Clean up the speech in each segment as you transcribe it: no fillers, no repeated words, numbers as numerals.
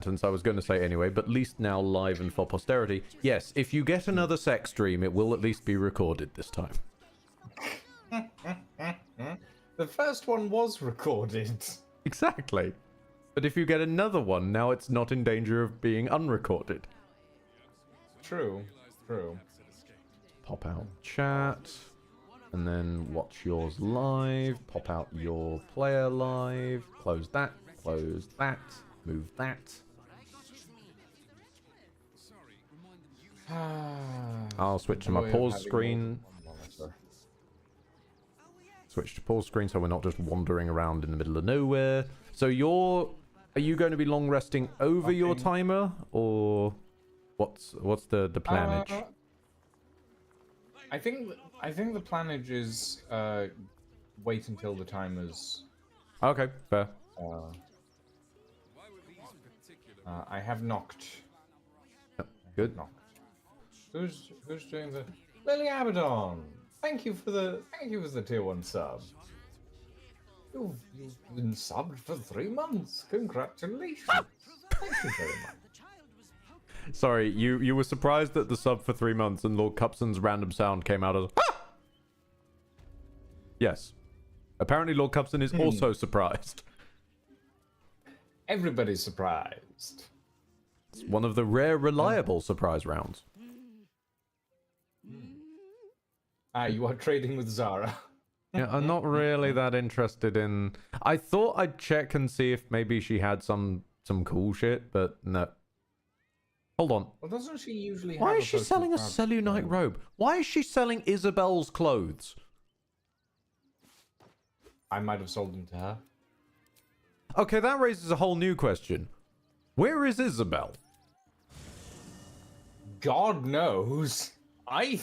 sentence I was going to say anyway, but at least now live and for posterity. Yes, if you get another sex dream, it will at least be recorded this time. The first one was recorded. Exactly. But if you get another one, now it's not in danger of being unrecorded. True, true. Pop out chat, and then watch yours live. Pop out your player live. Close that, move that. I'll switch to my pause screen. Switch to pause screen so we're not just wandering around in the middle of nowhere. So are you going to be long resting over your timer, or what's the planage? I think the planage is wait until the timer's. Okay, fair. I have knocked. Good. Who's doing the Lily Abaddon? Thank you for the tier 1 sub. You've been subbed for 3 months. Congratulations. Thank you very much. Sorry, you were surprised at the sub for 3 months, and Lord Cupson's random sound came out as ah! Yes. Apparently Lord Cupson is also surprised. Everybody's surprised. It's one of the rare reliable surprise rounds. You are trading with Zara. Yeah, I'm not really that interested in... I thought I'd check and see if maybe she had some cool shit, but no. Hold on. Well, doesn't she usually have Why is she selling a cellulite robe? Why is she selling Isabel's clothes? I might have sold them to her. Okay, that raises a whole new question. Where is Isabel? God knows. I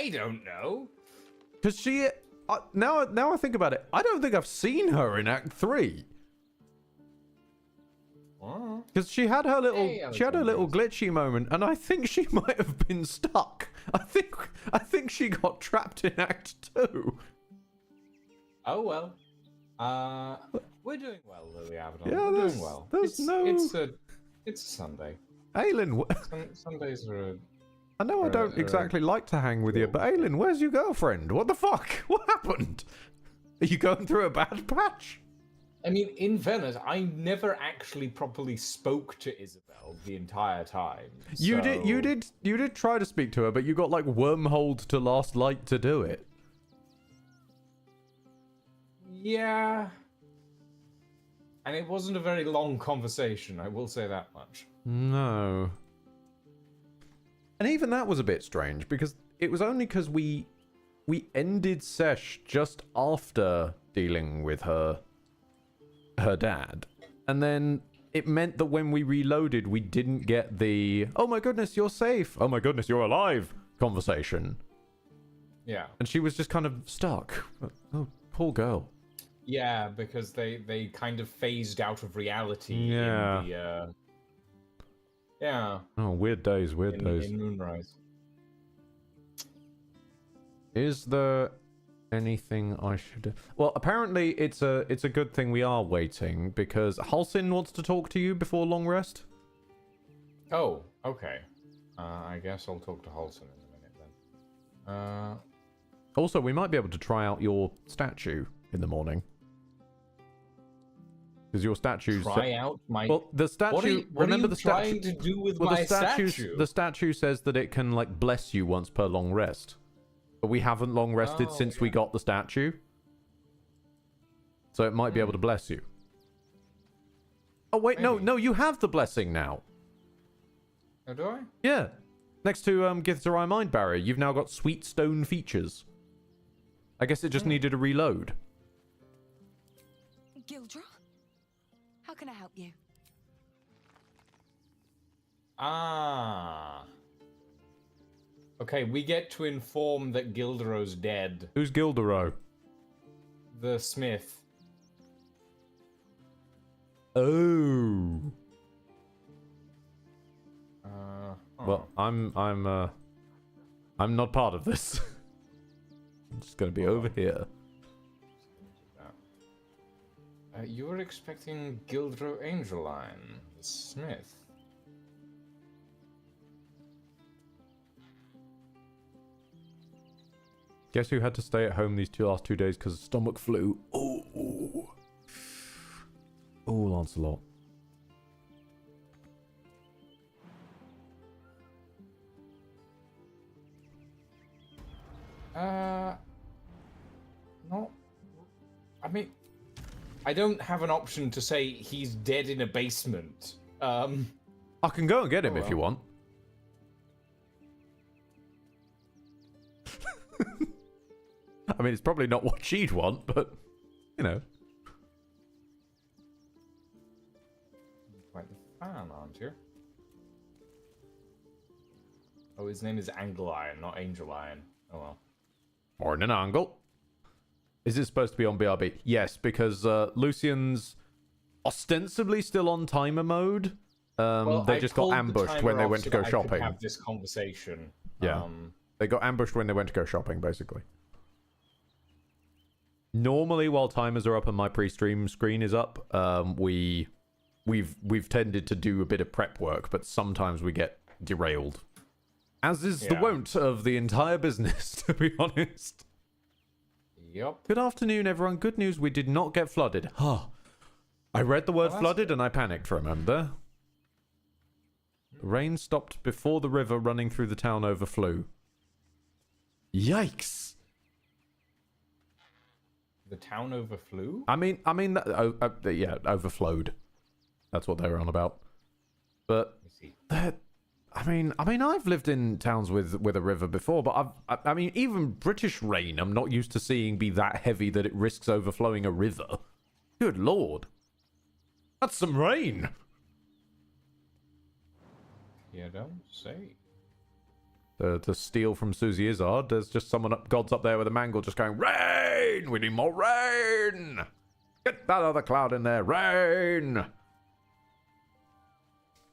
don't know. Because she... now I think about it, I don't think I've seen her in Act 3. Because she had her little glitchy moment, and I think she might have been stuck. I think she got trapped in Act 2. Oh well. We're doing well, Lily Abaddon. Yeah, we're doing well. It's a Sunday. Aylin, Sundays are a... I know I don't exactly like to hang with you, but Aylin, where's your girlfriend? What the fuck? What happened? Are you going through a bad patch? I mean, in fairness, I never actually properly spoke to Isabel the entire time. You did try to speak to her, but you got like wormholed to Last Light to do it. Yeah. And it wasn't a very long conversation, I will say that much. No. And even that was a bit strange, because it was only because we ended Sesh just after dealing with her dad. And then it meant that when we reloaded, we didn't get the, oh my goodness, you're safe. Oh my goodness, you're alive conversation. Yeah. And she was just kind of stuck. Oh, poor girl. Yeah, because they kind of phased out of reality Yeah. in the... Yeah. Oh, weird days. In Moonrise. Is there anything I should do? Well, apparently it's a good thing we are waiting, because Halsin wants to talk to you before long rest. Oh, okay. I guess I'll talk to Halsin in a minute then. Also, we might be able to try out your statue in the morning. Because your statue's... Try out my... Well, the statue... What are you trying to do with my statue? The statue says that it can, like, bless you once per long rest. But we haven't long rested since we got the statue. So it might be able to bless you. Oh, wait, no, you have the blessing now. Oh, do I? Yeah. Next to Githzerai Mind Barrier, you've now got sweet stone features. I guess it just needed a reload. Gildra? How can I help you? Ah. Okay, we get to inform that Gildero's dead. Who's Gildero? The smith. Oh. Huh. Well, I'm not part of this. I'm just gonna be over here. You were expecting Gildro Angeline. The Smith. Guess who had to stay at home these last 2 days because of stomach flu? Oh, Lancelot. Not. I mean, I don't have an option to say he's dead in a basement. I can go and get him if you want. I mean, it's probably not what she'd want, but, you know. Quite the fan, aren't you? Oh, his name is Angle Iron, not Angel Iron. Oh well. Morning, Angle. Is it supposed to be on BRB? Yes, because Lucian's ostensibly still on timer mode. They just got ambushed when they went to go shopping. I could have this conversation. Yeah. They got ambushed when they went to go shopping, basically. Normally, while timers are up and my pre-stream screen is up, we've tended to do a bit of prep work, but sometimes we get derailed. As is the wont of the entire business, to be honest. Yep. Good afternoon, everyone. Good news, we did not get flooded. Huh. I read the word flooded and I panicked for a moment there. The rain stopped before the river running through the town overflew. Yikes. The town overflew? I mean, yeah, overflowed. That's what they were on about. But that, I mean, I've lived in towns with a river before, but I mean, even British rain, I'm not used to seeing be that heavy that it risks overflowing a river. Good lord, that's some rain. You don't say. To steal from Susie Izzard, there's just someone God's up there with a mangle just going, rain! We need more rain! Get that other cloud in there, rain!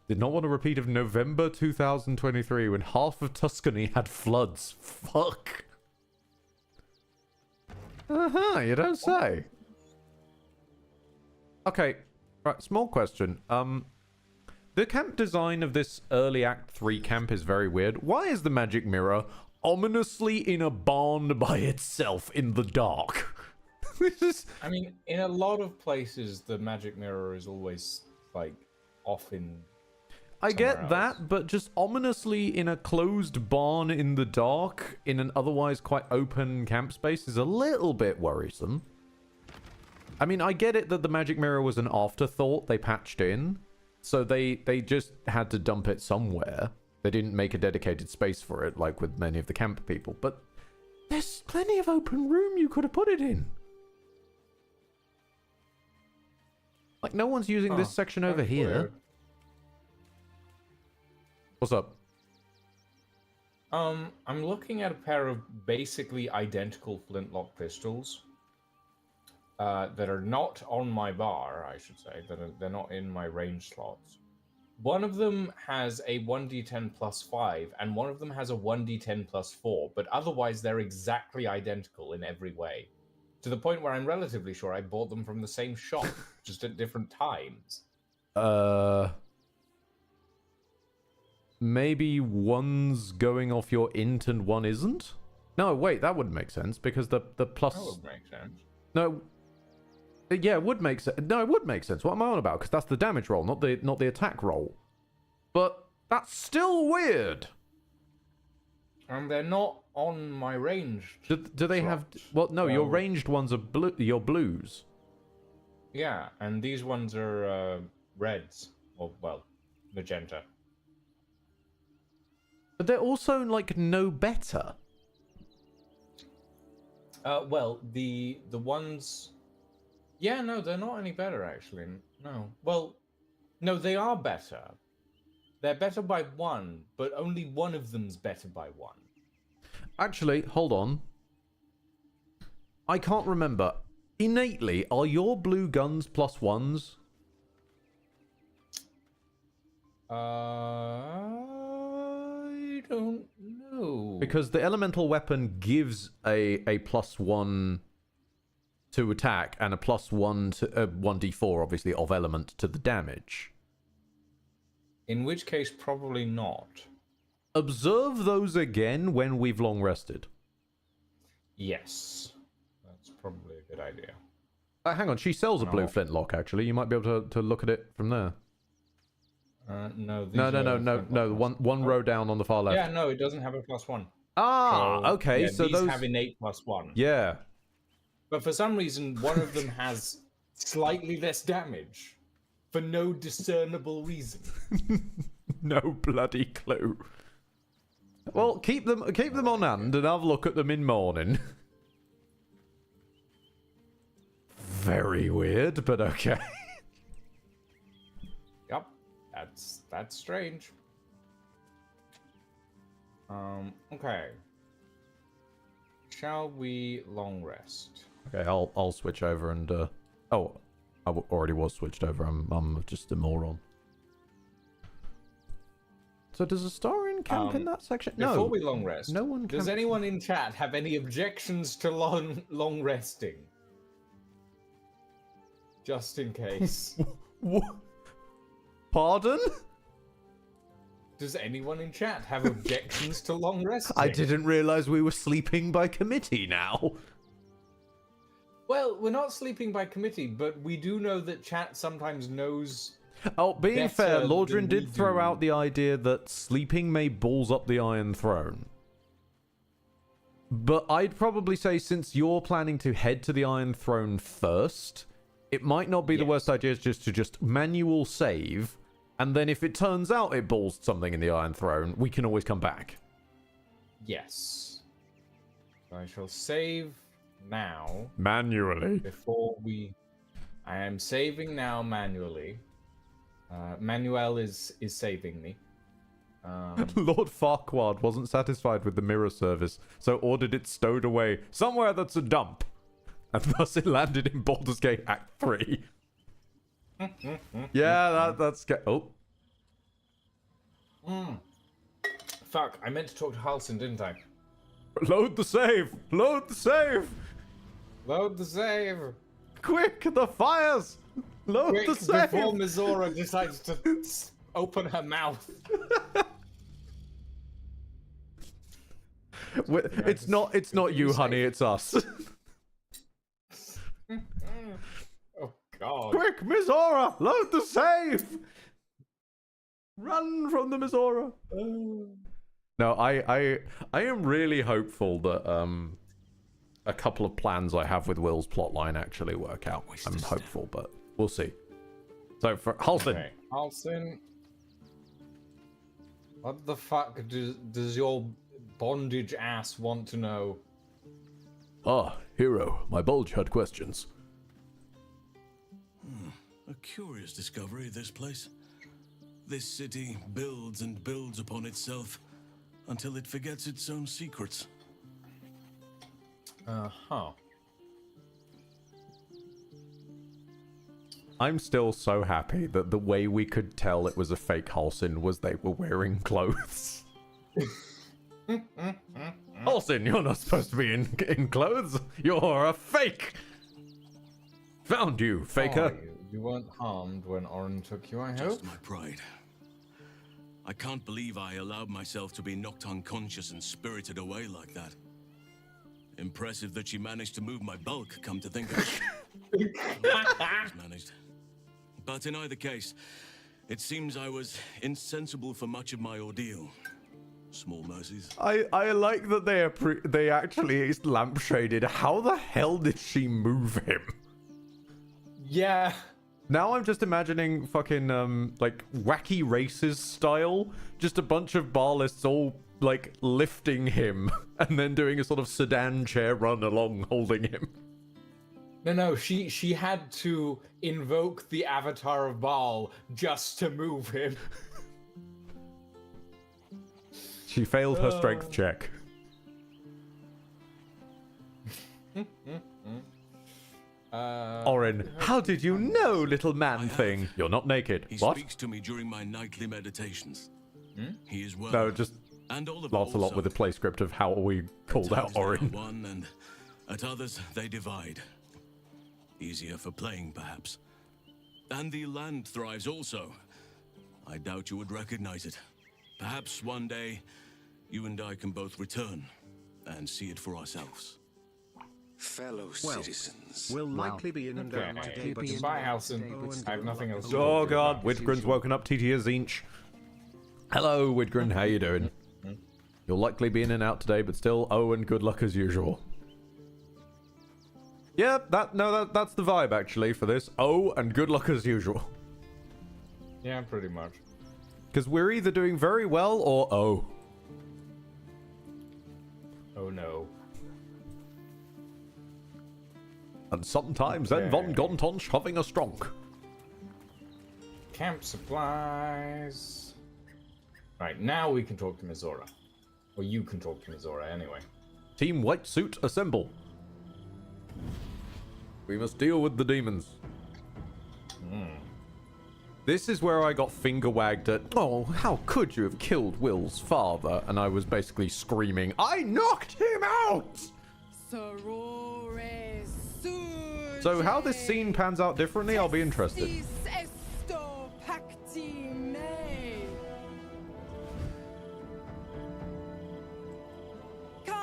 Did not want a repeat of November 2023 when half of Tuscany had floods. Fuck. You don't say. Okay, right, small question. The camp design of this early Act 3 camp is very weird. Why is the magic mirror ominously in a barn by itself in the dark? This is... I mean, in a lot of places, the magic mirror is always, like, off in... I get that, but just ominously in a closed barn in the dark, in an otherwise quite open camp space, is a little bit worrisome. I mean, I get it that the magic mirror was an afterthought they patched in. So they just had to dump it somewhere. They didn't make a dedicated space for it, like with many of the camp people. But there's plenty of open room you could have put it in. Like, no one's using this section over here. Weird. What's up? I'm looking at a pair of basically identical flintlock pistols. That are not on my bar, I should say. They're not in my range slots. One of them has a 1d10 plus 5, and one of them has a 1d10 plus 4, but otherwise they're exactly identical in every way. To the point where I'm relatively sure I bought them from the same shop, just at different times. Maybe one's going off your int and one isn't? No, wait, that wouldn't make sense, because the plus... That would make sense. No... Yeah, it would make sense. No, it would make sense. What am I on about? Because that's the damage roll, not the attack roll. But that's still weird. And they're not on my ranged. Do they have? Well, no. Your ranged ones are blue. Your blues. Yeah, and these ones are reds, or well, magenta. But they're also like no better. Well, the ones. Yeah, no, they're not any better, actually. No. Well, no, they are better. They're better by 1, but only one of them's better by 1. Actually, hold on. I can't remember. Innately, are your blue guns plus 1s? I don't know. Because the elemental weapon gives a +1... to attack and a +1 to 1d4 obviously of element to the damage. In which case, probably not. Observe those again when we've long rested. Yes. That's probably a good idea. Hang on, she sells a blue No. flintlock, actually. You might be able to look at it from there. No, these No. flintlock One row down on the far left. Yeah, no, it doesn't have a +1. Ah, So, okay. yeah, So these those have innate +1. Yeah. But for some reason, one of them has slightly less damage. For no discernible reason. No bloody clue. Well, keep them on hand and have a look at them in morning. Very weird, but okay. Yup, that's strange. Okay. Shall we long rest? Okay, I'll switch over and oh, I already was switched over. I'm just a moron. So does Astarion camp in that section? No. Before we long rest, no one does camps- anyone in chat have any objections to long resting? Just in case. Pardon? Does anyone in chat have objections to long resting? I didn't realize we were sleeping by committee now. Well, we're not sleeping by committee, but we do know that chat sometimes knows. Oh, being better fair, than Lordrin we did throw do. out the idea that sleeping may balls up the Iron Throne. But I'd probably say since you're planning to head to the Iron Throne first, it might not be the worst idea just to manual save, and then if it turns out it balls something in the Iron Throne, we can always come back. Yes. So I shall save now. Manually. Before we. I am saving now manually. Manuel is saving me. Lord Farquaad wasn't satisfied with the mirror service, so ordered it stowed away somewhere that's a dump. And thus it landed in Baldur's Gate Act 3. Yeah, that's... Oh. Fuck, I meant to talk to Halsin, didn't I? Load the save! Load the save! Load the save! Quick, the fires! Load Quick, the save! before Mizora decides to open her mouth. It's not you, honey, it's us. Oh, God. Quick, Mizora! Load the save! Run from the Mizora! No, I am really hopeful that a couple of plans I have with Will's plotline actually work out. I'm hopeful, but we'll see. So for Halsin. Okay. Halsin. What the fuck does your bondage ass want to know? Ah, hero, my bulge had questions. A curious discovery, this place. This city builds and builds upon itself until it forgets its own secrets. Uh-huh. I'm still so happy that the way we could tell it was a fake Halsin was they were wearing clothes. Halsin, you're not supposed to be in clothes. You're a fake. Found you, faker. You weren't harmed when Orin took you, I hope? Just my pride. I can't believe I allowed myself to be knocked unconscious and spirited away like that. Impressive that she managed to move my bulk, come to think of it. Managed. But in either case, it seems I was insensible for much of my ordeal. Small mercies. I like that they actually lampshaded. How the hell did she move him? Yeah. Now I'm just imagining fucking like Wacky Races style, just a bunch of barlists all like lifting him and then doing a sort of sedan chair run along holding him. No, she had to invoke the avatar of Baal just to move him. She failed her strength check. Orin, how did you know, little man thing? You're not naked. He What? speaks to me during my nightly meditations. He is well. No, just and all of laughs a lot with the play script of how we called out Orin. One, and at others they divide. Easier for playing, perhaps. And the land thrives also. I doubt you would recognize it. Perhaps one day, you and I can both return and see it for ourselves. Fellow citizens. We'll likely be in and out today, but Bye, Halson. I have nothing else to Oh do god, about. Widgren's woken up TT Azinch. Hello, Widgren, how you doing? You'll likely be in and out today, but still, oh, and good luck as usual. Yeah, that's the vibe, actually, for this. Oh, and good luck as usual. Yeah, pretty much. Because we're either doing very well or oh. Oh no. And sometimes then von Gontonsch having a stronk. Camp supplies. Right, now we can talk to Mizora. Or you can talk to Mizora, anyway. Team White Suit, assemble. We must deal with the demons. This is where I got finger wagged at, oh, how could you have killed Will's father? And I was basically screaming, I knocked him out! So how this scene pans out differently, I'll be interested.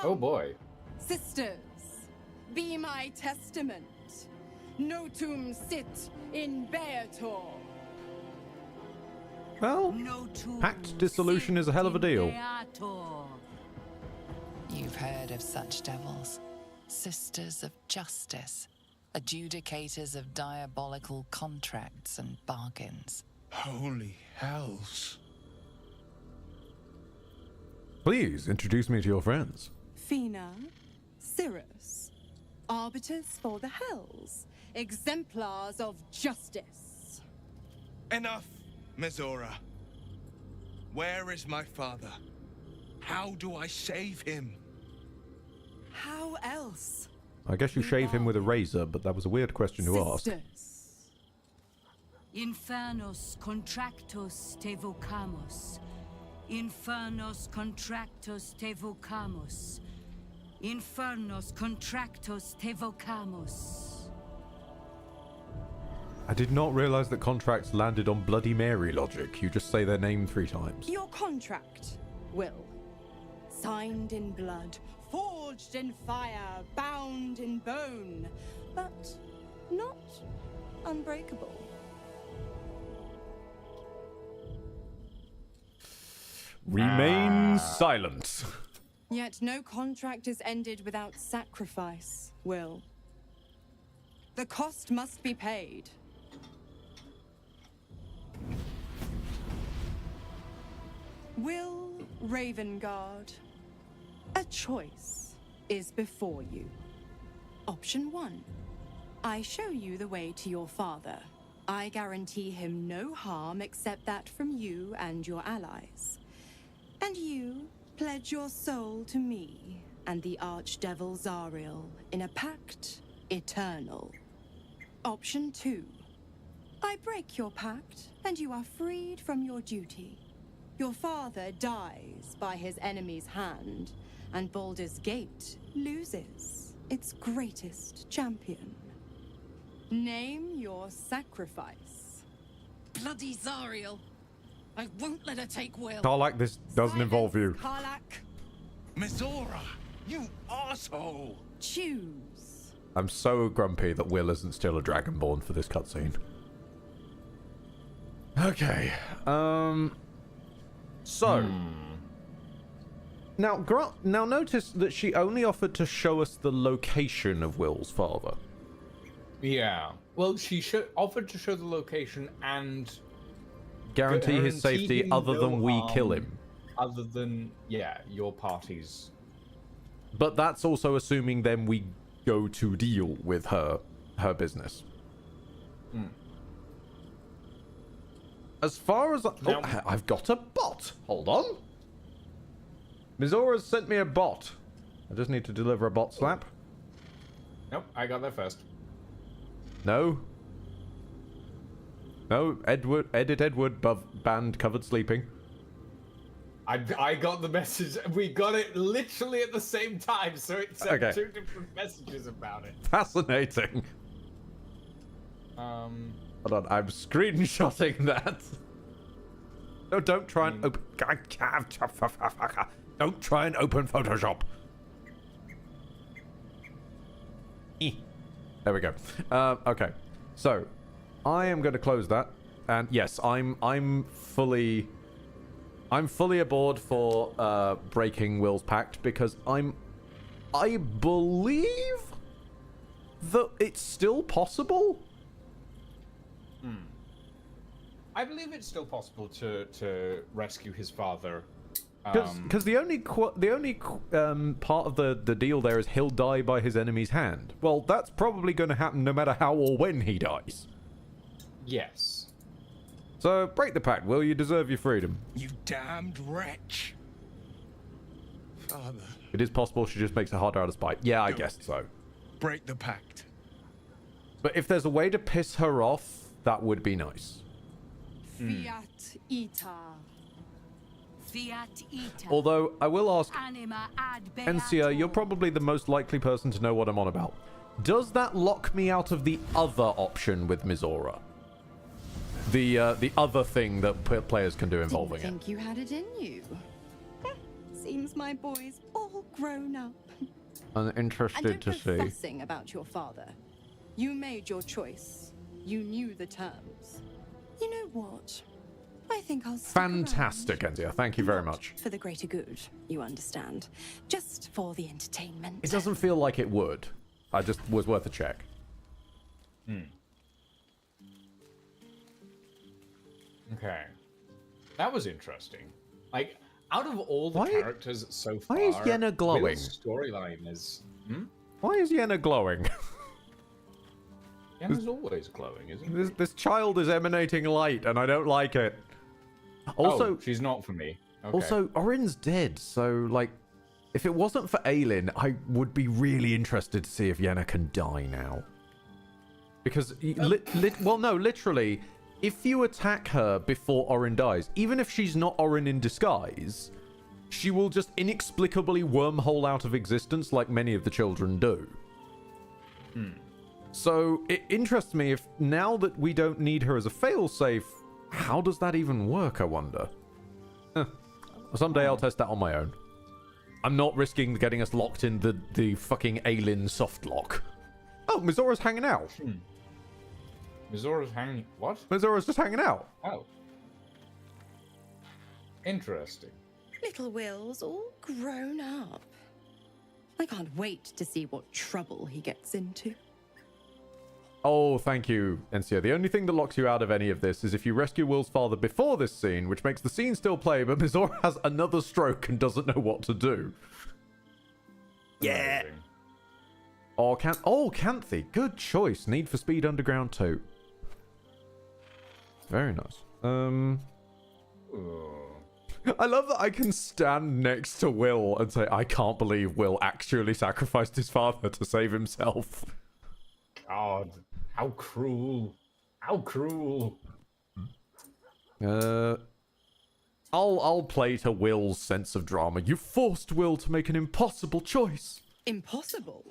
Oh boy. Sisters, be my testament. Notum sit in Beator. Well, pact dissolution is a hell of a deal. You've heard of such devils. Sisters of justice. Adjudicators of diabolical contracts and bargains. Holy hells. Please introduce me to your friends. Fina, Cirrus, arbiters for the hells, exemplars of justice. Enough, Mizora. Where is my father? How do I save him? How else? I guess you shave him with a razor, but that was a weird question to ask. Sisters. Infernos contractos te vocamos. Infernos contractos te vocamos. Infernos contractos te vocamos. I did not realize that contracts landed on Bloody Mary logic. You just say their name 3 times. Your contract, Will. Signed in blood, forged in fire, bound in bone, but not unbreakable. Remain silent. Yet no contract is ended without sacrifice, Will. The cost must be paid. Will Ravengard, a choice is before you. Option 1. I show you the way to your father. I guarantee him no harm except that from you and your allies. And you pledge your soul to me and the Archdevil Zariel in a pact eternal. Option 2. I break your pact and you are freed from your duty. Your father dies by his enemy's hand, and Baldur's Gate loses its greatest champion. Name your sacrifice. Bloody Zariel. I won't let her take Will. Karlak, this doesn't involve you. Karlak, Mizora, you arsehole! choose. I'm so grumpy that Will isn't still a Dragonborn for this cutscene. Okay, So, now notice that she only offered to show us the location of Will's father. Yeah. Well, she offered to show the location and Guarantee his safety him other no than we harm kill him. Other than, yeah, your party's. But that's also assuming then we go to deal with her business. As far as I've got a bot. Hold on. Mizora's sent me a bot. I just need to deliver a bot slap. Nope, I got there first. No. No, edit Edward, band covered sleeping. I got the message. We got it literally at the same time, so it sent Okay. 2 different messages about it. Fascinating. Hold on, I'm screenshotting that. No, don't try and open. Don't try and open Photoshop. There we go. Okay, so I am going to close that, and yes, I'm fully aboard for breaking Will's pact because I believe that it's still possible. I believe it's still possible to rescue his father. Because the only part of the deal there is he'll die by his enemy's hand. Well, that's probably going to happen no matter how or when he dies. Yes. So break the pact, Will. You deserve your freedom. You damned wretch. Father. It is possible she just makes it harder out of spite. Yeah, I guess so. Break the pact. But if there's a way to piss her off, that would be nice. Fiat ita. Fiat ita. Although, I will ask, Anima ad Encia, you're probably the most likely person to know what I'm on about. Does that lock me out of the other option with Mizora? The other thing that players can do involving it. Didn't think you had it in you. Seems my boy's all grown up. I'm interested and to don't go see. fussing about your father. You made your choice. You knew the terms. You know what? I think I'll stick Fantastic, around. Enzia. Thank you very Not much. For the greater good, you understand. Just for the entertainment. It doesn't feel like it would. I just was worth a check. Okay. That was interesting. Like, out of all the Why- characters so far, why is Yenna glowing? Will's storyline is... Why is Yenna glowing? Yenna's always glowing, isn't she? This child is emanating light, and I don't like it. Also, she's not for me. Okay. Also, Orin's dead, so, like, if it wasn't for Aelin, I would be really interested to see if Yenna can die now. Because, literally, if you attack her before Orin dies, even if she's not Orin in disguise, she will just inexplicably wormhole out of existence like many of the children do. So, it interests me if, now that we don't need her as a failsafe, how does that even work, I wonder? Someday I'll test that on my own. I'm not risking getting us locked in the fucking Aelin soft lock. Oh, Mizora's hanging out. Mizora's hanging... What? Mizora's just hanging out. Oh. Interesting. Little Will's all grown up. I can't wait to see what trouble he gets into. Oh, thank you, Encia. The only thing that locks you out of any of this is if you rescue Will's father before this scene, which makes the scene still play, but Mizora has another stroke and doesn't know what to do. Yeah. Oh, Canthe. Good choice. Need for Speed Underground 2. Very nice. I love that I can stand next to Will and say, I can't believe Will actually sacrificed his father to save himself. God, how cruel. How cruel. I'll play to Will's sense of drama. You forced Will to make an impossible choice. Impossible?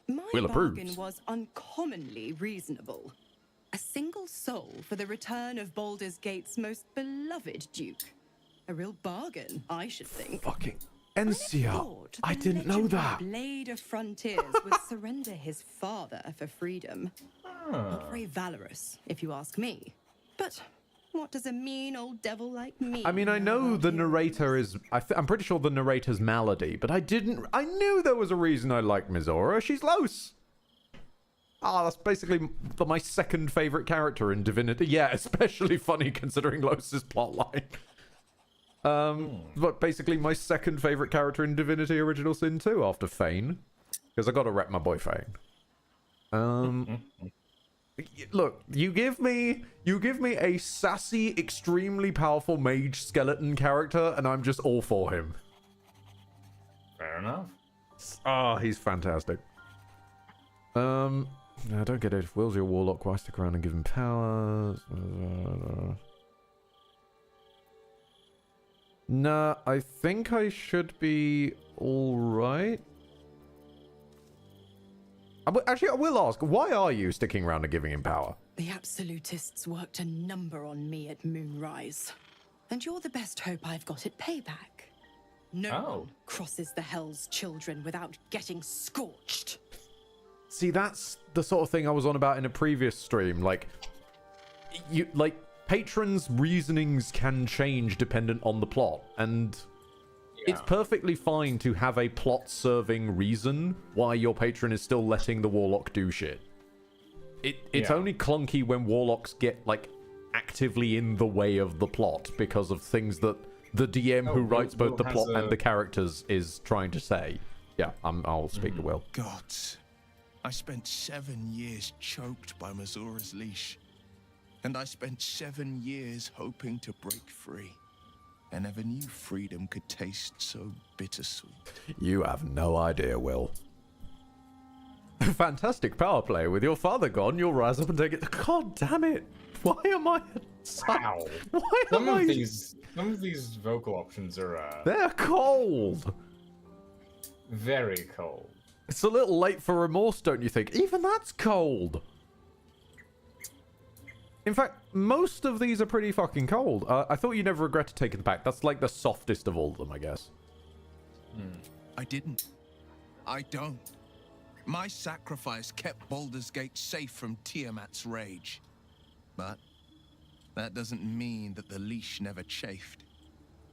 My Will bargain approves. was uncommonly reasonable. A single soul for the return of Baldur's Gate's most beloved duke. A real bargain, I should think. Fucking I'd Encia. thought I the didn't know legendary that. Blade of Frontiers would surrender his father for freedom. Not very valorous, if you ask me. But what does a mean old devil like me I mean, I know about the heroes? narrator is... I'm pretty sure the narrator's Malady, but I knew there was a reason I liked Mizora. She's Los. That's basically my second favorite character in Divinity. Yeah, especially funny considering Los's plotline. But basically my second favorite character in Divinity Original Sin 2 after Fane. Because I gotta rep my boy Fane. Look, you give me a sassy, extremely powerful mage skeleton character, and I'm just all for him. Fair enough. He's fantastic. No, I don't get it. If Will's your warlock, why stick around and give him power? Nah, I think I should be alright. Actually, I will ask, why are you sticking around and giving him power? The Absolutists worked a number on me at Moonrise. And you're the best hope I've got at payback. No one crosses the Hell's Children without getting scorched. See, that's the sort of thing I was on about in a previous stream. Like, patrons' reasonings can change dependent on the plot, and it's perfectly fine to have a plot-serving reason why your patron is still letting the warlock do shit. It's only clunky when warlocks get, like, actively in the way of the plot because of things that the DM who writes both the plot and the characters is trying to say. Yeah, I'll speak to Will. Gods, I spent 7 years choked by Mazora's leash. And I spent 7 years hoping to break free. I never knew freedom could taste so bittersweet. You have no idea, Will. Fantastic power play. With your father gone, you'll rise up and take it. God damn it! Why am I? Wow. Why Some am of I? these vocal options are They're cold. very cold. It's a little late for remorse, don't you think? Even that's cold. In fact, most of these are pretty fucking cold. I thought you never regretted taking the pack. That's like the softest of all of them, I guess. I didn't. I don't. My sacrifice kept Baldur's Gate safe from Tiamat's rage. But that doesn't mean that the leash never chafed.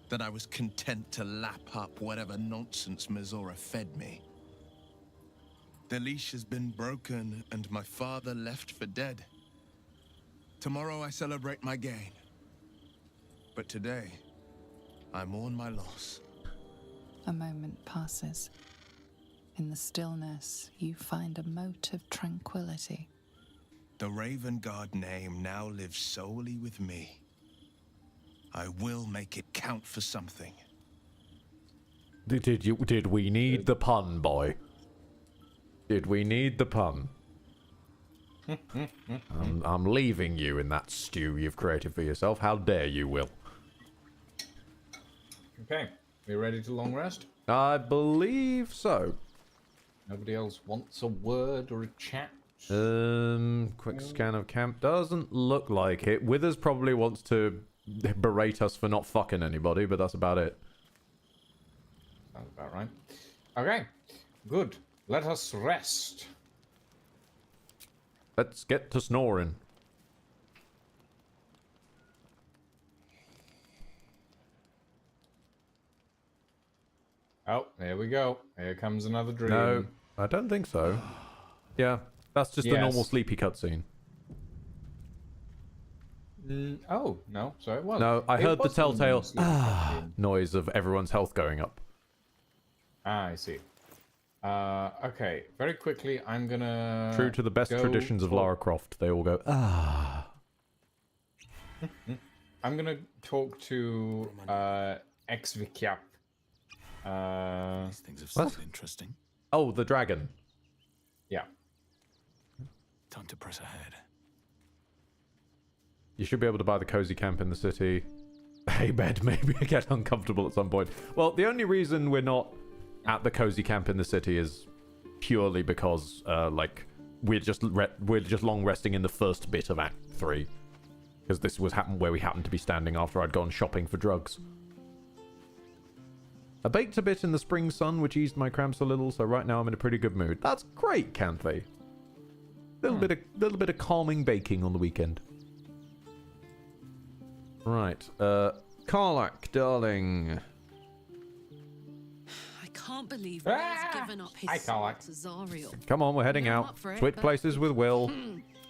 That I was content to lap up whatever nonsense Mizora fed me. The leash has been broken and my father left for dead. Tomorrow I celebrate my gain. But today, I mourn my loss. A moment passes. In the stillness, you find a mote of tranquility. The Raven Guard name now lives solely with me. I will make it count for something. Did we need the pun, boy? Did we need the pun? I'm leaving you in that stew you've created for yourself. How dare you, Will? Okay, we ready to long rest? I believe so. Nobody else wants a word or a chat? Quick scan of camp. Doesn't look like it. Withers probably wants to berate us for not fucking anybody, but that's about it. Sounds about right. Okay, good. Let us rest. Let's get to snoring. Oh, there we go. Here comes another dream. No, I don't think so. Yeah, that's just the normal sleepy cutscene. Oh, no, so it was. No, I heard the was a normal telltale sleepy cutscene. noise of everyone's health going up. Ah, I see. Okay, very quickly, I'm gonna... True to the best traditions of Lara Croft, they all go, ah. I'm gonna talk to, Exvikyap. These things have sounded interesting. Oh, the dragon. Yeah. Time to press ahead. You should be able to buy the cozy camp in the city. Hey, bed, maybe I get uncomfortable at some point. Well, the only reason we're not at the cozy camp in the city is purely because, we're just long resting in the first bit of Act 3. Because this was where we happened to be standing after I'd gone shopping for drugs. I baked a bit in the spring sun, which eased my cramps a little, so right now I'm in a pretty good mood. That's great, Canthe. Little bit of calming baking on the weekend. Right, Karlak, darling. I can't believe Will's given up his sword to Zariel. Come on, we're heading I'm out. up for it, Switch but- places with Will.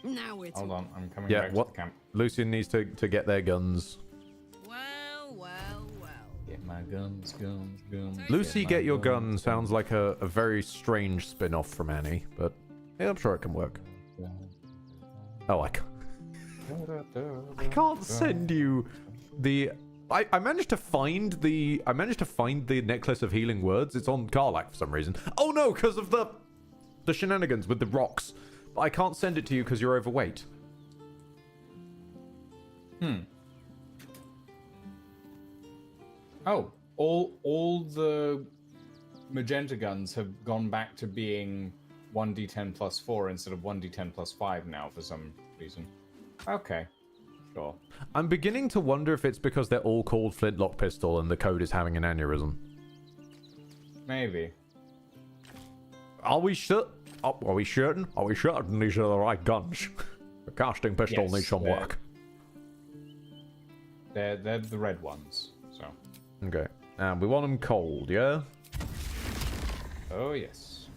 Now we're Hold on, I'm coming Yeah, back what? to the camp. Lucian needs to get their guns. Well. Get my guns. Lucy, my get your guns. gun sounds like a very strange spin-off from Annie, but yeah, I'm sure it can work. Oh, I can't send you the... I managed to find the necklace of healing words. It's on Karlak for some reason. Oh no, because of the shenanigans with the rocks. But I can't send it to you because you're overweight. Oh, all the magenta guns have gone back to being 1d10 plus 4 instead of 1d10 plus 5 now for some reason. Okay. Sure. I'm beginning to wonder if it's because they're all called Flintlock Pistol and the code is having an aneurysm. Maybe. Are we sure? Are we certain? Are we certain these are the right guns? The casting pistol Yes, needs some they're- work. They're the red ones. So. Okay. And we want them cold, yeah? Oh yes.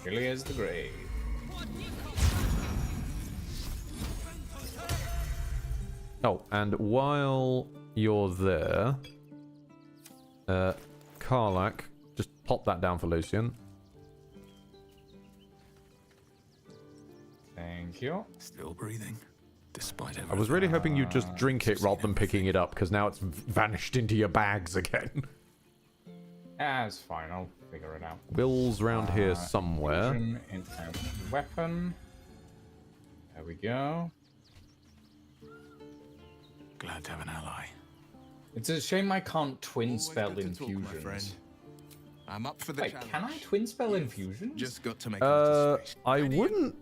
Clear as the grave. Oh, and while you're there, Karlak, just pop that down for Lucian. Thank you. Still breathing, despite everything. I was really hoping you'd just drink it rather than picking it up, because now it's vanished into your bags again. That's fine. I'll figure it out. Will's round here somewhere. Fusion into weapon. There we go. Glad to have an ally. It's a shame I can't twin Always spell good to talk, my infusions. friend. I'm up for the Wait, challenge. can I twin spell infusions? Just got to make a space. I wouldn't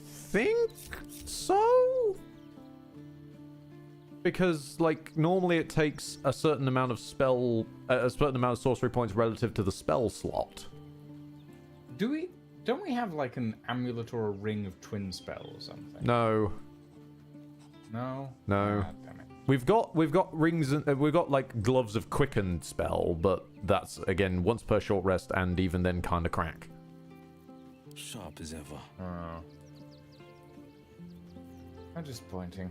think so. Because, like, normally it takes a certain amount of a certain amount of sorcery points relative to the spell slot. Don't we have like an amulet or a ring of twin spell or something? No. No. No. Ah, damn it. We've got rings and we've got like gloves of quickened spell, but that's again once per short rest and even then kind of crack. Sharp as ever. Oh. How disappointing.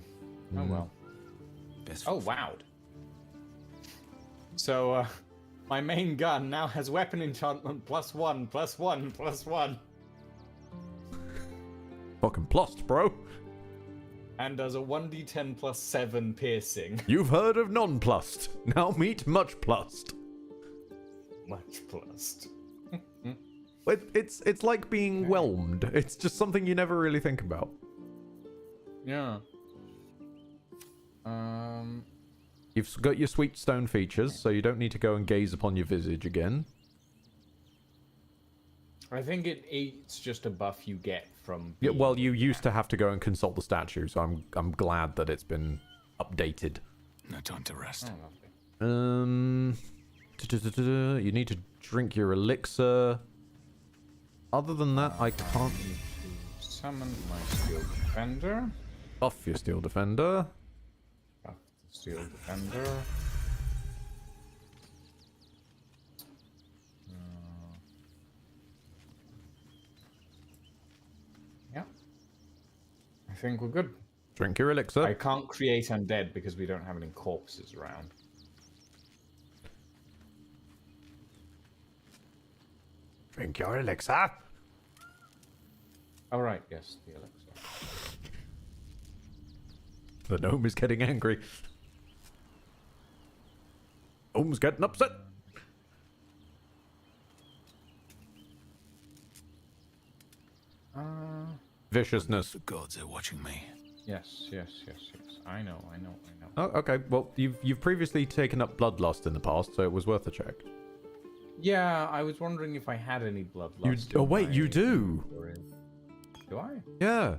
Oh well. Oh wow. So my main gun now has weapon enchantment +1, +1, +1. Fucking plussed, bro. And does a 1d10 +7 piercing. You've heard of non-plussed. Now meet much plussed. Much plussed. It's like being whelmed. It's just something you never really think about. Yeah. You've got your sweet stone features, so you don't need to go and gaze upon your visage again. I think it's just a buff you get from. Yeah, well, you used to have to go and consult the statue, so I'm glad that it's been updated. No time to rest. Oh, lovely. You need to drink your elixir. Other than that, I can't Summon my steel defender. buff your steel defender. Buff the steel defender. Yeah. I think we're good. Drink your elixir. I can't create undead because we don't have any corpses around. Drink your elixir. Oh, right, yes, the elixir. The gnome is getting angry. Gnome's getting upset. Viciousness. The gods are watching me. Yes. I know. Oh, okay. Well, you've previously taken up bloodlust in the past, so it was worth a check. Yeah, I was wondering if I had any bloodlust. Oh wait, you do. Do I? Yeah.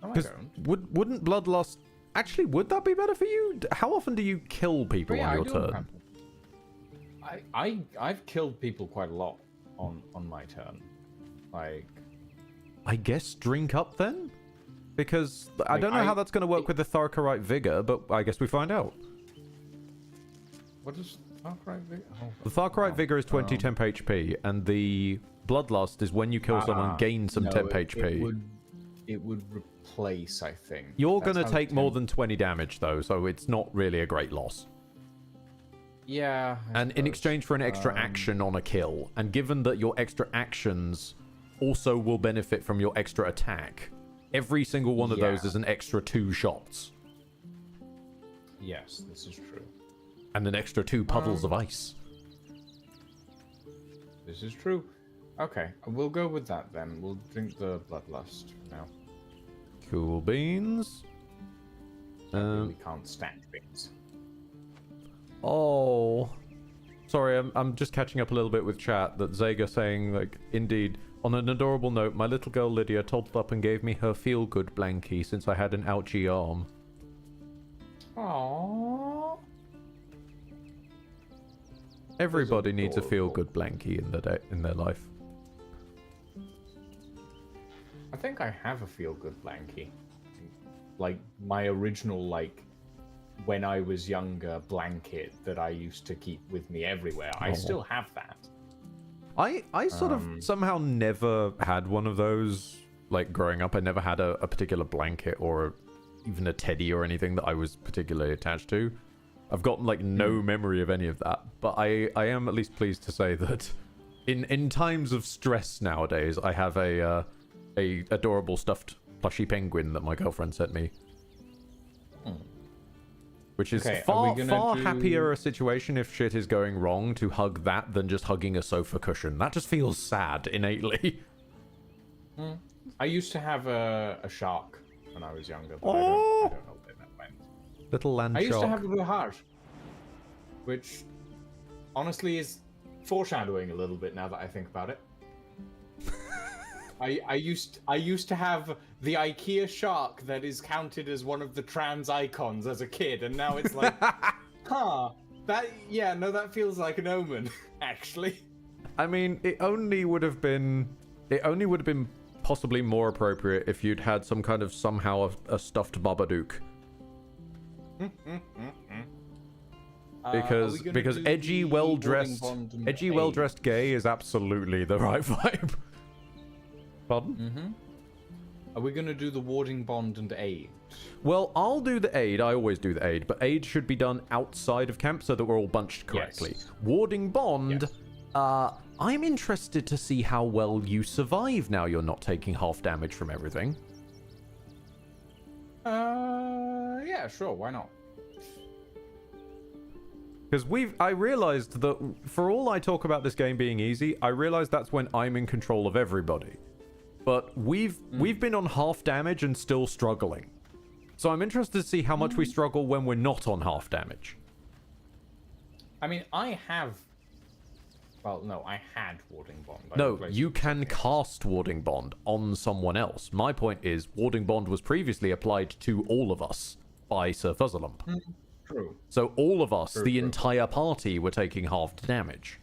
No, I Because don't. wouldn't bloodlust actually? Would that be better for you? How often do you kill people Yeah, on I your do turn? have- I've killed people quite a lot on my turn. Like, I guess drink up then, because I don't know how that's going to work with the Tharkarite vigor, but I guess we find out. what is Tharkarite vigor? The Tharkarite vigor is 20 temp HP, and the bloodlust is when you kill someone, gain some temp HP. It would replace, I think. You're That's going to how take more temp- than 20 damage though, so it's not really a great loss. Yeah. I And in suppose. exchange for an extra action on a kill, and given that your extra actions also will benefit from your extra attack, every single one of those Yeah. is an extra 2 shots. Yes, this is true. And an extra 2 puddles of ice. This is true. Okay, we'll go with that then. We'll drink the bloodlust now. Cool beans. I really can't stack things. Oh. Sorry, I'm just catching up a little bit with chat that Zega saying, like, indeed, On an adorable note, my little girl Lydia toddled up and gave me her feel-good blankie since I had an ouchy arm. Aww. Everybody needs a feel-good blankie in their life. I think I have a feel-good blankie. Like, my original, like, when I was younger blanket that I used to keep with me everywhere. I still have that. I sort of somehow never had one of those, like, growing up. I never had a particular blanket or even a teddy or anything that I was particularly attached to. I've got, like, no memory of any of that. But I am at least pleased to say that in times of stress nowadays, I have a adorable stuffed plushy penguin that my girlfriend sent me. Which is far happier a situation if shit is going wrong to hug that than just hugging a sofa cushion. That just feels sad innately. I used to have a shark when I was younger, but I don't know where that went. Little land shark. I used to have a Bahaj, which honestly is foreshadowing a little bit now that I think about it. I used to have the IKEA shark that is counted as one of the trans icons as a kid, and now it's like, that feels like an omen, actually. I mean, it only would have been possibly more appropriate if you'd had some kind of somehow a stuffed Babadook. Because edgy, well-dressed gay is absolutely the right vibe. Pardon? Are we going to do the warding bond and aid? Well, I'll do the aid. I always do the aid, but aid should be done outside of camp so that we're all bunched correctly. Yes. Warding bond, I'm interested to see how well you survive now you're not taking half damage from everything. Yeah, sure, why not? Because I realized that for all I talk about this game being easy, I realized that's when I'm in control of everybody. But we've been on half damage and still struggling. So I'm interested to see how much we struggle when we're not on half damage. I mean, I had Warding Bond. No, you can cast Warding Bond on someone else. My point is, Warding Bond was previously applied to all of us by Sir Fuzzalump. True. So all of us, the entire party, were taking half damage.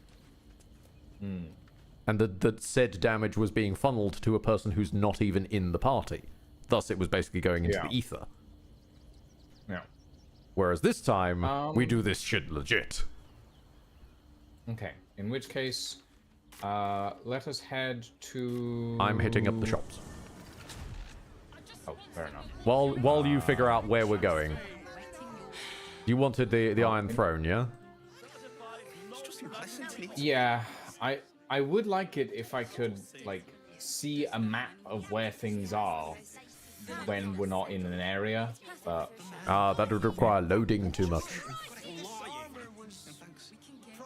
And that said damage was being funneled to a person who's not even in the party. Thus, it was basically going into the ether. Yeah. Whereas this time, we do this shit legit. Okay. In which case, let us head to... I'm hitting up the shops. Oh, fair enough. While you figure out where we're going. You wanted the Iron Throne, yeah? Yeah, I would like it if I could, like, see a map of where things are when we're not in an area, but... that would require loading too much.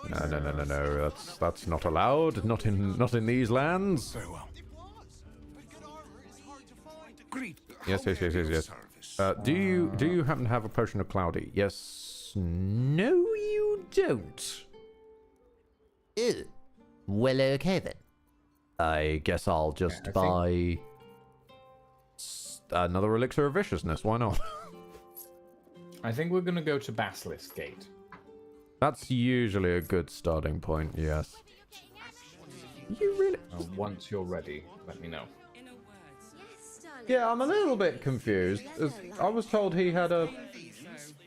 No, that's not allowed. Not in these lands. Very well. Yes. Do you happen to have a potion of cloudy? Yes. No, you don't. Ew. Well, okay then. I guess I'll just buy another elixir of viciousness. Why not? I think we're gonna go to Basilisk Gate. That's usually a good starting point. Yes. You really? Once you're ready, let me know. Yeah, I'm a little bit confused. I was told he had a...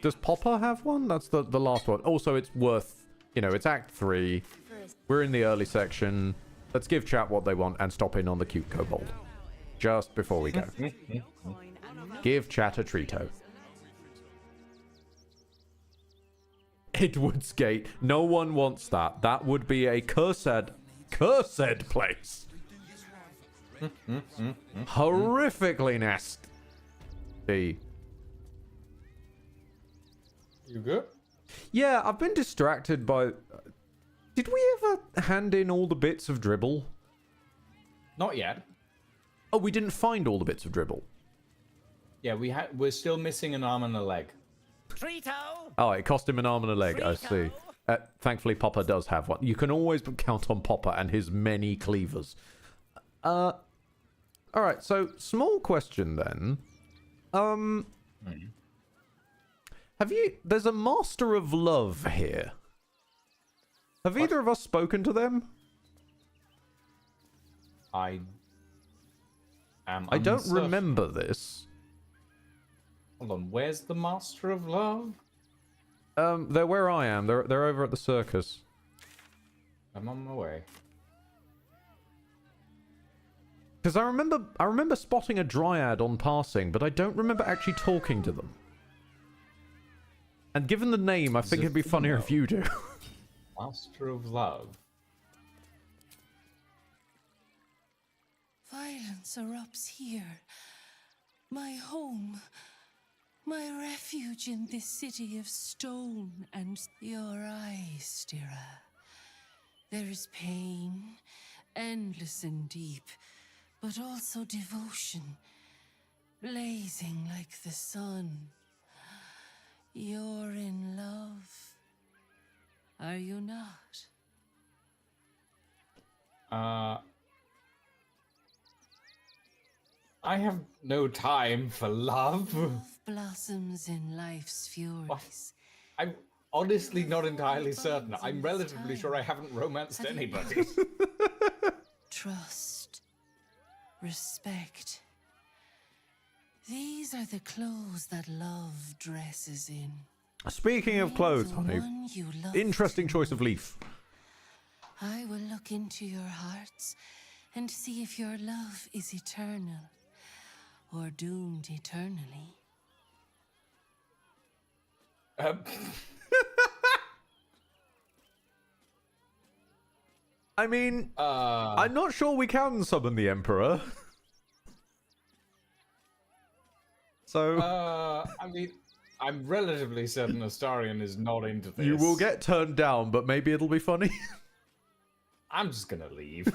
Does Popper have one? That's the last one. Also, it's worth... it's Act 3. We're in the early section. Let's give chat what they want and stop in on the cute kobold. Just before we go. Give chat a treato. Edward's Gate. No one wants that. That would be a cursed place. Horrifically nasty. You good? Yeah, I've been distracted by... Did we ever hand in all the bits of dribble? Not yet. Oh, we didn't find all the bits of dribble. Yeah, we're still missing an arm and a leg. Trito! Oh, it cost him an arm and a leg, I see. Thankfully, Popper does have one. You can always count on Popper and his many cleavers. Alright, so small question then. Have you... There's a Master of Love here. Have either of us spoken to them? I am I don't uncertain. remember this. Hold on, where's the Master of Love? They're where I am. They're over at the circus. I'm on my way. Because I remember spotting a dryad on passing, but I don't remember actually talking to them. And given the name, I think it'd be funnier if you do. Master of Love. Violence erupts here. My home. My refuge in this city of stone and your eyes, Stira. There is pain, endless and deep, but also devotion, blazing like the sun. You're in love, are you not? I have no time for love. Love blossoms in life's furies. I'm honestly not entirely certain. I'm relatively sure I haven't romanced anybody. Trust, respect. These are the clothes that love dresses in. Speaking of clothes, honey, One you love interesting choice of leaf. I will look into your hearts and see if your love is eternal or doomed eternally. I mean, I'm not sure we can summon the Emperor. So... I mean, I'm relatively certain Astarion is not into this. You will get turned down, but maybe it'll be funny. I'm just gonna leave.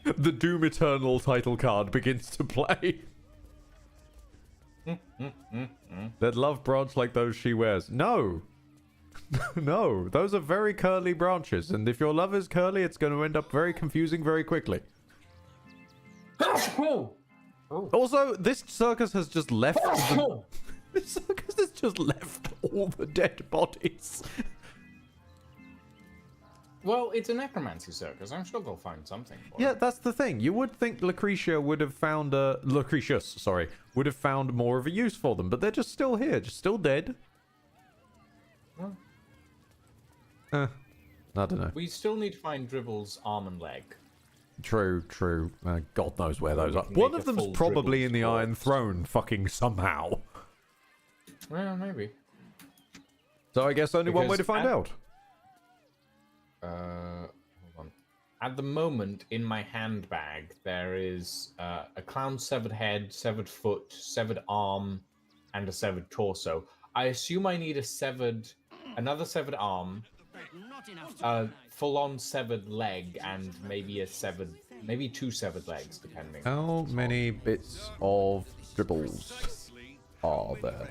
The Doom Eternal title card begins to play. That love branch like those she wears. No. No, those are very curly branches, and if your love is curly, it's going to end up very confusing very quickly. Also, this circus has just left this circus has just left all the dead bodies. Well, it's a necromancy circus. I'm sure they'll find something for Yeah, it. that's the thing. You would think Lucretia would have found Lucretius, sorry, would have found more of a use for them, but they're just still here, just still dead. I don't know. We still need to find Dribble's arm and leg. True. God knows where those are. Make One a of them's full probably in the Dribble's Iron corpse. Throne, fucking somehow. Well, maybe. So I guess only one way Because to find out. Hold on. At the moment, in my handbag, there is a clown's severed head, severed foot, severed arm, and a severed torso. I assume I need another severed arm, a full-on severed leg, and maybe maybe two severed legs, depending. How many bits of dribbles are there?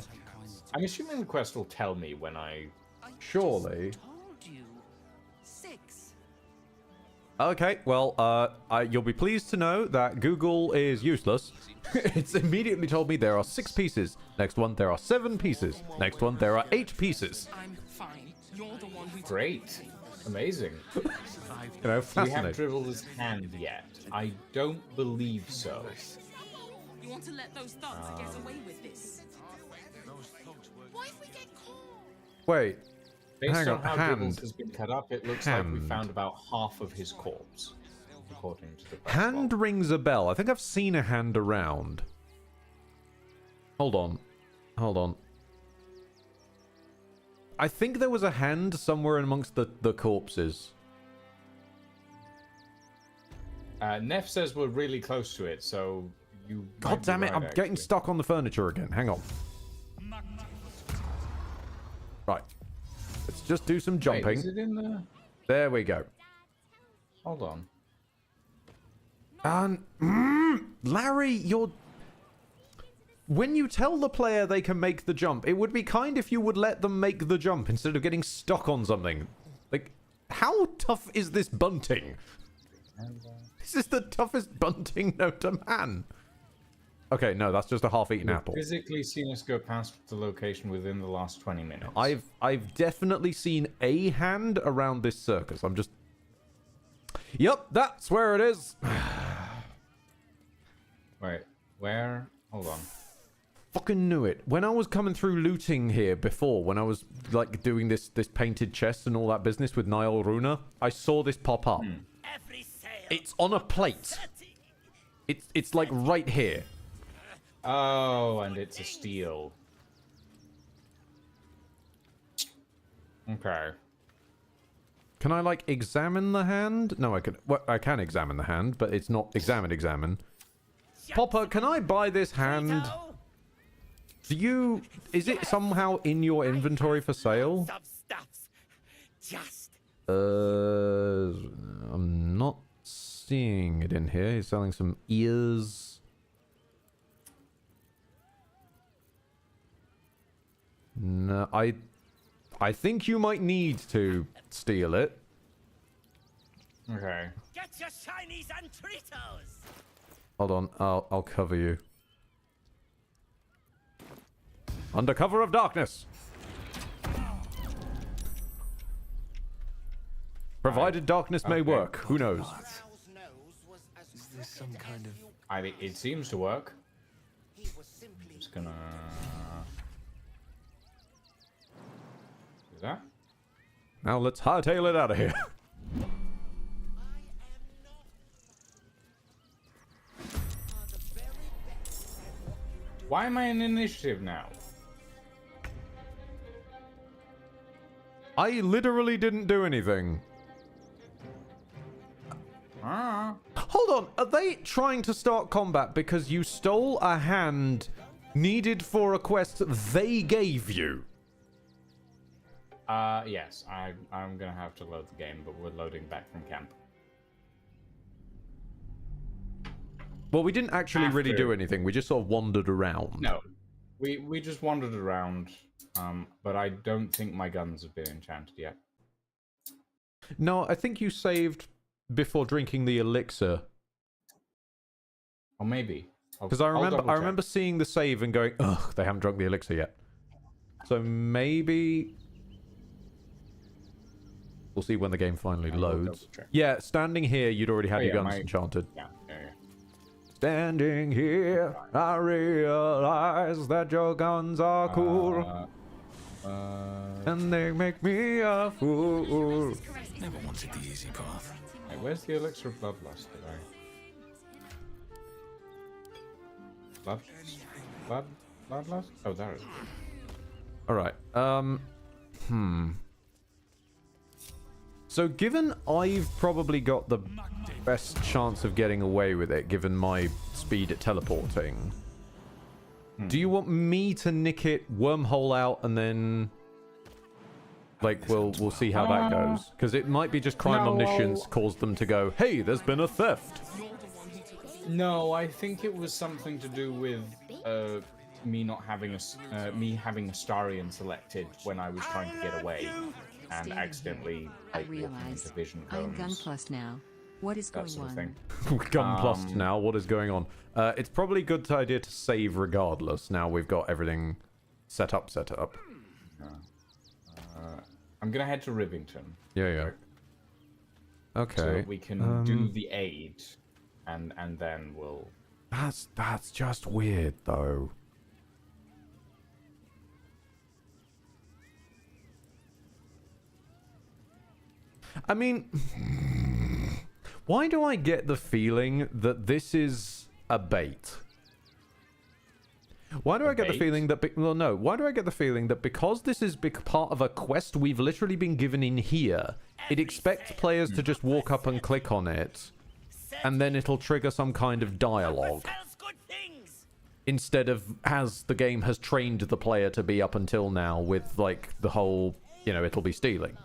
I'm assuming the quest will tell me when I... Surely. Told you. 6. Okay, well, you'll be pleased to know that Google is useless. It's immediately told me there are 6 pieces. Next one, there are 7 pieces. Next one, there are 8 pieces. I'm fine. You're the one who Great. Amazing. You know, Do we have fascinating. Dribble's hand yet? I don't believe so. You want to let those thugs get away with this? What if we get caught? Wait, Based hang on on, how hand. Dribbles has been cut up, it looks like we Hand. found about half of his corpse, according to the quest hand log. rings a bell. I think I've seen a hand around. Hold on. I think there was a hand somewhere amongst the corpses. Neff says we're really close to it, so you. might God be damn it, right, I'm getting actually. stuck on the furniture again. Hang on. Right. Let's just do some Wait, jumping. is it in the? There we go. Hold on. And Larry, you're... When you tell the player they can make the jump, it would be kind if you would let them make the jump instead of getting stuck on something. Like, how tough is this bunting? This is the toughest bunting known to man. Okay, no, that's just a half-eaten apple. Physically seen us go past the location within the last 20 minutes. I've definitely seen a hand around this circus. I'm just... Yep, that's where it is. Wait, where? Hold on. Fucking knew it. When I was coming through looting here before, when I was like doing this painted chest and all that business with Niall Runa, I saw this pop up. It's on a plate. It's like right here. Oh, and it's a steal. Okay. Can I like examine the hand? No, I can. Well, I can examine the hand, but it's not examine. Popper, can I buy this hand? Do you... Is it somehow in your inventory for sale? I'm not seeing it in here. He's selling some ears. No, I think you might need to steal it. Okay. Get your shinies and Tritos! Hold on, I'll cover you. Under cover of darkness. Provided darkness may work. Who knows? Is this some kind of... It seems to work. Just gonna... do that. Now let's hightail it out of here. Why am I in initiative now? I literally didn't do anything. Hold on, are they trying to start combat because you stole a hand needed for a quest they gave you? Yes, I'm gonna have to load the game, but we're loading back from camp. Well, we didn't actually really do anything. We just sort of wandered around. No, we just wandered around, but I don't think my guns have been enchanted yet. No, I think you saved before drinking the elixir. Or maybe. Because I remember seeing the save and going, ugh, they haven't drunk the elixir yet. So maybe... We'll see when the game finally loads. Yeah, standing here, you'd already had your guns enchanted. Yeah. Standing here, I realize that your guns are cool. And they make me a fool. Never wanted the easy path. Hey, where's the elixir of bloodlust? Bloodlust? Oh, there it is. Alright, So given I've probably got the best chance of getting away with it, given my speed at teleporting, do you want me to nick it, wormhole out, and then... Like, we'll see how that goes. Because it might be just crime omniscience caused them to go, hey, there's been a theft. No, I think it was something to do with me not having me having Astarion selected when I was trying to get away, and accidentally like, walking into vision cones. I'm Gun Plus now. What is going on? Gun Plus now. What is going on? It's probably a good idea to save regardless. Now we've got everything set up. I'm gonna head to Rivington. Yeah. Okay. So we can do the aid, and then we'll. That's just weird though. I mean, why do I get the feeling that this is a bait? Why do I get the feeling that... Well, no. Why do I get the feeling that because this is part of a quest we've literally been given in here, it expects players to just walk up and click on it, and then it'll trigger some kind of dialogue. Instead of as the game has trained the player to be up until now with, like, the whole, it'll be stealing.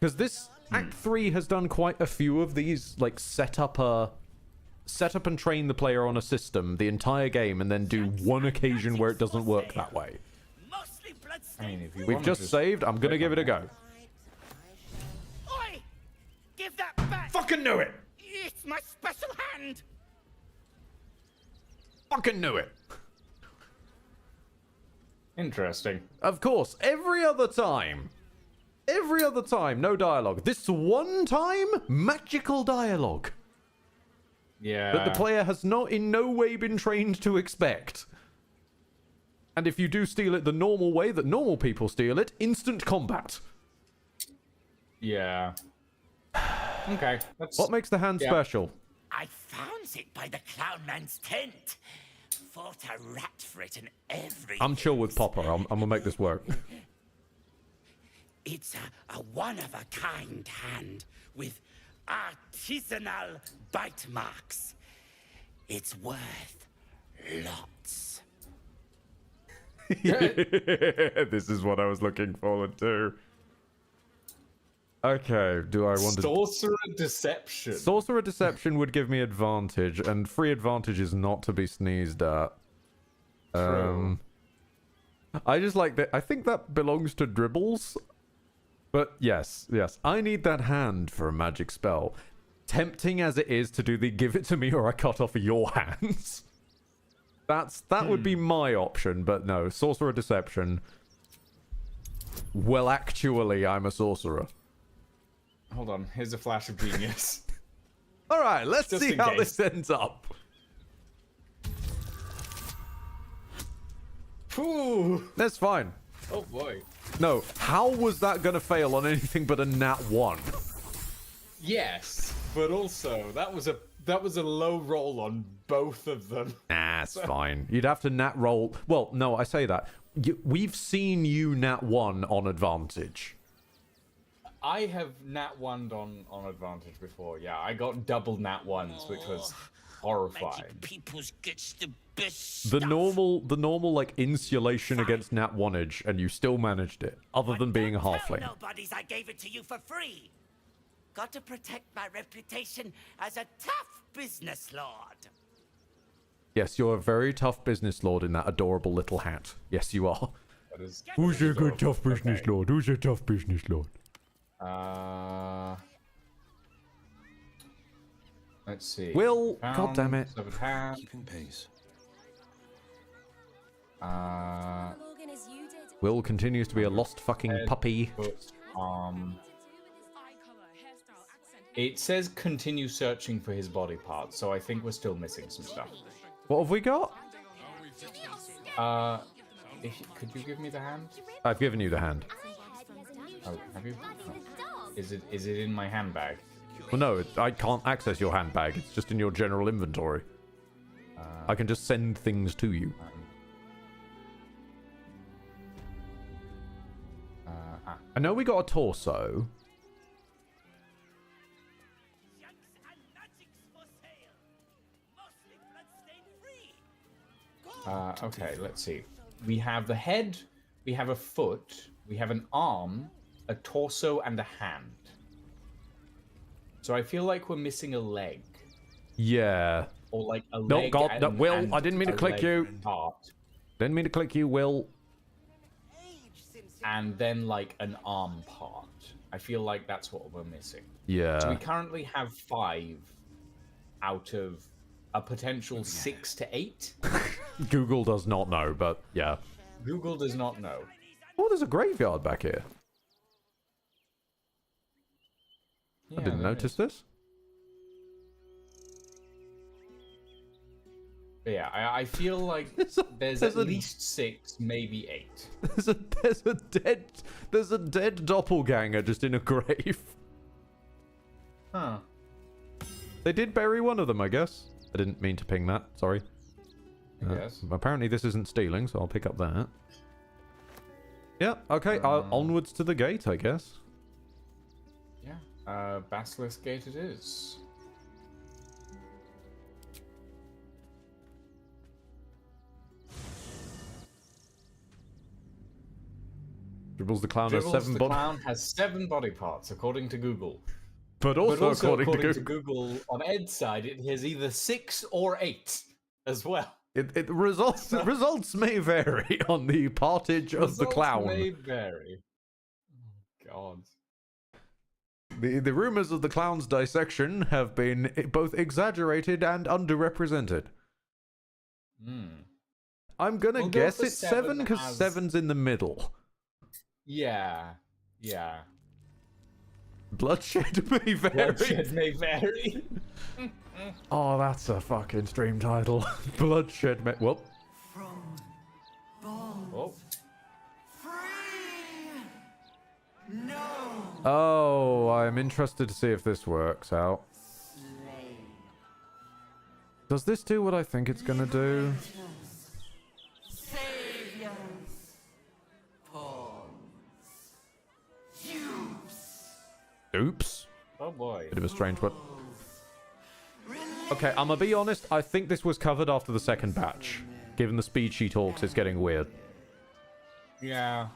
Because this... Act 3 has done quite a few of these, like, set up and train the player on a system the entire game and then do one occasion where it doesn't work that way. I mean, if you We've just saved. I'm gonna give it a go. Oi! Give that back! Fucking knew it! It's It's my special hand! Fucking knew it. Interesting. Of course, every other time, no dialogue. This one time, magical dialogue. Yeah. That the player has not in no way been trained to expect. And if you do steal it the normal way that normal people steal it, instant combat. Yeah. Okay. What makes the hand special? I found it by the clown man's tent. Fought a rat for it and everything. I'm chill with Popper. I'm gonna make this work. It's a one-of-a-kind hand with artisanal bite marks. It's worth lots. This is what I was looking forward to. Okay, do I want to... Sorcerer Deception. Sorcerer Deception would give me advantage, and free advantage is not to be sneezed at. True. I just like that. I think that belongs to Dribbles. But yes. I need that hand for a magic spell. Tempting as it is to do the give it to me or I cut off your hands. That would be my option, but no. Sorcerer Deception. Well, actually, I'm a sorcerer. Hold on, here's a flash of genius. Alright, let's Just see in how case. this ends up. Phew. That's fine. Oh boy. No, how was that gonna fail on anything but a nat 1? Yes, but also that was a low roll on both of them. Nah, it's fine. You'd have to nat roll. Well, no, I say that. We've seen you nat 1 on advantage. I have nat 1'd on advantage before. Yeah, I got double nat 1s, which was horrifying. Magic peoples gets the best The stuff. normal like insulation against nat 1age, and you still managed it, other than being a Don't halfling. tell nobodies I gave it to you for free. Got to protect my reputation as a tough business lord. Yes, you're a very tough business lord in that adorable little hat. Yes, you are. That is Who's your good tough adorable. business Okay. lord? Who's your tough business lord? Let's see. Will, God damn it. Severed hand. Keeping pace. Will continues to be a lost fucking Head, puppy. foot, It says continue searching for his body parts, so I think we're still missing some stuff. What have we got? Could you give me the hand? I've given you the hand. Oh, have you? Oh. Is it in my handbag? Well, no, I can't access your handbag. It's just in your general inventory. I can just send things to you. I know we got a torso. Okay, let's see. We have the head, we have a foot, we have an arm, a torso, and a hand. So I feel like we're missing a leg. Yeah. Or like a No, leg. God, no, and, Will, and I didn't mean to a click leg you. Part, Didn't mean to click you, Will. and then like an arm part. I feel like that's what we're missing. Yeah. So we currently have 5 out of a potential 6 to 8. Google does not know, but yeah. Google does not know. Oh, there's a graveyard back here. I Yeah, didn't there notice is. this. But yeah, I feel like there's at least 6, maybe 8. There's a dead doppelganger just in a grave. Huh. They did bury one of them, I guess. I didn't mean to ping that. Sorry. Yes. Apparently this isn't stealing, so I'll pick up that. Yeah, okay. Onwards to the gate, I guess. Yeah. Basilisk Gate it is. Dribbles the Clown has Dribbles 7 the bodies. Clown has 7 body parts, according to Google. But also, according to Google, on Ed's side, it has either 6 or 8 as well. It results may vary on the partage of the Results clown. may vary. Oh, God. The rumors of the clown's dissection have been both exaggerated and underrepresented. I'm gonna guess it's 7 because 7's in the middle. Yeah. Yeah. Bloodshed may vary. Bloodshed may vary. Oh, that's a fucking stream title. Bloodshed may... Well. Oh. Oh, I'm interested to see if this works out. Does this do what I think it's gonna do? Oops. Oh boy. Bit of a strange one. Okay, I'm gonna be honest. I think this was covered after the second batch. Given the speed she talks, it's getting weird. Yeah.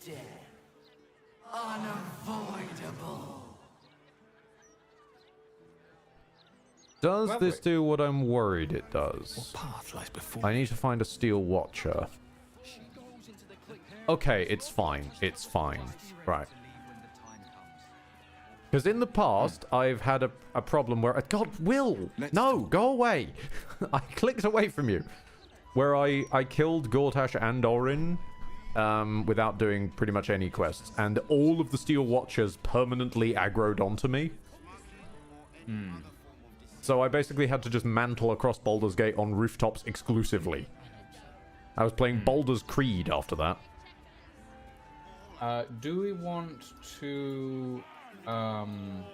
Death. Unavoidable. Does this do what I'm worried it does? What path lies before? I need to find a steel watcher. Okay, it's fine. It's fine. Right. Because in the past, I've had a problem where... God, Will! No, go away! I clicked away from you. Where I killed Gortash and Orin without doing pretty much any quests. And all of the Steel Watchers permanently aggroed onto me. So I basically had to just mantle across Baldur's Gate on rooftops exclusively. I was playing Baldur's Creed after that. Do we want to... I'm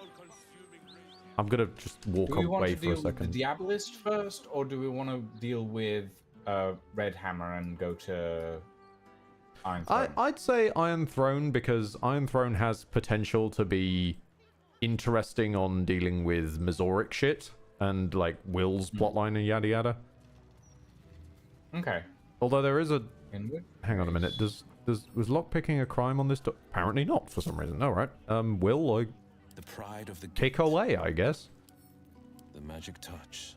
gonna just walk away for a second. Do we want to deal with the Diabolist first, or do we want to deal with Red Hammer and go to Iron Throne? I'd say Iron Throne, because Iron Throne has potential to be interesting on dealing with Mizoric shit and like Will's plotline and yada yada. Okay. Although there is a... Hang on a minute. Was lockpicking a crime on this? Apparently not, for some reason. All right. Will I... The pride of the kick away, I guess. The magic touch.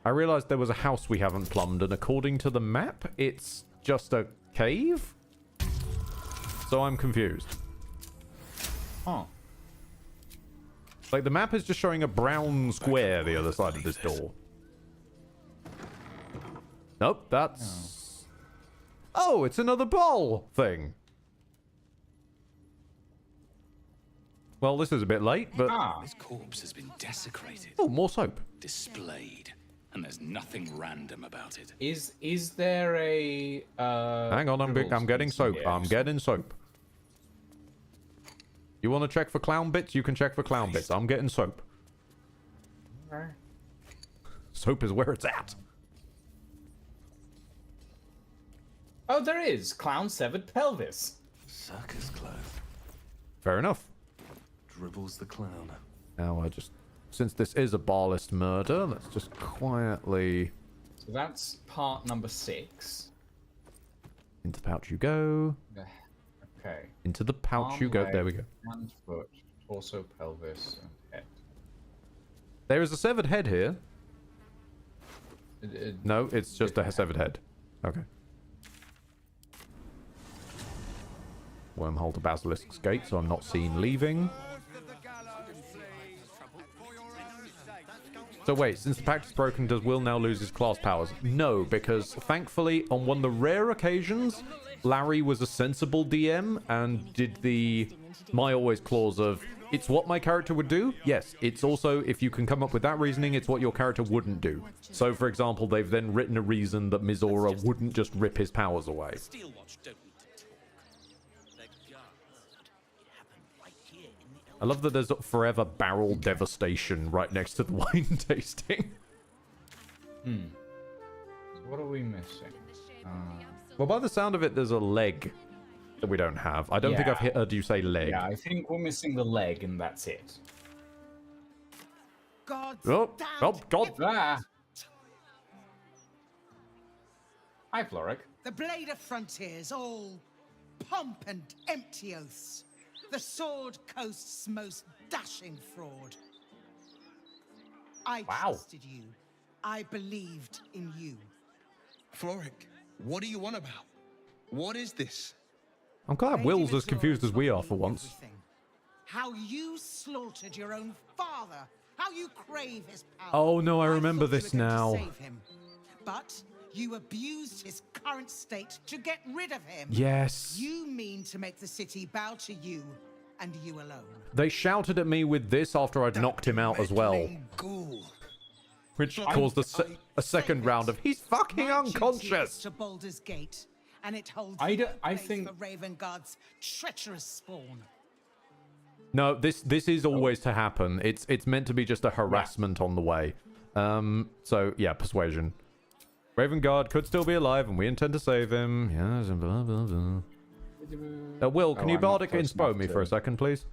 I realized there was a house we haven't plumbed, and according to the map, it's just a cave? So I'm confused. Huh. Like, the map is just showing a brown square the other side of this door. Nope, that's... Oh, it's another ball thing. Well, this is a bit late, but... His corpse has been desecrated. Oh, more soap. Displayed. And there's nothing random about it. Is there a... Hang on, I'm getting soap. I'm getting soap. You want to check for clown bits? You can check for clown bits. I'm getting soap. Okay. Soap is where it's at. Oh, there is. Clown severed pelvis. Circus clown. Fair enough. Dribbles the clown. Now I just... Since this is a barlist murder, let's just quietly... So that's part number 6. Into the pouch you go. Okay. Into the pouch you go. Leg, There we go. Hand, foot, torso, pelvis, and head. There is a severed head here. No, it's just a severed head. Okay. Wormhole to Basilisk's Gate, so I'm not seen leaving. So wait, since the pact is broken, does Will now lose his class powers? No, because thankfully, on one of the rare occasions, Larry was a sensible DM and did the my always clause of, it's what my character would do. Yes, it's also, if you can come up with that reasoning, it's what your character wouldn't do. So, for example, they've then written a reason that Mizora wouldn't just rip his powers away. I love that there's forever barrel devastation right next to the wine tasting. So what are we missing? Well, by the sound of it, there's a leg that we don't have. I don't think I've heard you say leg. Yeah, I think we're missing the leg, and that's it. God. Oh, God. Ah. Hi, Floric. The blade of frontiers, all pomp and empty oaths. The Sword Coast's most dashing fraud. I trusted you. I believed in you. Floric, what are you on about? What is this? I'm glad Lady Will's as Missoura confused as we are told for me once. everything. How you slaughtered your own father. How you crave his power. Oh no, I thought remember you were this going to now. save him. But you abused his current state to get rid of him. Yes. You mean to make the city bow to you and you alone. They shouted at me with this after I'd knocked him out as well. Ghoul. Which caused a second round of he's fucking unconscious. To Baldur's Gate, and it holds I place think for Ravengard's treacherous spawn. No, this is always to happen. It's meant to be just a harassment on the way. So yeah, persuasion. Ravengard could still be alive, and we intend to save him. Yes, blah, blah, blah. Will, can you bardic inspo me for a second, please?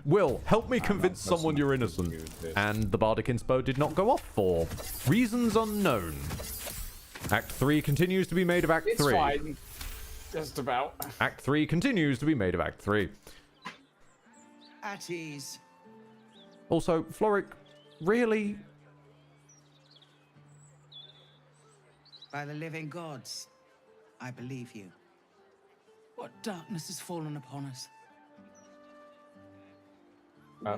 Will, help me convince someone you're innocent. And the bardic inspo did not go off for reasons unknown. Act 3 continues to be made of Act 3. It's fine. Just about. Act 3 continues to be made of Act 3. At ease. Also, Floric, really? By the living gods, I believe you. What darkness has fallen upon us?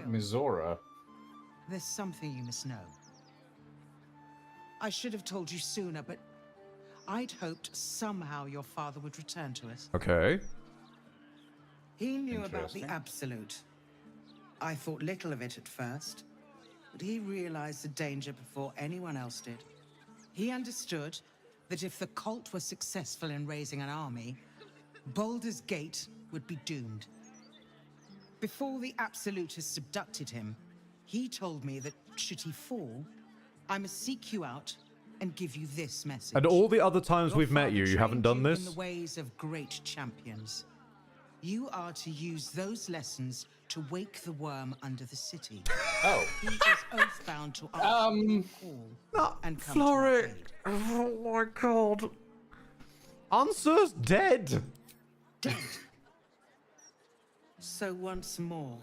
Missoura. There's something you must know. I should have told you sooner, but I'd hoped somehow your father would return to us. Okay. He knew about the Interesting. Absolute. I thought little of it at first, but he realized the danger before anyone else did. He understood that if the cult were successful in raising an army, Baldur's Gate would be doomed. Before the Absolutists abducted him, he told me that should he fall, I must seek you out and give you this message. And all the other times Your we've met father you, you haven't trained done you in this? the ways of great champions. You are to use those lessons to wake the worm under the city. Oh. He is oath-bound to answer call and come to our Floric. aid. Oh my god. Answer's dead. Dead. So once more,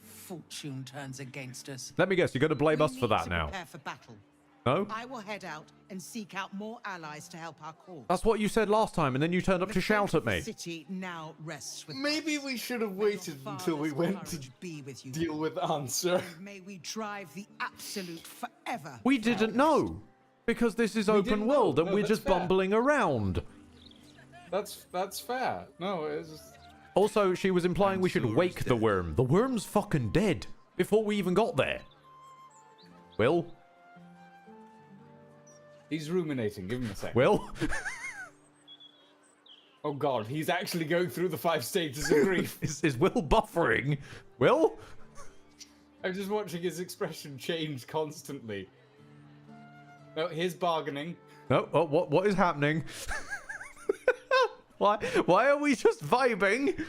fortune turns against us. Let me guess, you're going to blame We us for need that to now. prepare for battle. No? I will head out and seek out more allies to help our cause. That's what you said last time, and then you turned up The to fate shout of at the me. city now rests with Maybe us. we should have May your waited until we father's went to courage be with you. deal with Answer. May we drive the Absolute forever. We didn't know. Because this is We open didn't world, know. and No, we're that's just fair. bumbling around. That's fair. No, it's just... Also, she was implying we should wake the worm. The worm's fucking dead. Before we even got there. Will? He's ruminating. Give him a sec. Will? Oh god, he's actually going through the 5 stages of grief. Is Will buffering? Will? I'm just watching his expression change constantly. No, here's bargaining. No, oh, what is happening? Why are we just vibing?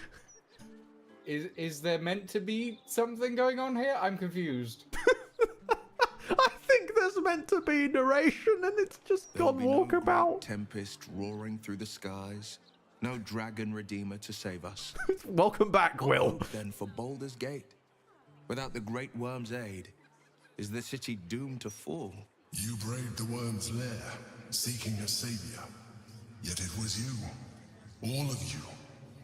Is there meant to be something going on here? I'm confused. I think there's meant to be narration, and it's just gone walkabout. Tempest roaring through the skies. No dragon redeemer to save us. Welcome back, What Will. hope, then, for Baldur's Gate? Without the Great Worm's aid, is the city doomed to fall? You braved the worm's lair, seeking a savior. Yet it was you, all of you,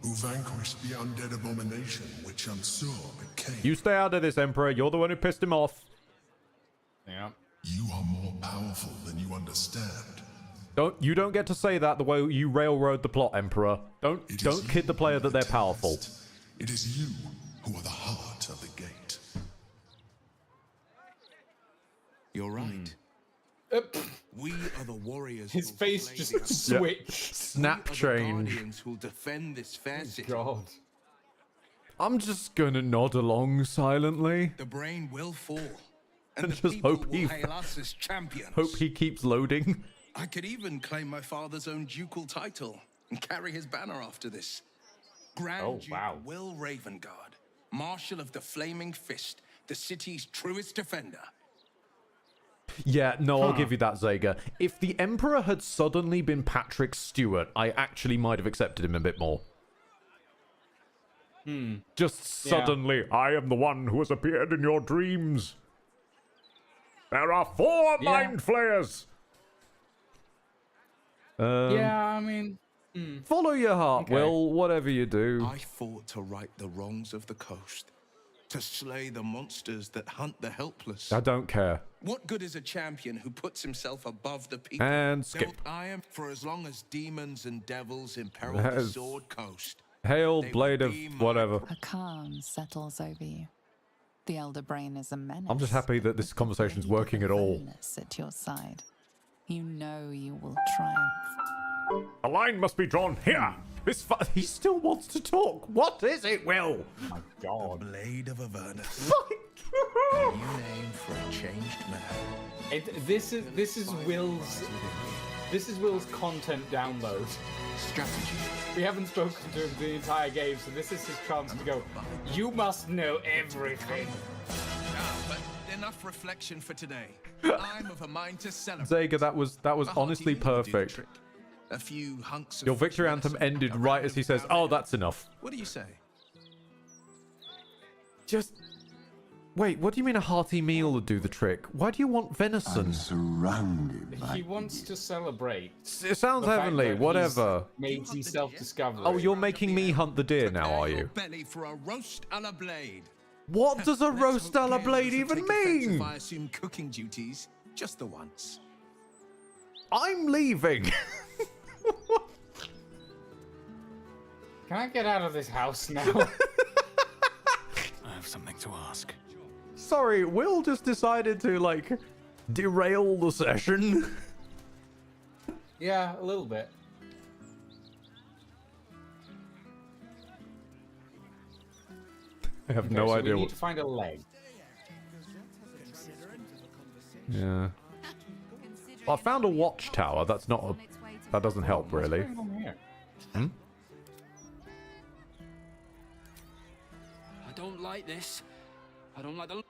who vanquished the undead abomination which Unsur became. You stay out of this, Emperor. You're the one who pissed him off. Yeah. You are more powerful than you understand. You don't get to say that the way you railroad the plot, Emperor. Don't kid the player that they're powerful. It is you who are the heart of the gate. You're right. We are the warriors. His who'll face slay just the undead. switched. Snap We are the change. guardians who'll defend this fair city. God. I'm just gonna nod along silently. The brain will fall, and And the just people hope will he- hail us as champions. Hope he keeps loading. I could even claim my father's own ducal title and carry his banner after this. Grand Duke Will Ravengard, Marshal of the Flaming Fist, the city's truest defender. Yeah, no, I'll give you that, Zager. If the Emperor had suddenly been Patrick Stewart, I actually might have accepted him a bit more. Just Yeah. suddenly, I am the one who has appeared in your dreams. There are 4 Yeah. mind flayers. Yeah, I mean, Follow your heart, Okay. Will, whatever you do. I fought to right the wrongs of the coast, to slay the monsters that hunt the helpless. I don't care. What good is a champion who puts himself above the people? And skip. I am for as long as demons and devils imperil the That's- Sword Coast. Hail, They will blade of be my whatever. A calm settles over you. The Elder Brain is a menace. I'm just happy that this conversation's working at all. Firmness at your side. You know you will triumph. A line must be drawn here. He still wants to talk. What is it, Will? Oh my god. The Blade of Avernus. My A God. new name for a changed man. This is Will's content download. Strategy. We haven't spoken to him the entire game, so this is his chance to go. You must know everything. But enough reflection for today. I'm of a mind to celebrate. Zega, that was honestly perfect. A few hunks of Your victory anthem ended right as he says, "Oh, that's enough." What do you say? Just wait. What do you mean a hearty meal would do the trick? Why do you want venison? Surrounded by He wants to celebrate. It sounds the fact heavenly. that Whatever. he's made some self-discovery. Oh, you're making me hunt the deer now, are you? Belly for a roast a la blade. What does a Let's roast hope a la Gale blade doesn't even take offense mean? If I assume cooking duties just the once. I'm leaving. Can I get out of this house now? I have something to ask. Sorry, Will just decided to like derail the session. Yeah, a little bit. I have Okay, no so idea we need what. to find a leg. Yeah. Well, I found a watchtower. That's not a. That doesn't help really. What's going on here? Hmm? I don't like this. I don't like the.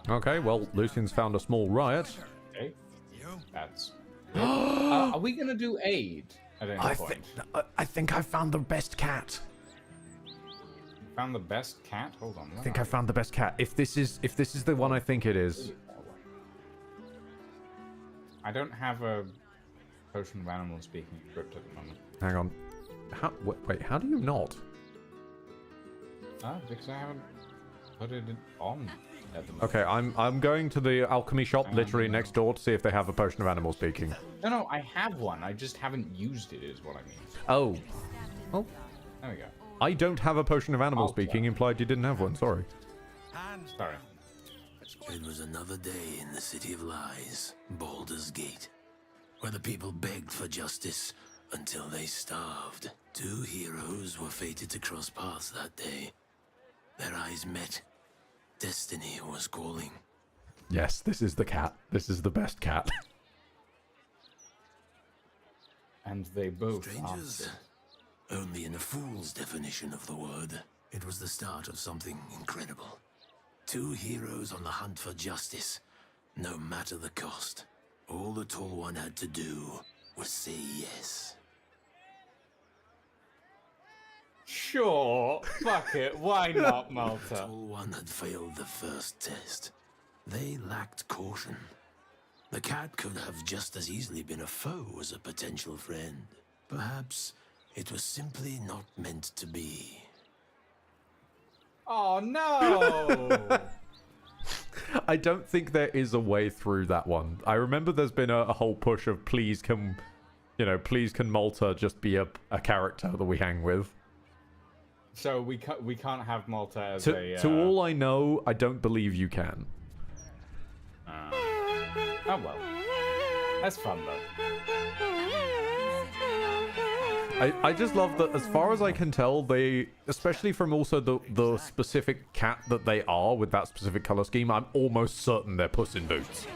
Okay, well, Lucian's found a small riot. Okay. That's. Are we gonna do aid at any point? I think I found the best cat. Found the best cat. Hold on. I think I found the best cat. If this is the one I think it is. I don't have a potion of animal speaking equipped at the moment. Hang on. Wait, how do you not? Because I haven't put it on at the moment. Okay, I'm going to the alchemy shop literally next door to see if they have a potion of animal speaking. No, I have one. I just haven't used it, is what I mean. Oh. Well, There we go. I don't have a potion of animal speaking implied you didn't have one, sorry. Sorry. It was another day in the City of Lies, Baldur's Gate, where the people begged for justice until they starved. Two heroes were fated to cross paths that day. Their eyes met. Destiny was calling. Yes, this is the cat. This is the best cat. And they both Strangers? answered. Only in a fool's definition of the word. It was the start of something incredible. Two heroes on the hunt for justice, no matter the cost. All the Tall One had to do was say yes. Sure, fuck it, why not, The Malta? Tall One had failed the first test. They lacked caution. The cat could have just as easily been a foe as a potential friend. Perhaps it was simply not meant to be. Oh no! I don't think there is a way through that one. I remember there's been a whole push of please can Malta just be a character that we hang with. So we can't have Malta as To all I know, I don't believe you can. Oh well. That's fun though. I just love that as far as I can tell, they, especially from also the specific cat that they are with that specific color scheme, I'm almost certain they're Puss in Boots.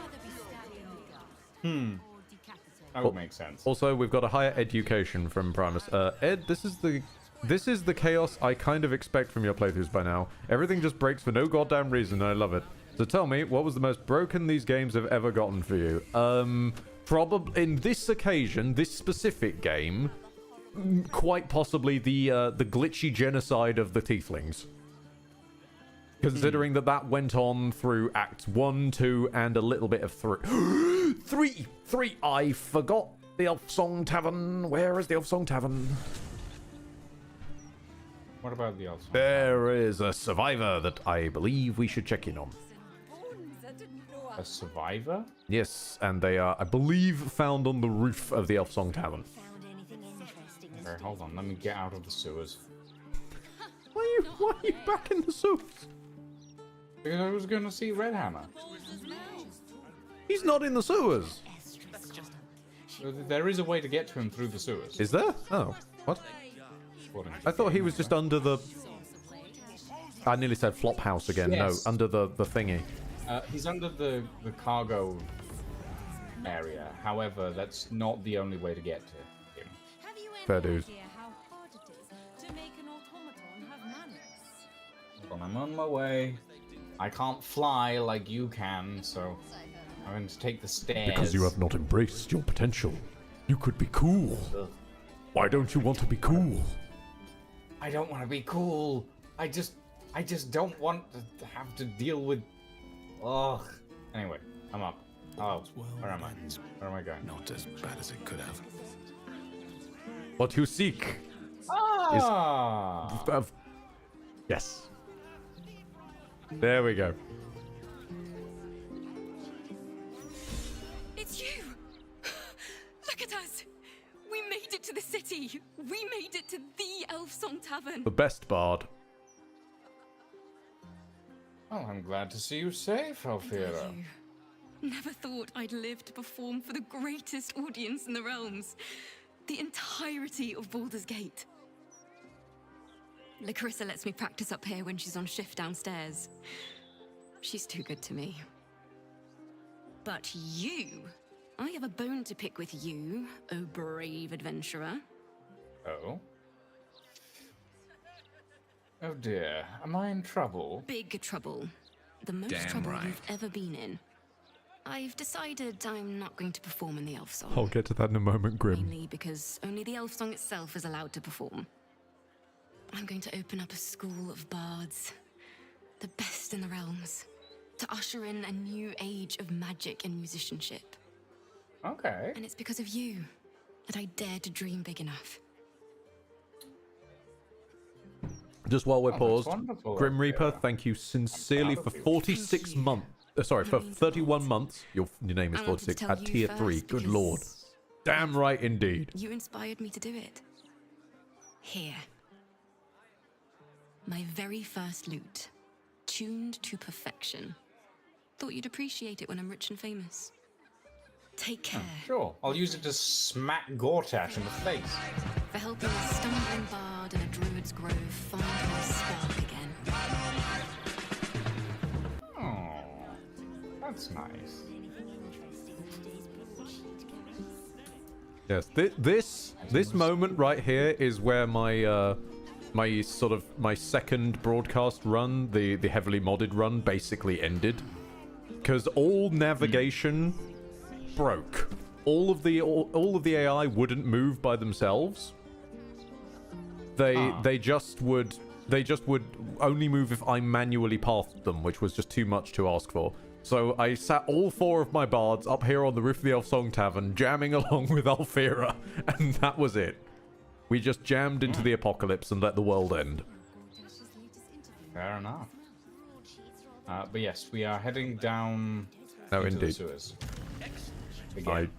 That would make sense. Also, we've got a higher education from Primus. Ed, this is the chaos I kind of expect from your playthroughs by now. Everything just breaks for no goddamn reason, and I love it. So tell me, what was the most broken these games have ever gotten for you? Probably in this occasion, this specific game, quite possibly the glitchy genocide of the Tieflings. Considering that went on through Acts 1, 2, and a little bit of 3. 3! I forgot. The Elf Song Tavern. Where is the Elf Song Tavern? What about the Elf Song? There is a survivor that I believe we should check in on. A survivor? Yes, and they are, I believe, found on the roof of the Elf Song Tavern. Okay, hold on. Let me get out of the sewers. Why are you back in the sewers? Because I was going to see Red Hammer. He's not in the sewers. There is a way to get to him through the sewers. Is there? Oh, what? I thought he was just under the... I nearly said flop house again. Yes. No, under the thingy. He's under the cargo area. However, that's not the only way to get to him. Fair dues. Hold on, I'm on my way. I can't fly like you can, so I'm going to take the stairs. Because you have not embraced your potential. You could be cool. Why don't you want to be cool? I don't want to be cool. I just don't want to have to deal with... Ugh. Anyway, I'm up. Oh, where am I? Where am I going? Not as bad as it could have. What you seek is... yes. There we go. It's you! Look at us! We made it to the city! We made it to the Elf Song Tavern! The best bard. Oh, I'm glad to see you safe, Alfira. Never thought I'd live to perform for the greatest audience in the realms. The entirety of Baldur's Gate. Lacarissa lets me practice up here when she's on shift downstairs. She's too good to me. But you... I have a bone to pick with you, oh brave adventurer. Oh? Oh dear, am I in trouble? Big trouble. The most Damn trouble right. you've ever been in. I've decided I'm not going to perform in the Elf Song. I'll get to that in a moment, Grim. Mainly because only the Elf Song itself is allowed to perform. I'm going to open up a school of bards. The best in the realms. To usher in a new age of magic and musicianship. Okay. And it's because of you that I dared to dream big enough. Just while we're Oh, paused, that's wonderful, Grim Reaper, Alfira. thank you sincerely for 46 months. Sorry, for 31 months. Your name is I wanted to 46 tell at you tier first 3. Good because lord. Damn right indeed. You inspired me to do it. Here. My very first lute. Tuned to perfection. Thought you'd appreciate it when I'm rich and famous. Take care. Sure, I'll use it to smack Gortat in the face. For helping a stumbling bard in a druid's grove find his spark again. Oh, that's nice. Yes, this moment right here is where my my second broadcast run, the heavily modded run, basically ended, because all navigation broke. All of the AI wouldn't move by themselves. They just would only move if I manually pathed them, which was just too much to ask for. So I sat all 4 of my bards up here on the roof of the Elf Song Tavern, jamming along with Alfira, and that was it. We just jammed into the apocalypse and let the world end. Fair enough. But yes, we are heading down Oh, into the indeed. sewers. Again.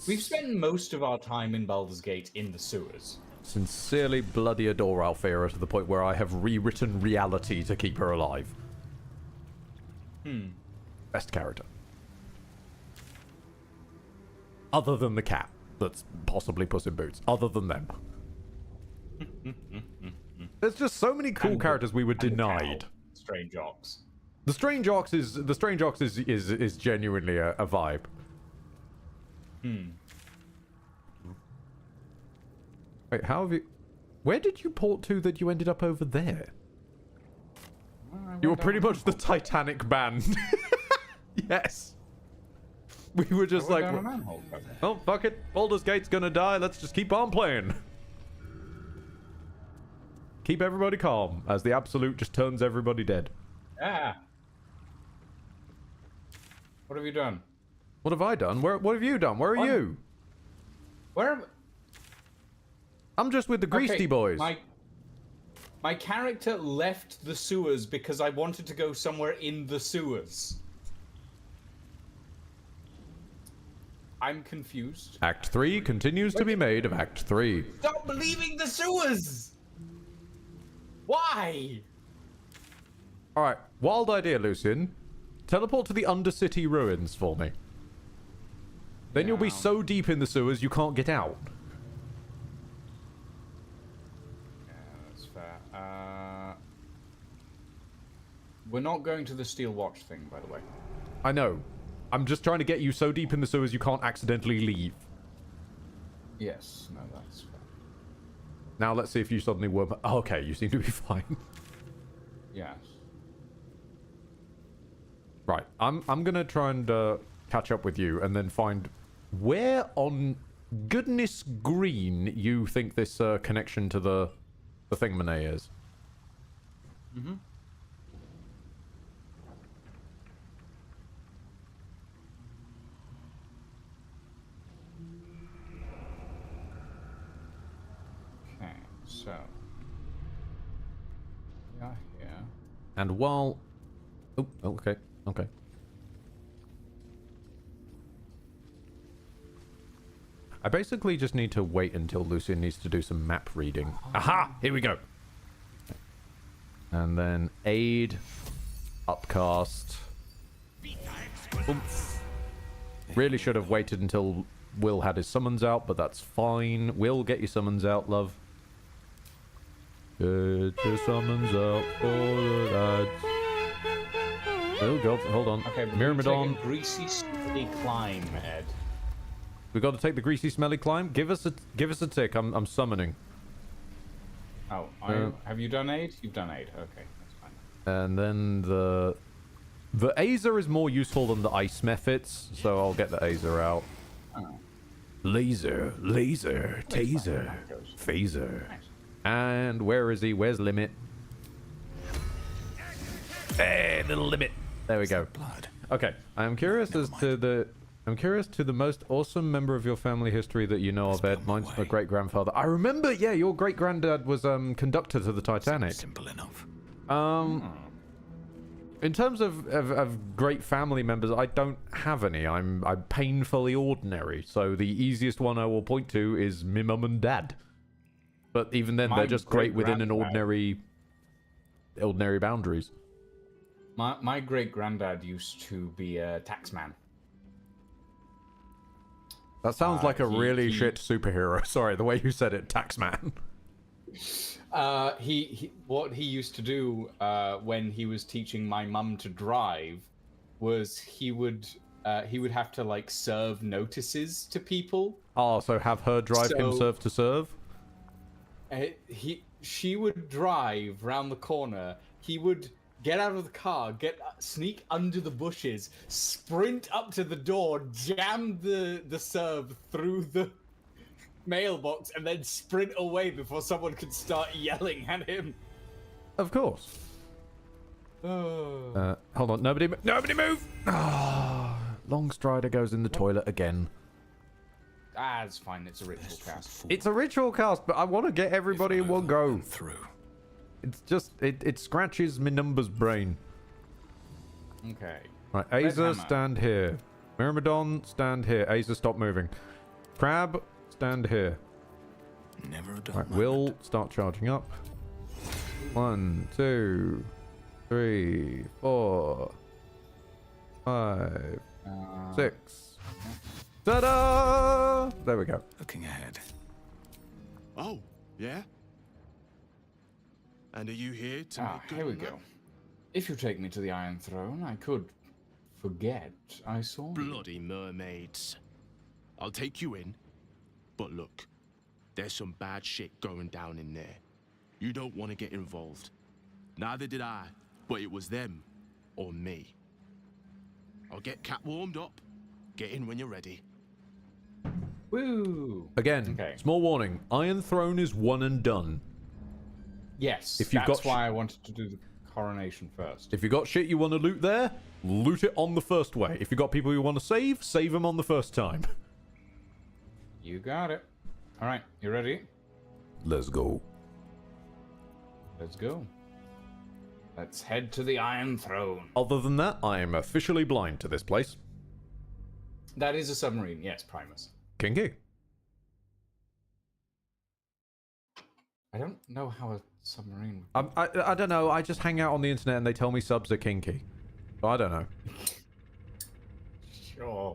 We've spent most of our time in Baldur's Gate in the sewers. Sincerely bloody adore Alfira to the point where I have rewritten reality to keep her alive. Best character. Other than the cat that's possibly Puss in Boots. Other than them. There's just so many cool characters we were denied. Strange Ox. The Strange Ox is genuinely a vibe. Wait, how have you... Where did you port to that you ended up over there? You were pretty much the Titanic band. Yes. We were just like, oh, fuck it. Baldur's Gate's gonna die. Let's just keep on playing. Keep everybody calm, as the Absolute just turns everybody dead. Ah. What have you done? What have I done? What have you done? Where are you? Where? I'm just with the Greasy boys. My character left the sewers because I wanted to go somewhere in the sewers. I'm confused. Act 3 continues to be made of Act 3. Stop believing the sewers! Why? Alright, wild idea, Lucian. Teleport to the Undercity ruins for me. Then you'll be so deep in the sewers you can't get out. Yeah, that's fair. We're not going to the Steel Watch thing, by the way. I know. I'm just trying to get you so deep in the sewers you can't accidentally leave. Yes, no, that's fair. Now let's see if you suddenly were... Oh, okay, you seem to be fine. Yes. Right, I'm gonna try and catch up with you and then find where on goodness green you think this connection to the Thingmanay is. Mm-hmm. Okay, so we are here. And while... Oh, okay, okay. I basically just need to wait until Lucian needs to do some map reading. Aha! Here we go. And then aid, upcast. Oomph. Really should have waited until Will had his summons out, but that's fine. Will, get your summons out, love. Get your summons out for the lads. Will, go, hold on. Okay, Myrmidon. Take a greasy, smelly climb, Ed. We got to take the greasy, smelly climb. Give us a tick. I'm summoning. Oh, have you done aid? You've done aid. Okay, that's fine. And then the Azer is more useful than the ice methods, so I'll get the Azer out. Oh. Laser, taser, phaser. Nice. And where is he? Where's Limit? Hey, little Limit. There we go. Okay, I'm curious to the most awesome member of your family history that you know of, Ed. Mine's my great-grandfather. I remember, yeah, your great-granddad was conductor to the Titanic. Simple enough. In terms of great family members, I don't have any. I'm painfully ordinary. So the easiest one I will point to is my mum and dad. But even then, they're just great within an ordinary boundaries. My great-granddad used to be a taxman. That sounds like a really shit superhero. Sorry, the way you said it, taxman. What he used to do when he was teaching my mum to drive was he would have to like serve notices to people. Oh, so have her drive him serve to serve? She would drive round the corner. He would get out of the car, sneak under the bushes, sprint up to the door, jam the serve through the mailbox, and then sprint away before someone could start yelling at him. Of course. Hold on, nobody move! Longstrider goes in the toilet again. It's fine. It's a ritual cast. It's a ritual cast, but I want to get everybody in one go. It's just it scratches my numbers brain. Okay. Right, Azer, stand here. Myrmidon, stand here. Azer, stop moving. Crab, stand here. Never a dull Right, moment. Will, start charging up. 1, 2, 3, 4, 5, 6. Ta-da! There we go. Looking ahead. Oh, yeah? And are you here to make good here we on that? go. If you take me to the Iron Throne, I could forget I saw you. Bloody mermaids. I'll take you in, but look, there's some bad shit going down in there. You don't want to get involved. Neither did I, but it was them or me. I'll get Cat warmed up. Get in when you're ready. Woo! Again, small warning. Iron Throne is one and done. Yes, If you've that's got why I wanted to do the coronation first. If you got shit you want to loot there, loot it on the first way. If you got people you want to save them on the first time. You got it. All right, you ready? Let's go. Let's go. Let's head to the Iron Throne. Other than that, I am officially blind to this place. That is a submarine, yes, Primus. Kinky. I don't know how a submarine... I don't know. I just hang out on the internet and they tell me subs are kinky. I don't know. Sure.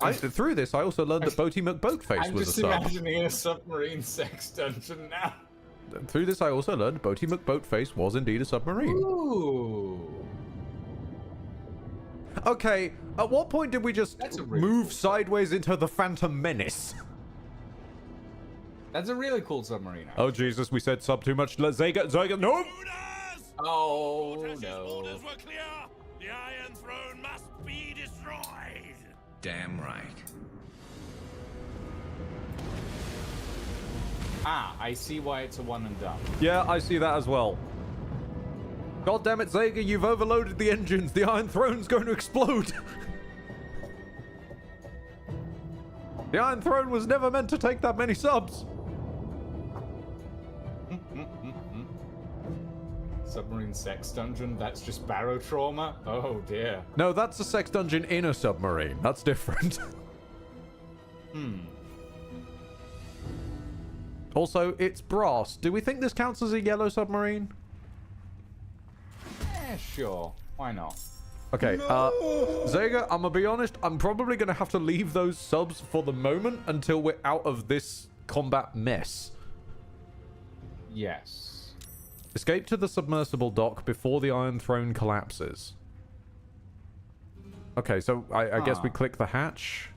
Through this, I also learned that Boaty McBoatface was a sub. I'm just imagining a submarine sex dungeon now. Through this, I also learned Boaty McBoatface was indeed a submarine. Ooh. Okay, at what point did we just move sideways into the Phantom Menace? That's a really cool submarine. Actually. Oh Jesus, we said sub too much. Zega, no! Oh no. Orders were clear. The Iron Throne must be destroyed. Damn right. Ah, I see why it's a one and done. Yeah, I see that as well. God damn it, Zega, you've overloaded the engines. The Iron Throne's going to explode. The Iron Throne was never meant to take that many subs. Submarine sex dungeon? That's just barrow trauma? Oh dear. No, that's a sex dungeon in a submarine. That's different. Also, it's brass. Do we think this counts as a yellow submarine? Sure. Why not? Okay, Zega, I'm gonna be honest, I'm probably gonna have to leave those subs for the moment until we're out of this combat mess. Yes. Escape to the submersible dock before the Iron Throne collapses. Okay, so I guess we click the hatch.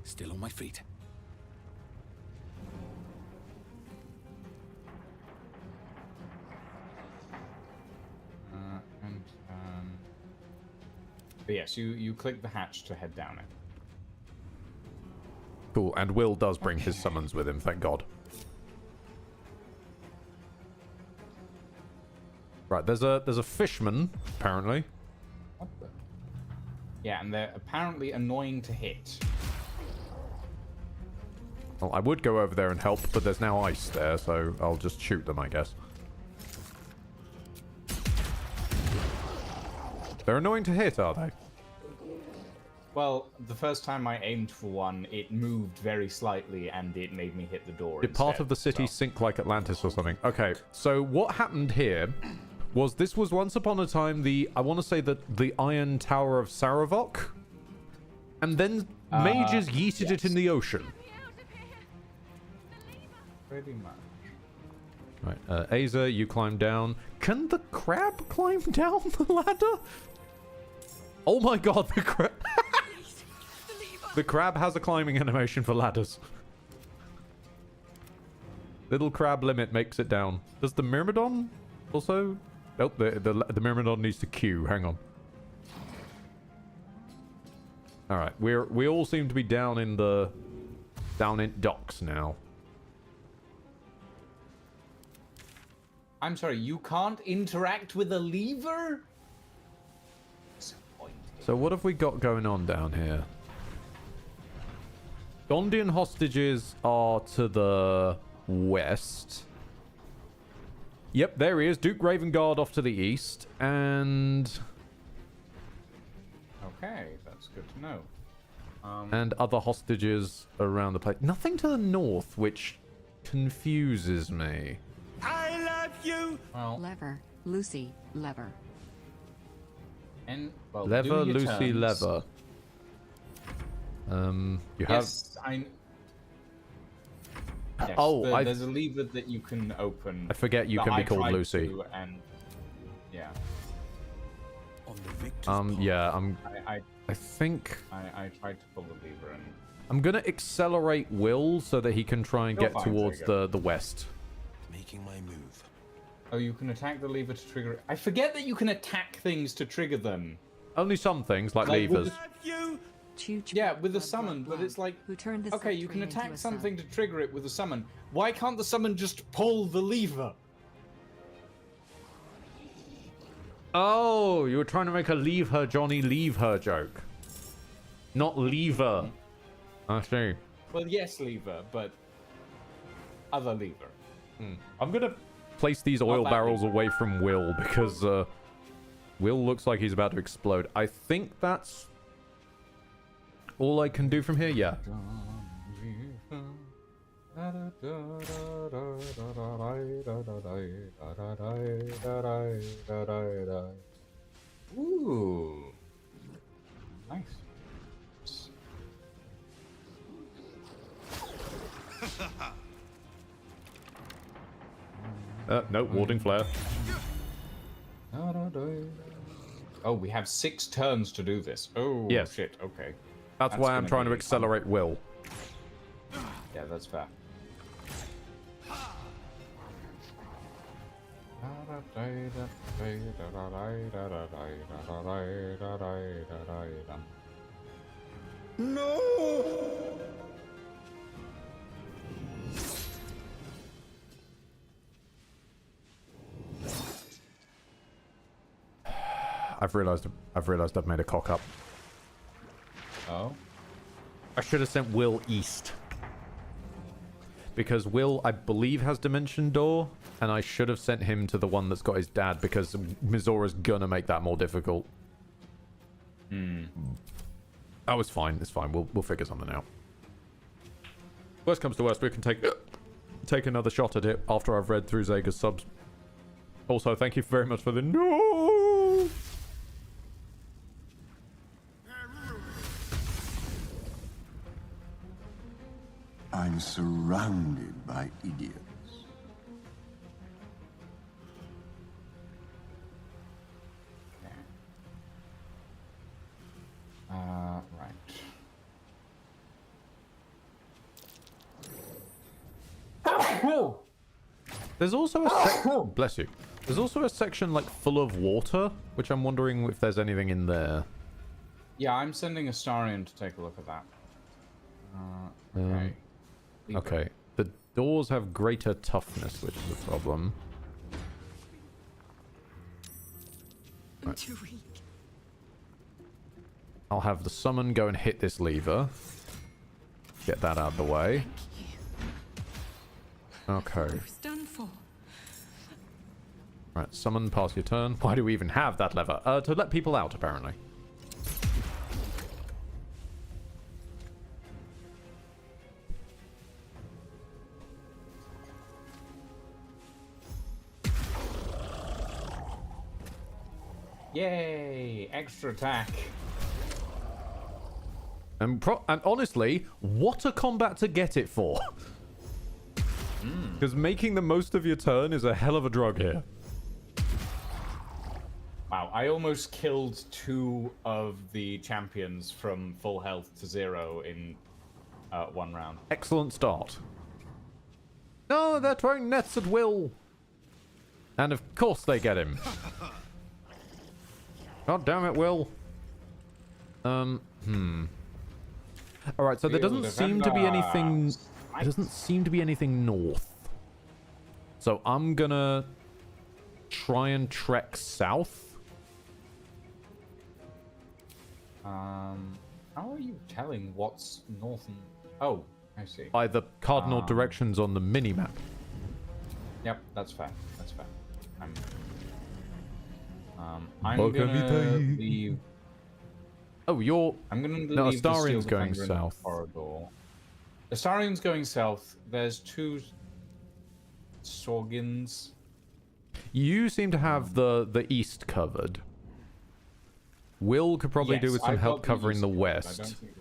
Still on my feet. But yes, you click the hatch to head down it. Cool, and Will does bring his summons with him, thank God. Right, there's a fisherman, apparently. What the? Yeah, and they're apparently annoying to hit. Well, I would go over there and help, but there's now ice there, so I'll just shoot them, I guess. They're annoying to hit, are they? Well, the first time I aimed for one, it moved very slightly and it made me hit the door. Did part of the city sink like Atlantis or something? Okay, so what happened here was this was once upon a time I want to say that the Iron Tower of Saravok, and then mages yeeted it in the ocean. Pretty much. Right, Aza, you climb down. Can the crab climb down the ladder? Oh my god, the crab... The crab has a climbing animation for ladders. Little crab limit makes it down. Does the Myrmidon also... Nope, the Myrmidon needs to queue. Hang on. Alright, we all seem to be down in docks now. I'm sorry, you can't interact with a lever? So what have we got going on down here? Gondian hostages are to the west. Yep, there he is. Duke Ravengard off to the east. And... Okay, that's good to know. And other hostages around the place. Nothing to the north, which confuses me. I love you! Well, Lever. Lucy. Lever. And, well, Lever, do your Lucy, turns. lever. You have... Yes, yes, oh, there's a lever that you can open. I forget you that can be I called tried Lucy. to, and yeah. yeah, I think... I tried to pull the lever and... I'm gonna accelerate Will so that he can try and You're get fine, towards Jacob. the west. Making my move. Oh, you can attack the lever to trigger it. I forget that you can attack things to trigger them. Only some things, like Like, levers. Yeah, with a summon, but it's like... Who turned the Okay, you can scepter into attack a something to trigger it with a summon. Why can't the summon just pull the lever? Oh, you were trying to make a leave her, Johnny, leave her joke. Not lever. I see. Well, yes, lever, but other lever. I'm gonna place these oil barrels away from Will because Will looks like he's about to explode. I think that's all I can do from here. Yeah. Ooh, nice. No, warding flare. Oh, we have 6 turns to do this. Oh, yes. Shit, okay. That's why I'm trying to accelerate Will. Yeah, that's fair. No! I've realized I've made a cock up. Oh? I should have sent Will east. Because Will, I believe, has Dimension Door, and I should have sent him to the one that's got his dad, because Mizora's gonna make that more difficult. That was fine. It's fine. We'll figure something out. Worst comes to worst, we can take another shot at it after I've read through Zega's subs. Also, thank you very much for the no. I'm surrounded by idiots. Right. There's also a bless you. There's also a section like full of water, which I'm wondering if there's anything in there. Yeah, I'm sending Astarion to take a look at that. Okay. Okay. The doors have greater toughness, which is a problem. I'm too weak. I'll have the summon go and hit this lever. Get that out of the way. Okay. It's done for. Right, summon, pass your turn. Why do we even have that lever? To let people out, apparently. Yay! Extra attack. And honestly, what a combat to get it for. Because making the most of your turn is a hell of a drug here. Wow, I almost killed 2 of the champions from full health to 0 in 1 round. Excellent start. No, they're throwing nets at Will. And of course they get him. God damn it, Will. Alright, so there doesn't seem to be anything... There doesn't seem to be anything north. So I'm gonna try and trek south. How are you telling what's north and... Oh, I see. By the cardinal directions on the mini-map. Yep, that's fair. That's fair. I'm gonna leave... Oh, you're... I'm gonna leave no, the Steel Astarion's going Defender in the south. corridor. Astarion's going south. There's 2 Sorgins. You seem to have the east covered. Will could probably do with some help covering the west. I don't think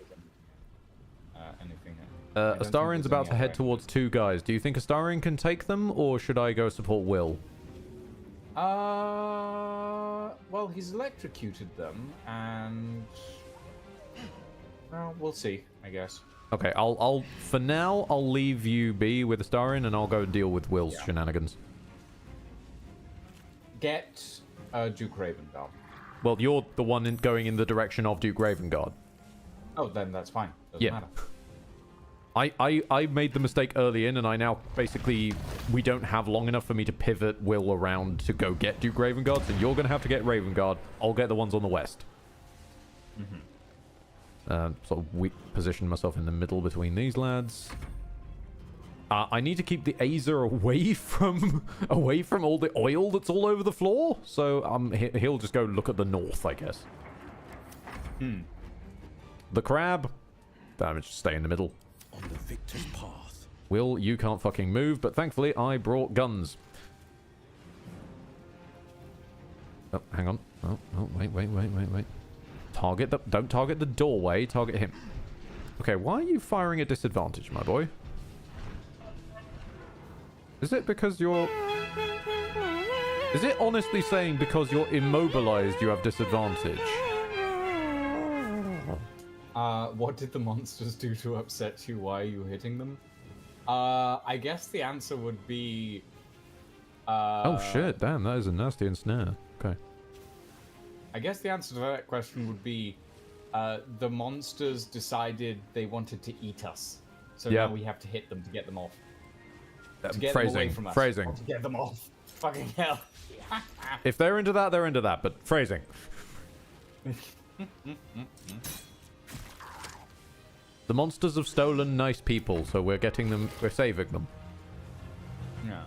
there's anything. Astarion's about to head towards 2 guys. Do you think Astarion can take them, or should I go support Will? Well, he's electrocuted them, and... Well, we'll see, I guess. Okay, I'll for now, I'll leave you be with Astarion, and I'll go deal with Will's shenanigans. Get Duke Ravengard. Well, you're the one going in the direction of Duke Ravengard. Oh, then that's fine. Doesn't matter. I made the mistake early in, and I now basically... We don't have long enough for me to pivot Will around to go get Duke Ravengard, so you're going to have to get Ravengard. I'll get the ones on the west. Sort of position myself in the middle between these lads. I need to keep the Azer away from all the oil that's all over the floor. So he'll just go look at the north, I guess. The crab, just stay in the middle. On the victor's path. Will, you can't fucking move, but thankfully I brought guns. Oh, hang on. Oh, wait. Don't target the doorway, target him. Okay, why are you firing at disadvantage, my boy? Is it because you're... Is it honestly saying because you're immobilized you have disadvantage? What did the monsters do to upset you? Why are you hitting them? I guess the answer would be... oh shit, damn, that is a nasty ensnare. Okay. I guess the answer to that question would be the monsters decided they wanted to eat us. So now we have to hit them to get them off. To get them away from us. Phrasing. To get them off. Fucking hell. If they're into that, they're into that, but phrasing. The monsters have stolen nice people, so we're saving them. Yeah.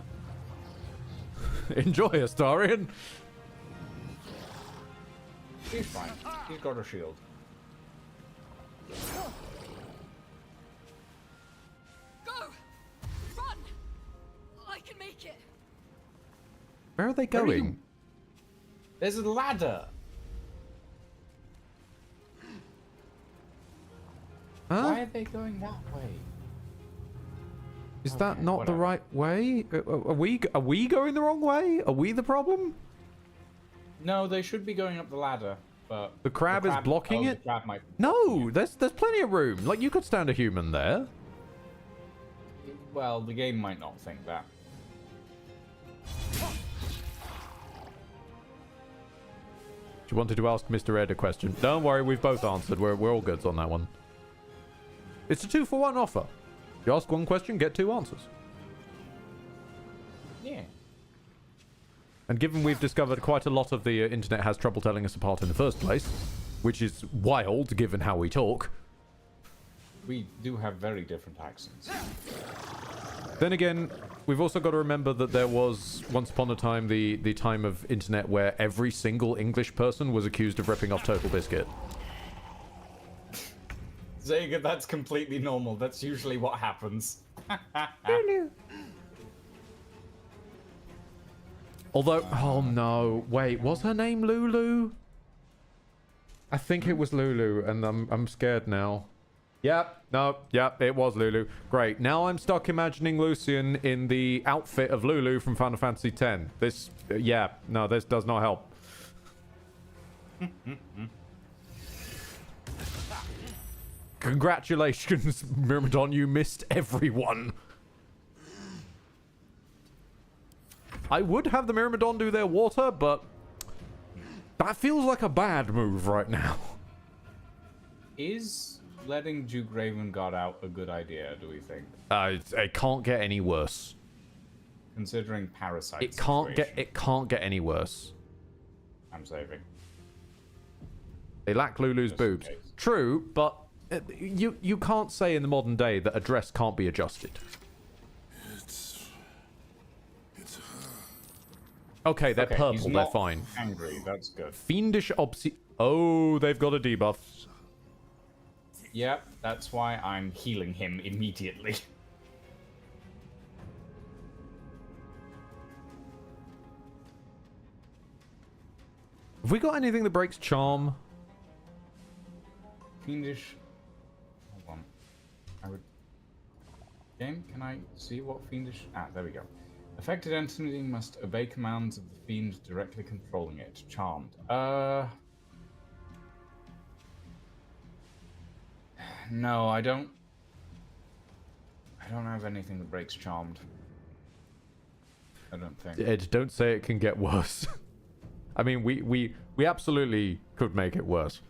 Enjoy, Astarion. He's fine. He's got a shield. Go! Run! I can make it. Where are they going? There's a ladder. Huh? Why are they going that way? Is that not the right way? Are we going the wrong way? Are we the problem? No, they should be going up the ladder, but the crab is blocking it. The crab might... No, there's plenty of room. Like you could stand a human there. Well, the game might not think that. She wanted to ask Mr. Ed a question. Don't worry, we've both answered. We're all goods on that one. It's a 2-for-1 offer. You ask one question, get 2 answers. Yeah. And given we've discovered quite a lot of the internet has trouble telling us apart in the first place, which is wild given how we talk. We do have very different accents. Then again, we've also got to remember that there was, once upon a time, the time of internet where every single English person was accused of ripping off Total Biscuit. Zega, that's completely normal. That's usually what happens. Although, oh no, wait, was her name Lulu? I think it was Lulu, and I'm scared now. Yep, it was Lulu. Great, now I'm stuck imagining Lucian in the outfit of Lulu from Final Fantasy X. This, this does not help. Congratulations, Myrmidon, you missed everyone. I would have the Myrmidon do their water, but that feels like a bad move right now. Is letting Duke Ravengard out a good idea, do we think? It can't get any worse. Considering Parasite it can't get any worse. I'm saving. They lack Lulu's boobs. True, but you can't say in the modern day that a dress can't be adjusted. It's her. Okay, they're purple. They're fine. Angry. That's good. Fiendish Oh, they've got a debuff. Yep, that's why I'm healing him immediately. Have we got anything that breaks charm? Fiendish. Hold on. Game, can I see what fiendish? There we go. Affected entity must obey commands of the fiend directly controlling it. Charmed. No, I don't have anything that breaks charmed. I don't think. Ed, don't say it can get worse. I mean, we absolutely could make it worse.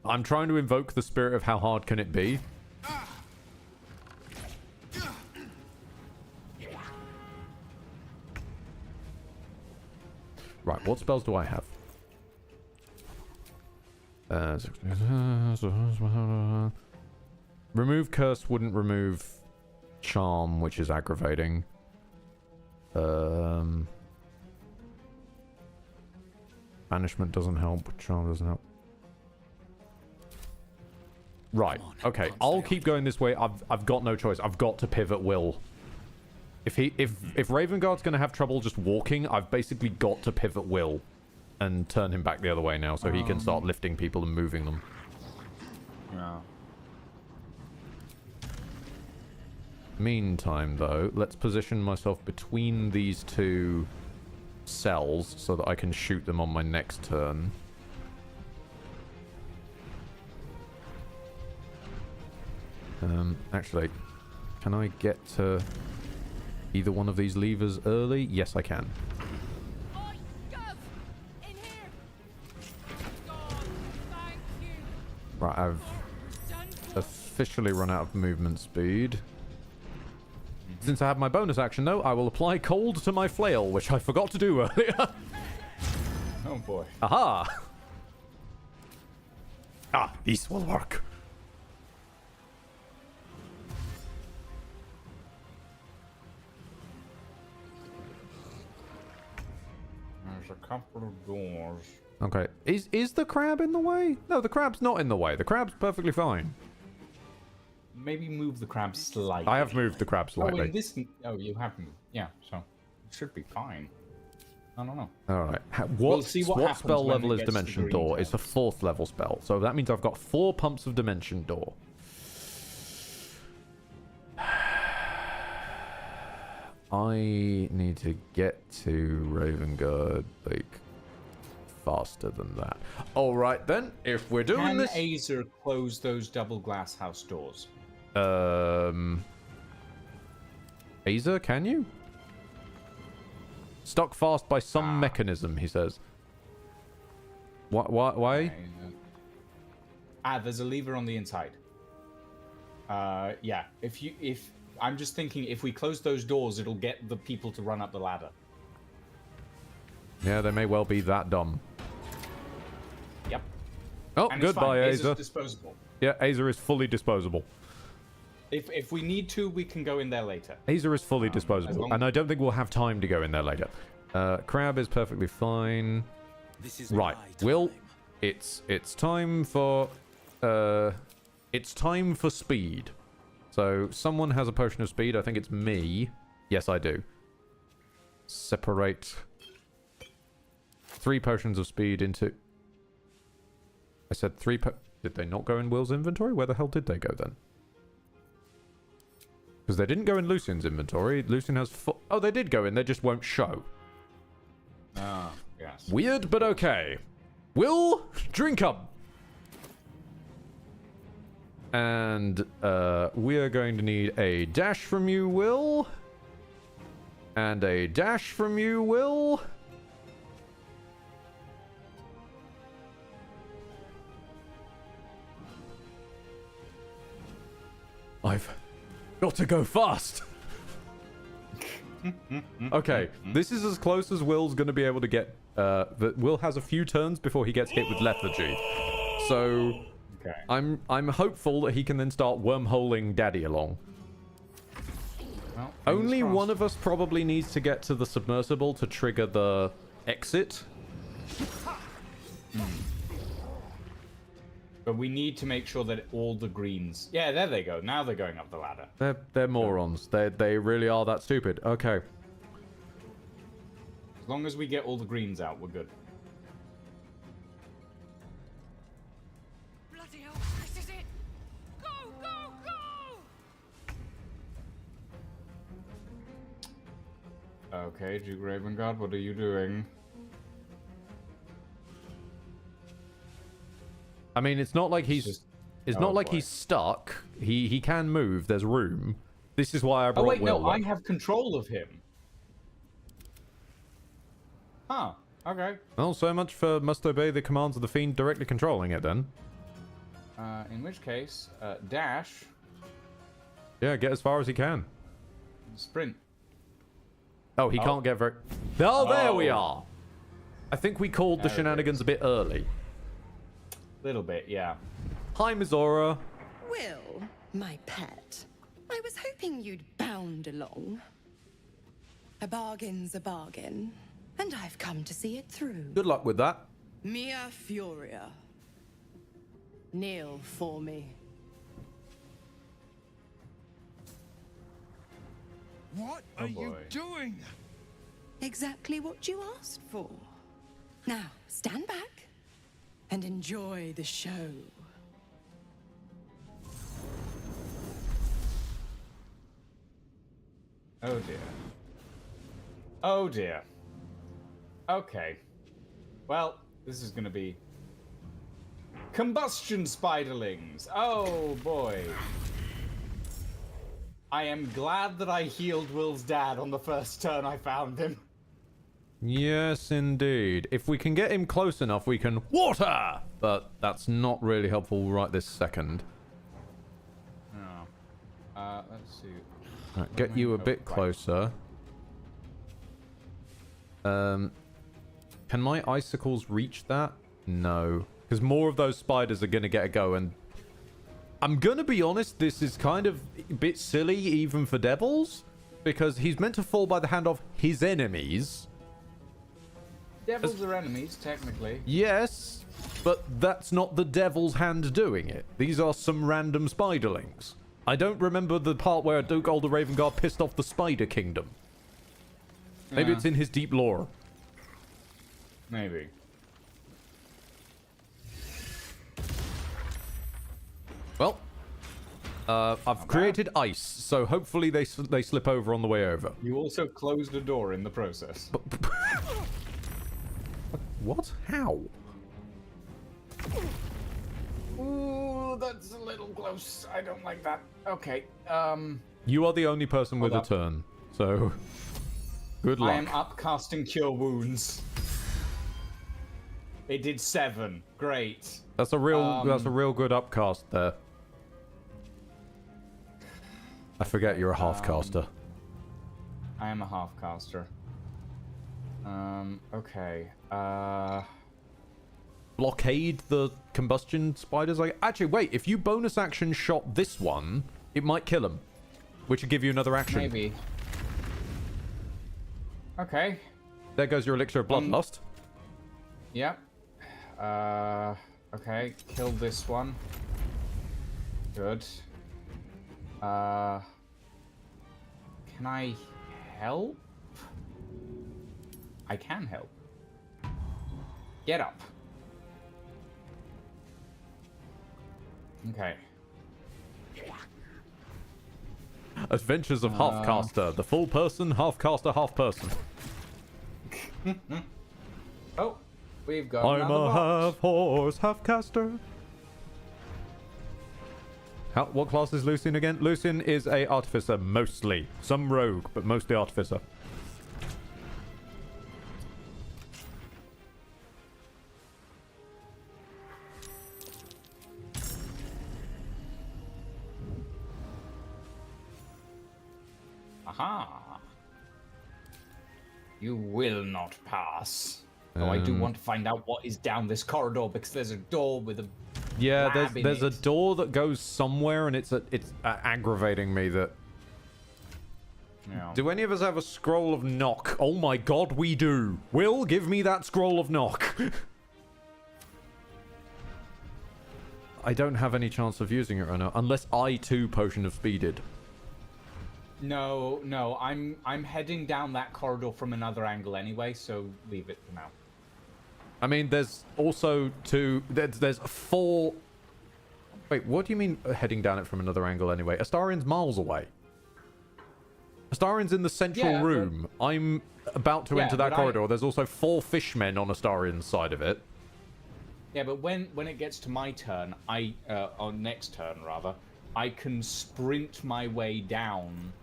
I'm trying to invoke the spirit of how hard can it be. Right, what spells do I have? Remove curse wouldn't remove charm, which is aggravating. Banishment doesn't help. Charm doesn't help. Right. Okay. I'll keep going this way. I've got no choice. I've got to pivot Will. If Ravenguard's going to have trouble just walking, I've basically got to pivot Will and turn him back the other way now, so he can start lifting people and moving them. Yeah. Meantime, though, let's position myself between these two cells so that I can shoot them on my next turn. Actually, can I get to either one of these levers early? Yes, I can. Right, I've officially run out of movement speed. Since I have my bonus action, though, I will apply cold to my flail, which I forgot to do earlier. Oh boy. Aha! Ah, this will work. There's a couple of doors. Okay. Is the crab in the way? No, the crab's not in the way. The crab's perfectly fine. Maybe move the crab slightly. I have moved the crab slightly. Oh, in this... Oh, you have moved. Yeah, so it should be fine. I don't know. All right. We'll see what happens spell when level it is gets to Dimension green Door? turns. It's a 4th level spell. So that means I've got 4 pumps of Dimension Door. I need to get to Ravengard, like, faster than that. All right, then. If we're doing this... Can Azer close those double glass house doors? Azer, can you? Stuck fast by some mechanism, he says. Why? There's a lever on the inside. Yeah. If I'm just thinking, if we close those doors, it'll get the people to run up the ladder. Yeah, they may well be that dumb. Yep. Oh, And it's goodbye, fine. Azer's Azer. disposable. Yeah, Azer is fully disposable. If we need to, we can go in there later. Azer is fully disposable, and I don't think we'll have time to go in there later. Crab is perfectly fine. This is right, Will, it's time for speed. So someone has a potion of speed. I think it's me. Yes, I do. Separate 3 potions of speed into. I said 3. Did they not go in Will's inventory? Where the hell did they go then? Because they didn't go in Lucian's inventory. Lucian has 4. Oh, they did go in. They just won't show. Ah, yes. Weird, but okay. Will, drink up. And we are going to need a dash from you, Will. And a dash from you, Will. I've got to go fast. Okay, this is as close as Will's going to be able to get. Will has a few turns before he gets hit with lethargy. So okay. I'm hopeful that he can then start wormholing Daddy along. Well, only one of us probably needs to get to the submersible to trigger the exit. But we need to make sure that all the greens... Yeah, there they go. Now they're going up the ladder. They're morons. They really are that stupid. Okay. As long as we get all the greens out, we're good. Bloody hell, this is it! Go, go, go! Okay, Duke Ravengard, what are you doing? I mean, it's not like he's not like he's stuck. He can move. There's room. This is why I brought Oh wait, Will. no, I have control of him. Huh. Okay. Well, so much for must obey the commands of the fiend directly controlling it then. In which case, dash. Yeah, get as far as he can. Sprint. Oh, he can't get very... Oh, there we are! I think we called the shenanigans a bit early. Little bit, yeah. Hi, Mizora. Will, my pet, I was hoping you'd bound along. A bargain's a bargain, and I've come to see it through. Good luck with that. Mia Furia. Kneel for me. What are you doing? Exactly what you asked for. Now, stand back and enjoy the show. Oh dear. Oh dear. Okay. Well, this is gonna be combustion spiderlings. Oh boy. I am glad that I healed Will's dad on the first turn I found him. Yes, indeed. If we can get him close enough, we can water! But that's not really helpful right this second. No. Let's see. Right, get you a bit closer. Can my icicles reach that? No. Because more of those spiders are going to get a go, and I'm going to be honest, this is kind of a bit silly even for devils, because he's meant to fall by the hand of his enemies. Devils are enemies, technically. Yes, but that's not the devil's hand doing it. These are some random spiderlings. I don't remember the part where Duke Alder Ravengard pissed off the Spider Kingdom. Maybe it's in his deep lore. Maybe. Well, I've created ice, so hopefully they slip over on the way over. You also closed a door in the process. What? How? Ooh, that's a little close. I don't like that. Okay, You are the only person with a turn, so good luck. I am upcasting Cure Wounds. It did 7. Great. That's a real good upcast there. I forget you're a half caster. I am a half caster. Okay. Blockade the combustion spiders. Actually, wait. If you bonus action shot this one, it might kill him, which would give you another action. Maybe. Okay. There goes your elixir of bloodlust. Yep. Okay. Kill this one. Good. Can I help? I can help. Get up. Okay. Adventures of Half-Caster. The full person, half-caster, half-person. Oh, we've got I'm another a box. half-horse, half-caster. What class is Lucian again? Lucian is a artificer, mostly. Some rogue, but mostly artificer. Aha. You will not pass. Though I do want to find out what is down this corridor, because there's a door with a Yeah, lab in there's a it. door that goes somewhere, and it's aggravating me that. Yeah. Do any of us have a scroll of knock? Oh my god, we do. Will, give me that scroll of knock. I don't have any chance of using it right now, unless I too potion of speeded. No, I'm heading down that corridor from another angle anyway, so leave it for now. I mean, there's also there's 4. Wait, what do you mean heading down it from another angle anyway? Astarian's miles away. Astarian's in the central room. I'm about to enter that corridor. There's also 4 fishmen on Astarian's side of it. Yeah, but when it gets to my turn, on next turn rather, I can sprint my way down,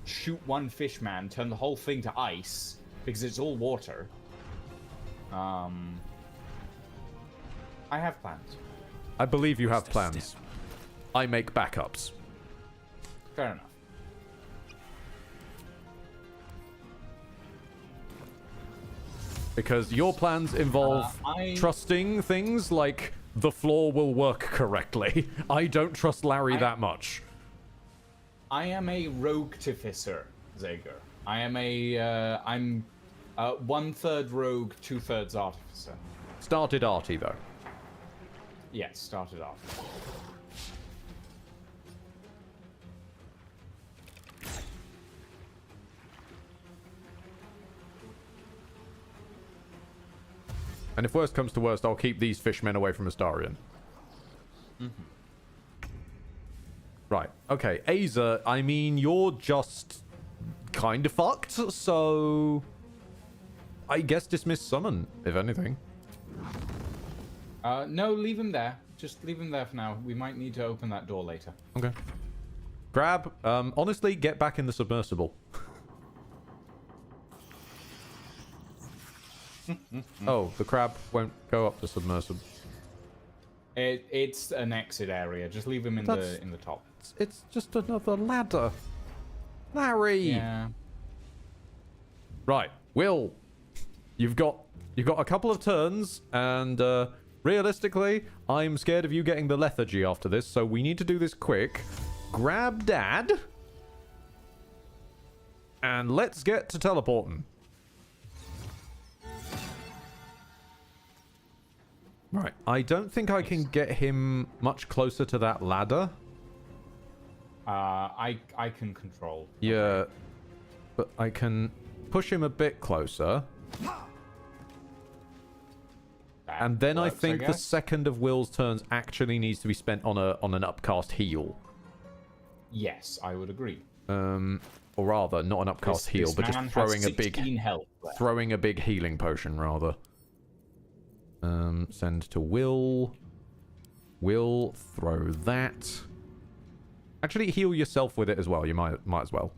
shoot one fishman, turn the whole thing to ice because it's all water. I have plans. I believe you have plans. I make backups. Fair enough. Because your plans involve trusting things like the floor will work correctly. I don't trust Larry that much. I am a rogue artificer, Zager. I am a, I'm 1/3 rogue, 2/3 artificer. Started arty, though. Yes, started off. And if worst comes to worst, I'll keep these fishmen away from Astarion. Right. Okay. Aza, I mean, you're just kind of fucked, so I guess dismiss summon, if anything. No, leave him there. Just leave him there for now. We might need to open that door later. Okay. Grab, honestly, get back in the submersible. Oh, the crab won't go up the submersible. It's an exit area. Just leave him in the top. It's just another ladder. Larry. Yeah. Right, Will. You've got a couple of turns, and realistically, I'm scared of you getting the lethargy after this, so we need to do this quick. Grab Dad, and let's get to teleporting. Right, I don't think I can get him much closer to that ladder. I can control. Yeah, but I can push him a bit closer. And then I think the second of Will's turns actually needs to be spent on an upcast heal. Yes, I would agree. Or rather, not an upcast heal, but just throwing a big healing potion rather. Send to Will. Will, throw that. Actually, heal yourself with it as well. You might as well.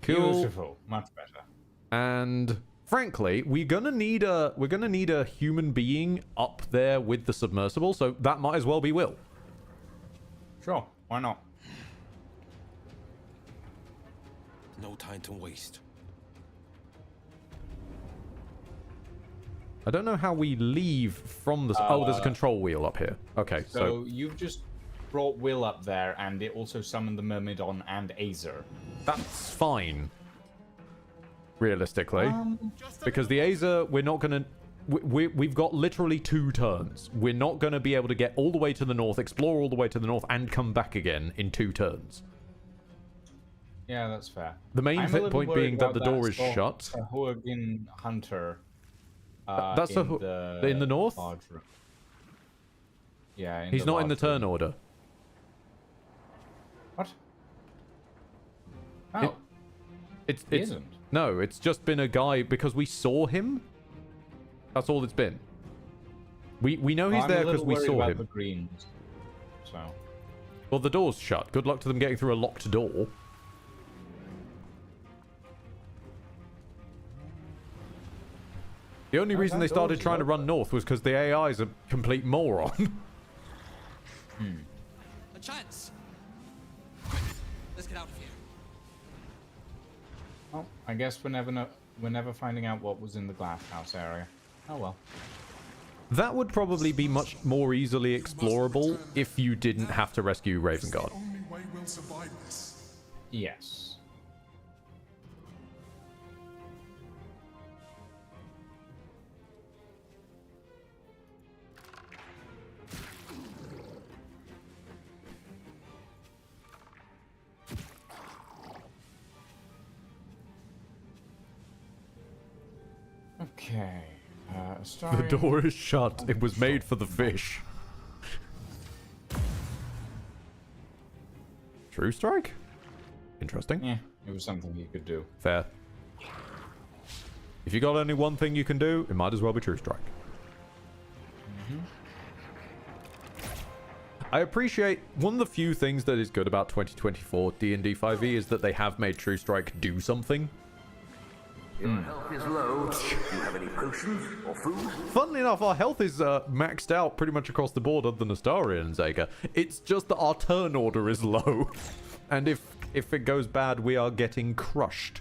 Cool. Beautiful, much better. And frankly, we're gonna need a human being up there with the submersible, so that might as well be Will. Sure, why not? No time to waste. I don't know how we leave from the... oh, there's a control wheel up here. Okay, so you've just brought Will up there, and it also summoned the Myrmidon and Azer. That's fine. Realistically. Because the Azer, we're not going to... We've got literally 2 turns. We're not going to be able to get all the way to the north, explore all the way to the north, and come back again in 2 turns. Yeah, that's fair. The main point being that the door is shut. A Hoagin Hunter... That's in the north? Yeah, he's not in the turn order. What? Oh. He isn't. No, it's just been a guy because we saw him. That's all it's been. We know he's there because we saw him. The greens, so. Well, the door's shut. Good luck to them getting through a locked door. The only reason they started trying to run north was because the AI is a complete moron. A chance. Quick, let's get out of here. Oh, I guess we're never finding out what was in the glass house area. Oh well. That would probably be much more easily explorable if you didn't have to rescue Ravengard. Yes. Okay. The door is shut. It was made for the fish. True strike? Interesting. Yeah, it was something you could do. Fair. If you got only one thing you can do, it might as well be true strike. I appreciate one of the few things that is good about 2024 D&D 5e is that they have made true strike do something. Your health is low. Do you have any potions or food? Funnily enough, our health is maxed out pretty much across the board other than Astarion and Zager. It's just that our turn order is low. And if it goes bad, we are getting crushed.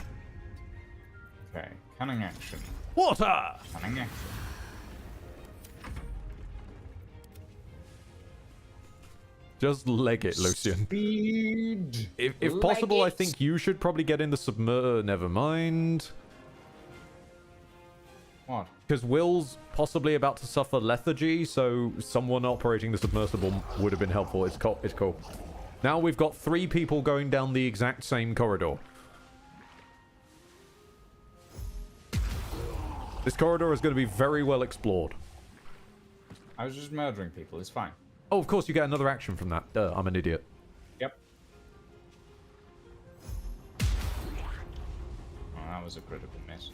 Okay. Canning action. Water! Canning action. Just leg it, Lucian. Speed. If possible, I think you should probably get in the submer. Never mind. What? Because Will's possibly about to suffer lethargy, so someone operating the submersible would have been helpful. It's cool. It's cool. Now we've got 3 people going down the exact same corridor. This corridor is going to be very well explored. I was just murdering people. It's fine. Oh, of course, you get another action from that. Duh, I'm an idiot. Yep. Oh, that was a critical miss.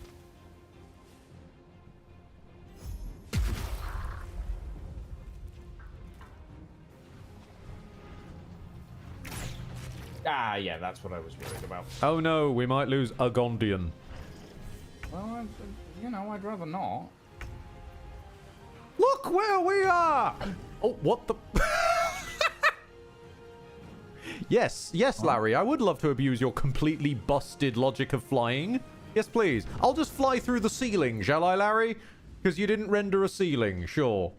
Ah, yeah, that's what I was worried about. Oh no, we might lose a Gondian. Well, I'd rather not. Look where we are! Oh, what the... Yes, Larry, I would love to abuse your completely busted logic of flying. Yes, please. I'll just fly through the ceiling, shall I, Larry? Because you didn't render a ceiling, sure.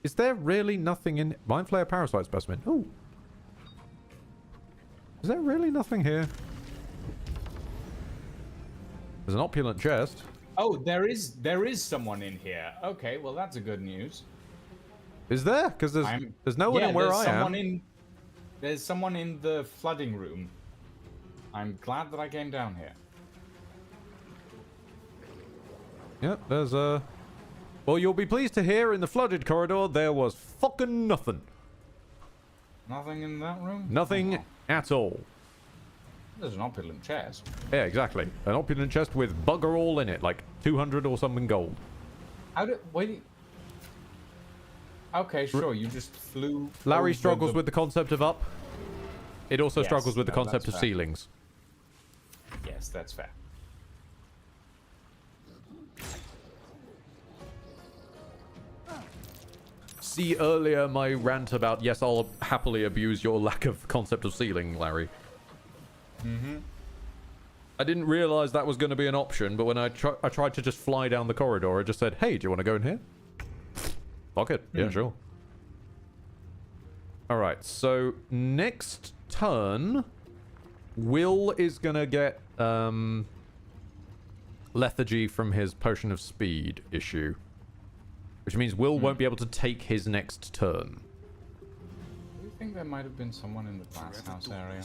Is there really nothing in... Mind Flayer Parasite Specimen. Ooh. Is there really nothing here? There's an opulent chest. Oh, there is someone in here. Okay, well that's a good news. Is there? Because there's no one in where I am. There's someone in the flooding room. I'm glad that I came down here. Yep, there's a... Well, you'll be pleased to hear in the flooded corridor there was fucking nothing. Nothing in that room? Nothing at all. There's an opulent chest. Yeah, exactly. An opulent chest with bugger all in it, like 200 or something gold. How did... Wait... Okay, sure, you just flew... Larry struggles with the concept of up. It also struggles with the concept of fair. ceilings. Yes, that's fair. See earlier my rant about, yes, I'll happily abuse your lack of concept of ceiling, Larry. Mm-hmm. I didn't realize that was going to be an option, but when I tried to just fly down the corridor, it just said, hey, do you want to go in here? Fuck it. Yeah, sure. Alright, so next turn, Will is going to get lethargy from his potion of speed issue. Which means Will won't be able to take his next turn. Do you think there might have been someone in the glass house area?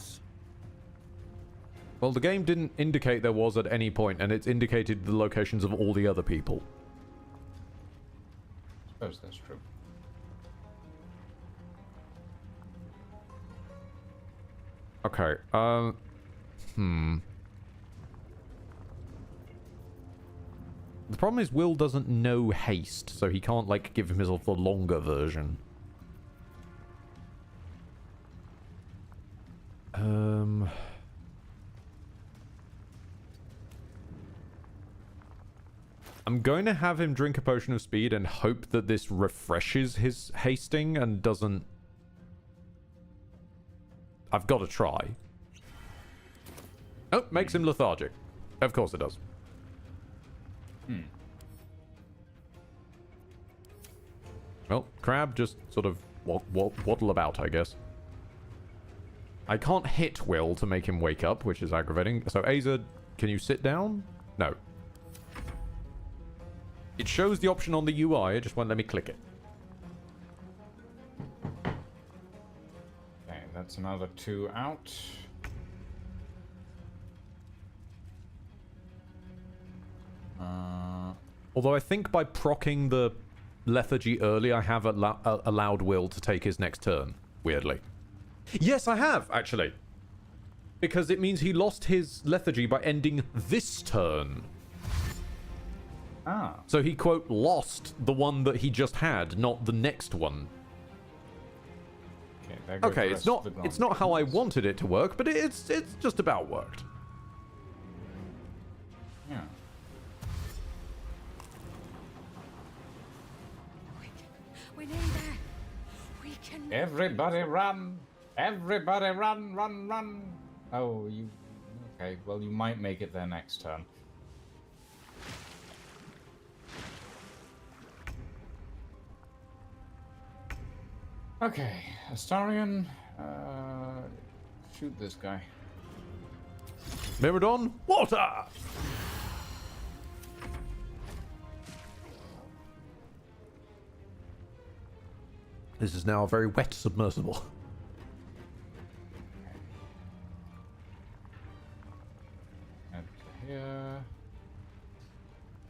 Well, the game didn't indicate there was at any point, and it's indicated the locations of all the other people. I suppose that's true. Okay, The problem is Will doesn't know haste, so he can't, like, give himself the longer version. I'm going to have him drink a potion of speed and hope that this refreshes his hasting and doesn't... I've got to try. Oh, makes him lethargic. Of course it does. Well, Crab just sort of waddle about, I guess. I can't hit Will to make him wake up, which is aggravating. So, Aza, can you sit down? No. It shows the option on the UI, it just won't let me click it. Okay, that's another 2 out. Although I think by proccing the lethargy early, I have allowed Will to take his next turn, weirdly. Yes, I have, actually. Because it means he lost his lethargy by ending this turn. Ah. So he, quote, lost the one that he just had, not the next one. Okay, it's not how I wanted it to work, but it's just about worked. Yeah. We're nearly there. We can. Everybody run! Everybody run, run, run! Oh, you... Okay, well, you might make it there next turn. Okay, Astarion, shoot this guy. Miradon, water! This is now a very wet submersible. And here.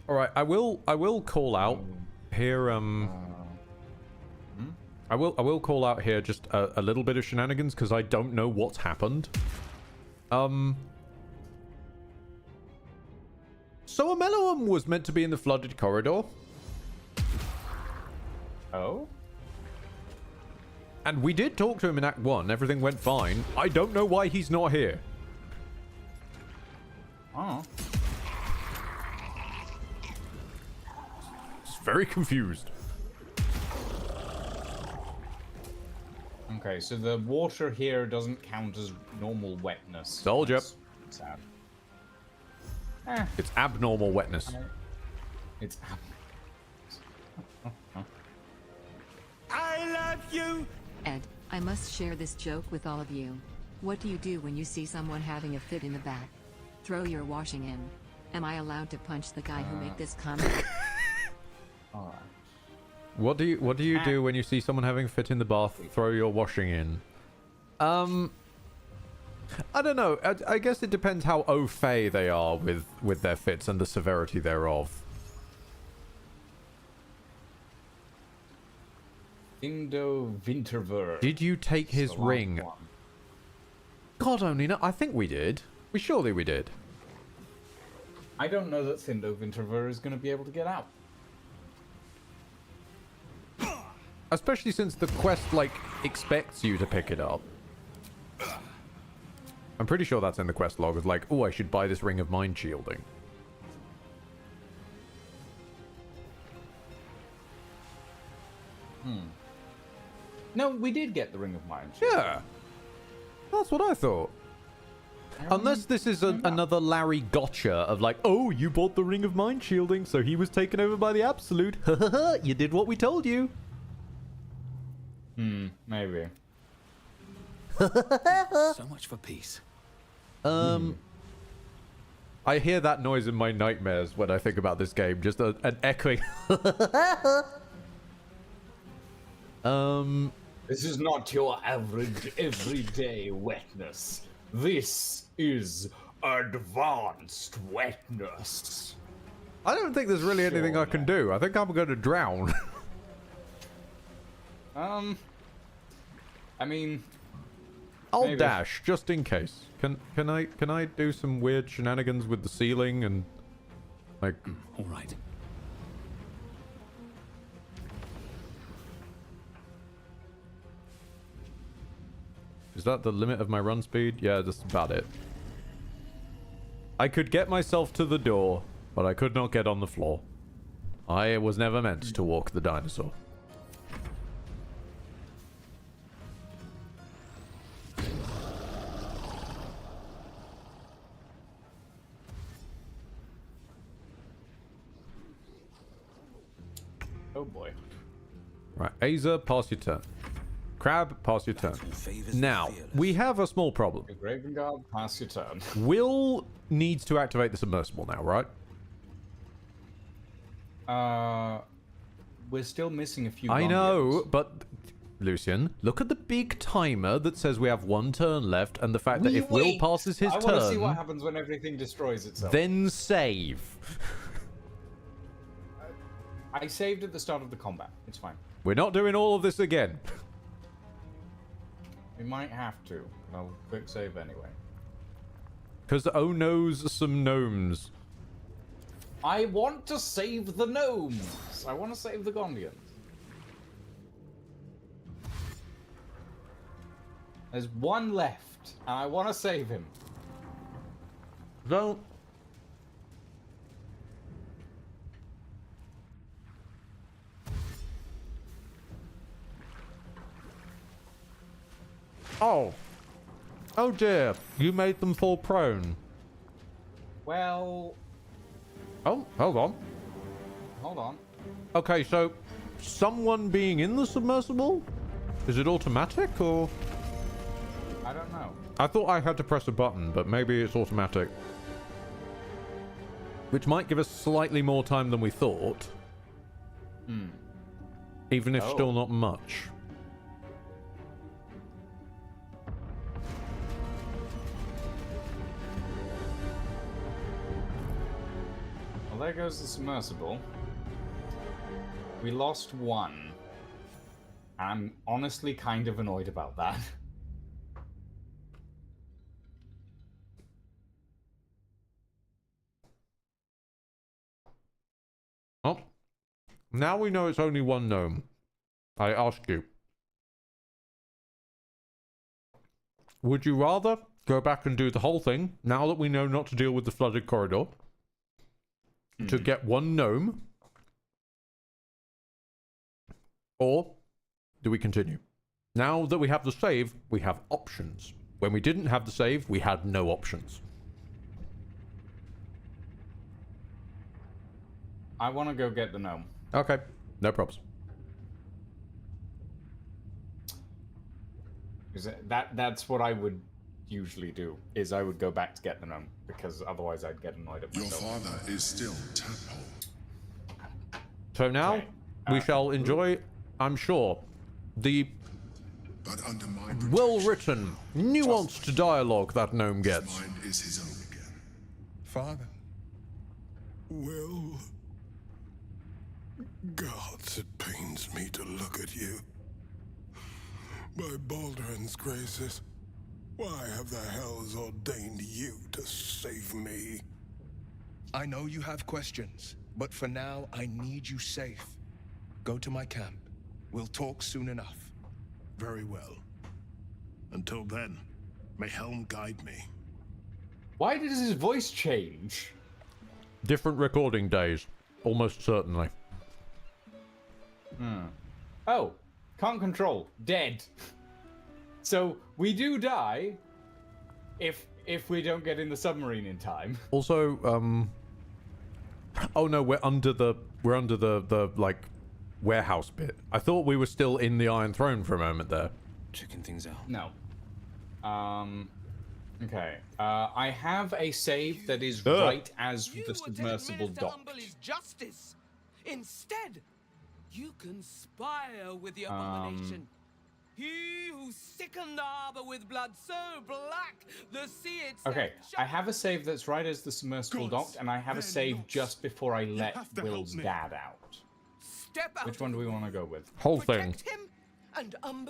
All right, I will call out here. I will call out here just a little bit of shenanigans because I don't know what's happened. So Ameloum was meant to be in the flooded corridor. Oh? And we did talk to him in Act 1. Everything went fine. I don't know why he's not here. Oh. Just very confused. Okay, so the water here doesn't count as normal wetness. Told you. Sad. It's abnormal wetness. It's I love you! Ed, I must share this joke with all of you. What do you do when you see someone having a fit in the bath? Throw your washing in. Am I allowed to punch the guy who made this comment? Alright. What do you do when you see someone having a fit in the bath? Throw your washing in. I don't know. I guess it depends how au fait they are with their fits and the severity thereof. Indo Winterver. Did you take his ring? God only know. I think we did. Surely we did. I don't know that Thindo Winterver is going to be able to get out. Especially since the quest, like, expects you to pick it up. I'm pretty sure that's in the quest log. It's like, oh, I should buy this ring of mind shielding. No, we did get the Ring of Mind shielding. Yeah. That's what I thought. Unless this is another Larry gotcha of like, oh, you bought the Ring of Mind shielding, so he was taken over by the Absolute. You did what we told you. Maybe. So much for peace. I hear that noise in my nightmares when I think about this game. Just an echoing. This is not your average everyday wetness. This is advanced wetness. I don't think there's really anything I can do. I think I'm going to drown. I mean, I'll maybe. dash just in case. Can I do some weird shenanigans with the ceiling and like? All right. Is that the limit of my run speed? Yeah, that's about it. I could get myself to the door, but I could not get on the floor. I was never meant to walk the dinosaur. Oh boy. Right, Aza, pass your turn. Crab, pass your turn. Now, we have a small problem. Raven Guard, pass your turn. Will needs to activate the submersible now, right? We're still missing a few. I know, but Lucian, look at the big timer that says we have one turn left, and the fact that if Will passes his I want to see what turn, happens when everything destroys itself. then save. I saved at the start of the combat. It's fine. We're not doing all of this again. We might have to. I'll quick save anyway. Because oh no's some gnomes. I want to save the gnomes. I want to save the Gondians. There's one left, and I want to save him. Don't. Oh. Oh dear. You made them fall prone. Well... Oh, hold on. Hold on. Okay, so someone being in the submersible Is it automatic or? I don't know. I thought I had to press a button, but maybe it's automatic. Which might give us slightly more time than we thought. Even if still not much. Well, there goes the submersible. We lost one. I'm honestly kind of annoyed about that. Oh. Now we know it's only one gnome. I ask you. Would you rather go back and do the whole thing, now that we know not to deal with the flooded corridor, to get one gnome? Or do we continue? Now that we have the save, we have options. When we didn't have the save, we had no options. I want to go get the gnome. Okay, no problems. That's what I would usually do, is I would go back to get the gnome, because otherwise I'd get annoyed at myself. Your father is still tadpole. So now, we shall enjoy, I'm sure, the well-written, nuanced dialogue that gnome gets. Mind is his own again. Father. Will. Gods, it pains me to look at you. By Baldur's graces, why have the hells ordained you to save me? I know you have questions, but for now, I need you safe. Go to my camp. We'll talk soon enough. Very well. Until then, may Helm guide me. Why does his voice change? Different recording days, almost certainly. Oh, can't control, dead. So we do die if we don't get in the submarine in time. Also, oh no, we're under the like warehouse bit. I thought we were still in the Iron Throne for a moment there. Checking things out. No. Okay. I have a save that is right as the submersible docked. Justice. Instead, you conspire with the abomination. He who sickened the harbor with blood so black, the sea itself. Okay, I have a save that's right as the submersible docked, and I have a save just before I let Will's dad out. Which one do we want to go with? Whole thing.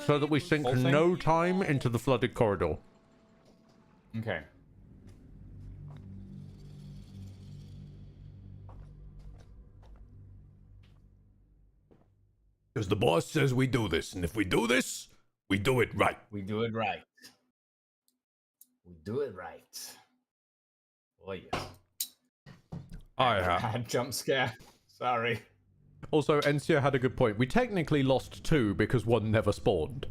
So that we sink no time into the flooded corridor. Okay. Because the boss says we do this, and if we do this, we do it right. We do it right. We do it right. Oh yes. I had jump scare. Sorry. Also, Encia had a good point. We technically lost 2 because one never spawned.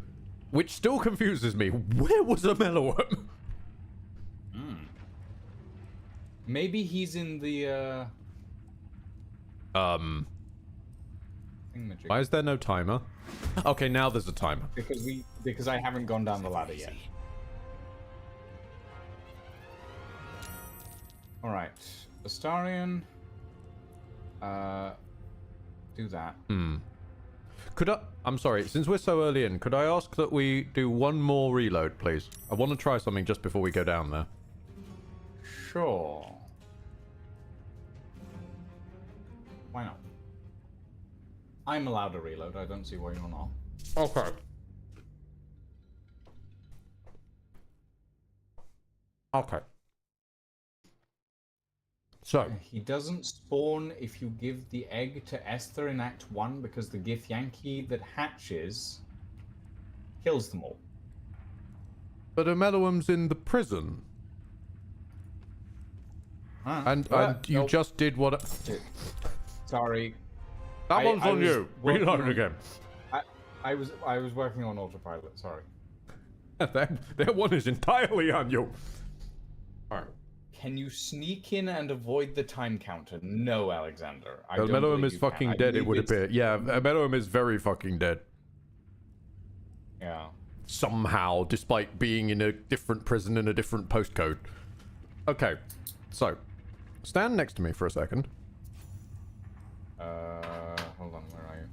Which still confuses me. Where was a Mellowworm? Maybe he's in the, Why is there no timer? Okay, now there's a timer. Because I haven't gone down the ladder yet. Alright. Astarion. Do that. I'm sorry, since we're so early in, could I ask that we do one more reload, please? I want to try something just before we go down there. Sure. Why not? I'm allowed to reload. I don't see why you're not. Okay. Okay. So. He doesn't spawn if you give the egg to Esther in Act 1 because the Githyanki that hatches kills them all. But a Mellowworm's in the prison. And you just did what... Sorry. That one's on you. Reload again. I was working on autopilot. Sorry. that one is entirely on you. Alright. Can you sneak in and avoid the time counter? No, Alexander. The Mellowworm is fucking dead, it would appear. Yeah, a Mellowworm is very fucking dead. Yeah. Somehow, despite being in a different prison in a different postcode. Okay, so stand next to me for a second. Hold on, where are you?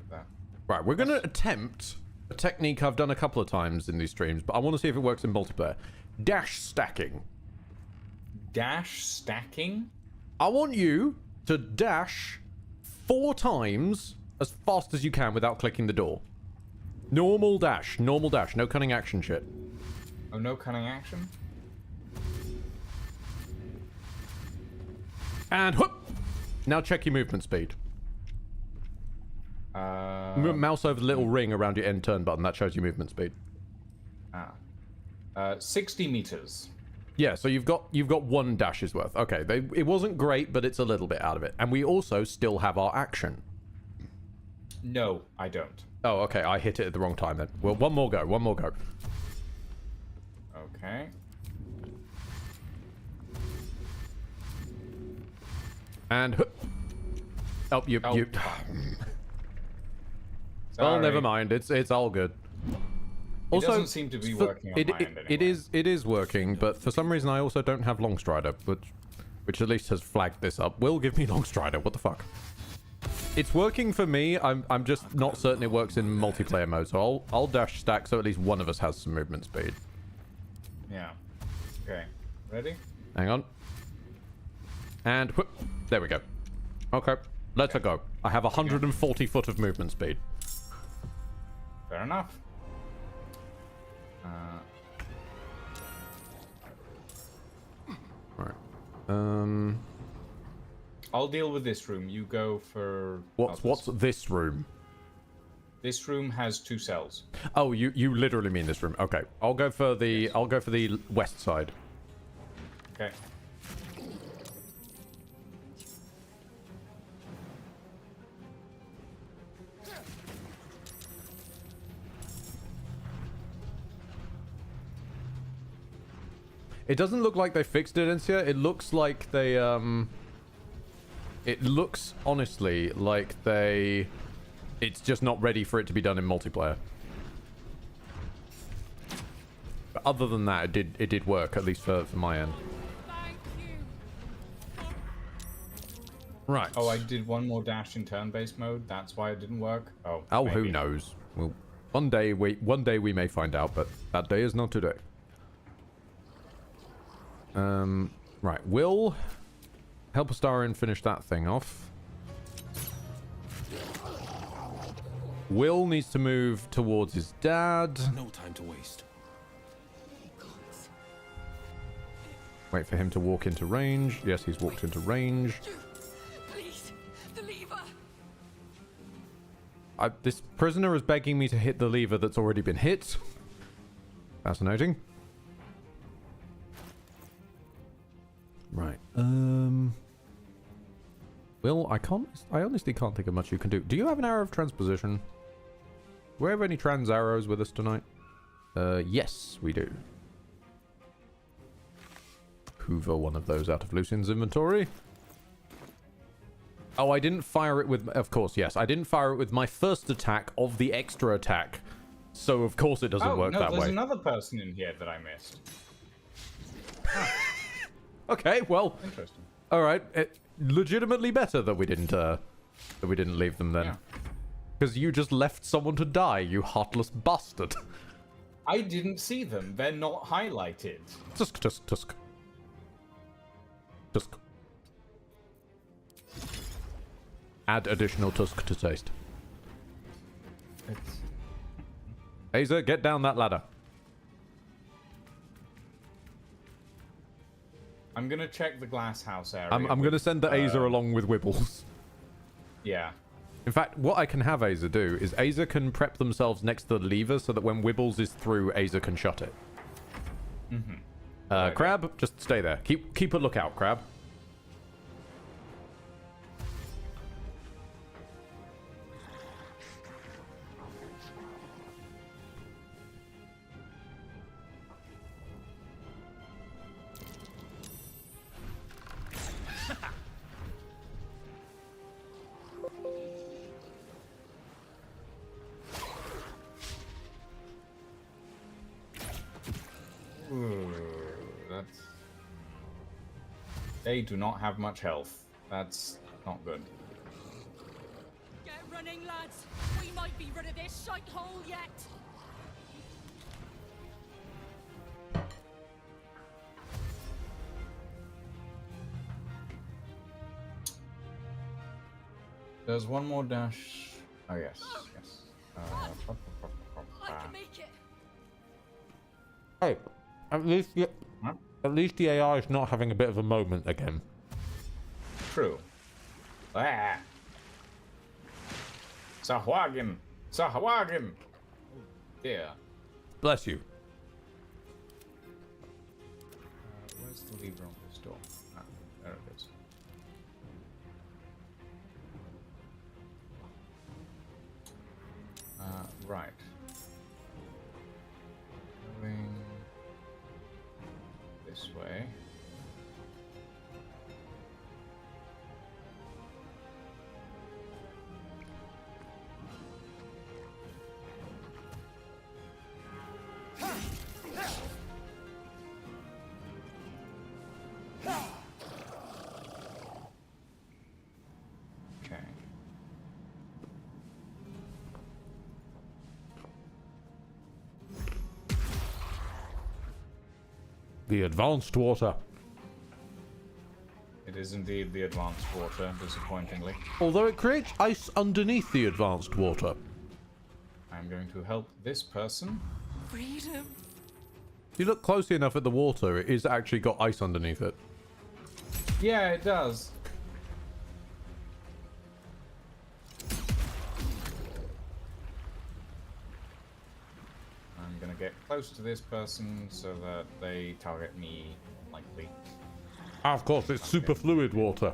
There. Right, we're gonna attempt a technique I've done a couple of times in these streams, but I want to see if it works in multiplayer. Dash stacking. Dash stacking? I want you to dash 4 times as fast as you can without clicking the door. Normal dash, no cunning action shit. Oh, no cunning action? And whoop! Now check your movement speed. Mouse over the little ring around your end turn button, that shows your movement speed. 60 meters. Yeah, so you've got 1 dash's worth. Okay, it wasn't great, but it's a little bit out of it. And we also still have our action. No, I don't. Oh, okay, I hit it at the wrong time then. Well, one more go. Okay. And oh, you. Oh, never mind. It's all good. It doesn't seem to be working on my end anymore. It is working, but for some reason I also don't have Longstrider, which at least has flagged this up. Will give me Longstrider. What the fuck? It's working for me. I'm just not certain it works in multiplayer mode. So I'll dash stack so at least one of us has some movement speed. Yeah. Okay. Ready? Hang on. And whoop, there we go. Okay, let's go. I have 140 foot of movement speed. Fair enough. Right. I'll deal with this room. You go for... What's this room? This room has 2 cells. Oh, you literally mean this room. Okay. I'll go for the west side. Okay. It doesn't look like they fixed it, Encia. It looks like they, it looks, honestly, like it's just not ready for it to be done in multiplayer. But other than that, it did work, at least for my end. Right. Oh, I did one more dash in turn-based mode. That's why it didn't work. Oh, who knows? Well, one day we may find out, but that day is not today. Right, Will help Astarion finish that thing off. Will needs to move towards his dad. No time to waste. Wait for him to walk into range. Yes, he's walked into range. Please, the lever. This prisoner is begging me to hit the lever that's already been hit. Fascinating. Right. Will, I honestly can't think of much you can do. Do you have an arrow of transposition? Do we have any trans arrows with us tonight? Yes, we do. Hoover one of those out of Lucian's inventory. Oh, I didn't fire it with... Of course, yes. I didn't fire it with my first attack of the extra attack. So, of course, it doesn't work that way. There's another person in here that I missed. Okay, well... Interesting. All right. Legitimately better that we didn't leave them then. Because you just left someone to die, you heartless bastard. I didn't see them. They're not highlighted. Tusk, tusk, tusk. Tusk. Add additional tusk to taste. Aza, get down that ladder. I'm gonna check the glass house area. I'm gonna send the Aza along with Wibbles. Yeah. In fact, what I can have Aza do is Aza can prep themselves next to the lever so that when Wibbles is through, Aza can shut it. Mm-hmm. Crab, just stay there. Keep a lookout, Crab. Ooh, that's... They do not have much health. That's not good. Get running, lads. We might be rid of this shite hole yet. There's one more dash. Oh yes, yes. I can make it. Hey, at least the AI is not having a bit of a moment again. True. Ah. Sahwagin! Sahwagin! Oh dear. Bless you. Where's the lever on this door? Ah, there it is. Right. Going this way. Okay. The advanced water. It is indeed the advanced water, disappointingly. Although it creates ice underneath the advanced water. I'm going to help this person. Freedom. If you look closely enough at the water, it is actually got ice underneath it. Yeah, it does. I'm gonna get close to this person so that they target me likely. Of course, it's super fluid water.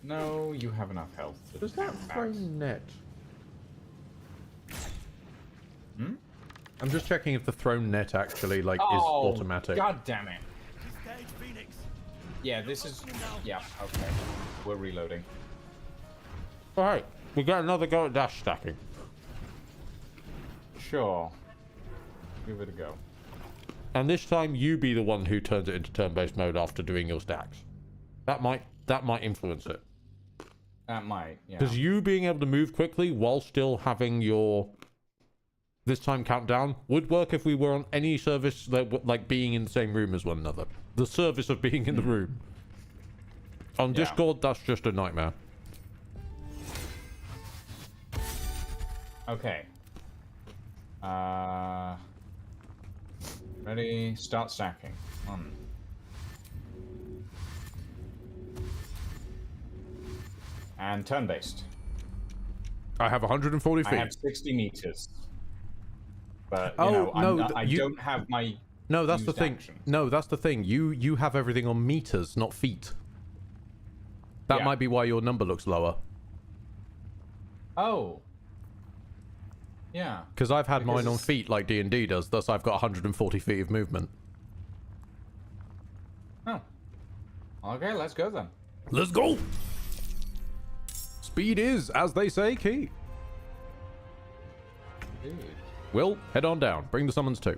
No, you have enough health. Does that throw net? Hmm? I'm just checking if the thrown net actually like is automatic. God damn it! Yeah, this is. Yeah, okay. We're reloading. All right, we got another go at dash stacking. Sure. Give it a go. And this time, you be the one who turns it into turn-based mode after doing your stacks. That might influence it. That might, yeah. Because you being able to move quickly while still having your this time countdown would work if we were on any service that like being in the same room as one another. The service of being in the room. On Discord, that's just a nightmare. Okay. Ready? Start stacking. And turn-based. I have 140 feet. I have 60 meters. But, I don't have my No, that's the used thing. actions. No, that's the thing. You have everything on meters, not feet. That might be why your number looks lower. Oh. Yeah. Because I've had mine on feet like D&D does, thus I've got 140 feet of movement. Oh. Okay, let's go then. Let's go! Speed is, as they say, key. Indeed. Will, head on down. Bring the summons too.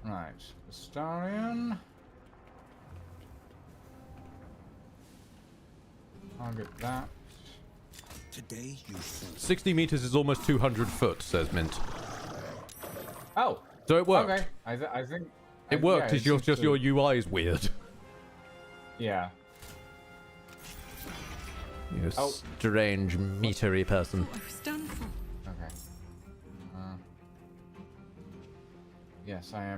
Right. Astarion. Target that. Today you 60 meters is almost 200 foot, says Mint. Oh. So it worked. Okay. I think... It worked, yeah, it's just your UI is weird. Yeah. You strange, metery person. I was done for. Okay. Yes, I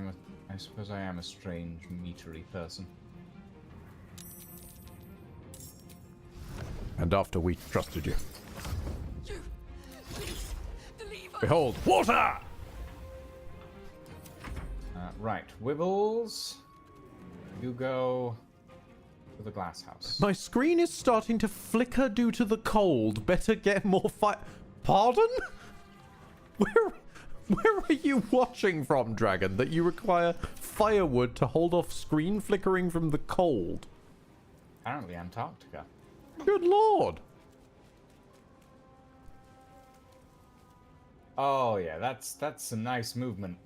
suppose I am a strange, metery person. And after we trusted you. Please, the lever. Behold, water! Right, Wibbles. You go to the glass house. My screen is starting to flicker due to the cold. Better get more Pardon? Where are you watching from, Dragon, that you require firewood to hold off screen flickering from the cold? Apparently Antarctica. Good lord. Oh yeah, that's a nice movement.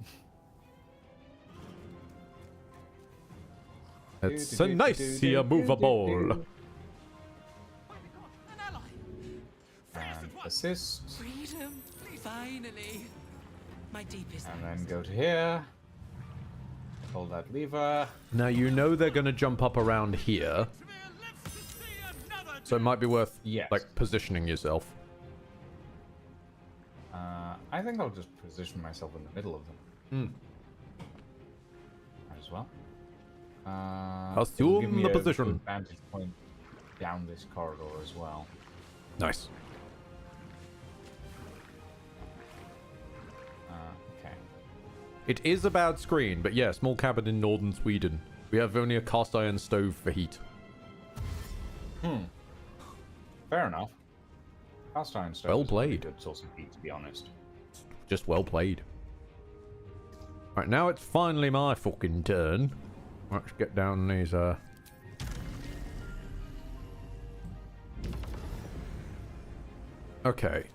It's a nice movable. And assist. Freedom, finally. My deepest. And then go to here. Hold that lever. Now you know they're going to jump up around here. So it might be worth like positioning yourself. I think I'll just position myself in the middle of them. As well. Assume give me the a position. good vantage point down this corridor as well. Nice. Okay. It is a bad screen, but yeah, small cabin in northern Sweden. We have only a cast iron stove for heat. Fair enough. Cast iron stove. Well is a pretty played. Good source of heat, to be honest. Just well played. Right, now it's finally my fucking turn. Let's get down these, Okay.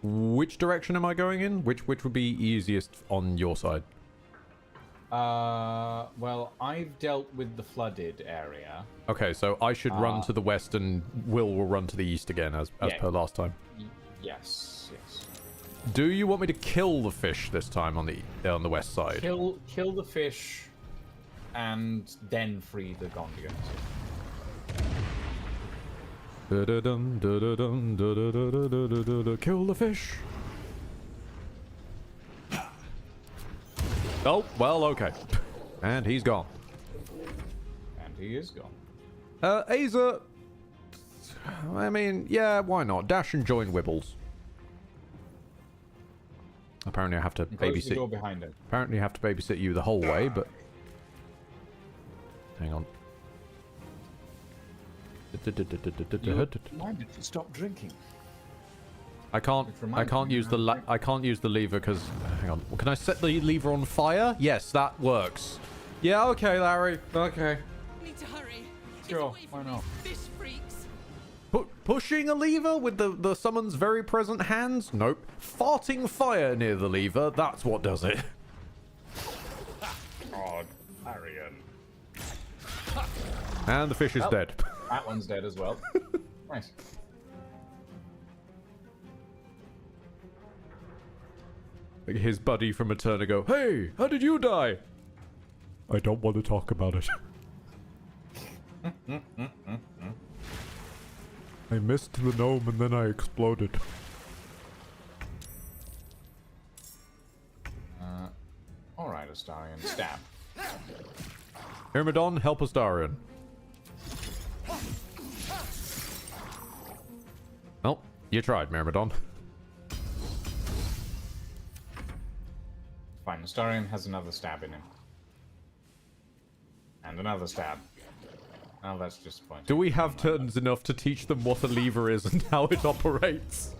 Which direction am I going in? Which would be easiest on your side? Well, I've dealt with the flooded area. Okay, so I should run to the west and Will run to the east again, as per last time. Yes, yes. Do you want me to kill the fish this time on the west side? Kill the fish, and then free the Gondians. Kill the fish. Oh, well, okay. And he's gone. And he is gone. Aza. I mean, yeah, why not? Dash and join Wibbles. Apparently I have to Close the babysit. door behind him. Apparently I have to babysit you the whole way, but... Hang on. Reminded to stop drinking. I can't use the lever because hang on. Can I set the lever on fire? Yes, that works. Yeah, okay, Larry. Okay. Need to hurry. Sure, why not? Fish freaks. Pushing a lever with the summon's very present hands? Nope. Farting fire near the lever, that's what does it. Oh, Arian. And the fish is dead. That one's dead as well. Nice. His buddy from a turn ago, hey, how did you die? I don't want to talk about it. I missed the gnome and then I exploded. Alright, Astarion. Stab. Myrmidon, help Astarion. Oh, you tried, Myrmidon. Fine, Astarion has another stab in him. And another stab. Oh, that's disappointing. Do we have turns enough to teach them what a lever is and how it operates?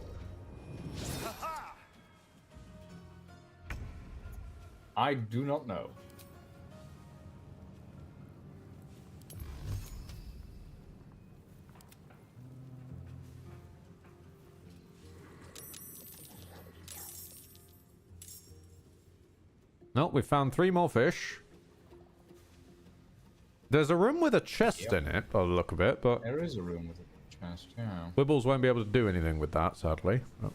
I do not know. No, we found 3 more fish. There's a room with a chest in it, by the look of it, but... There is a room with a chest, yeah. Wibbles won't be able to do anything with that, sadly. Oh.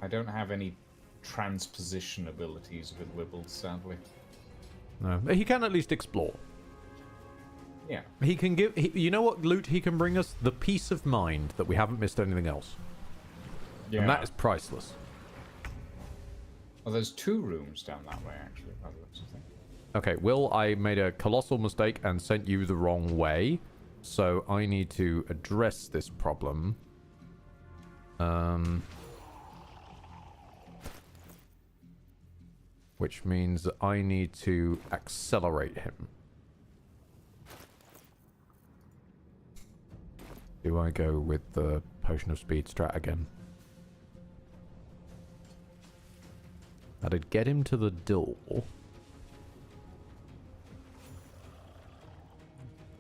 I don't have any transposition abilities with Wibbles, sadly. No, he can at least explore. Yeah. He can give... you know what loot he can bring us? The peace of mind that we haven't missed anything else. Yeah. And that is priceless. Well, there's 2 rooms down that way, actually, by the looks of things. Okay, Will, I made a colossal mistake and sent you the wrong way. So I need to address this problem. Which means that I need to accelerate him. Do I go with the potion of speed strat again? That'd get him to the door.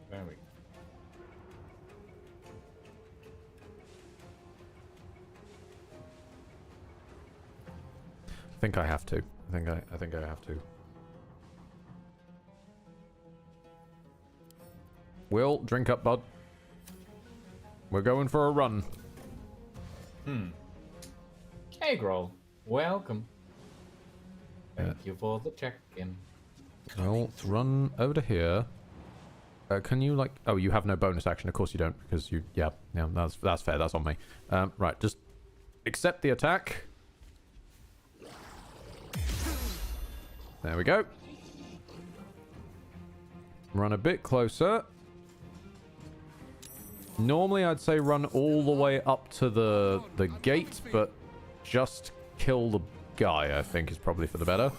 There we I think I have to. I think I have to. Will, drink up, bud. We're going for a run. K-Groll, welcome. Thank you for the check-in. Well, run over to here. Can you, like... Oh, you have no bonus action. Of course you don't, because you... Yeah, that's fair. That's on me. Right, just accept the attack. There we go. Run a bit closer. Normally, I'd say run all the way up to the gate, but just kill the guy, I think, is probably for the better.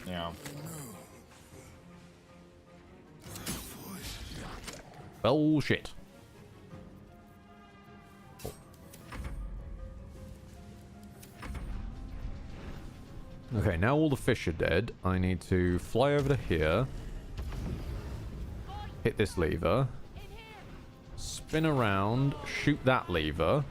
Yeah. Bullshit. Okay, now all the fish are dead. I need to fly over to here. Hit this lever. Spin around. Shoot that lever.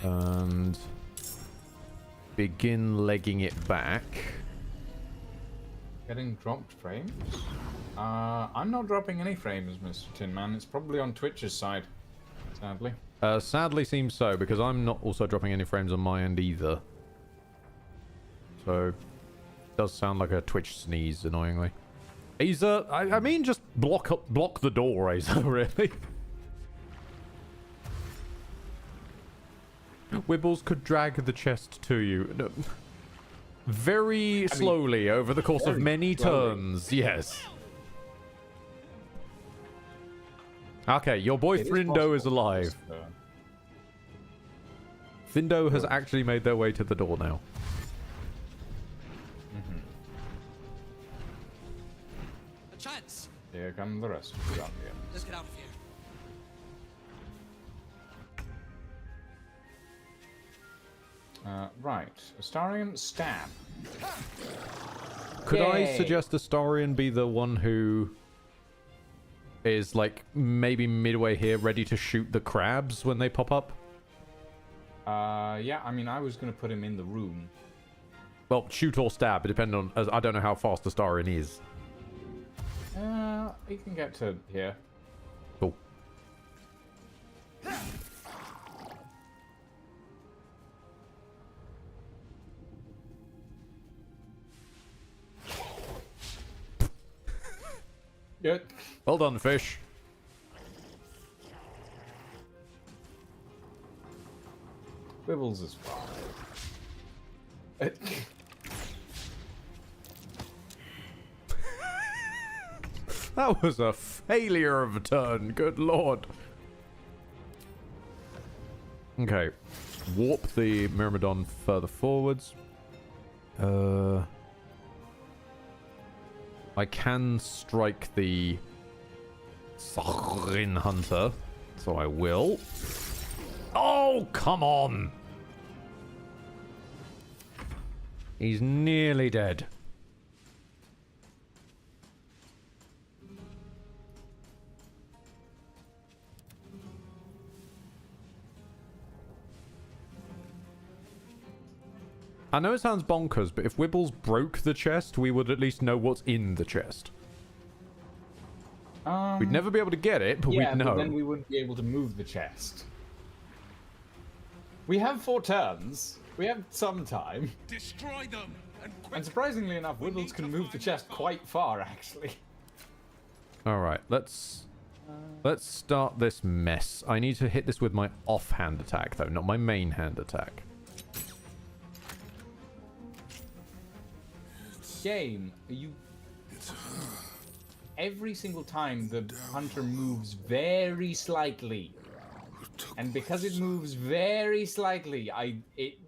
And begin legging it back. Getting dropped frames? I'm not dropping any frames, Mr. Tin Man. It's probably on Twitch's side, sadly. Sadly seems so, because I'm not also dropping any frames on my end either. So, it does sound like a Twitch sneeze, annoyingly. Aza, I mean, just block the door, Aza, really. Wibbles could drag the chest to you. No. Very slowly over the course of many turns, yes. Okay, your boy Frindo is alive. Findo has actually made their way to the door now. A chance. Here come the rest of the army. Let's get out of here. Right. Astarion stab. Could I suggest Astarion be the one who is, like, maybe midway here, ready to shoot the crabs when they pop up? Yeah, I mean, I was going to put him in the room. Well, shoot or stab, depending on... As I don't know how fast Astarion is. He can get to here. Cool. Good. Well done, fish. Wibbles is fine. That was a failure of a turn. Good lord. Okay. Warp the Myrmidon further forwards. I can strike the Sarin Hunter, so I will. Oh, come on! He's nearly dead. I know it sounds bonkers, but if Wibbles broke the chest, we would at least know what's in the chest. We'd never be able to get it, but we'd know. But then we wouldn't be able to move the chest. We have 4 turns. We have some time. Destroy them! And surprisingly enough, Wibbles can move the chest quite far, actually. Alright, let's start this mess. I need to hit this with my offhand attack, though, not my main hand attack. Game, every single time the hunter moves very slightly, and because it moves very slightly, it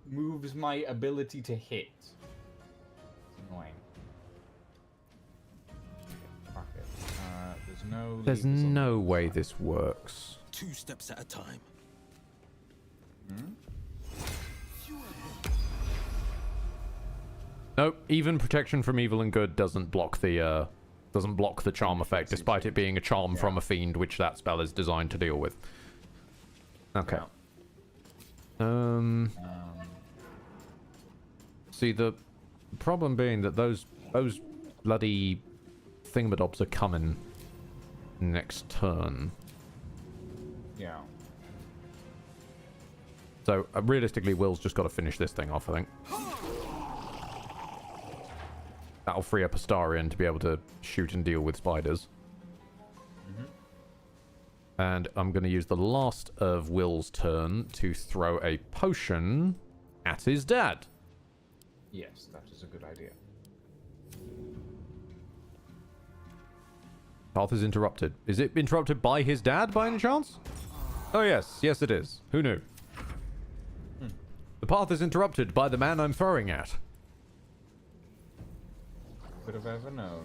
moves my ability to hit. It's annoying. Fuck it. There's no way this works. 2 steps at a time. Nope, even protection from evil and good doesn't block the Doesn't block the charm effect, despite it being a charm from a fiend, which that spell is designed to deal with. Okay. See, the problem being that those bloody thingamabobs are coming next turn. Yeah. So, realistically, Will's just got to finish this thing off, I think. That'll free up Astarion to be able to shoot and deal with spiders. And I'm going to use the last of Will's turn to throw a potion at his dad. Yes, that is a good idea. Path is interrupted. Is it interrupted by his dad, by any chance? Oh, yes. Yes, it is. Who knew? The path is interrupted by the man I'm throwing at. Could have ever known.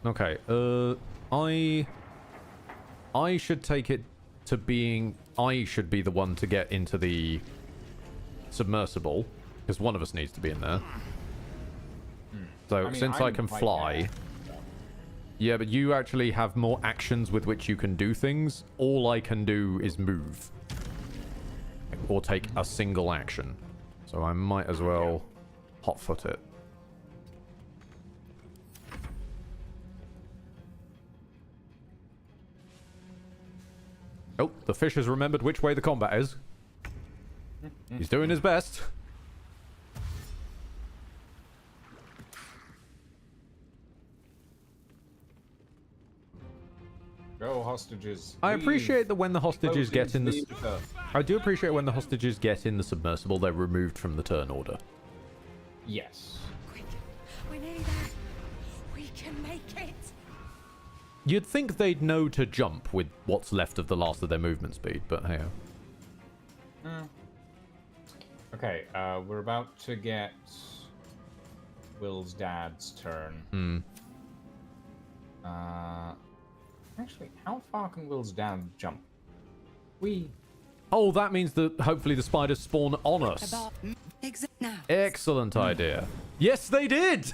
Okay, I should take it to being... I should be the one to get into the submersible, because one of us needs to be in there. So, I mean, since I can fly... Yeah, but you actually have more actions with which you can do things. All I can do is move. Or take a single action. So I might as well hotfoot it. Oh, the fish has remembered which way the combat is. He's doing his best. Go, hostages. I appreciate that when the hostages get in the... Leave. I do appreciate when the hostages get in the submersible, they're removed from the turn order. Yes. Quick, we're nearly there. We can make it. You'd think they'd know to jump with what's left of the last of their movement speed, but hey. Okay, we're about to get Will's dad's turn. Actually, how far can Will's dad jump? Oh, that means that hopefully the spiders spawn on us. Excellent idea. Yes, they did!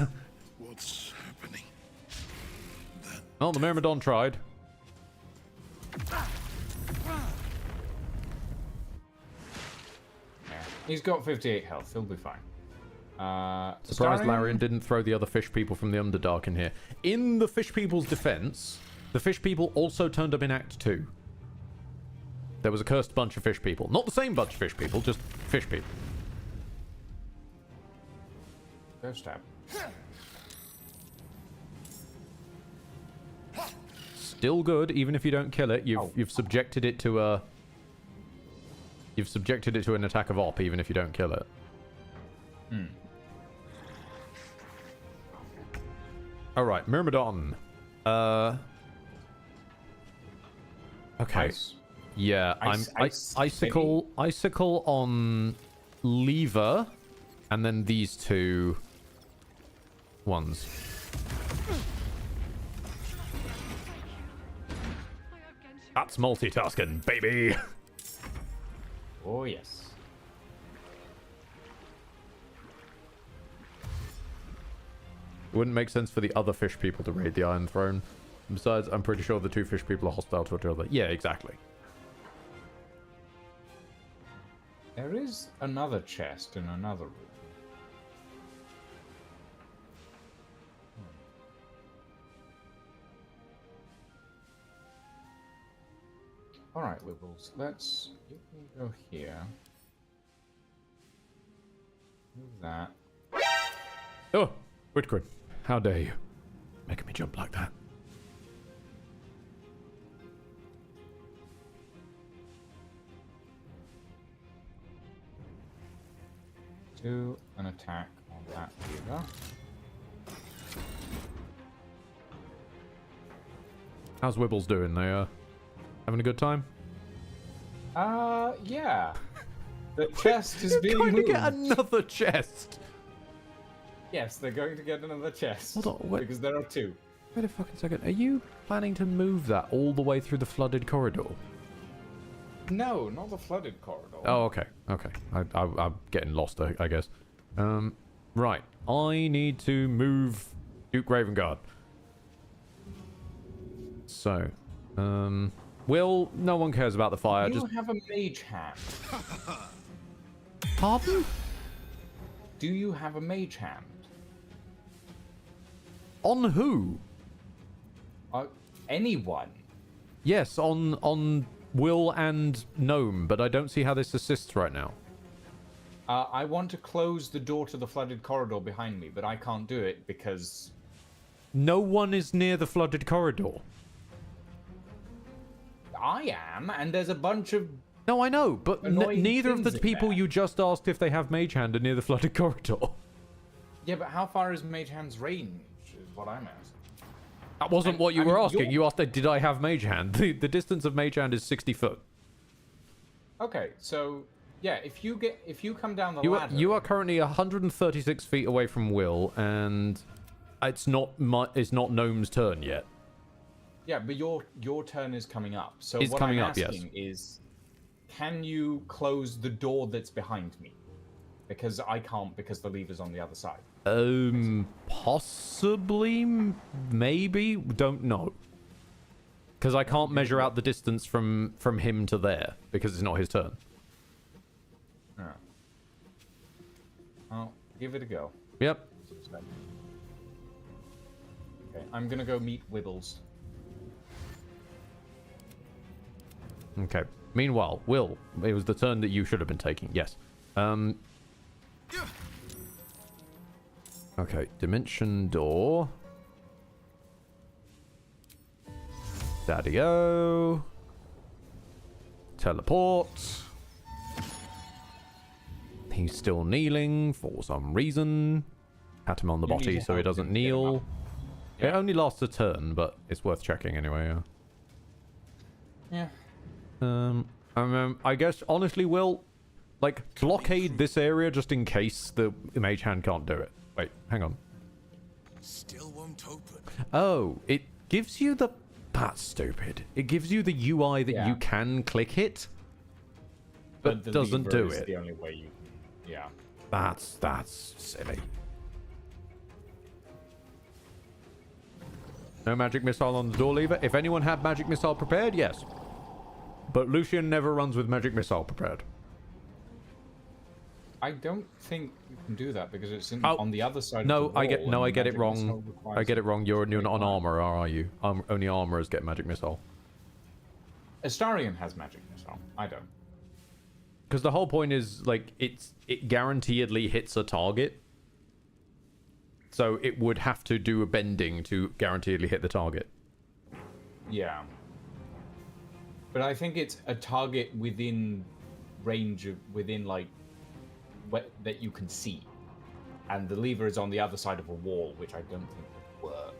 What's happening? Oh, the Myrmidon tried. Yeah, he's got 58 health. He'll be fine. Surprised Larian didn't throw the other fish people from the Underdark in here. In the fish people's defense, the fish people also turned up in Act 2. There was a cursed bunch of fish people. Not the same bunch of fish people, just fish people. Go stab. Still good, even if you don't kill it. You've subjected it to a... You've subjected it to an attack of op, even if you don't kill it. Alright, Myrmidon. Okay. Ice. Yeah, Icicle on Lever, and then these two ones. That's multitasking, baby! Oh, yes. It wouldn't make sense for the other fish people to raid the Iron Throne. Besides, I'm pretty sure the two fish people are hostile to each other. Yeah, exactly. There is another chest in another room. Alright, Wibbles, let's... You can go here. Move that. Oh, Whitgrid, how dare you? Making me jump like that. Do an attack on that lever. How's Wibbles doing? They, having a good time? Yeah. The chest is being moved. You're going to get another chest! Yes, they're going to get another chest. Hold on, because there are two. Wait a fucking second. Are you planning to move that all the way through the flooded corridor? No, not the flooded corridor. Oh, okay. Okay. I'm getting lost, I guess. Right. I need to move Duke Ravengard. So, Will, no one cares about the fire. You Just have a mage hand. pardon? Do you have a mage hand? On who? Anyone. Yes, on Will and Gnome, but I don't see how this assists right now. I want to close the door to the flooded corridor behind me, but I can't do it because... No one is near the flooded corridor. I am, and there's a bunch of... No, I know, but neither of the things in people there. you just asked if they have Mage Hand are near the flooded corridor. Yeah, but how far is Mage Hand's range, is what I'm asking. That wasn't what you were asking. You asked, did I have Mage Hand? The distance of Mage Hand is 60 foot. Okay, so... Yeah, if you come down the ladder... You are currently 136 feet away from Will, and it's not Gnome's turn yet. Yeah, but your turn is coming up. So It's what coming I'm up, yes. asking is, can you close the door that's behind me? Because I can't, because the lever's on the other side. Possibly, maybe, don't know. Because I can't measure out the distance from him to there, because it's not his turn. Yeah. I'll give it a go. Yep. Okay, I'm gonna go meet Wibbles. Okay. Meanwhile, Will, it was the turn that you should have been taking. Yes. Okay, Dimension Door. Daddy-o. Teleport. He's still kneeling for some reason. Pat him on the body so he doesn't kneel. It only lasts a turn, but it's worth checking anyway, Yeah. I guess, honestly, Will, like, blockade this area just in case the Mage Hand can't do it. Wait, hang on. Still won't open. Oh, it gives you the... That's stupid. It gives you the UI that you can click it, but the doesn't lever do is it. the only way you can... Yeah. That's silly. No magic missile on the door lever. If anyone had magic missile prepared, yes. But Lucian never runs with magic missile prepared. I don't think you can do that because it's on the other side of the wall. I get it magic wrong. missile requires I get it wrong. You're not on armor, are you? Only armorers get magic missile. Astarion has magic missile. I don't. Because the whole point is, like, it guaranteedly hits a target. So it would have to do a bending to guaranteedly hit the target. Yeah. But I think it's a target within range of, like, that you can see. And the lever is on the other side of a wall, which I don't think would work.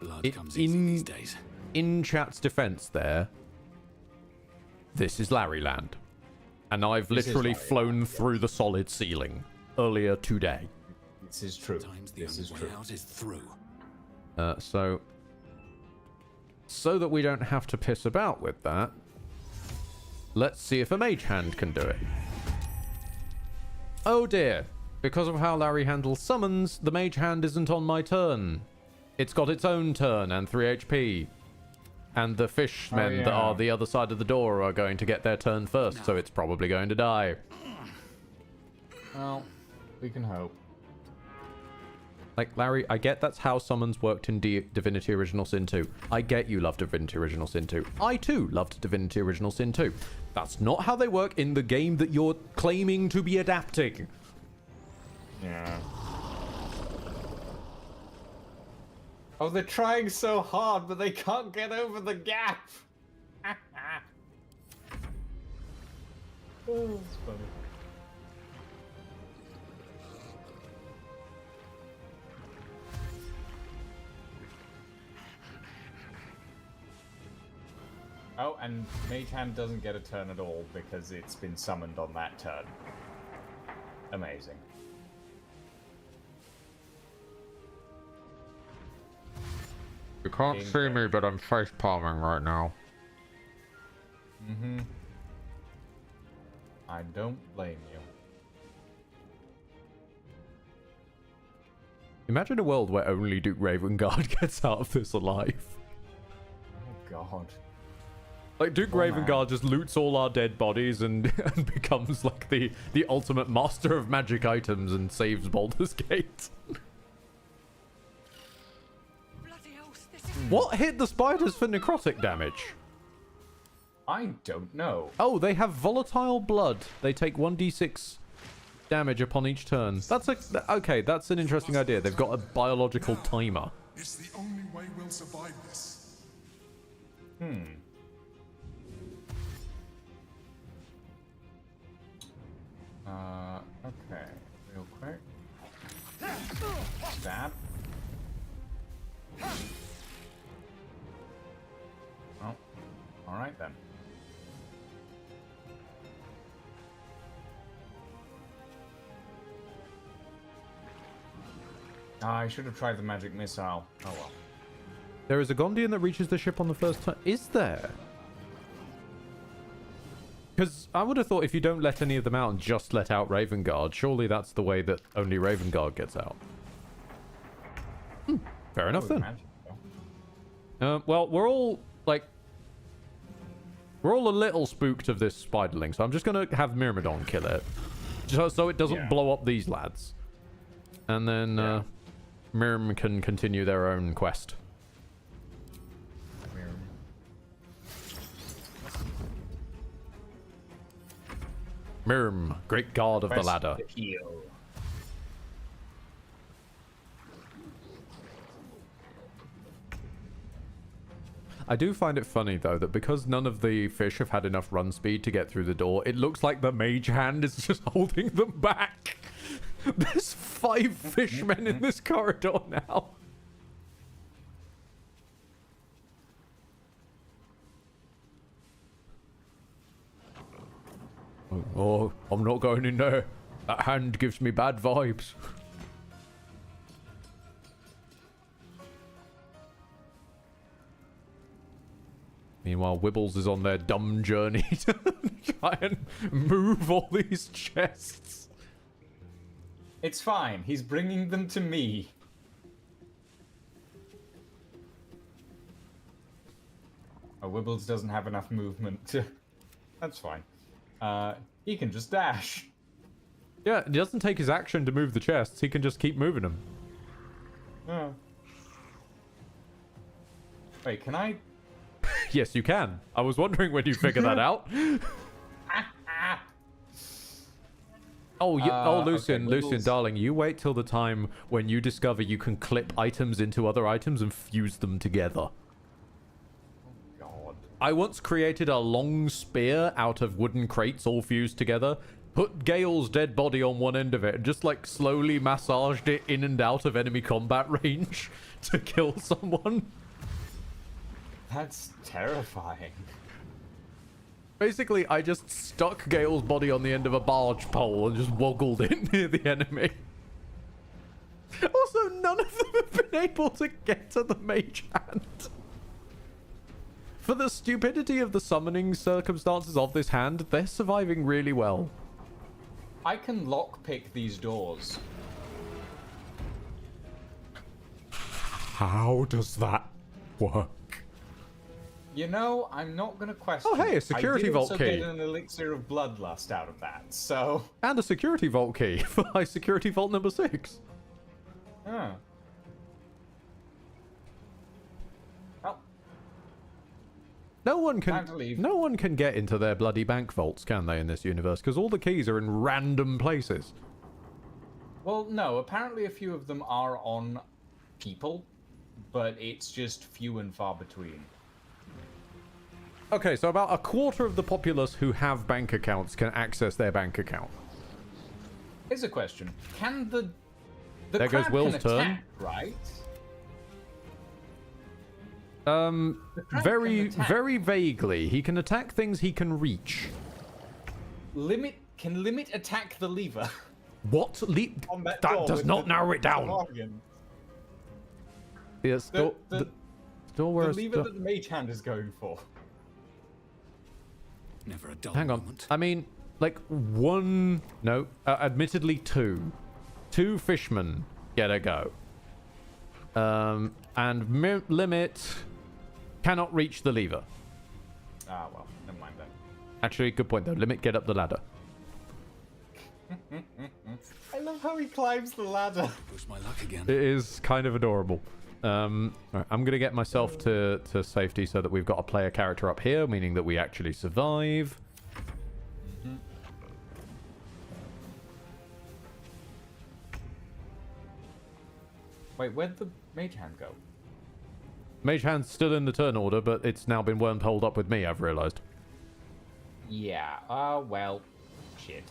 Blood comes easy these days. In chat's defense there, this is Larry Land. And I've literally flown through the solid ceiling earlier today. This is true. This is true. Out is through. So that we don't have to piss about with that, let's see if a Mage Hand can do it. Oh dear. Because of how Larry handles summons, the Mage Hand isn't on my turn. It's got its own turn and 3 HP. And the fishmen that are the other side of the door are going to get their turn first, so it's probably going to die. Well, we can hope. Like, Larry, I get that's how summons worked in Divinity Original Sin 2. I get you love Divinity Original Sin 2. I, too, loved Divinity Original Sin 2. That's not how they work in the game that you're claiming to be adapting. Yeah. Oh, they're trying so hard, but they can't get over the gap. Oh, that's funny. Oh, and Mage Hand doesn't get a turn at all because it's been summoned on that turn. Amazing. You can't see me, but I'm face palming right now. Mm-hmm. I don't blame you. Imagine a world where only Duke Ravengard gets out of this alive. Oh god. Like Duke Ravengard just loots all our dead bodies and becomes like the ultimate master of magic items and saves Baldur's Gate. What hit the spiders for necrotic damage? I don't know. Oh, they have volatile blood. They take 1d6 damage upon each turn. That's okay, that's an interesting idea. They've got a biological timer. It's the only way we'll survive this. Okay. Real quick. Stab. Oh. Alright then. I should have tried the magic missile. Oh well. There is a Gondian that reaches the ship on the first turn. Is there? Because I would have thought if you don't let any of them out and just let out Ravengard, surely that's the way that only Ravengard gets out. Fair enough then. Well, we're all a little spooked of this spiderling, so I'm just gonna have Myrmidon kill it, just so it doesn't blow up these lads, and then Myrm can continue their own quest. Myrm, great guard of the ladder. I do find it funny, though, that because none of the fish have had enough run speed to get through the door, it looks like the mage hand is just holding them back. There's 5 fishmen in this corridor now. Oh, I'm not going in there. That hand gives me bad vibes. Meanwhile, Wibbles is on their dumb journey to try and move all these chests. It's fine. He's bringing them to me. Oh, Wibbles doesn't have enough movement to... That's fine. He can just dash. Yeah, it doesn't take his action to move the chests. He can just keep moving them. Oh. Wait, can I... Yes, you can. I was wondering when you figure that out. Oh, Lucian, okay, Lucian, darling, you wait till the time when you discover you can clip items into other items and fuse them together. God. I once created a long spear out of wooden crates all fused together, put Gale's dead body on one end of it, and just like slowly massaged it in and out of enemy combat range to kill someone. That's terrifying. Basically, I just stuck Gale's body on the end of a barge pole and just woggled it near the enemy. Also, none of them have been able to get to the mage hand. For the stupidity of the summoning circumstances of this hand, they're surviving really well. I can lockpick these doors. How does that work? You know, I'm not going to question. Oh, hey, a security vault key. I did also get an elixir of bloodlust out of that, so... And a security vault key for my security vault number 6. Oh. Well. No one can get into their bloody bank vaults, can they, in this universe? Because all the keys are in random places. Well, no, apparently a few of them are on people, but it's just few and far between. Okay, so about a quarter of the populace who have bank accounts can access their bank account. Here's a question. Can the there goes crab Will's can turn. Attack, right? Very vaguely. He can attack things he can reach. Can limit attack the lever? What? That does not narrow it down. Yes, the lever that the mage hand is going for. Never a dull Hang on. moment. I mean, like admittedly two. 2 fishmen get a go. And limit cannot reach the lever. Ah, well, never mind then. Actually, good point though. Limit, get up the ladder. I love how he climbs the ladder. Push my luck again. It is kind of adorable. Right, I'm gonna get myself to safety so that we've got a player character up here, meaning that we actually survive. Wait, where'd the mage hand go? Mage hand's still in the turn order, but it's now been wormholed up with me, I've realised. Yeah, well, shit.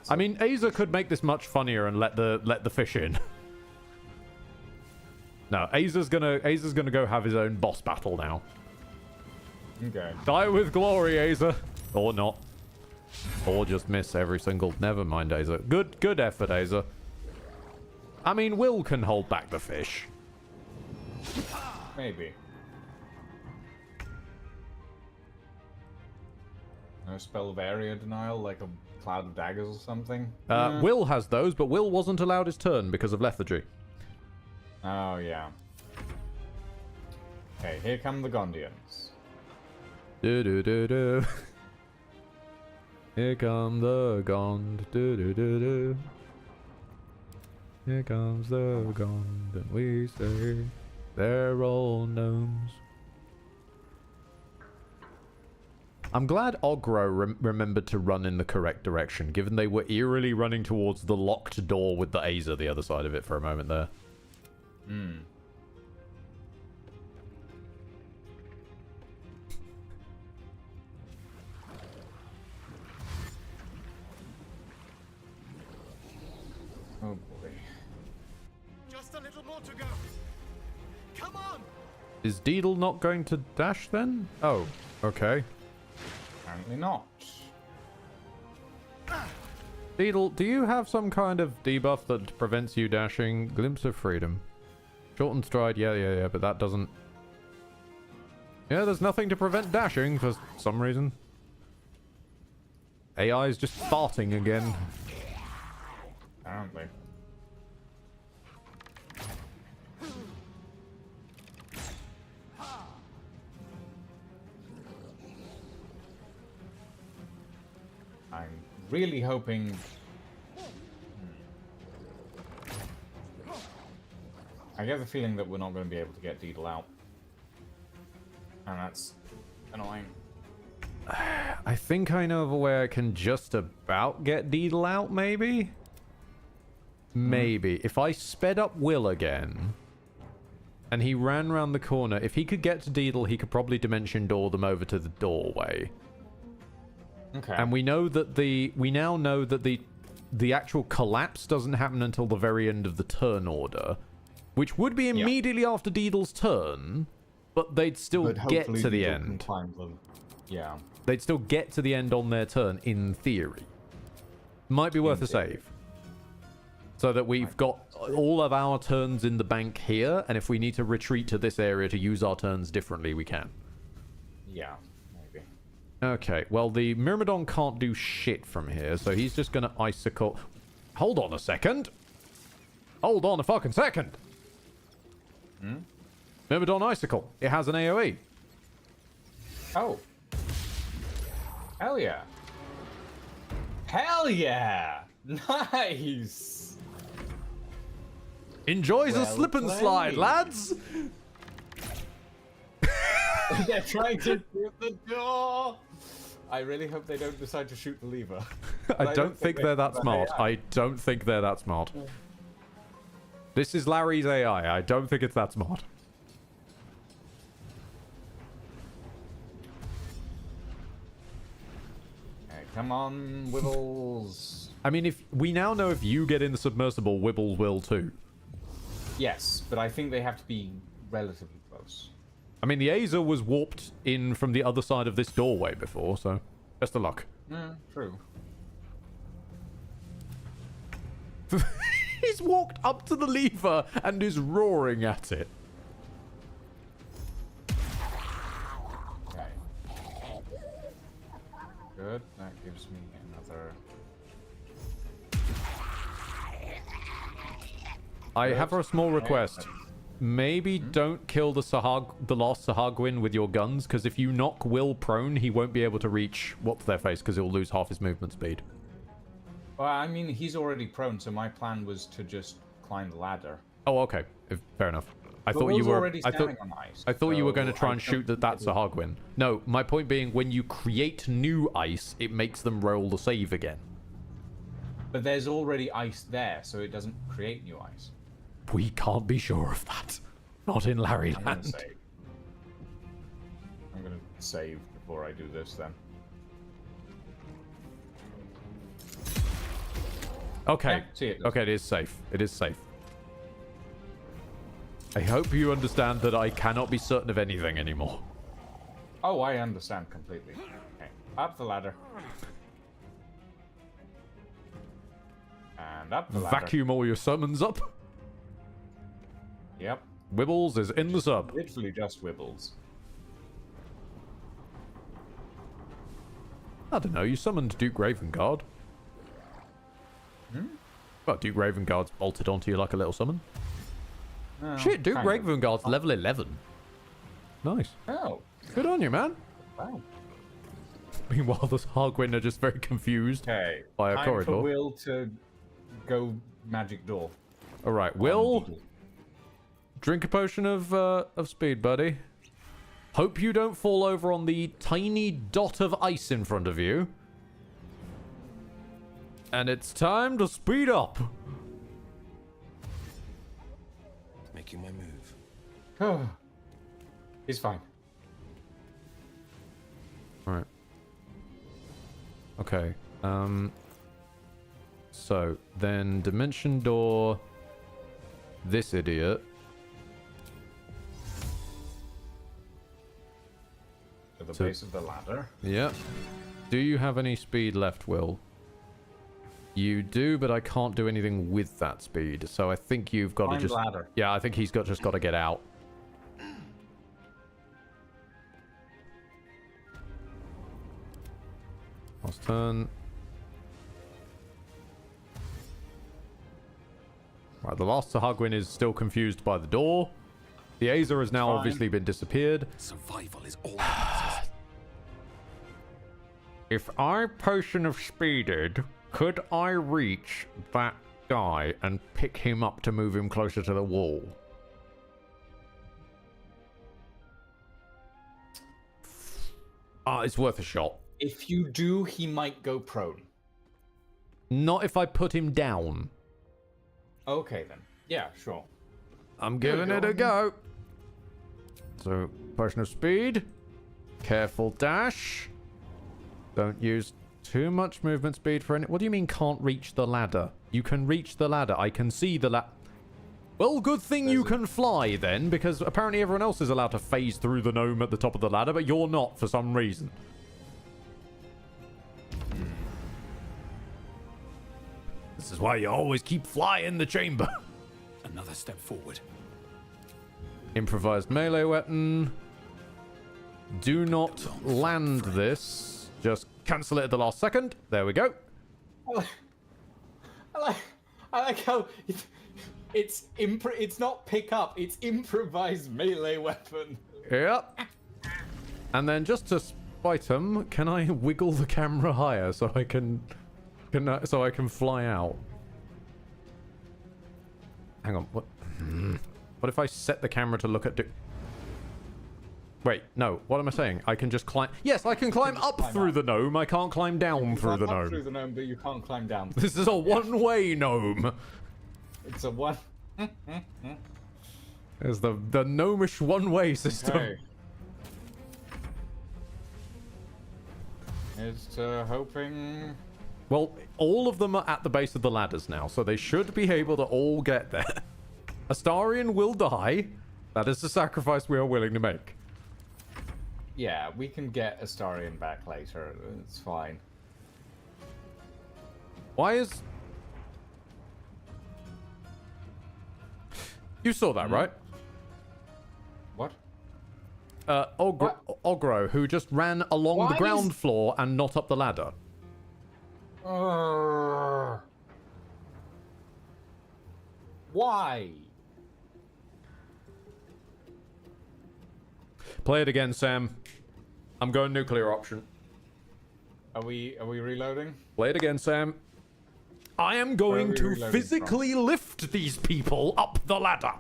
I mean, Aza could make this much funnier and let the fish in. No, Aza's gonna go have his own boss battle now. Okay. Die with glory, Aza. Or not. Or just miss every single... Never mind, Aza. Good effort, Aza. I mean, Will can hold back the fish. Maybe. No spell of area denial, like a cloud of daggers or something? Will has those, but Will wasn't allowed his turn because of lethargy. Oh, yeah. Okay, here come the Gondians. Do-do-do-do. Here come the Gond. Do-do-do-do. Here comes the Gond, and we say they're all gnomes. I'm glad Ogro remembered to run in the correct direction, given they were eerily running towards the locked door with the Aza the other side of it for a moment there. Hmm. Oh boy. Just a little more to go. Come on. Is Deedle not going to dash then? Oh, okay. Apparently not. Deedle, do you have some kind of debuff that prevents you dashing? Glimpse of freedom. Shortened stride, yeah, but that doesn't... Yeah, there's nothing to prevent dashing for some reason. AI is just farting again. Apparently. I'm really hoping... I get the feeling that we're not going to be able to get Deedle out. And that's annoying. I think I know of a way I can just about get Deedle out, maybe? Maybe. If I sped up Will again, and he ran round the corner, if he could get to Deedle, he could probably dimension door them over to the doorway. Okay. And we know that we now know that the actual collapse doesn't happen until the very end of the turn order, which would be immediately after Deedle's turn, but they'd still get to the end. Yeah. They'd still get to the end on their turn, in theory. Might be worth a save. So that we've got all of our turns in the bank here, and if we need to retreat to this area to use our turns differently, we can. Yeah, maybe. Okay, well, the Myrmidon can't do shit from here, so he's just going to icicle... Hold on a second! Hold on a fucking second! Myrmidon icicle. It has an AoE. Oh. Hell yeah. Hell yeah! Nice! Enjoy the slip and slide, lads! They're trying to shoot the door! I really hope they don't decide to shoot the lever. I don't think they're that smart. I don't think they're that smart. This is Larry's AI. I don't think it's that smart. Okay, come on, Wibbles. I mean, if we now know if you get in the submersible, Wibbles will too. Yes, but I think they have to be relatively close. I mean, the Aza was warped in from the other side of this doorway before, so best of luck. True. He's walked up to the lever and is roaring at it. Okay. Good. That gives me another... I have a small request. Maybe don't kill the last Sahagwin with your guns, because if you knock Will prone, he won't be able to reach what's-their-face, because he'll lose half his movement speed. Well, I mean, he's already prone, so my plan was to just climb the ladder. Oh, okay. Fair enough. I But thought you Will's were. already standing on ice, I thought you were so going to try I and shoot don't that's a think Sahagwin. No, my point being, when you create new ice, it makes them roll the save again. But there's already ice there, so it doesn't create new ice. We can't be sure of that. Not in Larry I'm gonna Land. save. I'm gonna save before I do this then. Okay. Yeah, see it. Okay, it is safe. It is safe. I hope you understand that I cannot be certain of anything anymore. Oh, I understand completely. Okay, up the ladder. And up the ladder. Vacuum all your summons up. Yep. Wibbles is in the sub. Literally just Wibbles. I don't know, you summoned Duke Ravengard. Well, Duke Ravengard's bolted onto you like a little summon. Oh, Shit, Duke kind of. Ravengard's level 11. Nice. Oh. Good on you, man. Wow. Meanwhile, the Hargwin are just very confused by a Time corridor. for Will to go magic door. All right, Will, drink a potion of speed, buddy. Hope you don't fall over on the tiny dot of ice in front of you. And it's time to speed up. Making my move. Oh. He's fine. All right. Okay. So then dimension door. This idiot. At the base of the ladder. Yeah. Do you have any speed left, Will? You do, but I can't do anything with that speed. So I think you've got Climb to just. ladder. Yeah, I think he's just got to get out. Last turn. Right, the last Sahagwin is still confused by the door. The Azer has now obviously been disappeared. Survival is all. If I potion of speeded, could I reach that guy and pick him up to move him closer to the wall? It's worth a shot. If you do, he might go prone. Not if I put him down. Okay then. Yeah, sure. I'm giving it a go. So, potion of speed. Careful dash. Don't use too much movement speed for any... What do you mean can't reach the ladder? You can reach the ladder. I can see the Well, good thing you can fly then, because apparently everyone else is allowed to phase through the gnome at the top of the ladder, but you're not for some reason. This is why you always keep flying the chamber. Another step forward. Improvised melee weapon. Do not land this. Just cancel it at the last second. There we go. I like how it's not pick up, it's improvised melee weapon. Yep. And then just to spite him, can I wiggle the camera higher so I can fly out? Hang on. What? What if I set the camera to look at? Wait, no. What am I saying? I can just climb. Yes, I can climb up through the gnome. I can't climb down through the gnome. Through the gnome, but you can't climb down. This is a one-way gnome. It's a one. There's the gnomish one-way system. Okay. It's hoping. Well, all of them are at the base of the ladders now, so they should be able to all get there. Astarion will die. That is the sacrifice we are willing to make. Yeah, we can get Astarion back later. It's fine. Why is... You saw that, right? What? Ogro, who just ran along the ground floor and not up the ladder. Why? Play it again, Sam. I'm going nuclear option. Are we reloading? Play it again, Sam. I am going to physically lift these people up the ladder.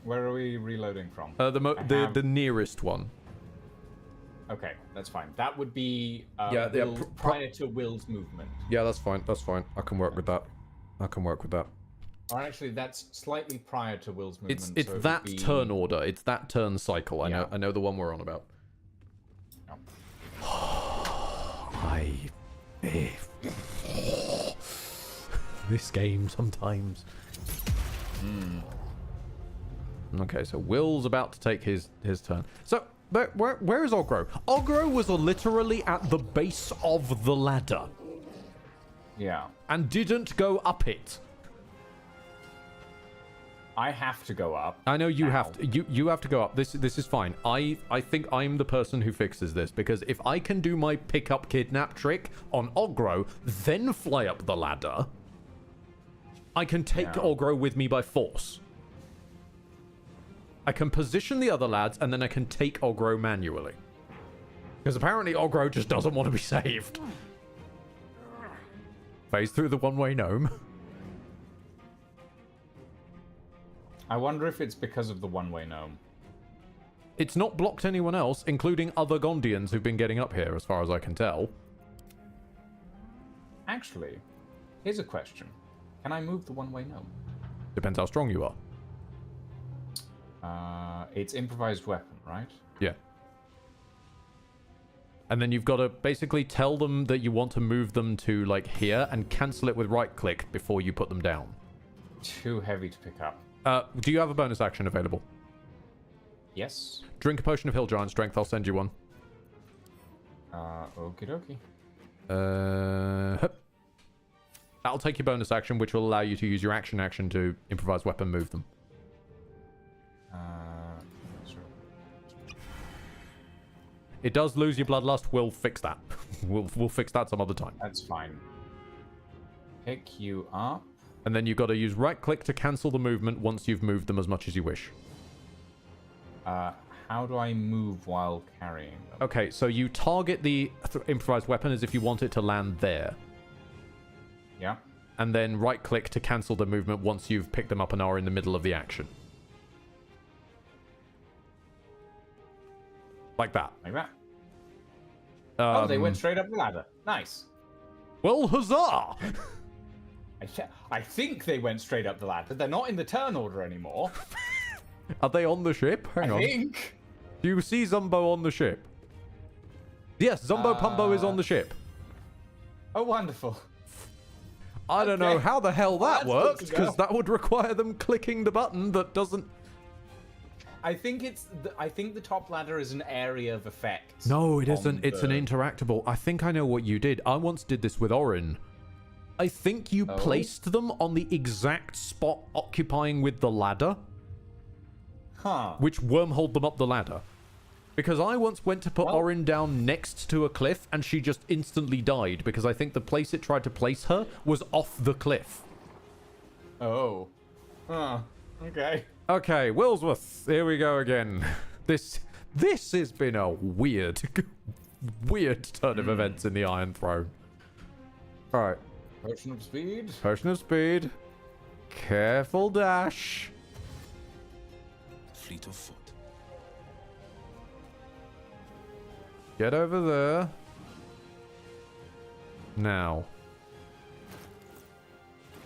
Where are we reloading from? The nearest one. Okay, that's fine. That would be prior to Will's movement. Yeah, that's fine. That's fine. I can work with that. Or actually, that's slightly prior to Will's movement. It's so that turn order. It's that turn cycle. I know the one we're on about. This game sometimes. Okay, so Will's about to take his turn. So, where is Ogro? Ogro was literally at the base of the ladder. Yeah. And didn't go up it. I have to go up. I know you have to. You have to go up. This is fine. I think I'm the person who fixes this, because if I can do my pick up kidnap trick on Ogro, then fly up the ladder, I can take Ogro with me by force. I can position the other lads, and then I can take Ogro manually. Because apparently Ogro just doesn't want to be saved. Phase through the one-way gnome. I wonder if it's because of the one-way gnome. It's not blocked anyone else, including other Gondians who've been getting up here, as far as I can tell. Actually, here's a question. Can I move the one-way gnome? Depends how strong you are. It's improvised weapon, right? Yeah. And then you've got to basically tell them that you want to move them to, like, here, and cancel it with right-click before you put them down. Too heavy to pick up. Do you have a bonus action available? Yes. Drink a potion of Hill Giant Strength. I'll send you one. Okie dokie. That'll take your bonus action, which will allow you to use your action to improvise weapon move them. Sure. It does lose your bloodlust. We'll fix that. we'll fix that some other time. That's fine. Pick you up. And then you've got to use right-click to cancel the movement once you've moved them as much as you wish. How do I move while carrying them? Okay, so you target the improvised weapon as if you want it to land there. Yeah. And then right-click to cancel the movement once you've picked them up and are in the middle of the action. Like that. Like that. They went straight up the ladder. Nice. Well, huzzah! I think they went straight up the ladder. They're not in the turn order anymore. Are they on the ship? Hang on. I think. Do you see Zumbo on the ship? Yes, Zumbo Pumbo is on the ship. Oh, wonderful. I don't know how the hell that worked, because that would require them clicking the button that doesn't... I think the top ladder is an area of effect. No, it isn't. It's an interactable. I think I know what you did. I once did this with Orin. I think you placed them on the exact spot occupying with the ladder. Huh. Which wormholed them up the ladder. Because I once went to put Orin down next to a cliff and she just instantly died because I think the place it tried to place her was off the cliff. Oh. Huh. Okay. Okay, Willsworth. Here we go again. This has been a weird turn of events in the Iron Throne. Alright. Potion of speed. Potion of speed. Careful dash. Fleet of foot. Get over there. Now.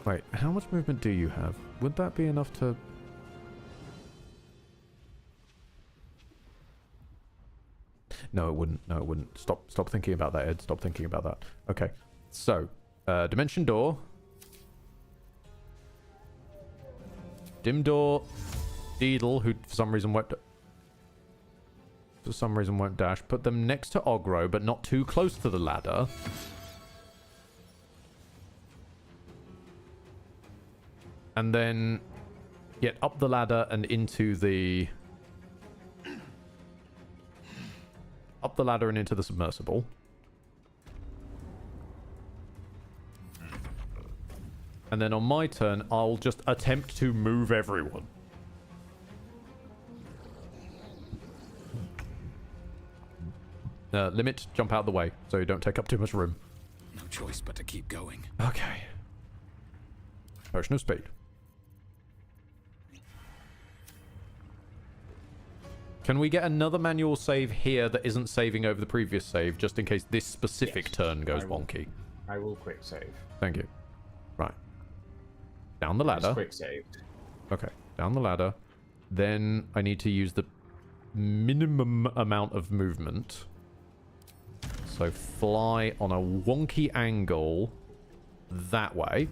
Wait, how much movement do you have? Would that be enough to... No, it wouldn't. No, it wouldn't. Stop thinking about that, Ed. Stop thinking about that. Okay. So, Dimension Door. Dim Door. Deedle, who for some reason won't dash. Put them next to Ogro, but not too close to the ladder. And then get up the ladder and into the... Up the ladder and into the submersible. And then on my turn, I'll just attempt to move everyone. Limit, jump out of the way, so you don't take up too much room. No choice but to keep going. Okay. Potion of speed. Can we get another manual save here that isn't saving over the previous save, just in case this specific turn goes wonky? I will quick save. Thank you. Right. Down the ladder. Quick saved. Okay, down the ladder. Then I need to use the minimum amount of movement. So fly on a wonky angle that way.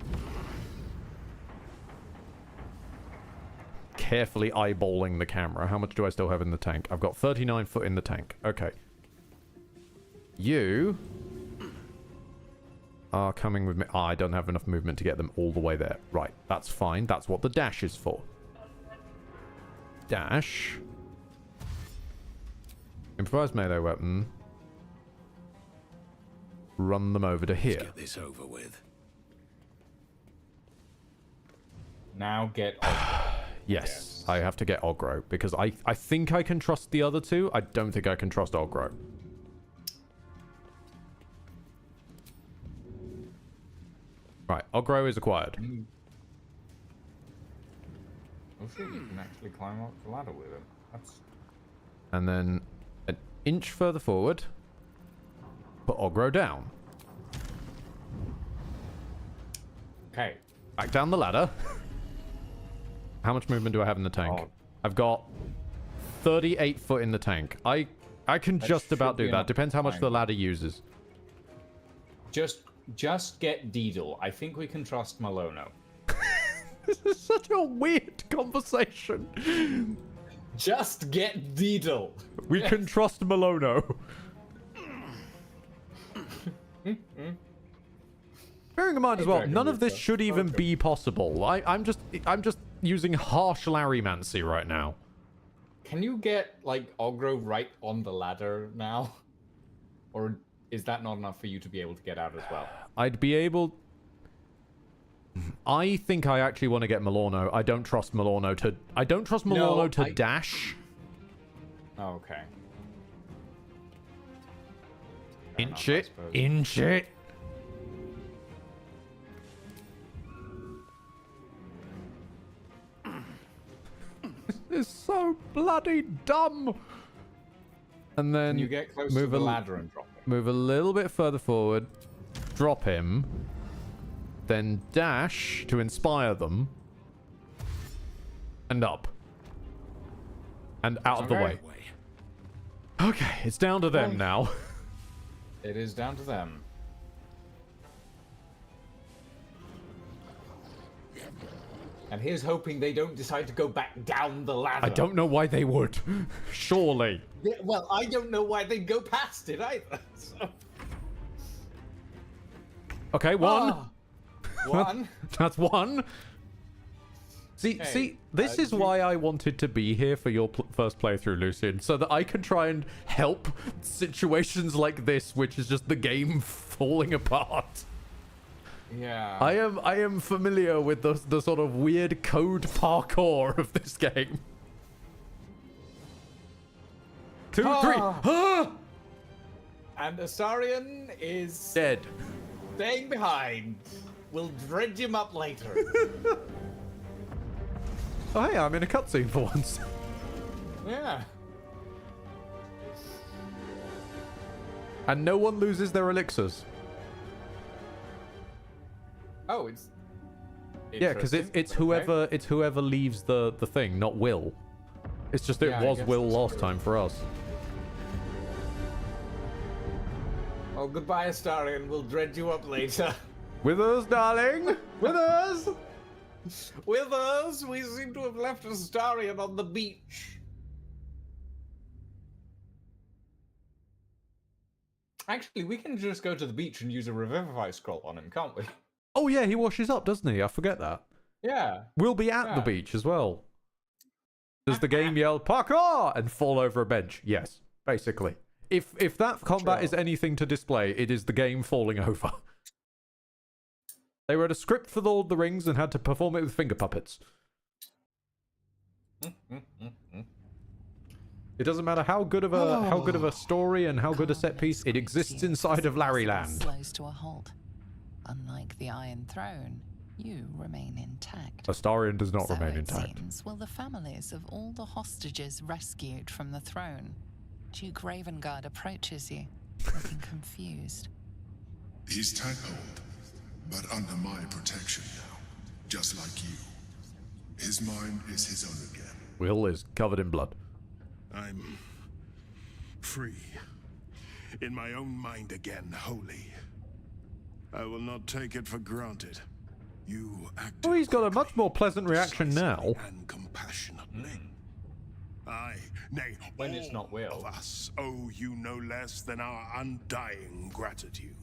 Carefully eyeballing the camera. How much do I still have in the tank? I've got 39 foot in the tank. Okay. You are coming with me. Ah, I don't have enough movement to get them all the way there. Right, that's fine. That's what the dash is for. Dash. Improvised melee weapon. Run them over to here. Let's get this over with. Now get Yes, I have to get Ogro, because I think I can trust the other two. I don't think I can trust Ogro. Right, Ogro is acquired. Oh shit, you can actually climb up the ladder with him. That's... And then an inch further forward, put Ogro down. Okay. Back down the ladder. How much movement do I have in the tank? I've got 38 foot in the tank. I can just about do that. Depends how much the ladder uses. Just get Deedle. I think we can trust Malono. This is such a weird conversation. Just get Deedle. We can trust Malono. Bearing in mind as well, none of this should even be possible. I'm just using harsh Larrymancy right now. Can you get like Ogro right on the ladder now? Or is that not enough for you to be able to get out as well? I'd be able... I think I actually want to get Milorno. I don't trust Milorno to... I don't trust Milorno to dash. Oh, okay. Inch it. Inch it. This is so bloody dumb. And then you get close to the ladder and drop it. Move a little bit further forward. Drop him. Then dash to inspire them. And up. And out of the way. Okay, it's down to them now. It is down to them. And here's hoping they don't decide to go back down the ladder. I don't know why they would. Surely. Yeah, well, I don't know why they'd go past it either. So. Okay, one. One. That's one. See, this is why I wanted to be here for your first playthrough, Lucian, so that I can try and help situations like this, which is just the game falling apart. Yeah. I am familiar with the sort of weird code parkour of this game. 2, 3. Ah! And Astarion is dead. Staying behind. We'll dredge him up later. Oh hey, I'm in a cutscene for once. Yeah. And no one loses their elixirs. Oh, it's yeah, because it's whoever leaves the thing, not Will. It's just it was Will last time for us. Oh, goodbye, Astarion. We'll dredge you up later. With us, darling. With us. With us. We seem to have left Astarion on the beach. Actually, we can just go to the beach and use a revivify scroll on him, can't we? Oh yeah, he washes up, doesn't he? I forget that. Yeah. We'll be at the beach as well. Does the game yell parkour and fall over a bench? Yes, basically. If that combat is anything to display, it is the game falling over. They wrote a script for The Lord of the Rings and had to perform it with finger puppets. It doesn't matter how good of a story and how good a set piece, it exists inside of Larryland. Slows to a halt. Unlike the Iron Throne, you remain intact. Astarion does not So remain it intact. seems, will the families of all the hostages rescued from the throne. Duke Ravengard approaches you, looking confused. He's tadpoled, but under my protection now, just like you. His mind is his own again. Will is covered in blood. I'm free. In my own mind again, holy. I will not take it for granted. You act. Oh, he's got a much more pleasant reaction now. And compassionately. I, nay, when it's not Will, of us owe you no less than our undying gratitude.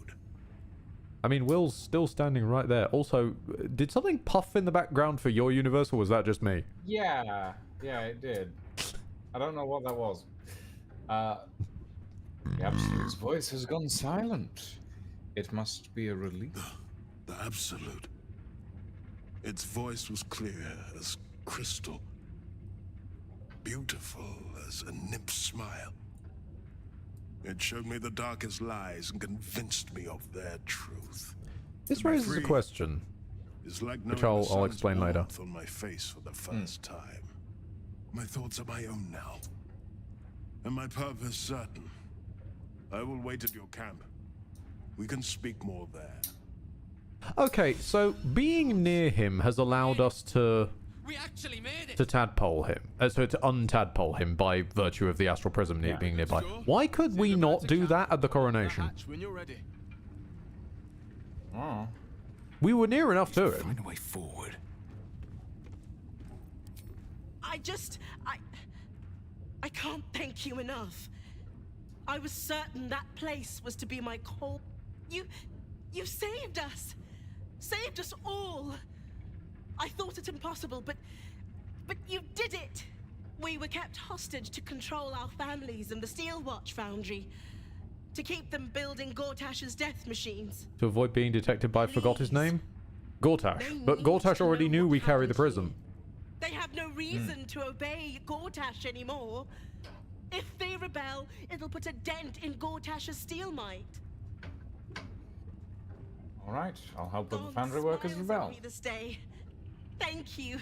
I mean, Will's still standing right there. Also, did something puff in the background for your universe, or was that just me? Yeah, it did. I don't know what that was. The Absolute's voice has gone silent. It must be a relief. The Absolute. Its voice was clear as crystal. Beautiful as a nymph's smile. It showed me the darkest lies and convinced me of their truth. This raises a question, Like which I'll explain later. On my face for the first time. My thoughts are my own now, and my purpose certain. I will wait at your camp. We can speak more there. Okay, so being near him has allowed us to tadpole him, so to untadpole him by virtue of the astral prism being nearby. Why could we not do that at the coronation? When you're ready. Oh. We were near enough to him. Find a way forward. I can't thank you enough. I was certain that place was to be my call. You saved us. Saved us all. I thought it impossible, but you did it. We were kept hostage to control our families and the Steel Watch Foundry. To keep them building Gortash's death machines. To avoid being detected by, forgot his name? Gortash. But Gortash already knew we carry the prism. They have no reason to obey Gortash anymore. If they rebel, it'll put a dent in Gortash's steel might. All right, I'll help the foundry workers rebel. Me this day. Thank you.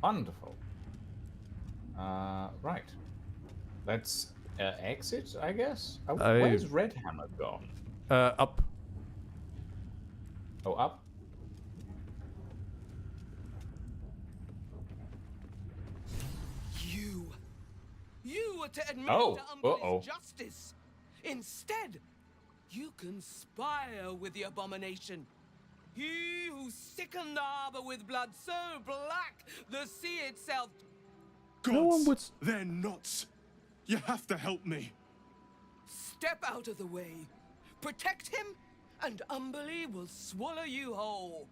Wonderful. Right. Let's exit, I guess. Where's Redhammer gone? Up. Oh, up? You were to administer justice. Instead, you conspire with the abomination. He who sickened the harbor with blood so black, the sea itself. Gods, they're nuts. You have to help me. Step out of the way. Protect him, and Umberly will swallow you whole.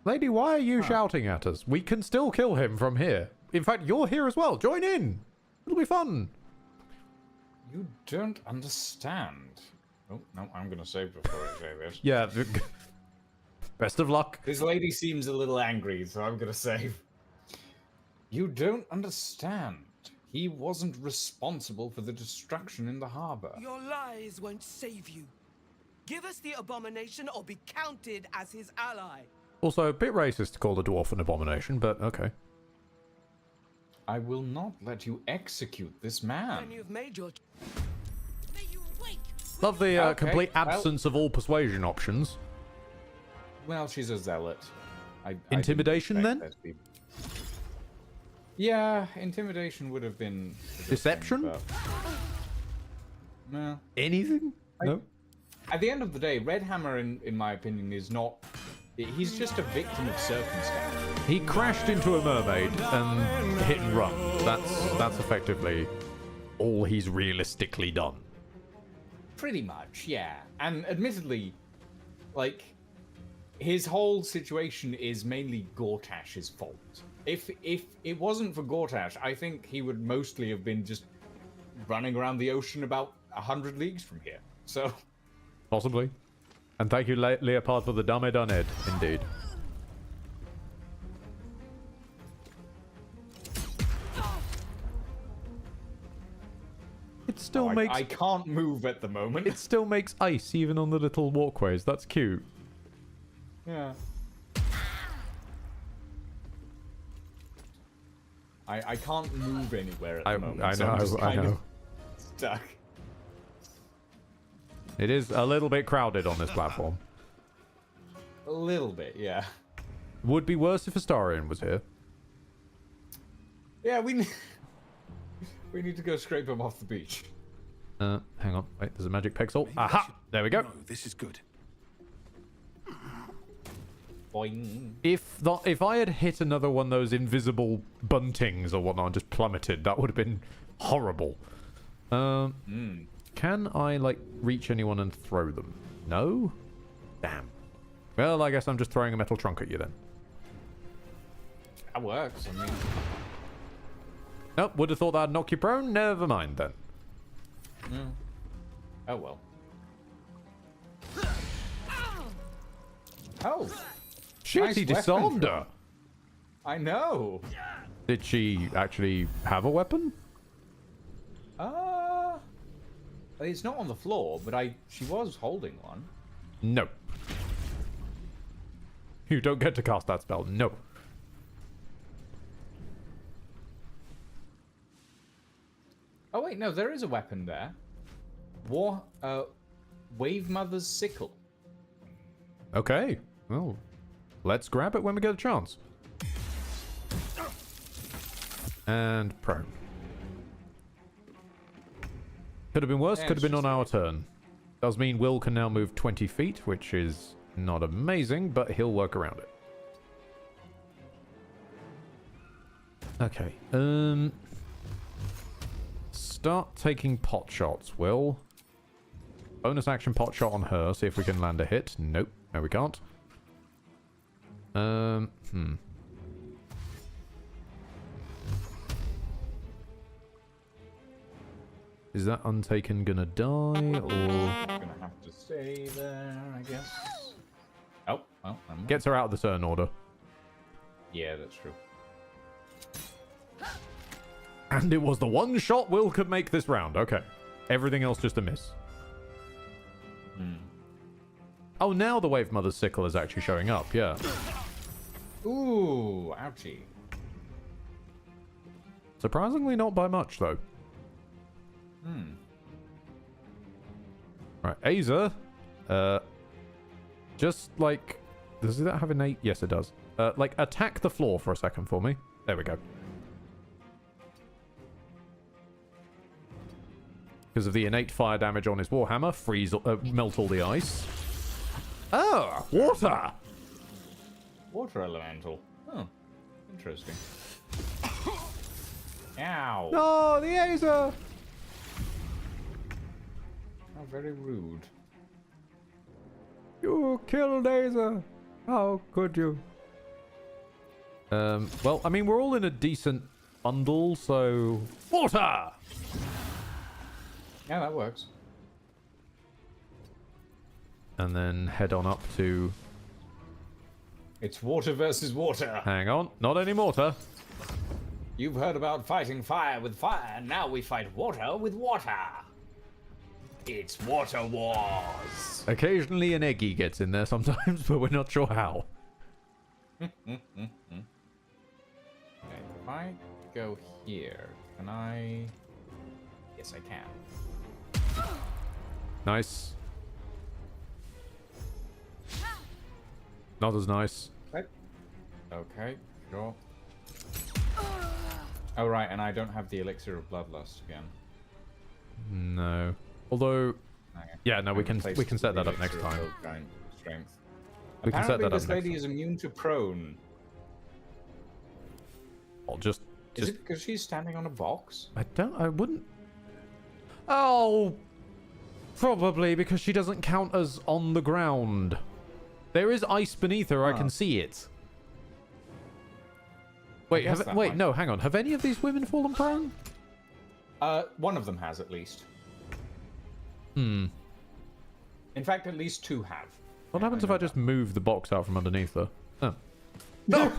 Lady, why are you shouting at us? We can still kill him from here. In fact, you're here as well. Join in. It'll be fun. You don't understand. Oh, no, I'm going to save before I say this. Yeah. Best of luck. This lady seems a little angry, so I'm going to save. You don't understand. He wasn't responsible for the destruction in the harbor. Your lies won't save you. Give us the abomination or be counted as his ally. Also, a bit racist to call the dwarf an abomination, but okay. I will not let you execute this man. When you've made your... Love the complete absence of all persuasion options. Well, she's a zealot. Intimidation, then? Yeah, intimidation would have been... Deception? No. Anything? No? At the end of the day, Redhammer, in my opinion, is not... He's just a victim of circumstance. He crashed into a mermaid and hit and run. That's effectively all he's realistically done. Pretty much, yeah. And admittedly, like, his whole situation is mainly Gortash's fault. If it wasn't for Gortash, I think he would mostly have been just running around the ocean about 100 leagues from here. So... Possibly. And thank you, Leopard, for the dummy done it. Indeed. It still makes... I can't move at the moment. It still makes ice even on the little walkways. That's cute. Yeah. I can't move anywhere at the moment. I so know, I'm just I kind know. of stuck. It is a little bit crowded on this platform. A little bit, yeah. Would be worse if Astarion was here. Yeah, we need to go scrape him off the beach. Hang on. Wait, there's a magic pixel. Aha! There we go. No, this is good. Boing. If I had hit another one of those invisible buntings or whatnot and just plummeted, that would have been horrible. Can I, like, reach anyone and throw them? No? Damn. Well, I guess I'm just throwing a metal trunk at you then. That works, I mean... Nope, would have thought that'd knock you prone. Never mind then. Oh well. Oh! Shit, Nice he disarmed weapon. her. I know. Did she actually have a weapon? It's not on the floor, but she was holding one. No. You don't get to cast that spell. No. Oh wait, no, there is a weapon there. Wave Mother's sickle. Okay. Well, let's grab it when we get a chance. And prone. Could have been worse, Yeah, could have been it's on our turn. Does mean Will can now move 20 feet, which is not amazing, but he'll work around it. Okay. Start taking pot shots, Will. Bonus action pot shot on her, see if we can land a hit. Nope. No, we can't. Is that Untaken gonna die, or... Gonna have to stay there, I guess. Oh, well, never mind. Gets her out of the turn order. Yeah, that's true. And it was the one shot Will could make this round. Okay. Everything else just a miss. Oh, now the Wave Mother's sickle is actually showing up, yeah. Ooh, ouchie. Surprisingly not by much, though. Right, Aza. Just, like... Does that have innate? Yes, it does. Like, attack the floor for a second for me. There we go. Because of the innate fire damage on his Warhammer, melt all the ice. Oh, water! Water elemental. Oh, interesting. Ow! No, the Aza! How very rude. You killed Aza. How could you? Well, I mean, we're all in a decent bundle, so... Water! Yeah, that works. And then head on up to... It's water versus water. Hang on, not any mortar. You've heard about fighting fire with fire, now we fight water with water. It's Water Wars. Occasionally an Eggy gets in there sometimes, but we're not sure how. Okay, if I go here, can I... Yes, I can. Nice. Not as nice. Okay, sure. Oh, right, and I don't have the Elixir of Bloodlust again. No. Although... Yeah, no, we can set that up next time. Strength. We can set that up this next lady time. is immune to prone. I'll just... Is it because she's standing on a box? I wouldn't... Oh! Probably because she doesn't count as on the ground. There is ice beneath her, I can see it. Wait, no, hang on. Have any of these women fallen prone? One of them has, at least. Hmm. In fact, at least two have. What happens if I just move the box out from underneath her? Oh. No!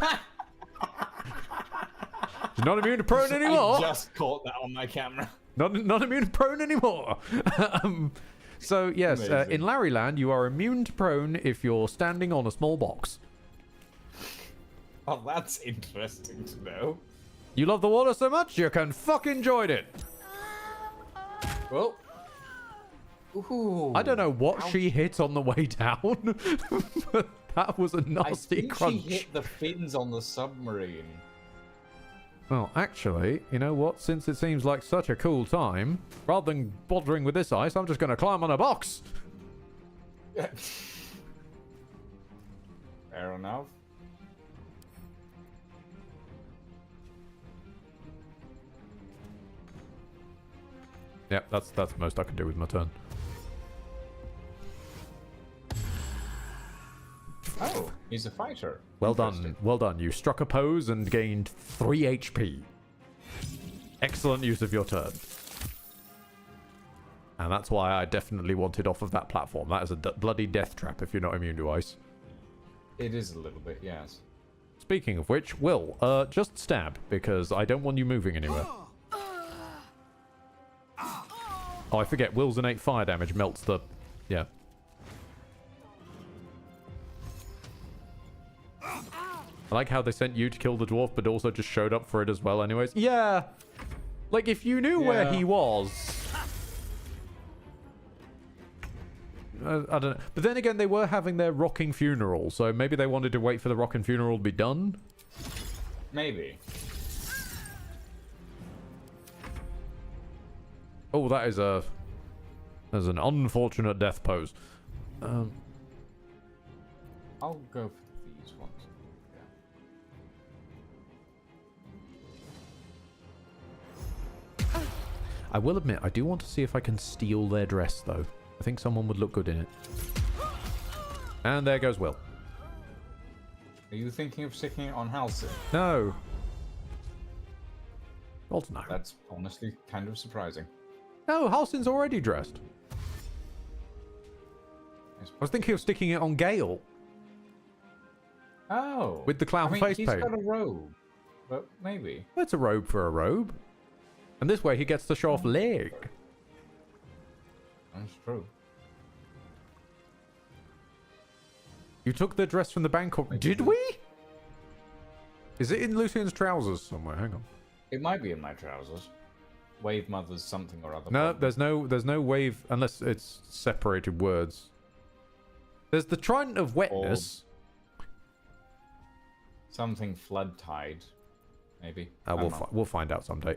She's not immune to prone anymore! I just caught that on my camera. Not immune to prone anymore! So, yes, in Larryland, you are immune to prone if you're standing on a small box. Oh, that's interesting to know. You love the water so much, you can fucking join it! Well... Ooh, I don't know what she hit on the way down, but that was a nasty crunch. She hit the fins on the submarine. Well, actually, you know what? Since it seems like such a cool time, rather than bothering with this ice, I'm just going to climb on a box. Fair enough. Yep, that's the most I can do with my turn. Oh, he's a fighter. Well done, well done. You struck a pose and gained 3 HP. Excellent use of your turn. And that's why I definitely wanted off of that platform. That is a bloody death trap if you're not immune to ice. It is a little bit, yes. Speaking of which, Will, just stab, because I don't want you moving anywhere. Oh, I forget, Will's innate fire damage melts the... Yeah. I like how they sent you to kill the dwarf, but also just showed up for it as well anyways. Yeah! Like, if you knew where he was... I don't know. But then again, they were having their rocking funeral, so maybe they wanted to wait for the rocking funeral to be done? Maybe. Oh, that is a... That's an unfortunate death pose. I'll go for these ones. Yeah. I will admit, I do want to see if I can steal their dress, though. I think someone would look good in it. And there goes Will. Are you thinking of sticking it on Halcyon? No. Well, no. That's honestly kind of surprising. No, Halcyon's already dressed. I was thinking of sticking it on Gale. Oh. With the clown face he's paint. got a robe. But maybe. Well, it's a robe for a robe. And this way he gets to show off leg. That's true. You took the dress from the Bangkok. Did we? Is it in Lucian's trousers somewhere? Hang on. It might be in my trousers. Wave Mother's something or other. No, there's no wave unless it's separated words. There's the Trident of Wetness. Or something flood tide. Maybe. We'll find out someday.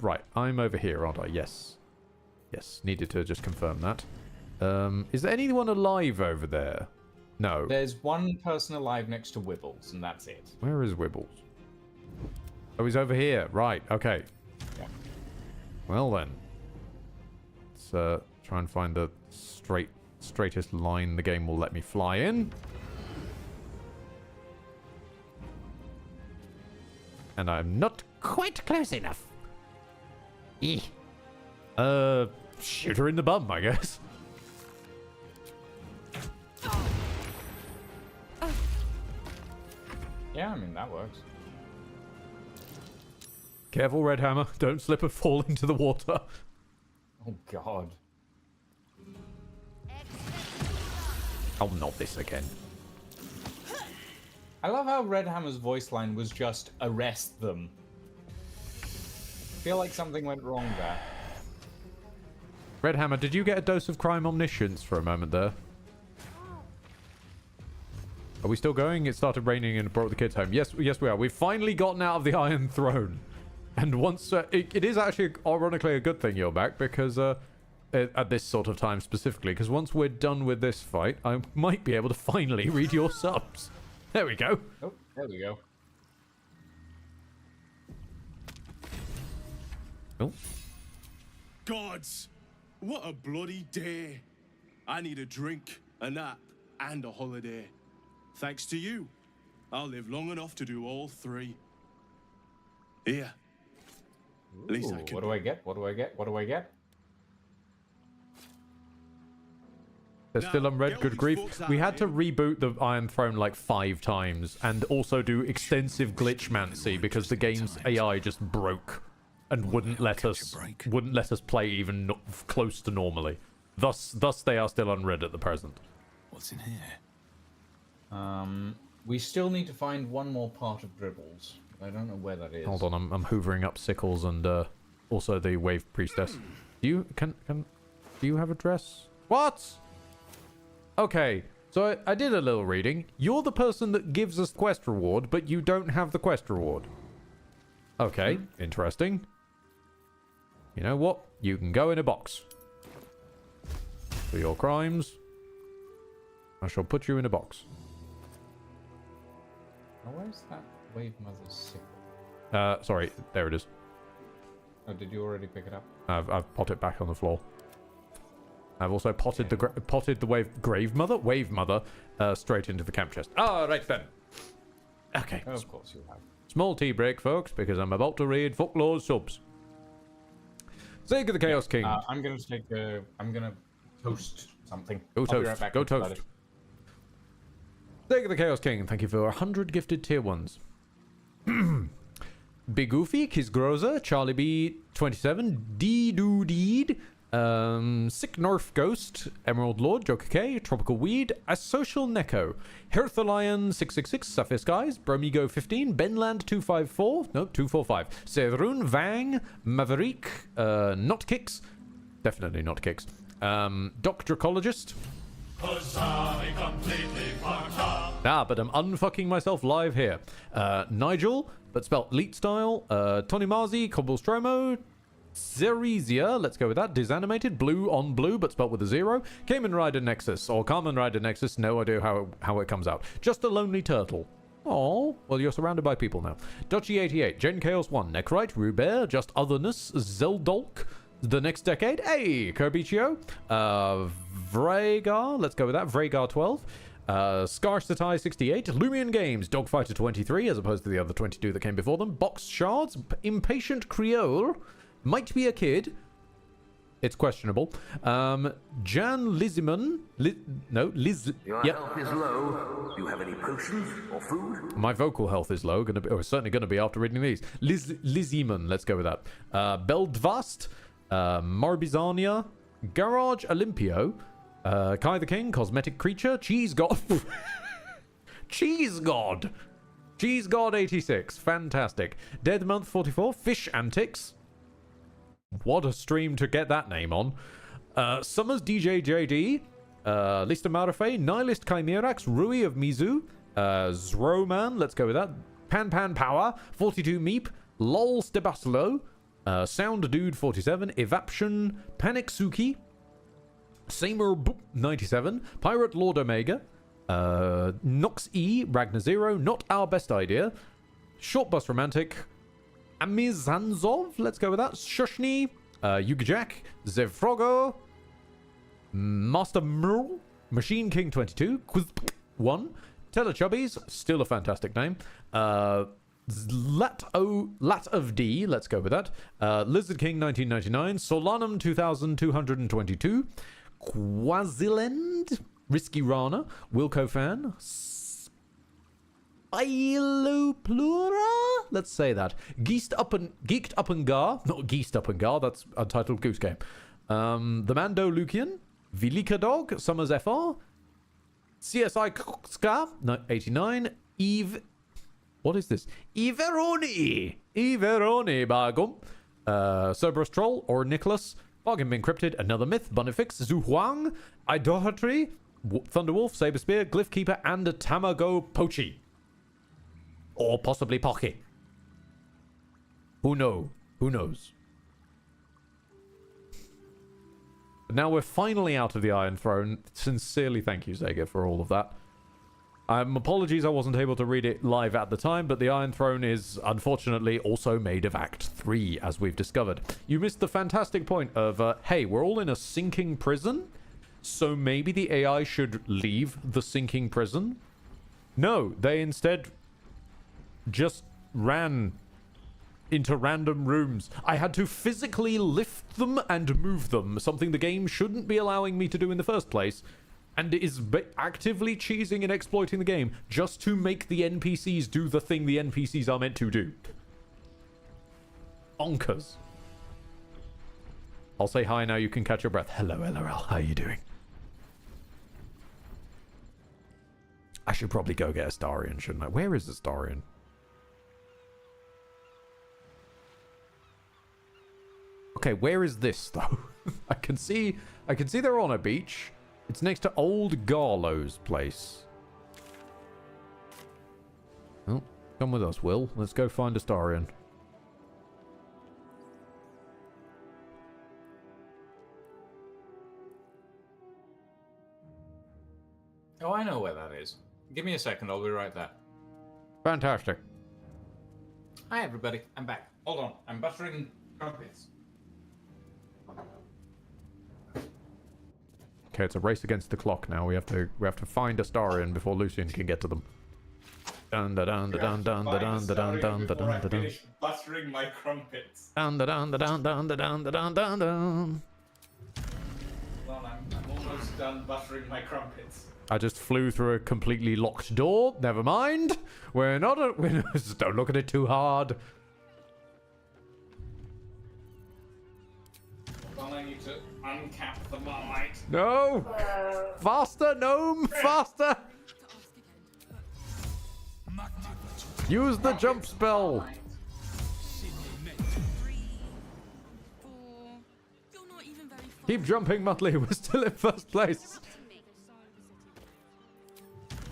Right, I'm over here, aren't I? Yes. Yes, needed to just confirm that. Is there anyone alive over there? No. There's one person alive next to Wibbles, and that's it. Where is Wibbles? Oh, he's over here. Right, okay. Yeah. Well then. Let's try and find the straightest line the game will let me fly in. And I'm not quite close enough. Shoot her in the bum, I guess. Yeah, I mean, that works. Careful, Red Hammer. Don't slip and fall into the water. Oh, God. Oh, not this again. I love how Red Hammer's voice line was just, arrest them. I feel like something went wrong there. Red Hammer, did you get a dose of crime omniscience for a moment there? Are we still going? It started raining and brought the kids home. Yes, we are. We've finally gotten out of the Iron Throne. And once... it is actually, ironically, a good thing you're back, because... at this sort of time specifically, because once we're done with this fight, I might be able to finally read your subs. There we go. Oh, there we go. Oh. Gods, what a bloody day. I need a drink, a nap, and a holiday. Thanks to you, I'll live long enough to do all three. Here. Ooh, At least I can. What do I get? What do I get? What do I get? They're still unread, good grief. We had to reboot the Iron Throne like 5 times and also do extensive glitchmancy because the game's AI just broke and wouldn't let us play even close to normally. Thus they are still unread at the present. What's in here? We still need to find one more part of Dribbles. I don't know where that is. Hold on, I'm hoovering up sickles and also the Wave Priestess. Do you have a dress? What? Okay, so I did a little reading. You're the person that gives us quest reward, but you don't have the quest reward. Okay, interesting. You know what? You can go in a box. For your crimes, I shall put you in a box. Oh, where's that Wave Mother's sickle? Sorry, there it is. Oh, did you already pick it up? I've potted it back on the floor. I've also potted the Wave Mother straight into the camp chest. Ah, right then. Okay. Oh, of course you have. Small tea break, folks, because I'm about to read Folklore's subs. Sake of the Chaos King. I'm gonna toast something. Go I'll be toast. right back. Go toast. Sake of the Chaos King. Thank you for 100 gifted tier 1s. Big Goofy, Kizgroza, Charlie B 27, Deed, Sick North Ghost, Emerald Lord, Joker K, Tropical Weed, Asocial Neko, Herthalion 666, Sapphire Skies, Bromigo 15, Benland 245, Serun, Vang, Maverick, Not Kicks, definitely Not Kicks, Doc Dracologist. But I'm unfucking myself live here. Nigel, but spelt Leet Style, Tony Marzi, Cobblestromo, Zerezia, let's go with that. Disanimated, Blue on Blue, but spelt with a 0. Kamen Rider Nexus, or Carmen Rider Nexus, no idea how it comes out. Just a Lonely Turtle. Oh, well, you're surrounded by people now. Dutchy88, Gen Chaos 1, Necrite, Rubert, Just Otherness, Zeldolk, The Next Decade, hey, Kerbichio, Vragar, let's go with that, Vragar 12, Scarsatai 68, Lumion Games, Dogfighter 23, as opposed to the other 22 that came before them, Box Shards, Impatient Creole, might be a kid, it's questionable, Jan Liziman, Your health is low. Do you have any potions or food? My vocal health is low, certainly going to be after reading these. Liziman, let's go with that. Beldvast, Marbizania, Garage Olympio, Kai the King, Cosmetic Creature, Cheese God. Cheese God 86, fantastic. Dead Month 44, Fish Antics. What a stream to get that name on. Summers DJ JD, Lista Marafe, Nihilist Chimerax, Rui of Mizu, Zroman, let's go with that. Pan Power, 42 Meep, Lol Stebaslo, Sound Dude 47, Evaption, Panic Suki, Samer 97, Pirate Lord Omega, Nox E, Ragnar Zero, Not Our Best Idea, Short Bus Romantic, Amizanzov, let's go with that, Shushni, Yuga Jack, Zevfrogo, Master Merle, Machine King 22, Quizp 1, Telechubbies, still a fantastic name, Lat of D, let's go with that, Lizard King 1999, Solanum 2222, Quazilend, Risky Rana, Wilco Fan, Spyloplura, let's say that, Geeked Up and Gar, not Geeked Up and Gar, that's Untitled Goose Game, The Mando Lucian, Vilika Dog, Summers FR, CSI Ska 89, Eve, what is this? Everoni Bagum, Cerberus Troll, or Nicholas, Bargain Bin Encrypted, Another Myth, Bonifix, Zuhuang, Idolatry, Thunderwolf, Saber Spear, Glyph Keeper, and Tamago Pochi. Or possibly Pocky. Who knows? But now we're finally out of the Iron Throne. Sincerely thank you, Sega, for all of that. Apologies I wasn't able to read it live at the time, but the Iron Throne is unfortunately also made of Act 3, as we've discovered. You missed the fantastic point of, hey, we're all in a sinking prison, so maybe the AI should leave the sinking prison? No, they instead just ran into random rooms. I had to physically lift them and move them, something the game shouldn't be allowing me to do in the first place, and is actively cheesing and exploiting the game just to make the NPCs do the thing the NPCs are meant to do. Bonkers. I'll say hi now, you can catch your breath. Hello, LRL, how are you doing? I should probably go get Astarion, shouldn't I? Where is Astarion? Okay, where is this though? I can see they're on a beach. It's next to old Garlow's place. Oh, come with us, Will. Let's go find Astarion. Oh, I know where that is. Give me a second, I'll be right there. Fantastic. Hi, everybody. I'm back. Hold on. I'm buttering crumpets. Okay, it's a race against the clock now. We have to find Astarion before Lucian can get to them. Dun dun dun dun dun dun dun dun dun dun dun dun. Buttering my crumpets. Dun dun dun dun dun dun dun dun dun dun. Hold on, I'm almost done buttering my crumpets. I just flew through a completely locked door. Never mind. We're not. Just don't look at it too hard. Well, I need to uncap the Marmite. No! Faster, gnome! Faster! Use the jump spell! Keep jumping, Muttley. We're still in first place.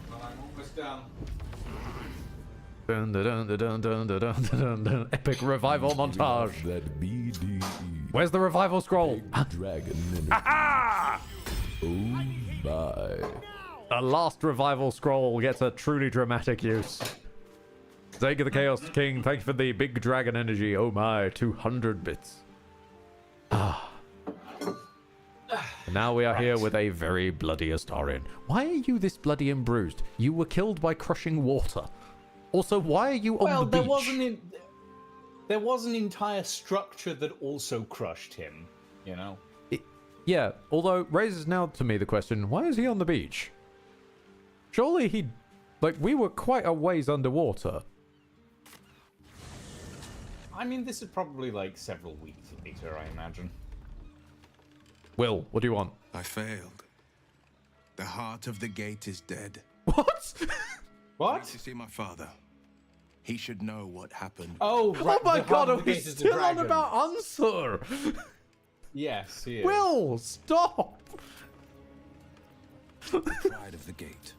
Well, I'm almost done. Dun, dun, dun, dun, dun, dun, dun, dun, dun. Epic revival montage. That BDE. Where's the revival scroll? Dragon. Aha! Oh my. The last revival scroll gets a truly dramatic use. Thank you, the Chaos King. Thank you for the big dragon energy. Oh my, 200 bits. Ah. And now we are here with a very bloody Astarion. Why are you this bloody and bruised? You were killed by crushing water. Also, why are you on the beach? There was an entire structure that also crushed him, you know? Yeah, although raises now to me the question, why is he on the beach? Surely he... Like, we were quite a ways underwater. I mean, this is probably like several weeks later, I imagine. Will, what do you want? I failed. The heart of the gate is dead. What? What? I need to see my father. He should know what happened. Oh, right. Oh my god, are we still on about Unsur? Yes, he is. Will, stop! The pride of the gate.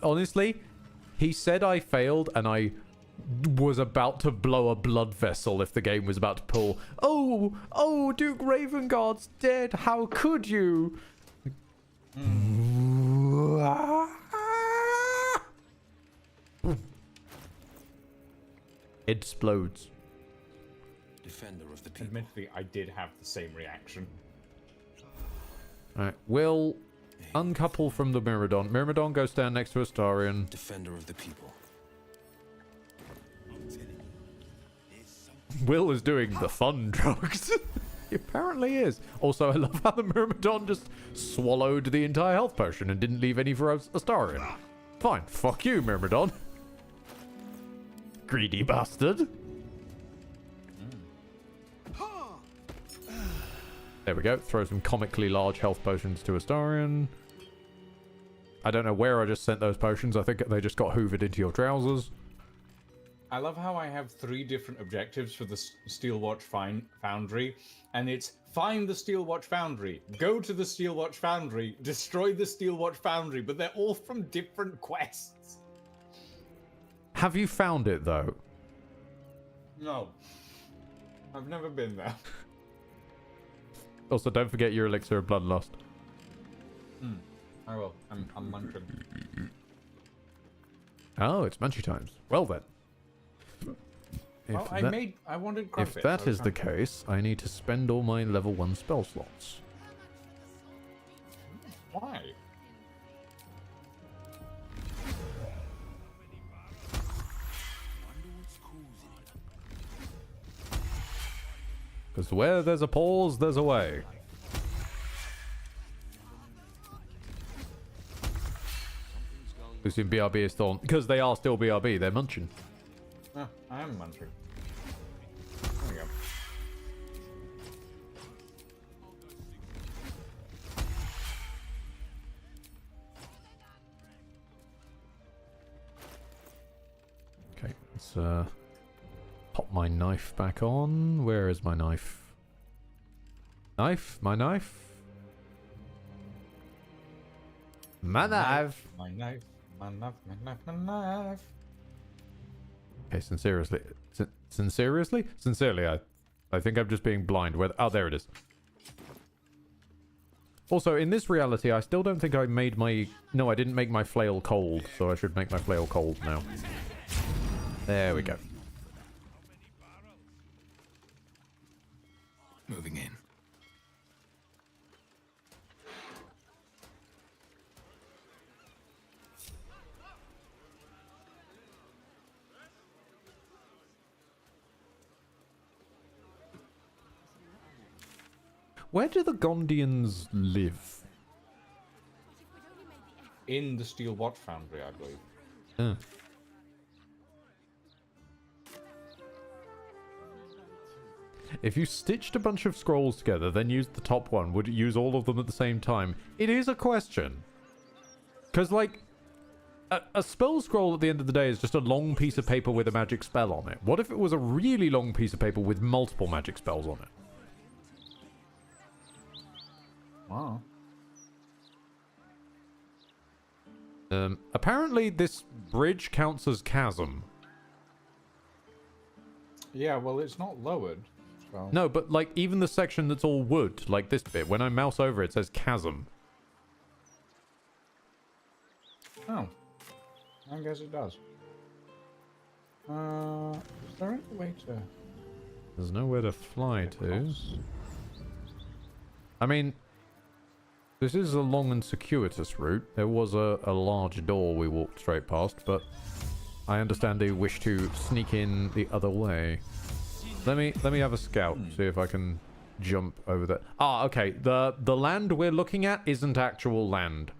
Honestly, he said I failed and I was about to blow a blood vessel if the game was about to pull. Oh, Duke Ravengard's dead. How could you? It explodes. Defender of the people. Admittedly, I did have the same reaction. Alright, Will uncouple from the Myrmidon. Myrmidon, go stand next to Astarion. Defender of the people. Will is doing the fun drugs. He apparently is. Also, I love how the Myrmidon just swallowed the entire health potion and didn't leave any for Astarion. Fine, fuck you, Myrmidon. Greedy bastard. There we go. Throw some comically large health potions to Astarion. I don't know where I just sent those potions. I think they just got hoovered into your trousers. I love how I have 3 different objectives for the Steelwatch Foundry, and it's find the Steelwatch Foundry, go to the Steelwatch Foundry, destroy the Steelwatch Foundry, but they're all from different quests. Have you found it, though? No. I've never been there. Also, don't forget your elixir of bloodlust. I will. I'm munching. Oh, it's munchy times. Well then. Well, I wanted crumpets. If that is the case, I need to spend all my level 1 spell slots. Why? Because where there's a pause, there's a way. Assume BRB is still on, because they are still BRB. They're munching. Oh, I am munching. There we go. Okay, let's pop my knife back on. Where is my knife? Knife? My knife? My knife! My knife. My knife. My knife. My knife. Okay, sincerely. Sincerely, I think I'm just being blind. Oh, there it is. Also, in this reality, I still don't think I made my... No, I didn't make my flail cold, so I should make my flail cold now. There we go. Moving in. Where do the Gondians live? In the Steel Watch Foundry, I believe. Huh. If you stitched a bunch of scrolls together, then used the top one, would it use all of them at the same time? It is a question. Because, like, a spell scroll at the end of the day is just a long piece of paper with a magic spell on it. What if it was a really long piece of paper with multiple magic spells on it? Wow. Apparently this bridge counts as chasm. Yeah, well, it's not lowered. So. No, but like even the section that's all wood, like this bit, when I mouse over it says chasm. Oh. I guess it does. Is there any way to... There's nowhere to fly to. I mean, this is a long and circuitous route. There was a large door we walked straight past, but I understand they wish to sneak in the other way. Let me have a scout, see if I can jump over there. Ah, okay. The land we're looking at isn't actual land.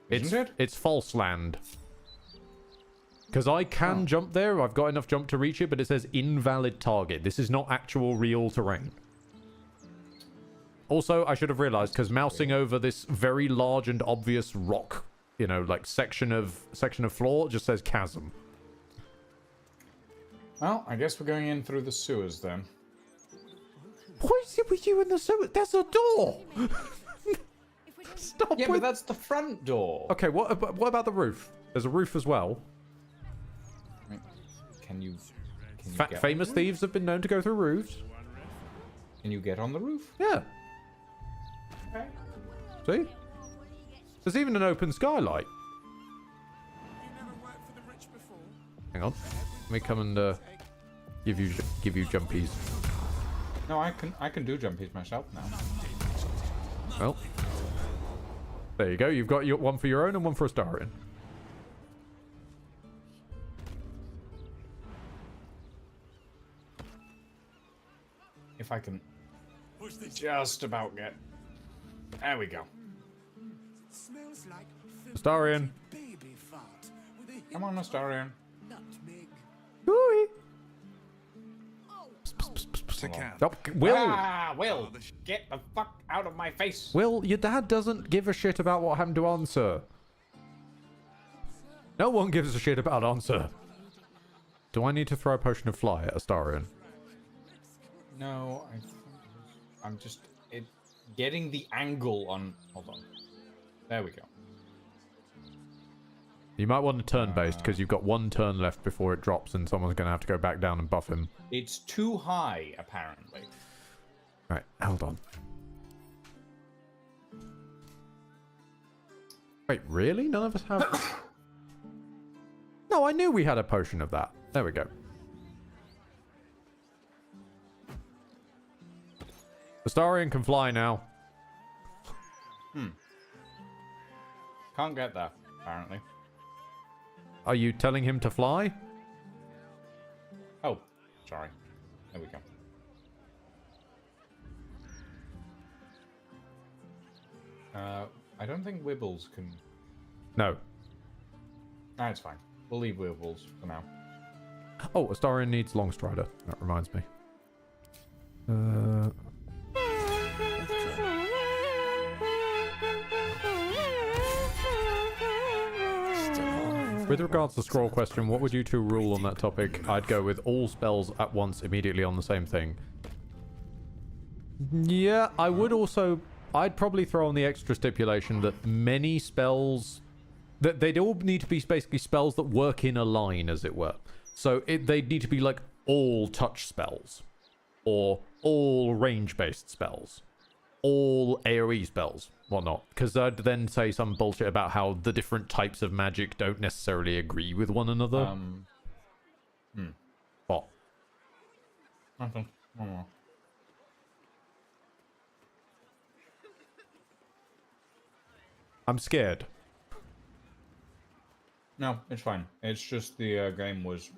It's false land. Because I can jump there. I've got enough jump to reach it, but it says invalid target. This is not actual real terrain. Also, I should have realized, because mousing over this very large and obvious rock, you know, like section of floor, just says chasm. Well, I guess we're going in through the sewers then. What is it with you in the sewer? There's a door! Stop. Yeah, but that's the front door. Okay, what about the roof? There's a roof as well. Can you Famous thieves have been known to go through roofs. Can you get on the roof? Yeah. Okay. See? There's even an open skylight. Hang on. Let me come and give you jumpies. No, I can do jumpies myself now. Well, there you go. You've got one for your own and one for Astarion. If I can just about get... There we go. Astarion. Come on, Astarion. Ooh. Will! Ah, Will! Get the fuck out of my face! Will, your dad doesn't give a shit about what happened to Answer. No one gives a shit about Answer. Do I need to throw a potion of fly at Astarion? No, I'm just getting the angle on... Hold on. There we go. You might want to turn-based, because you've got one turn left before it drops, and someone's going to have to go back down and buff him. It's too high, apparently. Right, hold on. Wait, really? None of us have... No, I knew we had a potion of that. There we go. Astarion can fly now. Can't get there, apparently. Are you telling him to fly? Oh, sorry. There we go. I don't think Wibbles can... No. That's fine. We'll leave werewolves for now. Oh, Astarion needs Longstrider. That reminds me. With regards to the scroll question, what would you two rule on that topic? I'd go with all spells at once immediately on the same thing. Yeah, I would also... I'd probably throw on the extra stipulation that many spells... that they'd all need to be basically spells that work in a line, as it were. So they'd need to be like all touch spells. Or all range-based spells. All AoE spells, whatnot. Because I'd then say some bullshit about how the different types of magic don't necessarily agree with one another. What? Nothing. I'm scared. No, it's fine. It's just the game was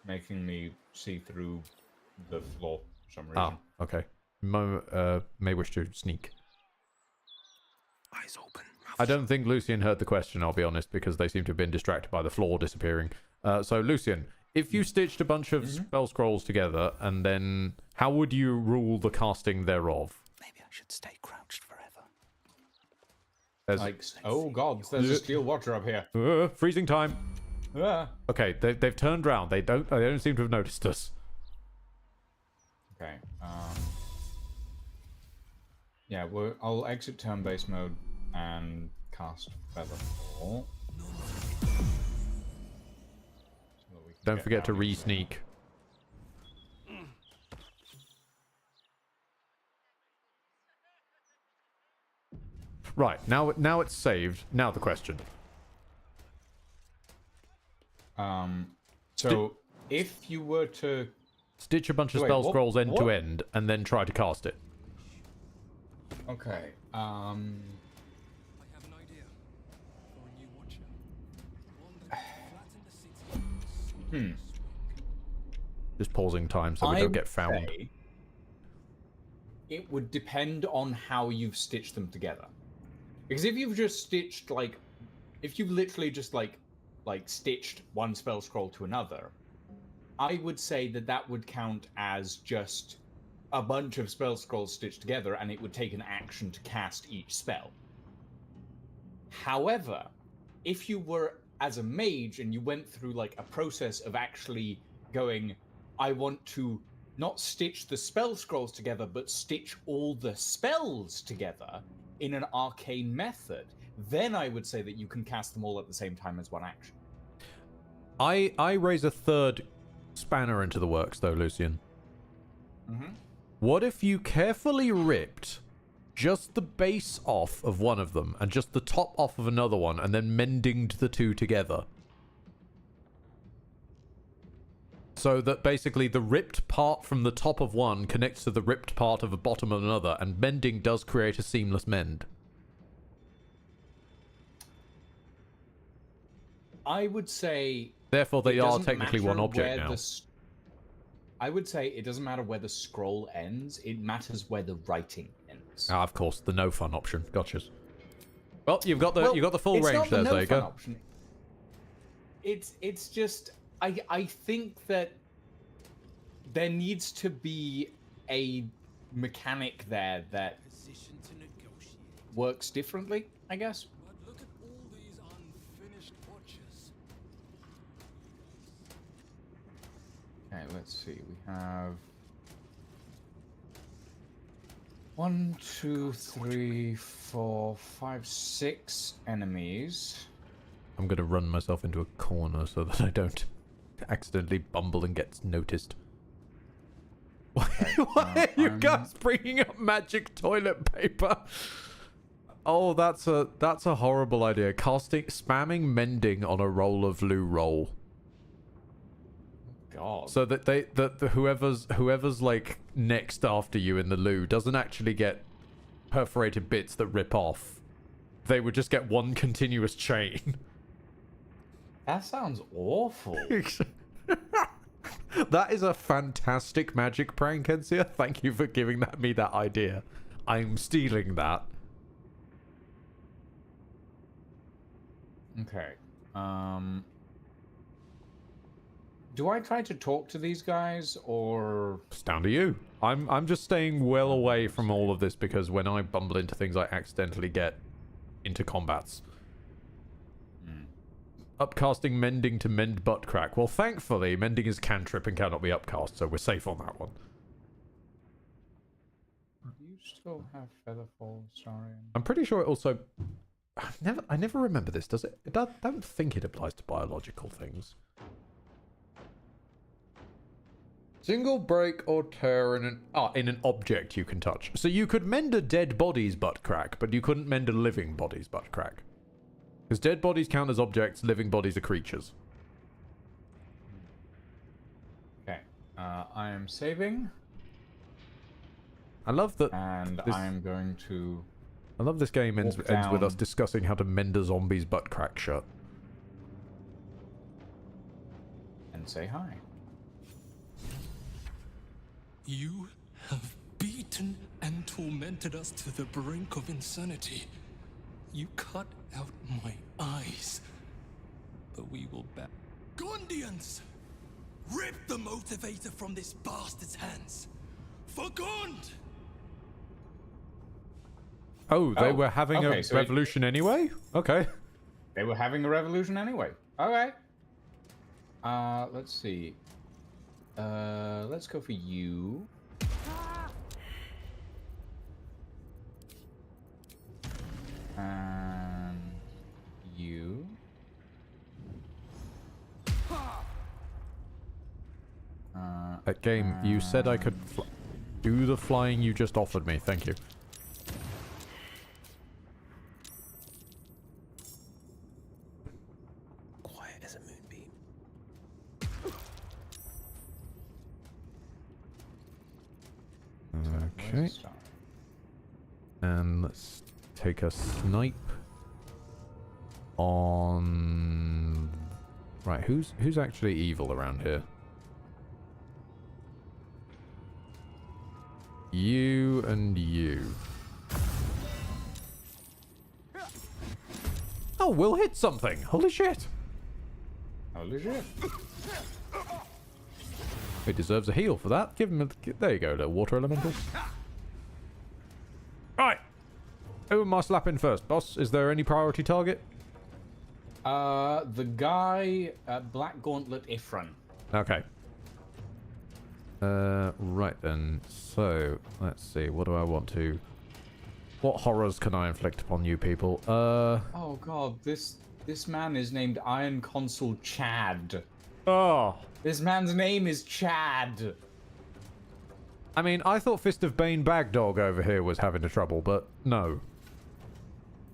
making me see through the floor for some reason. Ah, okay. May wish to sneak. Eyes open. I don't think Lucian heard the question, I'll be honest, because they seem to have been distracted by the floor disappearing. So, Lucian, if you stitched a bunch of spell scrolls together, and then how would you rule the casting thereof? Maybe I should stay crouched forever. Like, oh god, there's a steel watcher up here. Freezing time. Okay, they've turned round. They don't seem to have noticed us. Okay. Yeah, I'll exit turn-based mode and cast Featherfall. Don't forget to re-sneak. Right, now it's saved. Now the question. So if you were to stitch a bunch of spell scrolls end to end and then try to cast it. Okay. I have an idea for a new watcher. Just pausing time so we don't get found. It would depend on how you've stitched them together. Because if you've just stitched if you've literally just like stitched one spell scroll to another, I would say that would count as just a bunch of spell scrolls stitched together, and it would take an action to cast each spell. However, if you were as a mage and you went through like a process of actually going, I want to not stitch the spell scrolls together, but stitch all the spells together in an arcane method, then I would say that you can cast them all at the same time as one action. I raise a third spanner into the works, though, Lucian. What if you carefully ripped just the base off of one of them and just the top off of another one, and then mendinged the two together? So that basically the ripped part from the top of one connects to the ripped part of the bottom of another, and mending does create a seamless mend. I would say... Therefore, they are technically one object now. I would say it doesn't matter where the scroll ends, it matters where the writing ends. Ah, of course, the no fun option. Gotcha. Well, you've got the full range there, Zega. It's just... I think that there needs to be a mechanic there that works differently, I guess. But look at all these unfinished watches. Okay, let's see. We have 1, 2, 3, 4, 5, 6 enemies. I'm going to run myself into a corner so that I don't accidentally bumble and get noticed. Why are you guys bringing up magic toilet paper? Oh, that's a horrible idea. Spamming mending on a roll of loo roll. God. So that whoever's like next after you in the loo doesn't actually get perforated bits that rip off. They would just get one continuous chain. That sounds awful. That is a fantastic magic prank, Ensia. Thank you for giving me that idea. I'm stealing that. Okay. Do I try to talk to these guys, or... It's down to you. I'm just staying well away from all of this because when I bumble into things, I accidentally get into combats. Upcasting mending to mend butt crack. Well, thankfully, mending is cantrip and cannot be upcast, so we're safe on that one. Do you still have Featherfall, Starion? I'm pretty sure it also... I never remember this, does it? I don't think it applies to biological things. Single break or tear in an object you can touch. So you could mend a dead body's butt crack, but you couldn't mend a living body's butt crack. Because dead bodies count as objects, living bodies are creatures. Okay. I am saving. I love that. And I am going to... I love this game ends with us discussing how to mend a zombie's butt crack shut. And say hi. You have beaten and tormented us to the brink of insanity. You cut out my eyes. But we will back. Gondians! Rip the motivator from this bastard's hands! For Gond! Oh, they were having a revolution anyway? Okay. They were having a revolution anyway. Okay. Let's see. Let's go for you. And you. That game, you said I could do the flying you just offered me. Thank you. Quiet as a moonbeam. Okay. And let's take a snipe on... Right, who's actually evil around here? You and you. Oh, we'll hit something. Holy shit. Holy shit. He deserves a heal for that. Give him a... There you go, little water elemental. Right. Who am I slapping first, boss? Is there any priority target? The guy at Black Gauntlet Ifran. Okay. Right then. So, let's see. What do I want to... What horrors can I inflict upon you people? Oh god, this man is named Iron Consul Chad. Oh. This man's name is Chad. I mean, I thought Fist of Bane Bagdog over here was having trouble, but no.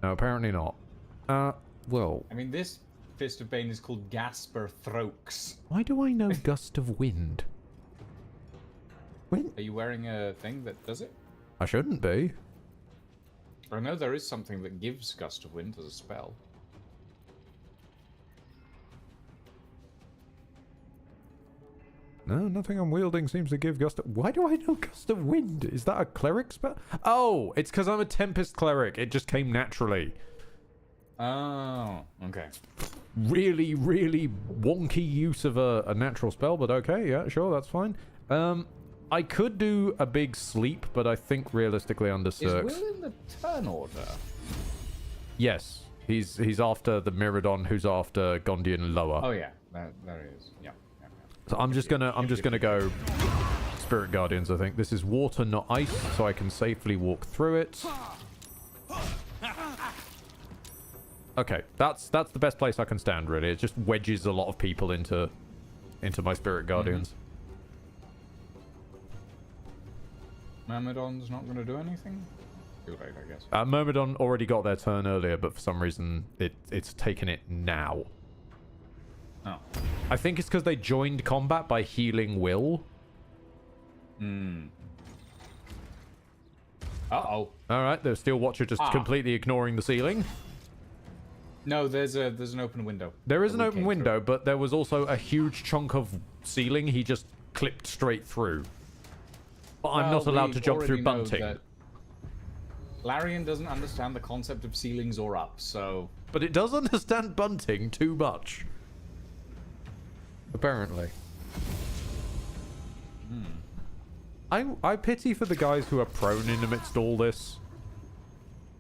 No, apparently not. Well... I mean, this Fist of Bane is called Gasper Throaks. Why do I know Gust of Wind? Are you wearing a thing that does it? I shouldn't be. I know there is something that gives Gust of Wind as a spell. No, nothing I'm wielding seems to give Gust of... Why do I know Gust of Wind? Is that a cleric spell? Oh, it's because I'm a Tempest cleric. It just came naturally. Oh, okay. Really, really wonky use of a natural spell, but okay, yeah, sure, that's fine. I could do a big sleep, but I think realistically under Cirques... Is Will in the turn order? Yes. He's after the Myrmidon, who's after Gondian Lower. Oh yeah, there he is. Yeah. So I'm just gonna go Spirit Guardians, I think. This is water, not ice, so I can safely walk through it. Okay, that's the best place I can stand, really. It just wedges a lot of people into my Spirit Guardians. Myrmidon's not going to do anything? Too late, I guess. Myrmidon already got their turn earlier, but for some reason it's taken it now. Oh. I think it's because they joined combat by healing Will. Uh-oh. Alright, the Steel Watcher just completely ignoring the ceiling. No, there's an open window. There is an open window, but there was also a huge chunk of ceiling he just clipped straight through. But I'm not allowed to jump through bunting. Larian doesn't understand the concept of ceilings or up, so... But it does understand bunting too much. Apparently. I pity for the guys who are prone in amidst all this.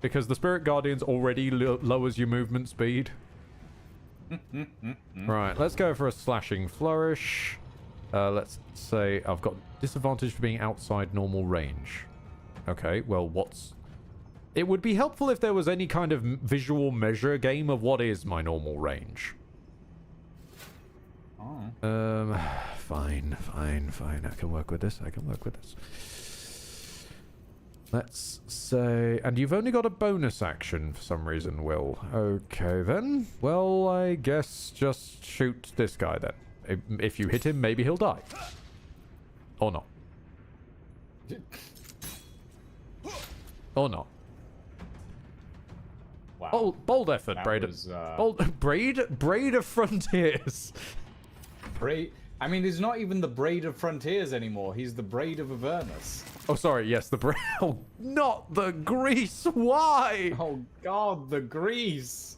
Because the Spirit Guardians already lowers your movement speed. Right, let's go for a slashing flourish. Let's say I've got disadvantage for being outside normal range. Okay, well, what's... It would be helpful if there was any kind of visual measure game of what is my normal range. Oh. Fine. I can work with this. Let's say... And you've only got a bonus action for some reason, Will. Okay, then. Well, I guess just shoot this guy, then. If you hit him, maybe he'll die. Or not. Or not. Wow. Oh, bold effort, Braid. Braid of Frontiers. I mean, he's not even the Braid of Frontiers anymore. He's the Braid of Avernus. Oh, sorry. Yes, the Braid. Oh, not the Grease. Why? Oh, God, the Grease.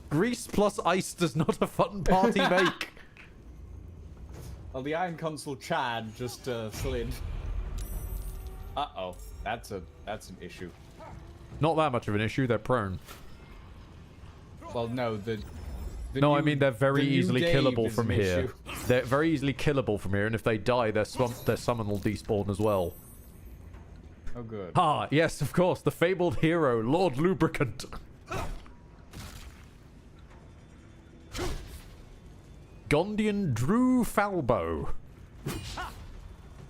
Grease plus ice does not a fun party make. Well, the Iron Consul Chad just slid. Uh-oh. That's an issue. Not that much of an issue. They're prone. Well, no, I mean they're very easily killable from here. They're very easily killable from here, and if they die, their summon will despawn as well. Oh, good. Ah, yes, of course, the fabled hero, Lord Lubricant. Gondian Drew Falbo.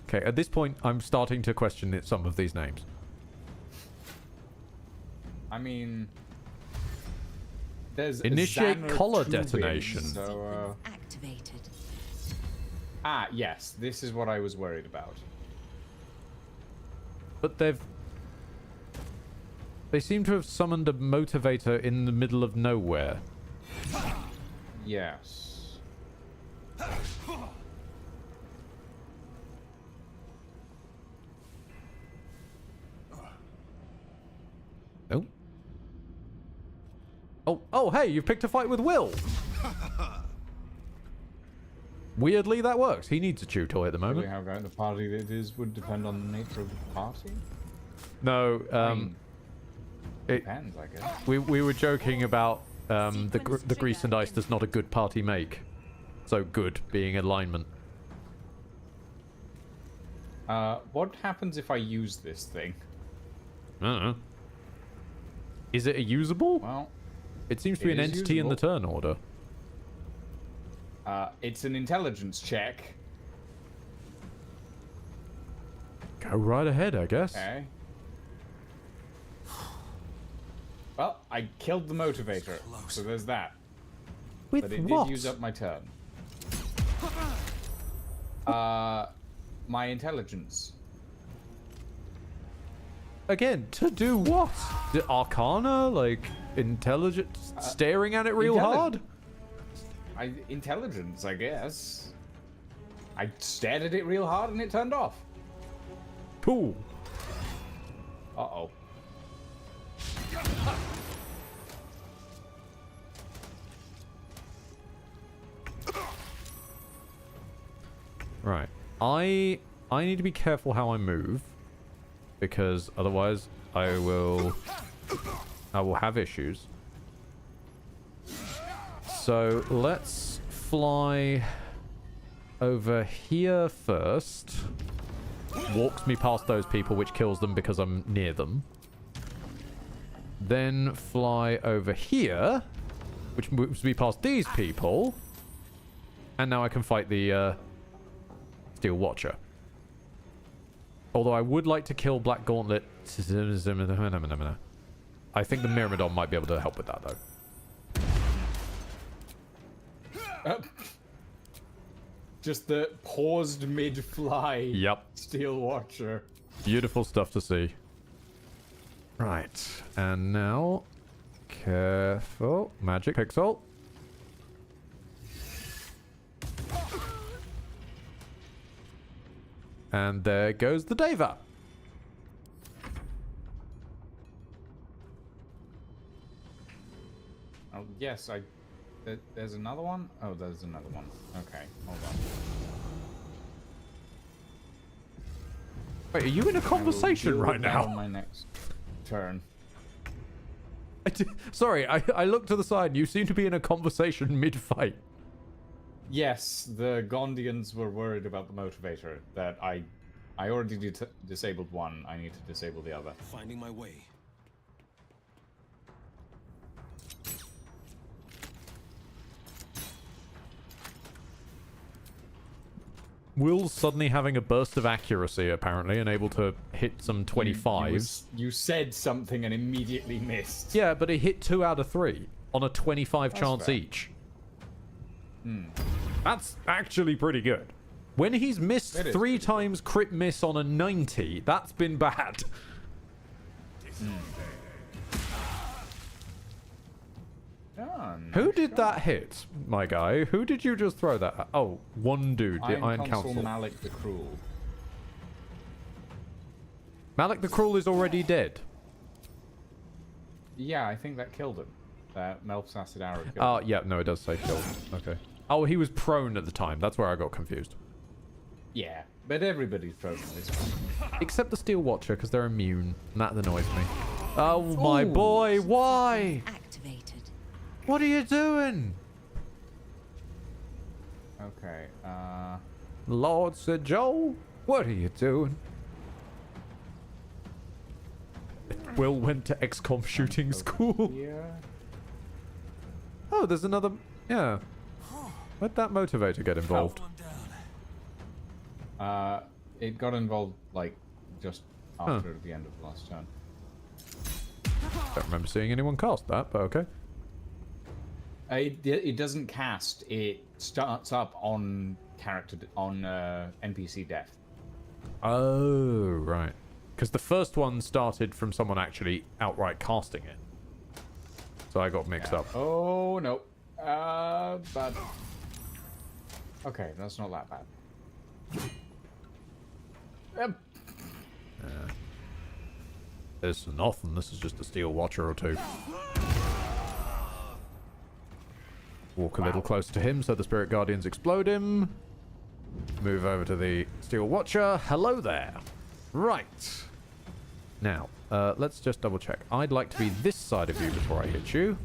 Okay, at this point, I'm starting to question some of these names. I mean, there's initiate Xanner collar Trubin, detonation. So, activated. Ah, yes, this is what I was worried about. But they seem to have summoned a motivator in the middle of nowhere. Yes. Oh, hey, you've picked a fight with Will. Weirdly, that works. He needs a chew toy at the moment. Really, how great the party it is would depend on the nature of the party? No, it depends, I guess. We were joking about the grease and ice does not a good party make. So good being alignment. What happens if I use this thing? I don't know. Is it a usable? Well, it seems to be an entity in the turn order. It's an intelligence check. Go right ahead, I guess. Okay. Well, I killed the motivator, so there's that. With but it what? did use up my turn. My intelligence. Again, to do what? The Arcana? Like, intelligence? Staring at it real hard? Intelligence, I guess. I stared at it real hard and it turned off. Cool. Uh-oh. Right. I need to be careful how I move, because otherwise I will have issues. So let's fly over here first. Walks me past those people, which kills them because I'm near them. Then fly over here, which moves me past these people. And now I can fight the Steel Watcher. Although I would like to kill Black Gauntlet. I think the Myrmidon might be able to help with that, though. Just the paused mid-fly. Yep. Steel Watcher. Beautiful stuff to see. Right. And now... Careful. Magic Pixel. And there goes the Deva. Yes, there's another one? Oh, there's another one. Okay, hold on. Wait, are you in a conversation right now? On my next turn. Sorry, I looked to the side and you seem to be in a conversation mid-fight. Yes, the Gondians were worried about the motivator. That I already disabled one. I need to disable the other. Finding my way. Will's suddenly having a burst of accuracy, apparently, and able to hit some 25s. You said something and immediately missed. Yeah, but he hit 2 out of 3 on a 25 chance fair. each. That's actually pretty good. When he's missed 3 times crit miss on a 90, that's been bad. Who did that hit, my guy? Who did you just throw that at? Oh, one dude, the Iron Council. Malik the Cruel. Malik the Cruel is already dead. Yeah, I think that killed him. That Melf's acid arrow killed Oh, him. yeah, no, it does say killed. Okay. Oh, he was prone at the time. That's where I got confused. Yeah, but everybody's prone at this one. Except the Steel Watcher, because they're immune. And that annoys me. Oh, my boy, why? Activated. What are you doing? Okay, Lord Sir Joel, what are you doing? Will went to XCOM shooting school. Oh, there's another... Yeah. Where'd that motivator get involved? It got involved, like, just after the end of the last turn. Don't remember seeing anyone cast that, but okay. It doesn't cast. It starts up on NPC death. Oh, right. Because the first one started from someone actually outright casting it. So I got mixed up. Oh, no. But... Okay, that's not that bad. This is nothing. This is just a Steel Watcher or two. Walk a little closer to him so the Spirit Guardians explode him. Move over to the Steel Watcher. Hello there. Right. Now, let's just double check. I'd like to be this side of you before I hit you.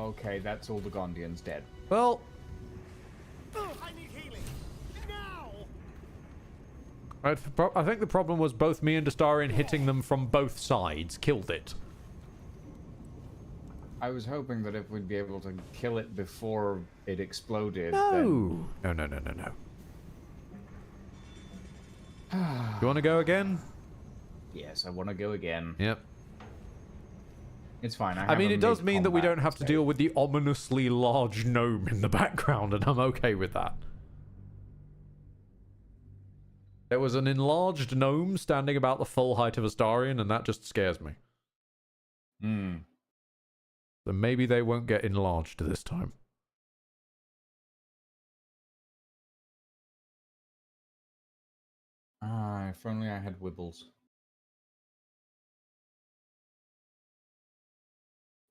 Okay, that's all the Gondians dead. Well... I need healing. Now! I think the problem was both me and Astarion hitting them from both sides killed it. I was hoping that if we'd be able to kill it before it exploded. No! Then... No. You want to go again? Yes, I want to go again. Yep. It's fine. I mean, it does mean that we don't have to deal with the ominously large gnome in the background, and I'm okay with that. There was an enlarged gnome standing about the full height of Astarion, and that just scares me. So maybe they won't get enlarged this time. If only I had Wibbles.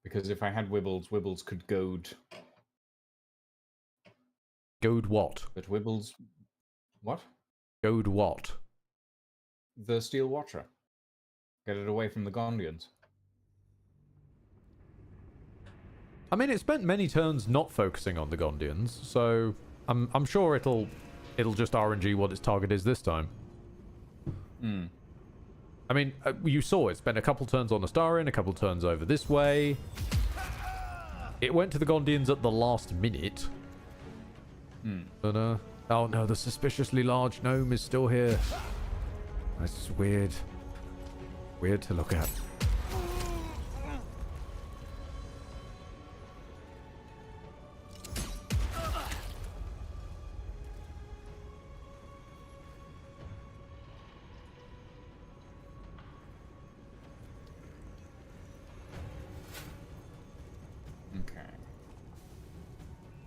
Because if I had Wibbles, Wibbles could goad. Goad what? But Wibbles... What? Goad what? The Steel Watcher. Get it away from the Gondians. I mean, it spent many turns not focusing on the Gondians, so I'm sure it'll just RNG what its target is this time. I mean, you saw it spent a couple turns on Astarion, a couple turns over this way. It went to the Gondians at the last minute. But, oh no, the suspiciously large gnome is still here. That's weird. Weird to look at.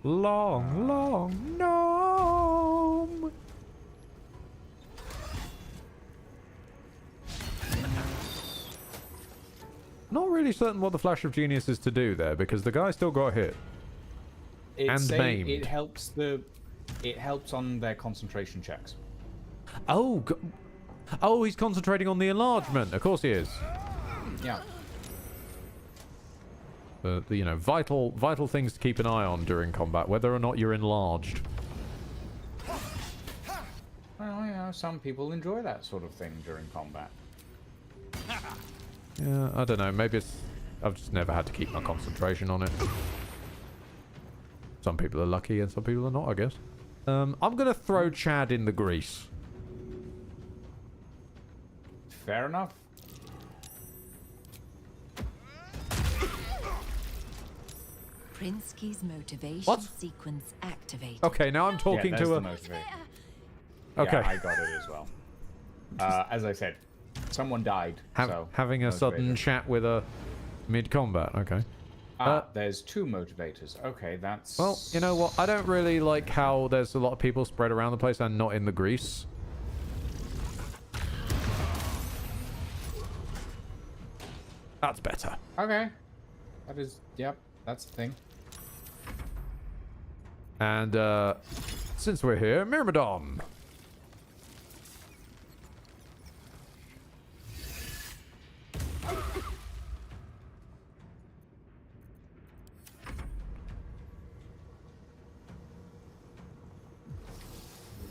Long gnome. really certain what the Flash of Genius is to do there, because the guy still got hit. And maimed. It helps on their concentration checks. Oh, oh, he's concentrating on the enlargement. Of course he is. Yeah. You know, vital things to keep an eye on during combat, whether or not you're enlarged. Well, you know, some people enjoy that sort of thing during combat. Yeah, I don't know. Maybe it's... I've just never had to keep my concentration on it. Some people are lucky and some people are not, I guess. I'm going to throw Chad in the grease. Fair enough. Prinsky's motivation sequence activated. Okay, now I'm talking to a... Okay. Yeah, I got it as well. As I said, someone died. So having a sudden chat with a mid-combat. Okay. There's 2 motivators. Okay, that's... Well, you know what? I don't really like how there's a lot of people spread around the place and not in the grease. That's better. Okay. That is... Yep, that's the thing. And, since we're here, Myrmidon.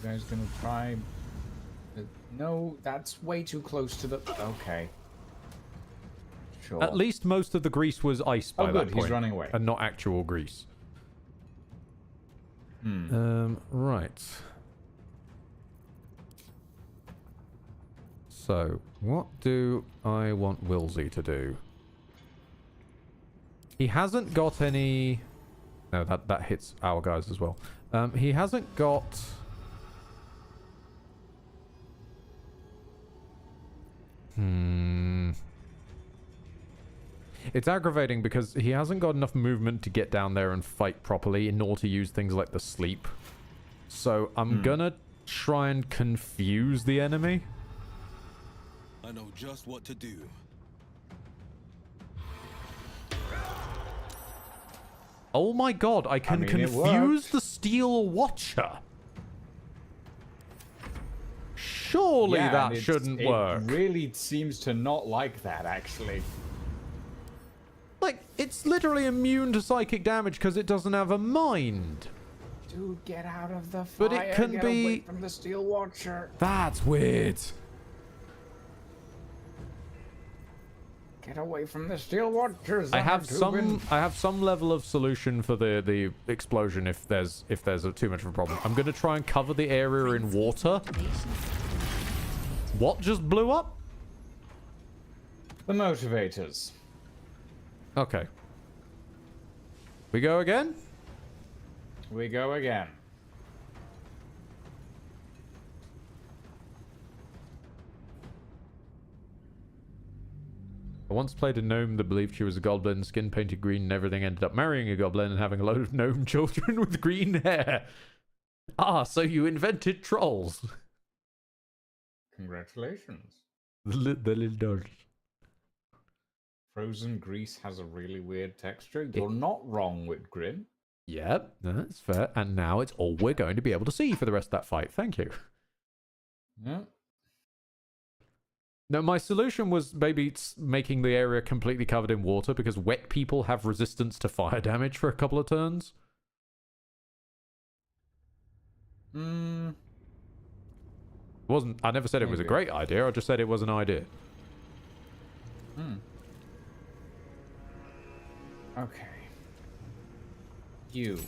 You guys gonna try... No, that's way too close to the... Okay. Sure. At least most of the grease was ice by that point. He's running away. And not actual grease. Right. So, what do I want Wilsey to do? He hasn't got any... No, that hits our guys as well. He hasn't got... It's aggravating because he hasn't got enough movement to get down there and fight properly, nor to use things like the sleep. So I'm gonna try and confuse the enemy. I know just what to do. Oh my god, I can confuse the Steel Watcher. Surely that shouldn't work. It really seems to not like that, actually. Like, it's literally immune to psychic damage because it doesn't have a mind. Dude, get out of the fire. But it can get be... away from the Steel Watcher. That's weird. Get away from the Steel Watchers. I have some level of solution for the explosion if there's too much of a problem. I'm going to try and cover the area in water. What just blew up? The motivators. Okay. We go again? We go again. I once played a gnome that believed she was a goblin, skin painted green and everything, ended up marrying a goblin and having a load of gnome children with green hair. Ah, so you invented trolls. Congratulations. The little dogs. Frozen grease has a really weird texture. You're not wrong, Whitgrim. Yep, that's fair. And now it's all we're going to be able to see for the rest of that fight. Thank you. Yeah. No, my solution was maybe making the area completely covered in water because wet people have resistance to fire damage for a couple of turns. I never said it was a great idea. I just said it was an idea. Okay. You.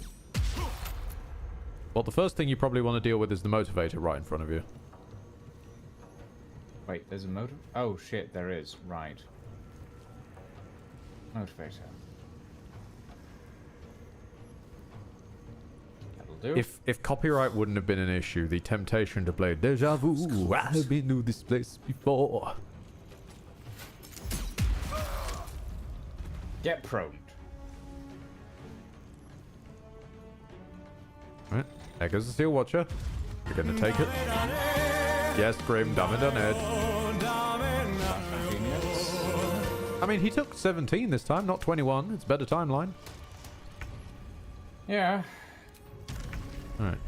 Well, the first thing you probably want to deal with is the motivator right in front of you. Wait, there's a motive? Oh shit, there is. Right. Motivator. That'll do. If copyright wouldn't have been an issue, the temptation to play Deja Vu, I have been to this place before. Get prone. Right, there goes the Steel Watcher. You're gonna take it. Yes, Grim, dumb and unheard. mean, he took 17 this time, not 21. It's a better timeline. Yeah. Alright.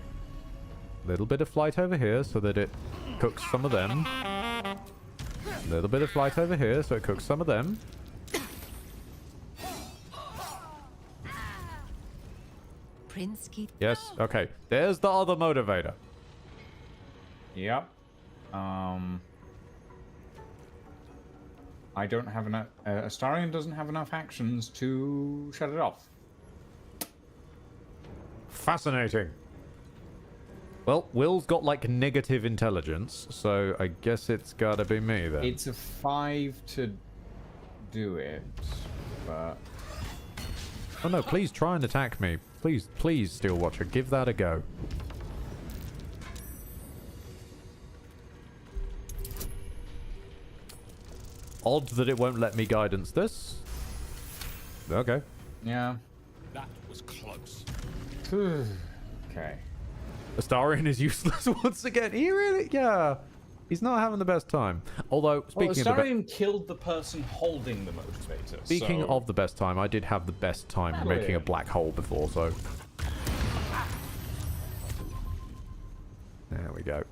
Little bit of flight over here so that it cooks some of them. Little bit of flight over here so it cooks some of them. Yes, okay. There's the other motivator. Yep. I don't have enough. Astarion doesn't have enough actions to shut it off. Fascinating. Well, Will's got like negative intelligence, so I guess it's gotta be me then. It's a 5 to do it, but... Oh no, please try and attack me. Please, please, Steel Watcher, give that a go. Odd that it won't let me guidance this. Okay. Yeah. That was close. Okay. Astarion is useless once again. He really, yeah. He's not having the best time. Although, speaking of Astarion killed the person holding the motivator. Speaking of the best time, I did have the best time making a black hole before, so... There we go.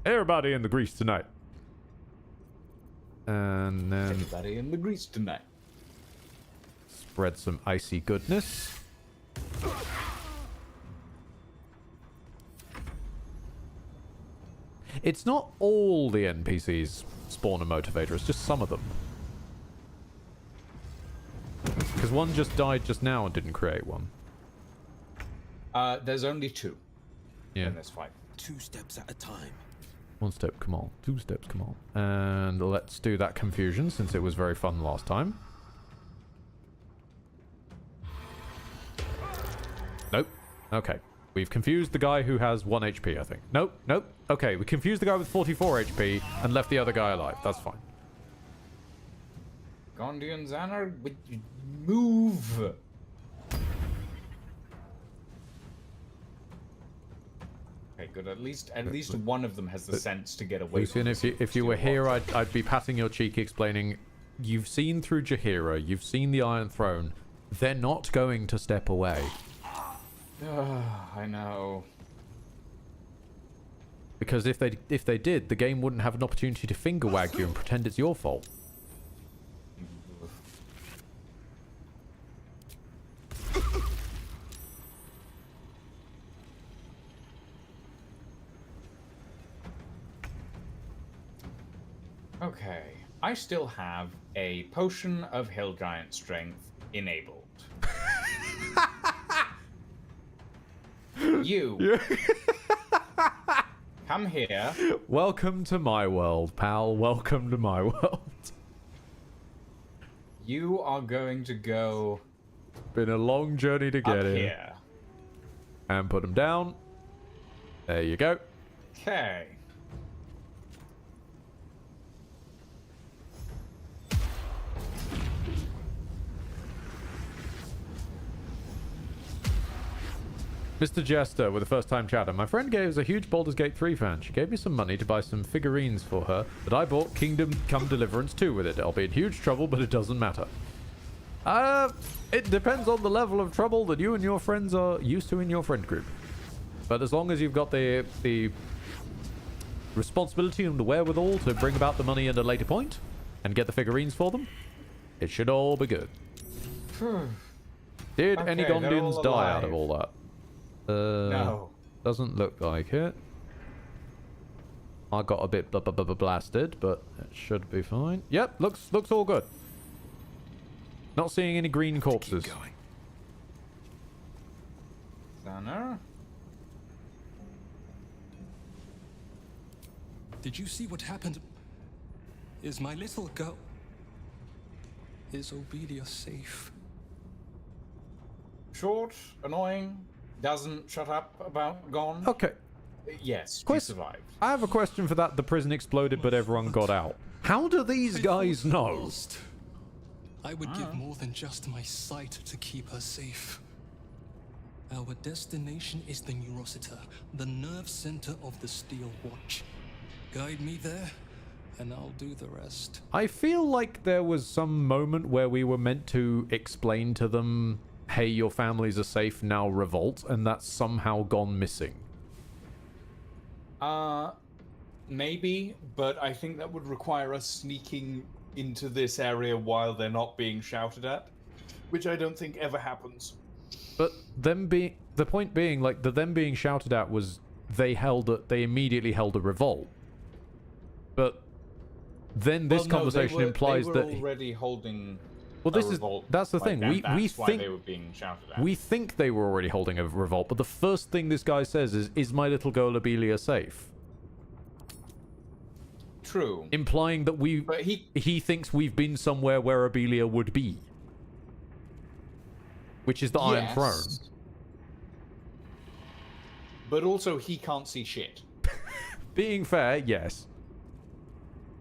Everybody in the grease tonight. And then... Everybody in the grease tonight. Spread some icy goodness. It's not all the NPCs spawn a motivator, it's just some of them. Because one just died just now and didn't create one. There's only 2 Yeah. in this fight. 2 steps at a time. 1 step, come on. 2 steps, come on. And let's do that confusion since it was very fun last time. Nope. Okay. We've confused the guy who has 1 HP, I think. Nope, nope. Okay, we confused the guy with 44 HP and left the other guy alive. That's fine. Gondian Xanar, move! Okay, good. At least one of them has the sense to get away. Lucian, if you were here, I'd be patting your cheek, explaining, you've seen through Jaheira, you've seen the Iron Throne. They're not going to step away. I know. Because if they did, the game wouldn't have an opportunity to finger wag you and pretend it's your fault. Okay, I still have a potion of Hill Giant Strength enabled. You come here. Welcome to my world, pal. Welcome to my world. You are going to go. Been a long journey to get here. Here. And put them down. There you go. Okay. Mr. Jester with a first-time chatter. My friend Gay is a huge Baldur's Gate 3 fan. She gave me some money to buy some figurines for her, but I bought Kingdom Come Deliverance 2 with it. I'll be in huge trouble, but it doesn't matter. It depends on the level of trouble that you and your friends are used to in your friend group. But as long as you've got the responsibility and the wherewithal to bring about the money at a later point and get the figurines for them, it should all be good. Did any Okay, they're Gondians all die out alive. of all that? No. Doesn't look like it. I got a bit blasted, but it should be fine. Yep, looks all good. Not seeing any green corpses. Xanar? Did you see what happened? Is my little girl... Is Obelia safe? Short, annoying, doesn't shut up about gone. Okay. Yes, she survived. I have a question for that. The prison exploded, but everyone got out. How do these guys know? I would give more than just my sight to keep her safe. Our destination is the Neurosita, the nerve center of the Steel Watch. Guide me there, and I'll do the rest. I feel like there was some moment where we were meant to explain to them, hey, your families are safe, now revolt, and that's somehow gone missing. Maybe, but I think that would require us sneaking into this area while they're not being shouted at, which I don't think ever happens. But the point being, like, them being shouted at was they immediately held a revolt. But then this conversation implies they that were already holding. Well, that's the thing. We That's why think they were being shouted at. we think they were already holding a revolt, but the first thing this guy says is my little girl Abelia safe? True. Implying that he thinks we've been somewhere where Abelia would be. Which is the Iron Throne. But also, he can't see shit. Being fair, yes.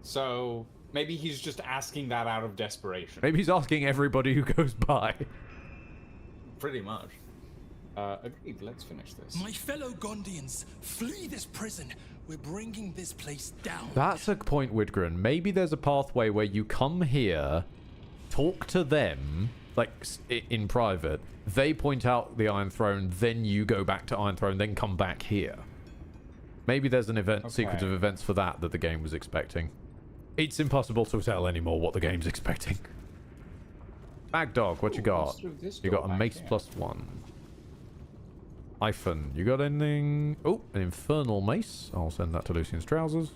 So, maybe he's just asking that out of desperation. Maybe he's asking everybody who goes by. Pretty much. Agreed, let's finish this. My fellow Gondians, flee this prison. We're bringing this place down. That's a point, Widgren. Maybe there's a pathway where you come here, talk to them, like in private. They point out the Iron Throne, then you go back to Iron Throne, then come back here. Maybe there's an sequence of events for that the game was expecting. It's impossible to tell anymore what the game's expecting. Bagdog, what you got? You got a mace +1. Iphon, you got anything? Oh, an infernal mace. I'll send that to Lucian's trousers.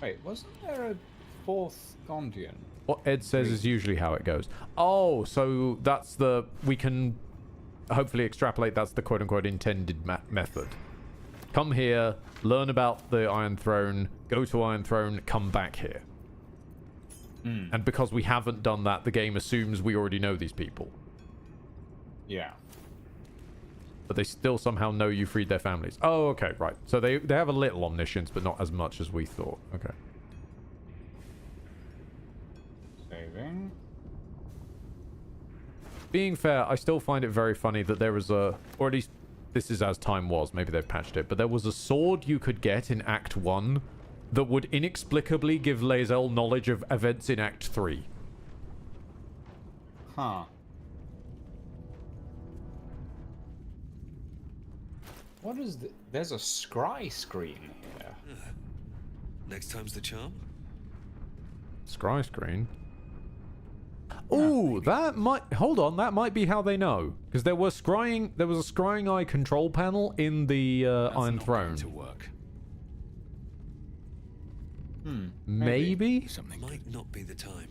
Wait, wasn't there a fourth Gondian? What Ed says is usually how it goes. Oh, so that's we can hopefully extrapolate that's the quote-unquote intended method. Come here, learn about the Iron Throne, go to Iron Throne, come back here. And because we haven't done that, the game assumes we already know these people. Yeah. But they still somehow know you freed their families. Oh, okay, right. So they have a little omniscience, but not as much as we thought. Okay. Saving. Being fair, I still find it very funny that there was or at least this is as time was, maybe they've patched it, but there was a sword you could get in Act 1 that would inexplicably give Lae'zel knowledge of events in Act 3. Huh. What is the... There's a scry screen here. Next time's the charm? Scry screen? Ooh, that might... Hold on, that might be how they know. Because there was a scrying eye control panel in the Iron Throne. To work. Maybe? Something might not be the time.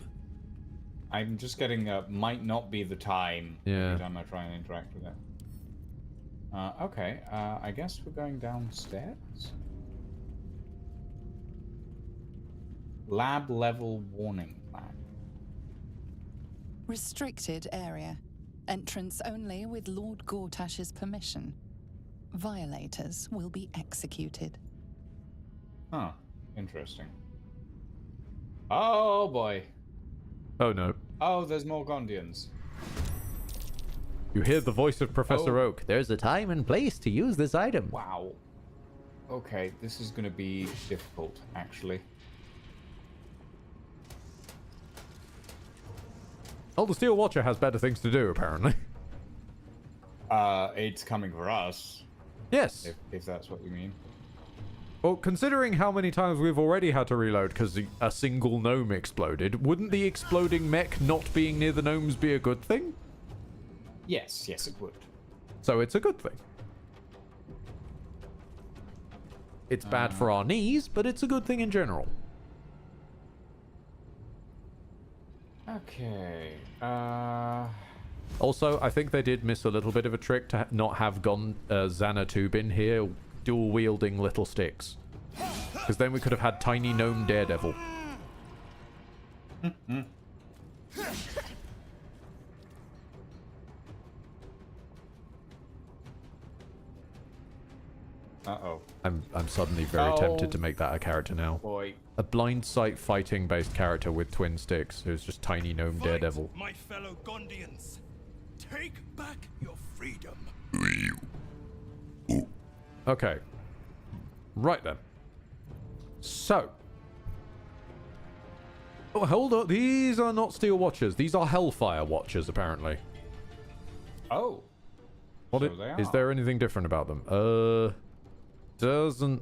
I'm just getting a might not be the time every time I try and interact with it. Okay, I guess we're going downstairs. Lab level warning flag. Restricted area. Entrance only with Lord Gortash's permission. Violators will be executed. Huh. Interesting. Oh boy. Oh no. Oh, there's more Gondians. You hear the voice of Professor Oak. There's a time and place to use this item. Wow. Okay, this is going to be difficult, actually. Oh, the Steel Watcher has better things to do, apparently. It's coming for us. Yes. If that's what you mean. Well, considering how many times we've already had to reload because a single gnome exploded, wouldn't the exploding mech not being near the gnomes be a good thing? Yes, yes it would. So it's a good thing. It's bad for our knees, but it's a good thing in general. Okay. Also, I think they did miss a little bit of a trick to not have Xanatube in here dual-wielding little sticks. Because then we could have had Tiny Gnome Daredevil. Uh-oh. I'm suddenly very tempted to make that a character now. Boy. A blind sight fighting based character with twin sticks who's just Tiny Gnome Daredevil. My fellow Gondians, take back your freedom. Okay. Right then. So. Oh, hold up. These are not Steel Watchers. These are Hellfire Watchers, apparently. Oh. What So they is are. there anything different about them? Doesn't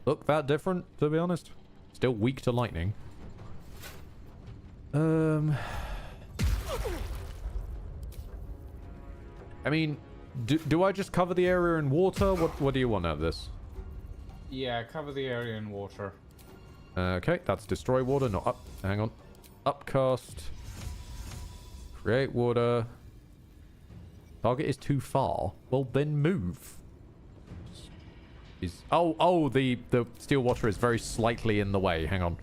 look that different, to be honest. Still weak to lightning. I mean, do I just cover the area in water? What do you want out of this? Yeah, cover the area in water. Okay, that's destroy water, not up. Hang on. Upcast. Create water. Target is too far. Well, then move. Oh, the steel water is very slightly in the way. Hang on.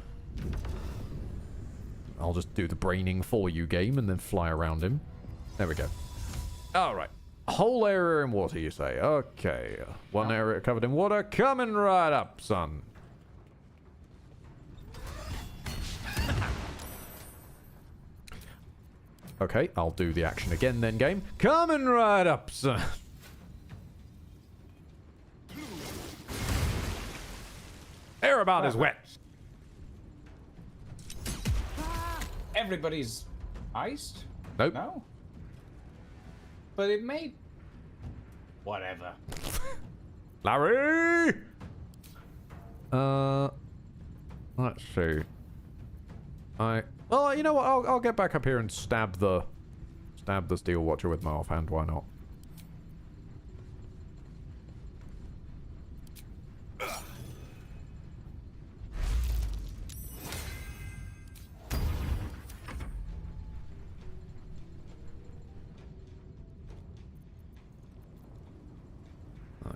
I'll just do the braining for you game and then fly around him. There we go. All right. Whole area in water, you say? Okay. One area covered in water. Coming right up, son. Okay, I'll do the action again then, game. Coming right up, son. Air about is wet. Everybody's iced? Nope. No? But it may... Whatever. Larry! Let's see. Well, you know what? I'll get back up here and stab the steel watcher with my offhand. Why not?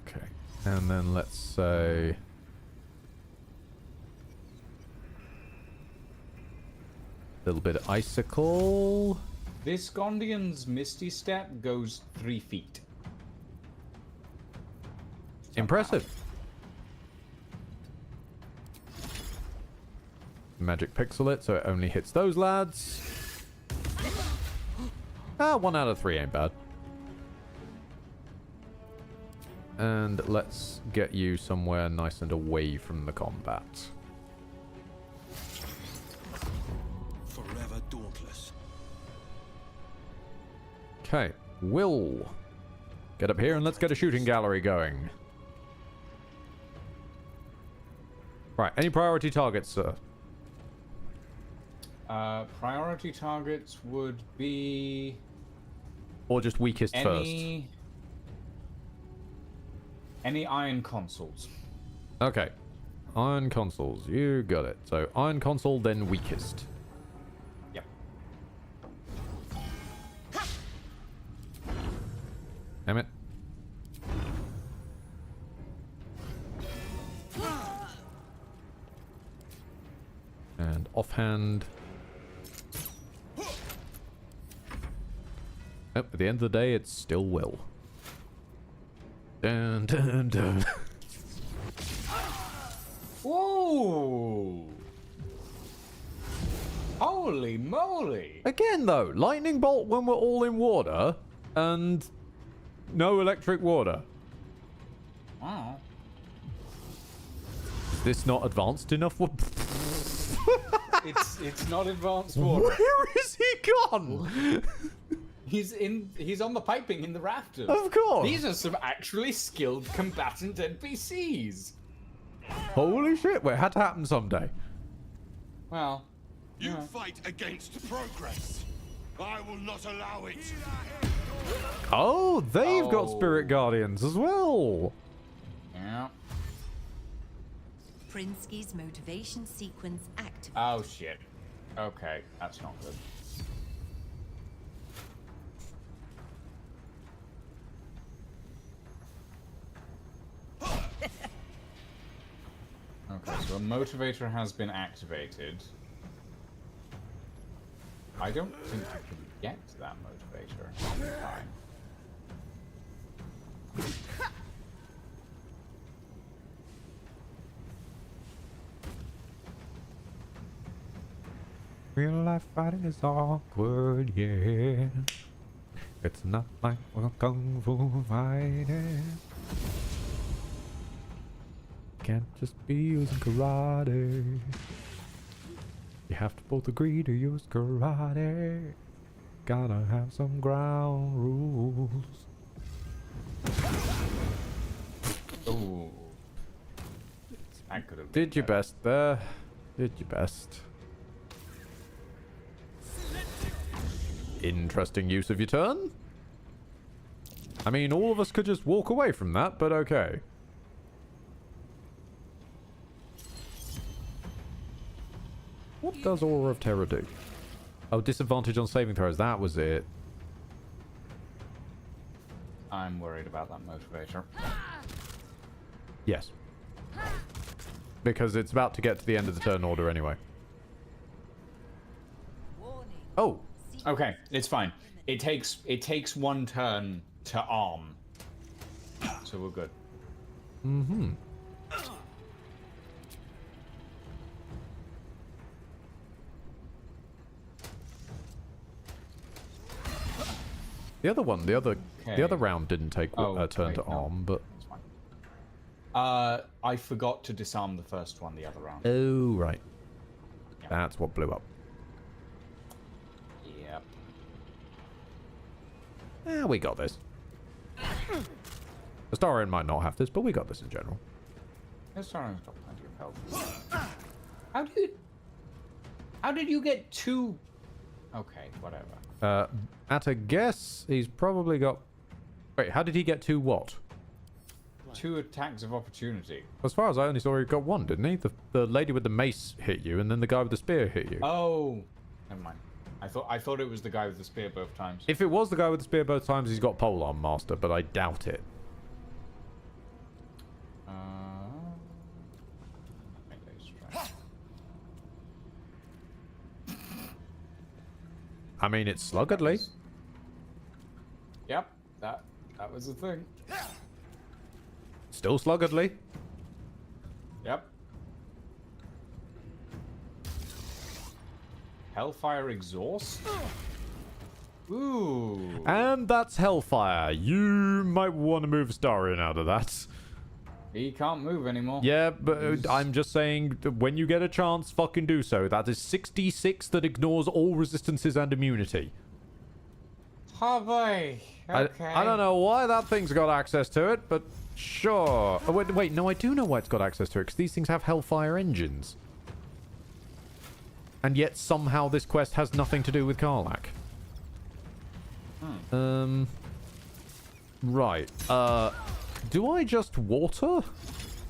Okay, and then let's say. Little bit of icicle. This Gondian's Misty Step goes 3 feet. Impressive. Magic pixel it, so it only hits those lads. 1 out of 3 ain't bad. And let's get you somewhere nice and away from the combat. Forever dauntless. Okay, Will. Get up here and let's get a shooting gallery going. Right, any priority targets, sir? Priority targets would be... Or just weakest first? Any iron consoles. Okay. Iron consoles, you got it. So, iron console, then weakest. Yep. Damn it. And offhand. At the end of the day, it's still Will. Dun, dun, dun. Whoa! Holy moly! Again, though, lightning bolt when we're all in water, and no electric water. Wow. Is this not advanced enough? It's not advanced water. Where is he gone? He's on the piping in the rafters. Of course. These are some actually skilled combatant NPCs. Holy shit, well, it had to happen someday. Well, you fight against progress. I will not allow it. Oh, they've got spirit guardians as well. Yeah. Prinsky's motivation sequence active. Oh shit. Okay, that's not good. Okay, so a motivator has been activated. I don't think I can get to that motivator. I'll be fine. Real life fighting is awkward, yeah. It's not like we're kung fu fighting. Can't just be using karate. You have to both agree to use karate. Gotta have some ground rules. Ooh. That could have Did your best there. Did your best. Interesting use of your turn. I mean, all of us could just walk away from that, but okay. What does Aura of Terror do? Oh, disadvantage on saving throws. That was it. I'm worried about that motivator. Yes. Because it's about to get to the end of the turn order anyway. Oh. Okay, it's fine. It takes one turn to arm. So we're good. Mm-hmm. The other one, the other round didn't take a turn to arm, but I forgot to disarm the first one the other round. oh right, that's what blew up. Yep. We got this. Astarion might not have this, but we got this in general. Astarion's got plenty of health. How did you get two? Okay, whatever. At a guess, he's probably got... Wait, how did he get two what? 2 attacks of opportunity. As far as I only saw, he got one, didn't he? The lady with the mace hit you, and then the guy with the spear hit you. Oh, never mind. I thought it was the guy with the spear both times. If it was the guy with the spear both times, he's got polearm master, but I doubt it. I mean, it's sluggardly. Yep, that was the thing. Still sluggardly. Yep. Hellfire exhaust. Ooh. And that's Hellfire. You might want to move Astarion out of that. He can't move anymore. Yeah, but I'm just saying, when you get a chance, fucking do so. That is 66 that ignores all resistances and immunity. Oh boy. Okay. I don't know why that thing's got access to it, but sure. Oh, wait, no, I do know why it's got access to it, because these things have Hellfire engines. And yet, somehow, this quest has nothing to do with Karlach. Right. Do I just water?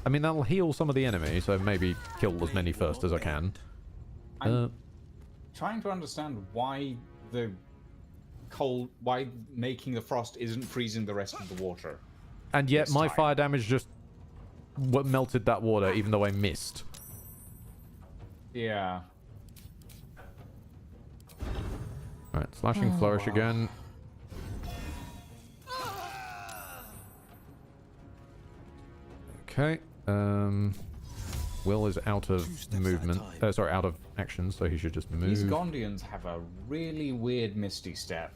I mean, that'll heal some of the enemy, so maybe kill as many first as I can. I'm trying to understand why the cold, why making the frost isn't freezing the rest of the water. And yet, my fire damage just melted that water, even though I missed. Yeah. Alright, slashing flourish again. Okay. Will is out of movement. Sorry, out of action, so he should just move. These Gondians have a really weird Misty Step.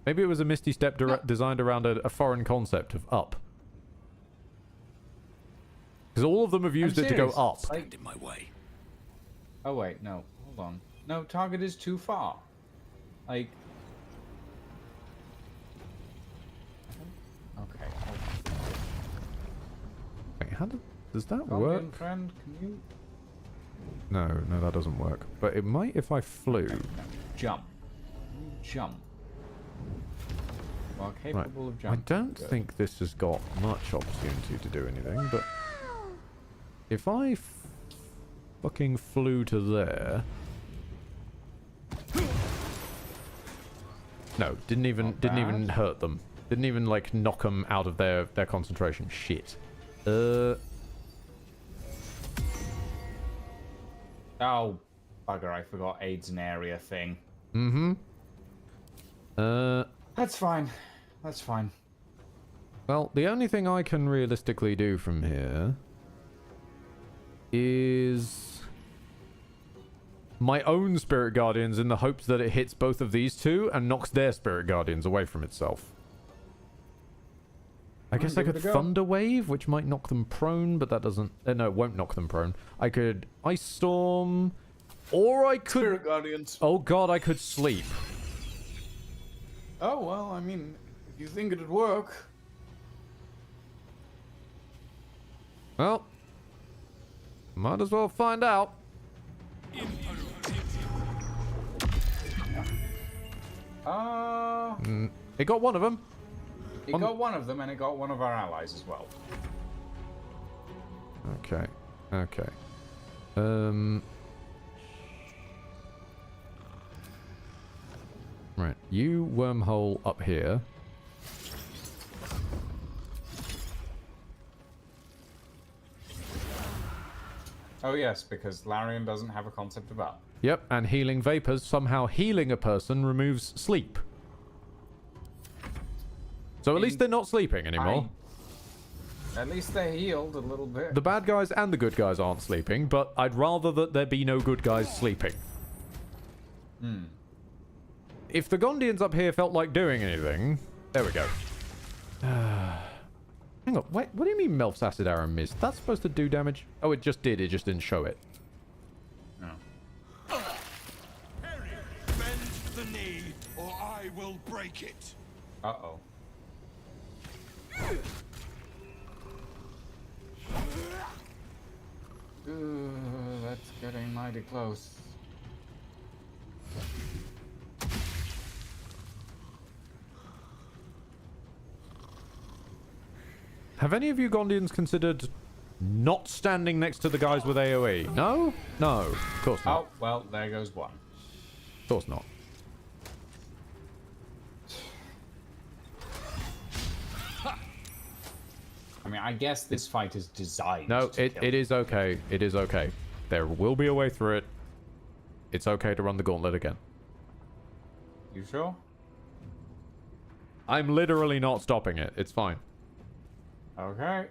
Maybe it was a Misty Step designed around a foreign concept of up. Because all of them have used it to go up. Stand in my way. Oh wait, no. Hold on. No, target is too far. Like... Okay. Wait, how does that Gondian work? friend, can you... No, that doesn't work. But it might if I flew. No. Jump. Jump. Well, capable of I jumping. don't think this has got much opportunity to do anything, but if I fucking flew to there, no, didn't even hurt them. Didn't even like knock them out of their concentration. Shit. Oh, bugger! I forgot AIDS an area thing. Mm-hmm. That's fine. That's fine. Well, the only thing I can realistically do from here is my own Spirit Guardians in the hopes that it hits both of these two and knocks their Spirit Guardians away from itself. I guess I could Thunder Wave, which might knock them prone, but that doesn't... no, it won't knock them prone. I could Ice Storm, or I could... Spirit Guardians. Oh god, I could Sleep. Oh, well, I mean, if you think it'd work... Well, might as well find out. It got one of them. It got one of them, and it got one of our allies as well. Okay. Okay. Right. You wormhole up here. Oh yes, because Larian doesn't have a concept of up. Yep, and healing vapors. Somehow healing a person removes sleep. So at least they're not sleeping anymore. At least they're healed a little bit. The bad guys and the good guys aren't sleeping, but I'd rather that there be no good guys sleeping. If the Gondians up here felt like doing anything... There we go. Hang on, wait, what do you mean Melf's Acid Arrow missed? That's supposed to do damage? Oh, it just did, it just didn't show it. No. Bend the knee, or I will break it. Uh-oh. That's getting mighty close. Have any of you Gondians considered not standing next to the guys with AoE? No? No, of course not. Oh, well, there goes one. Of course not. I mean, I guess this fight is designed No, to kill. it is okay. It is okay. There will be a way through it. It's okay to run the gauntlet again. You sure? I'm literally not stopping it. It's fine. Okay.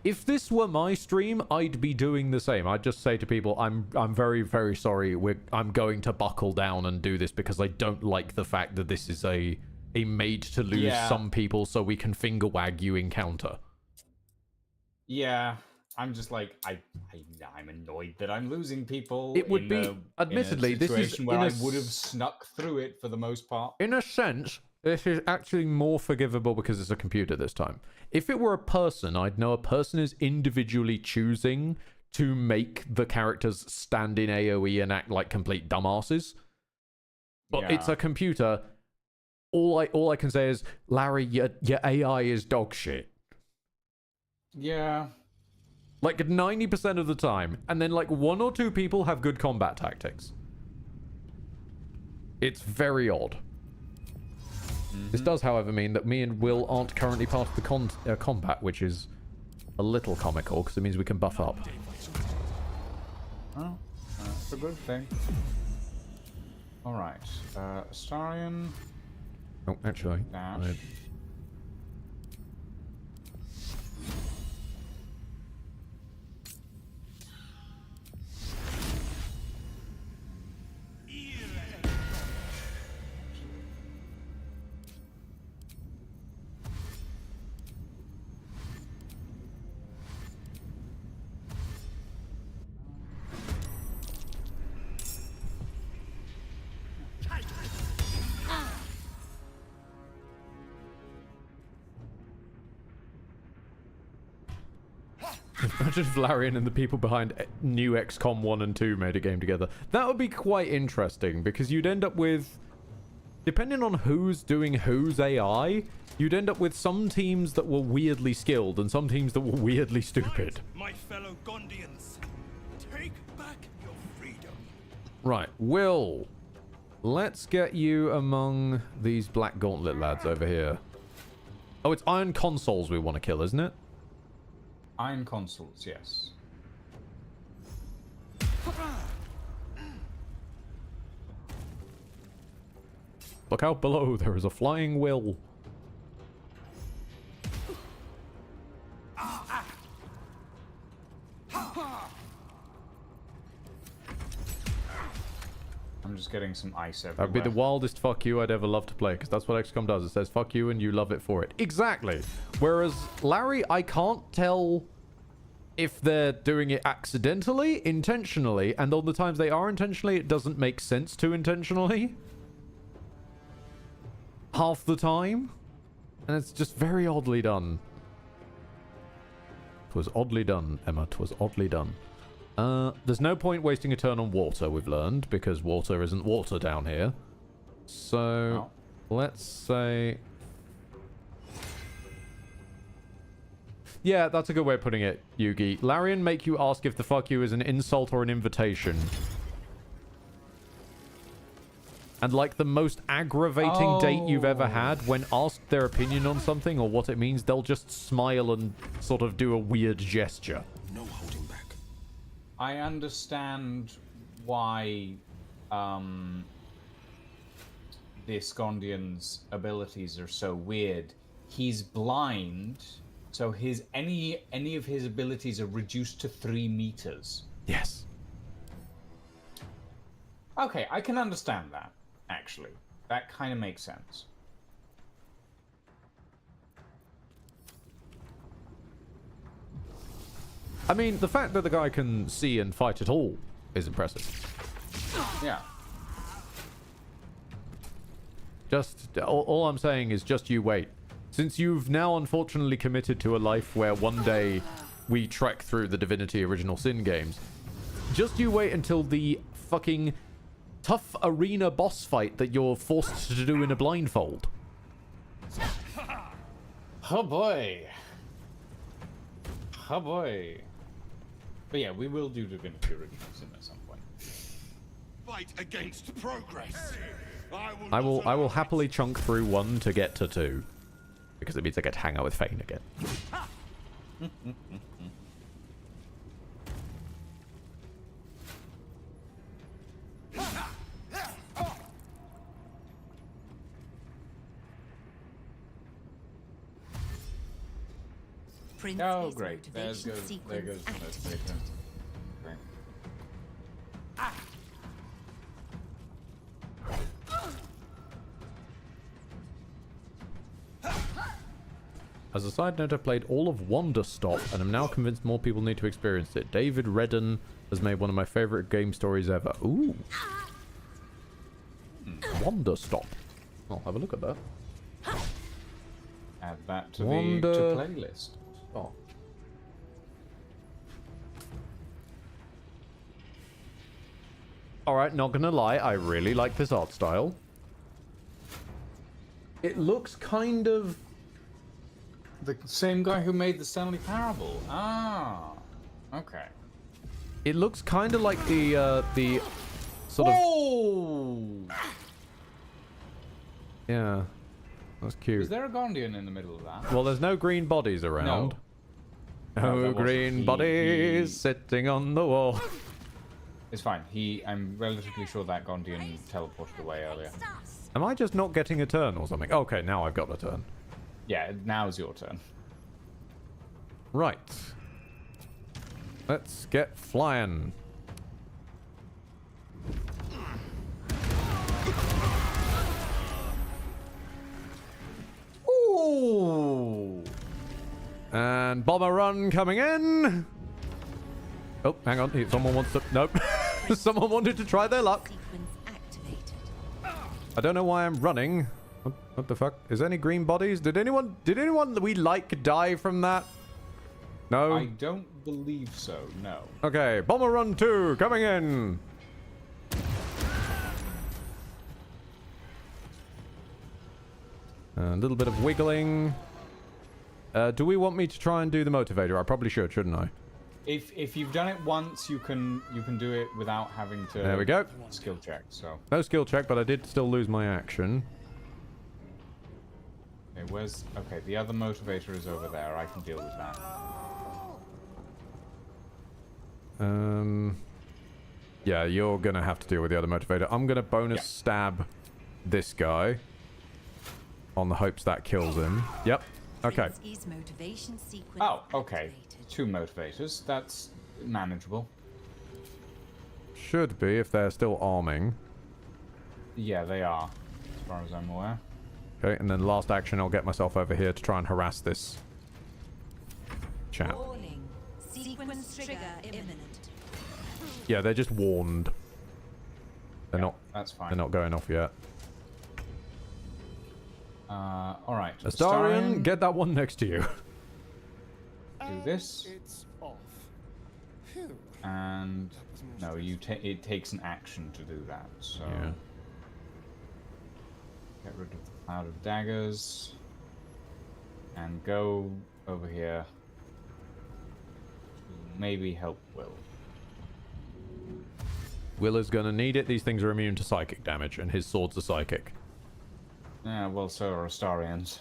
If this were my stream, I'd be doing the same. I'd just say to people, I'm very, very sorry. I'm going to buckle down and do this because I don't like the fact that this is a made to lose some people so we can finger wag you encounter. Yeah, I'm just like I'm annoyed that I'm losing people. It would be, admittedly, in a situation this is where I would have snuck through it for the most part. In a sense, this is actually more forgivable because it's a computer this time. If it were a person, I'd know a person is individually choosing to make the characters stand in AoE and act like complete dumbasses. But it's a computer. All I can say is, Larry, your AI is dog shit. Yeah. Like 90% of the time. And then like 1 or 2 people have good combat tactics. It's very odd. This does, however, mean that me and Will aren't currently part of the combat, which is a little comical, because it means we can buff up. Oh, that's a good thing. Alright, Astarion. Oh, actually. Dash. Imagine if Larian and the people behind new XCOM 1 and 2 made a game together. That would be quite interesting, because you'd end up with, depending on who's doing whose AI, you'd end up with some teams that were weirdly skilled and some teams that were weirdly stupid. My fellow Gondians, take back your freedom. Right, Will, let's get you among these Black Gauntlet lads over here. Oh, it's Iron Consoles we want to kill, isn't it? Iron Consoles, yes. Look out below, there is a flying Will. I'm just getting getting some ice everywhere. That'd be the wildest fuck you I'd ever love to play, because that's what XCOM does. It says fuck you and you love it for it. Exactly. Whereas Larry, I can't tell if they're doing it accidentally, intentionally, and all the times they are intentionally, it doesn't make sense to intentionally. Half the time. And it's just very oddly done. 'Twas oddly done, Emma. 'Twas oddly done. There's no point wasting a turn on water, we've learned, because water isn't water down here. So, let's say... Yeah, that's a good way of putting it, Yugi. Larian make you ask if the fuck you is an insult or an invitation. And like the most aggravating date you've ever had, when asked their opinion on something or what it means, they'll just smile and sort of do a weird gesture. No holding back. I understand why the Skondian's abilities are so weird. He's blind, so his any of his abilities are reduced to 3 meters. Yes. Okay, I can understand that, actually. That kind of makes sense. I mean, the fact that the guy can see and fight at all is impressive. Yeah. Just, all I'm saying is just you wait. Since you've now unfortunately committed to a life where one day we trek through the Divinity Original Sin games, just you wait until the fucking tough arena boss fight that you're forced to do in a blindfold. Oh boy. Oh boy. But yeah, we will do Divinity Original Sin at some point. Fight against progress. I will happily chunk through 1 to get to 2. Because it means I get to hang out with Fane again. Oh, great. There goes the motivator. Great. As a side note, I've played all of Wonder Stop, and I'm now convinced more people need to experience it. David Redden has made one of my favorite game stories ever. Ooh. Wonder Stop. I'll have a look at that. Add that to Wonder the playlist. Stop. Alright, not gonna lie, I really like this art style. It looks kind of... The same guy who made the Stanley Parable. Ah, okay. It looks kind of like the sort of... Yeah. That's cute. Is there a Gondian in the middle of that? Well, there's no green bodies around. No green bodies sitting on the wall. It's fine. I'm relatively sure that Gondian teleported away earlier. Am I just not getting a turn or something? Okay, now I've got a turn. Yeah, now's your turn. Right. Let's get flying. Ooh. And bomber run coming in. Oh, hang on. Someone wants to... Nope. Someone wanted to try their luck. I don't know why I'm running. What the fuck? Is there any green bodies? Did anyone that we like die from that? No? I don't believe so, no. Okay, Bomber Run 2 coming in. A little bit of wiggling. Do we want me to try and do the motivator? I probably should, shouldn't I? If you've done it once, you can do it without having to. There we go. Skill check. So. No skill check, but I did still lose my action. Okay, okay, the other motivator is over there. I can deal with that. Yeah, you're gonna have to deal with the other motivator. I'm gonna bonus stab this guy on the hopes that kills him. Yep. Okay. Oh, okay. 2 motivators. That's manageable. Should be if they're still arming. Yeah, they are, as far as I'm aware. Okay, and then last action, I'll get myself over here to try and harass this chap. Warning. Sequence trigger imminent. Yeah, they're just warned. They're not. That's fine. They're not going off yet. All right. Astarion, get that one next to you. Do this. It's off. And no, it takes an action to do that. So Yeah. get rid of the cloud of daggers and go over here. Maybe help Will. Will is gonna need it. These things are immune to psychic damage, and his swords are psychic. Yeah, well, so are Astarions.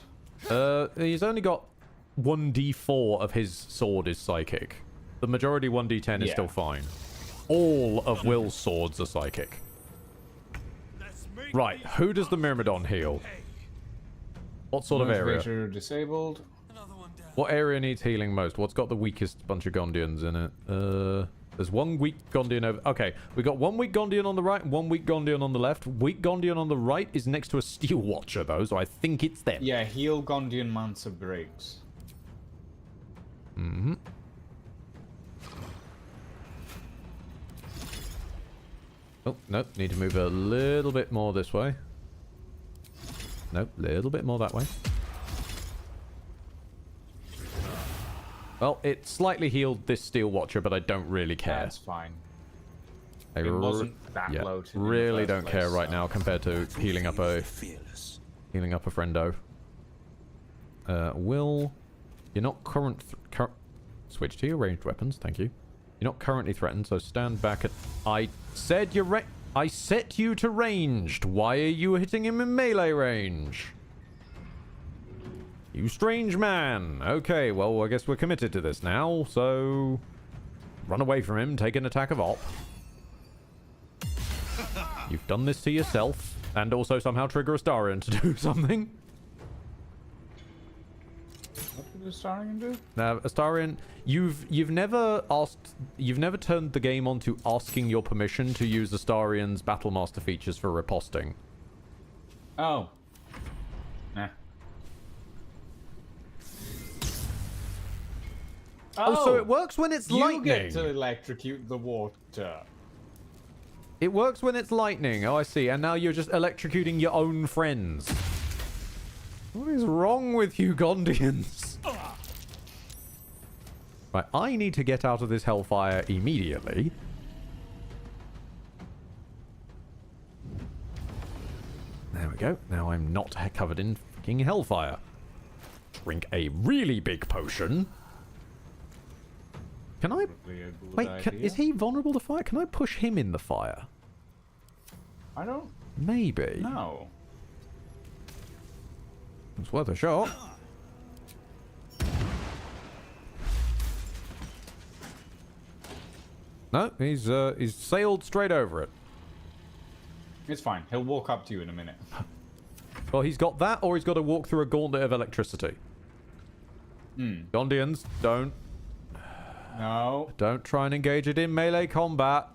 He's only got 1d4 of his sword is psychic. The majority 1d10 is Yeah. still fine. All of Will's swords are psychic. Right, who does the Myrmidon heal? What sort of area? Motivator disabled. What area needs healing most? What's got the weakest bunch of Gondians in it? There's one weak Gondian over... Okay, we got one weak Gondian on the right and one weak Gondian on the left. Weak Gondian on the right is next to a Steel Watcher, though, so I think it's them. Yeah, heal Gondian Mancer Briggs. Mm-hmm. Oh, nope. Need to move a little bit more this way. Nope, little bit more that way. Well, it slightly healed this Steel Watcher, but I don't really care. That's fine. I It wasn't that low to really in the don't first care place, right so. now compared to healing up a friendo. Will, you're not switch to your ranged weapons, thank you. You're not currently threatened, so stand back at... I said I set you to ranged. Why are you hitting him in melee range? You strange man. Okay, well, I guess we're committed to this now, so... Run away from him, take an attack of op. You've done this to yourself, and also somehow trigger Astarion to do something. What did Astarion do? Now, Astarion, you've never turned the game on to asking your permission to use Astarion's Battlemaster features for riposting. Oh. Nah. Oh, so it works when it's lightning. You get to electrocute the water. It works when it's lightning. Oh, I see. And now you're just electrocuting your own friends. What is wrong with you, Gondians? Right, I need to get out of this hellfire immediately. There we go. Now I'm not covered in fucking hellfire. Drink a really big potion. Can I... Wait, is he vulnerable to fire? Can I push him in the fire? I don't... Maybe. No. It's worth a shot. No, he's sailed straight over it. It's fine. He'll walk up to you in a minute. Well, he's got that, or he's got to walk through a gauntlet of electricity. Gondians, don't. No. Don't try and engage it in melee combat.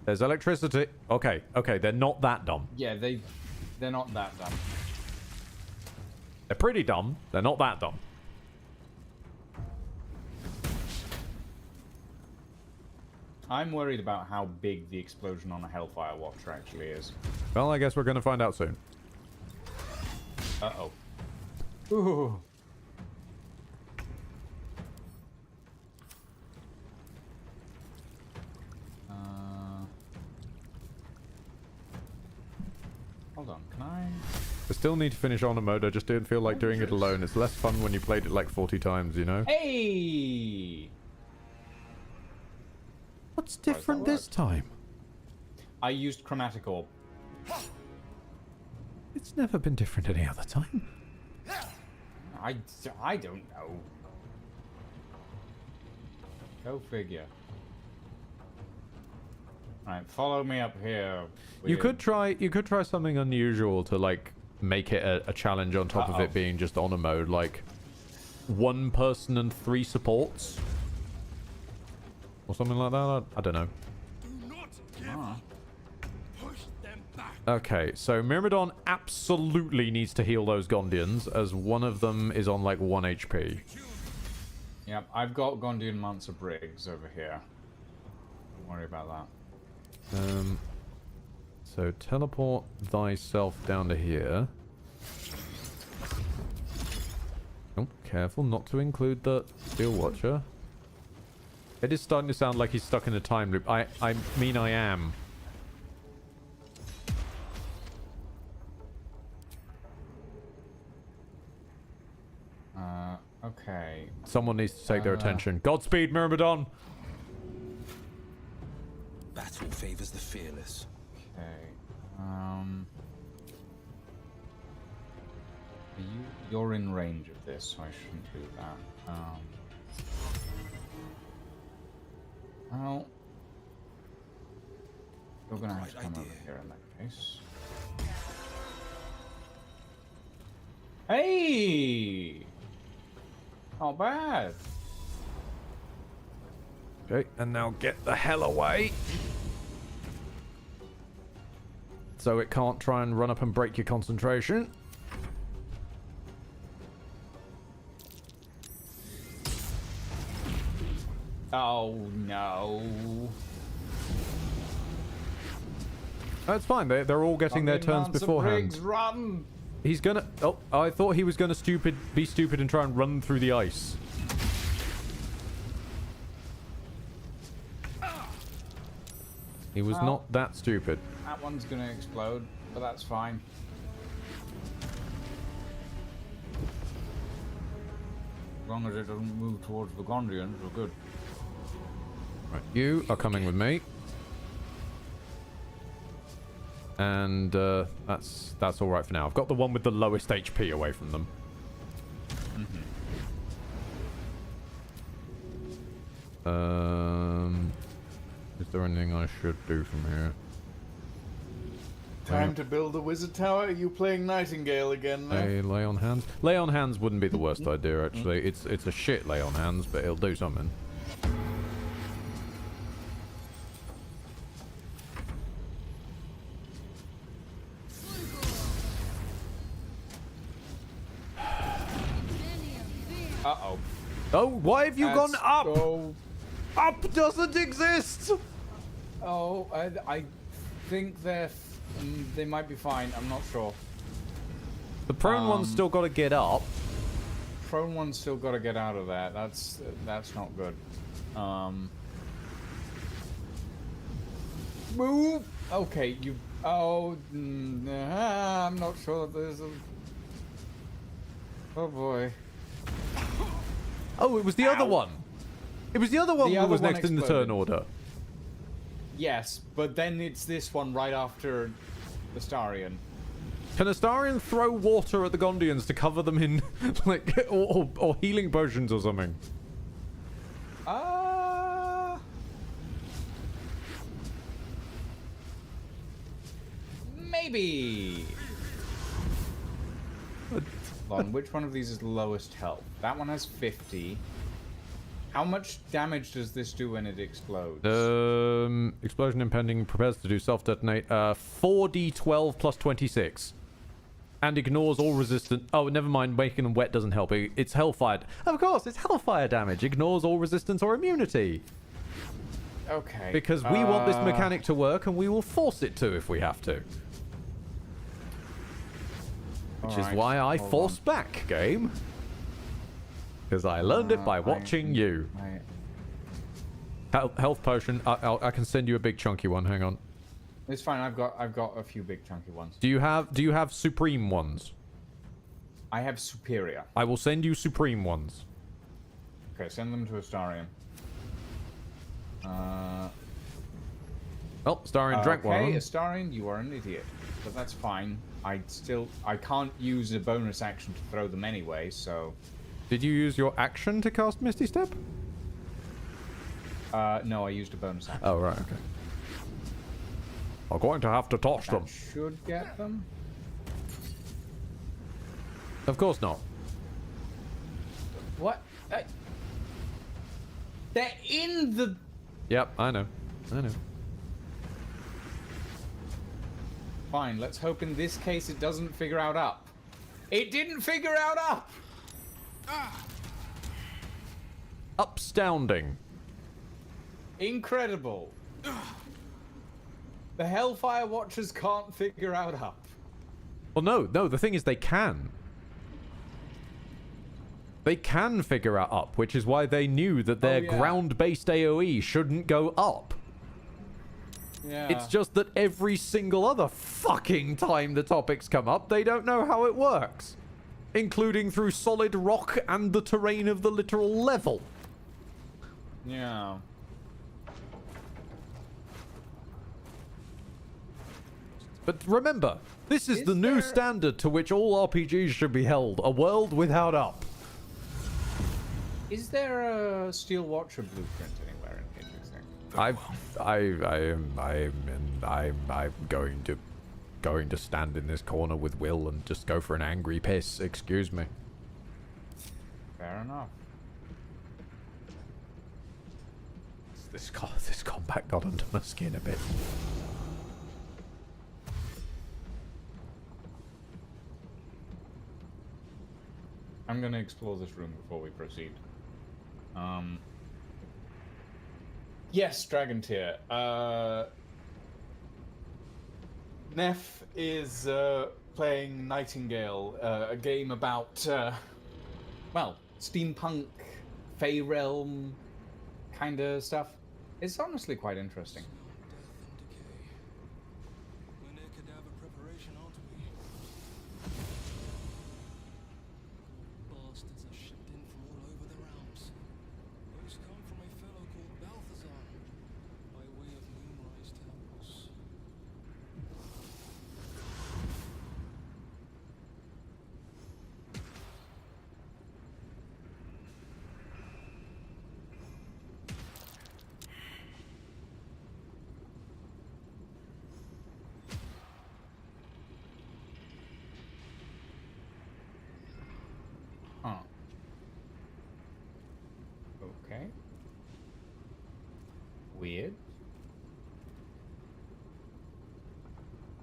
There's electricity. Okay, they're not that dumb. Yeah, they're not that dumb. They're pretty dumb. They're not that dumb. I'm worried about how big the explosion on a Hellfire Watcher actually is. Well, I guess we're going to find out soon. Uh-oh. Ooh. Hold on, can I... I still need to finish honor mode. I just didn't feel like doing it alone. It's less fun when you played it like 40 times, you know? Hey! What's different this time? I used Chromatic Orb. It's never been different any other time. I don't know. Go figure. Right, follow me up here. You could try something unusual to like make it a challenge on top of it being just honor mode, like 1 person and 3 supports. Or something like that. I don't know. Do not give up. Push them back. Okay, so Myrmidon absolutely needs to heal those Gondians, as one of them is on like 1 HP. Yep, I've got Gondian Mancer Briggs over here. Don't worry about that. So teleport thyself down to here. Oh, careful not to include the Steel Watcher. It is starting to sound like he's stuck in a time loop. I mean I am. Okay. Someone needs to take their attention. Godspeed, Myrmidon! Battle favors the fearless. Okay. You're in range of this, so I shouldn't do that. Well, you're gonna have to come over here in that case. Hey! Not bad. Okay, and now get the hell away. So it can't try and run up and break your concentration. Oh no. That's fine. They're all getting their turns beforehand. Briggs, run! He's gonna... Oh, I thought he was gonna be stupid and try and run through the ice. He was not that stupid. That one's gonna explode, but that's fine. As long as it doesn't move towards the Gondians, we're good. Right, you are coming with me. And that's all right for now. I've got the one with the lowest HP away from them. Is there anything I should do from here? Time to build a wizard tower. Are you playing Nightingale again now? Hey, lay on hands. Lay on hands wouldn't be the worst idea, actually. It's a shit lay on hands, but it'll do something. Uh-oh. Oh, why have you gone up? Go. Up doesn't exist! Oh, I think they might be fine. I'm not sure. The prone one's still got to get up. Prone one's still got to get out of that. That's not good. Move. Okay, you. Oh, I'm not sure. There's a. Oh boy. Oh, it was the other one. It was the other one who was next in the turn order. Yes, but then it's this one right after the Astarion. Can Astarion throw water at the Gondians to cover them in, like, or healing potions or something? Maybe. Hold on, which one of these is the lowest health? That one has 50. How much damage does this do when it explodes? Explosion impending, prepares to do self-detonate. 4d12 plus 26. And ignores all resistance. Oh, never mind, making them wet doesn't help. It's hellfire. Of course, it's hellfire damage. Ignores all resistance or immunity. Okay. Because we want this mechanic to work, and we will force it to if we have to. Which is why I force back, game. Because I learned it by watching you. Health potion. I can send you a big chunky one. Hang on. It's fine. I've got a few big chunky ones. Do you have supreme ones? I have superior. I will send you supreme ones. Okay, send them to Astarion. Well, Astarion drank one. Okay, Astarion, you are an idiot, but that's fine. I can't use a bonus action to throw them anyway, so. Did you use your action to cast Misty Step? No, I used a bonus action. Oh, right, okay. I'm going to have to toss them. Should get them? Of course not. What? They're in the... Yep, I know. Fine, let's hope in this case it doesn't figure out up. It didn't figure out up! Upstounding. Incredible. The Hellfire Watchers can't figure out up. Well, no, the thing is they can. They can figure out up, which is why they knew that their ground-based AoE shouldn't go up. Yeah. It's just that every single other fucking time the topics come up, they don't know how it works. Including through solid rock and the terrain of the literal level. Yeah. But remember, this is the new standard to which all RPGs should be held. A world without up. Is there a Steel Watcher blueprint anywhere in I'm going to stand in this corner with Will and just go for an angry piss. Excuse me. Fair enough. This combat got under my skin a bit. I'm going to explore this room before we proceed. Yes, Dragon Tier. Neff is playing Nightingale, a game about, well, steampunk, Fey Realm kind of stuff. It's honestly quite interesting. Bastards are shipped in from all over the realms. Those come from a fellow called Balthazar, by way of Moonrise temples. Huh. Okay. Weird.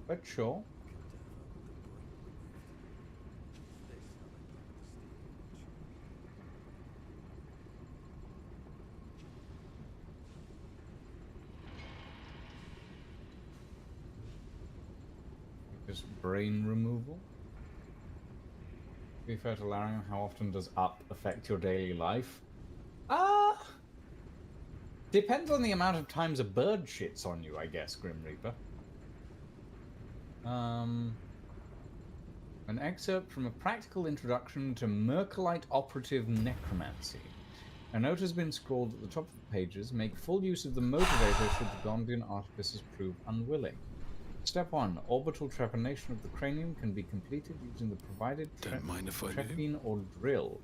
But sure. Just brain removal. To be fair to Larian, how often does up affect your daily life? Depends on the amount of times a bird shits on you, I guess, Grim Reaper. An excerpt from a practical introduction to Mercolite operative necromancy. A note has been scrawled at the top of the pages. Make full use of the motivator should the Gondian artificers prove unwilling. Step 1. Orbital trepanation of the cranium can be completed using the provided trephine or drill.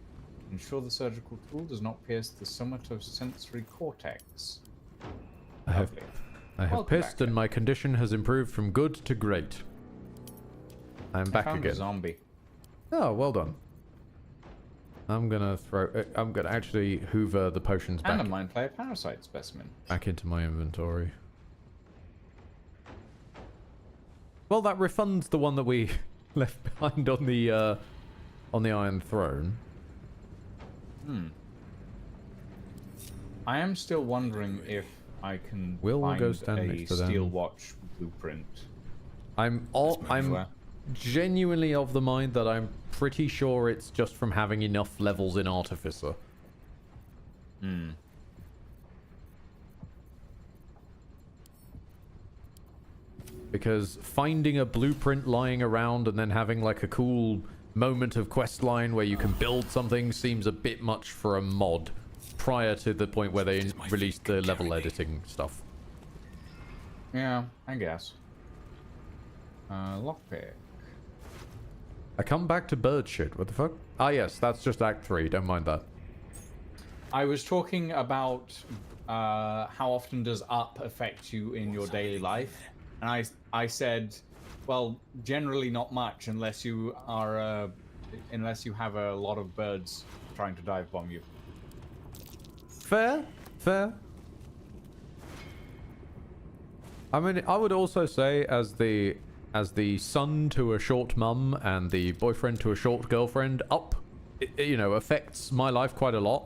Ensure the surgical tool does not pierce the somatosensory cortex. I have pissed and my condition has improved from good to great. I'm back found again. A zombie. Oh, well done. I'm gonna actually hoover the potions back. And a mind player parasite specimen. Back into my inventory. Well, that refunds the one that we left behind on the Iron Throne. I am still wondering if I can Will go find stand a next to them. Steel Watch blueprint. I'm genuinely of the mind that I'm pretty sure it's just from having enough levels in Artificer. Because finding a blueprint lying around and then having like a cool moment of quest line where you can build something seems a bit much for a mod prior to the point where they released the level editing stuff. Yeah, I guess. Lockpick. I come back to bird shit. What the fuck? Ah, yes, that's just Act 3. Don't mind that. I was talking about how often does up affect you in your daily life, and I said, well, generally not much unless you are unless you have a lot of birds trying to dive bomb you. Fair. I mean, I would also say as the as the son to a short mum and the boyfriend to a short girlfriend, affects my life quite a lot.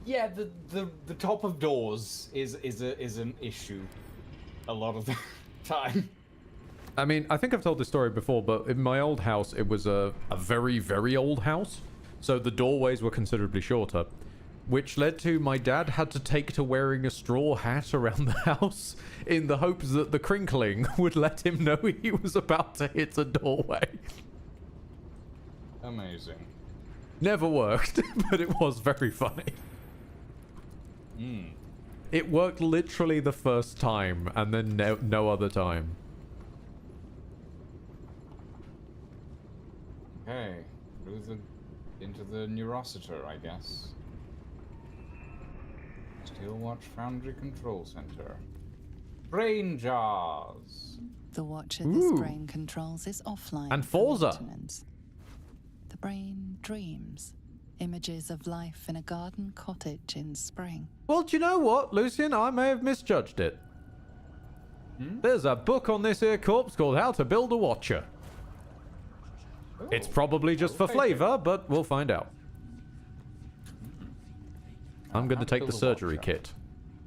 Yeah, the top of doors is an issue a lot of the time. I mean, I think I've told this story before, but in my old house, it was a very, very old house. So the doorways were considerably shorter, which led to my dad had to take to wearing a straw hat around the house in the hopes that the crinkling would let him know he was about to hit a doorway. Amazing. Never worked, but it was very funny. It worked literally the first time, and then no other time. Okay, into the Neurositer, I guess. Steelwatch Foundry Control Center. Brain jars. The watcher this brain controls is offline. And Forza. The brain dreams. Images of life in a garden cottage in spring. Well, do you know what, Lucian? I may have misjudged it. There's a book on this here corpse called How to Build a Watcher. It's probably just for flavor, but we'll find out. I'm going to take the surgery kit.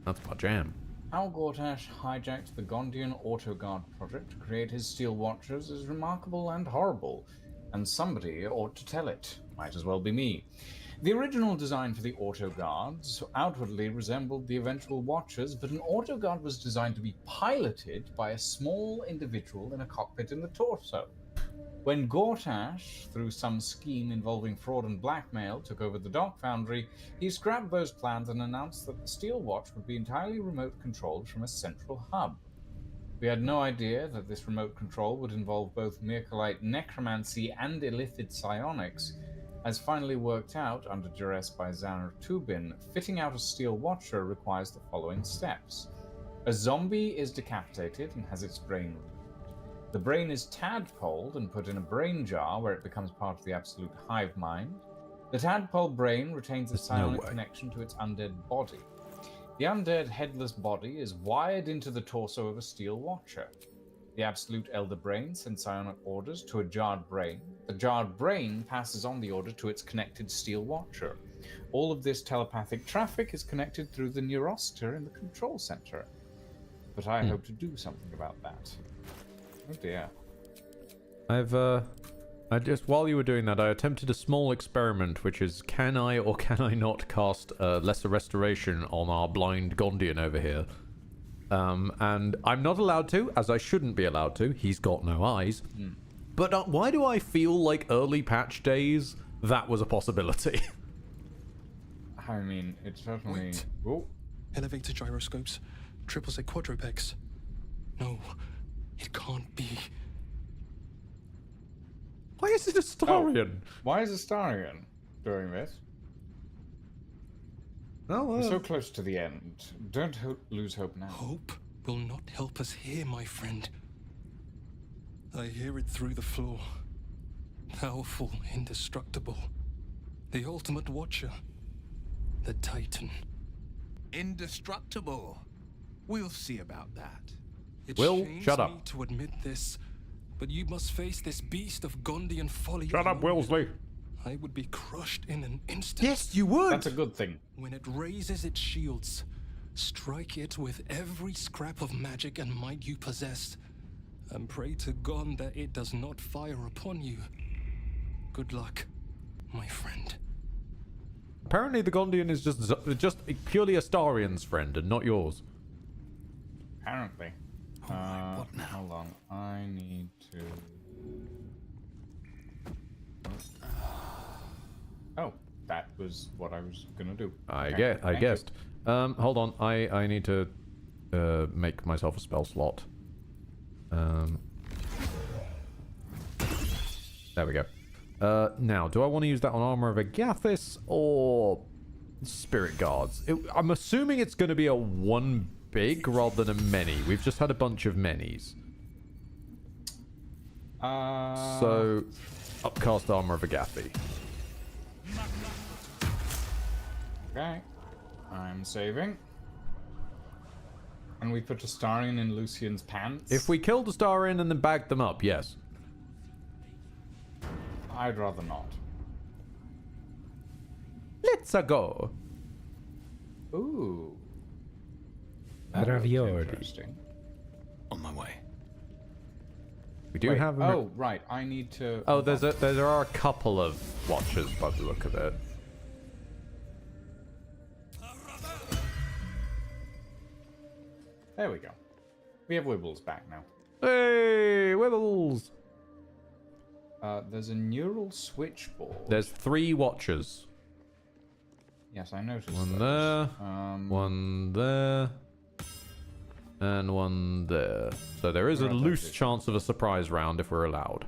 That's my jam. How Gortash hijacked the Gondian Autoguard project to create his Steel Watchers is remarkable and horrible, and somebody ought to tell it. Might as well be me. The original design for the Autoguards outwardly resembled the eventual Watchers, but an Autoguard was designed to be piloted by a small individual in a cockpit in the torso. When Gortash, through some scheme involving fraud and blackmail, took over the Dock Foundry, he scrapped those plans and announced that the Steel Watch would be entirely remote controlled from a central hub. We had no idea that this remote control would involve both Mirkalite necromancy and illithid psionics. As finally worked out under duress by Xanor Tubin, fitting out a Steel Watcher requires the following steps. A zombie is decapitated and has its brain removed. The brain is tadpoled and put in a brain jar where it becomes part of the absolute hive mind. The tadpole brain retains a psionic connection to its undead body. The undead headless body is wired into the torso of a Steel Watcher. The absolute elder brain sends psionic orders to a jarred brain. The jarred brain passes on the order to its connected Steel Watcher. All of this telepathic traffic is connected through the Neurositer in the control center. But I hope to do something about that. Oh dear. While you were doing that, I attempted a small experiment, which is, can I or can I not cast Lesser Restoration on our blind Gondian over here? And I'm not allowed to, as I shouldn't be allowed to. He's got no eyes. But why do I feel like early patch days, that was a possibility? I mean, it's certainly... Wait. Elevator gyroscopes. Triple Z quadrupex. No, it can't be. Why is it Astarion? Why is Astarion doing this? We're so close to the end. Don't lose hope now. Hope will not help us here, my friend. I hear it through the floor. Powerful, indestructible. The ultimate watcher. The Titan. Indestructible. We'll see about that. It Will, shames shut up. me to admit this, but you must face this beast of Gondian folly. Shut up, Wellesley. I would be crushed in an instant. Yes, you would. That's a good thing. When it raises its shields, strike it with every scrap of magic and might you possess, and pray to God that it does not fire upon you. Good luck, my friend. Apparently the Gondian is just purely Astarion's friend and not yours. Apparently. What now? Hold on. I need to... Oh, that was what I was gonna do. I Okay, guessed. Hold on. I need to make myself a spell slot. There we go. Now, do I want to use that on Armor of Agathis or Spirit Guards? I'm assuming it's going to be a one big rather than a many. We've just had a bunch of minis. So, upcast Armor of Agathi. Okay. I'm saving. And we put a Astarion in Lucian's pants? If we killed Astarion and then bagged them up, yes. I'd rather not. Let's go. Ooh. Ravioli. Interesting. On my way. We do Wait, have. Oh, right. I need to. Oh, there are a couple of watchers by the look of it. There we go. We have Wibbles back now. Hey, Wibbles! There's a neural switchboard. There's 3 watchers. Yes, I noticed. One those. there, one there, and one there. So there is a loose chance of a surprise round if we're allowed.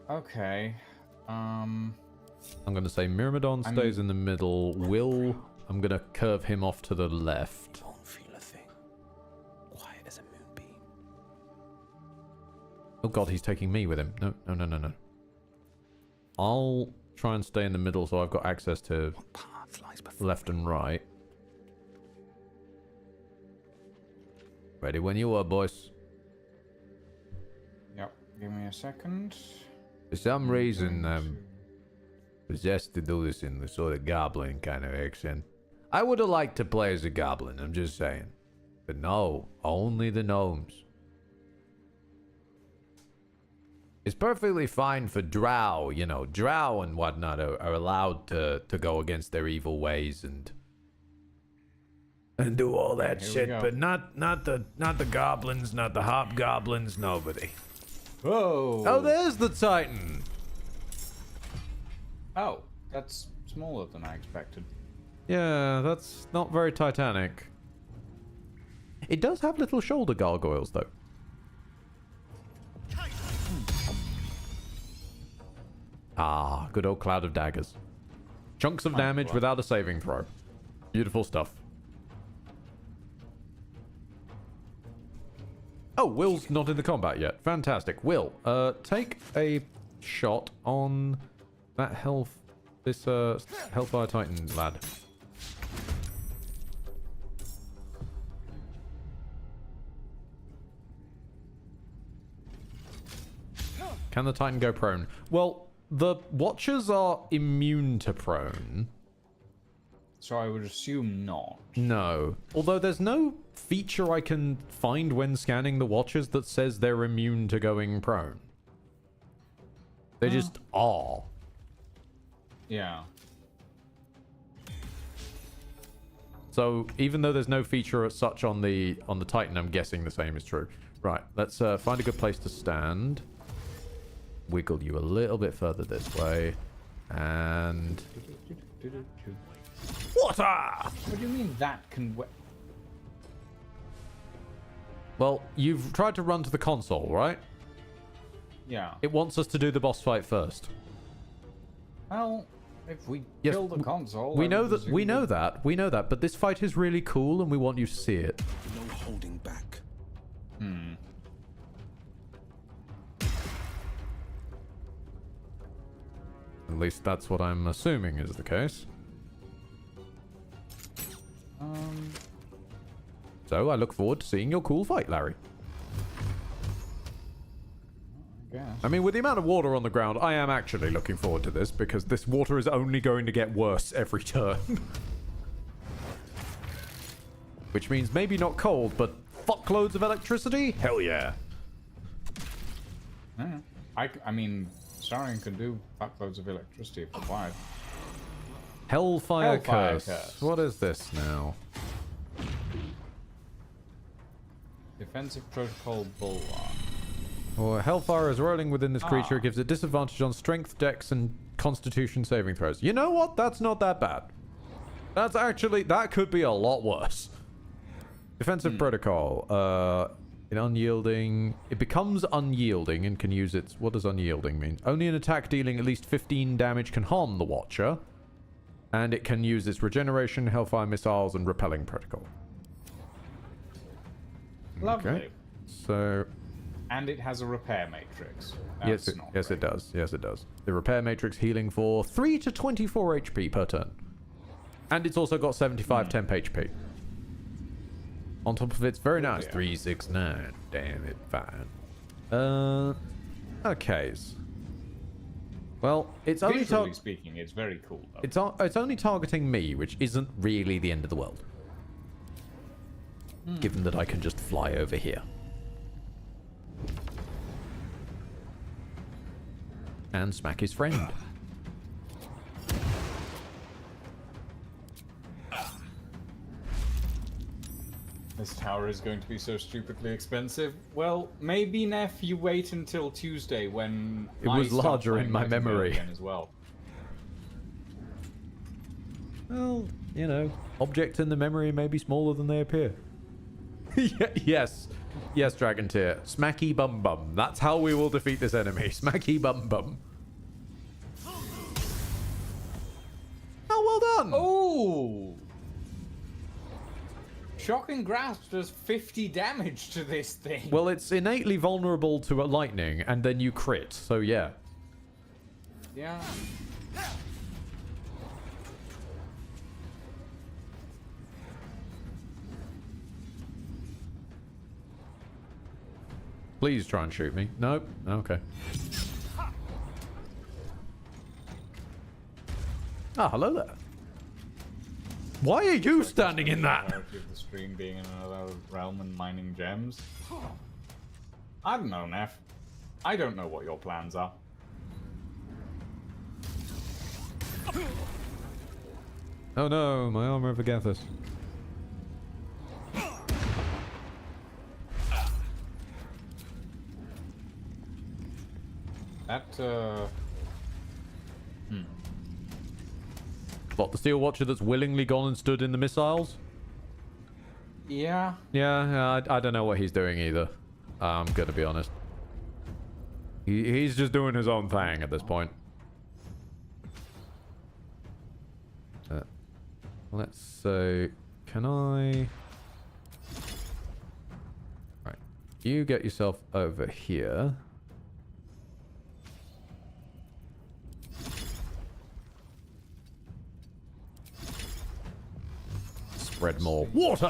Okay. I'm going to say Myrmidon stays in the middle. Will, I'm going to curve him off to the left. Don't feel a thing. Quiet as a moonbeam. Oh god, he's taking me with him. No. I'll try and stay in the middle so I've got access to left and right. Ready when you are, boys. Yep, give me a second. For some reason, I'm possessed to do this in the sort of goblin kind of accent. I would have liked to play as a goblin, I'm just saying. But no, only the gnomes. It's perfectly fine for drow, you know. Drow and whatnot are allowed to go against their evil ways and do all that shit, but not the goblins, not the hobgoblins, nobody. Whoa! Oh, there's the Titan. Oh, that's smaller than I expected. Yeah, that's not very Titanic. It does have little shoulder gargoyles, though. Ah, good old cloud of daggers. Chunks of damage without a saving throw. Beautiful stuff. Oh, Will's not in the combat yet. Fantastic. Will, take a shot on that Hellfire Titan lad. Can the Titan go prone? Well, the Watchers are immune to prone. So I would assume not. No. Although there's no feature I can find when scanning the Watchers that says they're immune to going prone. They just are. Yeah. So even though there's no feature as such on the Titan, I'm guessing the same is true. Right, let's find a good place to stand. Wiggle you a little bit further this way. And... Water! What do you mean that can... Well, you've tried to run to the console, right? Yeah. It wants us to do the boss fight first. Well, if we kill the console... We know that, we know that, but this fight is really cool and we want you to see it. No holding back. Hmm. At least that's what I'm assuming is the case. So I look forward to seeing your cool fight, Larry. I mean, with the amount of water on the ground, I am actually looking forward to this because this water is only going to get worse every turn. Which means maybe not cold, but fuckloads of electricity? Hell yeah. I mean, Starion can do fuckloads of electricity if required. Hellfire Curse. What is this now? Defensive Protocol Bulwark. Well, Hellfire is rolling within this creature. It gives it disadvantage on Strength, Dex, and Constitution saving throws. You know what? That's not that bad. That's actually... That could be a lot worse. Defensive Protocol. Unyielding... It becomes unyielding and can use its... What does unyielding mean? Only an attack dealing at least 15 damage can harm the Watcher. And it can use its regeneration, Hellfire missiles, and repelling protocol. Lovely. Okay. So... And it has a repair matrix. Yes, it does. Yes, it does. The repair matrix healing for 3 to 24 HP per turn. And it's also got 75 temp HP. On top of it's very nice. Yeah. 369. Damn it, fine. Okay. Well, it's only Visually speaking, it's very cool though. it's only targeting me, which isn't really the end of the world. Given that I can just fly over here. And smack his friend. This tower is going to be so stupidly expensive. Well, maybe, Neff, you wait until Tuesday when It was larger in my memory. Again as well. Well, you know, objects in the memory may be smaller than they appear. Yes. Yes, Dragon Tear. Smacky bum bum. That's how we will defeat this enemy. Smacky bum bum. Oh, well done. Oh! Shocking Grasp does 50 damage to this thing. Well, it's innately vulnerable to lightning, and then you crit, so yeah. Yeah. Please try and shoot me. Nope. Okay. Ah, hello there. Why are you standing in that? The the stream being in another realm and mining gems. I don't know, Neff. I don't know what your plans are. Oh no, my armor of Agathis. That, What, the Steel Watcher that's willingly gone and stood in the missiles? Yeah. Yeah, I don't know what he's doing either. I'm gonna be honest. He's just doing his own thing at this point. Let's say, can I... Right, you get yourself over here. Spread more water!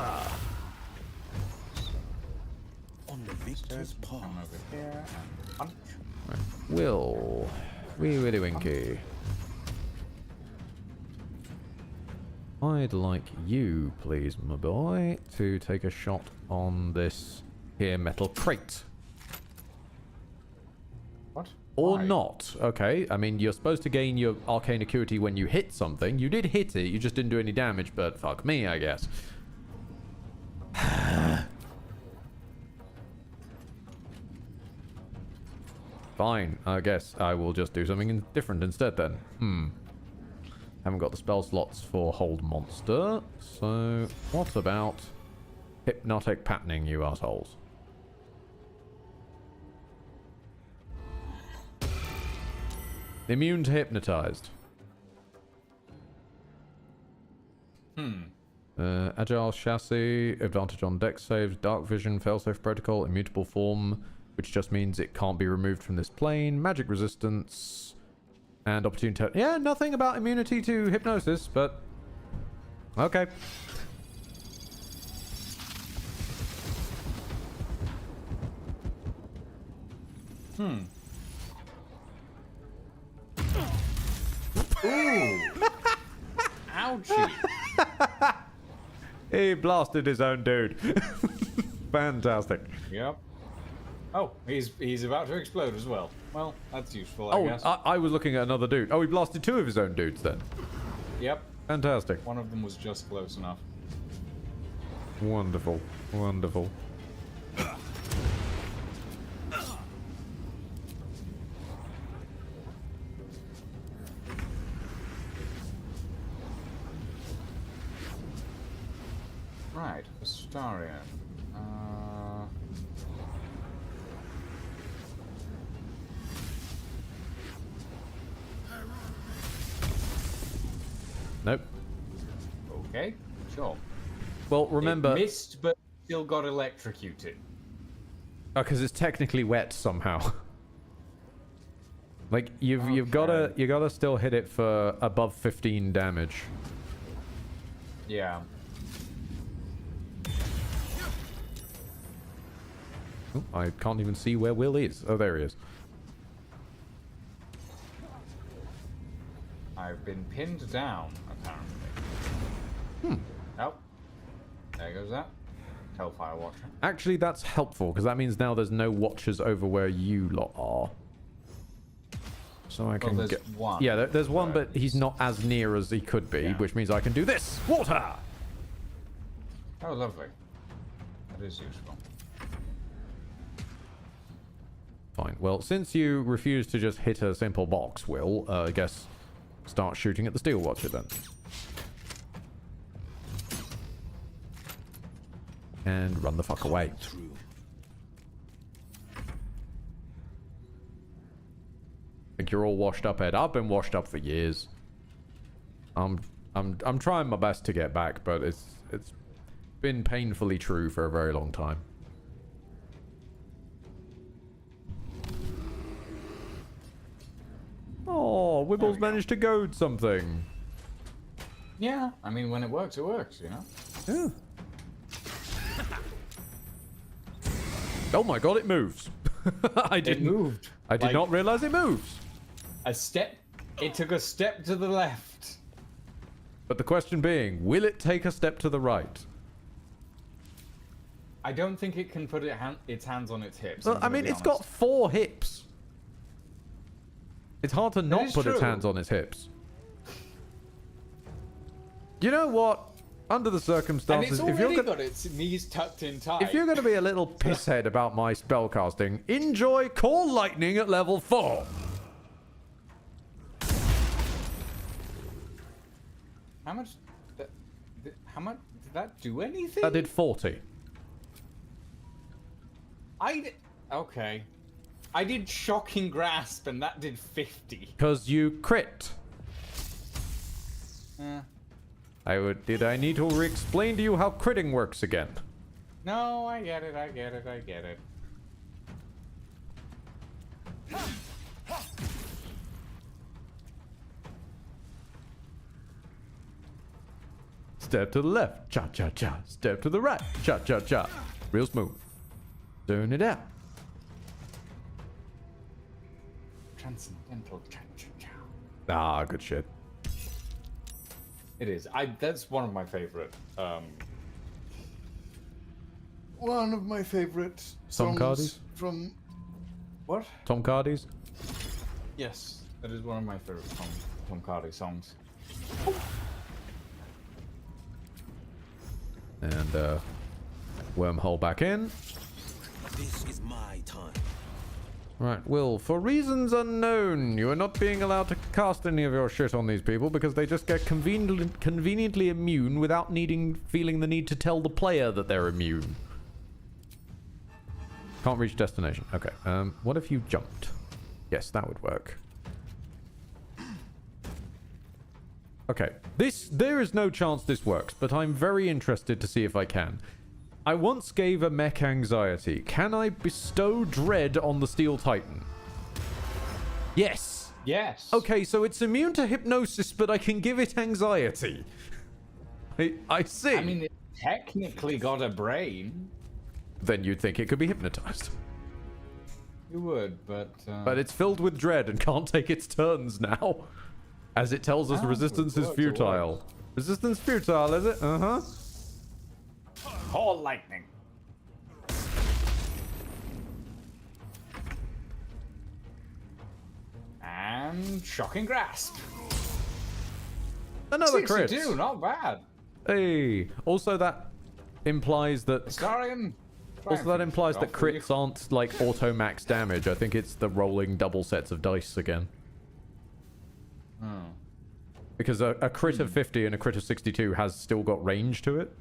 On the victor's path. Come over here and punch. Right. Will. Wee Willy Winky. I'd like you, please, my boy, to take a shot on this here metal crate. What? Or Why? not. Okay, I mean, you're supposed to gain your arcane acuity when you hit something. You did hit it, you just didn't do any damage, but fuck me, I guess. Fine, I guess I will just do something different instead then. Haven't got the spell slots for Hold Monster, so what about Hypnotic Patterning, you assholes? Immune to Hypnotized. Agile Chassis, advantage on dex saves, Dark Vision, Failsafe Protocol, Immutable Form, which just means it can't be removed from this plane, Magic Resistance, and Opportunity... Yeah, nothing about immunity to hypnosis, but... Okay. Ooh! Ouchie! He blasted his own dude. Fantastic. Yep. Oh, he's about to explode as well. Well, that's useful, I guess. I was looking at another dude. Oh, he blasted two of his own dudes then. Yep. Fantastic. One of them was just close enough. Wonderful. Wonderful. Right, Astarion. Nope. Okay, sure. Well, remember... It missed, but still got electrocuted. Oh, because it's technically wet somehow. Like, you've gotta still hit it for above 15 damage. Yeah. Oh, I can't even see where Will is. Oh, there he is. I've been pinned down, apparently. Oh. There goes that. Hellfire Watcher. Actually, that's helpful, because that means now there's no watchers over where you lot are. So I can there's get... one. Yeah, there's one, but he's not as near as he could be, which means I can do this. Water! Oh, lovely. That is useful. Fine. Well, since you refuse to just hit a simple box, Will, I guess start shooting at the Steel Watcher then. And run the fuck away. Think you're all washed up, Ed? I've been washed up for years. I'm trying my best to get back, but it's been painfully true for a very long time. Oh, Wibble's managed to goad something. Yeah, I mean, when it works, you know? Yeah. Oh my god, it moves. It moved. I did not realize it moves. It took a step to the left. But the question being, will it take a step to the right? I don't think it can put its hands on its hips. Well, I mean, it's got 4 hips. It's hard to not put its hands on its hips. You know what? Under the circumstances, and it's already got its knees tucked in tight. If you're going to be a little pisshead about my spellcasting, enjoy Call Lightning at level 4. How much? How much did that do? Anything? That did 40. Okay. I did Shocking Grasp, and that did 50. Because you crit. Did I need to explain to you how critting works again? No, I get it. Step to the left, cha-cha-cha. Step to the right, cha-cha-cha. Real smooth. Turn it out. Transcendental cha-cha-cha. Ah, good shit. It is. That's one of my favorite. One of my favorite Tom songs Cardy's? from. What? Tom Cardy's? Yes, that is one of my favorite Tom Cardy songs. And wormhole back in. This is my time. Right, Will, for reasons unknown, you are not being allowed to cast any of your shit on these people because they just get conveniently immune without feeling the need to tell the player that they're immune. Can't reach destination. Okay, what if you jumped? Yes, that would work. Okay, there is no chance this works, but I'm very interested to see if I can. I once gave a mech anxiety. Can I bestow dread on the Steel Titan? Yes. Yes. Okay, so it's immune to hypnosis, but I can give it anxiety. I see. I mean, it technically got a brain. Then you'd think it could be hypnotized. You would, but... But it's filled with dread and can't take its turns now. As it tells us resistance is futile. Resistance futile, is it? Uh-huh. Call Lightning. And Shocking Grasp. Another crit. 62, not bad. Hey. Also, that implies that... Astarion. Also, that implies that crits aren't like auto max damage. I think it's the rolling double sets of dice again. Because a crit of 50 and a crit of 62 has still got range to it.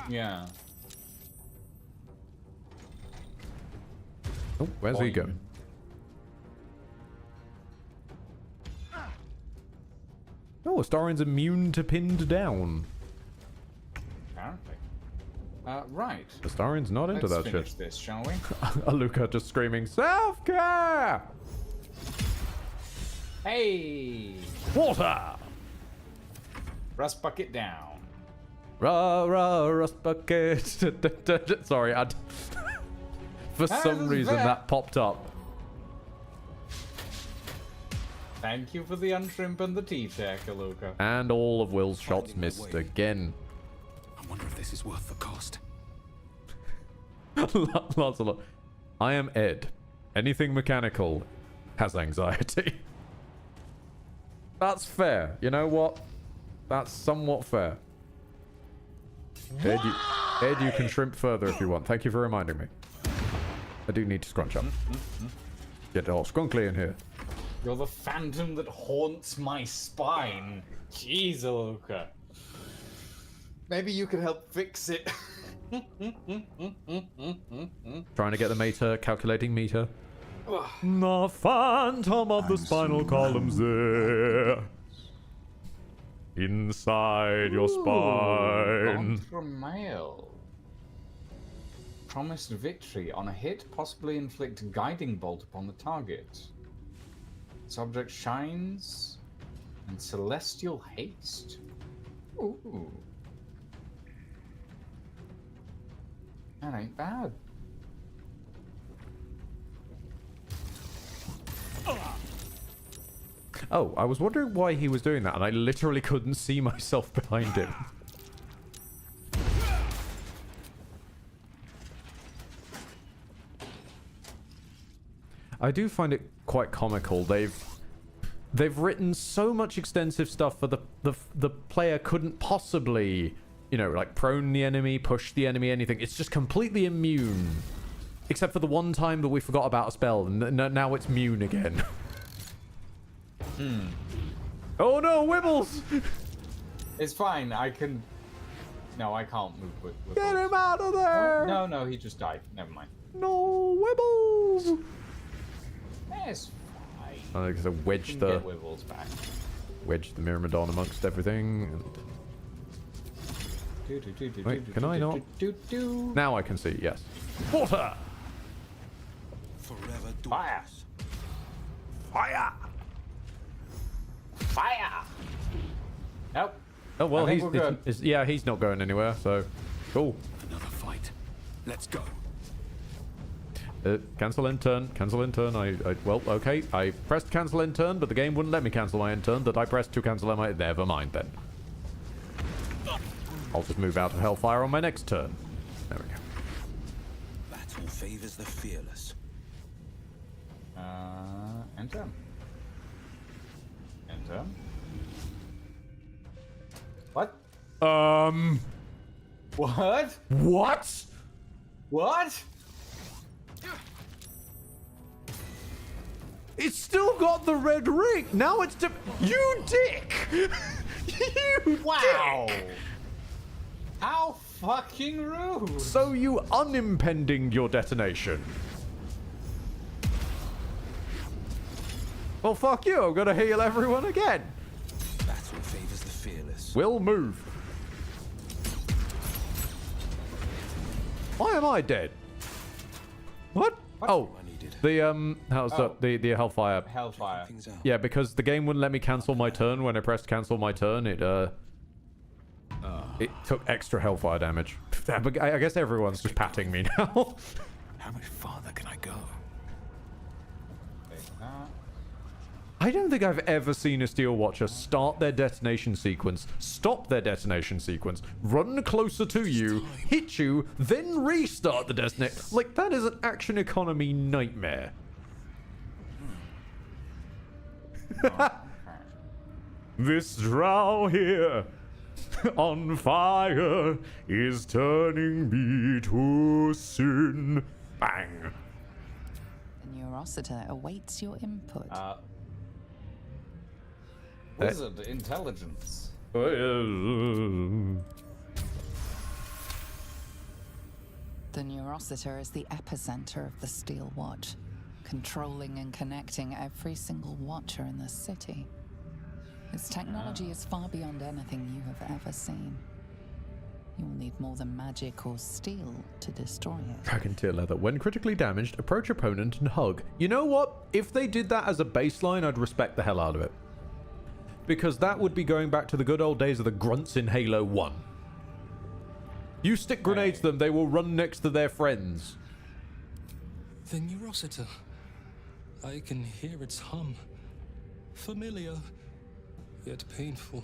Yeah. Oh, where's he going? Oh, Astarion's immune to pinned down. Apparently. Right. Astarion's not into Let's that finish shit. this, shall we? Aluka just screaming, self-care! Hey! Water! Rust bucket down. Rust bucket. Sorry, for some reason that popped up. Thank you for the unshrimp and the tea chair, Kaluka. And all of Will's shots missed again. I wonder if this is worth the cost. Lots a lot. I am Ed. Anything mechanical has anxiety. That's fair. You know what? That's somewhat fair. Ed, you can shrimp further if you want. Thank you for reminding me. I do need to scrunch up. Get all scrunkly in here. You're the phantom that haunts my spine. Jeez, Aluka. Maybe you could help fix it. Trying to get the meter, calculating meter. The phantom of the spinal column's there. Inside your spine. Contra-mail. Promised victory. On a hit, possibly inflict guiding bolt upon the target. Subject shines and celestial haste. Ooh. That ain't bad. Oh, I was wondering why he was doing that, and I literally couldn't see myself behind him. I do find it quite comical. They've written so much extensive stuff for the player couldn't possibly, you know, like prone the enemy, push the enemy, anything. It's just completely immune. Except for the one time that we forgot about a spell, and now it's immune again. Oh no, Wibbles! It's fine, I can... No, I can't move with Get him out of there! No, he just died. Never mind. No, Wibbles! Yes, fine. I think so. Wedge Get Wibbles back. Wedge the Myrmidon amongst everything. And... Wait, can I not? Now I can see, yes. Water! Forever Fire! Fire! Fire! Nope. Oh well, I think we're good. yeah, he's not going anywhere. So, cool. Another fight. Let's go. Cancel end turn. Cancel end turn. Well, okay. I pressed cancel end turn, but the game wouldn't let me cancel my end turn. That I pressed to cancel my. Never mind then. I'll just move out of Hellfire on my next turn. There we go. Battle favors the fearless. Enter. Enter. What? What? What? What? It's still got the red ring. Now it's you dick. You wow. dick. How fucking rude. So you unimpending your detonation. Well, fuck you. I'm gonna heal everyone again. Battle favors the fearless. We'll move. Why am I dead? What? Oh, the how's that? The Hellfire. Hellfire. Yeah, because the game wouldn't let me cancel my turn when I pressed cancel my turn. It took extra Hellfire damage. I guess everyone's just patting me now. How much farther can I go? I don't think I've ever seen a Steel Watcher start their detonation sequence, stop their detonation sequence, run closer to you, hit you, then restart the detonation. Like, that is an action economy nightmare. This drow here on fire is turning me to sin. Bang. The Neurosita awaits your input. Wizard intelligence. The Neurosita is the epicenter of the Steel Watch, controlling and connecting every single Watcher in the city. Its technology is far beyond anything you have ever seen. You will need more than magic or steel to destroy it. Dragon Tear Leather. When critically damaged, approach opponent and hug. You know what? If they did that as a baseline, I'd respect the hell out of it. Because that would be going back to the good old days of the grunts in Halo 1. You stick grenades to them, they will run next to their friends. The Neurosita. I can hear its hum. Familiar, yet painful.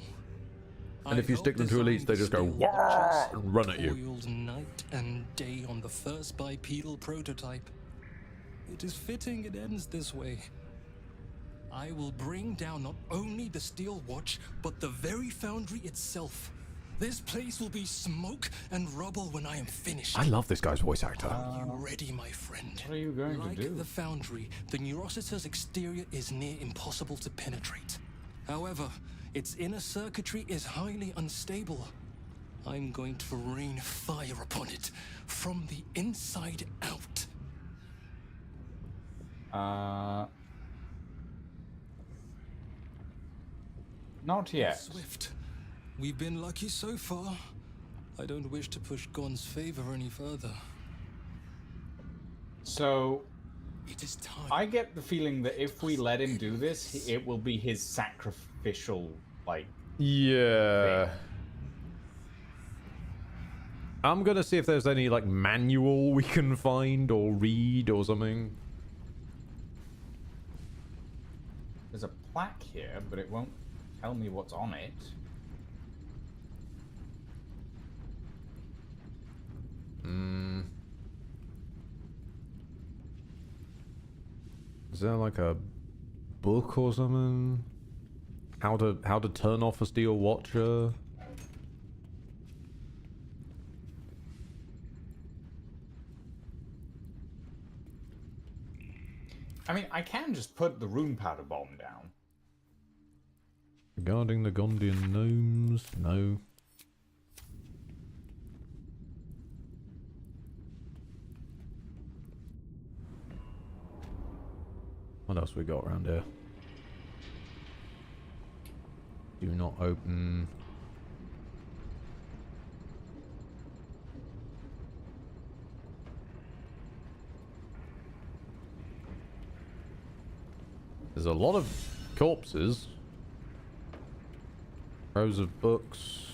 And if you stick them to elites, they just go wah and run at you. Toiled night and day on the first bipedal prototype. It is fitting it ends this way. I will bring down not only the Steel Watch, but the very foundry itself. This place will be smoke and rubble when I am finished. I love this guy's voice actor. Are you ready, my friend? What are you going like to do? Like the foundry, the Neurosita's exterior is near impossible to penetrate. However, its inner circuitry is highly unstable. I'm going to rain fire upon it from the inside out. Not yet. Swift. We've been lucky so far. I don't wish to push Gon's favor any further. So, it is time. I get the feeling that if we let him do this, it will be his sacrificial, like... Yeah. thing. I'm gonna see if there's any, like, manual we can find or read or something. There's a plaque here, but it won't tell me what's on it. Is there like a book or something? How to turn off a steel watcher? I mean, I can just put the rune powder bomb down. Regarding the Gondian gnomes, no. What else we got around here? Do not open. There's a lot of corpses. Rows of books.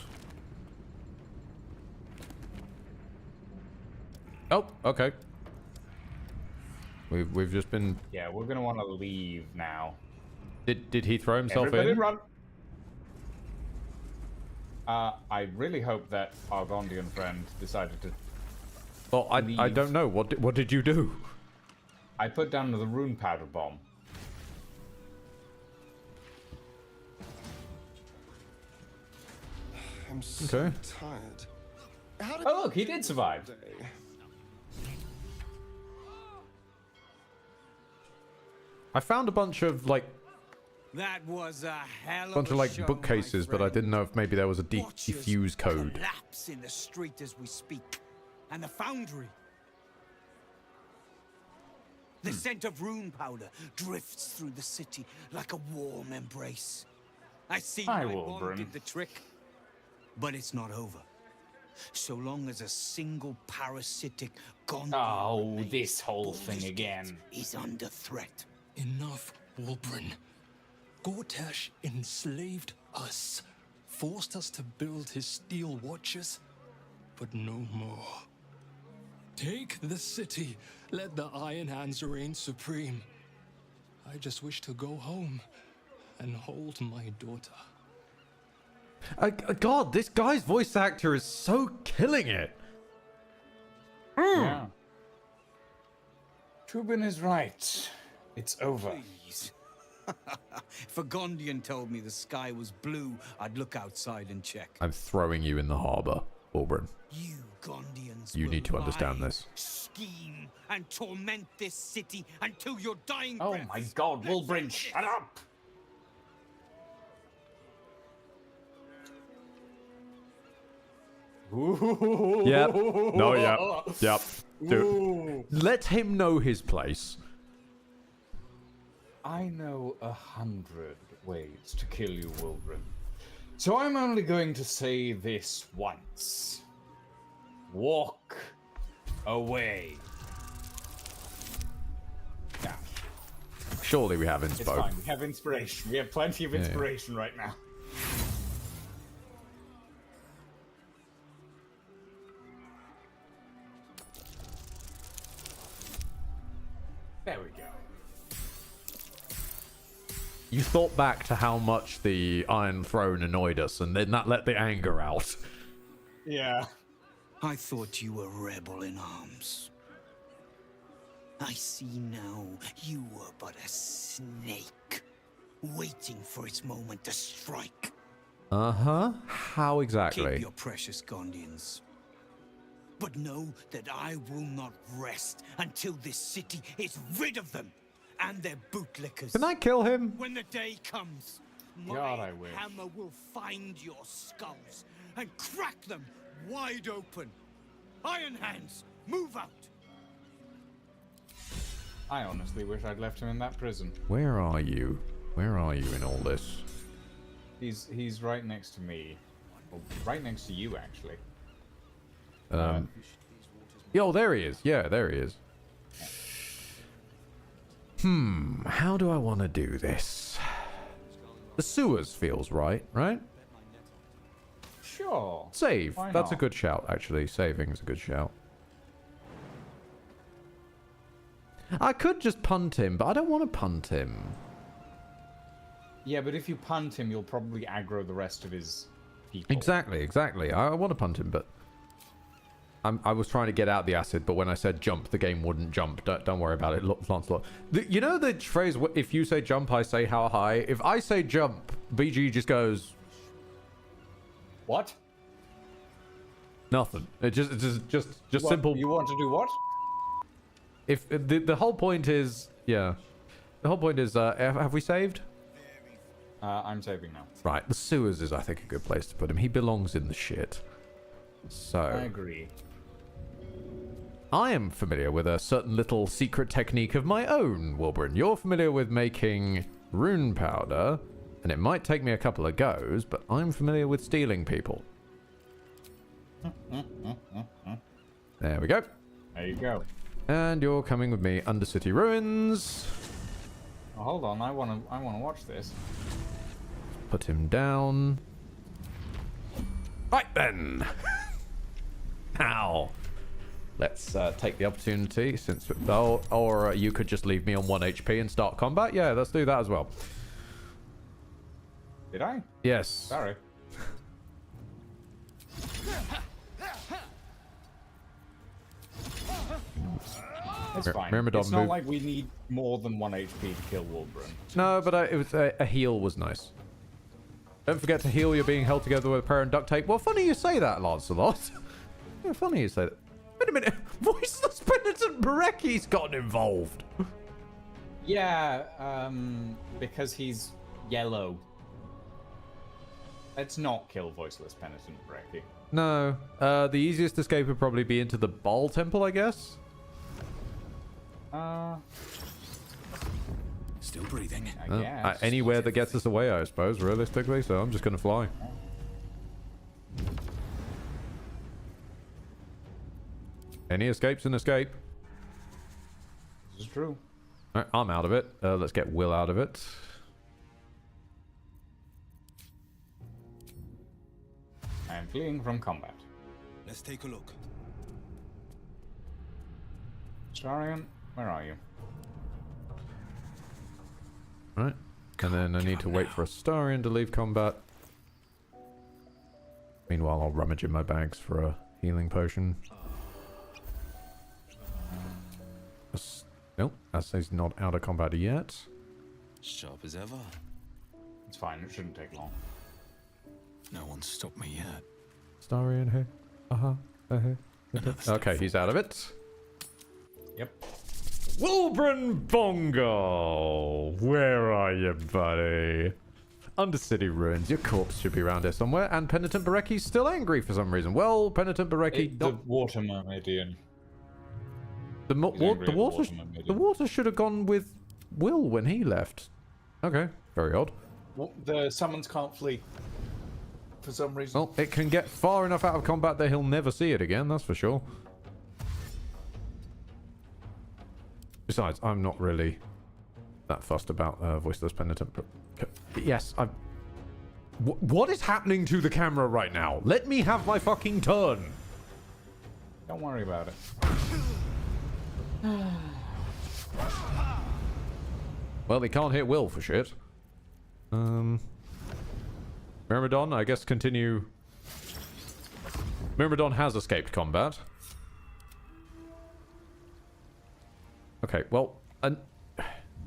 Oh, okay. We've just been. Yeah, we're gonna want to leave now. Did he throw himself Everybody in? Run. I really hope that our Gondian friend decided to. Well, I don't know. What did you do? I put down the rune powder bomb. I'm so tired. Oh look, he did survive. I found a bunch of like That was a hell of bunch a of like show, bookcases, my but I didn't know if maybe there was a defuse code. Collapse in the street as we speak, and the foundry. The scent of rune powder drifts through the city like a warm embrace. I see Hi, my Wulbren. bomb did the trick, but it's not over. So long as a single parasitic Oh, this whole thing again. is under threat. Enough, Wulbren. Gortash enslaved us, forced us to build his steel watches, but no more. Take the city, let the Iron Hands reign supreme. I just wish to go home and hold my daughter. God, this guy's voice actor is so killing it. Yeah. Trubin is right. It's over. Please. If a Gondian told me the sky was blue, I'd look outside and check. I'm throwing you in the harbor, Wulbren. You Gondians You will need to understand lie, this. scheme, and torment this city until your dying Oh breath. my God, Wulbren, shut up! Yep. No, yep. Yep. Ooh. Let him know his place. I know 100 ways to kill you, Wulbren. So I'm only going to say this once. Walk away. Yeah. Surely we have It's inspo. fine. We have inspiration. We have plenty of Yeah. inspiration right now. You thought back to how much the Iron Throne annoyed us, and then that let the anger out. Yeah. I thought you were rebel in arms. I see now you were but a snake, waiting for its moment to strike. Uh-huh. How exactly? Keep your precious Gondians. But know that I will not rest until this city is rid of them and their bootlickers. Can I kill him? When the day comes, God, my I wish. hammer will find your skulls and crack them wide open. Iron Hands, move out. I honestly wish I'd left him in that prison. Where are you? Where are you in all this? He's right next to me. Well, right next to you, actually. Yo, there he is. Yeah, there he is. How do I want to do this? The sewers feels right? Sure. Save. Why That's a not? good shout, actually. Saving is a good shout. I could just punt him, but I don't want to punt him. Yeah, but if you punt him, you'll probably aggro the rest of his people. Exactly. I want to punt him, but I was trying to get out the acid, but when I said jump, the game wouldn't jump. Don't worry about it, Lancelot. You know the phrase, if you say jump, I say how high? If I say jump, BG just goes... What? Nothing. It just What? simple... You want to do what? If the whole point is... Yeah. The whole point is, have we saved? I'm saving now. Right, the sewers is, I think, a good place to put him. He belongs in the shit. So... I agree. I am familiar with a certain little secret technique of my own, Wilburn. You're familiar with making rune powder, and it might take me a couple of goes, but I'm familiar with stealing people. There we go. There you go. And you're coming with me under city ruins. Oh, hold on, I wanna watch this. Put him down. Right then. Now, let's take the opportunity since... or you could just leave me on 1 HP and start combat. Yeah, let's do that as well. Did I? Yes. Sorry. It's fine. It's not like we need more than 1 HP to kill Wolverine. No, but it was a heal was nice. Don't forget to heal. You're being held together with a prayer and duct tape. Well, funny you say that, Lancelot. Yeah, funny you say that. Wait a minute. Voiceless Penitent Barecki's gotten involved. Yeah, because he's yellow. Let's not kill Voiceless Penitent Barecki. No. The easiest escape would probably be into the Ball Temple, I guess. Still breathing. I guess. Anywhere that gets us away, I suppose, realistically. So I'm just going to fly. Any escape's an escape. This is true. All right, I'm out of it. Let's get Will out of it. I am fleeing from combat. Let's take a look. Starion, where are you? Right. And then I need to wait for Astarion to leave combat. Meanwhile, I'll rummage in my bags for a healing potion. Nope, Assay's not out of combat yet. Sharp as ever. It's fine, it shouldn't take long. No one's stopped me yet. Astarion here. Okay, he's out of it. Yep. Wilburn Bongo! Where are you, buddy? Undercity ruins. Your corpse should be around here somewhere. And Penitent Barecki's still angry for some reason. Well, Penitent Barecki... The water mermaidian. The water should have gone with Will when he left. Okay, very odd. Well, the summons can't flee. For some reason. Well, it can get far enough out of combat that he'll never see it again, that's for sure. Besides, I'm not really that fussed about Voiceless Penitent. Yes, what is happening to the camera right now? Let me have my fucking turn. Don't worry about it. Well, they can't hit Will for shit. Myrmidon, I guess continue. Myrmidon has escaped combat. Okay, well,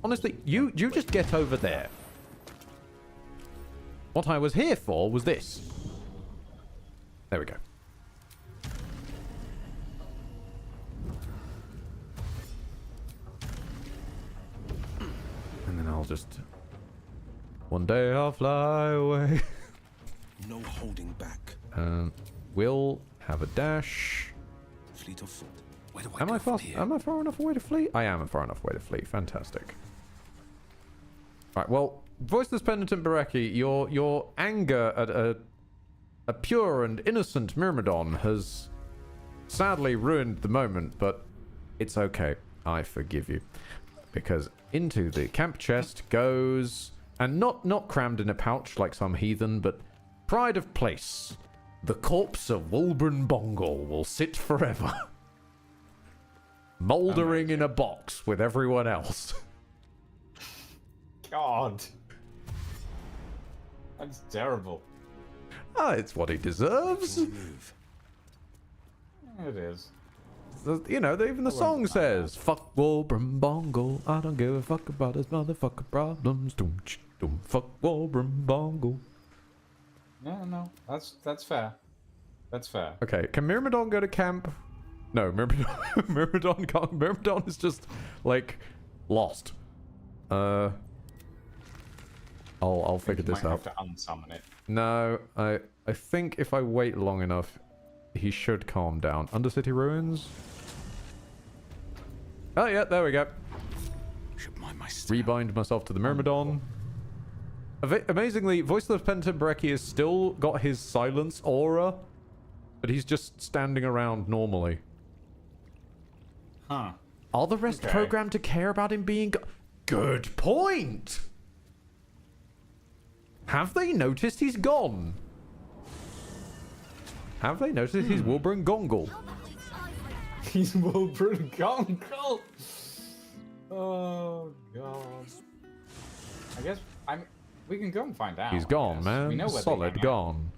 honestly, you just get over there. What I was here for was this. There we go. And then I'll just... One day I'll fly away. No holding back. We'll have a dash. Fleet of foot. Where do Am I fast? Am I far enough away to flee? I am far enough away to flee. Fantastic. Right. Well, voiceless penitent Bereki, your anger at a pure and innocent Myrmidon has sadly ruined the moment, but it's okay. I forgive you, because into the camp chest goes, and not crammed in a pouch like some heathen, but pride of place. The corpse of Wulbren Bongle will sit forever. Mouldering in a box with everyone else. God. That's terrible. Ah, it's what he deserves. It is. You know, even the song says, "Fuck Wulbren Bongle. I don't give a fuck about his motherfucking problems. Doom, doom, fuck Wulbren Bongle." No, that's fair. That's fair. Okay, can Myrmidon go to camp? No, Myrmidon can't. Myrmidon is just like lost. I'll figure this out. Have to unsummon it. No, I think if I wait long enough, he should calm down. Undercity Ruins. Oh yeah, there we go. Rebind myself to the Myrmidon. Amazingly, Voiceless Penitent Bereki has still got his silence aura, but he's just standing around normally. Huh. Are the rest programmed to care about him being... Good point! Have they noticed he's gone? Have they noticed he's Wulbren Gongle? He's Wulbren Gongle! Oh, God. I guess... we can go and find out. He's gone, man. We know where Solid gone.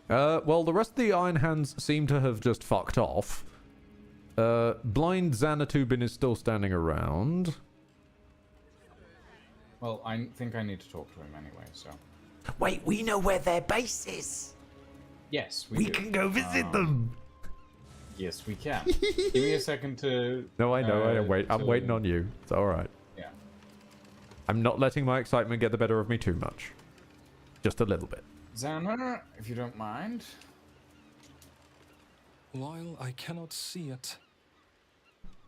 Well, the rest of the Iron Hands seem to have just fucked off. Blind Xanatubin is still standing around. Well, I think I need to talk to him anyway, so... Wait, we know where their base is! Yes, we can go visit them! Yes, we can. Give me a second to... No, I know. I'm waiting on you. It's alright. Yeah. I'm not letting my excitement get the better of me too much. Just a little bit. Xana, if you don't mind. While I cannot see it,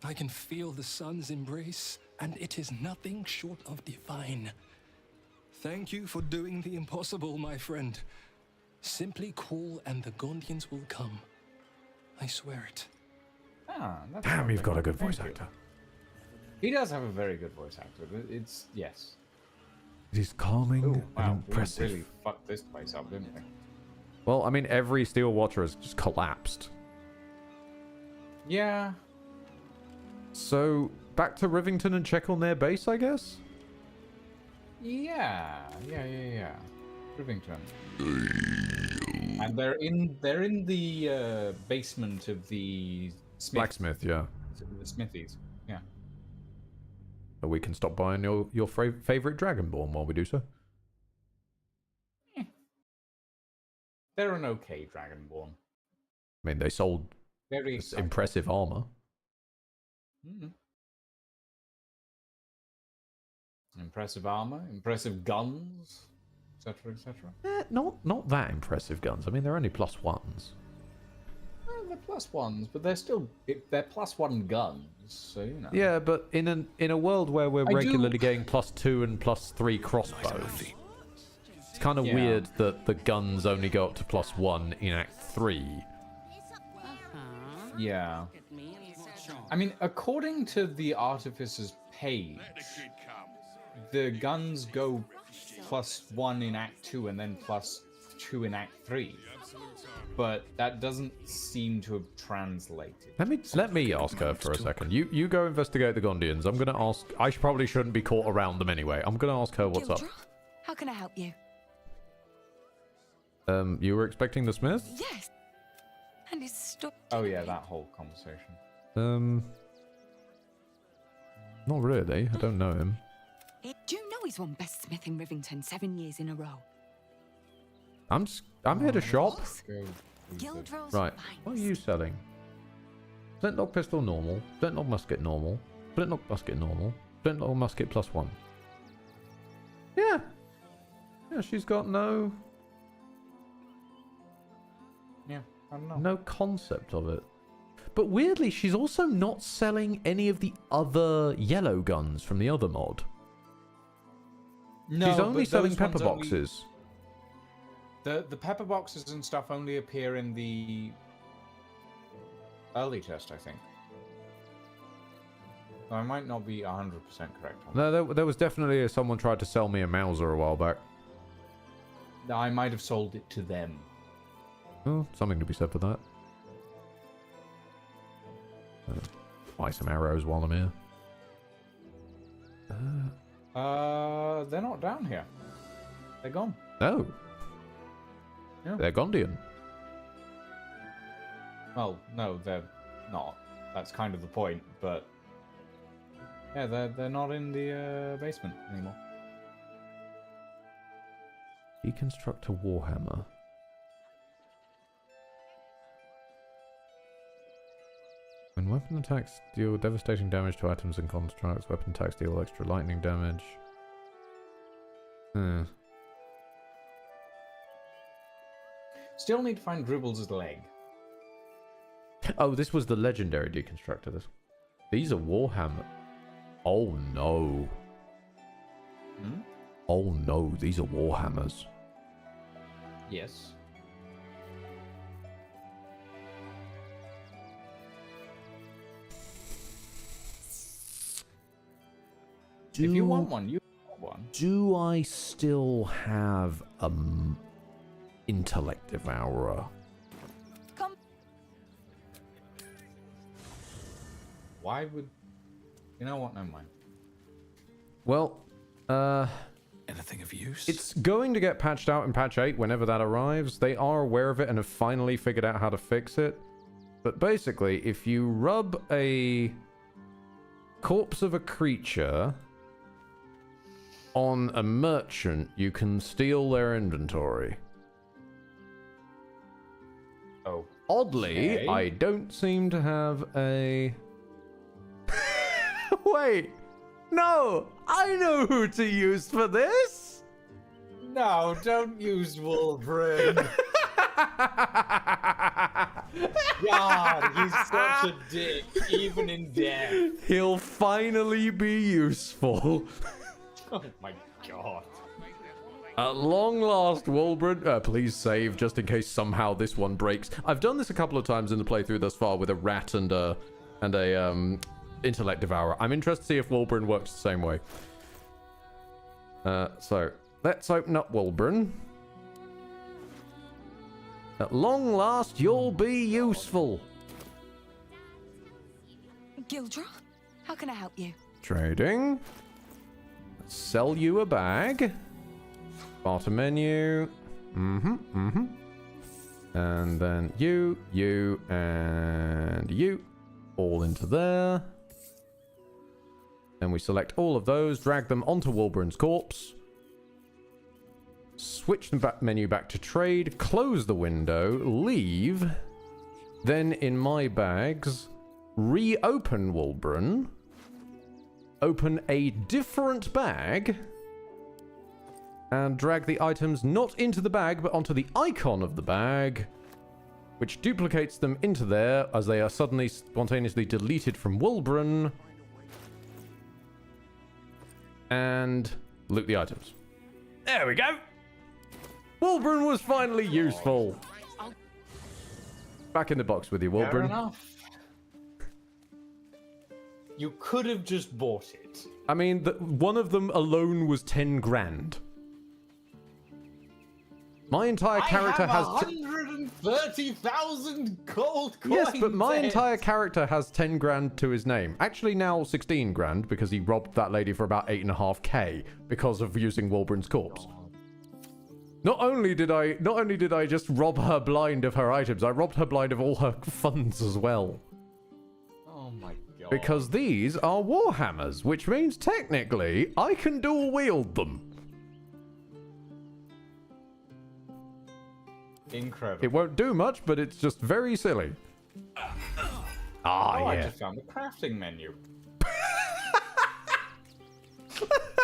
I can feel the sun's embrace, and it is nothing short of divine. Thank you for doing the impossible, my friend. Simply call and the Gondians will come. I swear it. That's Damn, you've got a good Thank voice you. actor. He does have a very good voice actor. It's... yes. It is calming Ooh, wow, and impressive. We really fucked this place up, didn't we? Well, I mean, every Steel Watcher has just collapsed. Yeah. So, back to Rivington and check on their base, I guess? Yeah. Rivington. And they're in the basement of the Blacksmith, yeah. The smithies. Yeah. So we can stop buying your favorite Dragonborn while we do so. They're an okay Dragonborn. I mean, they sold Very impressive armor. Impressive armor, impressive guns, etc., etc. Not that impressive guns. I mean, they're only +1s. Well, they're +1s, but they're still they're +1 guns, so you know. Yeah, but in a world where we're regularly getting +2 and +3 crossbows, it's kind of weird that the guns only go up to +1 in Act 3. Yeah. I mean, according to the Artificer's page, the guns go +1 in Act 2 and then +2 in Act 3. but that doesn't seem to have translated. Let me ask her for a second. You go investigate the Gondians. I'm gonna ask. Probably shouldn't be caught around them anyway. I'm gonna ask her what's up. How can I help you? You were expecting the Smith? Yes. And he's stuck. Oh yeah, that whole conversation. Not really. I don't know him. Do you know he's won Best Smith in Rivington 7 years in a row? I'm here to shop. Gildrose Right. Finds. What are you selling? Flintlock pistol normal. Flintlock musket normal. Flintlock musket normal. Flintlock musket +1. Yeah. Yeah, she's got no... Yeah, I don't know. No concept of it. But weirdly, she's also not selling any of the other yellow guns from the other mod. No, she's only but selling those pepper ones only- boxes. The pepper boxes and stuff only appear in the early test, I think. I might not be 100% correct on that. No, there was definitely someone tried to sell me a Mauser a while back. I might have sold it to them. Oh, something to be said for that. Buy some arrows while I'm here. They're not down here. They're gone. Oh. Yeah. They're Gondian. Well, no, they're not. That's kind of the point, but... Yeah, they're not in the basement anymore. Deconstruct a Warhammer. When weapon attacks deal devastating damage to items and constructs, weapon attacks deal extra lightning damage. Still need to find Dribbles' leg. Oh, this was the legendary deconstructor. These are Warhammer. Oh no. Hmm? Oh no, these are Warhammers. Yes. If you want one, you want one. Do I still have intellect devourer? Why would... You know what? Never mind. Well, anything of use? It's going to get patched out in patch 8 whenever that arrives. They are aware of it and have finally figured out how to fix it. But basically, if you rub a corpse of a creature on a merchant, you can steal their inventory. Oh. Oddly, Okay. I don't seem to have a... Wait! No! I know who to use for this! No, don't use Wolverine. God, he's such a dick, even in death. He'll finally be useful. Oh my god. At long last, Wolbrin, please save just in case somehow this one breaks. I've done this a couple of times in the playthrough thus far with a rat and a intellect devourer. I'm interested to see if Wolbrin works the same way. So let's open up Wolbrin. At long last, you'll be useful. Gildra, how can I help you? Trading. Sell you a bag. Barter menu. And then you, and you. All into there. Then we select all of those, drag them onto Wolbrin's corpse. Switch the menu back to trade, close the window, leave. Then in my bags, reopen Wolbrin. Open a different bag. And drag the items not into the bag, but onto the icon of the bag. Which duplicates them into there as they are suddenly spontaneously deleted from Wolbrin. And loot the items. There we go. Wolbrin was finally useful. Back in the box with you, Fair Wolbrin. enough. You could have just bought it. I mean, one of them alone was 10 grand. My entire character I have has 130,000 gold coins. Yes, but my in it. entire character has 10 grand to his name. Actually, now 16 grand because he robbed that lady for about 8.5k because of using Walburn's corpse. Not only did I just rob her blind of her items, I robbed her blind of all her funds as well. Oh my god. Because these are warhammers, which means technically I can dual wield them. Incredible. It won't do much, but it's just very silly. Ah, I yeah. just found the crafting menu.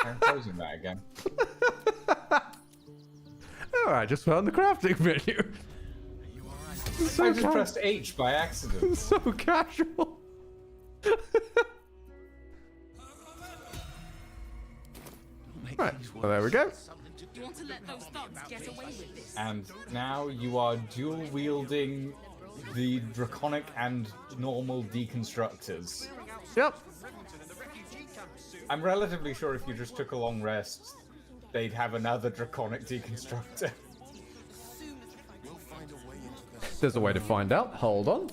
I'm closing that again. Oh, I just found the crafting menu. I just pressed H by accident. So casual. Right, well, there we go. You want to let those thugs get away with this? And now you are dual wielding the draconic and normal deconstructors. Yep. I'm relatively sure if you just took a long rest, they'd have another draconic deconstructor. There's a way to find out. Hold on.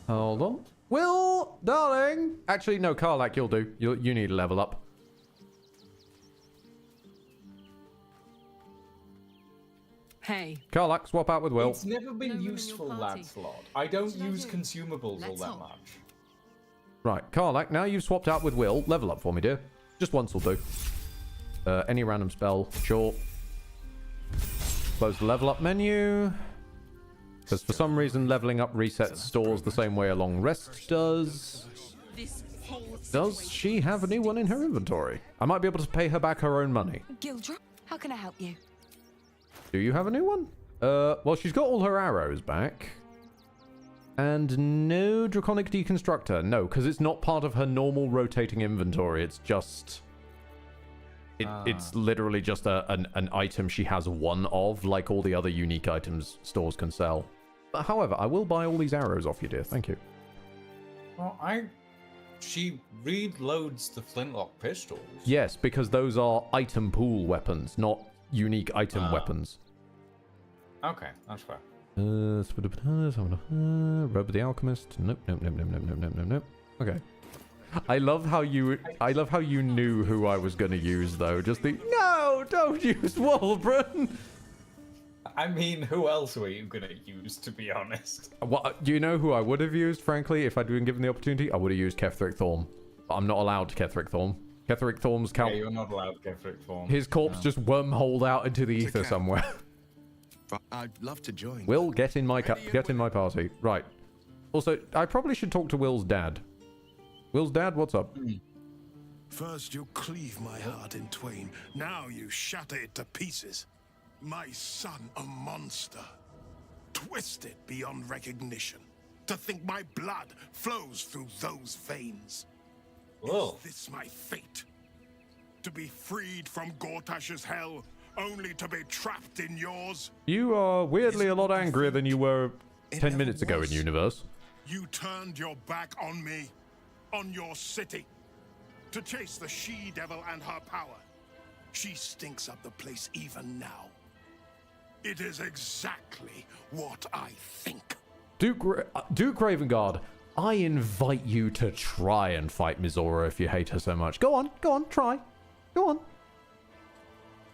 Hold on. Will, darling. Actually, no, Karlak, you'll do. You need a level up. Hey. Karlak, swap out with Will. It's never been useful, Lancelot. I don't use consumables all that much. Right, Karlak, now you've swapped out with Will. Level up for me, dear. Just once will do. Any random spell, sure. Close the level up menu. Because for some reason, leveling up resets stores the same way a long rest does. Does she have a new one in her inventory? I might be able to pay her back her own money. Gildra, how can I help you? Do you have a new one? Well, she's got all her arrows back. And no Draconic Deconstructor. No, because it's not part of her normal rotating inventory. It's just... It's literally just an item she has one of, like all the other unique items stores can sell. But however, I will buy all these arrows off you, dear. Thank you. Well, she reloads the flintlock pistols. Yes, because those are item pool weapons, not unique item weapons. Okay, that's fair. Robe of the Alchemist. Nope. Okay. I love how you knew who I was gonna use though. Just the no, don't use Walbron. I mean, who else were you gonna use, to be honest? What do you know who I would have used? Frankly, if I'd been given the opportunity, I would have used Ketheric Thorm. But I'm not allowed Ketheric Thorm. Ketheric Thorm's count. Yeah, you're not allowed Ketheric Thorm. His corpse just wormholed out into the ether somewhere. I'd love to join. Will, get in my party. Right. Also, I probably should talk to Will's dad. Will's dad, what's up? First you cleave my heart in twain, now you shatter it to pieces. My son, a monster. Twisted beyond recognition. To think my blood flows through those veins. Whoa. Is this my fate? To be freed from Gortash's hell, only to be trapped in yours? You are weirdly a lot angrier than you were 10 minutes ago in universe. You turned your back on me, on your city, to chase the she-devil and her power. She stinks up the place even now. It is exactly what I think. Duke Ravengard, I invite you to try and fight Mizora if you hate her so much. Go on, try. Go on.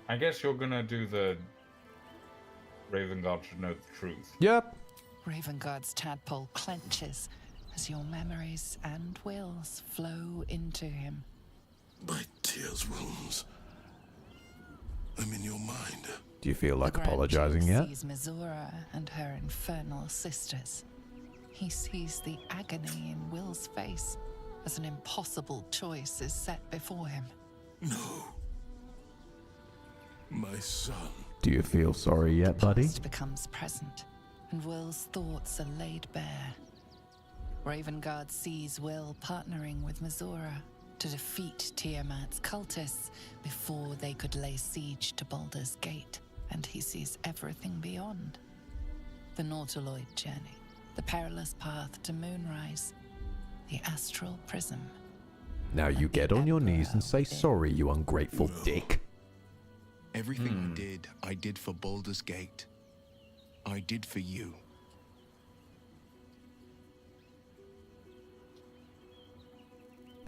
I guess you're gonna do the Ravengard should know the truth. Yep. Ravengard's tadpole clenches as your memories and wills flow into him. My tears rooms. I'm in your mind. Do you feel like The Grand apologizing Duke yet? sees Mizora and her infernal sisters. He sees the agony in Will's face as an impossible choice is set before him. No. My son. Do you feel sorry yet, buddy? Past becomes present, and Will's thoughts are laid bare. Ravengard sees Will partnering with Mizora to defeat Tiamat's cultists before they could lay siege to Baldur's Gate, and he sees everything beyond. The Nautiloid journey, the perilous path to Moonrise, the astral prism. Now you get on your knees and say sorry, you ungrateful dick. Everything I did for Baldur's Gate. I did for you.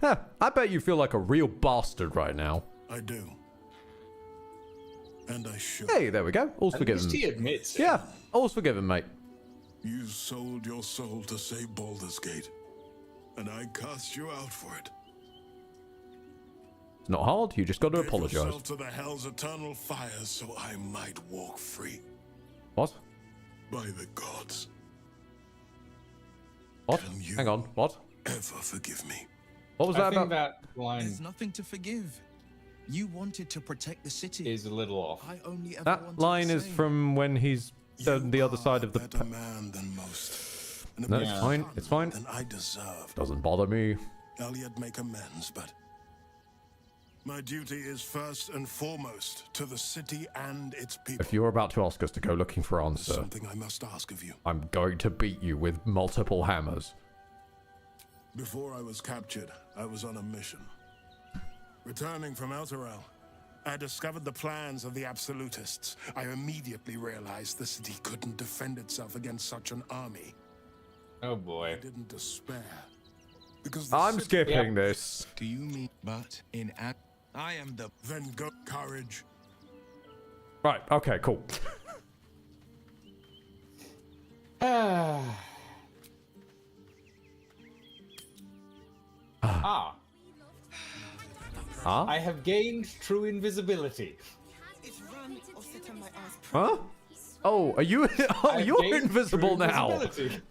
Huh, I bet you feel like a real bastard right now. I do. And I should. Hey, there we go. All's forgiven. At least he admits it. Yeah, all's forgiven, mate. You sold your soul to save Baldur's Gate, and I cast you out for it. It's not hard. You just got to Gave apologize. yourself to the hell's eternal fires so I might walk free. What? By the gods. What? Hang on. What? Ever forgive me? What was I that think about? that line There's nothing to forgive. You wanted to protect the city. is a little off. I only ever That wanted line the is same. from when he's on the other side of the. Better man than most. And a No, better it's fine. son It's fine. Than I deserve. Doesn't bother me. Elliot make amends, but my duty is first and foremost to the city and its people. If you're about to ask us to go looking for answer, Something I must ask of you. I'm going to beat you with multiple hammers. Before I was captured, I was on a mission. Returning from Elturel, I discovered the plans of the Absolutists. I immediately realized the city couldn't defend itself against such an army. Oh boy. I didn't despair. Because the I'm city- skipping this. Do you mean but in I am the Then go courage. Right. Okay. Cool. Ah. Huh? I have gained true invisibility. Huh? Oh, are you? Oh, I've you're gained invisible true now. invisibility.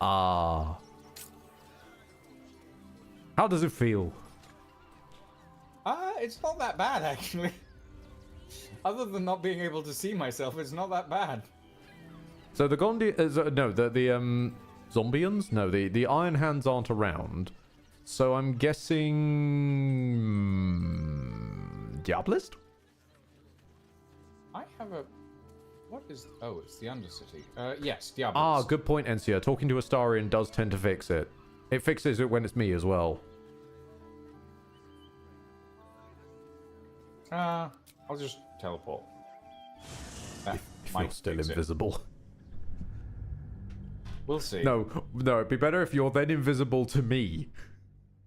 Ah. How does it feel? It's not that bad actually. Other than not being able to see myself, it's not that bad. So the Gondi, no, the Zombians, no, the Iron Hands aren't around. So I'm guessing Diabolist. I have a. What is? Oh, it's the Undercity. Yes, Diablos. Ah, good point, Encia. Talking to Astarion does tend to fix it. It fixes it when it's me as well. I'll just teleport. That If you're might still fix it. invisible. We'll see. No, it'd be better if you're then invisible to me.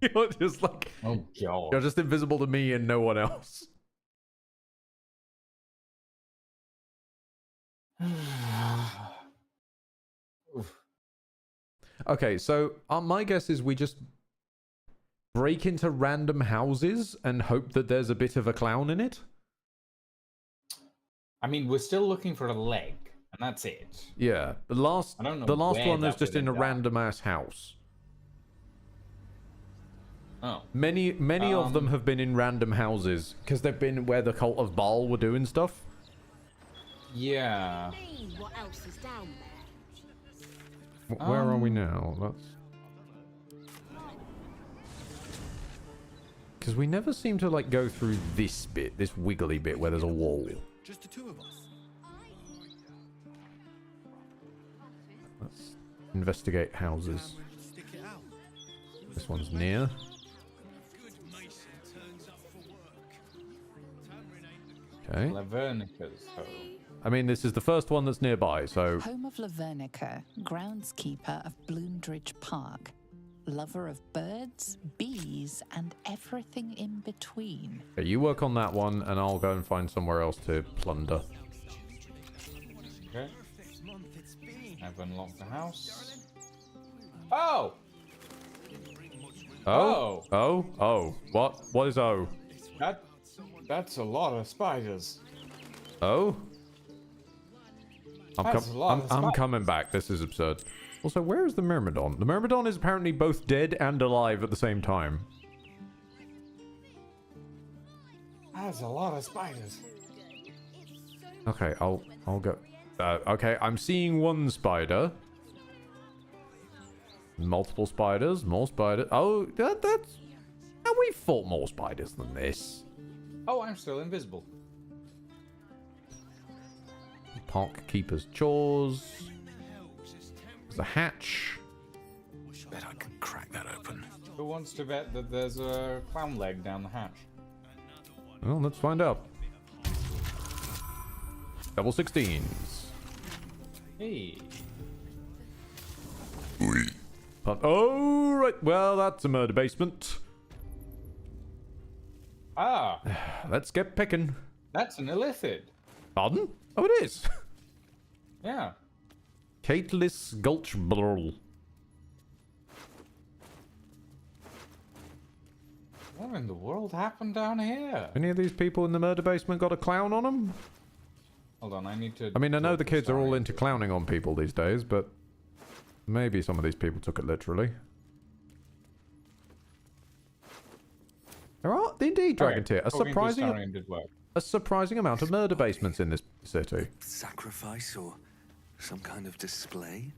You're just like, oh god, you're just invisible to me and no one else. Okay, so my guess is we just break into random houses and hope that there's a bit of a clown in it. I mean, we're still looking for a leg, and that's it. Yeah, the last I don't know one where is that just would in a end up. random ass house. Oh. Many of them have been in random houses because they've been where the cult of Baal were doing stuff. Yeah. What else is down there? Where are we now? That's because we never seem to like go through this bit, this wiggly bit where there's a wall. Just the two of us. Let's investigate houses. Stick it out. This one's near. Okay. Lavernica's home. I mean, this is the first one that's nearby, so Home of Lavernica, groundskeeper of Baldur Park, lover of birds, bees, and everything in between. okay, you work on that one, and I'll go and find somewhere else to plunder. Okay. I've unlocked the house. Oh! Oh? Oh? What? What is O? That's a lot of spiders. Oh? That's a lot of I'm spiders. coming back. This is absurd. Also, where is the Myrmidon? The Myrmidon is apparently both dead and alive at the same time. That's a lot of spiders. Okay, I'll go. Okay, I'm seeing one spider. Multiple spiders, more spiders. Oh, that's... Now we've fought more spiders than this. Oh, I'm still invisible. Park keeper's chores. There's a hatch. Bet I can crack that open. Who wants to bet that there's a clown leg down the hatch? Well, let's find out. Double 16s. Hey. Oh, right. Well, that's a murder basement. Ah. Let's get picking. That's an illithid. Pardon? Oh, it is. Yeah. Cateless Gulch Brl. What in the world happened down here? Any of these people in the murder basement got a clown on them? Hold on, I need to... I mean, I know the kids are all into clowning on people these days, but maybe some of these people took it literally. There are indeed dragons here. A surprising amount of murder basements in this city. Sacrifice or some kind of display?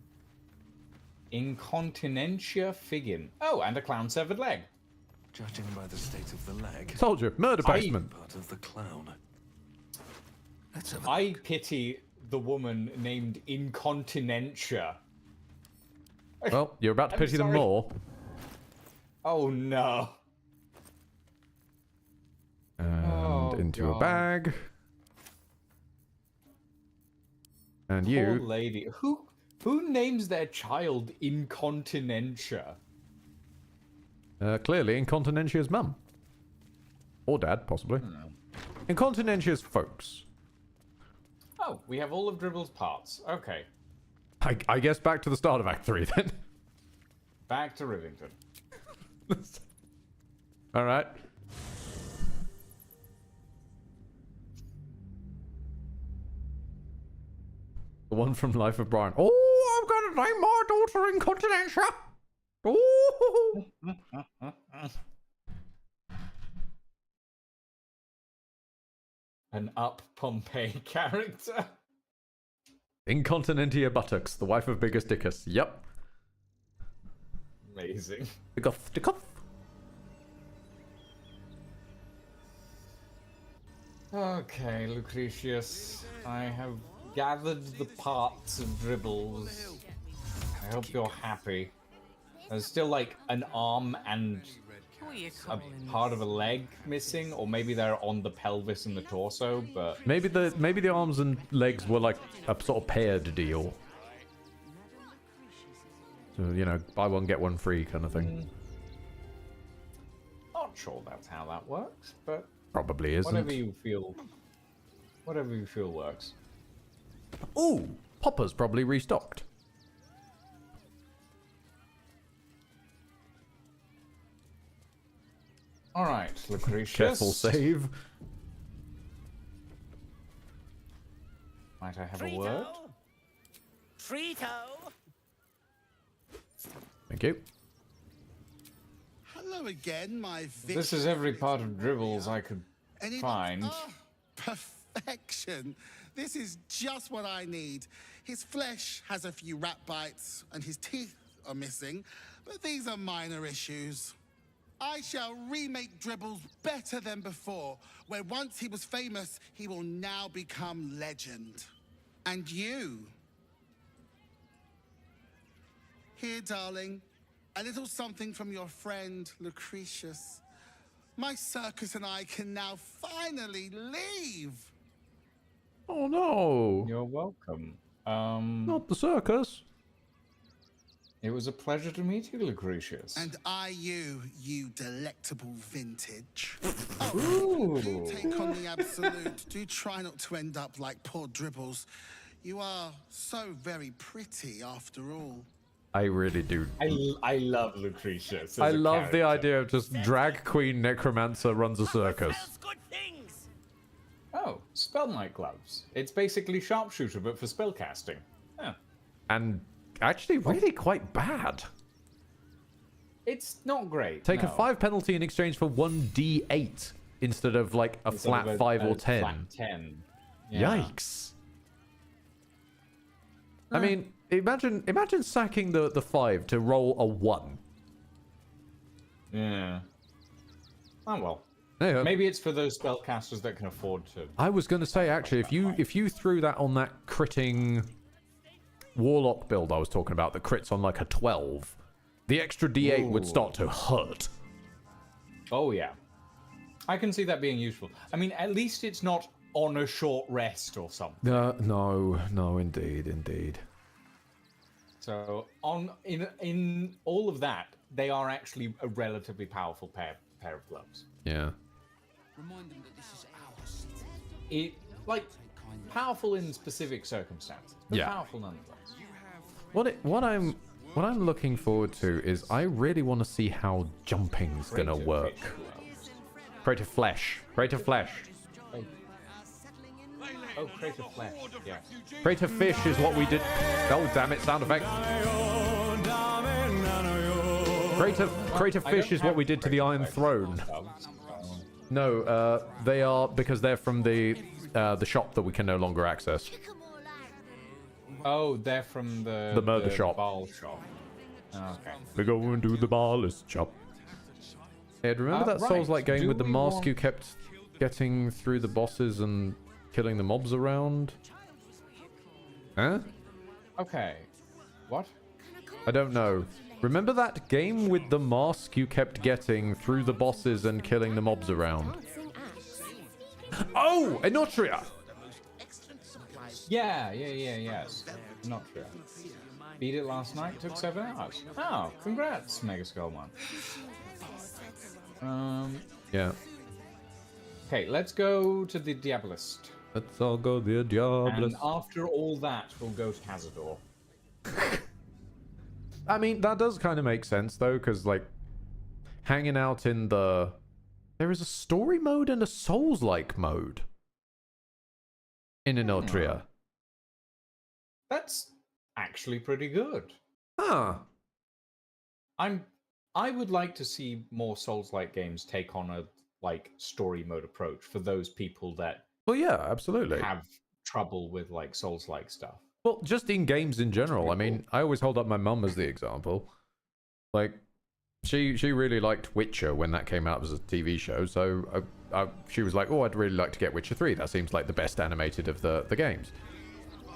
Incontinentia Figgin. Oh, and a clown's severed leg. Judging by the state of the leg. Told you, murder basement. Part of the clown. I pity the woman named Incontinentia. Well, you're about to pity them sorry. more. Oh no. And into a bag. And you. Poor lady. Who names their child Incontinentia? Clearly, Incontinentia's mum. Or dad, possibly. Incontinentia's folks. Oh, we have all of Dribble's parts. Okay. I guess back to the start of Act 3 then. Back to Rivington. Alright. The one from Life of Brian. Oh, I'm gonna name my daughter Incontinentia. Oh. An up Pompeii character. Incontinentia Buttocks, the wife of Biggest Dickus. Yep. Amazing. Dickuff. Okay, Lucretius. I have gathered the parts of Dribbles. I hope you're happy. There's still like an arm and a part of a leg missing, or maybe they're on the pelvis and the torso, but Maybe the arms and legs were like a sort of paired deal. So, you know, buy one get one free kind of thing. not sure that's how that works, but probably isn't. Whatever you feel works. Ooh, Popper's probably restocked. All right, Lucretius. Careful save. Might I have a word? Frito. Thank you. Hello again, my victim. This is every part of Dribbles I could find. Oh, perfection. This is just what I need. His flesh has a few rat bites and his teeth are missing, but these are minor issues. I shall remake Dribbles better than before, where once he was famous, he will now become legend. And you? Here, darling, a little something from your friend, Lucretius. My circus and I can now finally leave. Oh no! You're welcome. Not the circus. It was a pleasure to meet you, Lucretius. And you delectable vintage. Ooh. Do take on the absolute. Do try not to end up like poor Dribbles. You are so very pretty after all. I really do. I love Lucretius. I love the idea of just drag queen necromancer runs a circus. Oh, Spell Knight gloves. It's basically sharpshooter, but for spellcasting. Yeah. And actually really quite bad. It's not great. Take a 5 penalty in exchange for 1d8 instead of like a flat 5 or 10. Flat 10. Yeah. Yikes. I mean, imagine sacking the 5 to roll a 1. Yeah. Oh well. Yeah. Maybe it's for those spellcasters that can afford to. I was going to say actually, if you threw that on that critting warlock build I was talking about, that crits on like a 12, the extra d8 would start to hurt. Oh yeah. I can see that being useful. I mean, at least it's not on a short rest or something. No, indeed. So in all of that, they are actually a relatively powerful pair of gloves. Yeah. Remind them that this is our city. It like powerful in specific circumstances, but Yeah. powerful nonetheless. What I'm looking forward to is I really want to see how jumping's gonna work. Creative flesh. Oh, creative flesh. Yeah. Creative fish is what we did. Oh damn it! Sound effect. Creative fish is what we did to the Iron Throne. No, they are because they're from the shop that we can no longer access. Oh, they're from the murder shop. Ball shop. Okay. We go and do the barless chop. Ed, remember that Right. Souls-like game Do with the we mask want- you kept getting through the bosses and killing the mobs around? Huh? Okay. What? I don't know. Remember that game with the mask you kept getting through the bosses and killing the mobs around? Oh, Enotria! Yes. Not sure. Beat it last night, took 7 hours. Oh, congrats, Mega Skullman. Yeah. Okay, let's go to the Diabolist. Let's all go the Diabolist. And after all that, we'll go to Cazador. I mean, that does kind of make sense, though, because, like, hanging out in the... There is a story mode and a Souls-like mode in Enotria. That's actually pretty good. Huh. I would like to see more Souls-like games take on a, like, story mode approach for those people that... Well, yeah, absolutely. ...have trouble with, like, Souls-like stuff. Well, just in games in general. I mean, I always hold up my mum as the example. Like, she really liked Witcher when that came out as a TV show, so she was like, oh, I'd really like to get Witcher 3. That seems like the best animated of the games.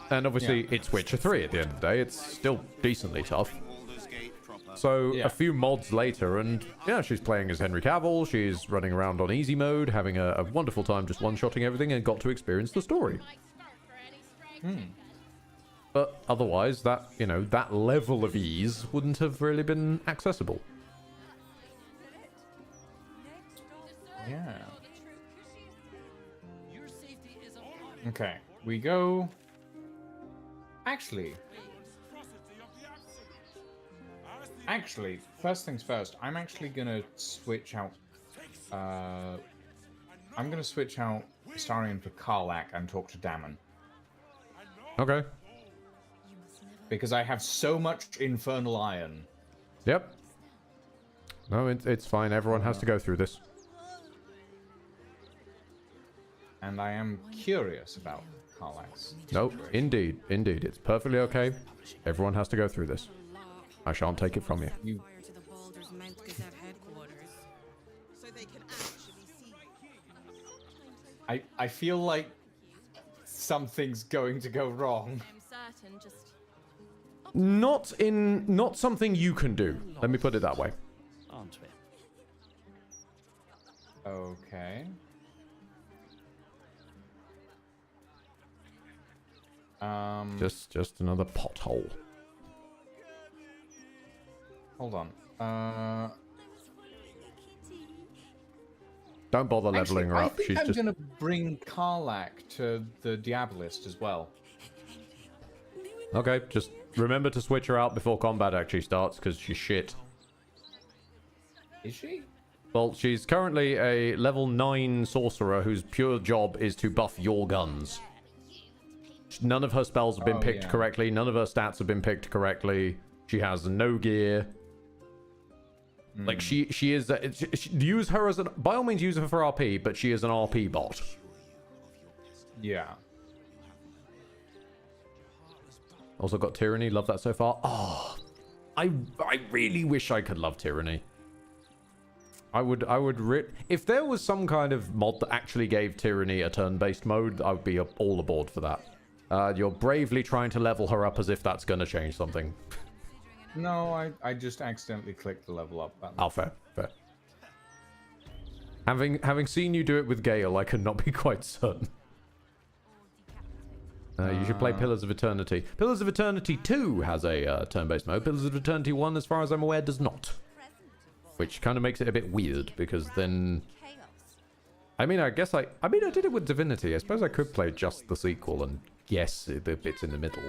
And obviously, it's Witcher 3 at the end of the day. It's still decently tough. So, a few mods later, and yeah, she's playing as Henry Cavill. She's running around on easy mode, having a wonderful time just one-shotting everything, and got to experience the story. But otherwise, that, you know, that level of ease wouldn't have really been accessible. Yeah. Okay, we go... Actually, first things first, I'm actually gonna switch out... I'm gonna switch out Starion for Karlak and talk to Damon. Okay. Because I have so much Infernal Iron. Yep. No, it's fine. Everyone has to go through this. And I am curious about Karlak's. No, indeed. It's perfectly okay. Everyone has to go through this. I shan't take it from you. I feel like something's going to go wrong. Not something you can do. Let me put it that way. Aren't we? Okay. Just another pothole. Hold on. Don't bother leveling her up. I think She's I'm just gonna bring Karlak to the Diabolist as well. okay. Just remember to switch her out before combat actually starts, because she's shit. Is she? Well, she's currently a level 9 sorcerer whose pure job is to buff your guns. None of her spells have been picked correctly. None of her stats have been picked correctly. She has no gear. Like, she is... use her as an... By all means, use her for RP, but she is an RP bot. Yeah. Also got Tyranny. Love that so far. Oh, I really wish I could love Tyranny. I would if there was some kind of mod that actually gave Tyranny a turn-based mode, I would be all aboard for that. You're bravely trying to level her up as if that's going to change something. No, I just accidentally clicked the level up button. Oh, fair. Having seen you do it with Gale, I could not be quite certain. You should play Pillars of Eternity. Pillars of Eternity 2 has a turn-based mode. Pillars of Eternity 1, as far as I'm aware, does not. Which kind of makes it a bit weird, because then... I mean, I guess I did it with Divinity. I suppose I could play just the sequel and guess the bits in the middle.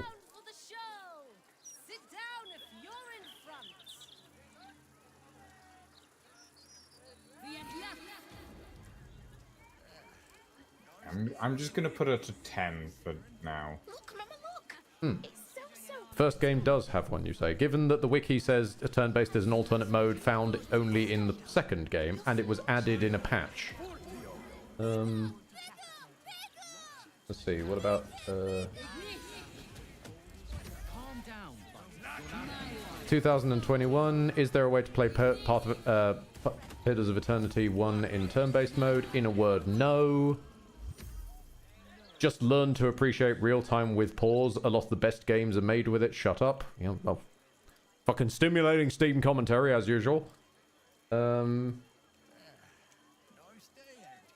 I'm just gonna put it to 10 for now. First game does have one, you say. Given that the wiki says a turn-based is an alternate mode found only in the second game, and it was added in a patch. Let's see, what about... 2021, is there a way to play Pillars of Eternity 1 in turn-based mode? In a word, no. Just learn to appreciate real-time with pause. A lot of the best games are made with it. Shut up. You know, well, fucking stimulating Steam commentary, as usual.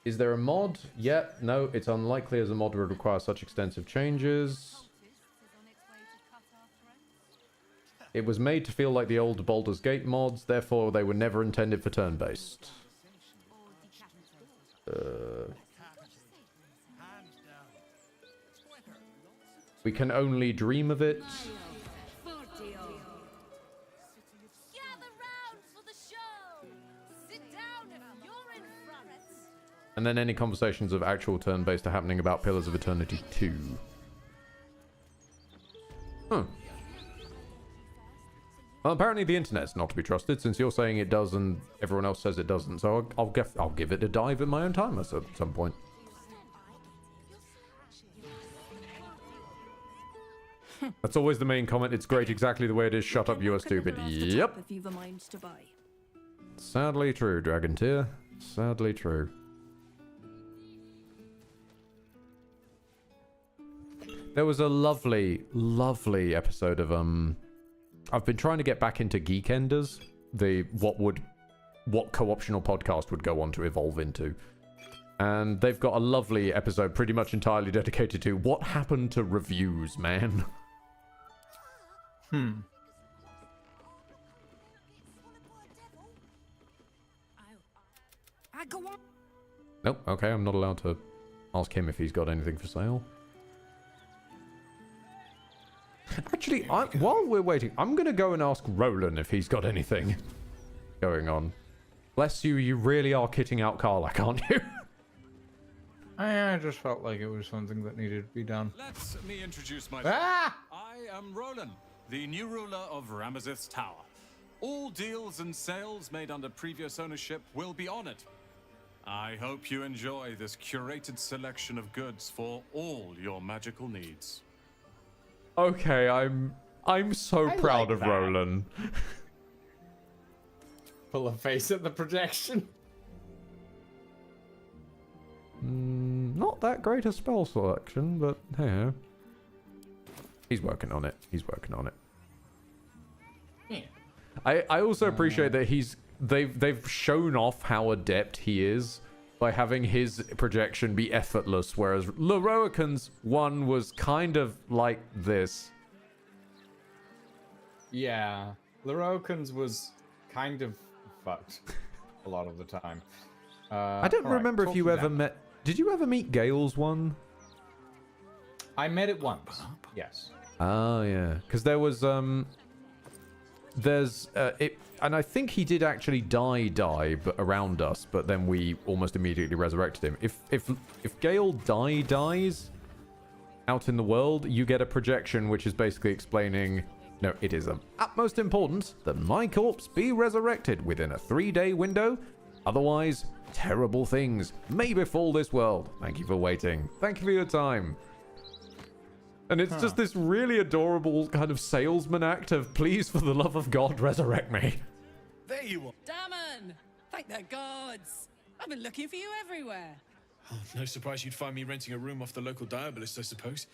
Is there a mod? Yeah, no, it's unlikely as a mod would require such extensive changes. It was made to feel like the old Baldur's Gate mods, therefore they were never intended for turn-based. We can only dream of it. And then any conversations of actual turn-based are happening about Pillars of Eternity 2. Huh. Well, apparently the internet's not to be trusted, since you're saying it does and everyone else says it doesn't. So I'll give it a dive in my own time at some point. That's always the main comment. It's great exactly the way it is. Shut up, you are stupid. Yep. If you've a mind to buy. Sadly true, Dragon Tear. Sadly true. There was a lovely, lovely episode of I've been trying to get back into Geekenders, what co-optional podcast would go on to evolve into. And they've got a lovely episode pretty much entirely dedicated to what happened to reviews, man. Nope, okay, I'm not allowed to ask him if he's got anything for sale. Actually, while we're waiting, I'm going to go and ask Roland if he's got anything going on. Bless you, you really are kitting out Karlach, aren't you? I just felt like it was something that needed to be done. Let me introduce myself. I am Roland, the new ruler of Ramazith's Tower. All deals and sales made under previous ownership will be honored. I hope you enjoy this curated selection of goods for all your magical needs. Okay, I'm so proud of Roland. Pull a face at the projection. Not that great a spell selection, but hey, he's working on it. He's working on it. Yeah. I also appreciate that they've shown off how adept he is by having his projection be effortless, whereas Leroican's one was kind of like this. Yeah, Leroican's was kind of fucked a lot of the time. I don't remember if you ever met... Did you ever meet Gale's one? I met it once, yes. Oh, yeah. Because there was... and I think he did actually die but around us, but then we almost immediately resurrected him. If Gale dies out in the world, you get a projection which is basically explaining, no, it is of utmost importance that my corpse be resurrected within a 3-day window. Otherwise, terrible things may befall this world. Thank you for waiting. Thank you for your time. And it's just this really adorable kind of salesman act of, please, for the love of God, resurrect me. There you are. Damon! Thank the gods! I've been looking for you everywhere. Oh, no surprise you'd find me renting a room off the local diabolist, I suppose.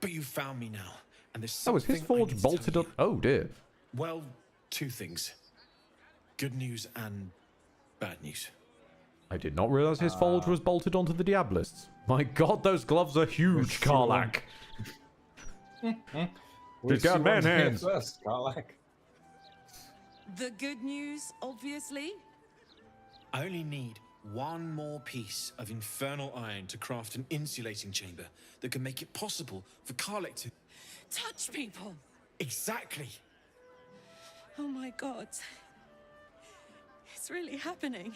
But you found me now, and there's something Oh, is his forge bolted up? Oh, dear. Well, two things. Good news and bad news. I did not realize his forge was bolted onto the Diabolists. My god, those gloves are huge, Karlach. He's got man hands. First, Karlach. The good news, obviously. I only need one more piece of infernal iron to craft an insulating chamber that can make it possible for Karlach to touch people. Exactly. Oh my god. It's really happening.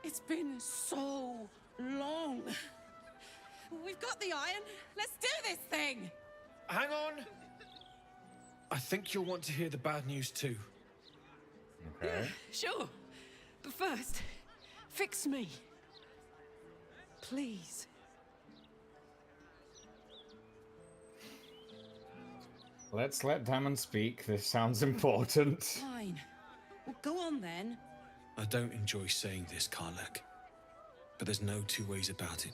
It's been so long. We've got the iron. Let's do this thing. Hang on. I think you'll want to hear the bad news too. Okay. Sure. But first, fix me. Please. Let's let Damon speak. This sounds important. Fine. Well, go on then. I don't enjoy saying this, Karlach, but there's no two ways about it.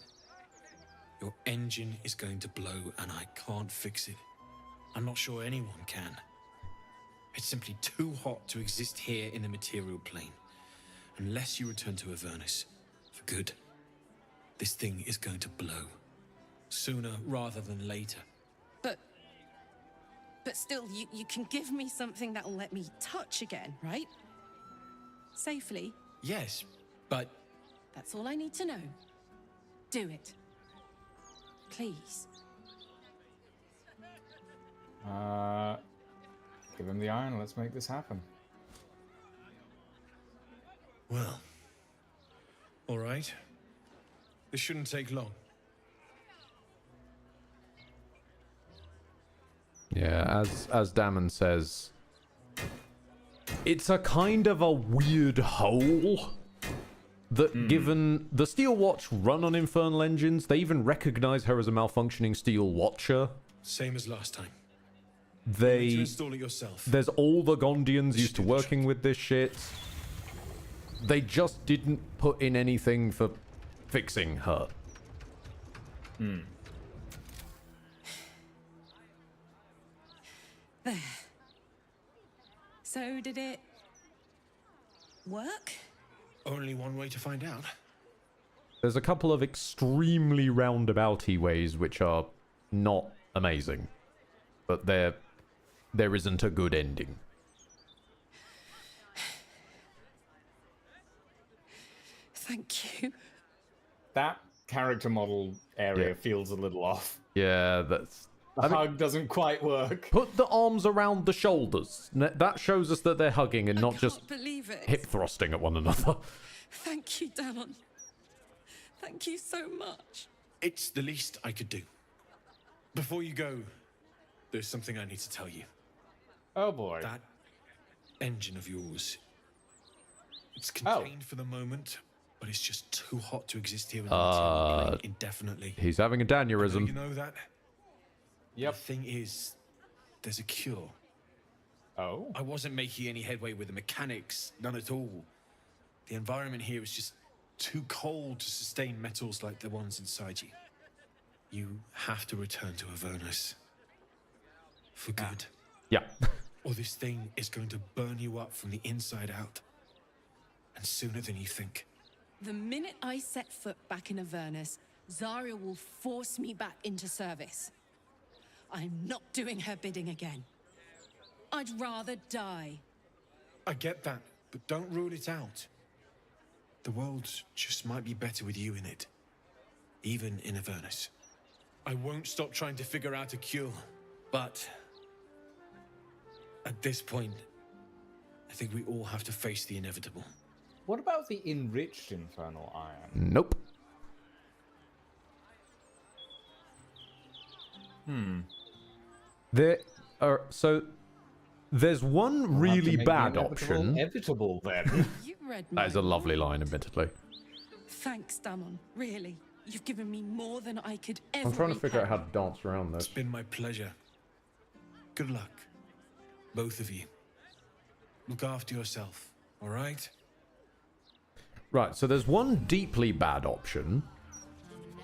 Your engine is going to blow and I can't fix it. I'm not sure anyone can. It's simply too hot to exist here in the material plane. Unless you return to Avernus for good, this thing is going to blow. Sooner rather than later. But still, you can give me something that'll let me touch again, right? Safely. Yes, but... That's all I need to know. Do it. Please. Give him the iron. Let's make this happen. Well, all right. This shouldn't take long. Yeah, as Damon says, it's a kind of a weird hole that given the Steel Watch run on infernal engines, they even recognize her as a malfunctioning Steel Watcher. Same as last time. They You need to install it yourself. There's all the Gondians used to working with this shit. They just didn't put in anything for fixing her. There. So did it work? Only one way to find out. There's a couple of extremely roundabouty ways which are not amazing, but there isn't a good ending. Thank you. That character model area feels a little off. Yeah, that's... The hug doesn't quite work. Put the arms around the shoulders. That shows us that they're hugging and not just believe it. hip thrusting at one another. Thank you, Damon. Thank you so much. It's the least I could do. Before you go, there's something I need to tell you. Oh boy. That engine of yours. It's contained for the moment, but it's just too hot to exist here in the material plane indefinitely. He's having a aneurysm. You know that? Yep. The thing is, there's a cure. Oh? I wasn't making any headway with the mechanics, none at all. The environment here is just too cold to sustain metals like the ones inside you. You have to return to Avernus. For good. Yeah. Or this thing is going to burn you up from the inside out. And sooner than you think. The minute I set foot back in Avernus, Zarya will force me back into service. I'm not doing her bidding again. I'd rather die. I get that, but don't rule it out. The world just might be better with you in it. Even in Avernus. I won't stop trying to figure out a cure, but... at this point, I think we all have to face the inevitable. What about the enriched infernal iron? Nope. There's one really bad option. Inevitable then. You read That is a lovely line, admittedly. Thanks, Damon. Really. You've given me more than I could ever I'm trying to figure out repay. how to dance around this. It's been my pleasure. Good luck, both of you. Look after yourself, all right? Right, so there's one deeply bad option.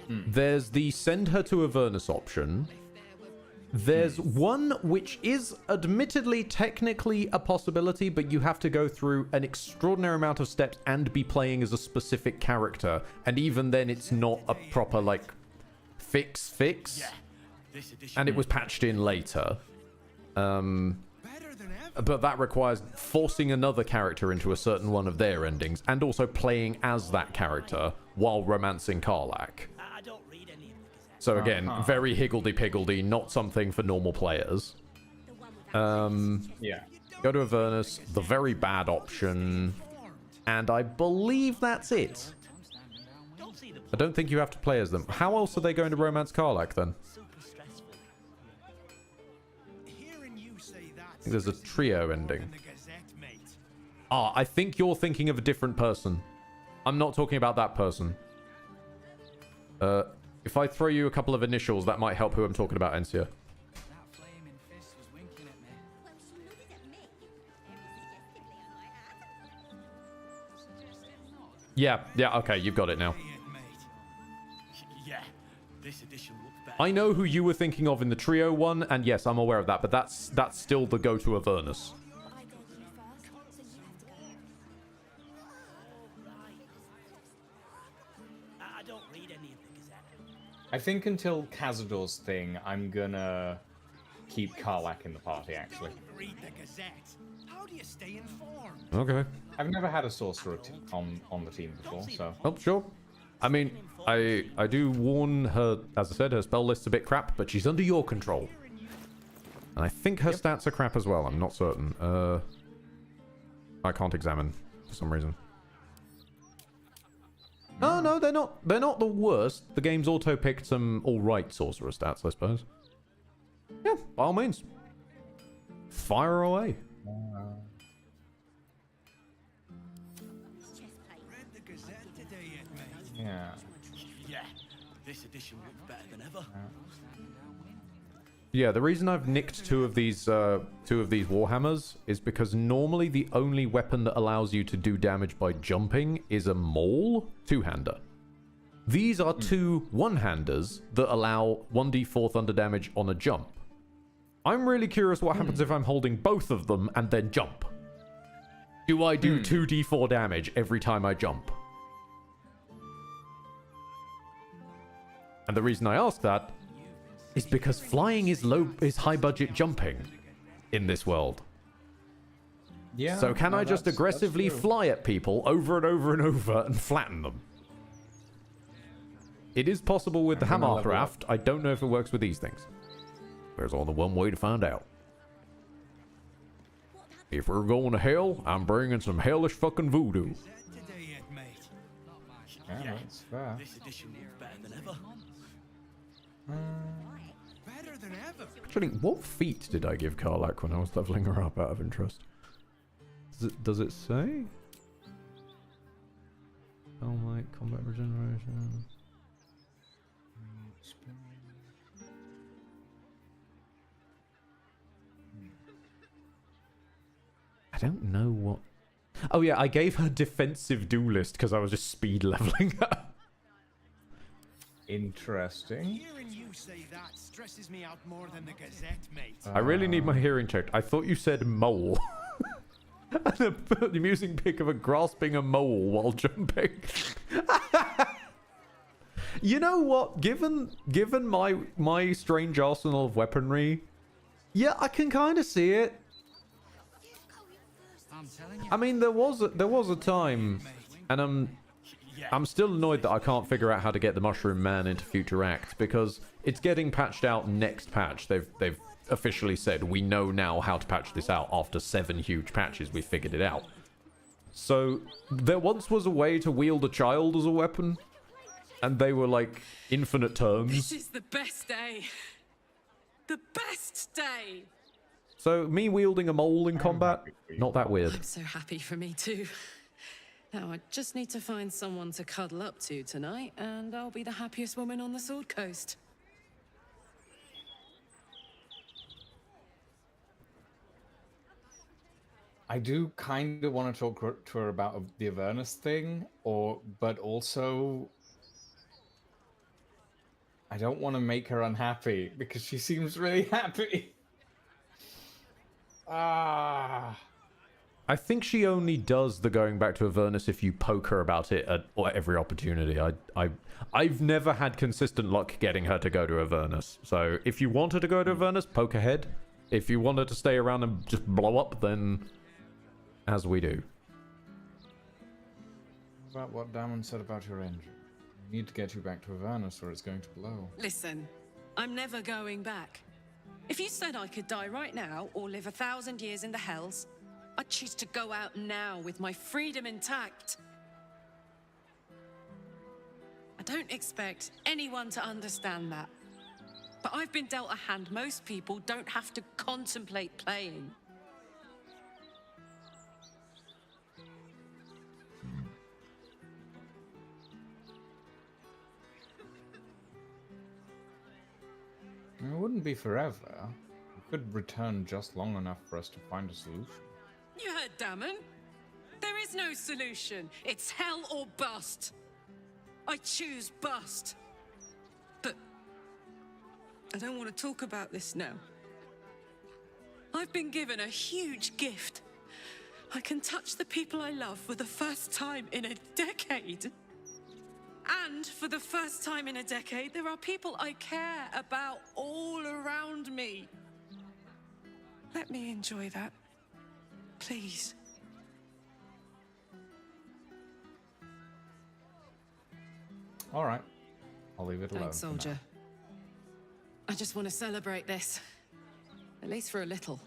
There's the send her to Avernus option. There's one which is admittedly technically a possibility, but you have to go through an extraordinary amount of steps and be playing as a specific character. And even then, it's not a proper, like, fix. And it was patched in later. But that requires forcing another character into a certain one of their endings, and also playing as that character while romancing Karlach. So again, very higgledy-piggledy, not something for normal players. Yeah. Go to Avernus, the very bad option, and I believe that's it. I don't think you have to play as them. How else are they going to romance Karlach then? There's a trio ending. Ah, I think you're thinking of a different person. I'm not talking about that person. If I throw you a couple of initials, that might help who I'm talking about, Encia. Yeah, okay, you've got it now. I know who you were thinking of in the trio one, and yes, I'm aware of that, but that's still the go-to Avernus. I think until Cazador's thing, I'm gonna keep Karlach in the party, actually. Read the Gazette. How do you stay informed? Okay. I've never had a sorcerer on the team before, so... Oh, sure. I mean, I do warn her, as I said, her spell list's a bit crap, but she's under your control. And I think her stats are crap as well, I'm not certain. I can't examine, for some reason. Oh, no, they're not the worst. The game's auto-picked some alright sorcerer stats, I suppose. Yeah, by all means. Fire away. Yeah. This edition looks better than ever. Yeah, the reason I've nicked two of these Warhammers is because normally the only weapon that allows you to do damage by jumping is a maul two-hander. These are two one-handers that allow 1d4 thunder damage on a jump. I'm really curious what happens if I'm holding both of them and then jump. Do I do 2d4 damage every time I jump? And the reason I ask that is because flying is high budget jumping in this world. Yeah. So can I just aggressively fly at people over and over and over and flatten them? It is possible with the Hammercraft. I don't know if it works with these things. There's only one way to find out. If we're going to hell, I'm bringing some hellish fucking voodoo. Yeah, that's fair. This edition looks better than ever. Better than ever. Actually, what feat did I give Karlach when I was leveling her up out of interest? Does it say? Oh my, combat regeneration. I don't know what... Oh yeah, I gave her defensive duelist because I was just speed leveling her. Interesting. Hearing you say that stresses me out more than the Gazette, mate. I really need my hearing checked. I thought you said mole. And an amusing pic of a grasping a mole while jumping. You know what? Given my strange arsenal of weaponry, yeah, I can kind of see it. I mean, there was a time, and I'm still annoyed that I can't figure out how to get the Mushroom Man into future acts, because it's getting patched out next patch. They've officially said we know now how to patch this out. After 7 huge patches, we figured it out. So there once was a way to wield a child as a weapon, and they were like infinite turns. This is the best day. The best day. So me wielding a mole in combat, not that weird. I'm so happy for me too. Now I just need to find someone to cuddle up to tonight, and I'll be the happiest woman on the Sword Coast. I do kind of want to talk to her about the Avernus thing, but also I don't want to make her unhappy because she seems really happy. Ah. I think she only does the going back to Avernus if you poke her about it at every opportunity. I've never had consistent luck getting her to go to Avernus. So if you want her to go to Avernus, poke ahead. If you want her to stay around and just blow up, then as we do. About what Damon said about your engine. We need to get you back to Avernus or it's going to blow. Listen, I'm never going back. If you said I could die right now or live 1,000 years in the Hells, I'd choose to go out now with my freedom intact. I don't expect anyone to understand that. But I've been dealt a hand most people don't have to contemplate playing. It wouldn't be forever. We could return just long enough for us to find a solution. You heard Damon. There is no solution. It's hell or bust. I choose bust. But I don't want to talk about this now. I've been given a huge gift. I can touch the people I love for the first time in a decade. And for the first time in a decade, there are people I care about all around me. Let me enjoy that. Please. All right. I'll leave it alone. Thanks, soldier. I just want to celebrate this. At least for a little.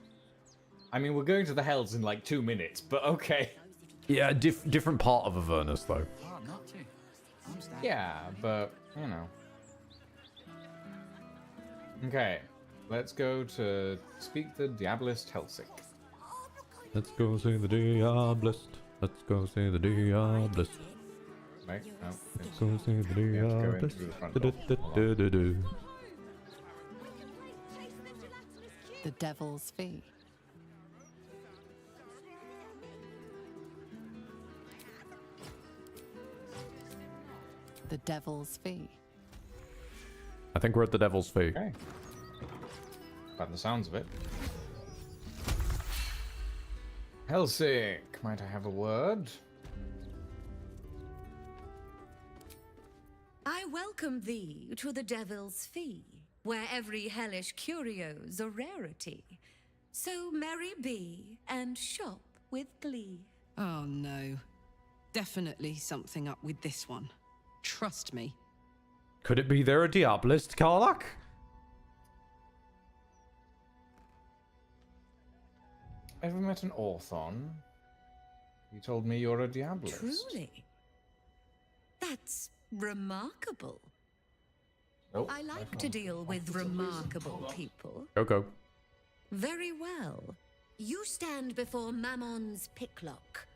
I mean, we're going to the Hells in like 2 minutes, but okay. Yeah, different part of Avernus, though. Yeah, but, you know. Okay. Let's go to speak the Diabolist Helsing. Let's go see the Diabolist. Let's go see the Diabolist. Wait, no. Let's go see the Diabolist. The Devil's Fee. The Devil's Fee. I think we're at the Devil's Fee. Okay. By the sounds of it. Helsing, might I have a word? I welcome thee to the Devil's Fee, where every hellish curio's a rarity. So merry be and shop with glee. Oh no. Definitely something up with this one. Trust me. Could it be they're a Diabolist, Karlach? Ever met an Orthon? You told me you're a Diabolist. Truly? That's remarkable. Nope, I like to deal with remarkable people. Go. Very well. You stand before Mammon's picklock,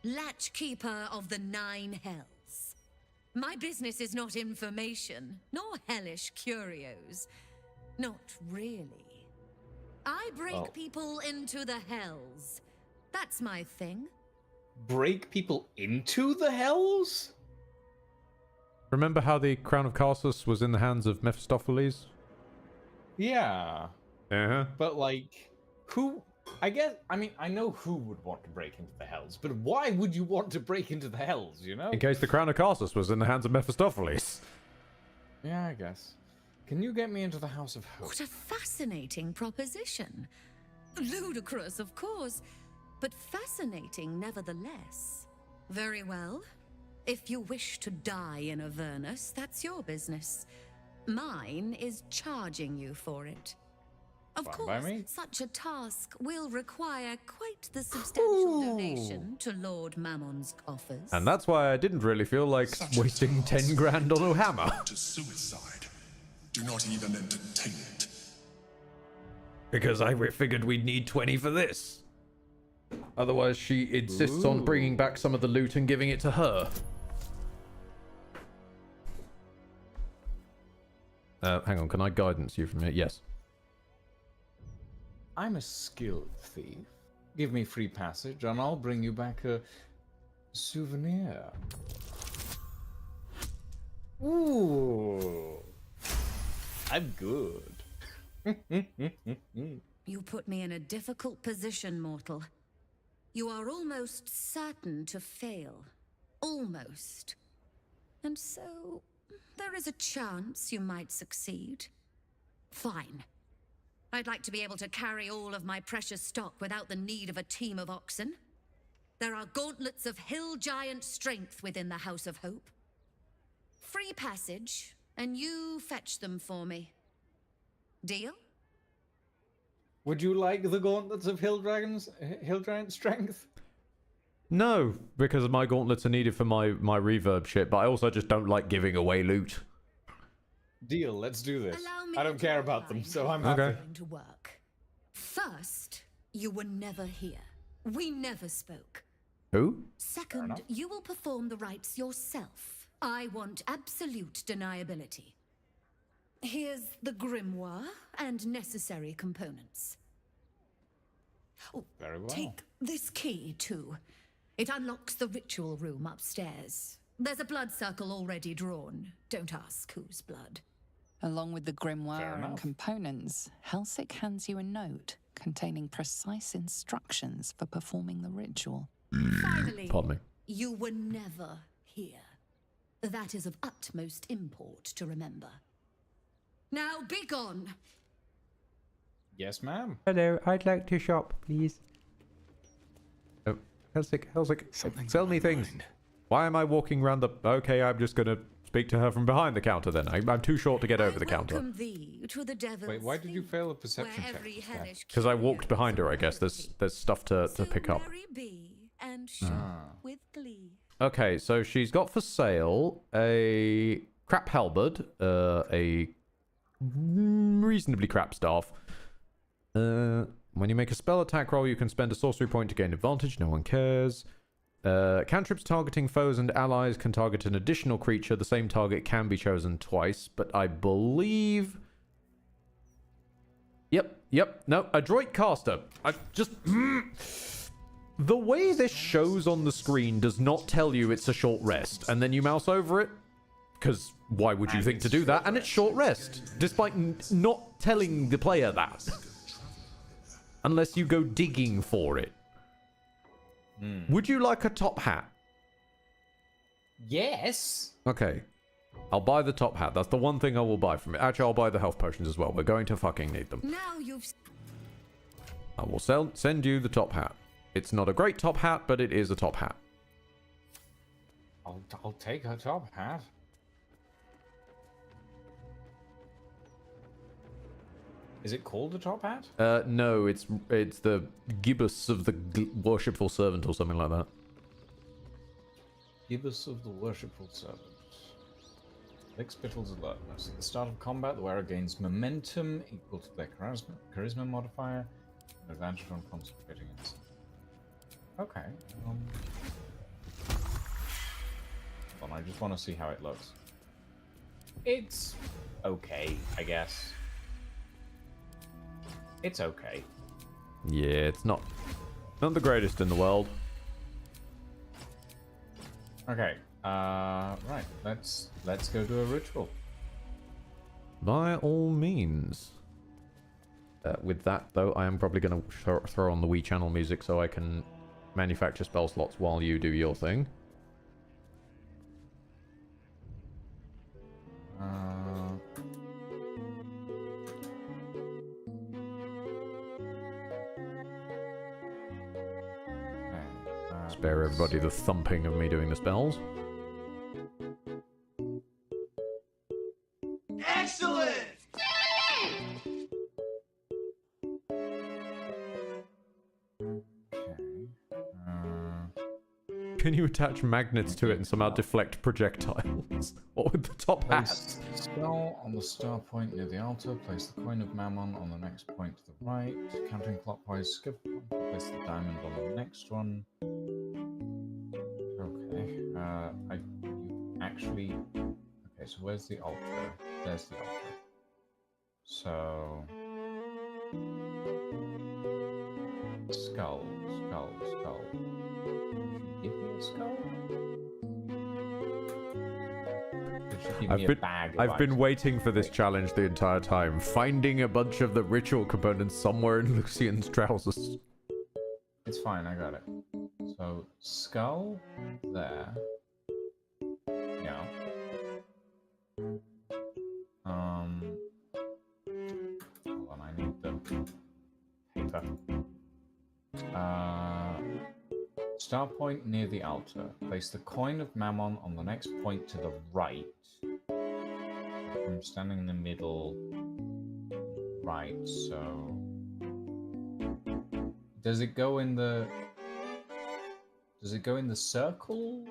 latchkeeper of the 9 hells. My business is not information, nor hellish curios. Not really. I break people into the hells. That's my thing. Break people into the Hells? Remember how the Crown of Karsus was in the hands of Mephistopheles? Yeah. Uh-huh. But, like, who... I guess... I mean, I know who would want to break into the Hells, but why would you want to break into the Hells, you know? In case the Crown of Karsus was in the hands of Mephistopheles. Yeah, I guess. Can you get me into the House of Hope? What a fascinating proposition. Ludicrous, of course, but fascinating nevertheless. Very well. If you wish to die in Avernus, that's your business. Mine is charging you for it. Of Fine by course, me. such a task will require quite the substantial donation to Lord Mammon's coffers. And that's why I didn't really feel like wasting 10 grand on a hammer. To suicide. Do not even entertain it. Because I figured we'd need 20 for this. Otherwise, she insists on bringing back some of the loot and giving it to her. Hang on, can I guidance you from here? Yes. I'm a skilled thief. Give me free passage and I'll bring you back a souvenir. Ooh. I'm good. You put me in a difficult position, mortal. You are almost certain to fail. Almost. And so, there is a chance you might succeed. Fine. I'd like to be able to carry all of my precious stock without the need of a team of oxen. There are gauntlets of hill giant strength within the House of Hope. Free passage, and you fetch them for me. Deal? Would you like the gauntlets of hill giant strength? No, because my gauntlets are needed for my reverb shit, but I also just don't like giving away loot. Deal, let's do this. Allow me I don't to care about them, so I'm Okay. happy. to work. First, you were never here. We never spoke. Who? Second, you will perform the rites yourself. I want absolute deniability. Here's the grimoire and necessary components. Oh, very well. Take this key, too. It unlocks the ritual room upstairs. There's a blood circle already drawn. Don't ask whose blood. Along with the grimoire and components, Helsik hands you a note containing precise instructions for performing the ritual. Finally, Pardon me. you were never here. That is of utmost import to remember. Now be gone. Yes, ma'am. Hello, I'd like to shop, please. Oh, Helsik, sell me things. Why am I walking around the... Okay, I'm just gonna speak to her from behind the counter then. I'm too short to get over the counter. Welcome thee to the devil's Wait, why did you fail a perception where check? every hellish Because I walked behind her, I guess. There's stuff to pick up. merry be and shop with glee. Okay, so she's got for sale a crap halberd, a reasonably crap staff. When you make a spell attack roll, you can spend a sorcery point to gain advantage. No one cares. Cantrips targeting foes and allies can target an additional creature. The same target can be chosen twice, but I believe... Yep. No, Adroit Caster. I just... The way this shows on the screen does not tell you it's a short rest, and then you mouse over it, because why would you think to do that? And it's short rest, despite not telling the player that. Unless you go digging for it. Would you like a top hat? Yes. Okay. I'll buy the top hat. That's the one thing I will buy from it. Actually, I'll buy the health potions as well. We're going to fucking need them. Now you've... I will send you the top hat. It's not a great top hat, but it is a top hat. I'll take her top hat. Is it called a top hat? No, it's the gibbous of the worshipful servant or something like that. Gibbous of the worshipful servant. Lickspittle's alertness. At the start of combat, the wearer gains momentum equal to their charisma modifier and advantage on concentrating insight. Okay. Hold on, I just want to see how it looks. It's okay, I guess. It's okay. Yeah, it's not the greatest in the world. Okay. Right. Let's go do a ritual. By all means. With that, though, I am probably going to throw on the Wii channel music so I can manufacture spell slots while you do your thing. Spare everybody the thumping of me doing the spells. Excellent! Can you attach magnets to it and somehow deflect projectiles? What with the top hat? Place the spell on the star point near the altar. Place the coin of Mammon on the next point to the right. Counting clockwise, skip a point. Place the diamond on the next one. Okay. Actually. Okay, so where's the altar? There's the altar. So. Skull. Give me a skull? Should give me a bag of I've been items. waiting for this challenge the entire time. Finding a bunch of the ritual components somewhere in Lucian's trousers. It's fine, I got it. So, skull, there. Yeah. Hold on, I need the paper. Star point near the altar. Place the coin of Mammon on the next point to the right. I'm standing in the middle. Right, so... Does it go in the... Does it go in the circle?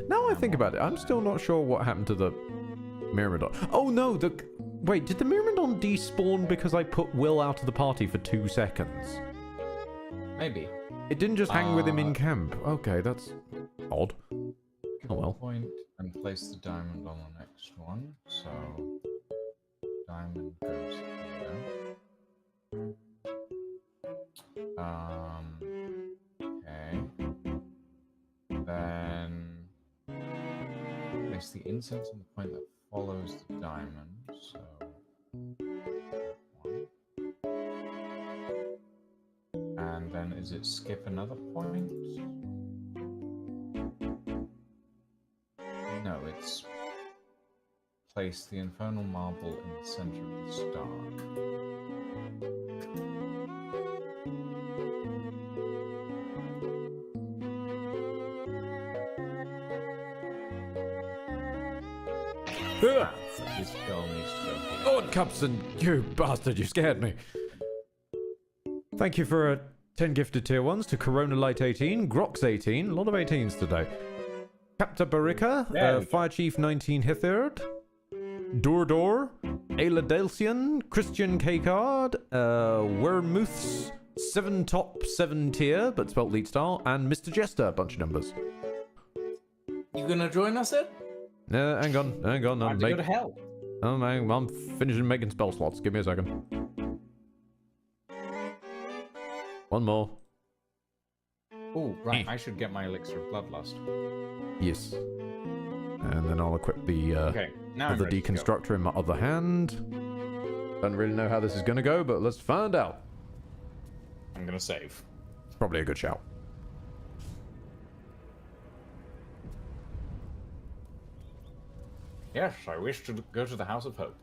Now I think about it, I'm still not sure what happened to the Myrmidon. Oh no, wait, did the Myrmidon despawn because I put Will out of the party for 2 seconds? Maybe. It didn't just hang with him in camp. Okay, that's odd. Oh well. Point and place the diamond on the next one. So diamond goes here. Okay. Then place the incense on the point that follows the diamond. So and then is it skip another point? No, it's place the infernal marble in the center of the star. This girl needs to go here. Lord Cupson, you bastard, you scared me. Thank you for 10 gifted tier 1s to Corona Light 18, Grox 18, a lot of 18s today. Capta Barika, Fire Chief 19 Hitherd, Dordor, Ayla Delcian, Christian K-Card, Wormuths, 7 top 7 tier, but spelt lead style, and Mr. Jester, a bunch of numbers. You gonna join us, Ed? Hang on. I'm go to hell. Oh, I'm finishing making spell slots. Give me a second. One more. Oh, right. I should get my elixir of bloodlust. Yes. And then I'll equip the other deconstructor in my other hand. Don't really know how this is going to go, but let's find out. I'm going to save. It's probably a good shout. Yes, I wish to go to the House of Hope.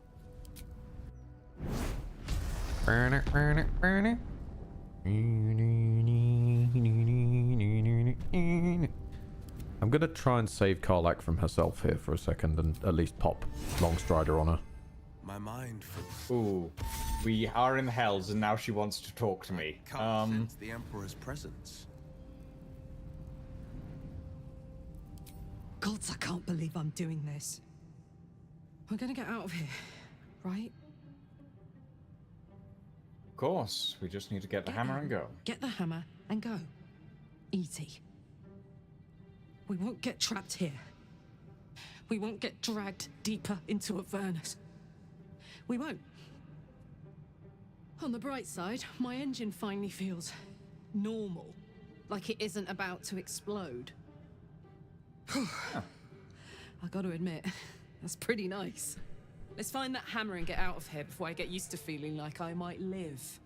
I'm gonna try and save Karlak from herself here for a second and at least pop Longstrider on her. My mind. Ooh, we are in the Hells and now she wants to talk to me. Can't sense the Emperor's presence. Gods, I can't believe I'm doing this. We're gonna get out of here, right? Of course, we just need to get the hammer and go. Get the hammer and go. Easy. We won't get trapped here. We won't get dragged deeper into Avernus. We won't. On the bright side, my engine finally feels normal. Like it isn't about to explode. I gotta admit, that's pretty nice. Let's find that hammer and get out of here before I get used to feeling like I might live.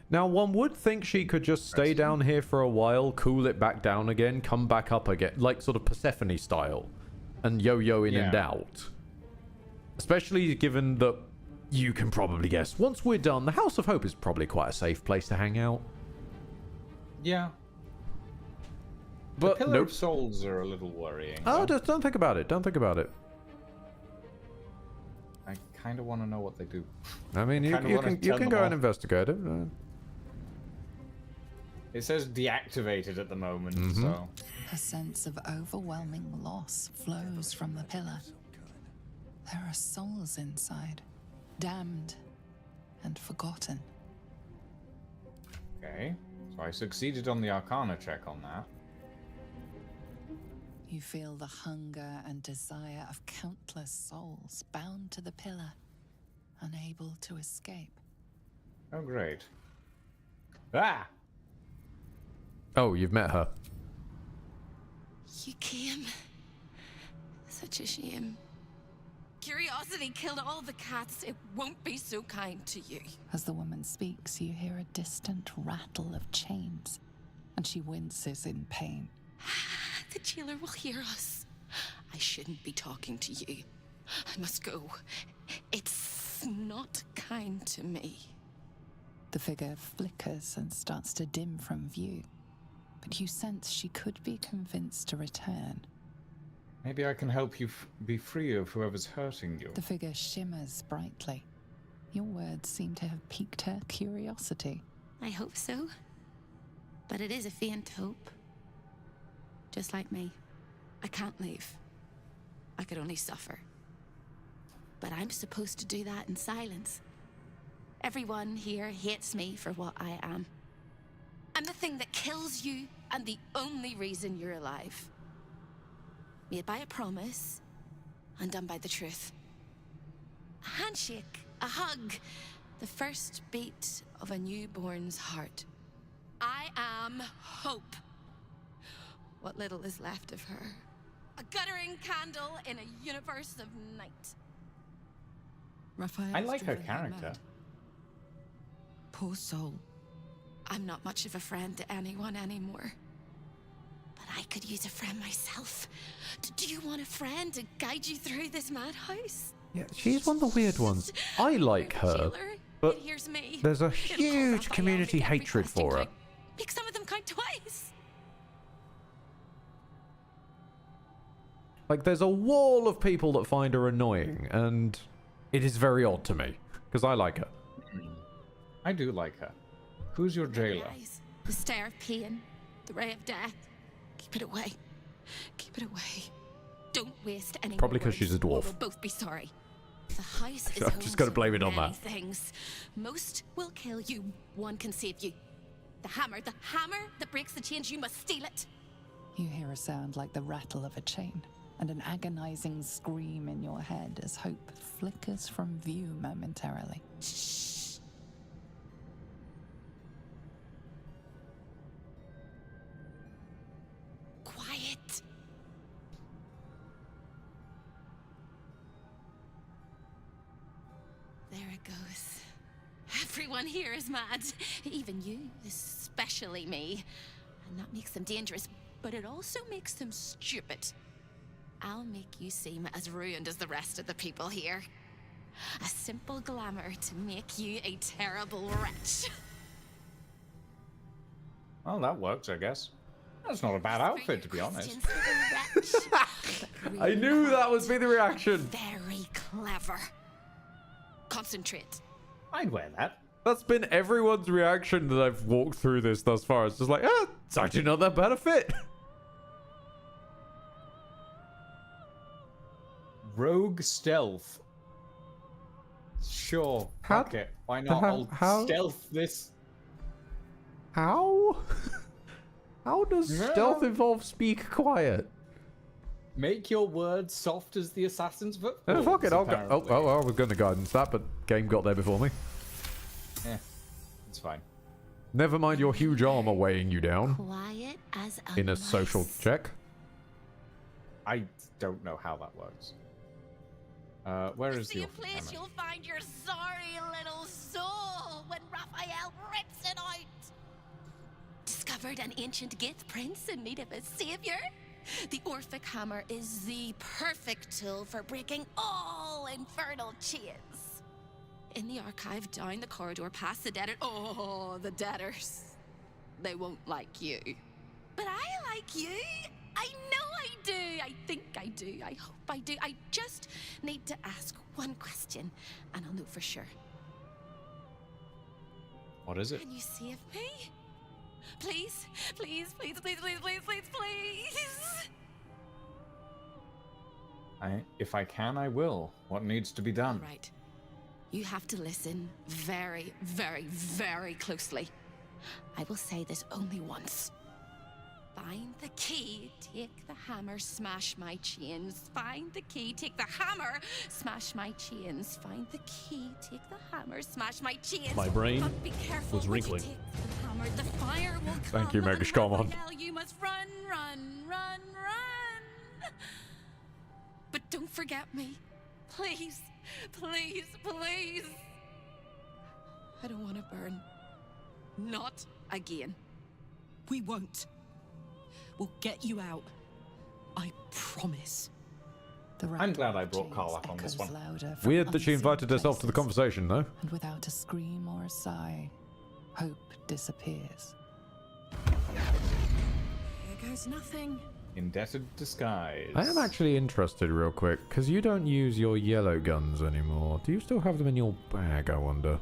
Now, one would think she could just stay down here for a while, cool it back down again, come back up again, like sort of Persephone style, and yo-yo in and out. Especially given that you can probably guess, once we're done, the House of Hope is probably quite a safe place to hang out. Yeah. But the Pillar of Souls are a little worrying. Oh, just don't think about it. Don't think about it. I kind of want to know what they do. I mean, you can go and investigate it. It says deactivated at the moment, so... A sense of overwhelming loss flows from the pillar. There are souls inside, damned and forgotten. Okay, so I succeeded on the Arcana check on that. You feel the hunger and desire of countless souls bound to the pillar, unable to escape. Oh, great. Ah! Oh, you've met her. You came. Such a shame. Curiosity killed all the cats. It won't be so kind to you. As the woman speaks, you hear a distant rattle of chains, and she winces in pain. The jailer will hear us. I shouldn't be talking to you. I must go. It's not kind to me. The figure flickers and starts to dim from view, but you sense she could be convinced to return. Maybe I can help you be free of whoever's hurting you. The figure shimmers brightly. Your words seem to have piqued her curiosity. I hope so. But it is a faint hope. Just like me. I can't leave. I could only suffer. But I'm supposed to do that in silence. Everyone here hates me for what I am. I'm the thing that kills you, and the only reason you're alive. Made by a promise, undone by the truth. A handshake, a hug, the first beat of a newborn's heart. I am hope. What little is left of her. A guttering candle in a universe of night. Raphael, I like her character. Poor soul. I'm not much of a friend to anyone anymore. But I could use a friend myself. Do you want a friend to guide you through this madhouse? Yeah, she's one of the weird ones. I like her, but there's a huge community hatred for her. Make some of them count twice. Like, there's a wall of people that find her annoying, and it is very odd to me, because I like her. I do like her. Who's your jailer? The stare of pain, the ray of death. Keep it away. Keep it away. Don't waste any Probably more because she's a words, or dwarf. We'll both be sorry. The house is I'm home just gonna to blame it on many that. things. Most will kill you. One can save you. The hammer that breaks the chains. You must steal it. You hear a sound like the rattle of a chain, and an agonizing scream in your head as hope flickers from view momentarily. Shh. Quiet. There it goes. Everyone here is mad. Even you, especially me. And that makes them dangerous, but it also makes them stupid. I'll make you seem as ruined as the rest of the people here. A simple glamour to make you a terrible wretch. Well, that works, I guess. That's not a bad outfit, to be honest. I knew that would be the reaction. Very clever. Concentrate. I'd wear that. That's been everyone's reaction that I've walked through this thus far. It's just like, it's actually not that bad a fit. Rogue stealth. Sure. Fuck it. Why not? I'll stealth this. How? How does stealth involve speak quiet? Make your words soft as the assassin's foot. Oh, fuck it. I'll go. Oh, I was going to guidance that, but game got there before me. Yeah, it's fine. Never mind your huge armor weighing you down. Quiet as a In a social mouse. check. I don't know how that works. Where is See the a place you'll find your sorry little soul when Raphael rips it out. Discovered an ancient Gith prince in need of a savior. The Orphic hammer is the perfect tool for breaking all infernal chains. In the archive, down the corridor, past the debtor. Oh, the debtors. They won't like you. But I like you. I know I do. I think I do. I hope I do. I just need to ask one question, and I'll know for sure. What is it? Can you save me? Please, please, please, please, please, please, please, please. If I can, I will. What needs to be done? All right. You have to listen very, very, very closely. I will say this only once. Find the key, take the hammer, smash my chains. Find the key, take the hammer, smash my chains. Find the key, take the hammer, smash my chains. My brain But be careful was when you wrinkling. take the hammer. The fire will come. Thank you, Mega Shkamon. You must run, run, run, run. Don't forget me. Please, please, please. I don't want to burn. Not again. We won't. We'll get you out. I promise. I'm glad I brought Carl up on this one. Weird that she invited herself to the conversation, though. And without a scream or a sigh, hope disappears. Here goes nothing. Indebted disguise. I am actually interested real quick, because you don't use your yellow guns anymore. Do you still have them in your bag, I wonder?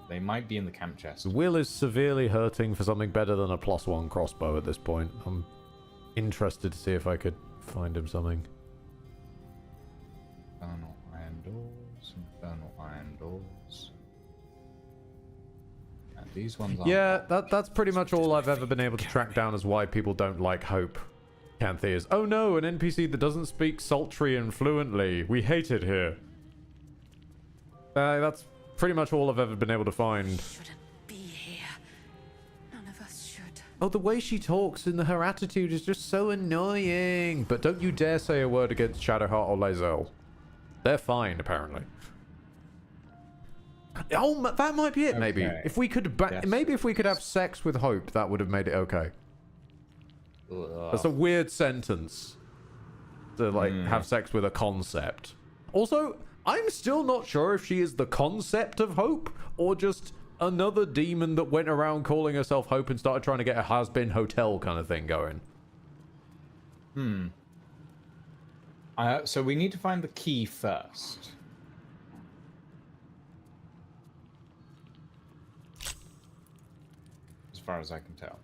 They might be in the camp chest. Will is severely hurting for something better than a +1 crossbow at this point. I'm interested to see if I could find him something. Infernal iron doors, infernal iron doors. And these ones are... Yeah, that's pretty much all I've ever been able to track down as why people don't like Hope. Cantheas. Oh no, an NPC that doesn't speak sultry and fluently. We hate it here. That's pretty much all I've ever been able to find. Be here. None of us should. Oh, the way she talks and her attitude is just so annoying. But don't you dare say a word against Shadowheart or Lae'zel. They're fine, apparently. Oh, that might be it, maybe. Okay. If we could, maybe if we could have sex with Hope, that would have made it okay. That's a weird sentence. To, like, have sex with a concept. Also, I'm still not sure if she is the concept of Hope, or just another demon that went around calling herself Hope and started trying to get a has-been hotel kind of thing going. So we need to find the key first. As far as I can tell.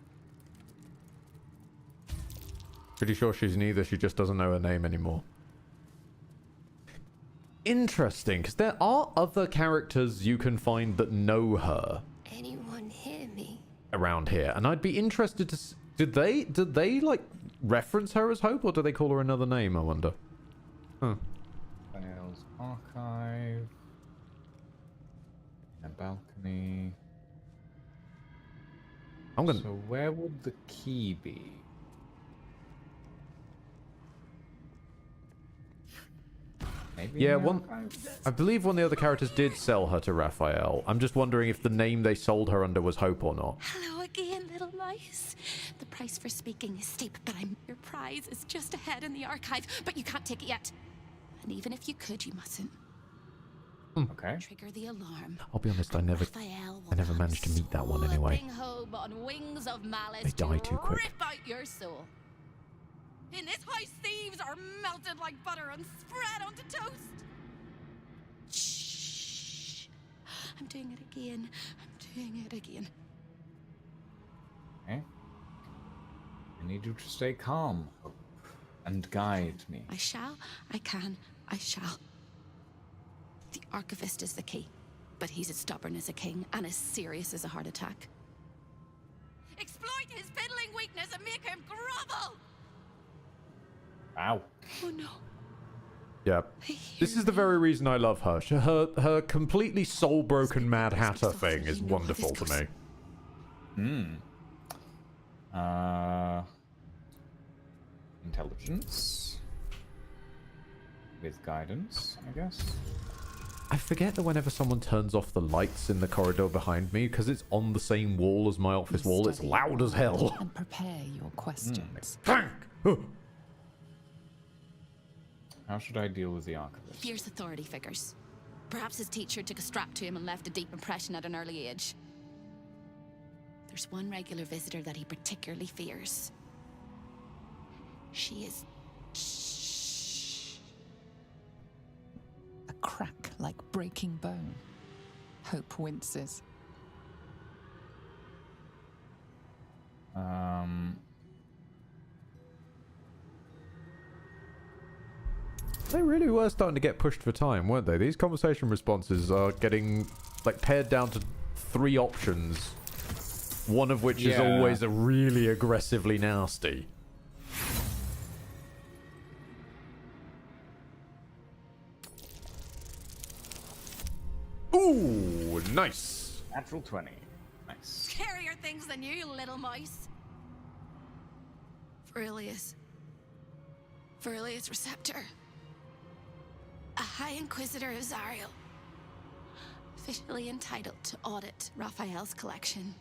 Pretty sure she's neither, she just doesn't know her name anymore. Interesting, because there are other characters you can find that know her. Anyone hear me? Around here, and I'd be interested to... Did they like reference her as Hope, or do they call her another name, I wonder? Huh. Fails archive. A balcony. I'm gonna... So where would the key be? Maybe yeah, I believe one of the other characters did sell her to Raphael. I'm just wondering if the name they sold her under was Hope or not. Hello again, little mice. The price for speaking is steep, but your prize is just ahead in the archive, but you can't take it yet. And even if you could, you mustn't. Okay. Trigger the alarm. I'll be honest, I never managed to meet that one anyway. Hope on wings of malice They die too quick. Rip out your soul. In this house, thieves are melted like butter and spread onto toast. Shh. I'm doing it again. I'm doing it again. Okay. I need you to stay calm, Hope, and guide me. I shall, I can, I shall. The Archivist is the key, but he's as stubborn as a king and as serious as a heart attack. Exploit his fiddling weakness and make him grovel! Ow. Oh no. Yeah. This is the very reason I love her. Her completely soul-broken Mad Hatter thing is wonderful to me. Intelligence. With guidance, I guess. I forget that whenever someone turns off the lights in the corridor behind me, because it's on the same wall as my office wall, it's loud as hell. And prepare your questions. How should I deal with the Archivist? Fierce authority figures. Perhaps his teacher took a strap to him and left a deep impression at an early age. There's one regular visitor that he particularly fears. She is... A crack like breaking bone. Hope winces. They really were starting to get pushed for time, weren't they? These conversation responses are getting, like, pared down to 3 options. One of which is always a really aggressively nasty. Ooh, nice. Natural 20. Nice. Scarier things than you, little mice. Aurelius. Verilia's receptor. A High Inquisitor of Zariel. Officially entitled to audit Raphael's collection.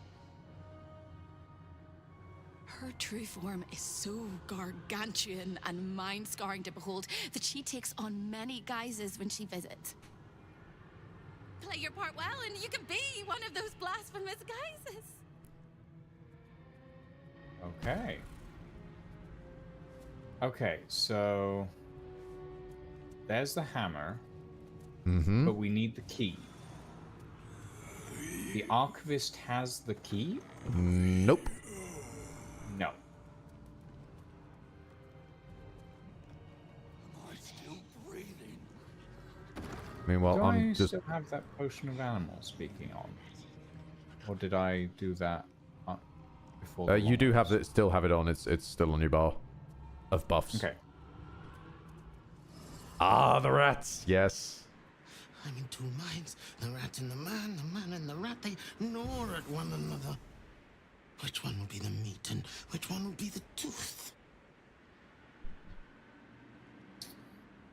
Her true form is so gargantuan and mind-scarring to behold that she takes on many guises when she visits. Play your part well and you can be one of those blasphemous guises. Okay. Okay, so there's the hammer, but we need the key. The Archivist has the key? Nope. No. Meanwhile, Do I'm I just... still have that potion of animal speaking on? Or did I do that before? The you do have it, still have it on. It's still on your bar of buffs. Okay. Ah, the rats. Yes. I'm in two minds. The rat and the man and the rat, they gnaw at one another. Which one will be the meat and which one will be the tooth?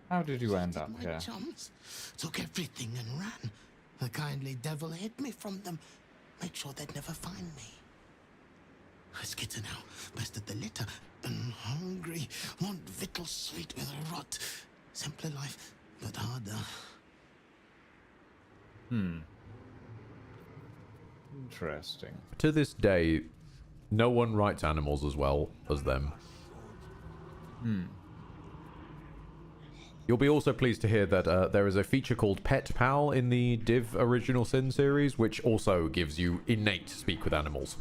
How did you end up My here? chums took everything and ran. The kindly devil hid me from them. Made sure they'd never find me. I skitter now, bested the litter, and hungry. Want victuals sweet with a rot. Simpler life, but harder. Interesting. To this day, no one writes animals as well as them. You'll be also pleased to hear that there is a feature called Pet Pal in the Div Original Sin series, which also gives you innate speak with animals.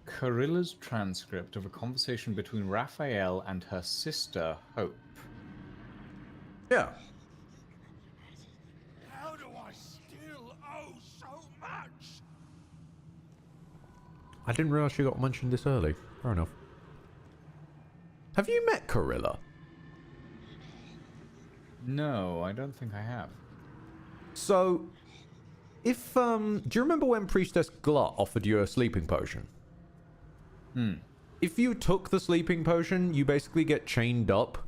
Carilla's transcript of a conversation between Raphael and her sister, Hope. Yeah. How do I still owe so much? I didn't realize she got mentioned this early. Fair enough. Have you met Carilla? No, I don't think I have. So, if, do you remember when Priestess Glut offered you a sleeping potion? If you took the sleeping potion, you basically get chained up.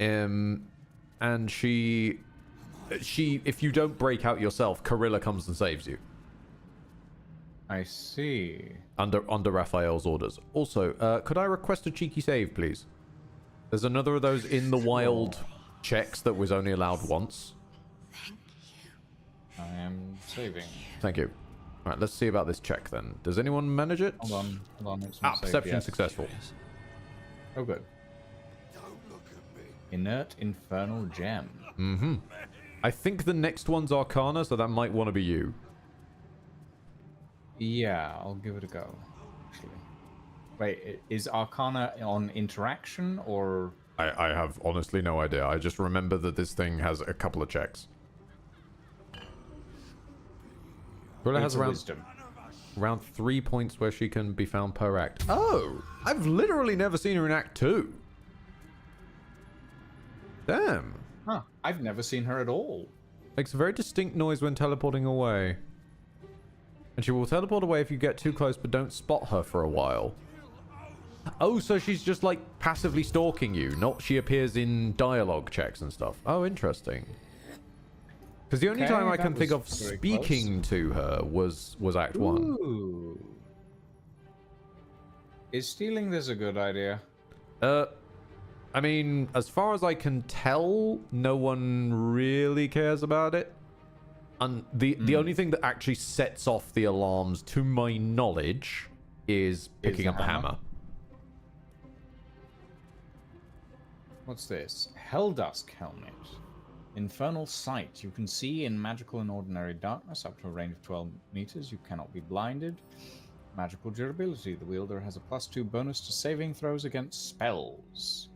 And if you don't break out yourself, Carilla comes and saves you. I see. Under Raphael's orders. Also, could I request a cheeky save, please? There's another of those in the wild checks that was only allowed once. I am saving. Thank you. Alright, let's see about this check then. Does anyone manage it? Hold on. It's Ah, not saved perception yet. successful. Oh, good. Inert Infernal Gem. I think the next one's Arcana, so that might want to be you. Yeah, I'll give it a go. Actually. Wait, is Arcana on interaction or? I have honestly no idea. I just remember that this thing has a couple of checks. Carilla has around 3 points where she can be found per act. Oh! I've literally never seen her in Act 2. Damn. Huh. I've never seen her at all. Makes a very distinct noise when teleporting away. And she will teleport away if you get too close, but don't spot her for a while. Oh, so she's just like passively stalking you, not she appears in dialogue checks and stuff. Oh, interesting. Because the only time I can think of speaking to her was Act 1. Ooh. Is stealing this a good idea? I mean, as far as I can tell, no one really cares about it. And the only thing that actually sets off the alarms, to my knowledge, is picking up the hammer. What's this? Helldusk Helmet. Infernal Sight. You can see in magical and ordinary darkness up to a range of 12 meters. You cannot be blinded. Magical durability. The wielder has a +2 bonus to saving throws against spells.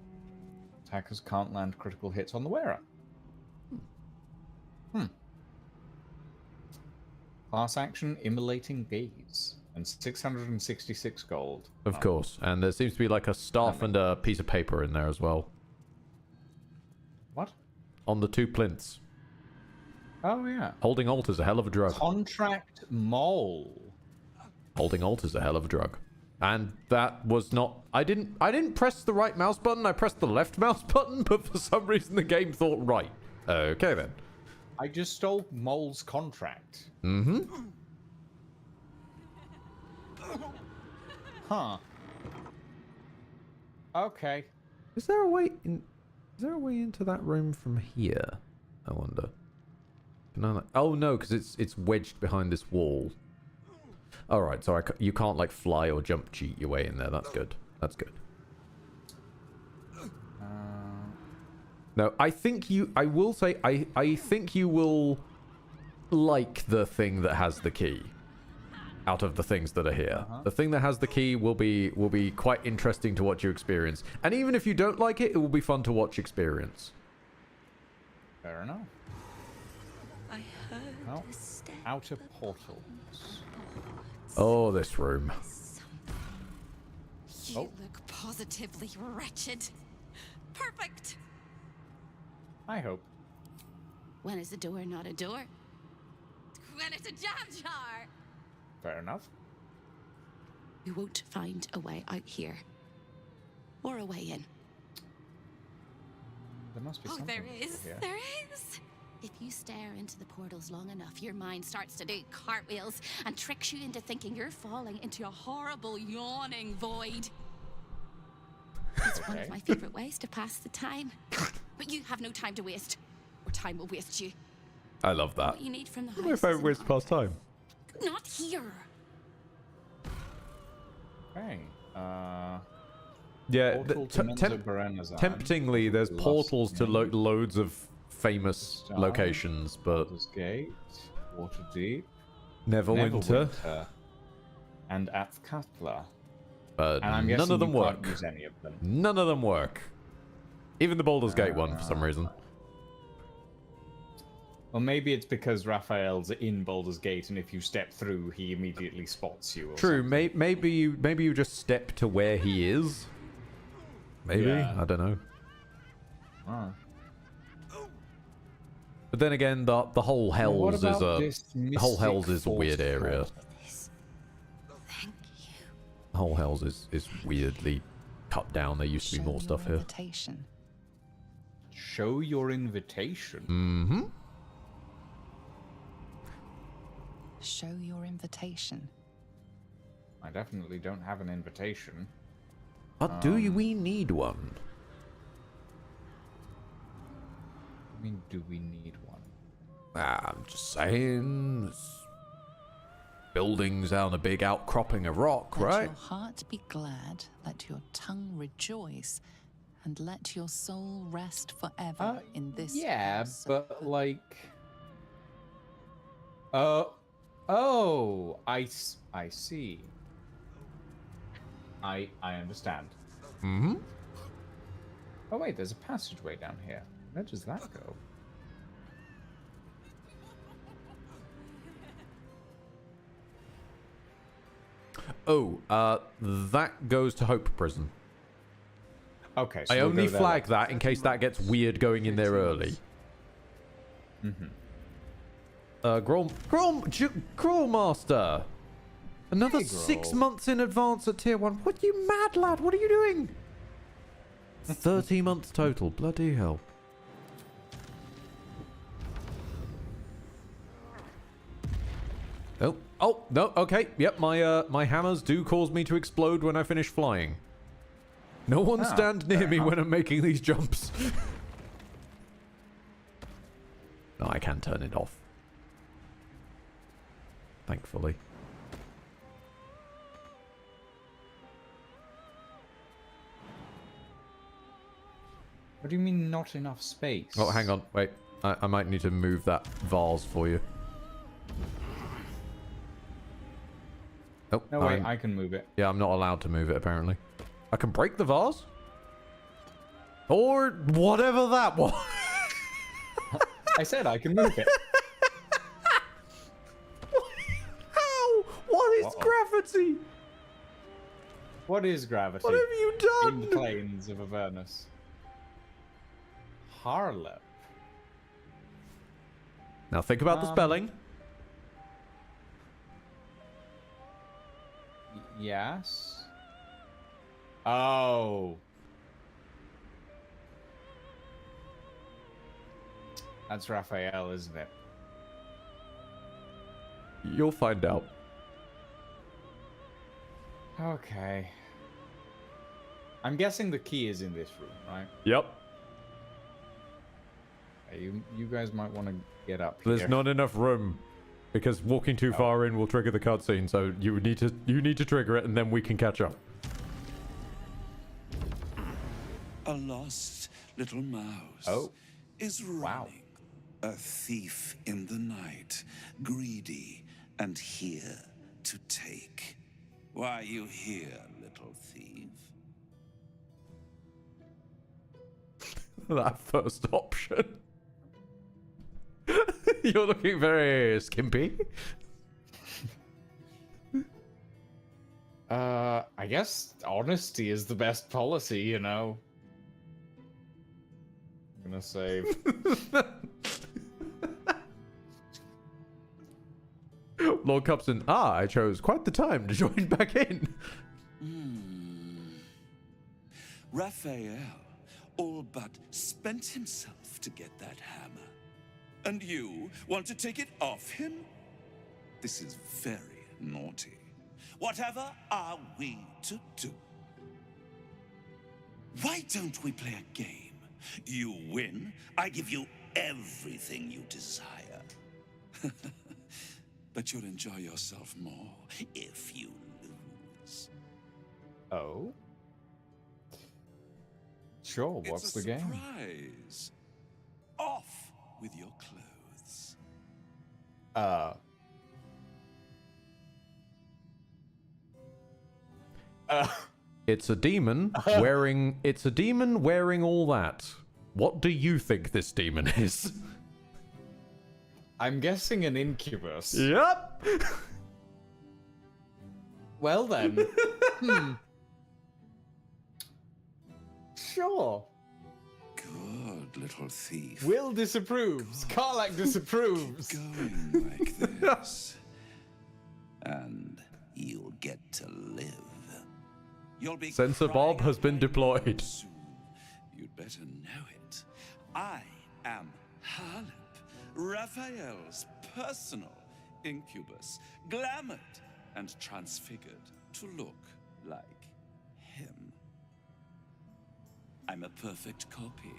Attackers can't land critical hits on the wearer. Class action, Immolating Gaze. And 666 gold. Of course. And there seems to be like a staff and a piece of paper in there as well. What? On the 2 plinths. Oh, yeah. Holding Altar's a hell of a drug. Contract Mole. Holding Altar's a hell of a drug. And that was not... I didn't press the right mouse button. I pressed the left mouse button, but for some reason the game thought right. Okay, then. I just stole Mole's contract. Mm-hmm. Huh. Okay. Is there a way into that room from here? I wonder. Can I, oh no, because it's wedged behind this wall. All right, so you can't like fly or jump cheat your way in there. That's good. That's good. No, I think you... I will say, I think you will like the thing that has the key. Out of the things that are here. The thing that has the key will be quite interesting to watch you experience. And even if you don't like it, it will be fun to watch experience. Fair enough. I heard well, outer portals. Oh, this room. You look positively wretched. Perfect. I hope. When is a door not a door? When it's a jam jar. Fair enough. You won't find a way out here. Or a way in. There must be something there is. here. There is. If you stare into the portals long enough, your mind starts to do cartwheels and tricks you into thinking you're falling into a horrible, yawning void. It's one of my favorite ways to pass the time. But you have no time to waste, or time will waste you. I love that. What you need from the My house favorite is ways to pass time. not here. Okay. Yeah, Portal to Menzo Barenazan. temptingly, there's Lost portals to Name. loads of famous Star, locations, but Baldur's Gate, Waterdeep, Neverwinter, and Athkatla. But And I'm none guessing of them you can't work. use any of them. None of them work. Even the Baldur's Gate one, for some reason. Well, maybe it's because Raphael's in Baldur's Gate, and if you step through, he immediately spots you. Or True. Maybe you just step to where he is. Maybe, Yeah. I don't know. Ah. But then again, the whole What Hells is about a this the whole Hells mystic is a weird force area. portal? The whole Hells is weirdly cut down. There used to be more stuff here. Invitation. Show your invitation. Mm-hmm. Show your invitation. I definitely don't have an invitation. But do we need one? I mean, do we need one? I'm just saying. There's buildings on a big outcropping of rock, Let right? your heart be glad, let your tongue rejoice, and let your soul rest forever in this Yeah, house. but like... I see. I understand. Mm-hmm. Oh wait, there's a passageway down here. Where does that go? Oh, that goes to Hope Prison. Okay, so I we'll only go there flag later. that in case that gets weird going in there early. Mm-hmm. Growl Master! Another Hey, 6 Growl. months in advance at tier 1. What, you mad lad? What are you doing? 30 months total. Bloody hell. Oh, no, okay. Yep, my hammers do cause me to explode when I finish flying. No one stand near me when I'm making these jumps. No, I can turn it off. Thankfully. What do you mean not enough space? Oh, hang on. Wait. I might need to move that vase for you. Oh, No, wait, I can move it. Yeah, I'm not allowed to move it, apparently. I can break the vase? Or whatever that was. I said I can move it. How? What is gravity? What is gravity? What have you done? In the planes of Avernus. Harlep. Now think about the spelling. Yes. Oh. That's Raphael, isn't it? You'll find out. Okay. I'm guessing the key is in this room, right? Yep. You guys might want to get up There's here. not enough room because walking too far in will trigger the cutscene. So you need to trigger it, and then we can catch up. A lost little mouse is running. A thief in the night, greedy and here to take. Why are you here, little thief? That first option. You're looking very skimpy. I guess honesty is the best policy, you know. I'm gonna save. Lord Cupson, I chose quite the time to join back in. Raphael all but spent himself to get that hammer. And you want to take it off him? This is very naughty. Whatever are we to do? Why don't we play a game? You win, I give you everything you desire. But you'll enjoy yourself more if you lose. Oh? Sure, what's the game? Surprise. Off with your clothes. It's a demon wearing. It's a demon wearing all that. What do you think this demon is? I'm guessing an incubus. Yep. Well then. Sure. Good little thief. Will disapproves. Karlak disapproves. Going like this. And you'll get to live. You'll be Sensor Bob has been deployed. soon. You'd better know it. I am Harlip, Raphael's personal incubus, glamoured and transfigured to look like him. I'm a perfect copy.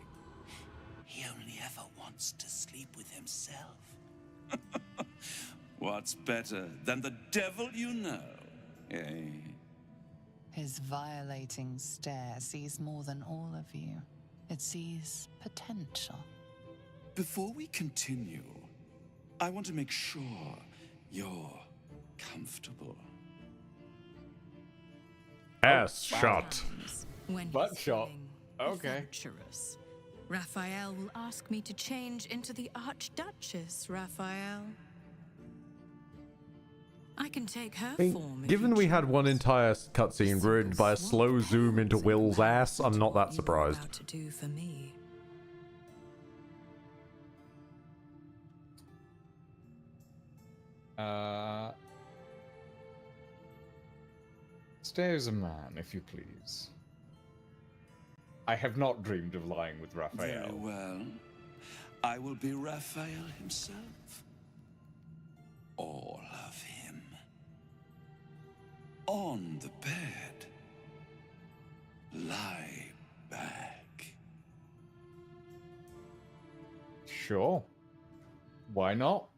He only ever wants to sleep with himself. What's better than the devil you know, eh? His violating stare sees more than all of you. It sees potential. Before we continue, I want to make sure you're comfortable. Ass shot. When Butt he's shot. feeling Okay. adventurous, Raphael will ask me to change into the Archduchess, Raphael. I can take her form. if Given you we had one choose. entire cutscene ruined by a slow zoom into Will's ass, I'm not that surprised. About to do for me. Stay as a man, if you please. I have not dreamed of lying with Raphael. Very well. I will be Raphael himself. All of him. On the bed. Lie back. Sure. Why not?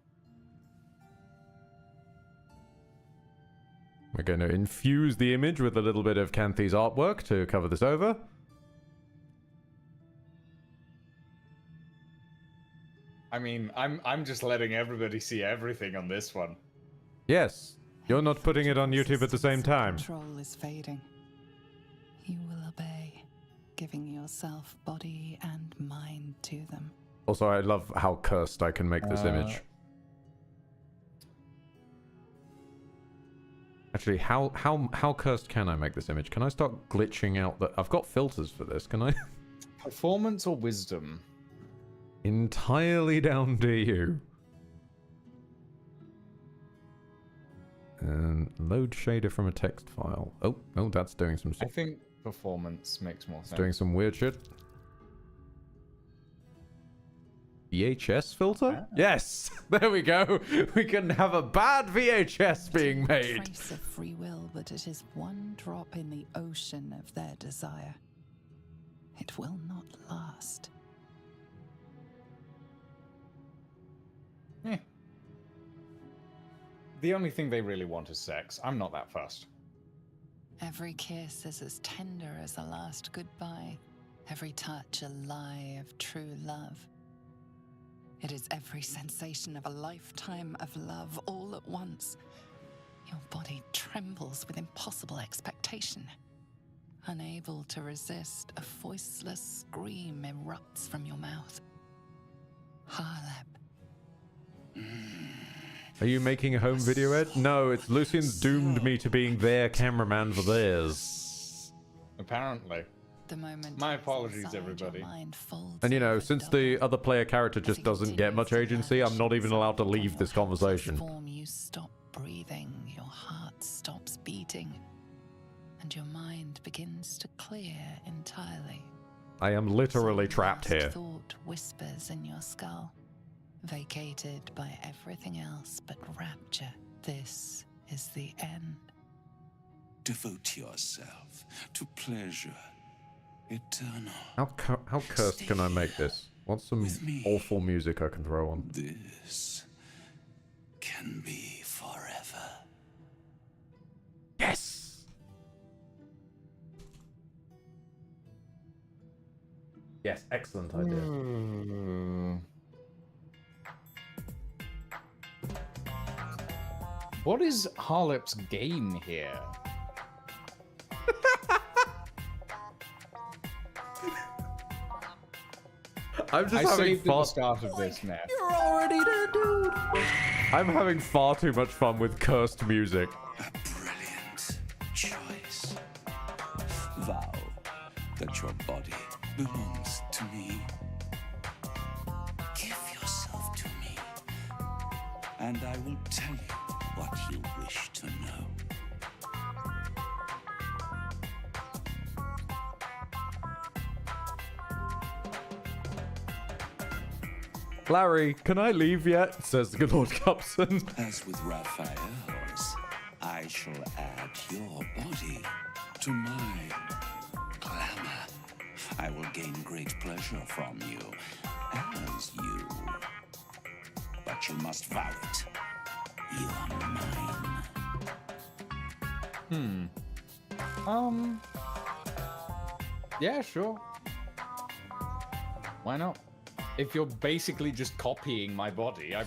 We're going to infuse the image with a little bit of Canthy's artwork to cover this over. I mean, I'm just letting everybody see everything on this one. Yes, you're not putting it on YouTube at the same time. Control is fading. You will obey, giving yourself body and mind to them. Also, I love how cursed I can make this image. Actually, how cursed can I make this image? Can I start glitching out the... I've got filters for this, can I? Performance or wisdom? Entirely down to you. And load shader from a text file. Oh, that's doing some stuff. I think performance makes more sense. Doing some weird shit. VHS filter? Yes! There we go! We can have a bad VHS being made! Trace of free will, but it is one drop in the ocean of their desire. It will not last. The only thing they really want is sex. I'm not that fussed. Every kiss is as tender as a last goodbye. Every touch a lie of true love. It is every sensation of a lifetime of love all at once. Your body trembles with impossible expectation. Unable to resist, a voiceless scream erupts from your mouth. Harlep. Are you making a home video, Ed? No, it's Lucian's doomed me to being their cameraman for theirs. Apparently. The moment my apologies, everybody. And you know, since the other player character just doesn't get much agency, I'm not even allowed to leave this conversation. You stop breathing, your heart stops beating, and your mind begins to clear entirely. I am literally trapped here. Thought whispers in your skull, vacated by everything else but rapture. This is the end. Devote yourself to pleasure. Eternal. How cursed can I make this? What's some awful music I can throw on? This can be forever. Yes! Yes, excellent idea. What is Harlep's game here? I'm just having fun. At the start of this now. You're already there, dude. I'm having far too much fun with cursed music. A brilliant choice. Vow that your body belongs to me. Give yourself to me, and I will tell you what you wish to know. Larry, can I leave yet? Says the good Lord Cupson. As with Raphael's, I shall add your body to mine. Glamour. I will gain great pleasure from you, as you. But you must vow it. You are mine. Yeah, sure. Why not? If you're basically just copying my body, I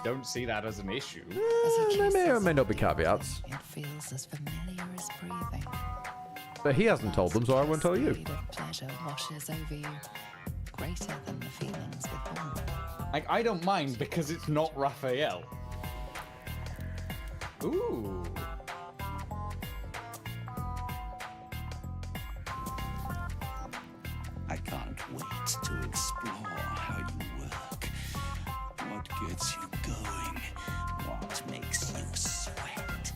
don't see that as an issue. There may or may not be caveats. It feels as familiar as breathing. But he hasn't told them, so I won't tell you. Pleasure washes over you, greater than the feelings before. Like, I don't mind because it's not Raphael. Ooh. I can't wait to explore how you work. What gets you going? What makes you sweat?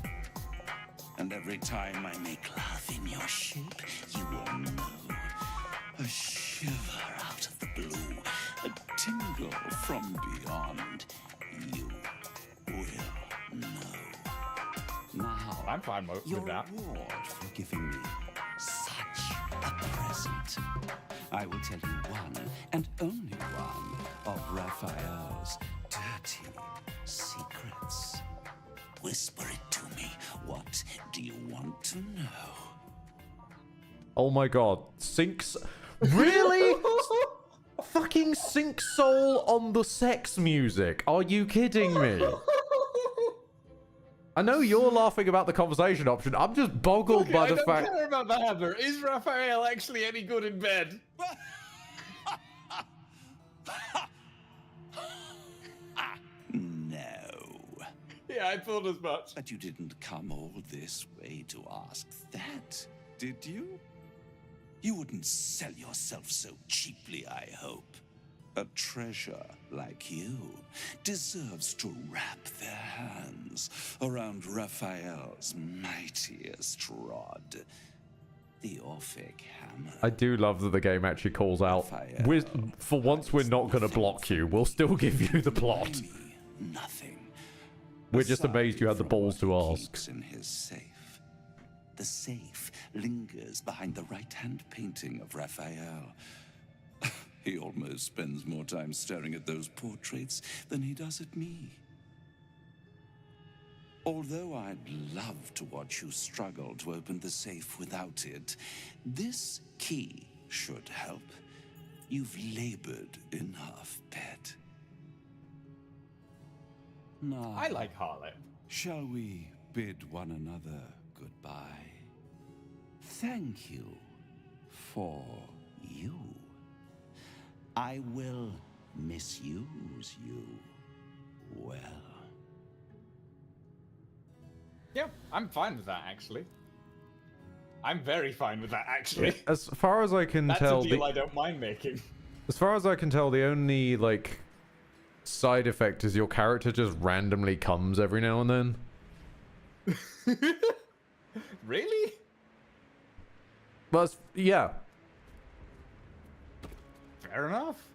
And every time I make love in your shape, you will know. A shiver out of the blue, a tingle from beyond. You will know. Now, I'm fine with your that. reward for giving me such a present. I will tell you one and only one of Raphael's dirty secrets. Whisper it to me. What do you want to know? Oh my god. Sinks. Really? Fucking Sink Soul on the sex music. Are you kidding me? I know you're laughing about the conversation option. I'm just boggled by the fact. I don't care about the hammer. Is Raphael actually any good in bed? No. Yeah, I thought as much. But you didn't come all this way to ask that, did you? You wouldn't sell yourself so cheaply, I hope. A treasure like you deserves to wrap their hands around Raphael's mightiest rod. The Orphic hammer. I do love that the game actually calls out, for once we're not going to block you, we'll still give you the plot. Nothing. We're just amazed you had the balls to ask. In his safe. The safe lingers behind the right-hand painting of Raphael. He almost spends more time staring at those portraits than he does at me. Although I'd love to watch you struggle to open the safe without it, this key should help. You've labored enough, pet. Now, I like Harlot. Shall we bid one another goodbye? Thank you for you. I will misuse you well. Yeah, I'm fine with that, actually. I'm very fine with that, actually. As far as I can That's tell, a deal I don't mind making. as far as I can tell, the only like side effect is your character just randomly comes every now and then. Really? But yeah, fair enough.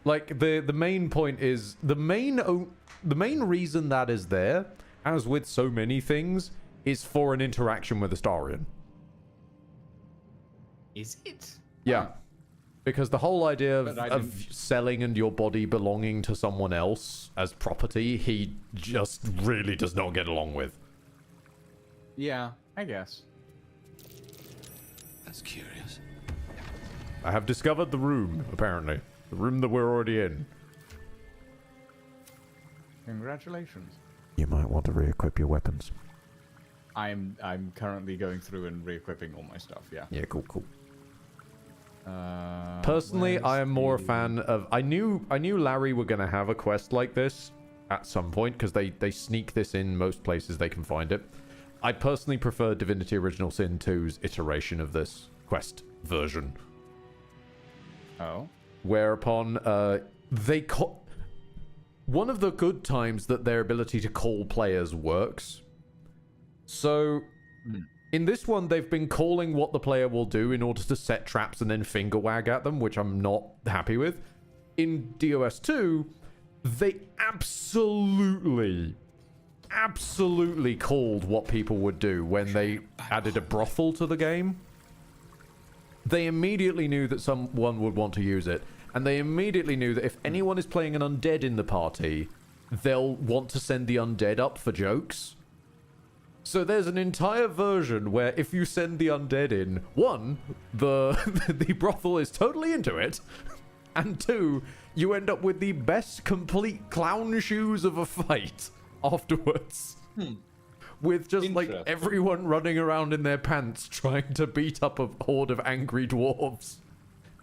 Like the main point is the main reason that is there, as with so many things, is for an interaction with Astarion. Is it? Yeah. Because the whole idea of selling and your body belonging to someone else as property, he just really does not get along with. Yeah, I guess. That's curious. I have discovered the room, apparently. The room that we're already in. Congratulations. You might want to re-equip your weapons. I'm currently going through and re-equipping all my stuff, yeah. Yeah, cool. Personally, I am more a fan of... I knew Larry were going to have a quest like this at some point, because they sneak this in most places they can find it. I personally prefer Divinity Original Sin 2's iteration of this quest version. Oh? Whereupon, one of the good times that their ability to call players works. So... In this one, they've been calling what the player will do in order to set traps and then finger wag at them, which I'm not happy with. In DOS 2, they absolutely called what people would do when they added a brothel to the game. They immediately knew that someone would want to use it, and they immediately knew that if anyone is playing an undead in the party, they'll want to send the undead up for jokes. So there's an entire version where if you send the undead in, one, the brothel is totally into it, and two, you end up with the best complete clown shoes of a fight afterwards. With just like everyone running around in their pants trying to beat up a horde of angry dwarves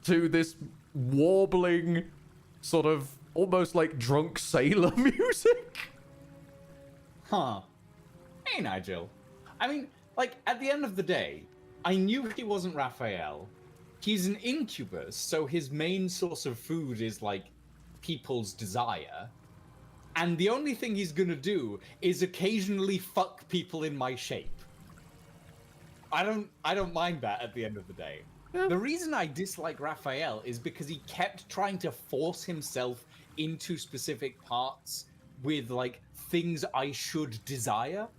to this warbling sort of almost like drunk sailor music. Huh. Hey, Nigel. I mean, like, at the end of the day, I knew he wasn't Raphael. He's an incubus, so his main source of food is, like, people's desire. And the only thing he's gonna do is occasionally fuck people in my shape. I don't mind that at the end of the day. Yeah. The reason I dislike Raphael is because he kept trying to force himself into specific parts with, like, things I should desire.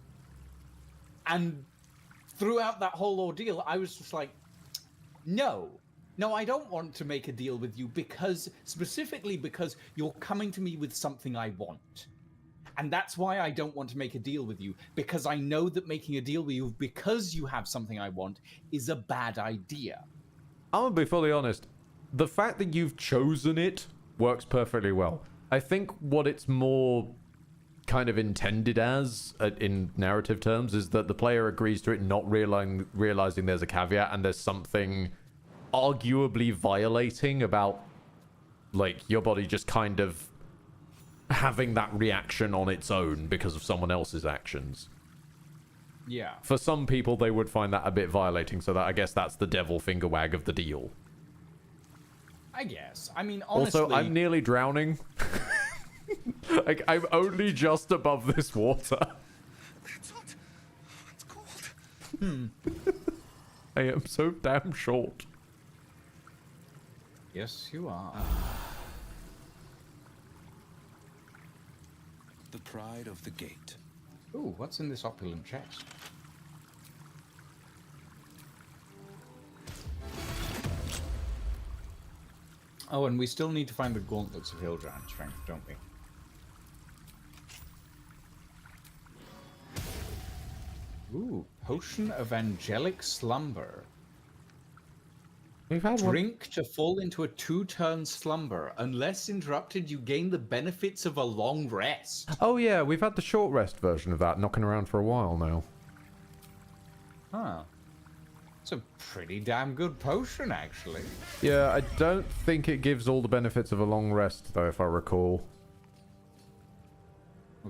And throughout that whole ordeal, I was just like, no, I don't want to make a deal with you specifically because you're coming to me with something I want. And that's why I don't want to make a deal with you, because I know that making a deal with you because you have something I want is a bad idea. I'm gonna be fully honest. The fact that you've chosen it works perfectly well. I think what it's more kind of intended as in narrative terms is that the player agrees to it, not realizing there's a caveat and there's something arguably violating about like your body just kind of having that reaction on its own because of someone else's actions. Yeah. For some people, they would find that a bit violating, so that I guess that's the devil finger wag of the deal. I guess. I mean, honestly... Also, I'm nearly drowning. Like, I'm only just above this water. That's hot. It's cold. I am so damn short. Yes, you are. The pride of the gate. Ooh, what's in this opulent chest? Oh, and we still need to find the gauntlets of Hill Giant Strength, don't we? Ooh, potion of angelic slumber. We've had Drink to fall into a 2-turn slumber. Unless interrupted, you gain the benefits of a long rest. Oh yeah, we've had the short rest version of that knocking around for a while now. Huh. It's a pretty damn good potion, actually. Yeah, I don't think it gives all the benefits of a long rest, though, if I recall.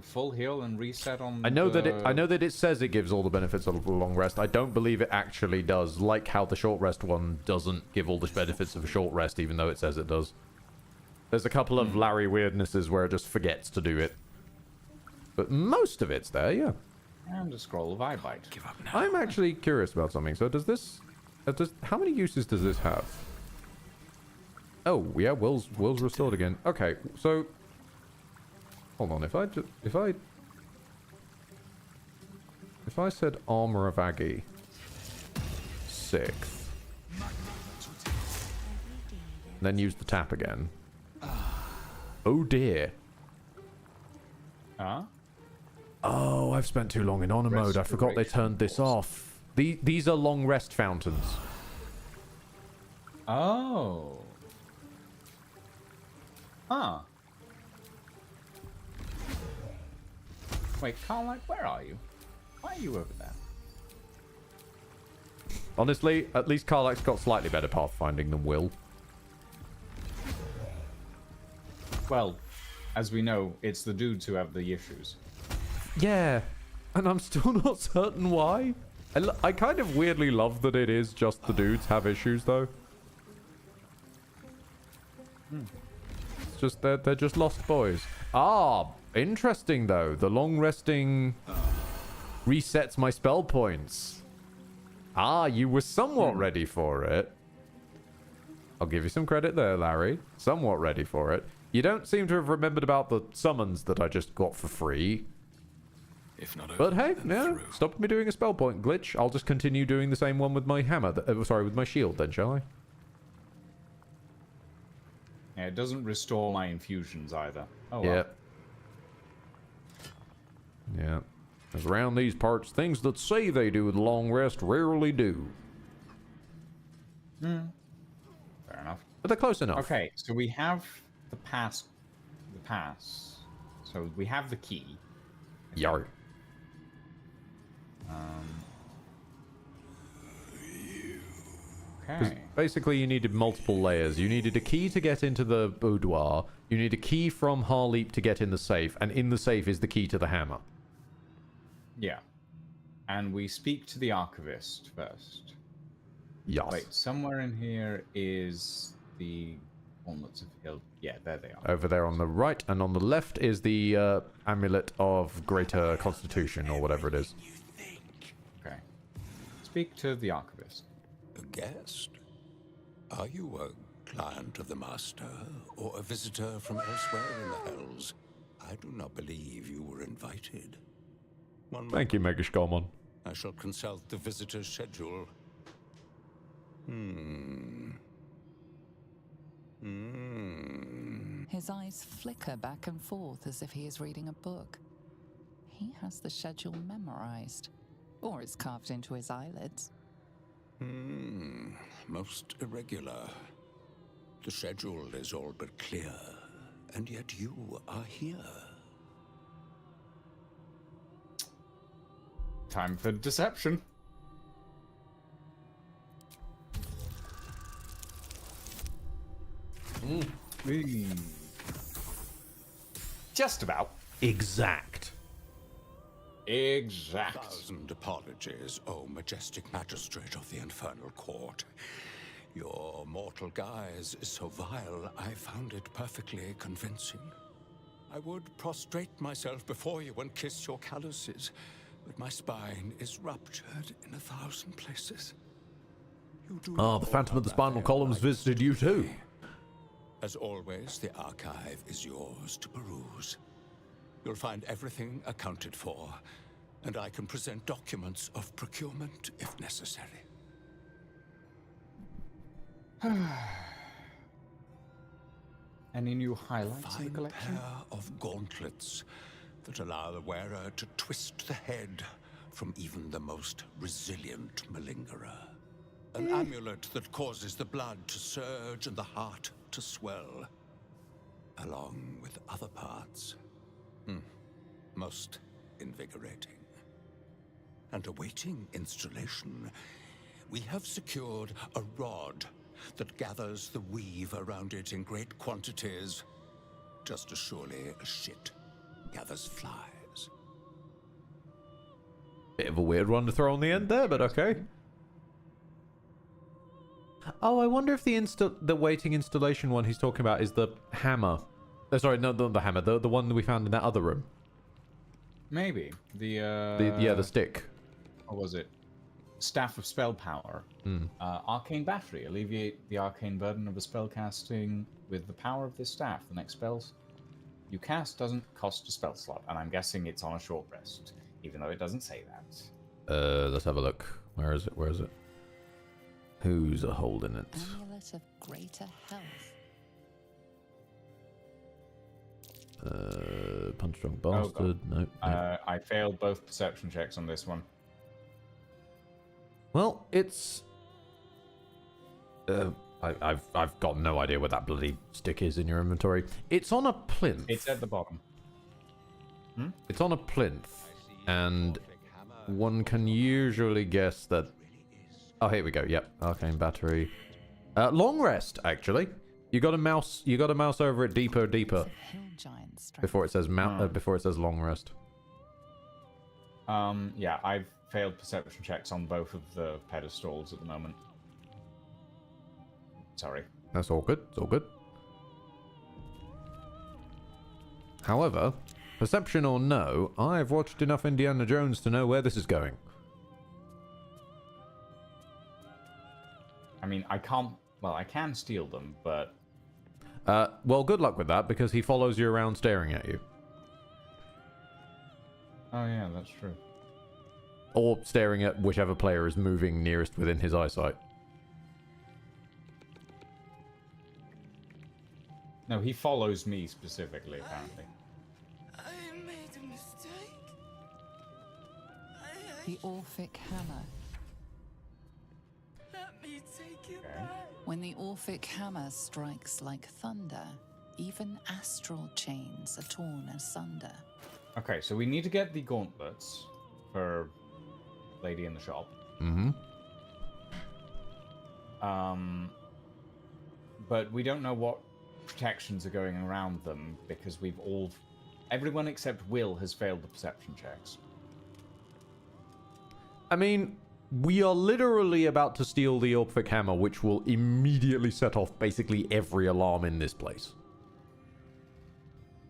Full heal and reset on. I know that it says it gives all the benefits of a long rest. I don't believe it actually does. Like how the short rest one doesn't give all the benefits of a short rest, even though it says it does. There's a couple of Larry weirdnesses where it just forgets to do it, but most of it's there. Yeah. And a scroll of eye bite. Give up now. I'm actually curious about something. So does this? How many uses does this have? Oh yeah, Will's restored again. Okay, so. Hold on, if I said Armor of Aggie 6th, then use the tap again. Oh dear. Huh? Oh, I've spent too long in honor mode. I forgot they turned this off. These are long rest fountains. Oh. Huh. Wait, Carl, where are you? Why are you over there? Honestly, at least Karlak's got slightly better pathfinding than Will. Well, as we know, it's the dudes who have the issues. Yeah, and I'm still not certain why. I kind of weirdly love that it is just the dudes have issues, though. It's just they're just lost boys. Ah, interesting though. The long resting resets my spell points. Ah, you were somewhat ready for it. I'll give you some credit there, Larry. Somewhat ready for it. You don't seem to have remembered about the summons that I just got for free. If not, but hey, yeah, stopped me doing a spell point glitch. I'll just continue doing the same one with my hammer. With my shield then, shall I? Yeah, it doesn't restore my infusions either. Oh, well. Yeah. Yeah. Because around these parts, things that say they do with long rest rarely do. Fair enough. But they're close enough. Okay, so we have the pass. So we have the key. Yar. Okay. Basically, you needed multiple layers. You needed a key to get into the boudoir. You need a key from Harleap to get in the safe. And in the safe is the key to the hammer. Yeah. And we speak to the archivist first. Yes. Wait, somewhere in here is the Walnuts of Hill. Yeah, there they are. Over there on the right, and on the left is the Amulet of Greater Constitution, or whatever it is. Okay. Speak to the archivist. A guest? Are you a client of the Master, or a visitor from elsewhere in the Hells? I do not believe you were invited. Thank you, Megashkomon. I shall consult the visitor's schedule. His eyes flicker back and forth as if he is reading a book. He has the schedule memorized, or it's carved into his eyelids. Most irregular. The schedule is all but clear, and yet you are here. Time for deception. Just about. Exact. Exact. 1,000 apologies, O majestic magistrate of the infernal court. Your mortal guise is so vile, I found it perfectly convincing. I would prostrate myself before you and kiss your calluses, but my spine is ruptured in 1,000 places. Ah, the Phantom of the Spinal Columns visited you too. As always, the archive is yours to peruse. You'll find everything accounted for, and I can present documents of procurement if necessary. Any new highlights in the Fine collection? pair of gauntlets that allow the wearer to twist the head from even the most resilient malingerer. An amulet that causes the blood to surge and the heart to swell, along with other parts. Most invigorating. And awaiting installation, we have secured a rod that gathers the weave around it in great quantities, just as surely as shit gathers flies. Bit of a weird one to throw on the end there, but okay. Oh, I wonder if the waiting installation one he's talking about is the hammer. Sorry, no, not the hammer. The one that we found in that other room. Maybe The stick. What was it? Staff of Spell Power. Arcane Battery. Alleviate the arcane burden of a spell casting with the power of this staff. The next spells you cast doesn't cost a spell slot, and I'm guessing it's on a short rest, even though it doesn't say that. Let's have a look. Where is it? Where is it? Who's a holding it? Amulet of Greater Health. Punch Drunk Bastard. Nope. I failed both perception checks on this one. Well, it's. I've got no idea where that bloody stick is in your inventory. It's on a plinth. It's at the bottom. It's on a plinth, and one can usually guess that. Oh, here we go. Yep, arcane battery. Long rest, actually. You got to mouse. You got to mouse over it deeper. Before it says before it says long rest. Yeah, I've failed perception checks on both of the pedestals at the moment. Sorry. That's all good. It's all good. However, perception or no, I've watched enough Indiana Jones to know where this is going. I mean, I can't. Well, I can steal them, but. Well, good luck with that, because he follows you around staring at you. Oh yeah, that's true. Or staring at whichever player is moving nearest within his eyesight. No, he follows me specifically, apparently. I made a mistake. The Orphic Hammer. Let me take it back. When the Orphic Hammer strikes like thunder, even astral chains are torn asunder. Okay, so we need to get the gauntlets for Lady in the Shop. But we don't know what protections are going around them because everyone except Will has failed the perception checks. I mean, we are literally about to steal the Orphic Hammer, which will immediately set off basically every alarm in this place.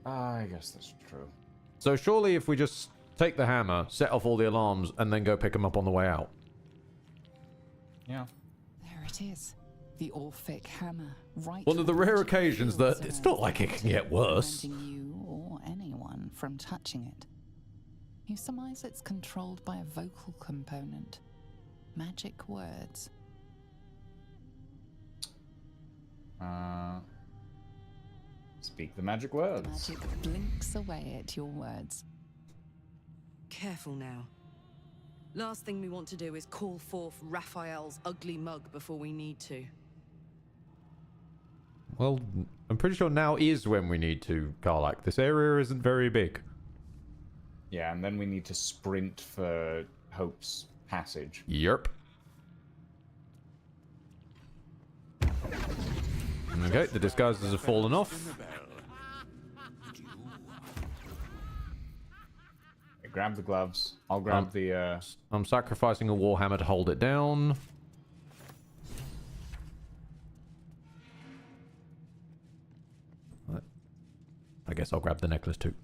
I guess that's true. So surely if we just take the hammer, set off all the alarms, and then go pick them up on the way out. Yeah. There it is. The Orphic Hammer. Right. One of the rare occasions that it's not like it can get worse. Preventing you or anyone from touching it. You surmise it's controlled by a vocal component. Magic words. Speak the magic words. Magic blinks away at your words. Careful now. Last thing we want to do is call forth Raphael's ugly mug before we need to. Well, I'm pretty sure now is when we need to, Karlak. This area isn't very big. Yeah, and then we need to sprint for Hope's passage. Yerp. Okay, the disguises have fallen off. Grab the gloves. I'll grab the... I'm sacrificing a warhammer to hold it down. I guess I'll grab the necklace too.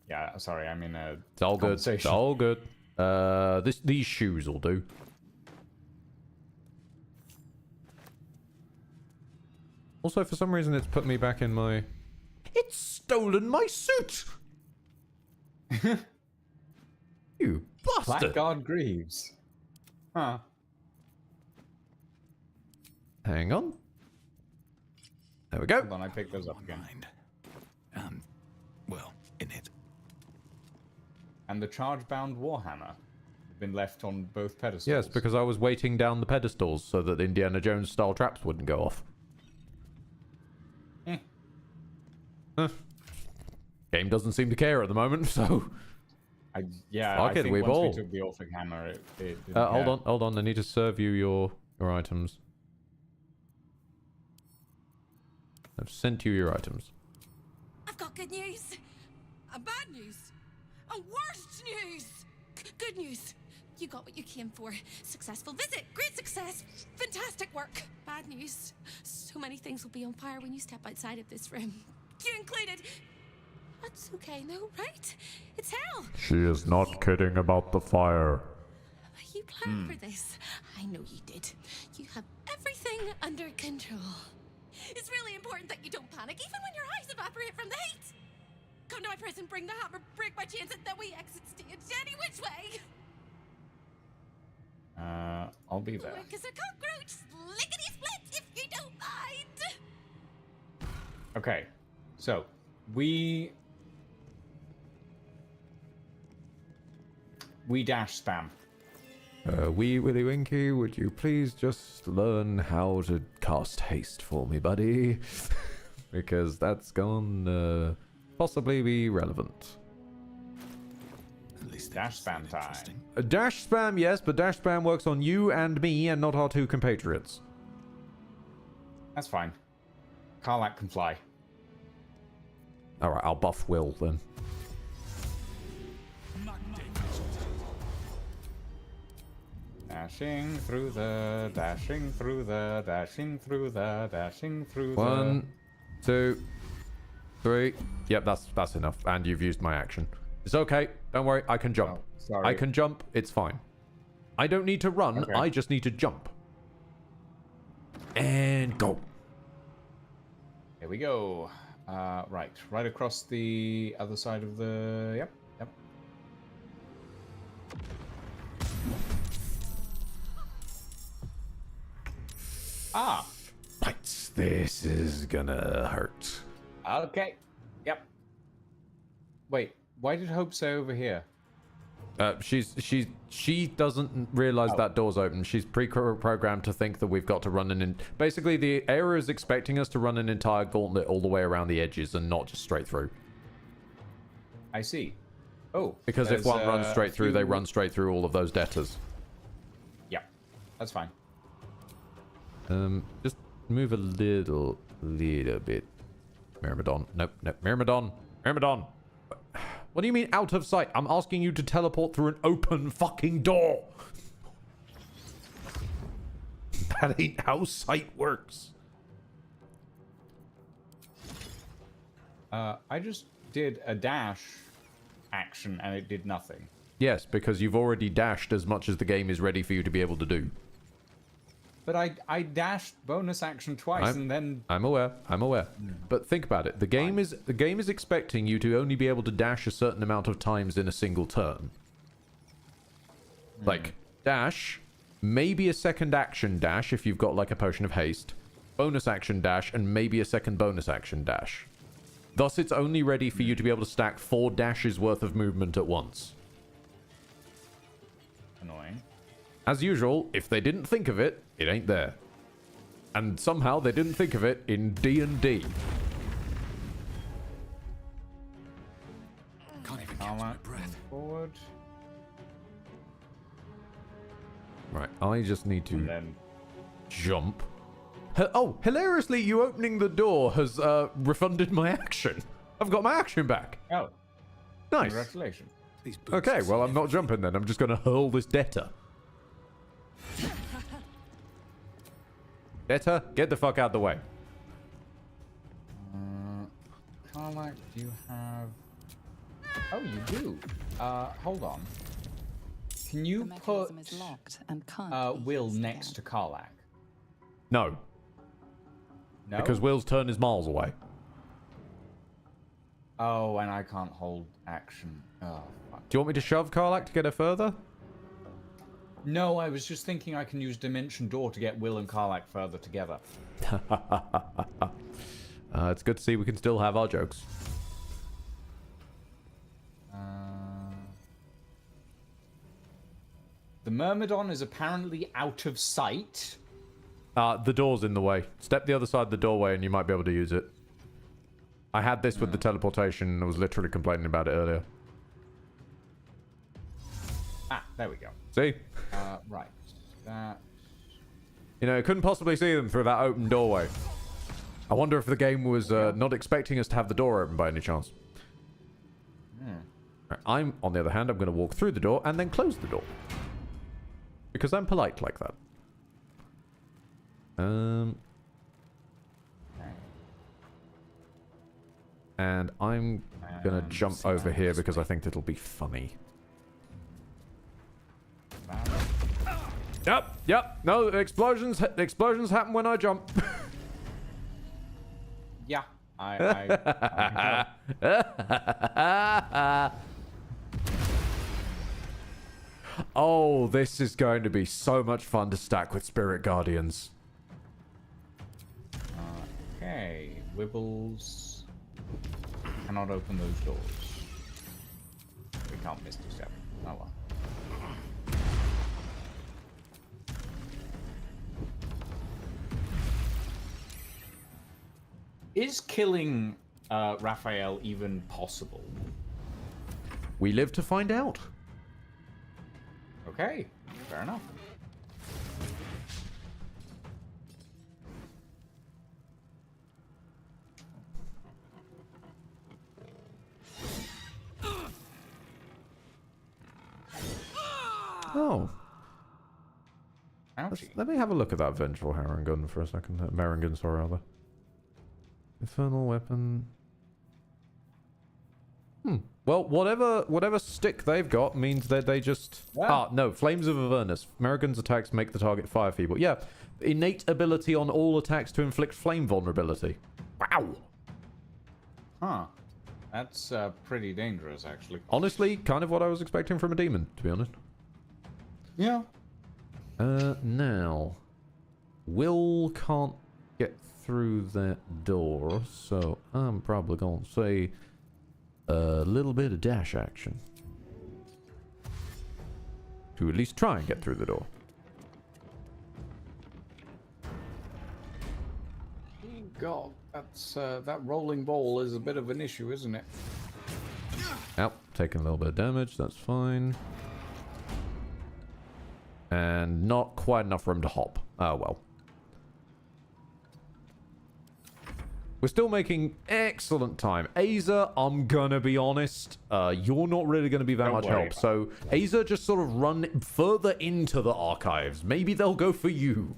Yeah, sorry, I'm in a It's all good. It's all good. These shoes will do. Also, for some reason, it's put me back in my... It's stolen my suit! You bastard! Blackguard Greaves. Huh. Hang on. There we go. Hold on, I picked those up again. Well, in it. And the charge-bound warhammer have been left on both pedestals. Yes, because I was weighting down the pedestals so that Indiana Jones-style traps wouldn't go off. Huh. Game doesn't seem to care at the moment, so... I Fuck it, think we once ball. we took the Orphic hammer, it didn't hold on. I need to serve you your items. I've sent you your items. I've got good news. Bad news. Worst news. Good news. You got what you came for. Successful visit. Great success. Fantastic work. Bad news. So many things will be on fire when you step outside of this room. You included. That's okay, no, right? It's hell. She is not kidding about the fire. You planned for this. I know you did. You have everything under control. It's really important that you don't panic, even when your eyes evaporate from the heat. Come to my prison, bring the hammer, break my chains, and then we exit stage any which way. I'll be there. Quick as a cockroach, lickety split, if you don't mind. Okay, so we dash spam. Wee Willy Winky, would you please just learn how to cast haste for me, buddy? Because that's gonna possibly be relevant. At least dash spam time. Dash spam, yes, but dash spam works on you and me and not our two compatriots. That's fine. Karlak can fly. Alright, I'll buff Will then. Dashing through the, dashing through the, dashing through the, dashing through the... 1, 2, 3. Yep, that's enough. And you've used my action. It's okay. Don't worry. I can jump. Sorry. I can jump. It's fine. I don't need to run. Okay. I just need to jump. And go. Here we go. Right across the other side of the... Yep. Ah! Right, this is gonna hurt. Okay. Yep. Wait, why did Hope say over here? She doesn't realize that door's open. She's pre-programmed to think that we've got to run basically the area is expecting us to run an entire gauntlet all the way around the edges and not just straight through. I see. Oh. Because if one runs straight through, they run straight through all of those debtors. Yeah, that's fine. Just move a little bit. Myrmidon. Nope. Myrmidon. What do you mean out of sight? I'm asking you to teleport through an open fucking door. That ain't how sight works. I just did a dash action and it did nothing. Yes, because you've already dashed as much as the game is ready for you to be able to do. But I dashed bonus action twice and then... I'm aware. But think about it. The game is expecting you to only be able to dash a certain amount of times in a single turn. Like, dash, maybe a second action dash if you've got like a potion of haste, bonus action dash, and maybe a second bonus action dash. Thus, it's only ready for you to be able to stack 4 dashes worth of movement at once. Annoying. As usual, if they didn't think of it, it ain't there. And somehow they didn't think of it in D&D. Can't even catch my breath. Forward. Right, I just need to jump. Oh, hilariously, you opening the door has refunded my action. I've got my action back. Oh. Nice. Congratulations. Okay, well, I'm not jumping then. I'm just going to hurl this debtor. Debtor, get the fuck out the way. Karlak, do you have... Oh, you do. Hold on. Can you put is locked and can't Will next to Karlak? No. No? Because Will's turn is miles away. Oh, and I can't hold action. Oh, fuck. Do you want me to shove Karlak to get her further? No, I was just thinking I can use Dimension Door to get Will and Karlak further together. It's good to see we can still have our jokes. The Myrmidon is apparently out of sight. The door's in the way. Step the other side of the doorway and you might be able to use it. I had this with the teleportation and I was literally complaining about it earlier. Ah, there we go. See? Right. That... You know, it couldn't possibly see them through that open doorway. I wonder if the game was not expecting us to have the door open by any chance. Right, on the other hand, I'm going to walk through the door and then close the door. Because I'm polite like that. And I'm going to jump over here because I think it'll be funny. Yep. No, explosions happen when I jump. Yeah, Oh, this is going to be so much fun to stack with Spirit Guardians. Okay, Wibbles cannot open those doors. We can't miss this step. Oh well. Is killing Raphael even possible? We live to find out. Okay, fair enough. Oh. Ouchie. Let me have a look at that Vengeful Harangun for a second. Marangun, sorry, rather. Infernal weapon. Well, whatever stick they've got means that they just... Wow. No. Flames of Avernus. Marangun's attacks make the target fire feeble. Yeah. Innate ability on all attacks to inflict flame vulnerability. Wow. Huh. That's pretty dangerous, actually. Honestly, kind of what I was expecting from a demon, to be honest. Yeah. Now. Will can't get through that door, so I'm probably going to say a little bit of dash action. To at least try and get through the door. God, that's that rolling ball is a bit of an issue, isn't it? Yep, taking a little bit of damage, that's fine. And not quite enough room to hop. Oh well. We're still making excellent time. Aza, I'm gonna be honest, you're not really gonna be that much help. So, Aza, just sort of run further into the archives. Maybe they'll go for you.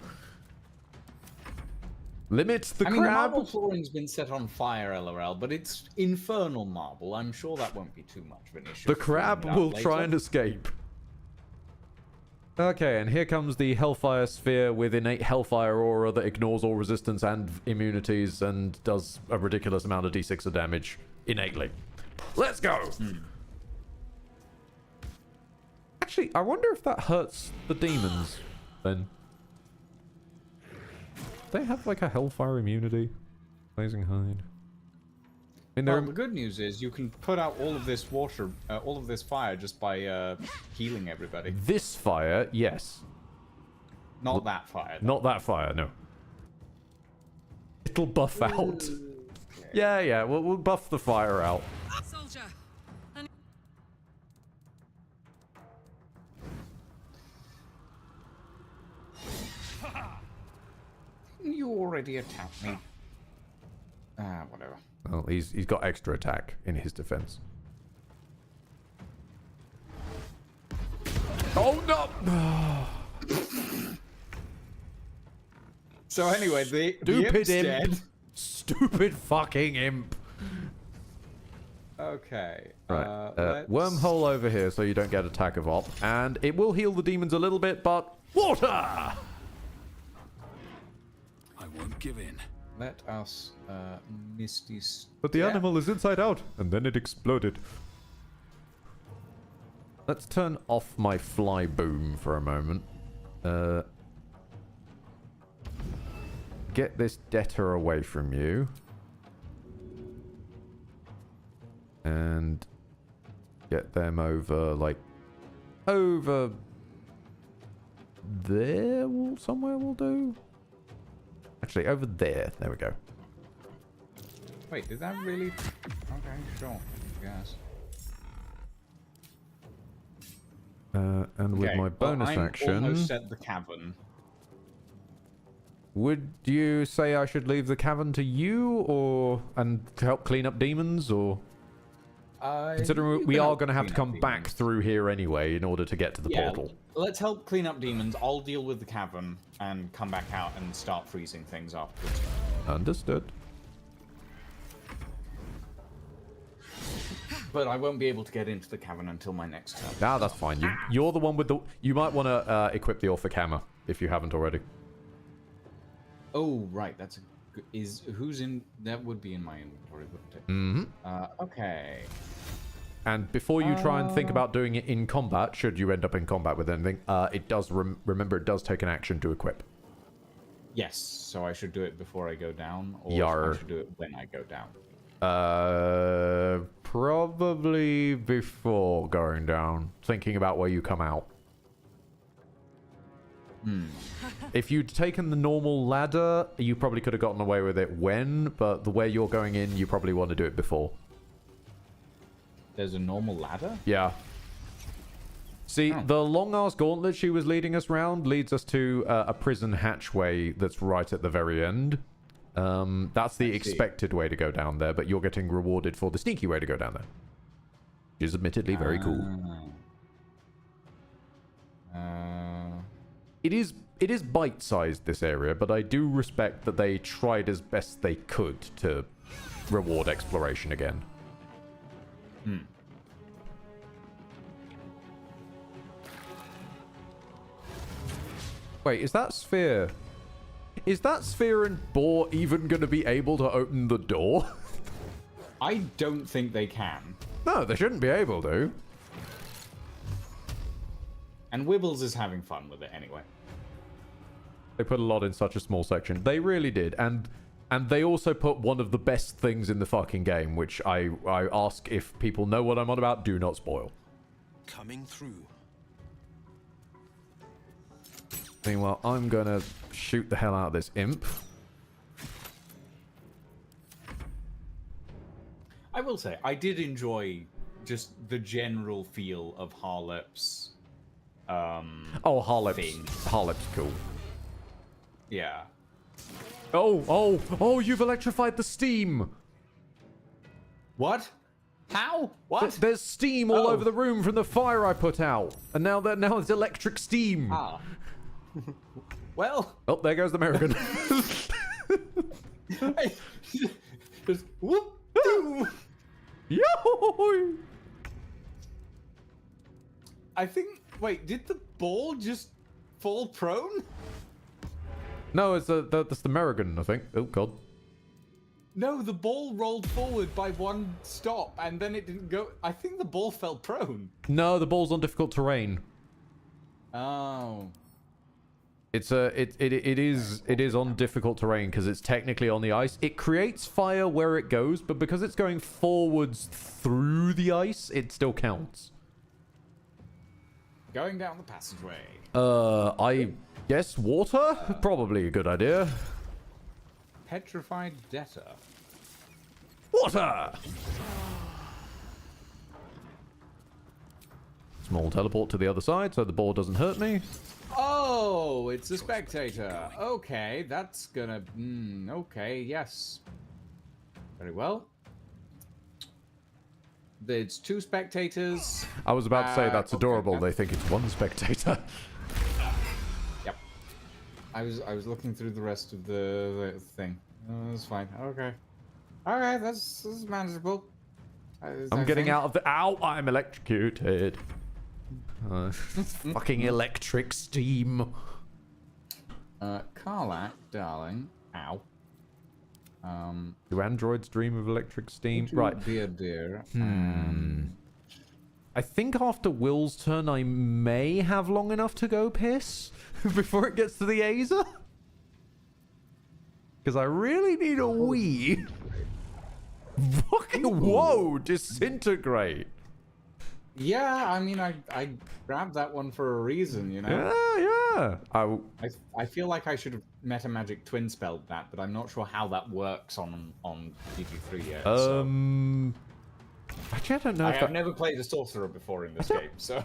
Limit the crab. I mean, the marble flooring's been set on fire, LRL, but it's infernal marble. I'm sure that won't be too much of an issue. The crab will try and escape. Okay, and here comes the Hellfire Sphere with innate Hellfire Aura that ignores all resistance and immunities and does a ridiculous amount of d6 of damage innately. Let's go! Actually, I wonder if that hurts the demons, then. They have, like, a Hellfire immunity. Blazing Hide. I mean, well, the good news is you can put out all of this water, all of this fire just by healing everybody. This fire, yes. Not that fire. Not that fire, no. It'll buff out. Yeah, we'll buff the fire out. Soldier. You already attacked me. Whatever. Well, he's got extra attack in his defense. Oh no! So anyway, the Stupid imp's imp. dead. Stupid fucking imp. Okay. Right. Let's... Wormhole over here so you don't get attack of op. And it will heal the demons a little bit, but... Water! I won't give in. let us Misty. But the animal is inside out, and then it exploded. Let's turn off my fly boom for a moment. Get this debtor away from you. And get them over, like, over there somewhere will do. Actually, over there. There we go. Wait, did that really? Okay, sure. Yes. And with my bonus action, I'm almost at the cavern. Would you say I should leave the cavern to you, or and to help clean up demons, or? Considering we are going to have to come back through here anyway in order to get to the portal. Let's help clean up demons. I'll deal with the cavern and come back out and start freezing things afterwards. Understood. But I won't be able to get into the cavern until my next turn. Ah, that's fine. You're the one with the... You might want to equip the Orphic Hammer, if you haven't already. Oh, right. That's a good... Who's in... That would be in my inventory, wouldn't it? Mm-hmm. Okay. And before you try and think about doing it in combat, should you end up in combat with anything, it does... remember, it does take an action to equip. Yes, so I should do it before I go down, or Yar. I should do it when I go down. Probably before going down. Thinking about where you come out. If you'd taken the normal ladder, you probably could have gotten away with it when, but the way you're going in, you probably want to do it before. There's a normal ladder? Yeah. See, the long-ass gauntlet she was leading us round leads us to a prison hatchway that's right at the very end. That's the expected way to go down there, but you're getting rewarded for the sneaky way to go down there. Which is admittedly very cool. It is bite-sized, this area, but I do respect that they tried as best they could to reward exploration again. Wait, is that sphere... Is that sphere and Boar even going to be able to open the door? I don't think they can. No, they shouldn't be able to. And Wibbles is having fun with it anyway. They put a lot in such a small section. They really did. And they also put one of the best things in the fucking game, which I ask if people know what I'm on about, do not spoil. Coming through. Meanwhile, I'm gonna shoot the hell out of this imp. I will say, I did enjoy just the general feel of Harlep's oh, Harlep's cool. Yeah. Oh, you've electrified the steam. What? How? What? There's steam all over the room from the fire I put out. And now there's electric steam. Ah. Well. Oh, there goes the American. Just whoop. Yo! I think. Wait, did the ball just fall prone? No, it's that's the American, I think. Oh god. No, the ball rolled forward by one stop, and then it didn't go. I think the ball fell prone. No, the ball's on difficult terrain. Oh. It's it is on difficult terrain because it's technically on the ice. It creates fire where it goes, but because it's going forwards through the ice, it still counts. Going down the passageway. I guess water? Probably a good idea. Petrified debtor. Water! Small teleport to the other side so the ball doesn't hurt me. Oh, it's a spectator. Okay, that's gonna... okay, yes. Very well. There's two spectators. I was about to say that's adorable. They think it's one spectator. Yep. I was looking through the rest of the thing. That's fine. Okay. Okay, this is manageable. I'm getting out of the... Ow! I'm electrocuted. Fucking electric steam. Karlak, darling. Ow. Do androids dream of electric steam? Right. Be a deer. I think after Will's turn, I may have long enough to go piss before it gets to the Azer. Because I really need a wee. Fucking whoa! Disintegrate. Yeah, I mean, I grabbed that one for a reason, you know. Yeah. I feel like I should have meta magic twin spelled that, but I'm not sure how that works on DG3 yet. Actually, I don't know. I've never played a sorcerer before in this game, so I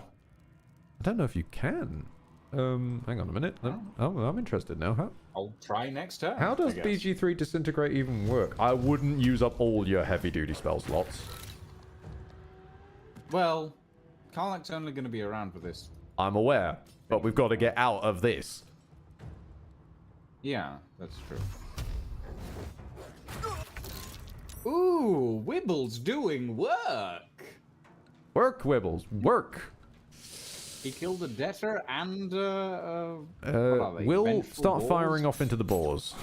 don't know if you can. Hang on a minute. Oh, I'm interested now. How? I'll try next turn. How does BG3 disintegrate even work? I wouldn't use up all your heavy-duty spell slots. Well, Karlach's only going to be around for this. I'm aware, but we've got to get out of this. Yeah, that's true. Ooh, Wibble's doing work. Work, Wibbles, work. He killed a debtor and we'll start firing off into the boars.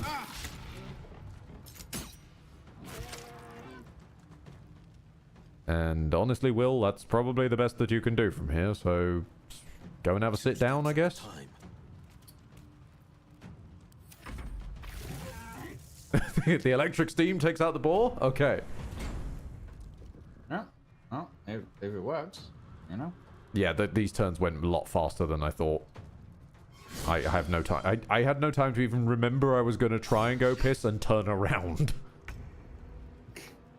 And honestly, Will, that's probably the best that you can do from here, so go and have a sit down, I guess. The electric steam takes out the boar? Okay. Yeah. Well, if it works, you know. Yeah, these turns went a lot faster than I thought. I have no time. I had no time to even remember I was going to try and go piss and turn around.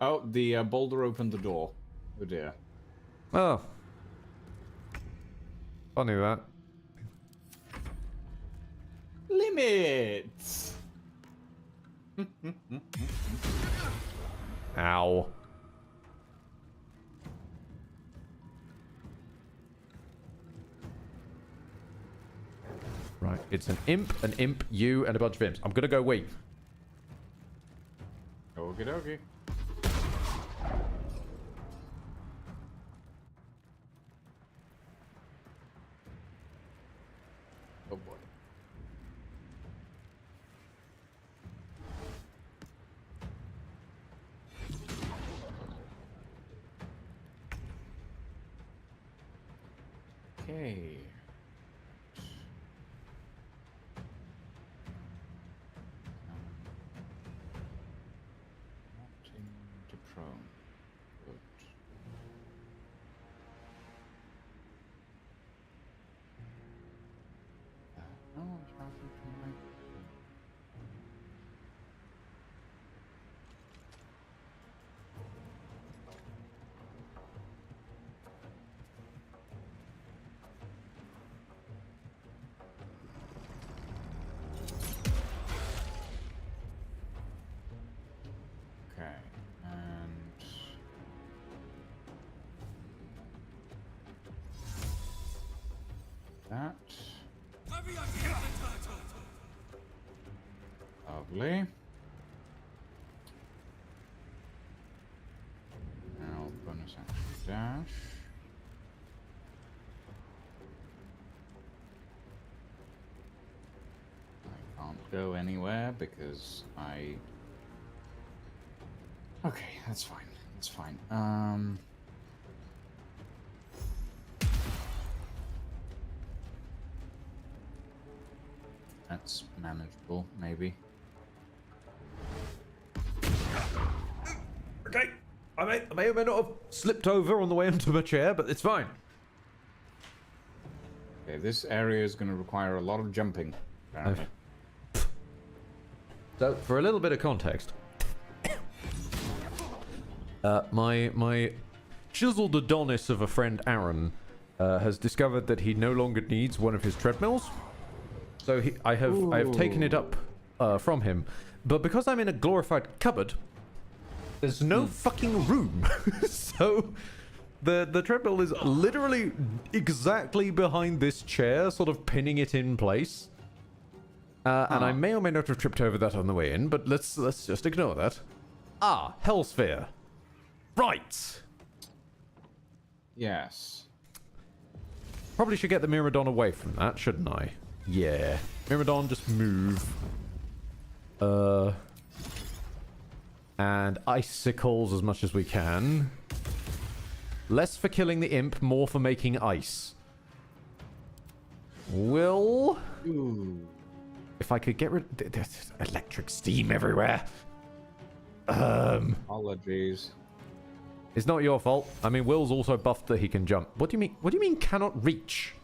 Oh, the Baldur opened the door. Oh dear. Oh. Funny that. Limits! Ow. Right, it's an imp, you, and a bunch of imps. I'm gonna go wait. Okie dokie. Oh boy. Okay. Not into prone. Good. No, it's not into my... Okay, and that. Lovely. Now bonus action dash. I can't go anywhere because I... Okay, that's fine. That's fine. That's manageable, maybe. Okay. I may or may not have slipped over on the way onto my chair, but it's fine. Okay, this area is going to require a lot of jumping, apparently. So, for a little bit of context, my chiseled Adonis of a friend Aaron has discovered that he no longer needs one of his treadmills. So I have taken it up from him, but because I'm in a glorified cupboard, there's no fucking room. So the treadmill is literally exactly behind this chair, sort of pinning it in place. And I may or may not have tripped over that on the way in, but let's just ignore that. Ah, Hellsphere. Right. Yes. Probably should get the Myrmidon away from that, shouldn't I? Yeah. Myrmidon, just move. And icicles as much as we can. Less for killing the imp, more for making ice. Will... Ooh. If I could get rid... There's electric steam everywhere. Apologies. It's not your fault. I mean, Will's also buffed that he can jump. What do you mean? What do you mean cannot reach?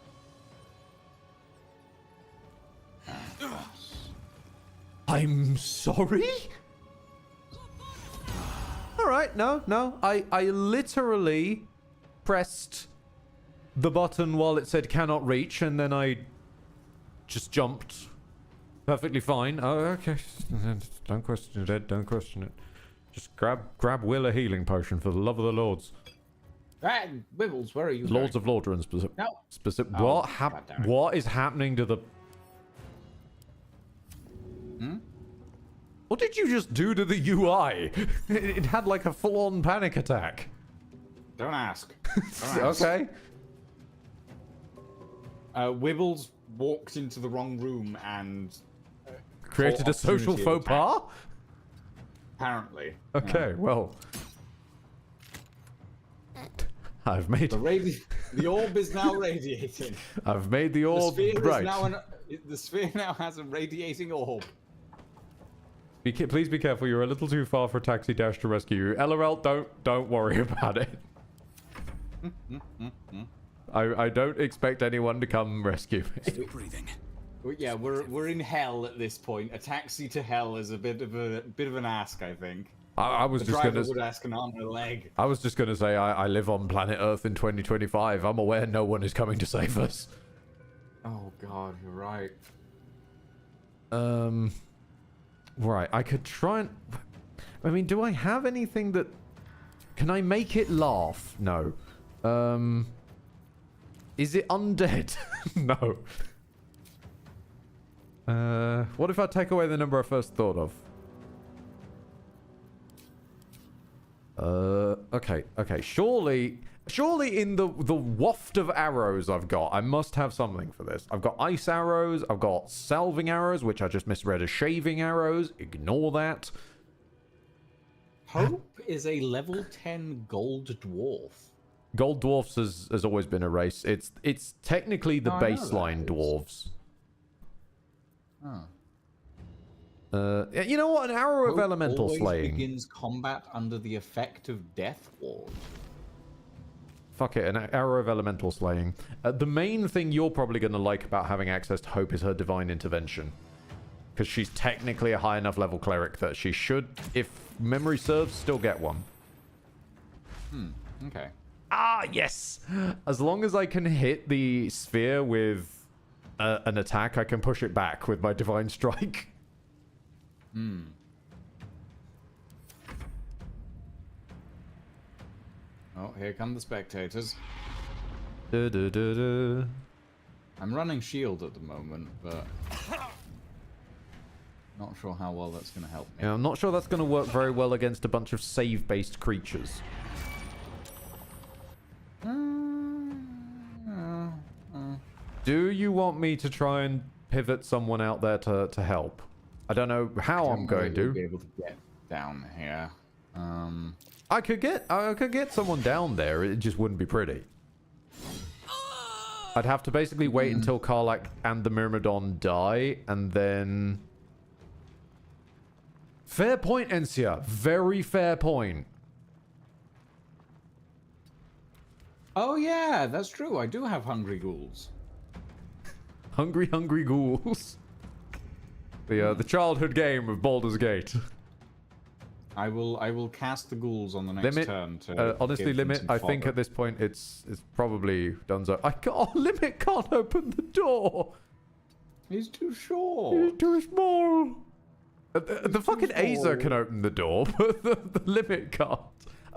I'm sorry? Alright, no. I literally pressed the button while it said cannot reach, and then I just jumped. Perfectly fine. Oh, okay. Don't question it, Ed. Don't question it. Just grab Will a healing potion for the love of the lords. Wibbles, where are you Lords going? of Lordran specific. No. Oh, what is happening to the... What did you just do to the UI? It had like a full-on panic attack. Don't ask. Don't ask. Okay. Wibbles walked into the wrong room and... Created a social faux pas? Apparently. Okay, well... I've made... The orb is now radiating. I've made the orb bright. The sphere now has a radiating orb. Please be careful. You're a little too far for Taxi Dash to rescue you. LOL, don't worry about it. I don't expect anyone to come rescue me. Still breathing. Yeah, we're in hell at this point. A taxi to hell is a bit of an ask, I think. I was the just driver gonna... would ask an arm and a leg. I was just gonna say I live on planet Earth in 2025. I'm aware no one is coming to save us. Oh God, you're right. Right, I could try and... I mean, do I have anything that... Can I make it laugh? No. Is it undead? No. What if I take away the number I first thought of? Okay. Surely in the waft of arrows I've got, I must have something for this. I've got ice arrows, I've got salving arrows, which I just misread as shaving arrows. Ignore that. Hope is a level 10 gold dwarf. Gold dwarfs has always been a race. It's technically the baseline dwarves. You know what? An arrow of elemental always slaying. Begins combat under the effect of Death Ward. Fuck it, an arrow of elemental slaying. The main thing you're probably going to like about having access to Hope is her divine intervention. Because she's technically a high enough level cleric that she should, if memory serves, still get one. Okay. Ah, yes! As long as I can hit the sphere with an attack, I can push it back with my divine strike. Oh, here come the spectators. I'm running shield at the moment, but not sure how well that's going to help me. Yeah, I'm not sure that's going to work very well against a bunch of save-based creatures. Do you want me to try and pivot someone out there to help? I don't know how I'm going to. Be able to get down here. I could get someone down there. It just wouldn't be pretty. I'd have to basically wait until Karlach and the Myrmidon die, and then... Fair point, Encia. Very fair point. Oh yeah, that's true. I do have hungry ghouls. Hungry ghouls. The childhood game of Baldur's Gate. I will cast the ghouls on the next turn to honestly, Limit, I think at this point it's probably donezo. Limit can't open the door. He's too short. He's too small. The fucking Azer can open the door, but the Limit can't.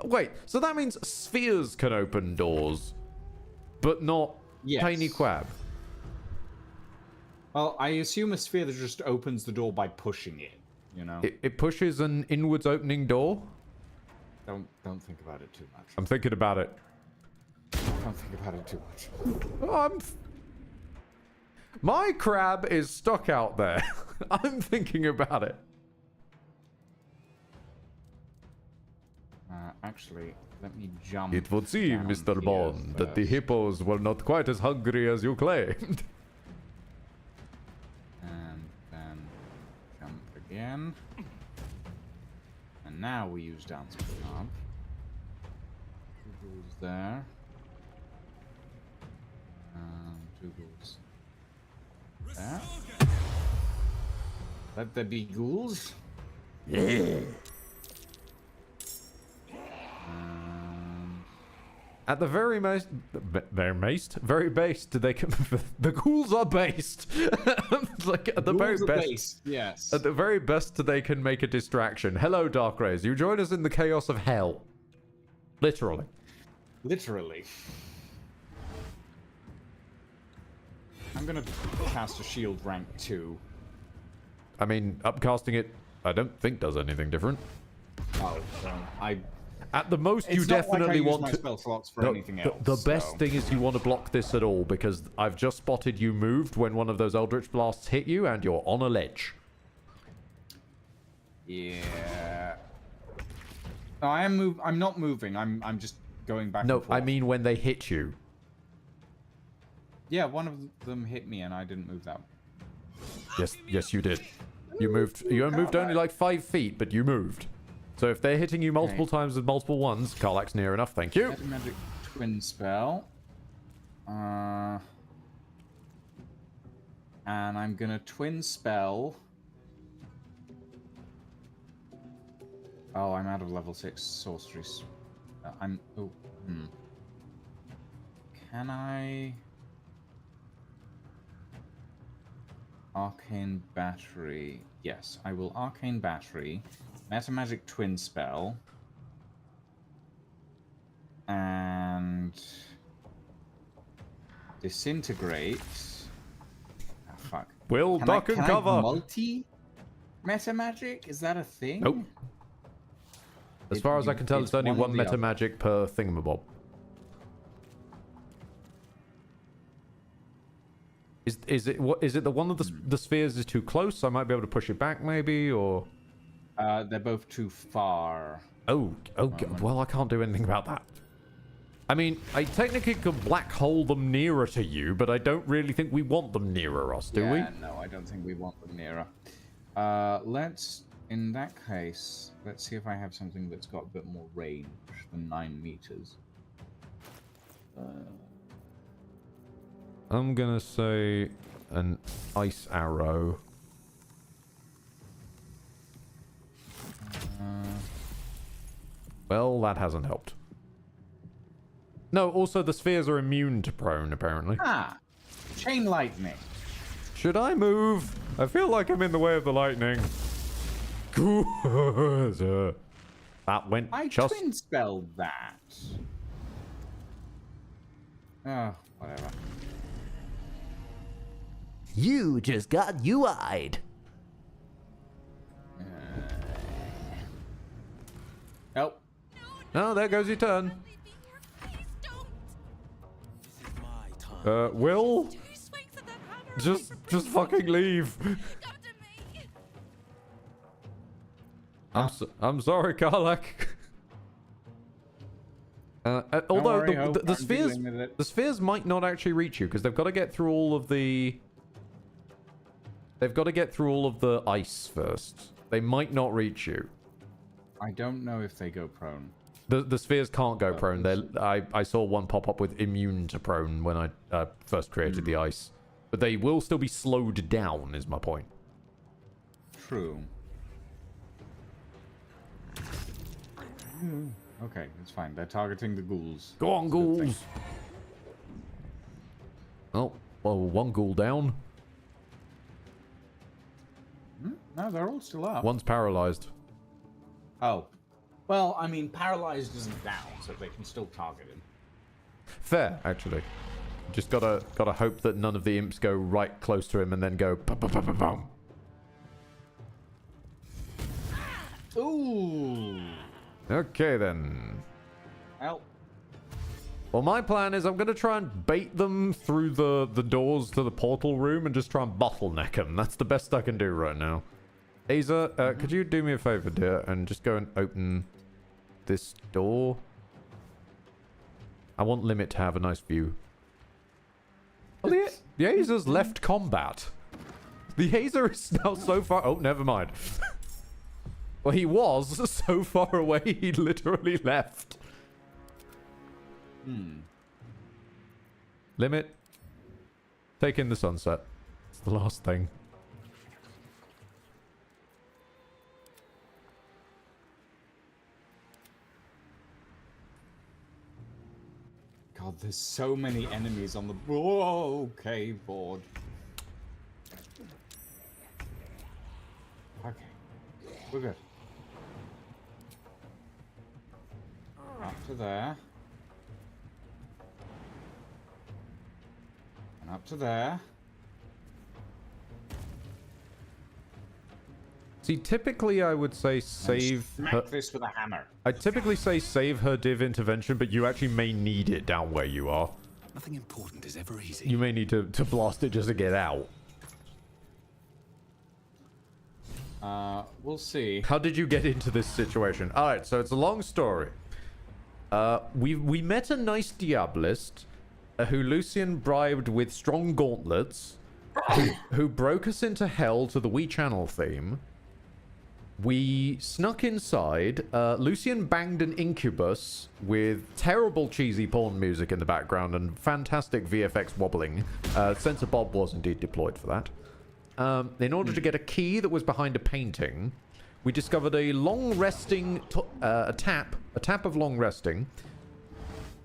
Wait, so that means spheres can open doors, but not Tiny Quab. Well, I assume a sphere that just opens the door by pushing it. You know, it pushes an inwards opening door. Don't think about it too much. I'm thinking about it. Don't think about it too much. My crab is stuck out there. I'm thinking about it. Actually, let me jump. It would seem, down Mr. here Bond, that the first. hippos were not quite as hungry as you claimed. And then jump again. And now we use dance up. Two ghouls there. Two ghouls there. Let there be ghouls. Yeah. At the very most, very based. They can. The ghouls are based. Like at the very best. Based, yes. At the very best, they can make a distraction. Hello, Dark Rays. You join us in the chaos of hell. Literally. Literally. I'm gonna cast a shield rank 2. I mean, upcasting it, I don't think does anything different. Oh, At the most, It's you not like definitely I use want my to. spell slots for anything else, The best so. thing is you want to block this at all because I've just spotted you moved when one of those Eldritch blasts hit you, and you're on a ledge. Yeah. No, I'm not moving. I'm just going back. No, and forth. I mean when they hit you. Yeah, one of them hit me, and I didn't move that. Yes, you did. You moved. You moved only like 5 feet, but you moved. So if they're hitting you multiple times with multiple ones, Karlak's near enough. Thank you. Magic twin spell. And I'm gonna twin spell. Oh, I'm out of level 6 sorceries. Can I? Arcane Battery. Yes, I will Arcane Battery. Metamagic Twin Spell. And Disintegrate. Ah, fuck. Will duck and cover. Multi Metamagic? Is that a thing? Nope. As far as I can tell, it's only one meta magic per thingamabob. Is it the one of the spheres is too close? I might be able to push it back, maybe, or. They're both too far. Oh, well, I can't do anything about that. I mean, I technically could black hole them nearer to you, but I don't really think we want them nearer us, do we? No, I don't think we want them nearer. In that case, let's see if I have something that's got a bit more range than 9 meters. I'm gonna say an ice arrow. Well, that hasn't helped. No, also the spheres are immune to prone, apparently. Chain lightning. Should I move? I feel like I'm in the way of the lightning. That went I just... twin spelled that. Oh, whatever. You just got UI'd. Nope. Oh, there goes your turn. Will? Just fucking leave. I'm sorry, Karlak. Although worry, the spheres might not actually reach you because they've got to get through all of the. They've got to get through all of the ice first. They might not reach you. I don't know if they go prone. The spheres can't go prone. I saw one pop up with immune to prone when I first created the ice, but they will still be slowed down. Is my point. True. Okay, it's fine. They're targeting the ghouls. Go on, ghouls. Oh, well, one ghoul down. No, they're all still up. One's paralyzed. Oh. Well, I mean, paralyzed isn't down, so they can still target him. Fair, actually. Just gotta hope that none of the imps go right close to him and then go bum. Ooh. Okay then. Well, my plan is I'm gonna try and bait them through the doors to the portal room and just try and bottleneck them. That's the best I can do right now. Aza, could you do me a favor, dear, and just go and open this door. I want Limit to have a nice view. Oh, the Azer's left combat. The Azer is now so far... Oh, never mind. Well, he was so far away, he literally left. Limit. Take in the sunset. It's the last thing. God, there's so many enemies on the... Whoa, okay, board. Okay. We're good. Up to there. And up to there. See, typically I would say save Smack this with a hammer. I typically say save her div intervention, but you actually may need it down where you are. Nothing important is ever easy. You may need to blast it just to get out. We'll see. How did you get into this situation? Alright, so it's a long story. We met a nice Diabolist who Lucian bribed with strong gauntlets, who broke us into hell to the We Channel theme. We snuck inside. Lucian banged an incubus with terrible cheesy porn music in the background and fantastic VFX wobbling. Sensor Bob was indeed deployed for that. In order to get a key that was behind a painting, we discovered a long resting, a tap of long resting,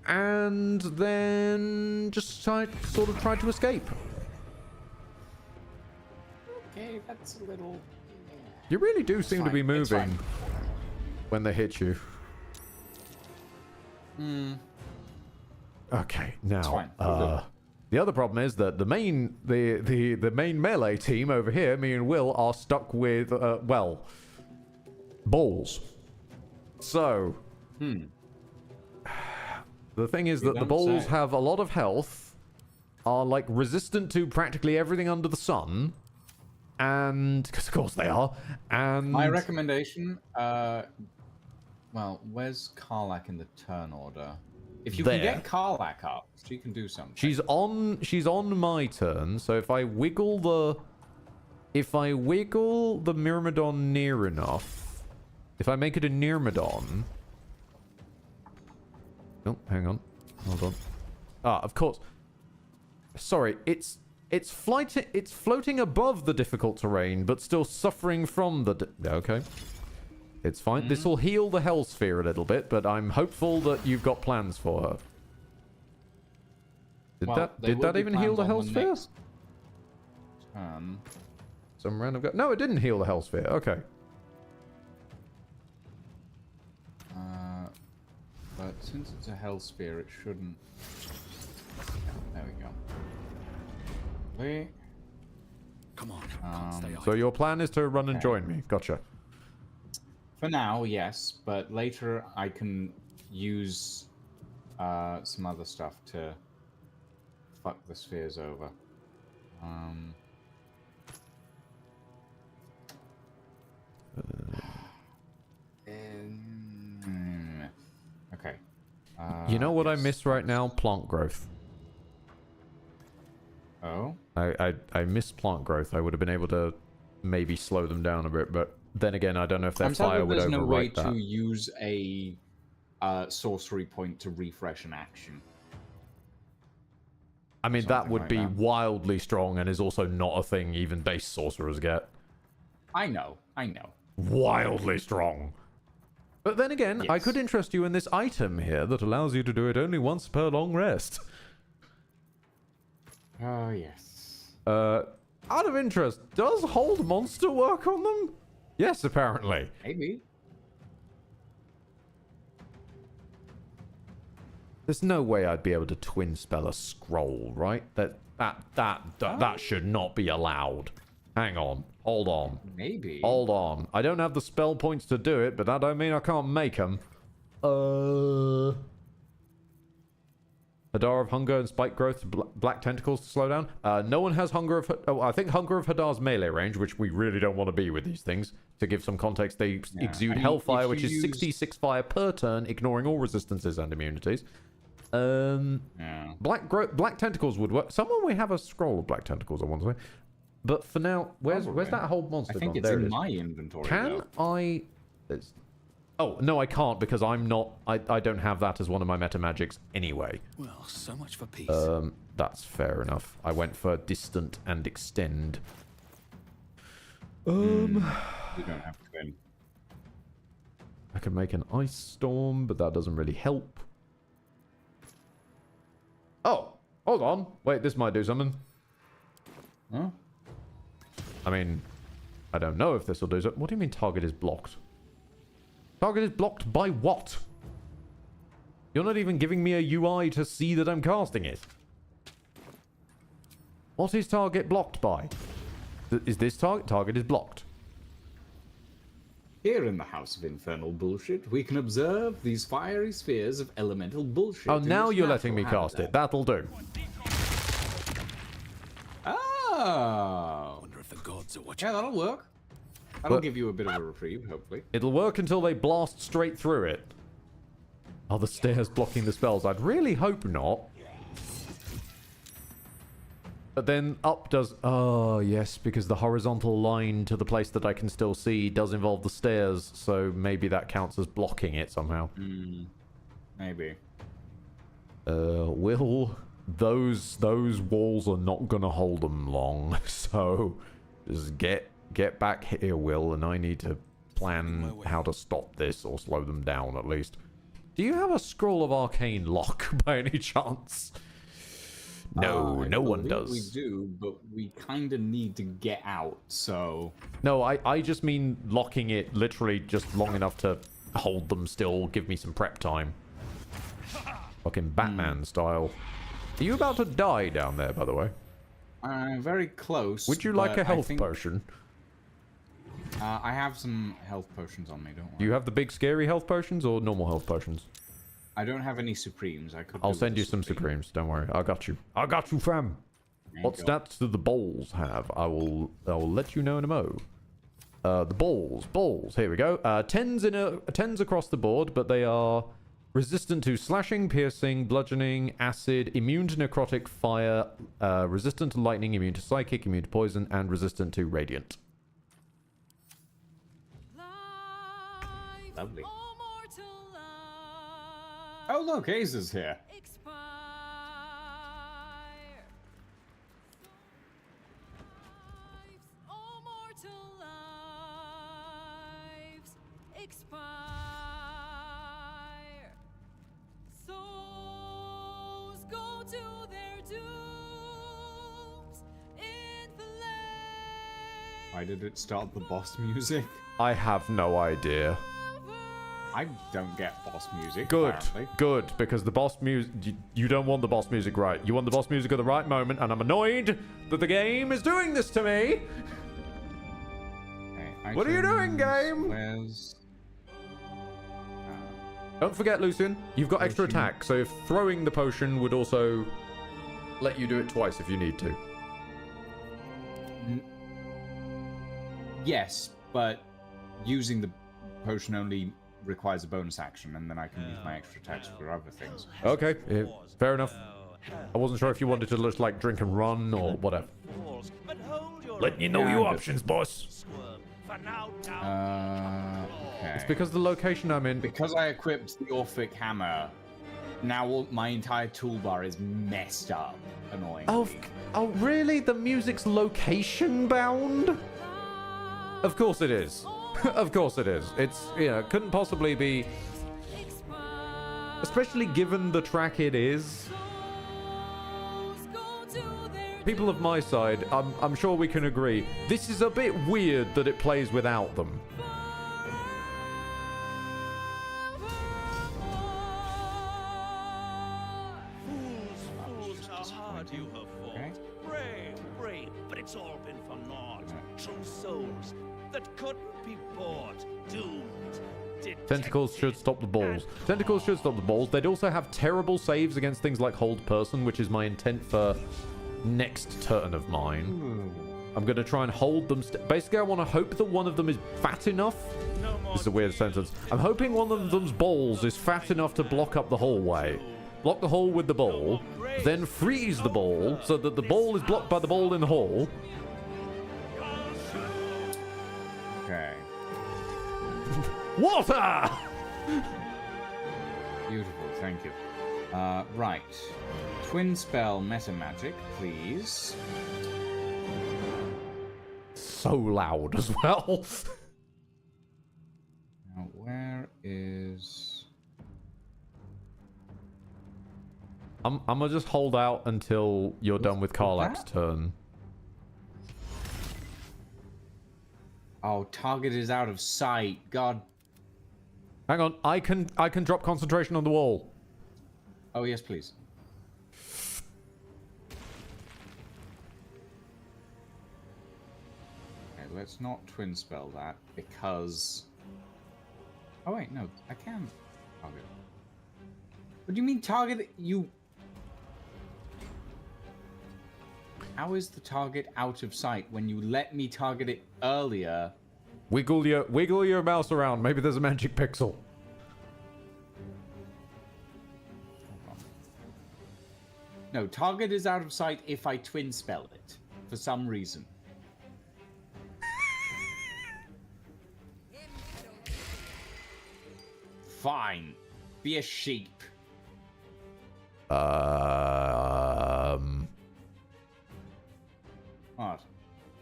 and then just sort of tried to escape. Okay, that's a little... You really do seem to be moving when they hit you. Okay, now the other problem is that the main melee team over here, me and Will, are stuck with well, balls. So the thing is that the balls have a lot of health, are like resistant to practically everything under the sun. And because of course they are. And my recommendation, well, where's Karlak in the turn order? If you can get Karlak up, she can do something. She's on my turn, so if I wiggle the Myrmidon near enough, if I make it a Myrmidon. Oh, hang on. Hold on. Ah, of course. Sorry, it's floating above the difficult terrain, but still suffering from the... Okay. It's fine. This will heal the Hellsphere a little bit, but I'm hopeful that you've got plans for her. Did that even heal the Hellsphere? Some random guy... No, it didn't heal the Hellsphere. Okay. But since it's a Hellsphere, it shouldn't... There we go. Come on, can't stay so your plan is to run and join me. Gotcha. For now, yes, but later I can use some other stuff to fuck the spheres over. Okay. You know what I miss right now? Plant growth. Oh? I miss plant growth. I would have been able to maybe slow them down a bit, but then again, I don't know if their fire would overwrite that. There's no way to use a sorcery point to refresh an action. I mean, that would be wildly strong and is also not a thing even base sorcerers get. I know. Wildly strong. But then again, I could interest you in this item here that allows you to do it only once per long rest. Oh, yes. Out of interest, does Hold Monster work on them? Yes, apparently. Maybe. There's no way I'd be able to twin spell a scroll, right? That should not be allowed. Hang on. Hold on. Maybe. Hold on. I don't have the spell points to do it, but that don't mean I can't make them. Hadar of Hunger and Spike Growth, Black Tentacles to slow down. No one has Hunger of... Oh, I think Hunger of Hadar's melee range, which we really don't want to be with these things. To give some context, they exude Hellfire, which is 66 fire per turn, ignoring all resistances and immunities. Black Tentacles would work. Somewhere we have a scroll of Black Tentacles, I want to say. But for now, where's that whole monster I think gone? it's There in it is. my inventory. Can I... Oh, no, I can't because I'm not... I don't have that as one of my meta magics anyway. Well, so much for peace. That's fair enough. I went for distant and extend. You don't have to win. I can make an ice storm, but that doesn't really help. Oh, hold on. Wait, this might do something. Huh? I mean, I don't know if this will do something. What do you mean target is blocked? Target is blocked by what? You're not even giving me a UI to see that I'm casting it. What is target blocked by? Is this target? Target is blocked. Here in the House of Infernal Bullshit, we can observe these fiery spheres of elemental bullshit. Oh, now you're letting me cast it. That'll do. Oh. Wonder if the gods are watching. Yeah, that'll work. That'll give you a bit of a reprieve, hopefully. It'll work until they blast straight through it. Are the stairs blocking the spells? I'd really hope not. But then up does... Oh, yes, because the horizontal line to the place that I can still see does involve the stairs, so maybe that counts as blocking it somehow. Maybe. Will... Those walls are not gonna hold them long, so just get back here, Will, and I need to plan how to stop this or slow them down at least. Do you have a Scroll of Arcane Lock by any chance? No, no one does. We do, but we kind of need to get out, so... No, I just mean locking it literally just long enough to hold them still, give me some prep time. Fucking Batman style. Are you about to die down there, by the way? Very close. Would you like a health potion? I have some health potions on me, don't worry. Do you have the big scary health potions or normal health potions? I don't have any Supremes. I'll send you some Supremes. Don't worry. I got you. I got you, fam. What stats do the bowls have? I will let you know in a mo. The bowls. Here we go. Tens across the board, but they are resistant to slashing, piercing, bludgeoning, acid, immune to necrotic, fire, resistant to lightning, immune to psychic, immune to poison, and resistant to radiant. Lovely. Oh look, Aza's here. Why did it start the boss music? I have no idea. I don't get boss music. Good, apparently. good, because the boss music... You don't want the boss music right. You want the boss music at the right moment, and I'm annoyed that the game is doing this to me! Okay, what are you doing, game? Where's... Don't forget, Lucian, you've got extra attack, so if throwing the potion would also let you do it twice if you need to. Yes, but using the potion only requires a bonus action, and then I can use my extra attacks for other things. Okay, yeah, fair enough. I wasn't sure if you wanted to just, like, drink and run or whatever. Letting you know your options, boss. Okay. It's because the location I'm in... Because I equipped the Orphic Hammer, now my entire toolbar is messed up, annoyingly. Oh, really? The music's location bound? Of course it is. Of course it is. It's, you know, couldn't possibly be... Especially given the track it is. People of my side, I'm sure we can agree, this is a bit weird that it plays without them. Fools, how hard you have fought. Brave, but it's all been for naught. True souls that couldn't be bought, doomed. Tentacles should stop the balls. Tentacles should stop the balls. They'd also have terrible saves against things like hold person, which is my intent for next turn of mine. I'm going to try and hold them. Basically, I want to hope that one of them is fat enough. This is a weird sentence. I'm hoping one of them's balls is fat enough to block up the hallway. Block the hole with the ball. Then freeze the ball so that the ball is blocked by the ball in the hole. Okay. Water! Beautiful, thank you. Right. Twin spell meta magic, please. So loud as well. Now, where is... I'm gonna just hold out until you're done with Karlak's turn. Oh, target is out of sight. God. Hang on, I can drop concentration on the wall. Oh yes, please. Okay, let's not twin spell that because. Oh wait, no, I can target. What do you mean target? You. How is the target out of sight when you let me target it earlier? Wiggle your mouse around. Maybe there's a magic pixel. No, target is out of sight if I twin spell it for some reason. Fine. Be a sheep. What?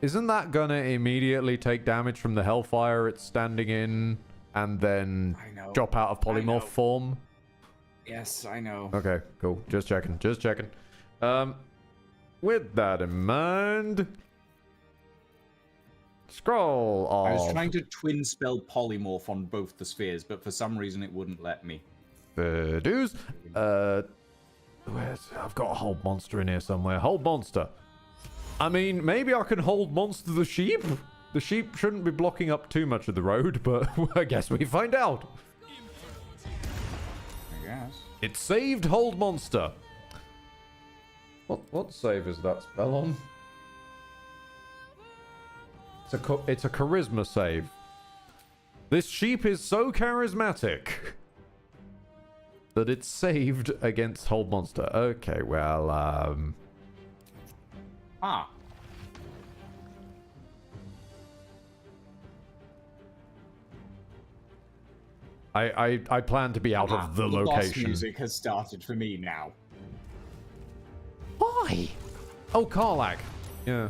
Isn't that gonna immediately take damage from the hellfire it's standing in and then drop out of polymorph form? Yes, I know. Okay, cool. Just checking. With that in mind, scroll off. I was trying to twin spell polymorph on both the spheres, but for some reason it wouldn't let me. Dues. I've got a hold monster in here somewhere. Hold monster. I mean, maybe I can hold monster the sheep. The sheep shouldn't be blocking up too much of the road, but I guess we find out. I guess. It saved hold monster. What save is that spell on? It's a charisma save. This sheep is so charismatic that it's saved against hold monster. Okay, well, Ah. I plan to be out of the boss location. Music has started for me now. Why? Oh, Karlak. Yeah.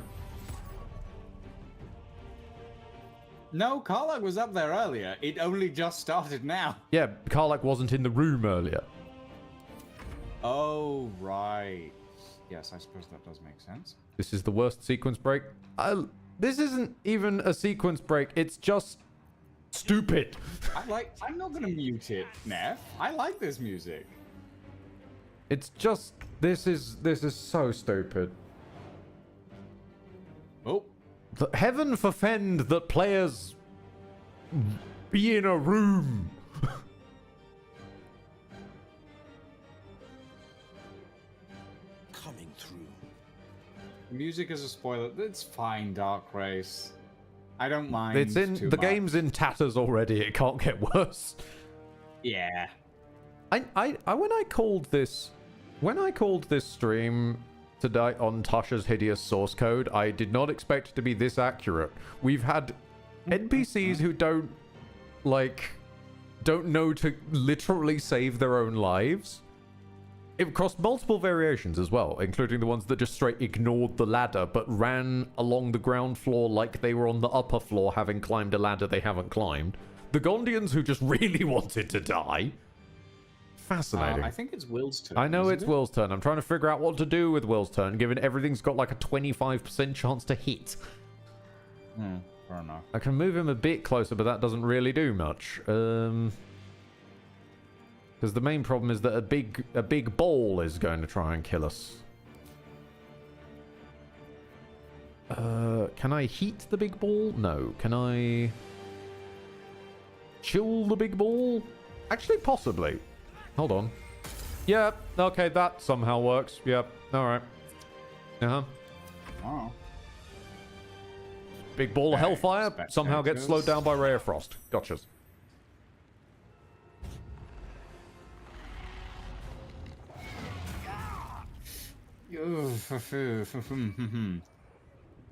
No, Karlak was up there earlier. It only just started now. Yeah, Karlak wasn't in the room earlier. Oh, right. Yes, I suppose that does make sense. This is the worst sequence break. This isn't even a sequence break. It's just stupid. I'm not gonna mute it, Neff. I like this music. It's just this is so stupid. Oh. Heaven forfend that players be in a room. Coming through. Music is a spoiler. It's fine, Dark Race. I don't mind. It's in too the much. game's in tatters already. It can't get worse. Yeah. When I called this stream today on Tasha's Hideous source code, I did not expect it to be this accurate. We've had NPCs who don't know to literally save their own lives. It crossed multiple variations as well, including the ones that just straight ignored the ladder but ran along the ground floor like they were on the upper floor, having climbed a ladder they haven't climbed. The Gondians who just really wanted to die. Fascinating. I think it's Will's turn. I know isn't it's it? Will's turn. I'm trying to figure out what to do with Will's turn, given everything's got like a 25% chance to hit. Fair enough. I can move him a bit closer, but that doesn't really do much. Because the main problem is that a big ball is going to try and kill us. Can I heat the big ball? No. Can I chill the big ball? Actually, possibly. Hold on. Yeah, okay, that somehow works. Yep, alright. Uh-huh. Oh. Big ball of hellfire somehow gets slowed down by ray of frost. Gotchas.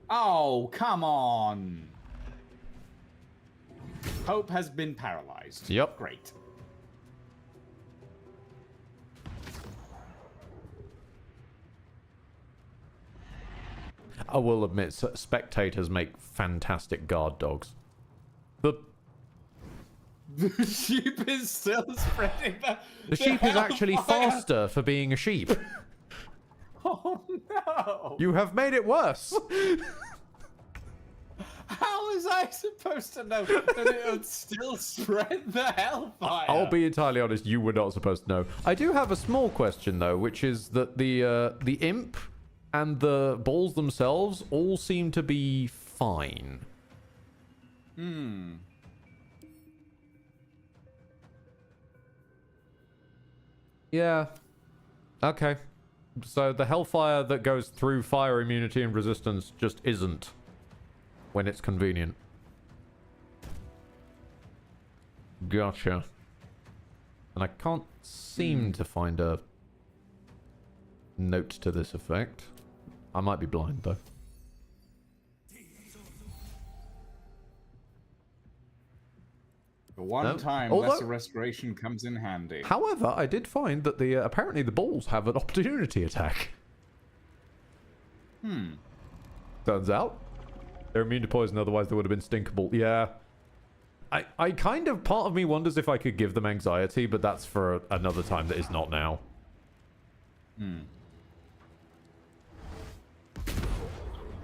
Oh, come on. Hope has been paralyzed. Yep. Great. I will admit, spectators make fantastic guard dogs. The sheep is still spreading the sheep is actually faster for being a sheep. Oh no! You have made it worse. How was I supposed to know that it would still spread the hellfire? I'll be entirely honest, you were not supposed to know. I do have a small question though, which is that the imp and the balls themselves all seem to be fine. Yeah. Okay. So the hellfire that goes through fire immunity and resistance just isn't when it's convenient. Gotcha. And I can't seem to find a note to this effect. I might be blind though. The one time lesser restoration comes in handy. However, I did find that the apparently the balls have an opportunity attack. Turns out they're immune to poison, otherwise they would have been stinkable. Yeah. I kind of, part of me wonders if I could give them anxiety, but that's for another time that is not now.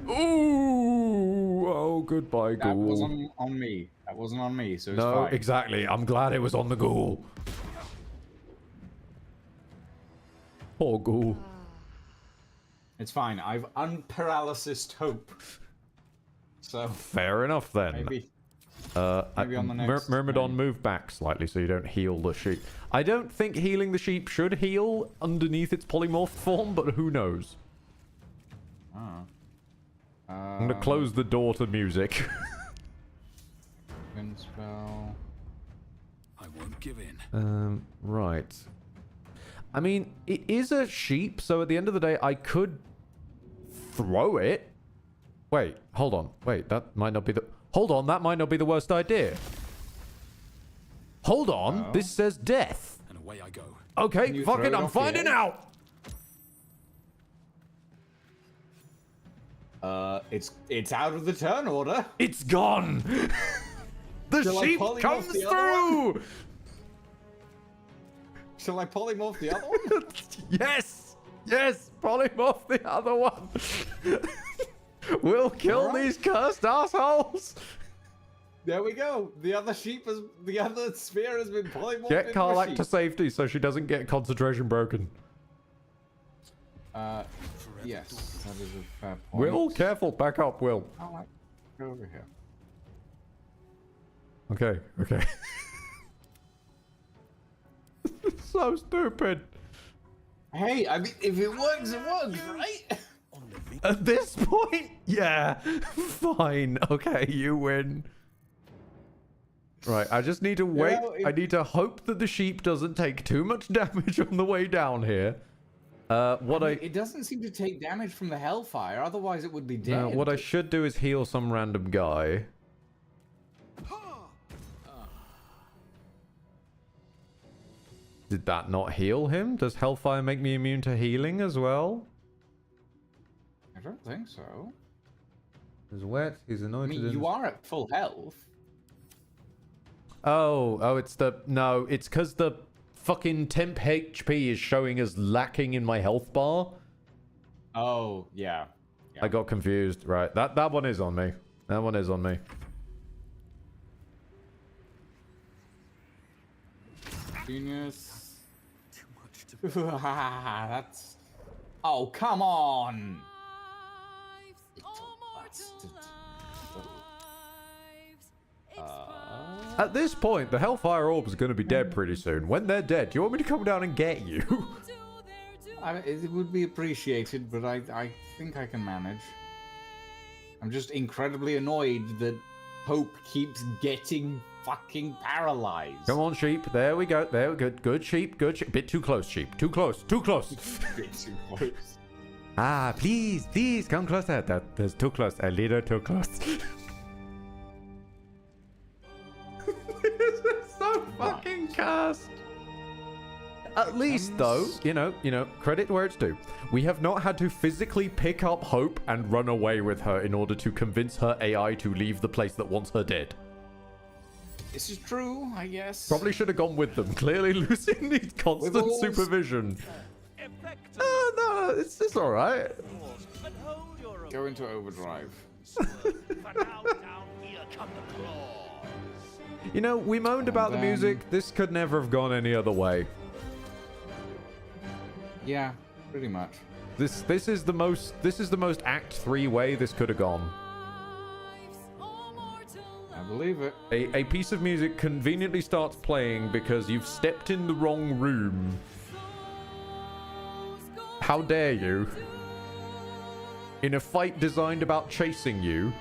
Ooh! Oh, goodbye, ghoul. That wasn't on me. That wasn't on me, so it's No, fine. exactly. I'm glad it was on the ghoul. Poor ghoul. It's fine. I've unparalysed hope. So Fair enough then. maybe on the next Myrmidon, move back slightly so you don't heal the sheep. I don't think healing the sheep should heal underneath its polymorph form, but who knows? I'm gonna close the door to music. Spell. I won't give in. Right. I mean, it is a sheep, so at the end of the day, I could throw it. Wait, hold on. Wait, that might not be the... Hold on, that might not be the worst idea. Hold on, this says death. And away I go. Okay, fuck it, I'm finding out. It's out of the turn order. It's gone. The Shall I sheep polymorph comes the other through. Shall I polymorph the other one? Yes, yes, polymorph the other one. We'll kill these cursed assholes. There we go. The other sphere has been polymorphed. Get into a Karlak to sheep. safety so she doesn't get concentration broken. Yes, that is a fair point. Will, careful, back up, Will. Karlak, go over here. Okay, okay. So stupid. Hey, I mean, if it works, right? At this point, yeah, fine. Okay, you win. Right, I just need to wait. I need to hope that the sheep doesn't take too much damage on the way down here. It doesn't seem to take damage from the hellfire, otherwise it would be dead. What I should do is heal some random guy. Did that not heal him? Does hellfire make me immune to healing as well? I don't think so. He's wet. He's I anointed. mean, you are at full health. Oh, it's because the fucking temp HP is showing as lacking in my health bar. Oh, yeah. I got confused. Right, that one is on me. That one is on me. Genius. That's... Oh, come on! At this point, the Hellfire Orb is going to be dead pretty soon. When they're dead, do you want me to come down and get you? It would be appreciated, but I think I can manage. I'm just incredibly annoyed that Hope keeps getting fucking paralyzed. Come on, sheep. There we go. There we go. Good sheep. Good sheep. Bit too close, sheep. Too close. Too close. Bit too close. Ah, please, come closer. That's too close. A little too close. This is so fucking cursed. At least, though, you know, credit where it's due. We have not had to physically pick up Hope and run away with her in order to convince her AI to leave the place that wants her dead. This is true, I guess. Probably should have gone with them. Clearly, Lucy needs constant supervision. No, it's all right. Go into overdrive. You know, we moaned about the music. This could never have gone any other way. Yeah, pretty much. This is the most Act 3 way this could have gone. I believe it. A piece of music conveniently starts playing because you've stepped in the wrong room. How dare you? In a fight designed about chasing you.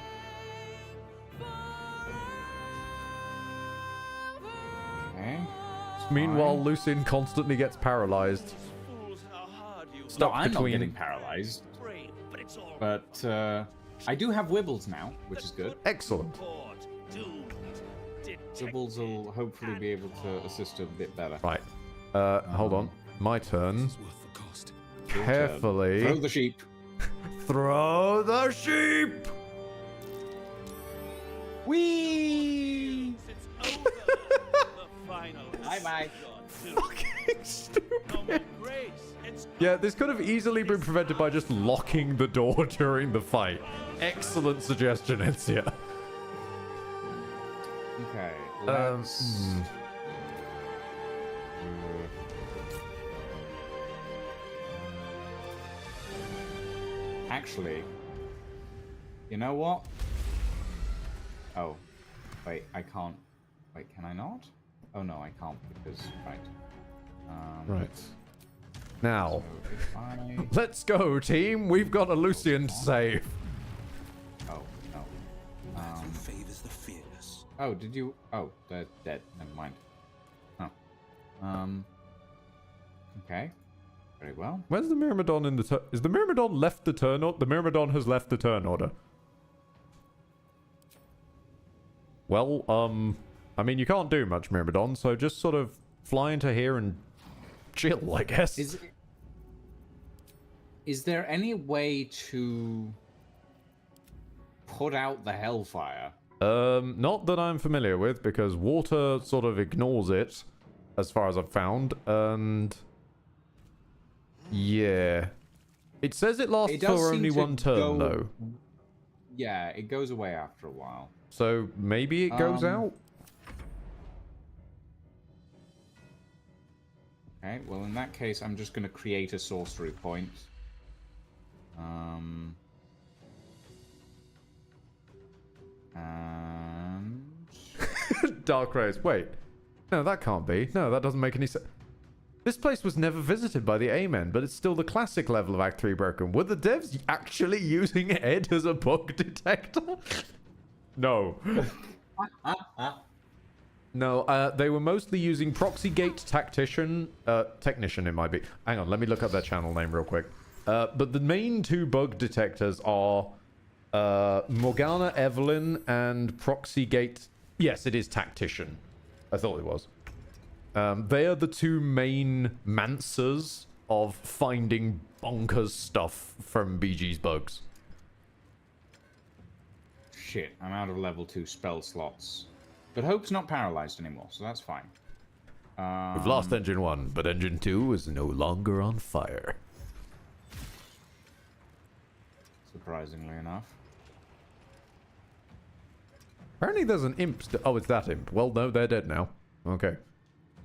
Okay. Meanwhile, Lucien constantly gets paralyzed. No, I'm not getting paralyzed. But I do have Wibbles now, which is good. Excellent. Wibbles will hopefully be able to assist a bit better. Right. Hold on. My turn. Carefully. Throw the sheep. Throw the sheep! Whee! Bye-bye. Fucking stupid. Yeah, this could have easily been prevented by just locking the door during the fight. Excellent suggestion, Encia. Okay, let's... Actually, you know what? Oh, wait, I can't. Wait, can I not? Oh no, I can't because, right. Right. Now, so let's go, team. We've got a Lucien to save. Oh, no. Favors the fearless. Oh, did you? Oh, they're dead. Never mind. Oh. Okay. Very well. Where's the Myrmidon in the turn? Is the Myrmidon left the turn order? The Myrmidon has left the turn order. Well, I mean, you can't do much, Myrmidon, so just sort of fly into here and chill, I guess. Is there any way to put out the Hellfire? Not that I'm familiar with, because water sort of ignores it, as far as I've found, and... Yeah. It says it lasts for only one turn, though. Yeah, it goes away after a while. So maybe it goes out? Okay, well in that case, I'm just going to create a sorcery point. And... Dark Rays. Wait. No, that can't be. No, that doesn't make any sense. This place was never visited by the Amen, but it's still the classic level of Act 3 broken. Were the devs actually using Ed as a bug detector? No. No, they were mostly using Proxy Gate Technician, it might be. Hang on, let me look up their channel name real quick. But the main two bug detectors are Morgana Evelyn and Proxy Gate. Yes, it is Tactician. I thought it was. They are the two main mancers of finding bonkers stuff from BG's bugs. Shit, I'm out of level 2 spell slots. But Hope's not paralyzed anymore, so that's fine. We've lost Engine 1, but Engine 2 is no longer on fire. Surprisingly enough. Apparently there's an imp. Oh, it's that imp. Well, no, they're dead now. Okay.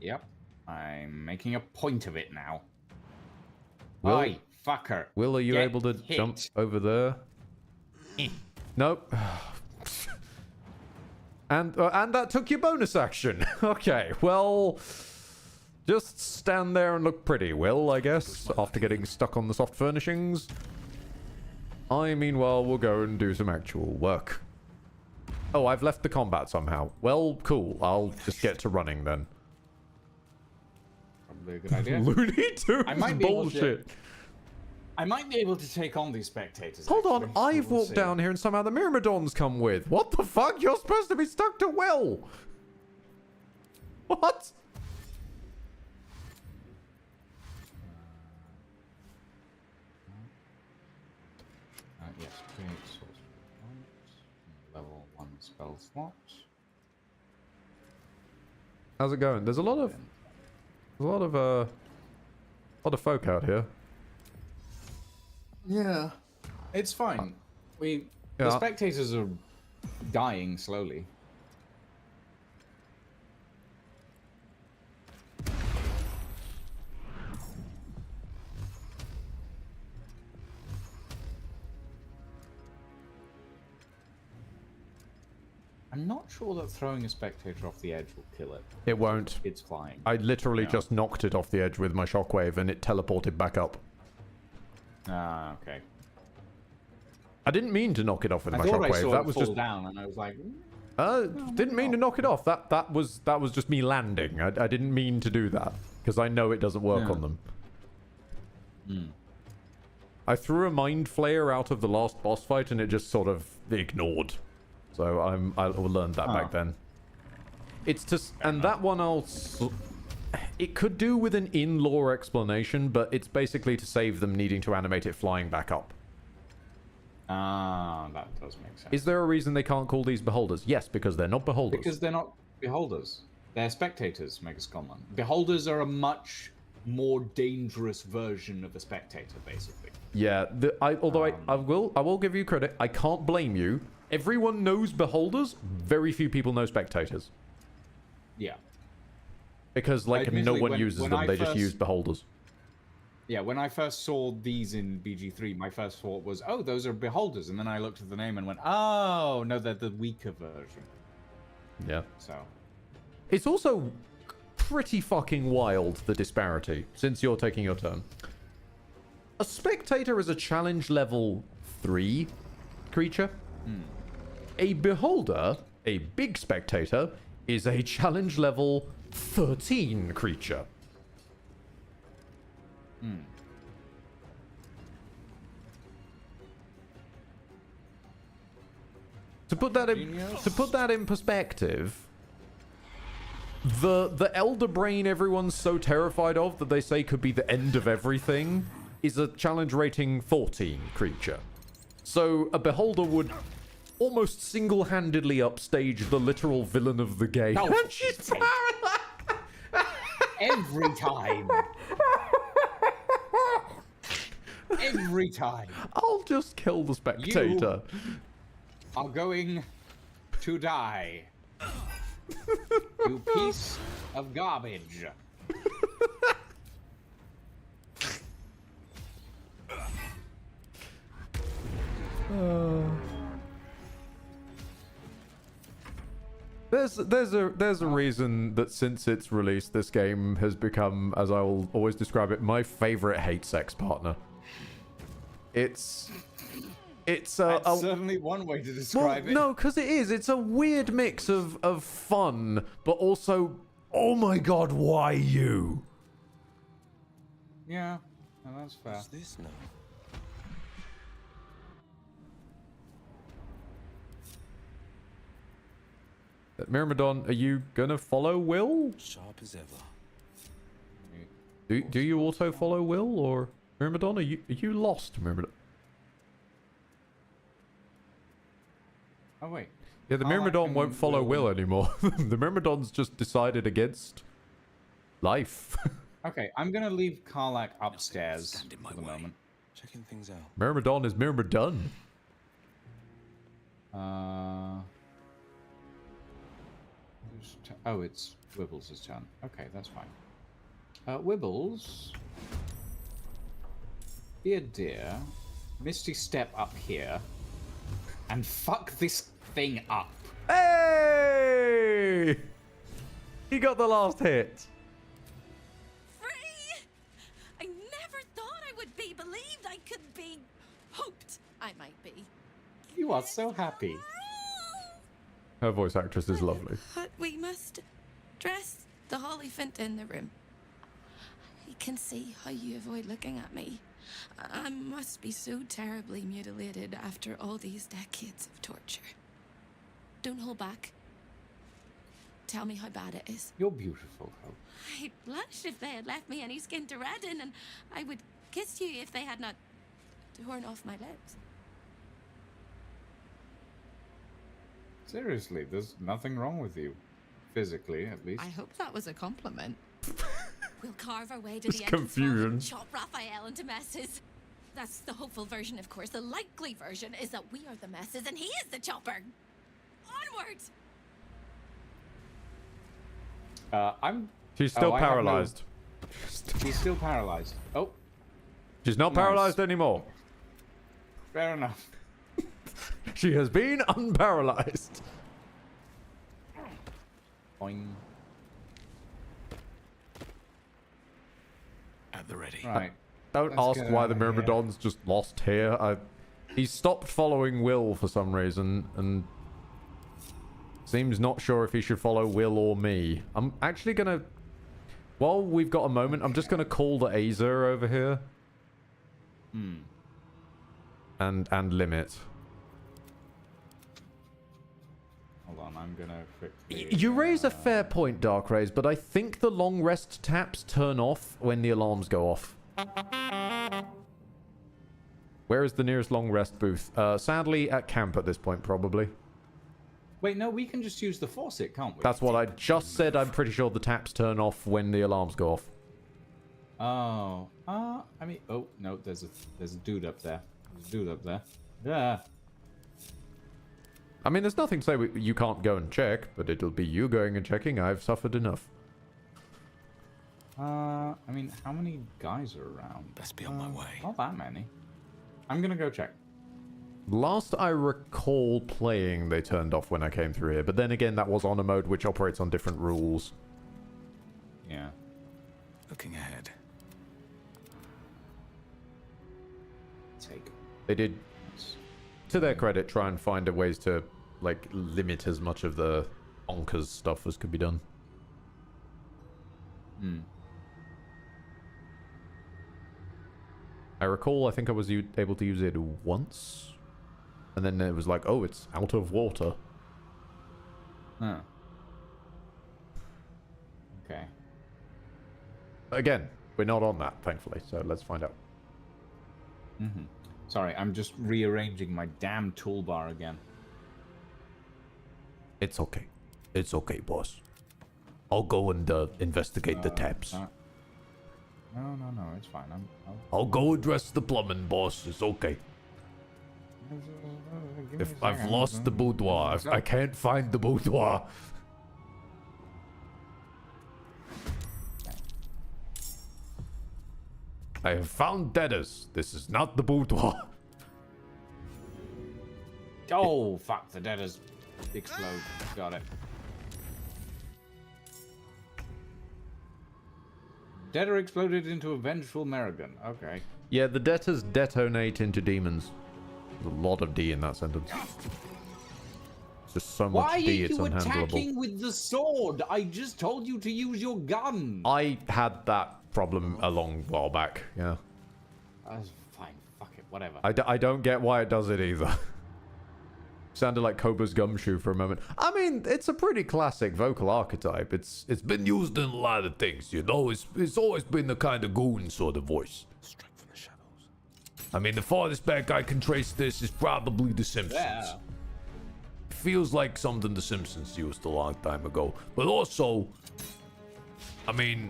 Yep. I'm making a point of it now. Will, Oi, fucker. Will, are you able to jump over there? Nope. And that took your bonus action. Okay, well, just stand there and look pretty, Will, I guess, after getting stuck on the soft furnishings. I, meanwhile, will go and do some actual work. Oh, I've left the combat somehow. Well, cool. I'll just get to running then. Probably a good idea. Looney Tunes bullshit. I might be able to take on these spectators. Hold on, actually. I've We'll walked see. down here and somehow the Myrmidons come with. What the fuck? You're supposed to be stuck to Will. What? Yes, create source point. Level 1 spell slot. How's it going? There's a lot of folk out here. Yeah. It's fine. The spectators are dying slowly. I'm not sure that throwing a spectator off the edge will kill it. It won't. It's flying. I literally Yeah. just knocked it off the edge with my shockwave and it teleported back up. Ah, okay. I didn't mean to knock it off with I my thought I shockwave. saw That it was fall just down, and I was like, didn't mean to knock it off. That was just me landing. I didn't mean to do that because I know it doesn't work on them. I threw a mind flayer out of the last boss fight and it just sort of ignored. So I learned that back then. It's just that one it could do with an in-lore explanation, but it's basically to save them needing to animate it flying back up. Ah, that does make sense. Is there a reason they can't call these beholders? Yes, because they're not beholders. Because they're not beholders. They're spectators, Megas Conlan. Beholders are a much more dangerous version of a spectator, basically. Yeah, I will give you credit. I can't blame you. Everyone knows beholders. Very few people know spectators. Yeah. Because no Admittedly, one when- uses when them. I They just first- use beholders. Yeah, when I first saw these in BG3, my first thought was, oh, those are beholders. And then I looked at the name and went, oh, no, they're the weaker version. Yeah. So. It's also pretty fucking wild, the disparity, since you're taking your turn. A spectator is a challenge level 3 creature. A beholder, a big spectator, is a challenge level 13 creature. To put that in perspective, the elder brain everyone's so terrified of that they say could be the end of everything is a challenge rating 14 creature. So a beholder would almost single-handedly upstage the literal villain of the game. Oh, she's every time. Every time. I'll just kill the spectator. You are going to die. You piece of garbage. There's a reason that since its release, this game has become, as I will always describe it, my favorite hate sex partner. It's That's certainly one way to describe it. No, because it is. It's a weird mix of fun, but also, oh my god, why you? Yeah, no, that's fair. What's this now? Myrmidon, are you gonna follow Will? Sharp as ever. Do you auto follow Will, or Myrmidon? Are you lost, Myrmidon? Oh wait. Yeah, the Oh, Myrmidon I can won't follow Will anymore. The Myrmidon's just decided against life. Okay, I'm gonna leave Karlak upstairs for the moment. Checking things out. Myrmidon is Myrmidon. Oh, it's Wibbles' turn. Okay, that's fine. Wibbles, be a dear, Misty step up here, and fuck this thing up. Hey! He got the last hit. Free! I never thought I would be believed. I could be hoped I might be. You are so happy. Her voice actress is lovely. But we must dress the Hollyphant in the room. I can see how you avoid looking at me. I must be so terribly mutilated after all these decades of torture. Don't hold back. Tell me how bad it is. You're beautiful, Hope. I'd blush if they had left me any skin to redden, and I would kiss you if they had not torn off my lips. Seriously, there's nothing wrong with you. Physically, at least. I hope that was a compliment. We'll carve our way to It's the end confusion. and chop Raphael into messes. That's the hopeful version, of course. The likely version is that we are the messes and he is the chopper. Onwards! She's still I have paralyzed. She's still paralyzed. Oh. She's not Nice. paralyzed anymore. Fair enough. She has been unparalyzed. Boing. At the ready. Right. Don't Let's ask get why out the of here. Myrmidon's just lost here. He stopped following Will for some reason, and seems not sure if he should follow Will or me. I'm actually gonna, while we've got a moment, I'm just gonna call the Azer over here. And limit. Hold on, I'm gonna quickly... You raise a fair point, Dark Rays, but I think the long rest taps turn off when the alarms go off. Where is the nearest long rest booth? Sadly, at camp at this point, probably. Wait, no, we can just use the faucet, can't we? That's what I just said. I'm pretty sure the taps turn off when the alarms go off. Oh. I mean... Oh, no, there's a dude up there. There's a dude up there. Yeah. I mean, there's nothing to say you can't go and check, but it'll be you going and checking. I've suffered enough. I mean, how many guys are around? Best be on my way. Not that many. I'm gonna go check. Last I recall playing, they turned off when I came through here. But then again, that was on a mode which operates on different rules. Yeah. Looking ahead. Take. They did, to their credit, try and find a ways to, like, limit as much of the bonkers stuff as could be done. I recall, I think I was able to use it once. And then it was like, oh, it's out of water. Huh. Okay. Again, we're not on that, thankfully, so let's find out. Sorry, I'm just rearranging my damn toolbar again. It's okay. It's okay, boss. I'll go and investigate the taps. No, it's fine. I'll go address the plumbing, boss. It's okay. If I've lost the boudoir, if I can't find the boudoir. I have found debtors. This is not the boudoir. Oh, fuck, the debtors explode. Got it. Debtor exploded into a vengeful Merrigan. Okay. Yeah, the debtors detonate into demons. There's a lot of D in that sentence. Just so much Why are D, it's you unhandleable. attacking with the sword? I just told you to use your gun. I had that problem a long while back, yeah. That's fine. Fuck it. Whatever. I don't get why it does it either. Sounded like Koba's gumshoe for a moment. I mean, it's a pretty classic vocal archetype. It's been used in a lot of things, you know. It's always been the kind of goon sort of voice. Strike from the shadows. I mean, the farthest back I can trace this is probably The Simpsons. Yeah. It feels like something The Simpsons used a long time ago. But also, I mean,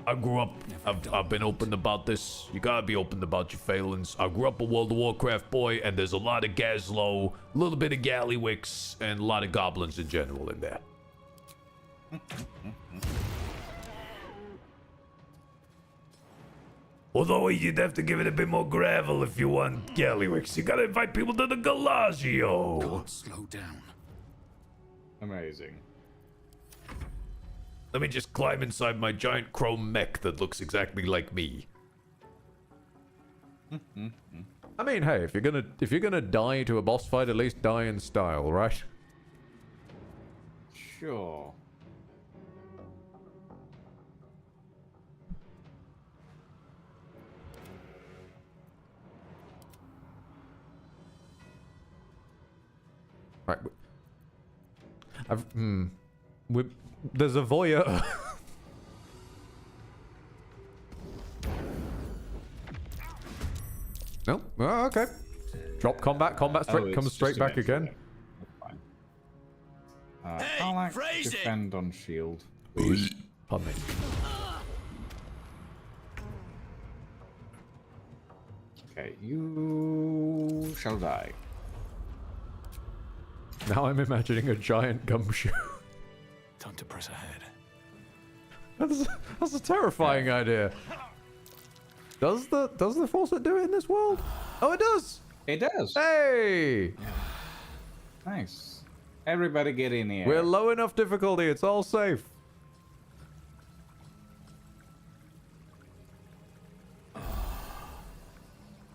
I grew up, I've been open about this. You gotta be open about your failings. I grew up a World of Warcraft boy, and there's a lot of Gazlowe, a little bit of Gallywix, and a lot of goblins in general in there. Although you'd have to give it a bit more gravel if you want Gallywix. You gotta invite people to the Galazio. Slow down. Amazing. Let me just climb inside my giant chrome mech that looks exactly like me. I mean, hey, if you're gonna die to a boss fight, at least die in style, right? Sure. Right. There's a voyeur. No? Oh, okay. Drop combat. Combat straight comes straight back again. Karlach, defend on shield. Pardon me. Okay, you shall die. Now I'm imagining a giant gumshoe. Time to press ahead. That's a terrifying idea. Does the faucet do it in this world? Oh, it does. It does. Hey. Nice. Everybody get in here. We're low enough difficulty. It's all safe.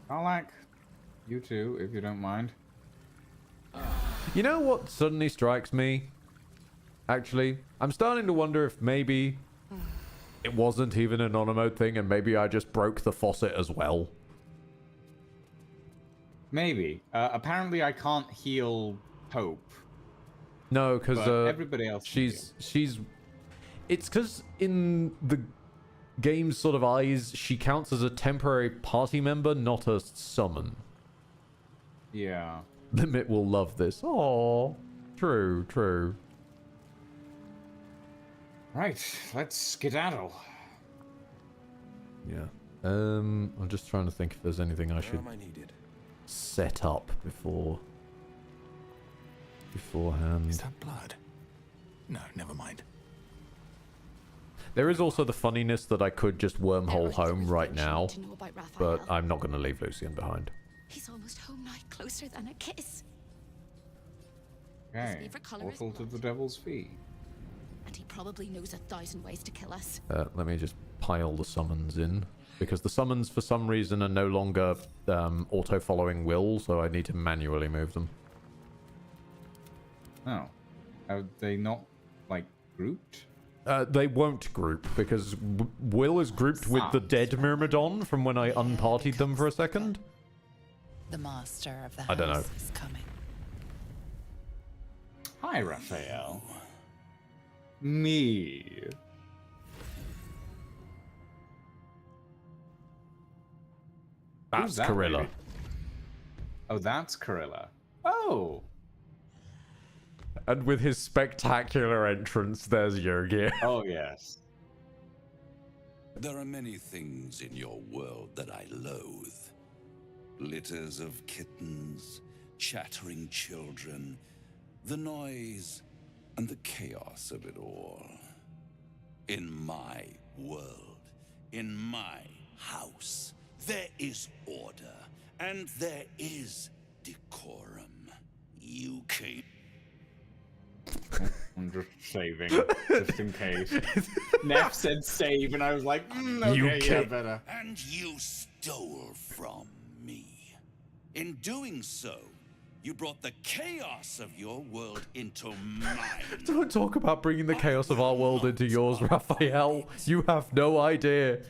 Karlach, you too, if you don't mind. You know what suddenly strikes me? Actually, I'm starting to wonder if maybe it wasn't even an Onomode thing and maybe I just broke the faucet as well. Maybe. Apparently I can't heal Hope. No, because everybody else she's it's because in the game's sort of eyes, she counts as a temporary party member, not a summon. Yeah. Limit will love this. Oh, true. Right, let's skedaddle. Yeah. I'm just trying to think if there's anything I should set up beforehand. Is that blood? No, never mind. There is also the funniness that I could just wormhole home right now, but I'm not going to leave Lucian behind. He's almost home now, closer than a kiss. Okay, portal to the Devil's Fee. And he probably knows 1,000 ways to kill us. Let me just pile the summons in, because the summons for some reason are no longer auto-following will, so I need to manually move them. Oh. Are they not, like, grouped? They won't group, because Will is grouped with the dead Myrmidon from when I unpartied them for a second. The master of the I don't know. house is coming. Hi, Raphael. Me. That's that Corilla. lady? Oh, that's Corilla. Oh. And with his spectacular entrance, there's Yurgir. Oh, yes. There are many things in your world that I loathe. Litters of kittens, chattering children, the noise and the chaos of it all. In my world, in my house, there is order and there is decorum. You came... I'm just saving, just in case. Neff said save, and I was like, okay, yeah, better. And you stole from me. In doing so, you brought the chaos of your world into mine. Don't talk about bringing the chaos of our world into yours, Raphael. You have no idea.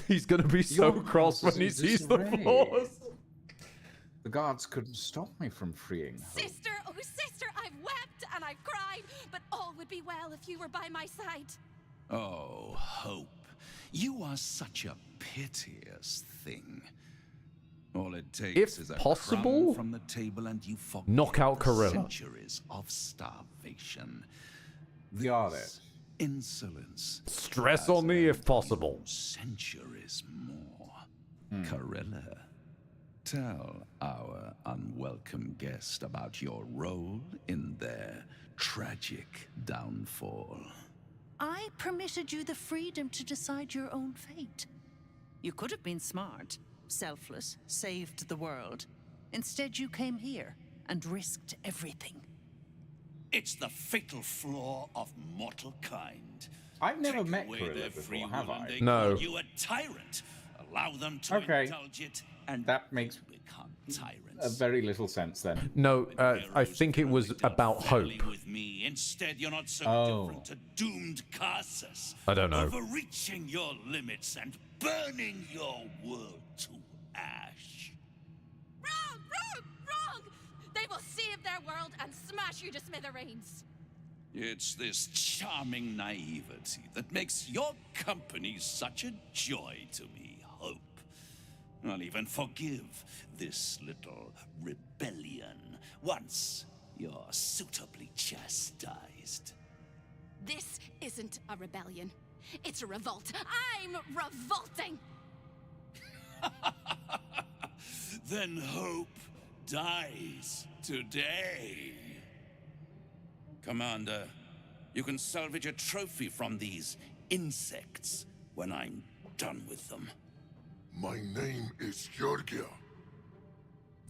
He's gonna be so cross when he sees the flaws. The guards couldn't stop me from freeing Hope. Sister, oh sister, I've wept and I've cried, but all would be well if you were by my side. Oh, Hope. You are such a piteous thing. All it takes is a possible, crumb from the table and you forget knock out the Corilla. centuries of starvation. Got it. Insolence. Stress on me if possible. Centuries more. Corilla, tell our unwelcome guest about your role in their tragic downfall. I permitted you the freedom to decide your own fate. You could have been smart, selfless, saved the world. Instead, you came here and risked everything. It's the fatal flaw of mortal kind. I've never Take met away Gorilla their before, free have will I? and they No. call you a tyrant. Allow them to Okay. indulge it, and That makes become tyrants. a very little sense then. No, I think it was about hope. With me. Instead, you're not so Oh. different to doomed Carsus. I don't know. Overreaching your limits and burning your world to ash. Wrong! Wrong! Wrong! They will save their world and smash you to smithereens. It's this charming naivety that makes your company such a joy to me, Hope. I'll even forgive this little rebellion once you're suitably chastised. This isn't a rebellion. It's a revolt. I'm revolting! Then Hope dies today. Commander, you can salvage a trophy from these insects when I'm done with them. My name is Georgia.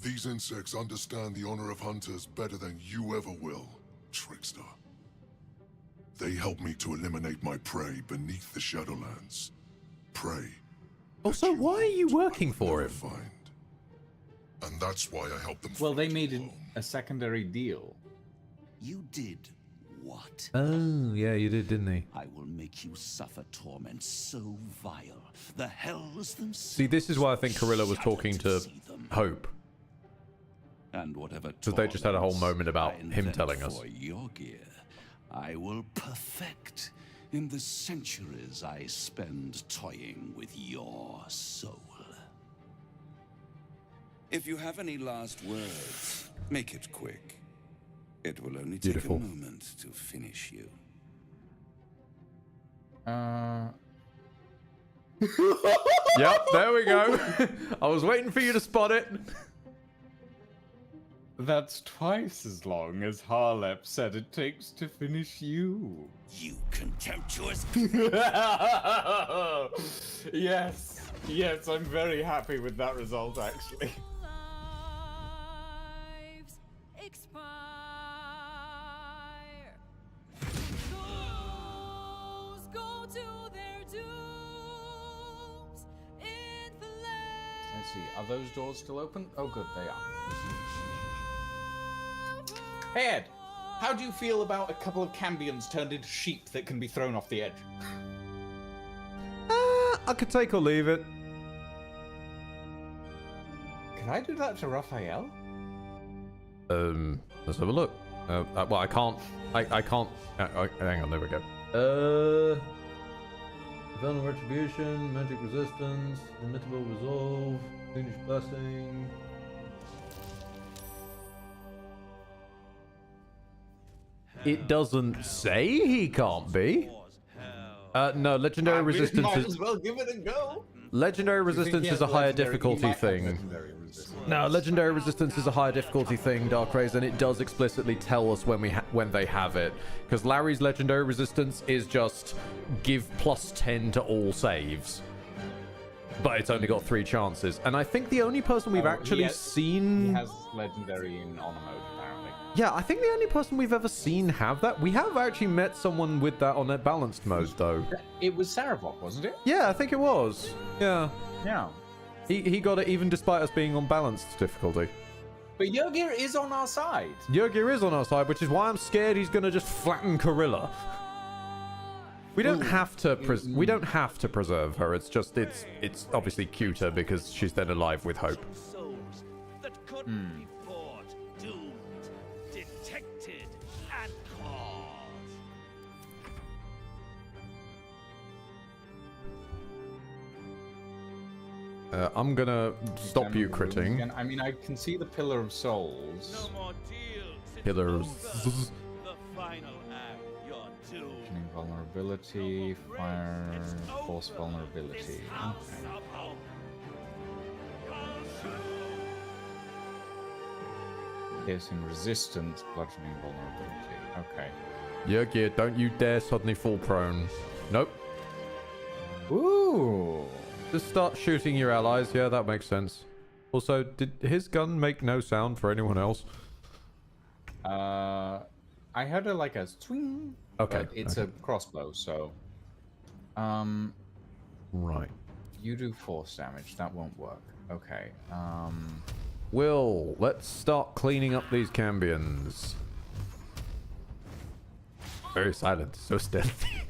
These insects understand the honor of hunters better than you ever will, trickster. They help me to eliminate my prey beneath the Shadowlands. Prey. Also, why are you working for him? And that's why I help them. Well, they made a secondary deal. You did what? Oh, yeah, you did, didn't he? I will make you suffer torment so vile. The hells themselves. See, this is why I think Gorilla was talking to Hope. And whatever Because they just had a whole torments moment about I him invent telling us. for your gear, I will perfect in the centuries I spend toying with your soul. If you have any last words, make it quick. It will only take Beautiful. a moment to finish you. Yep, there we go. I was waiting for you to spot it. That's twice as long as Harlep said it takes to finish you. You contemptuous. Yes, yes, I'm very happy with that result, actually. Lives expire. Those go to their dooms in Let's see, are those doors still open? Oh, good, they are. Hey, Ed, how do you feel about a couple of Cambions turned into sheep that can be thrown off the edge? I could take or leave it. Can I do that to Raphael? Let's have a look. Well, I can't. I can't. Hang on, there we go. Infernal Retribution, Magic Resistance, Imitable Resolve, Fiendish Blessing. It doesn't say he can't be. No, Legendary Resistance might is... as well give it a go. Legendary Resistance is a higher difficulty thing. No, Legendary Resistance is a higher difficulty thing, Darkrays, and it does explicitly tell us when they have it. Because Larry's Legendary Resistance is just give +10 to all saves. But it's only got 3 chances. And I think the only person we've actually seen... He has Legendary in Honor Mode, apparently. Yeah, I think the only person we've ever seen have that. We have actually met someone with that on a balanced mode, though. It was Saravok, wasn't it? Yeah, I think it was. Yeah. Yeah. He got it even despite us being on balanced difficulty. But Yogir is on our side. Yogir is on our side, which is why I'm scared he's gonna just flatten Gorilla. We don't have to we don't have to preserve her. It's just it's obviously cuter because she's then alive with Hope. Souls that couldn't be fought, doomed, detected, and caused. I'm gonna stop you critting. Again, I mean, I can see the Pillar of Souls. No more deals. Pillars. The final act, you're doomed. Vulnerability, fire, force vulnerability. Okay. Piercing resistance, bludgeoning vulnerability. Okay. Yogir, don't you dare suddenly fall prone. Nope. Ooh. Just start shooting your allies. Yeah, that makes sense. Also, did his gun make no sound for anyone else? I heard like a swing. Okay. But it's a crossbow, so. Right. You do force damage. That won't work. Okay. Will, let's start cleaning up these cambions. Very silent, so stealthy.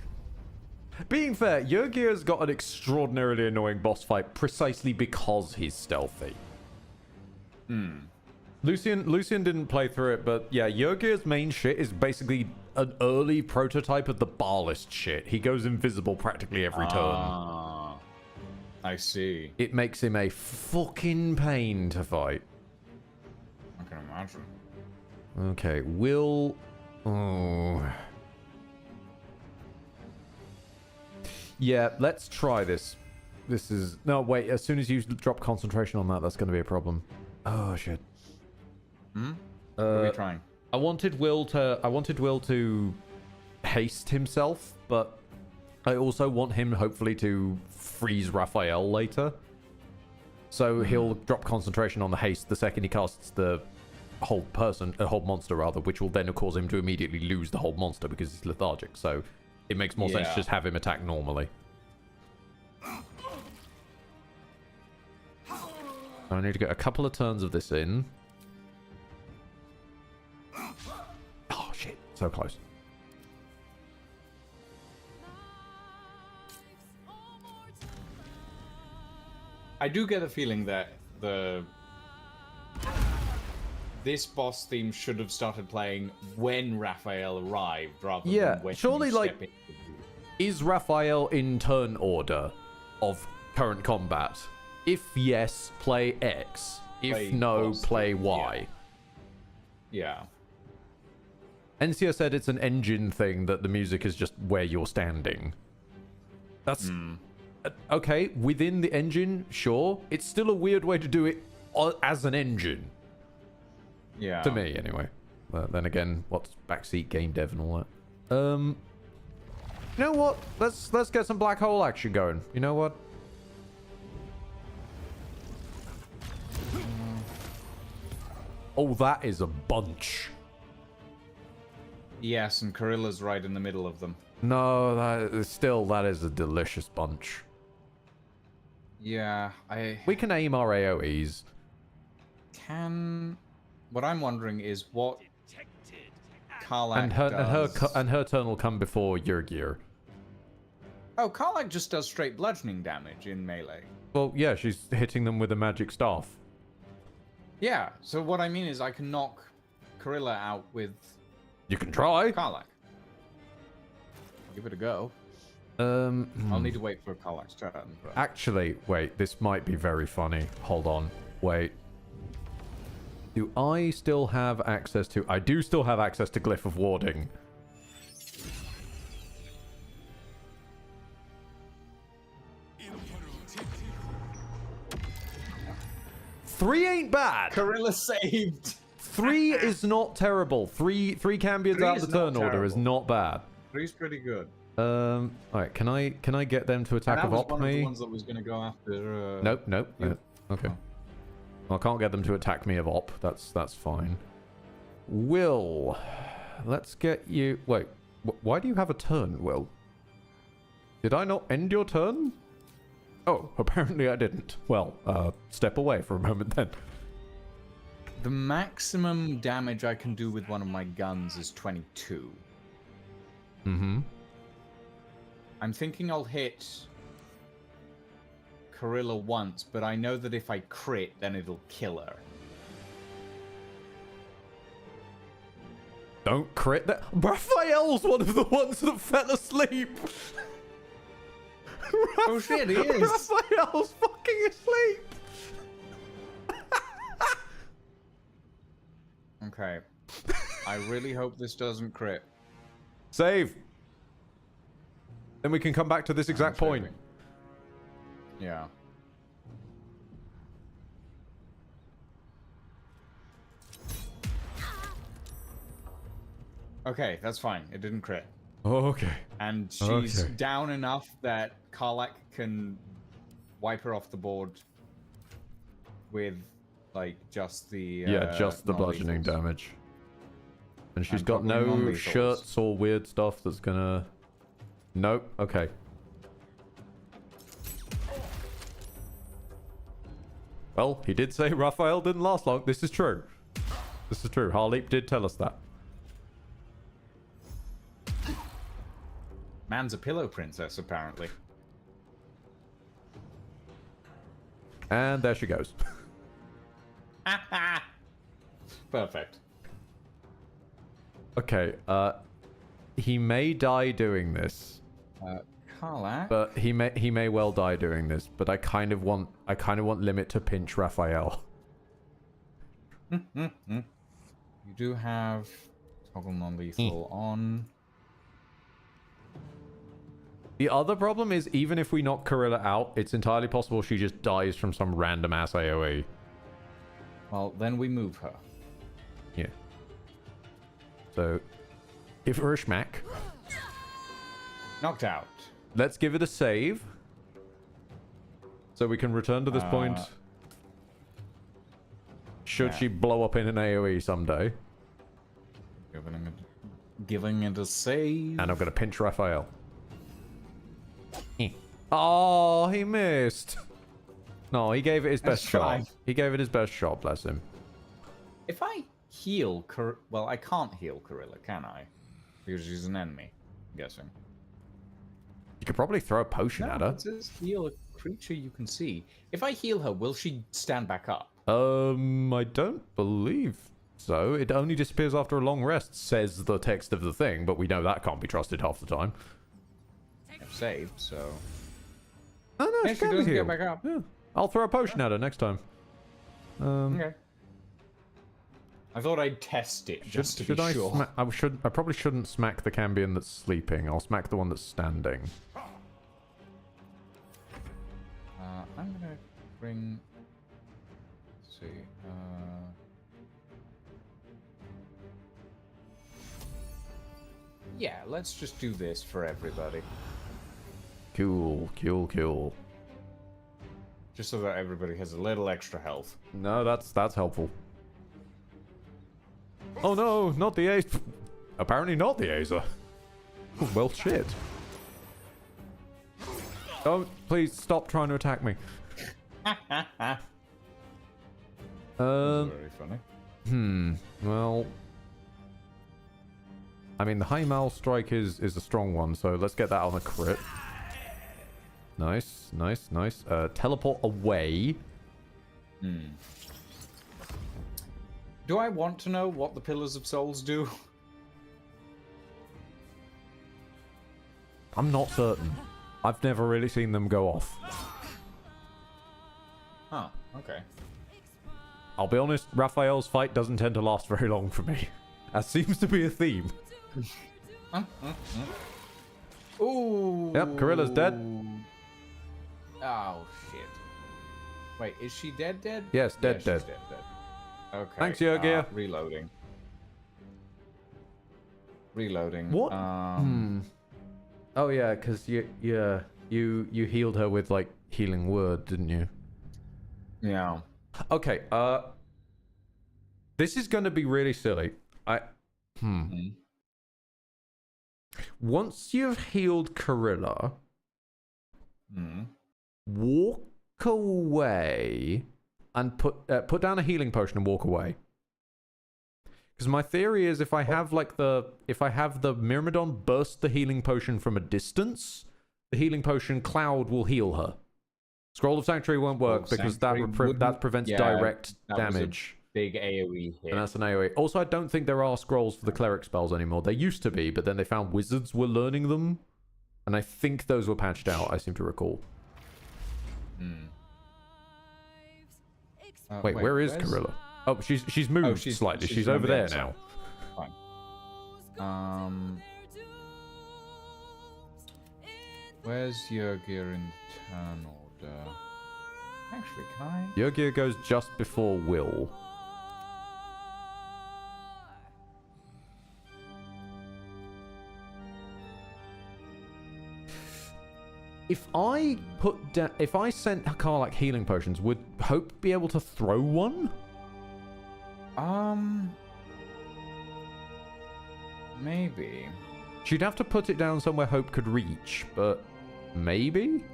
Being fair, Yurgir's got an extraordinarily annoying boss fight precisely because he's stealthy. Lucian didn't play through it, but yeah, Yurgir's main shit is basically an early prototype of the Barlist shit. He goes invisible practically every turn. I see. It makes him a fucking pain to fight. I can imagine. Okay, Will... Oh... Yeah, let's try this. This is... No, wait, as soon as you drop concentration on that, that's going to be a problem. Oh, shit. What are we trying? I wanted Will to haste himself, but I also want him, hopefully, to freeze Raphael later. So he'll drop concentration on the haste the second he casts the hold monster, rather, which will then cause him to immediately lose the hold monster because he's lethargic. So it makes more sense to just have him attack normally. I need to get a couple of turns of this in. Oh, shit. So close. I do get a feeling that this boss theme should have started playing when Raphael arrived, rather than when surely, you like, step into is Raphael in turn order of current combat? If yes, play X. If no, play Y. Yeah. NCR said it's an engine thing, that the music is just where you're standing. That's... Okay, within the engine, sure. It's still a weird way to do it as an engine. Yeah. To me, anyway. Then again, what's backseat game dev and all that? You know what? Let's get some black hole action going. You know what? Oh, that is a bunch. Yes, and Carilla's right in the middle of them. No, that is a delicious bunch. Yeah, We can aim our AoEs. What I'm wondering is what Karlach and her turn will come before your gear. Oh, Karlach just does straight bludgeoning damage in melee. Well, yeah, she's hitting them with a magic staff. Yeah, so what I mean is I can knock Carilla out with... You can try. Karlach. Give it a go. I'll need to wait for Karlach's turn. But... Actually, wait, this might be very funny. Hold on. Wait. Do I still have access to... I do still have access to Glyph of Warding. Three ain't bad. Carilla saved. 3 is not terrible. Three cambions out of the turn order is not bad. 3's pretty good. Alright, can I get them to attack of op me? That was one of the ones that was going to go after... Nope. Okay. Well, I can't get them to attack me of op. That's fine. Will, let's get you... Wait, why do you have a turn, Will? Did I not end your turn? Oh, apparently I didn't. Well, step away for a moment then. The maximum damage I can do with one of my guns is 22. Mm-hmm. I'm thinking I'll hit Carilla once, but I know that if I crit, then it'll kill her. Don't crit that. Raphael's one of the ones that fell asleep. Oh shit, he is. Raphael's fucking asleep. Okay. I really hope this doesn't crit. Save. Then we can come back to this exact point. Yeah. Okay, that's fine. It didn't crit. Oh, okay. And she's down enough that Karlach can wipe her off the board with, like, just the... Yeah, just the bludgeoning damage. And she's And got probably no non-lethals. shirts or weird stuff that's gonna... Nope. Okay. Well, he did say Raphael didn't last long. This is true. This is true. Harleep did tell us that. Man's a pillow princess, apparently. And there she goes. Perfect. Okay, he may die doing this. Karlach? But he may well die doing this, but I kind of want Limit to pinch Raphael. You do have toggle non-lethal on. The other problem is, even if we knock Corilla out, it's entirely possible she just dies from some random ass AoE. Well, then we move her. Yeah. So, give her a schmack. Knocked out. Let's give it a save. So we can return to this point. Should she blow up in an AoE someday. Giving it a save. And I'm going to pinch Raphael. Oh, he missed. No, he gave it his best shot. He gave it his best shot, bless him. If I heal... well, I can't heal Corilla, can I? Because she's an enemy, I'm guessing. You could probably throw a potion at her. It says heal a creature you can see. If I heal her, will she stand back up? I don't believe so. It only disappears after a long rest, says the text of the thing, but we know that can't be trusted half the time. I've saved, so... Oh, no, Yeah, she can doesn't heal. get back up. Yeah. I'll throw a potion at her next time. Okay. I thought I'd test it just to be sure. I probably shouldn't smack the Cambion that's sleeping. I'll smack the one that's standing. I'm gonna bring... Let's see. Yeah, let's just do this for everybody. Cool, cool, cool. Just so that everybody has a little extra health. No, that's helpful. Oh no, not the ace. Apparently not the Azer. Well, shit. Don't, please stop trying to attack me. Very funny. Well, I mean, the high mal strike is a strong one, so let's get that on a crit. Nice, nice, nice. Teleport away. Do I want to know what the Pillars of Souls do? I'm not certain. I've never really seen them go off. Huh, okay. I'll be honest, Raphael's fight doesn't tend to last very long for me. That seems to be a theme. Ooh. Yep, Corilla's dead. Oh, shit. Wait, is she dead? Yes, dead. She's dead. Okay. Thanks, Yurgir. Reloading. What? Oh yeah, because you healed her with like healing word, didn't you? Yeah. Okay. This is going to be really silly. Once you've healed Corilla, walk away and put down a healing potion and walk away. Because my theory is if I have the Myrmidon burst the healing potion from a distance, the healing potion cloud will heal her. Scroll of Sanctuary won't work because that prevents direct damage. Big AoE hit. And that's an AoE. Also, I don't think there are scrolls for the cleric spells anymore. There used to be, but then they found wizards were learning them. And I think those were patched out, I seem to recall. Wait, where is Corilla? Oh, she's moved slightly. She's over there now. Fine. Where's Yurgir in turn order? Actually, can I? Yurgir goes just before Will. If I sent Karlach healing potions, would Hope be able to throw one? Maybe. She'd have to put it down somewhere Hope could reach, but maybe?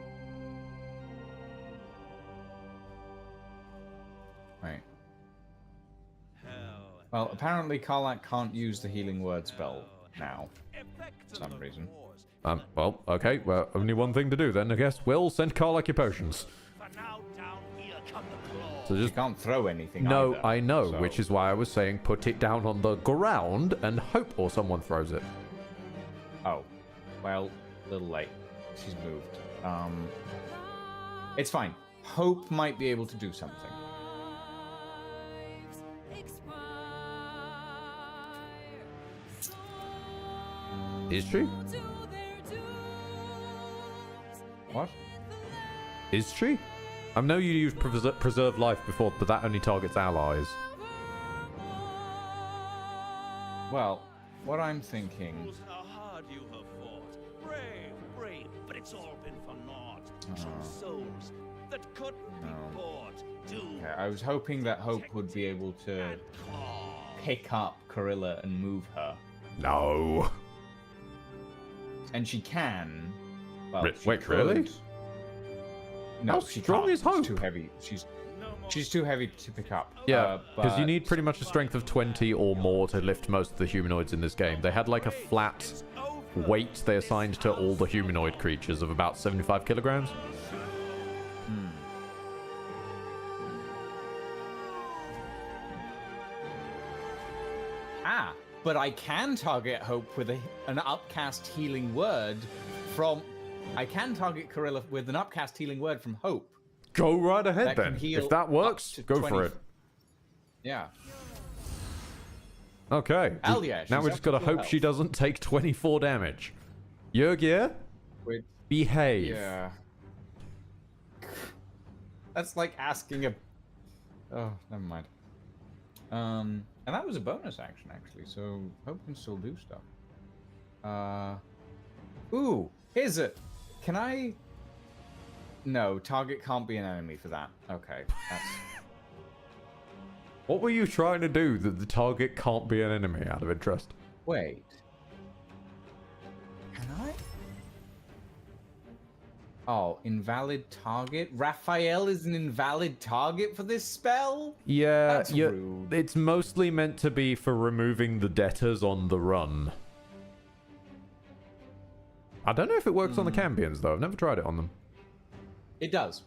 Right. Well, apparently Karlak can't use the healing word spell now. For some reason. Well, okay. Well, only one thing to do then, I guess. We'll send Karlak your potions. So just you can't throw anything No, either, I know, so- which is why I was saying put it down on the ground and hope or someone throws it. Oh. Well, a little late. She's moved. It's fine. Hope might be able to do something. Is she? What? Is she? I know you used preserve life before, but that only targets allies. Well, what I'm thinking... How hard you have fought. Brave, but it's all been for naught. Souls that couldn't be bought. Okay, I was hoping that Hope would be able to pick up Corilla and move her. No. And she can. Well, Wait, really? No, How she strong can't. is Hope? She's too heavy. She's too heavy to pick up. Yeah, because you but- need pretty much a strength of 20 or more to lift most of the humanoids in this game. They had like a flat weight they assigned to all the humanoid creatures of about 75 kilograms. Ah, but I can target Hope with an upcast healing word from... I can target Corilla with an upcast healing word from Hope. Go right ahead That can then. heal If that works, up to go 20 for it. Yeah. Okay. Hell yeah, Now she's we just gotta up to full hope she health. doesn't take 24 damage. Yurgir? With- Behave. Yeah. That's like asking a... Oh, never mind. And that was a bonus action, actually, so Hope can still do stuff. Ooh, here's a... Can I... No, target can't be an enemy for that. Okay, that's... What were you trying to do that the target can't be an enemy out of interest? Wait. Can I? Oh, invalid target? Raphael is an invalid target for this spell? Yeah, That's yeah, rude. it's mostly meant to be for removing the debtors on the run. I don't know if it works on the Cambions, though. I've never tried it on them. It does.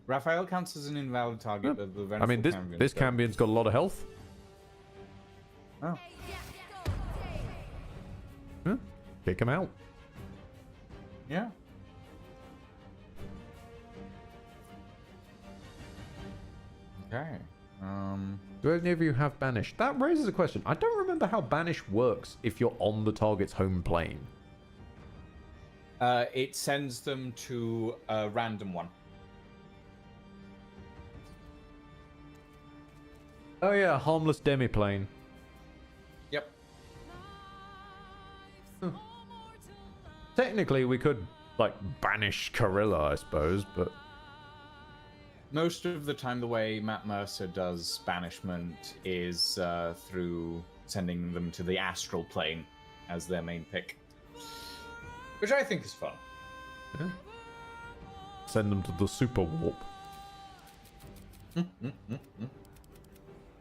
Raphael counts as an invalid target. The I mean, this Cambions don't. Cambion's got a lot of health. Oh. Huh? Kick him out. Yeah. Okay. Do any of you have Banish? That raises a question. I don't remember how Banish works if you're on the target's home plane. It sends them to a random one. Oh yeah, harmless demiplane. Yep. Technically, we could, like, banish Corilla, I suppose, but... Most of the time, the way Matt Mercer does banishment is through sending them to the astral plane as their main pick. Which I think is fun. Yeah. Send them to the super warp.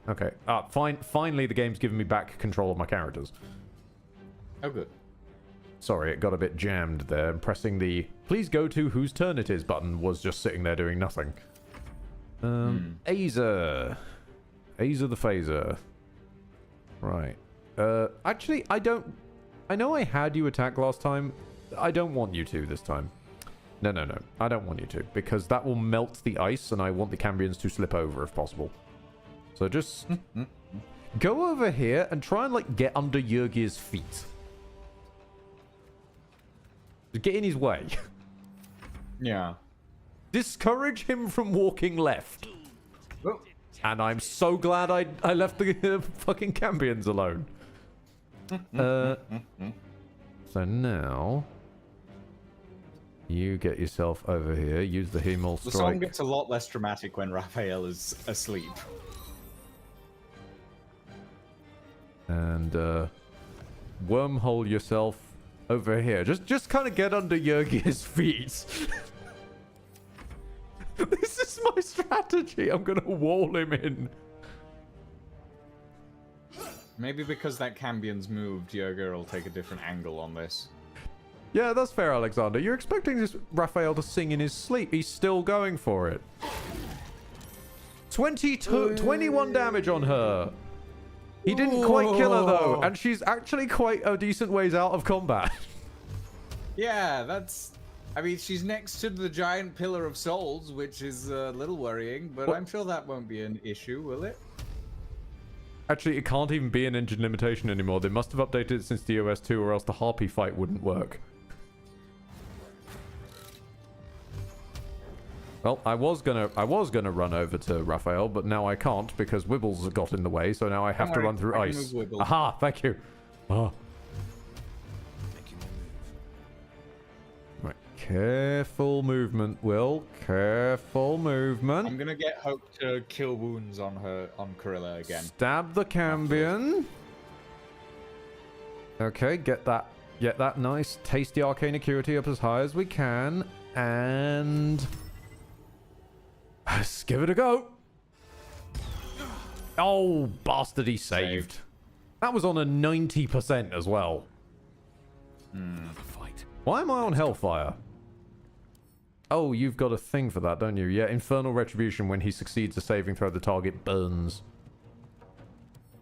Okay. Finally, the game's given me back control of my characters. Oh, good. Sorry, it got a bit jammed there. Pressing the "Please go to whose turn it is" button was just sitting there doing nothing. Azer. Azer the Phaser. Right. Actually, I don't... I know I had you attack last time. I don't want you to this time. No. I don't want you to, because that will melt the ice, and I want the Cambions to slip over if possible. So just go over here and try and, like, get under Yurgir's feet. Just get in his way. Yeah. Discourage him from walking left. And I'm so glad I left the fucking Cambions alone. So now... You get yourself over here, use the Hemel The Strike. song gets a lot less dramatic when Raphael is asleep. And wormhole yourself over here. Just kind of get under Jurgi's feet. This is my strategy. I'm gonna wall him in. Maybe because that Cambion's moved, Jurgir will take a different angle on this. Yeah, that's fair, Alexander. You're expecting this Raphael to sing in his sleep. He's still going for it. 21 damage on her. He didn't quite kill her, though. And she's actually quite a decent ways out of combat. Yeah, that's... I mean, she's next to the giant pillar of souls, which is a little worrying, but I'm sure that won't be an issue, will it? Actually, it can't even be an engine limitation anymore. They must have updated it since the OS 2, or else the Harpy fight wouldn't work. Well, I was gonna run over to Raphael, but now I can't because Wibbles got in the way, so now I have to run through ice. Aha, thank you. Oh. Right, careful movement, Will. Careful movement. I'm gonna get Hope to kill wounds on Corilla again. Stab the Cambion. Okay, get that nice tasty arcane acuity up as high as we can, and let's give it a go. Oh, bastard, he saved. That was on a 90% as well. Why am I on Hellfire? Oh, you've got a thing for that, don't you? Yeah, Infernal Retribution. When he succeeds a saving throw, the target burns.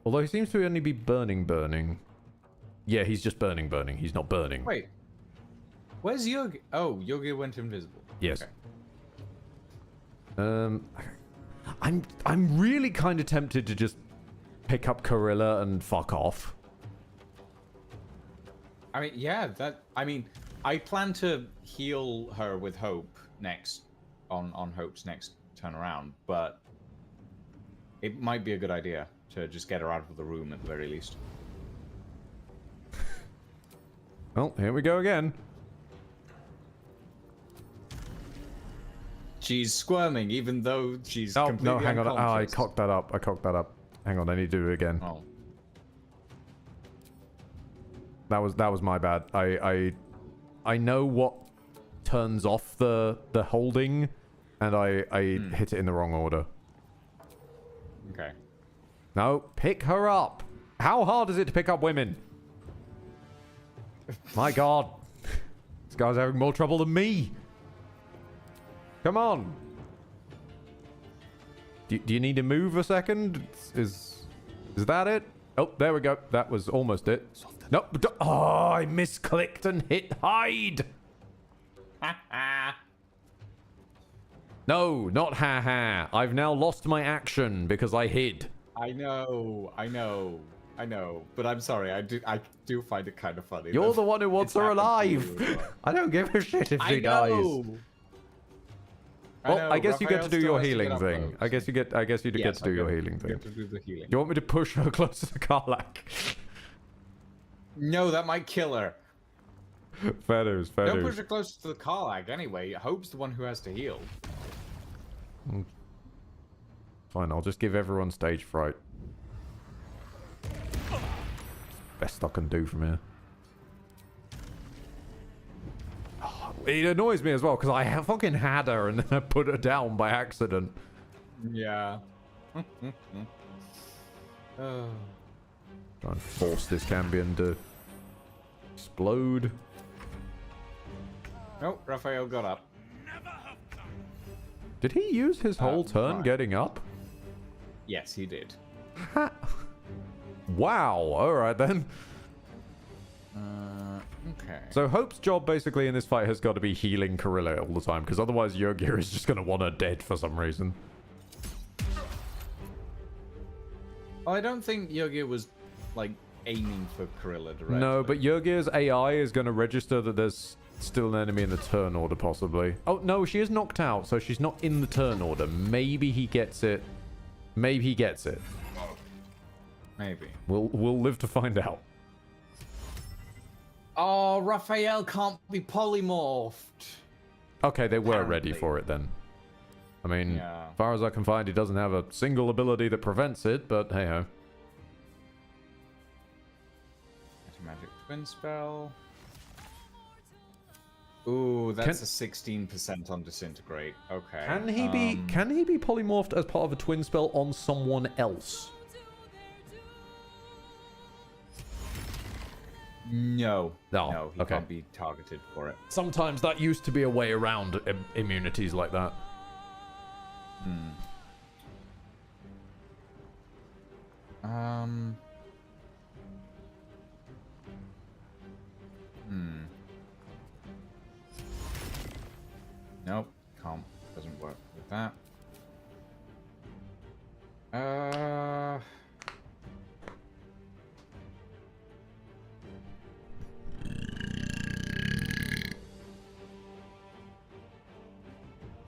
Although he seems to only be burning. Yeah, he's just burning. He's not burning. Wait. Where's Yogi? Oh, Yogi went invisible. Yes. Okay. I'm really kind of tempted to just pick up Corilla and fuck off. I mean, yeah, I plan to heal her with Hope next, on Hope's next turn around, but it might be a good idea to just get her out of the room at the very least. Well, here we go again. She's squirming, even though she's completely no, hang on. Oh, I unconscious. cocked that up. Hang on, I need to do it again. Oh. That was my bad. I know what turns off the holding, and I hit it in the wrong order. Okay. No, pick her up. How hard is it to pick up women? My God. This guy's having more trouble than me. Come on. Do you need to move a second? Is that it? Oh, there we go. That was almost it. Nope. Oh, I misclicked and hit hide. No, not ha. I've now lost my action because I hid. I know. But I'm sorry, I do find it kind of funny. You're the one who wants her alive. I don't give a shit if she dies. Well, I guess you get to do your healing thing. I guess you get to do your healing thing. Get to do the healing. You want me to push her closer to Karlak? No, that might kill her. Fair news. Don't push her closer to the Karlak anyway. Hope's the one who has to heal. Fine, I'll just give everyone stage fright. Best I can do from here. It annoys me as well because I fucking had her and then I put her down by accident. Yeah. Try and force this Cambion to explode. Nope, Raphael got up. Did he use his whole turn getting up? Yes, he did. Wow, alright then. Okay. So Hope's job basically in this fight has got to be healing Corilla all the time, because otherwise Jurgir is just going to want her dead for some reason. Well, I don't think Jurgir was, like, aiming for Corilla directly. No, but Jurgir's AI is going to register that there's still an enemy in the turn order, possibly. Oh, no, she is knocked out, so she's not in the turn order. Maybe he gets it. Maybe he gets it. Maybe. We'll live to find out. Oh, Raphael can't be polymorphed. Okay, they were ready for it then. I mean, as far as I can find, he doesn't have a single ability that prevents it, but hey-ho. Magic Twin Spell. Ooh, that's a 16% on Disintegrate. Okay. Can he be polymorphed as part of a twin spell on someone else? No. No, He okay. can't be targeted for it. Sometimes that used to be a way around immunities like that. Nope, can't. Doesn't work with that.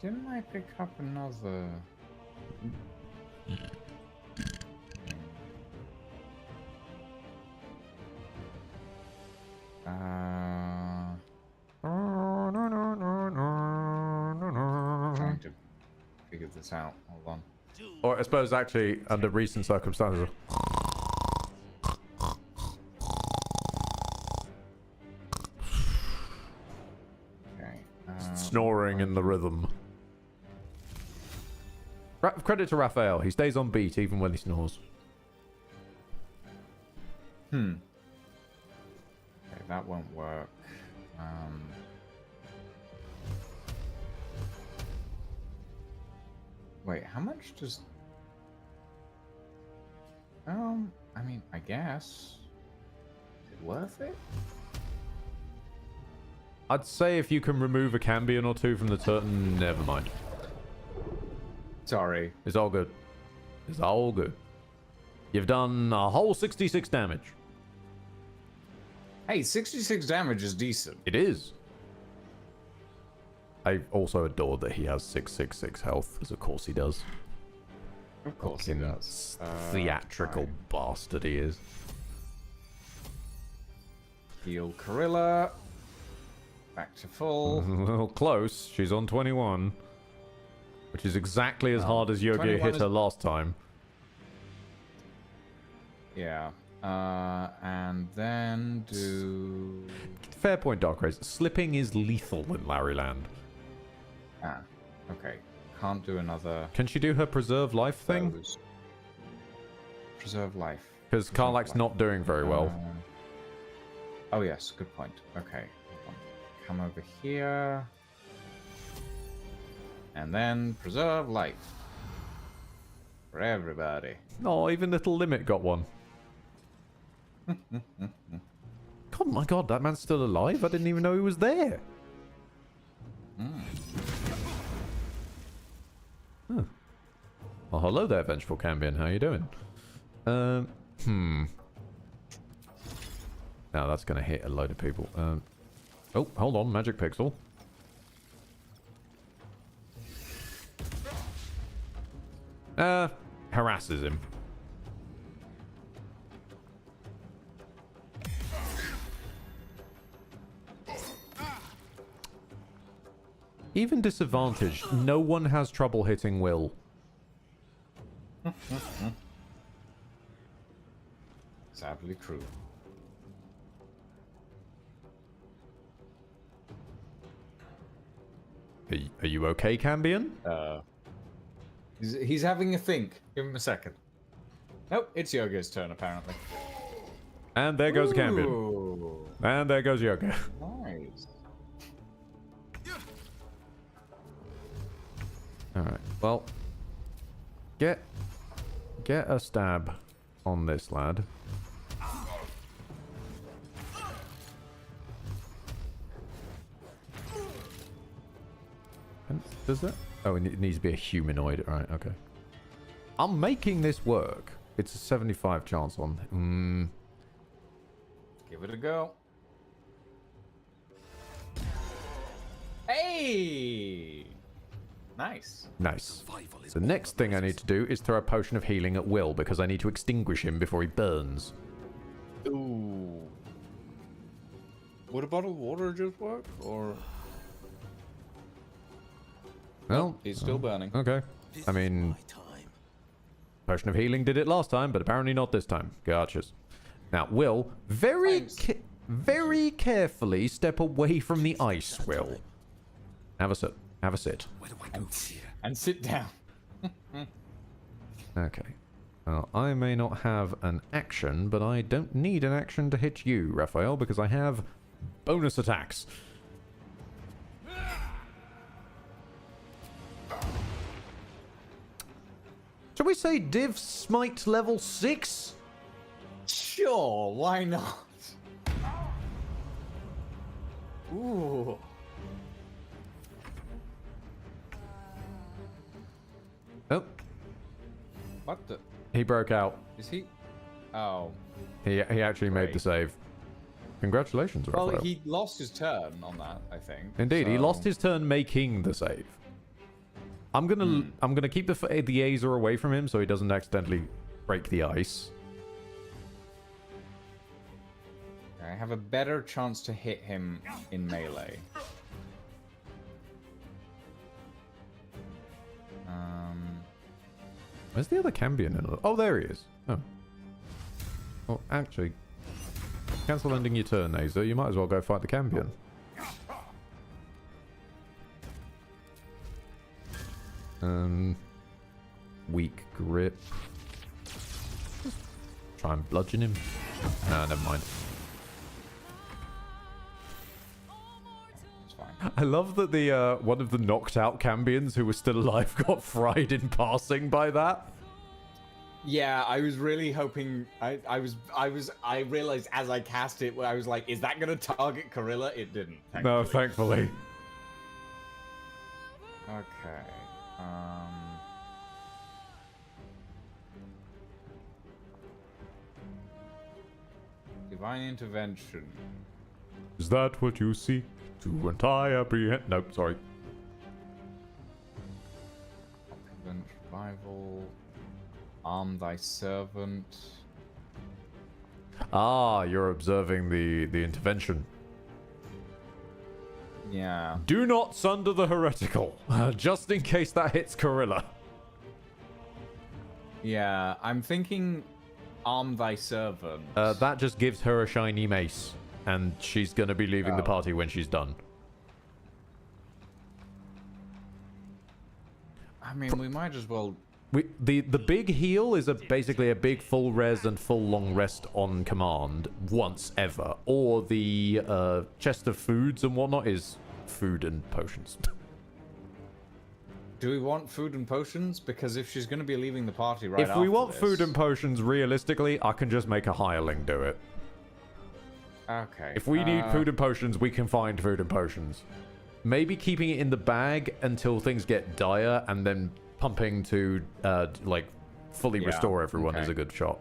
Didn't I pick up another? Trying to figure this out. Hold on. Or I suppose actually, under recent circumstances. Okay. Snoring in the rhythm. Credit to Raphael. He stays on beat even when he snores. Okay, that won't work. Wait, how much does... I mean, I guess... Is it worth it? I'd say if you can remove a Cambion or two from the turn, never mind. Sorry. It's all good. It's all good. You've done a whole 66 damage. Hey, 66 damage is decent. It is. I also adore that he has 666 health, because of course he does. Of course he does. Theatrical bastard he is. Heal Corilla. Back to full. Well, close. She's on 21. Which is exactly as hard as Yogi hit her last time. Yeah. And then do... Fair point, Dark Rays. Slipping is lethal in Larryland. Ah, okay. Can't do another... Can she do her preserve life thing? Preserve life. Because Karlach's not doing very well. Oh yes, good point. Okay. Hold on. Come over here. And then preserve life. For everybody. Oh, even Little Limit got one. God, my God, that man's still alive? I didn't even know he was there. Huh. Well, hello there, Vengeful Cambion. How you doing? Now that's going to hit a load of people. Oh, hold on. Magic Pixel. Harasses him. Even disadvantaged, no one has trouble hitting Will. Sadly true. Are you okay, Cambion? He's having a think. Give him a second. Nope, it's Yoga's turn apparently. And there goes Cambion. And there goes Yoga. Nice. Alright, well. Get a stab on this lad. And does that? Oh, it needs to be a humanoid. Right, okay. I'm making this work. It's a 75 chance on. Give it a go. Hey! Nice. Nice. The next thing I need to do is throw a potion of healing at Will because I need to extinguish him before he burns. Ooh. Would a bottle of water just work? Or... Well, he's still burning. Okay. I mean, potion of healing did it last time, but apparently not this time. Gotchas. Now, Will, very carefully step away from the ice, Will. Have a sit. Have a sit. Where do I go here? And sit down. Okay. Well, I may not have an action, but I don't need an action to hit you, Raphael, because I have bonus attacks. Shall we say Div Smite level 6? Sure, why not? Ooh. Oh. What the? He broke out. Is he? Oh. He actually made the save. Congratulations, Raphael. Well, he lost his turn on that, I think. Indeed, he so- lost his turn making the save. I'm gonna keep the Azer away from him so he doesn't accidentally break the ice. I have a better chance to hit him in melee. Where's the other Cambion? Oh, there he is. Oh. Well, actually, cancel ending your turn, Azer. You might as well go fight the Cambion. Weak grip. Try and bludgeon him. Nah, never mind. I love that the one of the knocked out Cambions who was still alive got fried in passing by that. Yeah, I was really hoping. I realized as I cast it, I was like, "Is that going to target Corilla?" It didn't. No, thankfully. Okay. Divine intervention. Is that what you seek? To untie apprehend? Nope, sorry. Opulent rival. Arm thy servant. Ah, you're observing the intervention. Yeah. Do not sunder the heretical, just in case that hits Corilla. Yeah, I'm thinking arm thy servant. That just gives her a shiny mace, and she's gonna be leaving the party when she's done. I mean, we might as well. The big heal is basically a big full res and full long rest on command once ever, or the chest of foods and whatnot is food and potions. Do we want food and potions? Because if she's going to be leaving the party right If we after want this- food and potions, realistically, I can just make a hireling do it. Okay. If we need food and potions, we can find food and potions. Maybe keeping it in the bag until things get dire, and then pumping to like fully Yeah, restore everyone is okay. a good shot.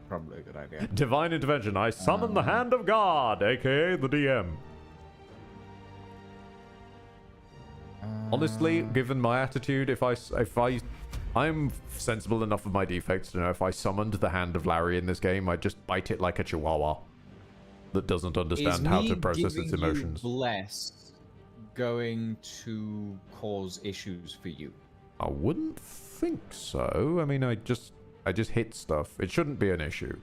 Probably a good idea. Divine intervention. I summon the hand of God, aka the DM. Honestly, given my attitude, if I'm sensible enough of my defects to know if I summoned the hand of Larry in this game, I'd just bite it like a chihuahua that doesn't understand how to process its emotions. Bless going to cause issues for you? I wouldn't think so. I mean, I just hit stuff. It shouldn't be an issue.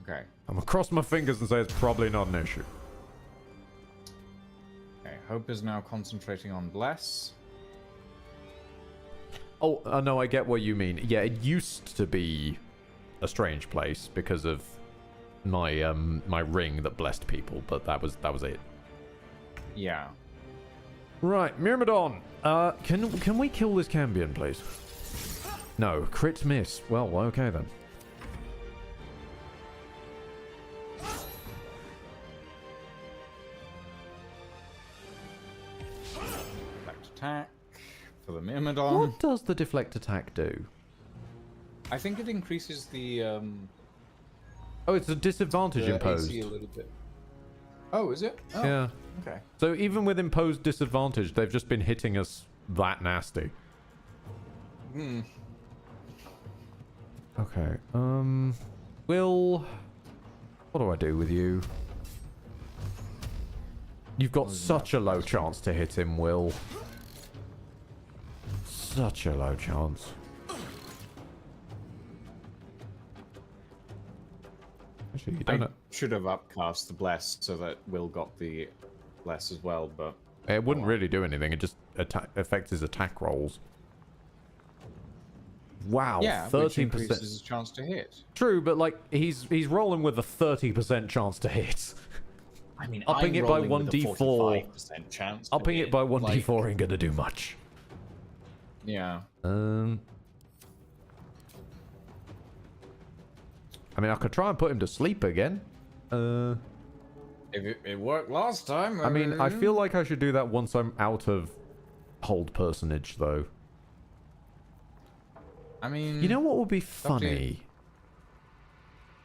Okay. I'm gonna cross my fingers and say it's probably not an issue. Okay. Hope is now concentrating on bless. Oh, no, I get what you mean. Yeah, it used to be a strange place because of my my ring that blessed people, but that was it. Yeah. Right, Myrmidon. Can we kill this Cambion, please? No, crit miss. Well, okay then. Deflect attack for the Myrmidon. What does the deflect attack do? I think it increases the Oh, it's a disadvantage the imposed. AC a little bit. Oh, is it? Oh, Yeah. Okay. So even with imposed disadvantage, they've just been hitting us that nasty. Hmm. Okay. Will, what do I do with you? You've got such a low chance to hit him, Will. Such a low chance. Actually, you I don't. should have upcast the bless so that Will got the bless as well, but It wouldn't really do anything. It just affects his attack rolls. Wow, yeah, which 13%. increases his chance to hit. True, but like he's rolling with a 30% chance to hit. I mean, upping I'm it by rolling with a 1d4. 45% chance to Upping hit, it by 1d4 like- ain't gonna do much. Yeah. I mean, I could try and put him to sleep again. If it worked last time. I mean, I feel like I should do that once I'm out of hold personage, though. I mean, You know what would be up to you.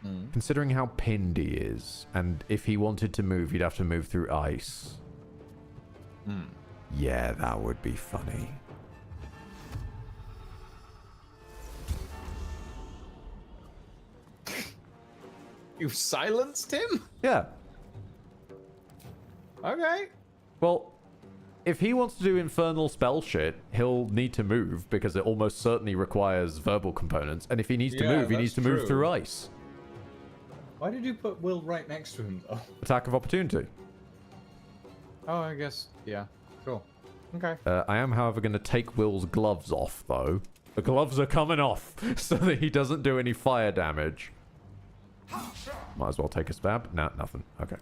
funny? Considering how pinned he is, and if he wanted to move, he'd have to move through ice. Yeah, that would be funny. You've silenced him? Yeah. Okay. Well, if he wants to do infernal spell shit, he'll need to move because it almost certainly requires verbal components. And if he needs to Yeah, move, he needs to that's move true. through ice. Why did you put Will right next to him, though? Attack of opportunity. Oh, I guess, yeah. Sure. Okay. I am, however, going to take Will's gloves off, though. The gloves are coming off so that he doesn't do any fire damage. Might as well take a stab. Nah, nothing. Okay.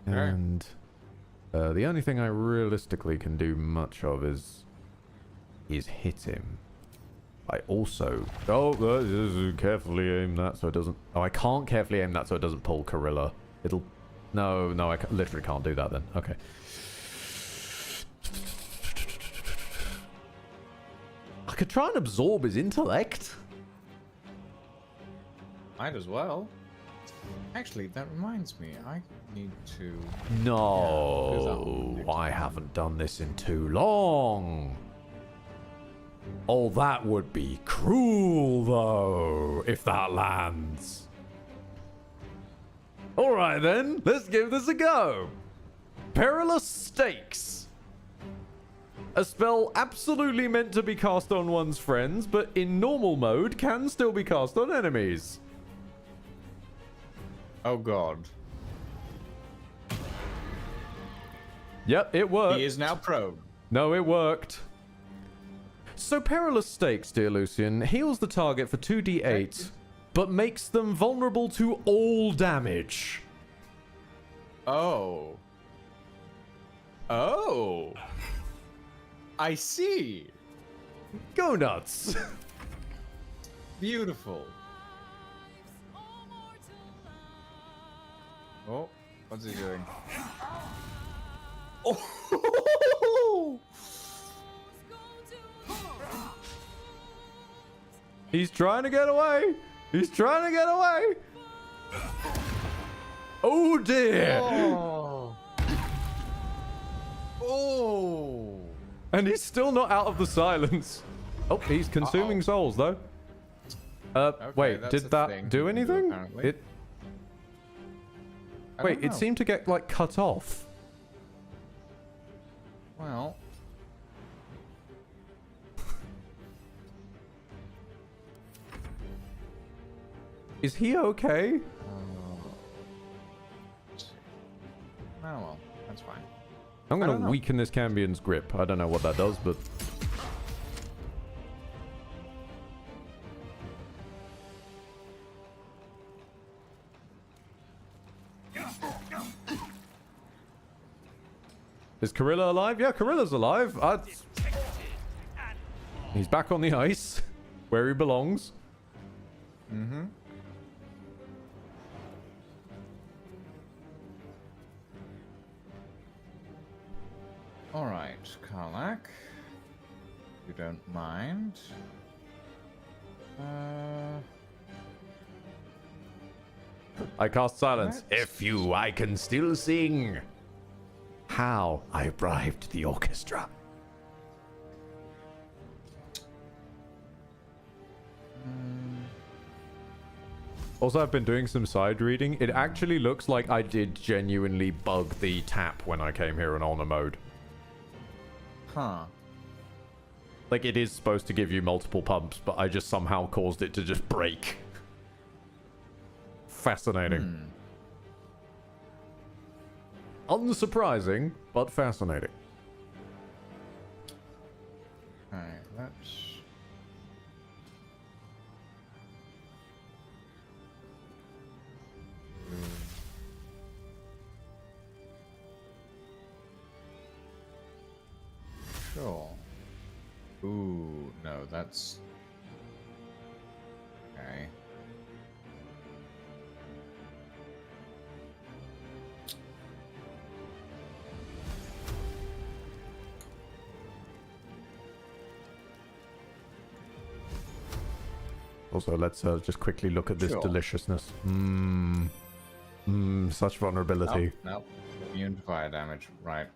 And the only thing I realistically can do much of is hit him. I also... carefully aim that so it doesn't... Oh, I can't carefully aim that so it doesn't pull Corilla. It'll... No, I literally can't do that then. Okay. I could try and absorb his intellect. Might as well. Actually, that reminds me. I need to... No, I haven't done this in too long. Oh, that would be cruel, though, if that lands. Alright then, let's give this a go. Perilous Stakes. A spell absolutely meant to be cast on one's friends, but in normal mode can still be cast on enemies. Oh god. Yep, it worked. He is now prone. No, it worked. So Perilous Stakes, dear Lucian, heals the target for 2d8, but makes them vulnerable to all damage. Oh. Oh. I see. Go nuts. Beautiful. Oh, what's he doing? Oh! He's trying to get away. He's trying to get away. Oh dear. Oh. Oh. And he's still not out of the silence. Oh, he's consuming souls though. Wait, that's did a that thing do you can do, anything? apparently. I Wait, don't it know. seemed to get like cut off. Well. Is he okay? Oh well, that's fine. I'm I gonna don't know. weaken this Cambion's grip. I don't know what that does, but is Corilla alive? Yeah, Corilla's alive. He's back on the ice, where he belongs. Mm-hmm. All right, Karlak. You don't mind. I cast silence. If you, I can still sing. How I bribed the orchestra. Also, I've been doing some side reading. It actually looks like I did genuinely bug the tap when I came here in honor mode. Huh. Like, it is supposed to give you multiple pumps, but I just somehow caused it to just break. Fascinating. Unsurprising, but fascinating. Alright, let's... Sure. Ooh, no, that's... Okay. Also, let's just quickly look at this Sure. deliciousness. Such vulnerability. No, immune to fire damage. Right.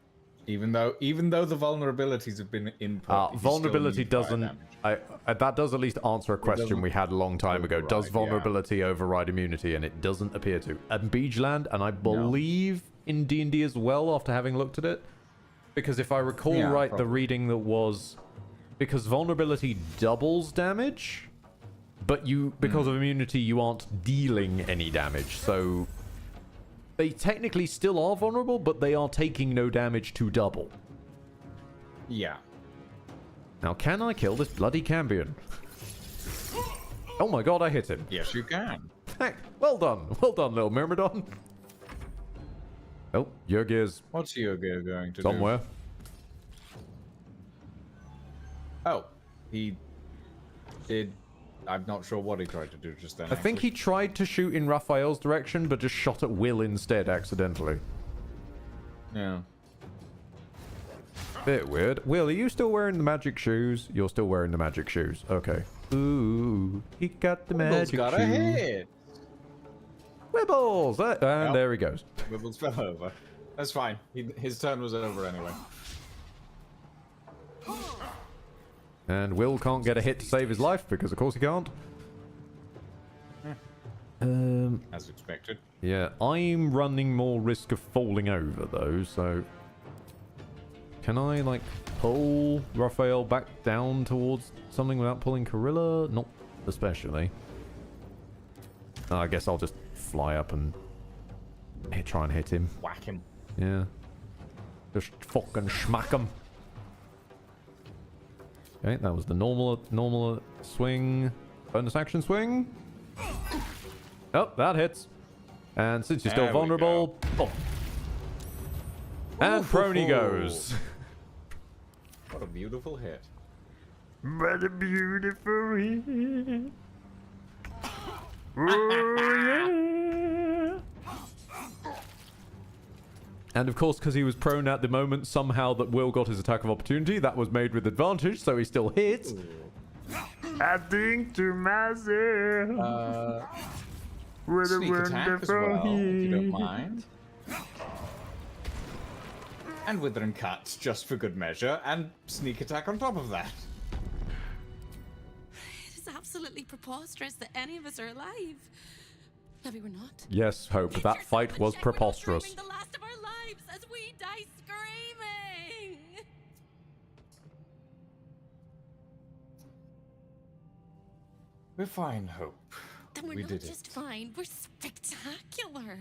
Even though the vulnerabilities have been input, you still Vulnerability need fire doesn't. damage. That does at least answer a question doesn't we had a long time ago. Does override, vulnerability override immunity? And it doesn't appear to. And Beachland, and I believe in D&D as well, after having looked at it, because if I recall Yeah, right, probably. the reading that was because vulnerability doubles damage, but because of immunity you aren't dealing any damage. So they technically still are vulnerable, but they are taking no damage to double. Yeah. Now, can I kill this bloody Cambion? Oh my god, I hit him. Yes, you can. Heck, well done. Well done, little Myrmidon. Oh, Jurgir's What's Yoga going to somewhere. do? Oh, he did... I'm not sure what he tried to do just then. I think he tried to shoot in Raphael's direction, but just shot at Will instead, accidentally. Yeah. Bit weird. Will, are you still wearing the magic shoes? You're still wearing the magic shoes. Okay. Ooh, he got the magic got a shoes. hit. Wibbles! And there he goes. Wibbles fell over. That's fine. His turn was over anyway. And Will can't get a hit to save his life, because of course he can't. As expected. Yeah, I'm running more risk of falling over, though, so... Can I, like, pull Raphael back down towards something without pulling Corilla? Not especially. I guess I'll just fly up and try and hit him. Whack him. Yeah. Just fucking smack him. Okay, that was the normal swing. Bonus action swing. Oh, that hits. And since you're still There we vulnerable, oh. And prone he goes. What a beautiful hit. What a beautiful hit. Oh, yeah. And of course, because he was prone at the moment, somehow that Will got his attack of opportunity. That was made with advantage, so he still hits. Adding to myself. What a Sneak attack as well, if you don't mind. And Withering Cut, just for good measure, and sneak attack on top of that. It is absolutely preposterous that any of us are alive. Maybe we're not. Yes, Hope. That fight was preposterous. The last of our lives as we die screaming. We're fine, Hope. Then we're We not did just fine, we're spectacular.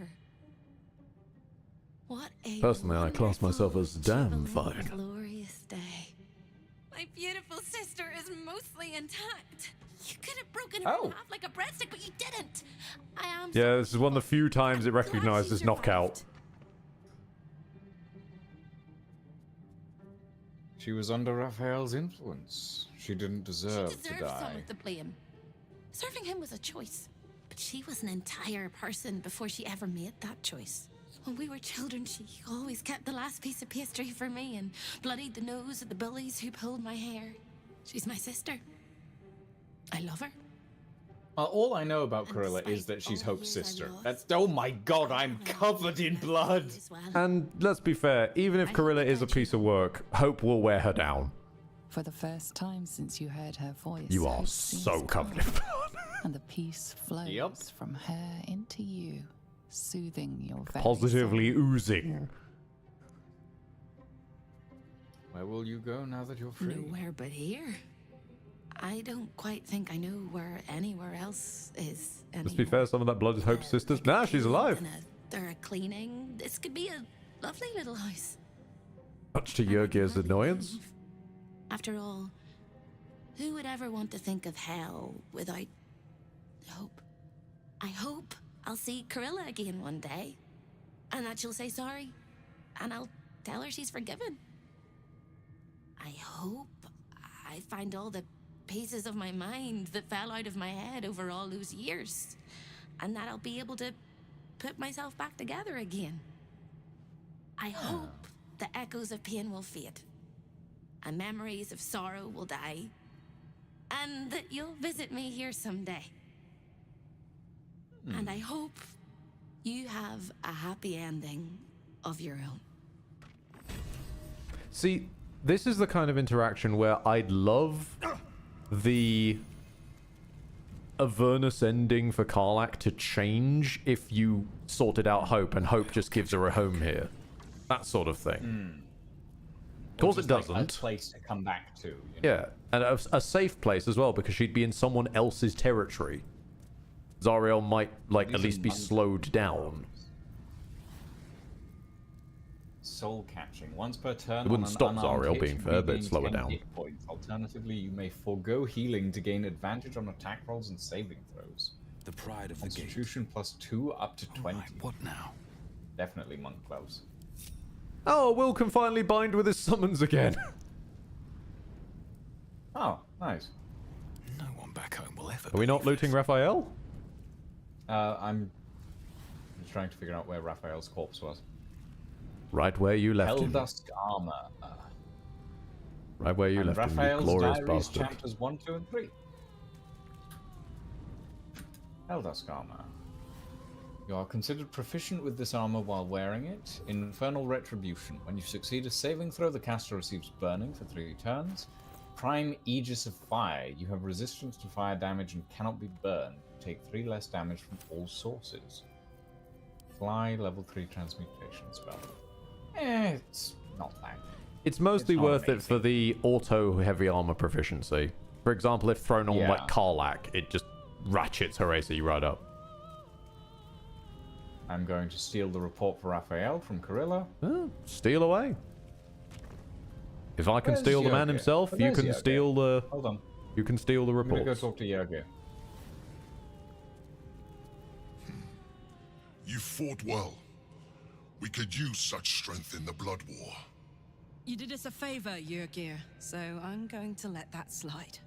What a Personally, I class myself as damn fine. glorious day. My beautiful sister is mostly intact. You could have broken her in half like a breadstick, but you didn't. I am Yeah, this is one of the few times it recognizes knockout. She was under Raphael's influence. She didn't deserve to deserves die. some of the blame. Serving him was a choice, but she was an entire person before she ever made that choice. When we were children, she always kept the last piece of pastry for me and bloodied the nose of the bullies who pulled my hair. She's my sister. I love her. All I know about Corilla is that she's Hope's sister. That's oh my god, I'm covered in blood. And let's be fair, even if Corilla is a piece of work, Hope will wear her down. For the first time since you heard her voice, You are Hope so seems covered in calm, and the peace flows from her into you, soothing your very Positively soul. oozing. Where will you go now that you're free? Nowhere but here. I don't quite think I know where anywhere else is. Let's be fair, some of that blood is Hope's sisters. Nah, she's alive. And a thorough cleaning. This could be a lovely little house. Much to Yurgir's annoyance. After all, who would ever want to think of hell without hope? I hope I'll see Corilla again one day, and that she'll say sorry, and I'll tell her she's forgiven. I hope I find all the pieces of my mind that fell out of my head over all those years, and that I'll be able to put myself back together again. I hope the echoes of pain will fade, and memories of sorrow will die, and that you'll visit me here someday. And I hope you have a happy ending of your own. See, this is the kind of interaction where I'd love the Avernus ending for Karlach to change if you sorted out Hope and Hope just gives her a home here. That sort of thing. Of course it doesn't. Like a place to come back to. You know? Yeah, and a safe place as well, because she'd be in someone else's territory. Zariel might, like, at least be slowed down. Soul catching. Once per turn. It wouldn't stop Zariel hit, being fair, but regain slow her 10 down. hit points. Alternatively, you may forego healing to gain advantage on attack rolls and saving throws. The pride of the gate. Constitution +2 up to 20. What now? Definitely monk gloves. Oh, Will can finally bind with his summons again. Oh, nice. No one back home will ever. Are we not looting Raphael? I'm just trying to figure out where Raphael's corpse was. Right where you left him. Helldusk armor. Right where you left Raphael's him, you glorious Diaries, bastard. chapters 1, 2, and 3. Helldusk armor. You are considered proficient with this armor while wearing it. Infernal Retribution. When you succeed a saving throw, the caster receives burning for 3 turns. Prime Aegis of Fire. You have resistance to fire damage and cannot be burned. You take 3 less damage from all sources. Fly, level 3 transmutation spell. It's not bad. It's mostly not worth it amazing. for the auto heavy armor proficiency. For example, if thrown on like Karlach, it just ratchets her AC right up. I'm going to steal the report for Raphael from Corilla. Oh, steal away. If I can Where's steal the man Yogi? himself, you Where's can Yogi? steal the. Hold on. You can steal the I'm gonna reports. go talk to Yogi. You fought well. We could use such strength in the Blood War. You did us a favor, Yurgir, so I'm going to let that slide.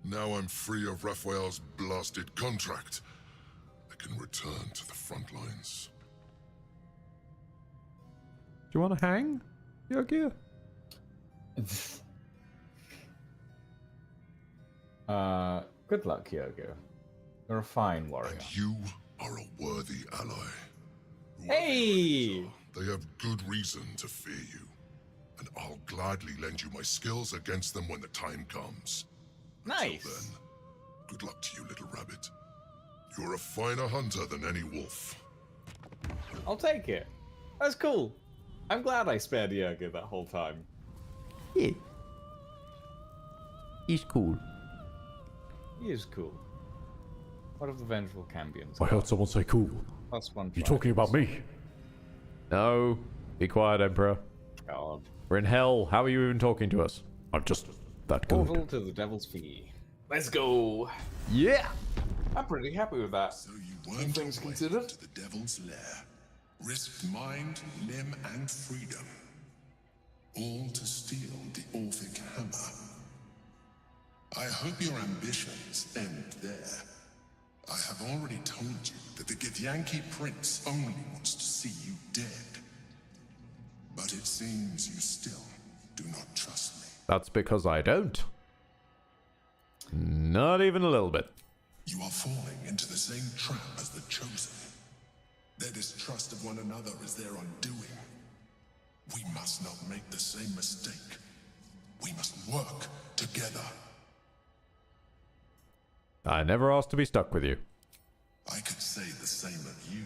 Now I'm free of Raphael's blasted contract. I can return to the front lines. Do you want to hang, Yogi? Good luck, Yogi. You're a fine warrior. And you are a worthy ally. Hey! They have good reason to fear you. And I'll gladly lend you my skills against them when the time comes. Nice. Until then, good luck to you, little rabbit. You're a finer hunter than any wolf. I'll take it. That's cool. I'm glad I spared Yogi that whole time. Yeah. He's cool. He is cool. What of the Vengeful Cambions? I heard someone say cool. +1. You talking about me? No. Be quiet, Emperor. God. We're in hell. How are you even talking to us? I'm just that good. Portal to the Devil's Fee. Let's go. Yeah. I'm pretty happy with that. So you weren't things away considered. to the Devil's Lair. Risked mind, limb, and freedom. All to steal the Orphic Hammer. I hope your ambitions end there. I have already told you that the Githyanki Prince only wants to see you dead. But it seems you still do not trust me. That's because I don't. Not even a little bit. You are falling into the same trap as the Chosen. Their distrust of one another is their undoing. We must not make the same mistake. We must work together. I never asked to be stuck with you. I could say the same of you.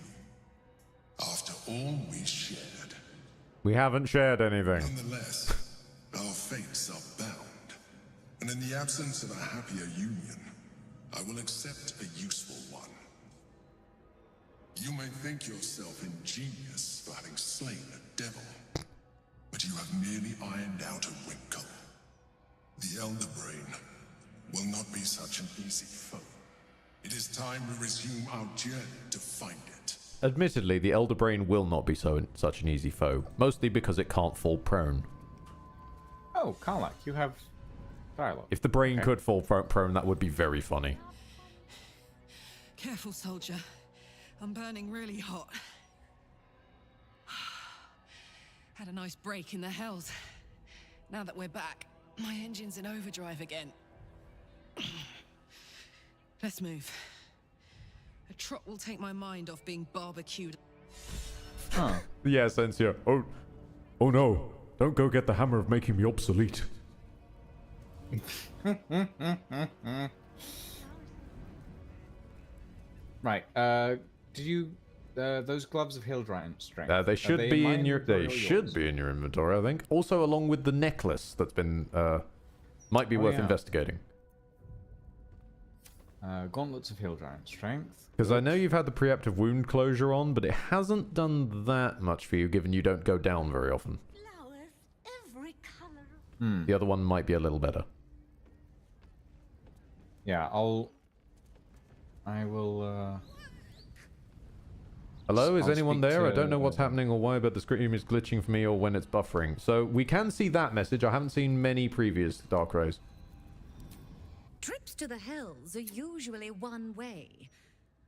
After all we shared, We haven't shared anything. Nonetheless, our fates are bound, and in the absence of a happier union, I will accept a useful one. You may think yourself ingenious for having slain a devil, but you have merely ironed out a wrinkle. The Elder Brain will not be such an easy foe. It is time we resume our journey to find it. Admittedly, the Elder Brain will not be such an easy foe, mostly because it can't fall prone. Oh, Karlach, you have dialogue. If the brain could fall prone, that would be very funny. Careful, soldier. I'm burning really hot. Had a nice break in the hells. Now that we're back, my engine's in overdrive again. Let's move. A trot will take my mind off being barbecued. Huh. Yeah, Sensio. Oh no. Don't go get the hammer of making me obsolete. Right. Did you those gloves of Hildrine strength? They should be in your. They should yours? be in your inventory, I think. Also, along with the necklace that's been might be worth investigating. Gauntlets of Hildrine strength. Because I know you've had the preemptive wound closure on, but it hasn't done that much for you, given you don't go down very often. Every color. The other one might be a little better. Yeah, I will. Hello, is I'll anyone speak there? I to- don't know what's happening or why, but the screen is glitching for me or when it's buffering. So we can see that message. I haven't seen many previous Dark Rays. Trips to the hells are usually one way,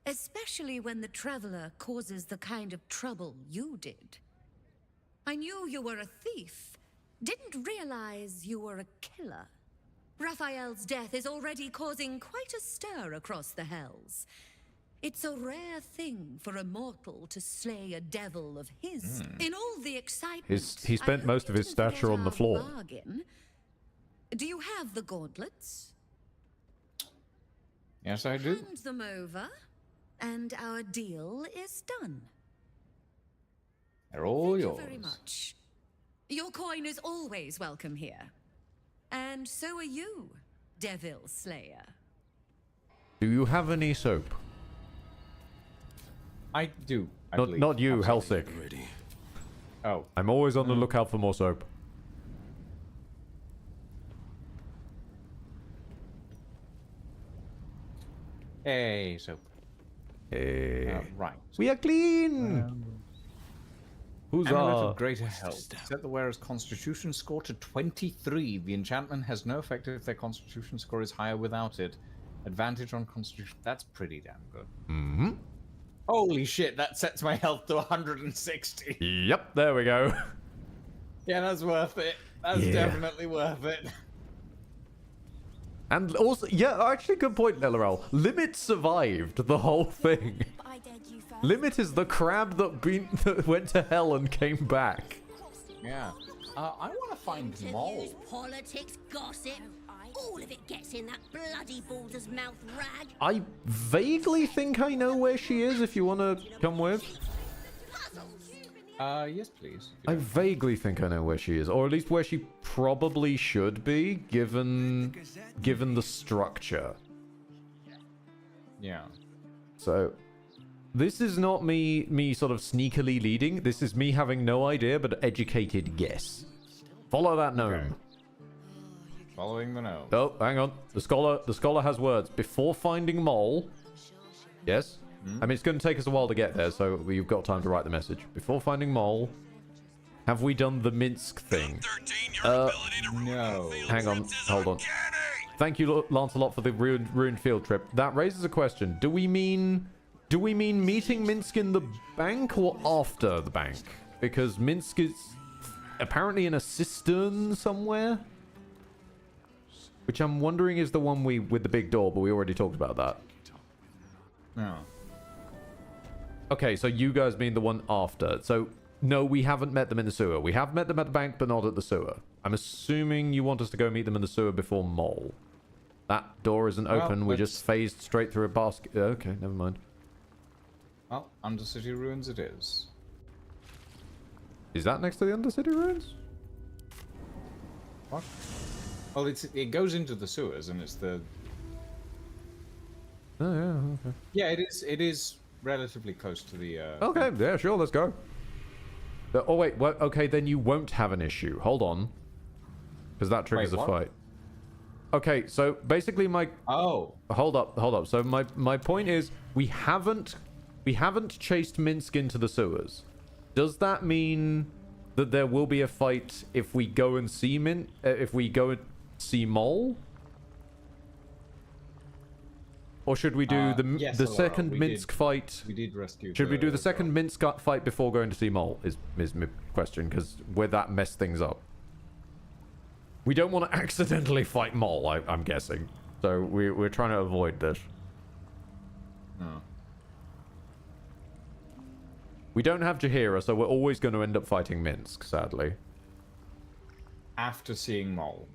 especially when the traveler causes the kind of trouble you did. I knew you were a thief, didn't realize you were a killer. Raphael's death is already causing quite a stir across the hells. It's a rare thing for a mortal to slay a devil of his. In all the excitement, He spent most of his stature on the floor. bargain. Do you have the gauntlets? Yes, I do. Hand them over, and our deal is done. They're all Thank yours. you very much. Your coin is always welcome here. And so are you, Devil Slayer. Do you have any soap? I do. I Not, believe. not you, Absolutely. Hellsick. Oh. I'm always on the lookout for more soap. Hey, soap. Hey. Right. We are clean! Amulet Huzzah! of Greater Health. Set the wearer's constitution score to 23. The enchantment has no effect if their constitution score is higher without it. Advantage on constitution. That's pretty damn good. Mm-hmm. Holy shit, that sets my health to 160. Yep, there we go. Yeah, that's worth it. That's definitely worth it. And also, yeah, actually, good point, LRL. Limit survived the whole thing. Limit is the crab that went to hell and came back. Yeah. I want to find Moll. Politics, gossip, all of it gets in that bloody Baldur's mouth rag. I vaguely think I know where she is, if you want to come with. Yes, please. I vaguely think I know where she is, or at least where she probably should be, given the structure. Yeah. So, this is not me sort of sneakily leading. This is me having no idea, but educated guess. Follow that gnome. Okay. Following the gnome. Oh, hang on. The scholar has words. Before finding Mole. Yes? I mean, it's going to take us a while to get there, so you've got time to write the message. Before finding Mole, have we done the Minsk thing? No. Hang on. Hold on. Thank you, Lancelot, for the ruined field trip. That raises a question. Do we mean meeting Minsk in the bank or after the bank? Because Minsk is apparently in a cistern somewhere. Which I'm wondering is the one with the big door, but we already talked about that. No. Okay, so you guys mean the one after. So, no, we haven't met them in the sewer. We have met them at the bank, but not at the sewer. I'm assuming you want us to go meet them in the sewer before Mole. That door isn't open. We just phased straight through a basket. Okay, never mind. Well, Undercity Ruins it is. Is that next to the Undercity ruins? What? Well, it goes into the sewers, and it's the. Oh yeah. Okay. Yeah, it is relatively close to the. Okay. Yeah. Sure. Let's go. Oh wait. Well, okay. Then you won't have an issue. Hold on. Because that triggers Wait, a what? fight. Okay. So basically, my. Oh. Hold up. So my point is, we haven't chased Minsk into the sewers. Does that mean that there will be a fight if we go and see if we go and see Mole? Or should we do yes, the Laura, second we Minsk fight? We did rescue. Should we do the second Minsk fight before going to see Mole? Is my question, because where that mess things up. We don't want to accidentally fight Mole, I'm guessing. So we're trying to avoid this. No. We don't have Jaheira, so we're always going to end up fighting Minsk, sadly. After seeing Mole.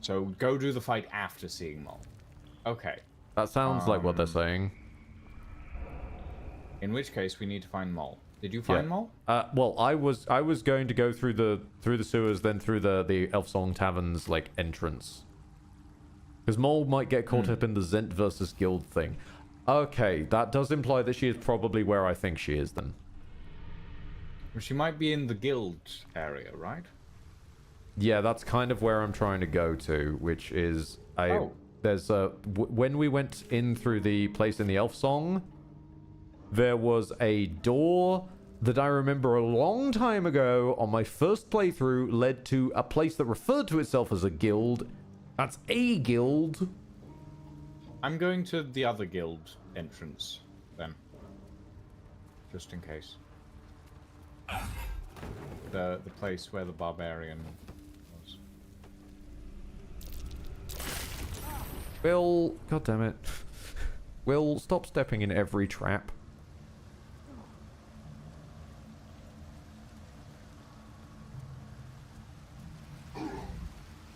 So go do the fight after seeing Mole. Okay. That sounds like what they're saying. In which case, we need to find Mole. Did you find Mole? Well, I was going to go through the sewers, then through the Elfsong Tavern's like entrance. Because Mole might get caught up in the Zent versus Guild thing. Okay, that does imply that she is probably where I think she is then. Well, she might be in the guild area, right? Yeah, that's kind of where I'm trying to go to, which is there's when we went in through the place in the Elfsong, there was a door that I remember a long time ago on my first playthrough led to a place that referred to itself as a guild. That's a guild. I'm going to the other guild entrance, then. Just in case. The place where the barbarian was. Will, god damn it. Will, stop stepping in every trap.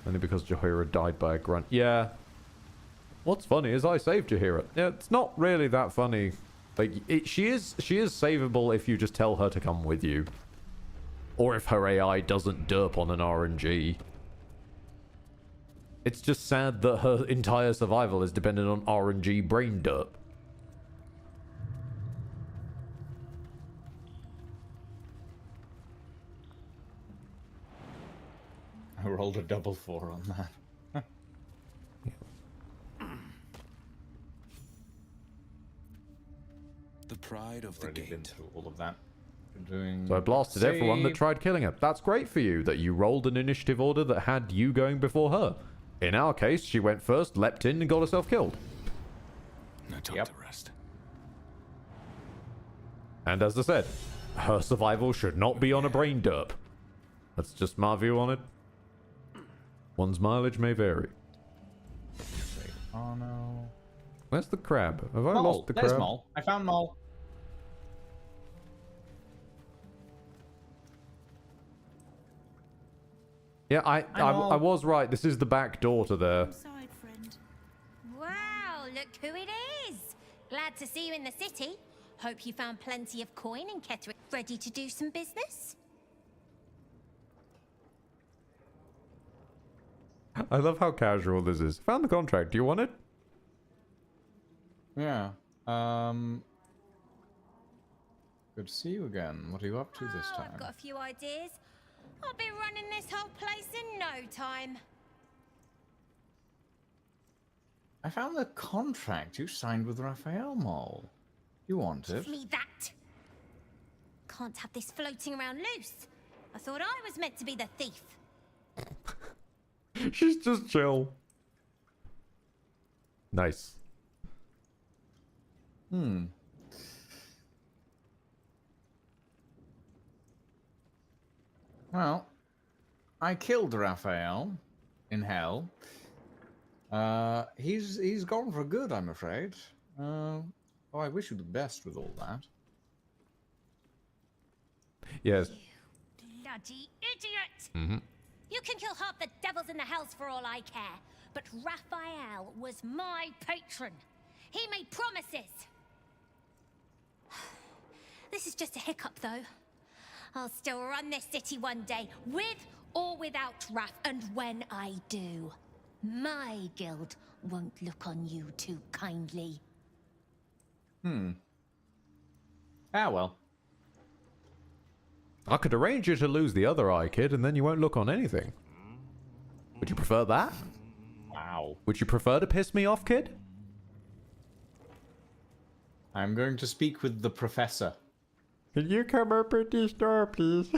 Only because Jaheira died by a grunt. Yeah. What's funny is I saved Jaheira. Yeah, it's not really that funny. Like, she is savable if you just tell her to come with you. Or if her AI doesn't derp on an RNG. It's just sad that her entire survival is dependent on RNG brain derp. I rolled a double 4 on that. The pride of the Already gate. been through all of that. Doing So I blasted everyone that tried killing her. That's great for you that you rolled an initiative order that had you going before her. In our case, she went first, leapt in, and got herself killed. Now time to rest. And as I said, her survival should not be on a brain derp. That's just my view on it. One's mileage may vary. Oh no. Where's the crab? Have I Mole. lost the There's crab? Mole. I found Mole. Yeah, I was right. This is the back door to there. Wow, look who it is! Glad to see you in the city. Hope you found plenty of coin and Kettering. Ready to do some business? I love how casual this is. Found the contract. Do you want it? Yeah. Good to see you again. What are you up to this time? I've got a few ideas. I'll be running this whole place in no time. I found the contract you signed with Raphael Mole. You want it? Give me that. Can't have this floating around loose. I thought I was meant to be the thief. She's just chill. Nice. Well, I killed Raphael in hell. He's gone for good, I'm afraid. Oh, I wish you the best with all that. Yes. Bloody idiot! Mm-hmm. You can kill half the devils in the hells for all I care, but Raphael was my patron. He made promises. This is just a hiccup, though. I'll still run this city one day, with or without Wrath, and when I do, my guild won't look on you too kindly. Ah, well. I could arrange you to lose the other eye, kid, and then you won't look on anything. Would you prefer that? Wow. Would you prefer to piss me off, kid? I'm going to speak with the professor. Can you come up at this door, please?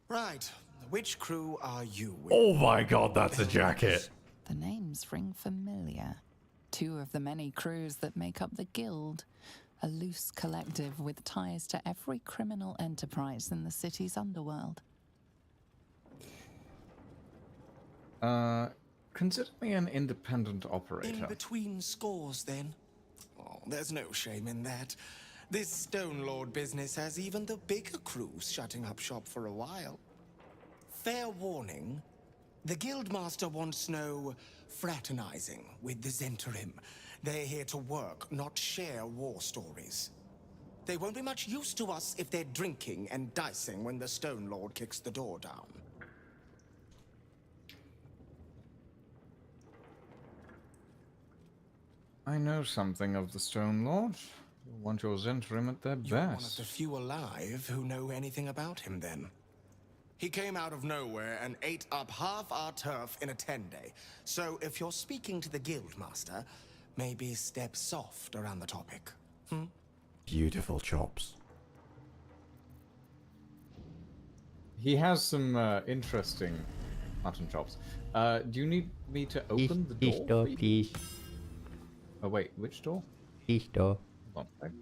Right. Which crew are you with? Oh my god, that's a jacket. The names ring familiar. 2 of the many crews that make up the Guild. A loose collective with ties to every criminal enterprise in the city's underworld. Consider me an independent operator. In between scores, then? Oh, there's no shame in that. This Stone Lord business has even the bigger crews shutting up shop for a while. Fair warning, the Guildmaster wants no fraternizing with the Zentarim. They're here to work, not share war stories. They won't be much use to us if they're drinking and dicing when the Stone Lord kicks the door down. I know something of the Stone Lord. You'll want your Zentarim at their You're one of best. the few alive who know anything about him, then. He came out of nowhere and ate up half our turf in a 10-day. So if you're speaking to the Guildmaster, maybe step soft around the topic. Beautiful chops. He has some interesting mutton chops. Do you need me to open the door? This door, please. Oh wait, which door? This door. Hold on.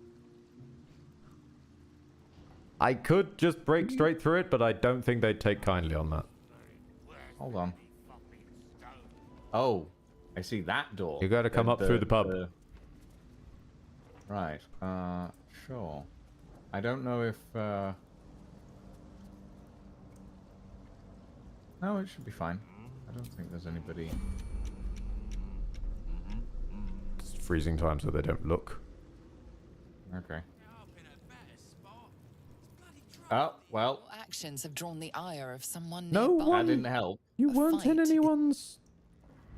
I could just break straight through it, but I don't think they'd take kindly on that. Hold on. Oh, I see that door. You gotta come up through the pub. Right. Sure. I don't know if. No, it should be fine. I don't think there's anybody. It's freezing time, so they don't look. Okay. Oh, well. Your actions have drawn the ire of someone No nearby. one. That didn't help. You weren't in anyone's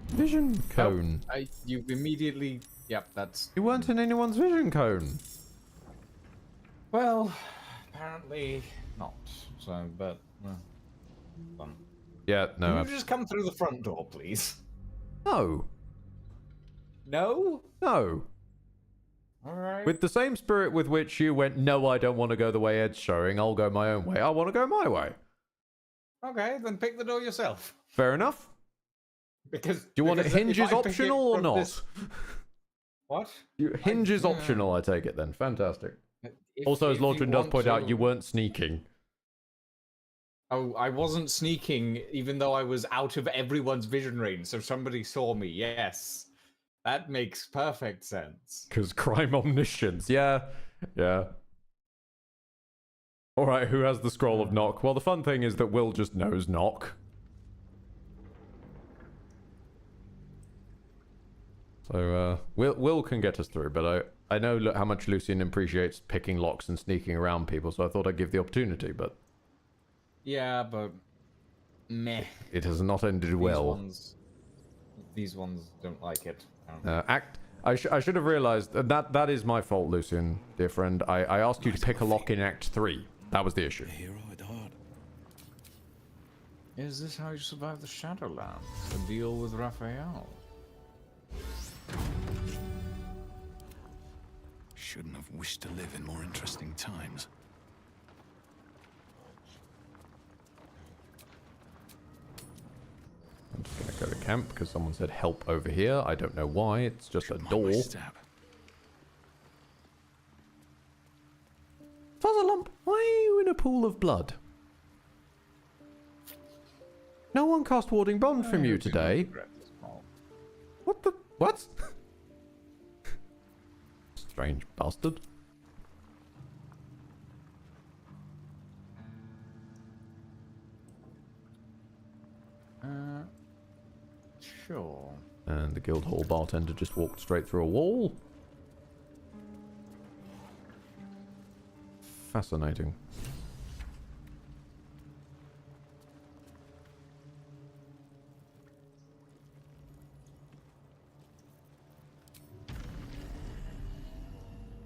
vision cone. You immediately. Yep, that's. You weren't in anyone's vision cone. Well, apparently not. So, but. Fun. Yeah, no. Can you just come through the front door, please? No. No? No. Alright. With the same spirit with which you went, no, I don't want to go the way Ed's showing, I'll go my own way. I want to go my way. Okay, then pick the door yourself. Fair enough. Because. Do you want it because if hinges I pick it optional or from not? this- What? Hinges optional, I take it then. Fantastic. Also, as if you Lordrin does want point out, to- you weren't sneaking. Oh, I wasn't sneaking, even though I was out of everyone's vision range, so somebody saw me, yes. That makes perfect sense. Because crime omniscience, yeah. Yeah. Alright, who has the scroll of knock? Well, the fun thing is that Will just knows knock. So, Will can get us through, but I know how much Lucian appreciates picking locks and sneaking around people, so I thought I'd give the opportunity, but... Yeah, but... Meh. It has not ended well. These ones don't like it. I should have realized that is my fault, Lucian, dear friend. I asked you to pick a lock in Act 3. That was the issue. Is this how you survive the Shadowlands? The deal with Raphael? Shouldn't have wished to live in more interesting times. I'm just gonna go to camp because someone said help over here. I don't know why. It's just a door. Fuzzalump, why are you in a pool of blood? No one cast Warding Bond from you today. What the? What? Strange bastard. Sure. And the Guildhall bartender just walked straight through a wall. fascinating.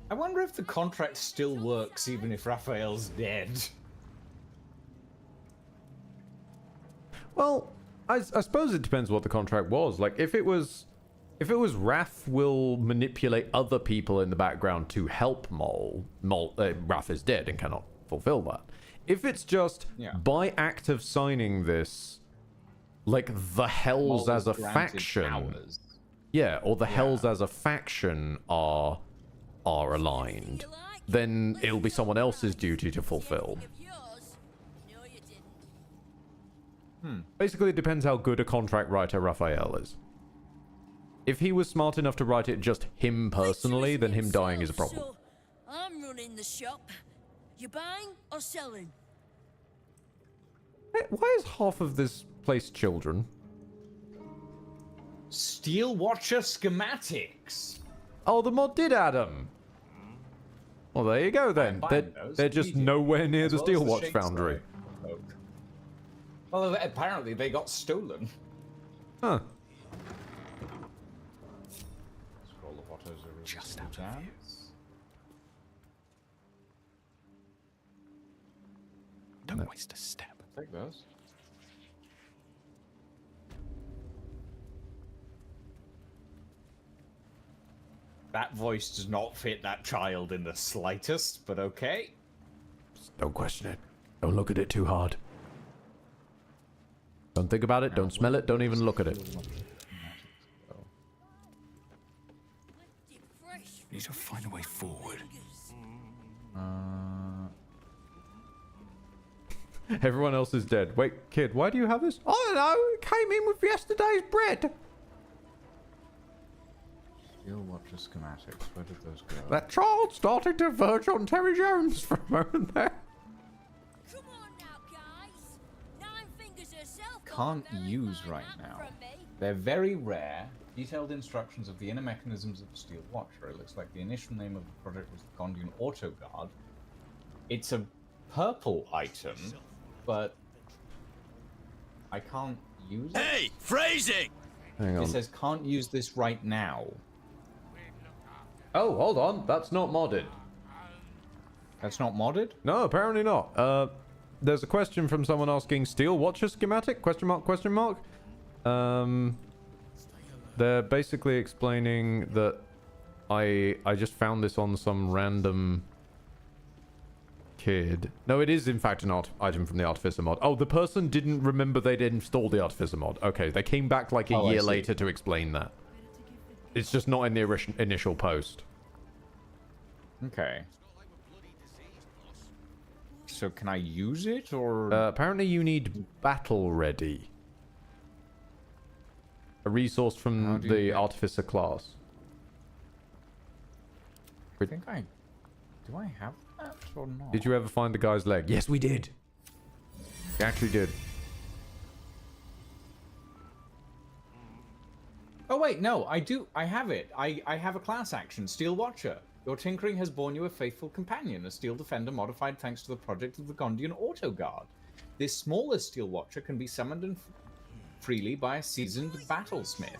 I wonder if the contract still works even if Raphael's dead. Well, I suppose it depends what the contract was. Like, if it was Raph will manipulate other people in the background to help Raph is dead and cannot fulfill that. If it's just by act of signing this, like the Hells as a faction, or the Hells as a faction are aligned, then it'll be someone else's duty to fulfill. Basically, it depends how good a contract writer Raphael is. If he was smart enough to write it just him personally, then him dying is a problem. So, I'm running the shop. You buying or selling? Why is half of this place children? Steel Watcher schematics. Oh, the mod did add them. Well, there you go then. They're just nowhere near the Steel Watch Foundry. Well, apparently they got stolen. Huh. Scroll of Waters are just out of view. Don't waste a step. Take those. That voice does not fit that child in the slightest, but okay. Don't question it. Don't look at it too hard. Don't think about it. Don't smell it. Don't even look at it. Need to find a way forward. Everyone else is dead. Wait, kid, why do you have this? I don't know. It came in with yesterday's bread. Steel Watcher schematics. Where did those go? That child started to verge on Terry Jones for a moment there. Can't use right now. They're very rare. Detailed instructions of the inner mechanisms of the Steel Watcher. It looks like the initial name of the project was the Gondian Auto Guard. It's a purple item, but I can't use it. Hey, phrasing! Hang on. It says can't use this right now. Oh, hold on. That's not modded. That's not modded? No, apparently not. There's a question from someone asking Steel Watcher schematic? Question mark, question mark? They're basically explaining that I just found this on some random kid. No, it is in fact an item from the Artificer mod. Oh, the person didn't remember they'd installed the Artificer mod. Okay, they came back like a year later to explain that. It's just not in the initial post. Okay. So can I use it, or...? Apparently you need Battle Ready. A resource from the Artificer class. I think I... Do I have that, or not? Did you ever find the guy's leg? Yes, we did. We actually did. Oh wait, no, I do. I have it. I have a class action, Steel Watcher. Your tinkering has borne you a faithful companion, a Steel Defender modified thanks to the project of the Gondian Auto Guard. This smaller Steel Watcher can be summoned freely by a seasoned battlesmith.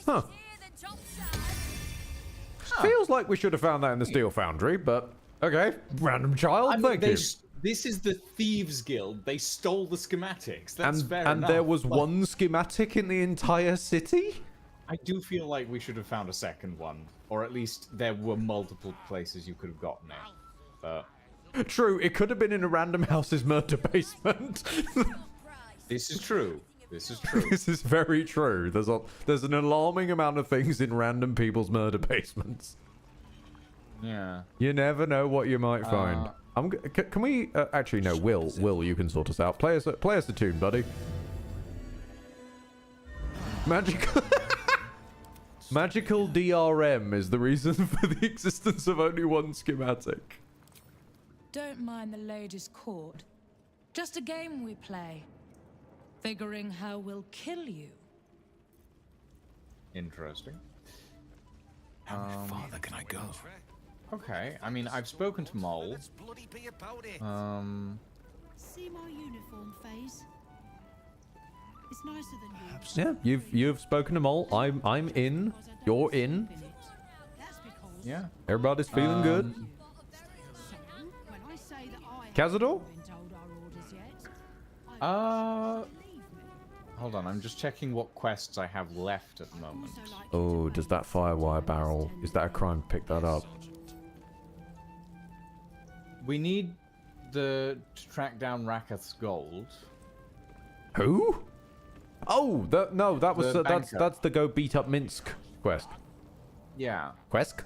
Huh. Feels like we should have found that in the Steel Foundry, but okay. Random child, thank you. This is the Thieves Guild. They stole the schematics. That's fair enough. And there was one schematic in the entire city? I do feel like we should have found a second one. Or at least there were multiple places you could have gotten it. True, it could have been in a random house's murder basement. This is true. This is true. This is very true. There's an alarming amount of things in random people's murder basements. Yeah. You never know what you might find. Can we actually no? Will you can sort us out? Play us a tune, buddy. Magical DRM is the reason for the existence of only one schematic. Don't mind the ladies' court. Just a game we play. Figuring how we'll kill you. Interesting. How much farther can I go? Okay, I mean, I've spoken to Mole. See my uniform phase? It's nicer than yours. Yeah, you've spoken to Mole. I'm in. You're in. Yeah. Everybody's feeling good. Cazador? Hold on, I'm just checking what quests I have left at the moment. Oh, does that firewire barrel? Is that a crime? Pick that up. We need to track down Rakath's gold. Who? Oh, no, that was that's the go beat up Minsk quest. Yeah. Quest.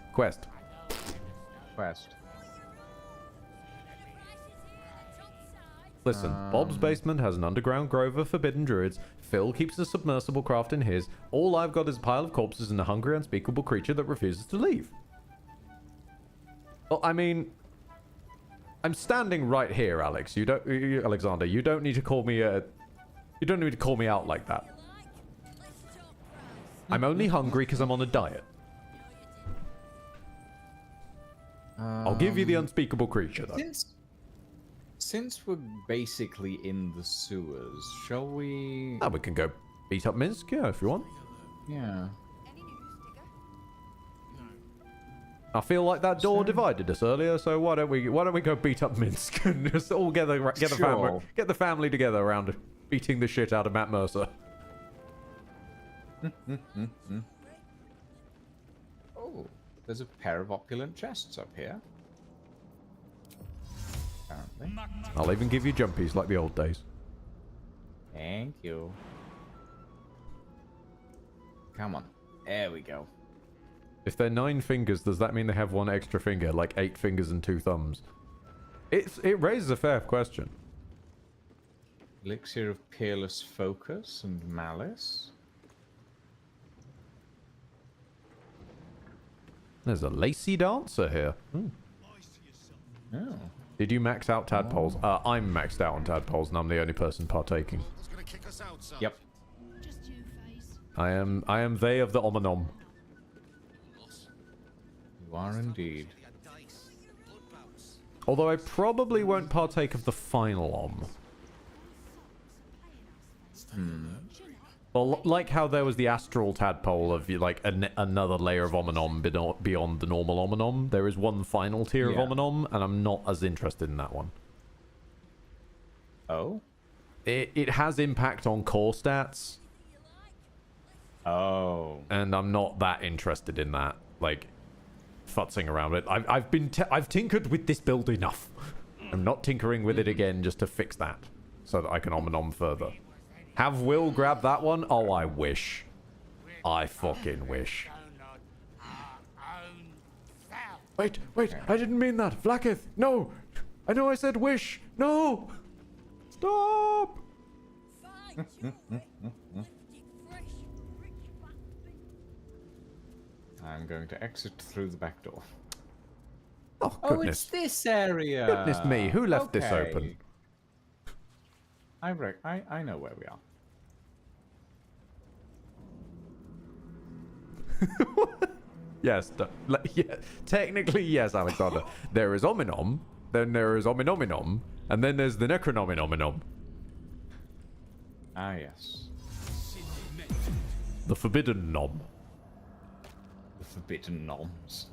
Listen, Bob's basement has an underground grove of forbidden druids. Phil keeps a submersible craft in his. All I've got is a pile of corpses and a hungry, unspeakable creature that refuses to leave. Well, I mean, I'm standing right here, Alex. Alexander. You don't need to call me you don't need to call me out like that. I'm only hungry because I'm on a diet. I'll give you the unspeakable creature, though. Since we're basically in the sewers, shall we... We can go beat up Minsk, yeah, if you want. Yeah. I feel like that door divided us earlier, so why don't we go beat up Minsk and just all get the family together around beating the shit out of Matt Mercer. Oh, there's a pair of opulent chests up here. Apparently. I'll even give you jumpies like the old days. Thank you. Come on. There we go. If they're 9 fingers, does that mean they have 1 extra finger, like 8 fingers and 2 thumbs? It raises a fair question. Elixir of Peerless Focus and Malice. There's a lacy dancer here. Oh. Did you max out tadpoles? I'm maxed out on tadpoles, and I'm the only person partaking. Yep. I am they of the Omenom. You are indeed. Although I probably won't partake of the final Om. Well, like how there was the astral tadpole of like another layer of Omenom beyond the normal Omenom, there is one final tier of Omenom, and I'm not as interested in that one. Oh? It has impact on core stats. Oh. And I'm not that interested in that. Like, futzing around with it. I've tinkered with this build enough. I'm not tinkering with it again just to fix that, so that I can Omenom further. Have Will grab that one? Oh, I wish. I fucking wish. Wait, I didn't mean that. Vlaakith, no! I know I said wish. No! Stop! I'm going to exit through the back door. Oh, goodness. Oh, it's this area. Goodness me, who left this open? I know where we are. Yes, yeah, technically yes, Alexander. There is Ominom, then there is Ominominom, and then there's the Necronominominom. Ah, yes. The Forbidden Nom. The Forbidden Noms.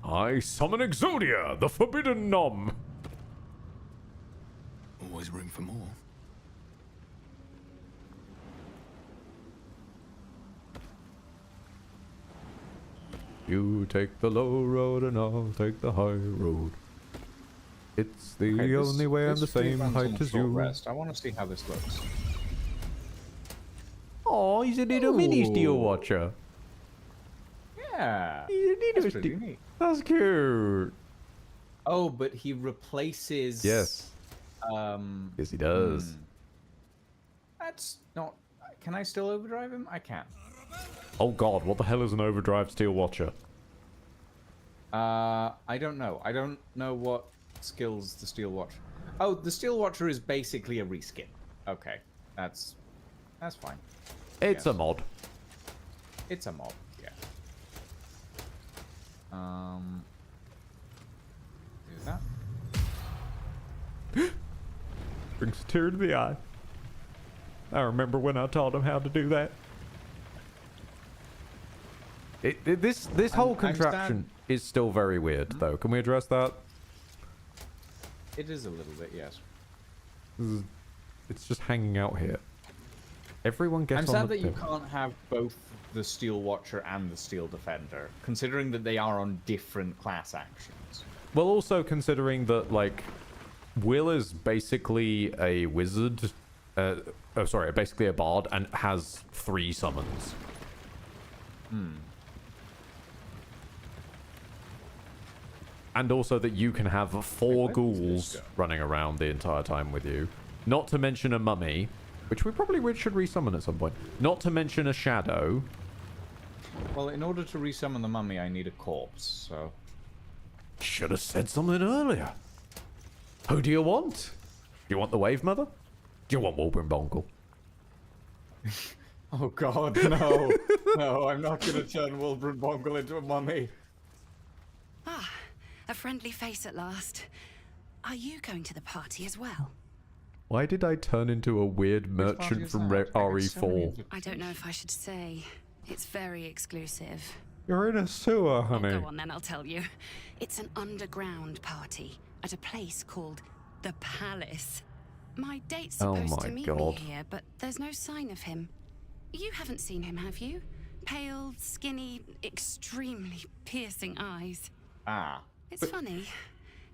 I summon Exodia, the Forbidden Nom. Always room for more. You take the low road and I'll take the high road. It's the only way I'm the same height as you. Rest. I want to see how this looks. Oh, he's a little mini steel watcher. Yeah. That's pretty neat. That's cute. Oh, but he replaces... Yes. Yes, he does. That's not... Can I still overdrive him? I can. Oh god, what the hell is an overdrive steel watcher? I don't know. I don't know what skills the steel watcher... Oh, the steel watcher is basically a reskin. Okay. That's fine. It's a mod. It's a mod, yeah. Do that. Brings a tear to the eye. I remember when I taught him how to do that. This whole contraption is still very weird, though. Can we address that? It is a little bit, yes. It's just hanging out here. Everyone gets I'm on sad the that you can't have both the Steel Watcher and the Steel Defender, considering that they are on different class actions. Well, also considering that, like, Will is basically a wizard. Basically a bard, and has 3 summons. And also that you can have 4 ghouls running around the entire time with you. Not to mention a mummy, which we probably should resummon at some point. Not to mention a shadow. Well, in order to resummon the mummy, I need a corpse, so... Should have said something earlier. Who do you want? Do you want the Wave Mother? Do you want Wolverine Bongle? Oh god, no. No, I'm not going to turn Wolverine Bongle into a mummy. Ah, a friendly face at last. Are you going to the party as well? Why did I turn into a weird merchant from RE4? I don't know if I should say. It's very exclusive. You're in a sewer, honey. Go on then, I'll tell you. It's an underground party at a place called the Palace. My date's supposed to meet me here, but there's no sign of him. You haven't seen him, have you? Pale, skinny, extremely piercing eyes. Ah. It's funny.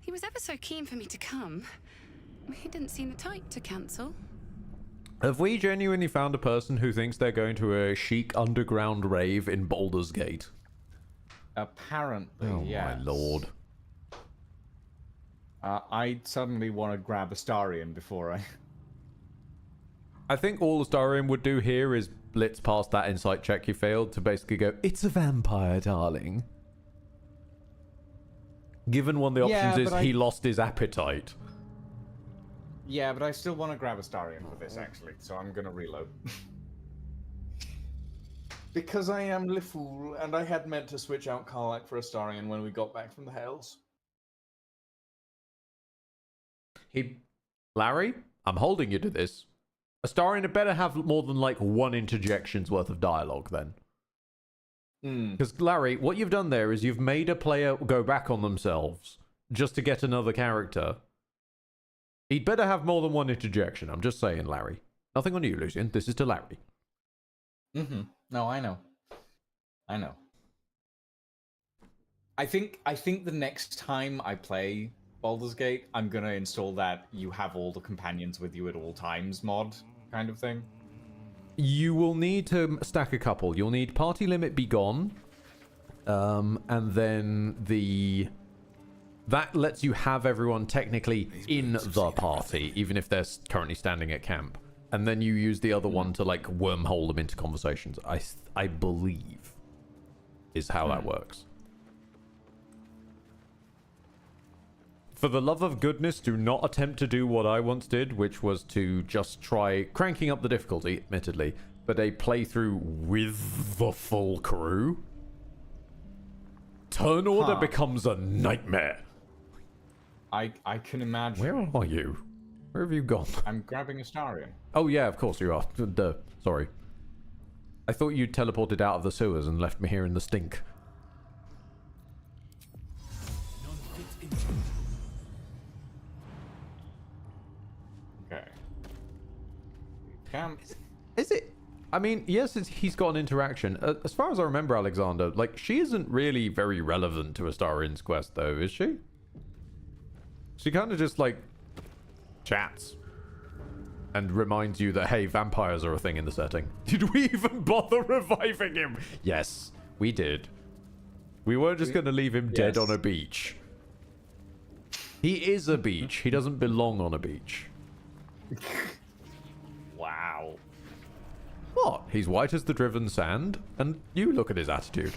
He was ever so keen for me to come. He didn't seem the type to cancel. Have we genuinely found a person who thinks they're going to a chic underground rave in Baldur's Gate? Apparently, yes. Oh my lord. I suddenly want to grab Astarion before I think all Astarion would do here is blitz past that insight check you failed to basically go, it's a vampire, darling. Given one of the options is he lost his appetite. Yeah, but I still want to grab Astarion for this, actually, so I'm going to reload. Because I am Le Fool, and I had meant to switch out Karlach for Astarion when we got back from the Hells. Larry, I'm holding you to this. Astarion had better have more than like 1 interjection's worth of dialogue then. Because Larry, what you've done there is you've made a player go back on themselves just to get another character. He'd better have more than 1 interjection. I'm just saying, Larry. Nothing on you, Lucian. This is to Larry. No, I know. I know. I think the next time I play Baldur's Gate, I'm gonna install that you have all the companions with you at all times mod kind of thing. You will need to stack a couple. You'll need Party Limit Be Gone. And then that lets you have everyone technically in the party, even if they're currently standing at camp. And then you use the other one to like wormhole them into conversations. I believe is how that works. For the love of goodness, do not attempt to do what I once did, which was to just try cranking up the difficulty, admittedly, but a playthrough with the full crew. Turn order becomes a nightmare. I can imagine. Where are you? Where have you gone? I'm grabbing Astarion. Oh yeah, of course you are. Duh. Sorry. I thought you teleported out of the sewers and left me here in the stink. Okay. Camp. Is it? I mean, yes, he's got an interaction. As far as I remember, Alexander, like, she isn't really very relevant to Astarion's quest, though, is she? She kind of just, like, chats. And reminds you that, hey, vampires are a thing in the setting. Did we even bother reviving him? Yes, we did. We weren't just going to leave him dead on a beach. He is a beach. He doesn't belong on a beach. Wow. What? He's white as the driven sand, and you look at his attitude.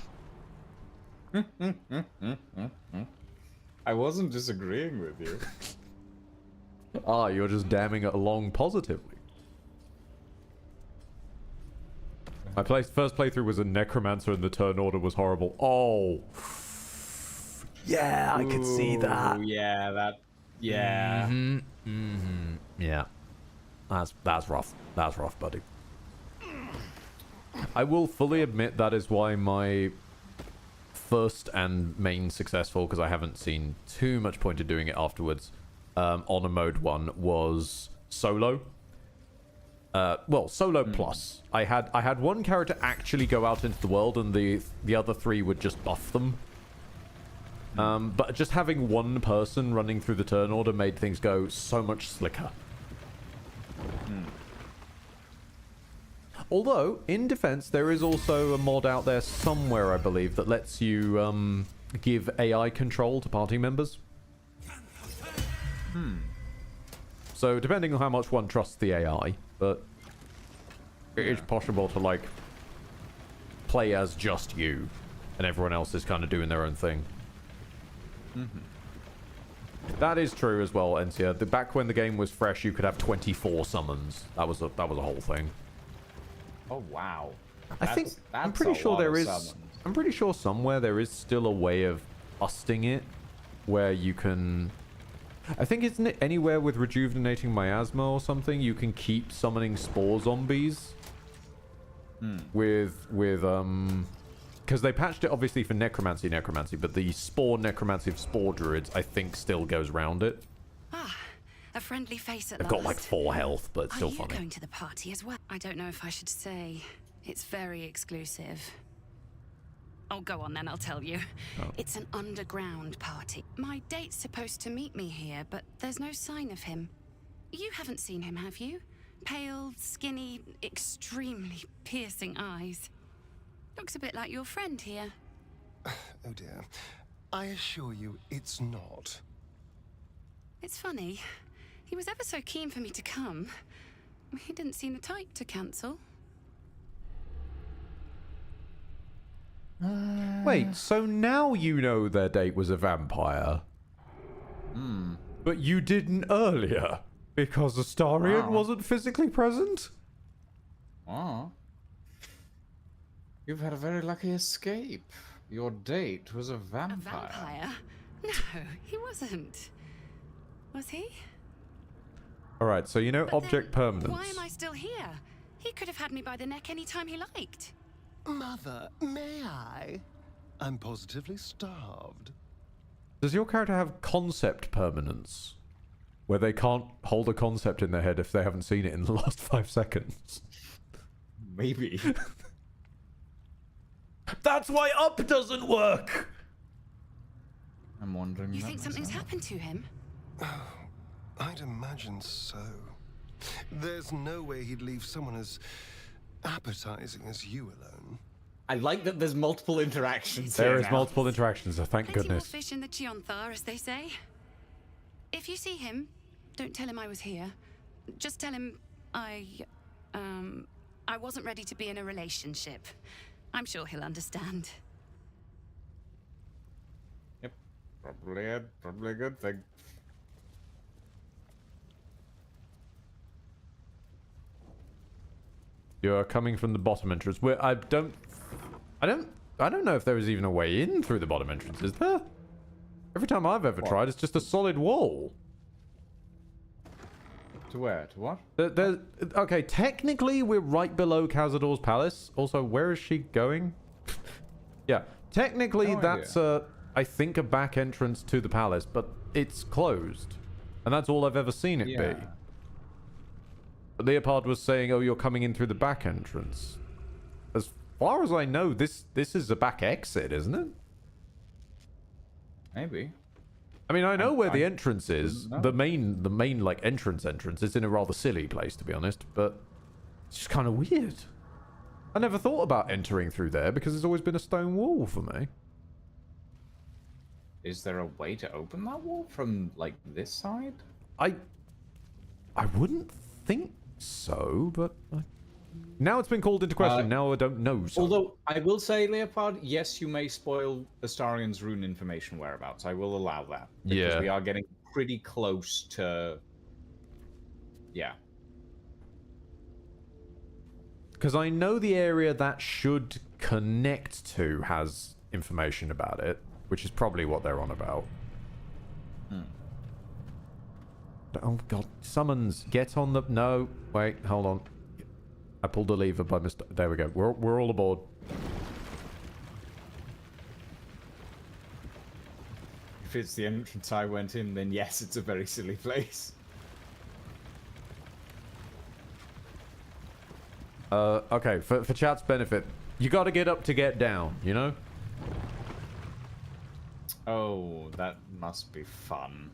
I wasn't disagreeing with you. Ah, you're just damning it along positively. My first playthrough was a necromancer and the turn order was horrible. Oh. Yeah, I could see that. Yeah, that. Yeah. Yeah. That's rough. That's rough, buddy. I will fully admit that is why my first and main successful, because I haven't seen too much point in doing it afterwards, on a mode 1 was solo. Well, solo plus. I had one character actually go out into the world, and the other 3 would just buff them. But just having one person running through the turn order made things go so much slicker. Although, in defense, there is also a mod out there somewhere, I believe, that lets you give AI control to party members. So, depending on how much one trusts the AI, but it is possible to, like, play as just you, and everyone else is kind of doing their own thing. That is true as well, Encia. Back when the game was fresh, you could have 24 summons. That was a whole thing. Oh wow! I'm pretty sure there is. I'm pretty sure somewhere there is still a way of busting it, where you can. I think isn't it anywhere with rejuvenating miasma or something? You can keep summoning spore zombies. With because they patched it obviously for necromancy, but the spore necromancy of spore druids I think still goes around it. Ah, a friendly face at They've last. got like 4 health, but it's still Are you funny. going to the party as well? I don't know if I should say. It's very exclusive. Oh, go on then, I'll tell you. Oh. It's an underground party. My date's supposed to meet me here, but there's no sign of him. You haven't seen him, have you? Pale, skinny, extremely piercing eyes. Looks a bit like your friend here. Oh dear. I assure you, it's not. It's funny. He was ever so keen for me to come. He didn't seem the type to cancel. Wait, so now you know their date was a vampire? But you didn't earlier? Because Astarion wasn't physically present? Oh. You've had a very lucky escape. Your date was a vampire. A vampire? No, he wasn't. Was he? Alright, so you know But object then, permanence. Why am I still here? He could have had me by the neck any time he liked. Mother, may I? I'm positively starved. Does your character have concept permanence? Where they can't hold a concept in their head if they haven't seen it in the last 5 seconds? Maybe. That's why up doesn't work! I'm wondering. You think something's happened to him? I'd imagine so. There's no way he'd leave someone as appetizing as you alone. I like that there's multiple interactions. There here is now. multiple interactions, so thank Plenty more goodness. fish in the Chionthar, as they say. If you see him, don't tell him I was here. Just tell him I wasn't ready to be in a relationship. I'm sure he'll understand. Yep. Probably a good thing. You're coming from the bottom entrance. Where I don't know if there is even a way in through the bottom entrance, is there? Every time I've ever tried, it's just a solid wall. To where? To what? Okay, technically we're right below Cazador's palace. Also, where is she going? Yeah, technically No that's I think a back entrance to the palace, but it's closed. And that's all I've ever seen it be. But Leopard was saying, oh, you're coming in through the back entrance. As far as I know, this is a back exit, isn't it? Maybe. I mean, I know where the entrance is. No. The main like entrance is in a rather silly place, to be honest. But it's just kind of weird. I never thought about entering through there because there's always been a stone wall for me. Is there a way to open that wall from like this side? I wouldn't think so, but now it's been called into question. Now I don't know. So. Although I will say, Leopard, yes, you may spoil Astarion's rune information whereabouts. I will allow that because we are getting pretty close to. Yeah. Because I know the area that should connect to has information about it. which is probably what they're on about. Oh god, summons, get on the... No, wait, hold on. I pulled the lever by mistake. There we go, we're all aboard. If it's the entrance I went in, then yes, it's a very silly place. Okay, for chat's benefit, you gotta get up to get down, you know? Oh, that must be fun.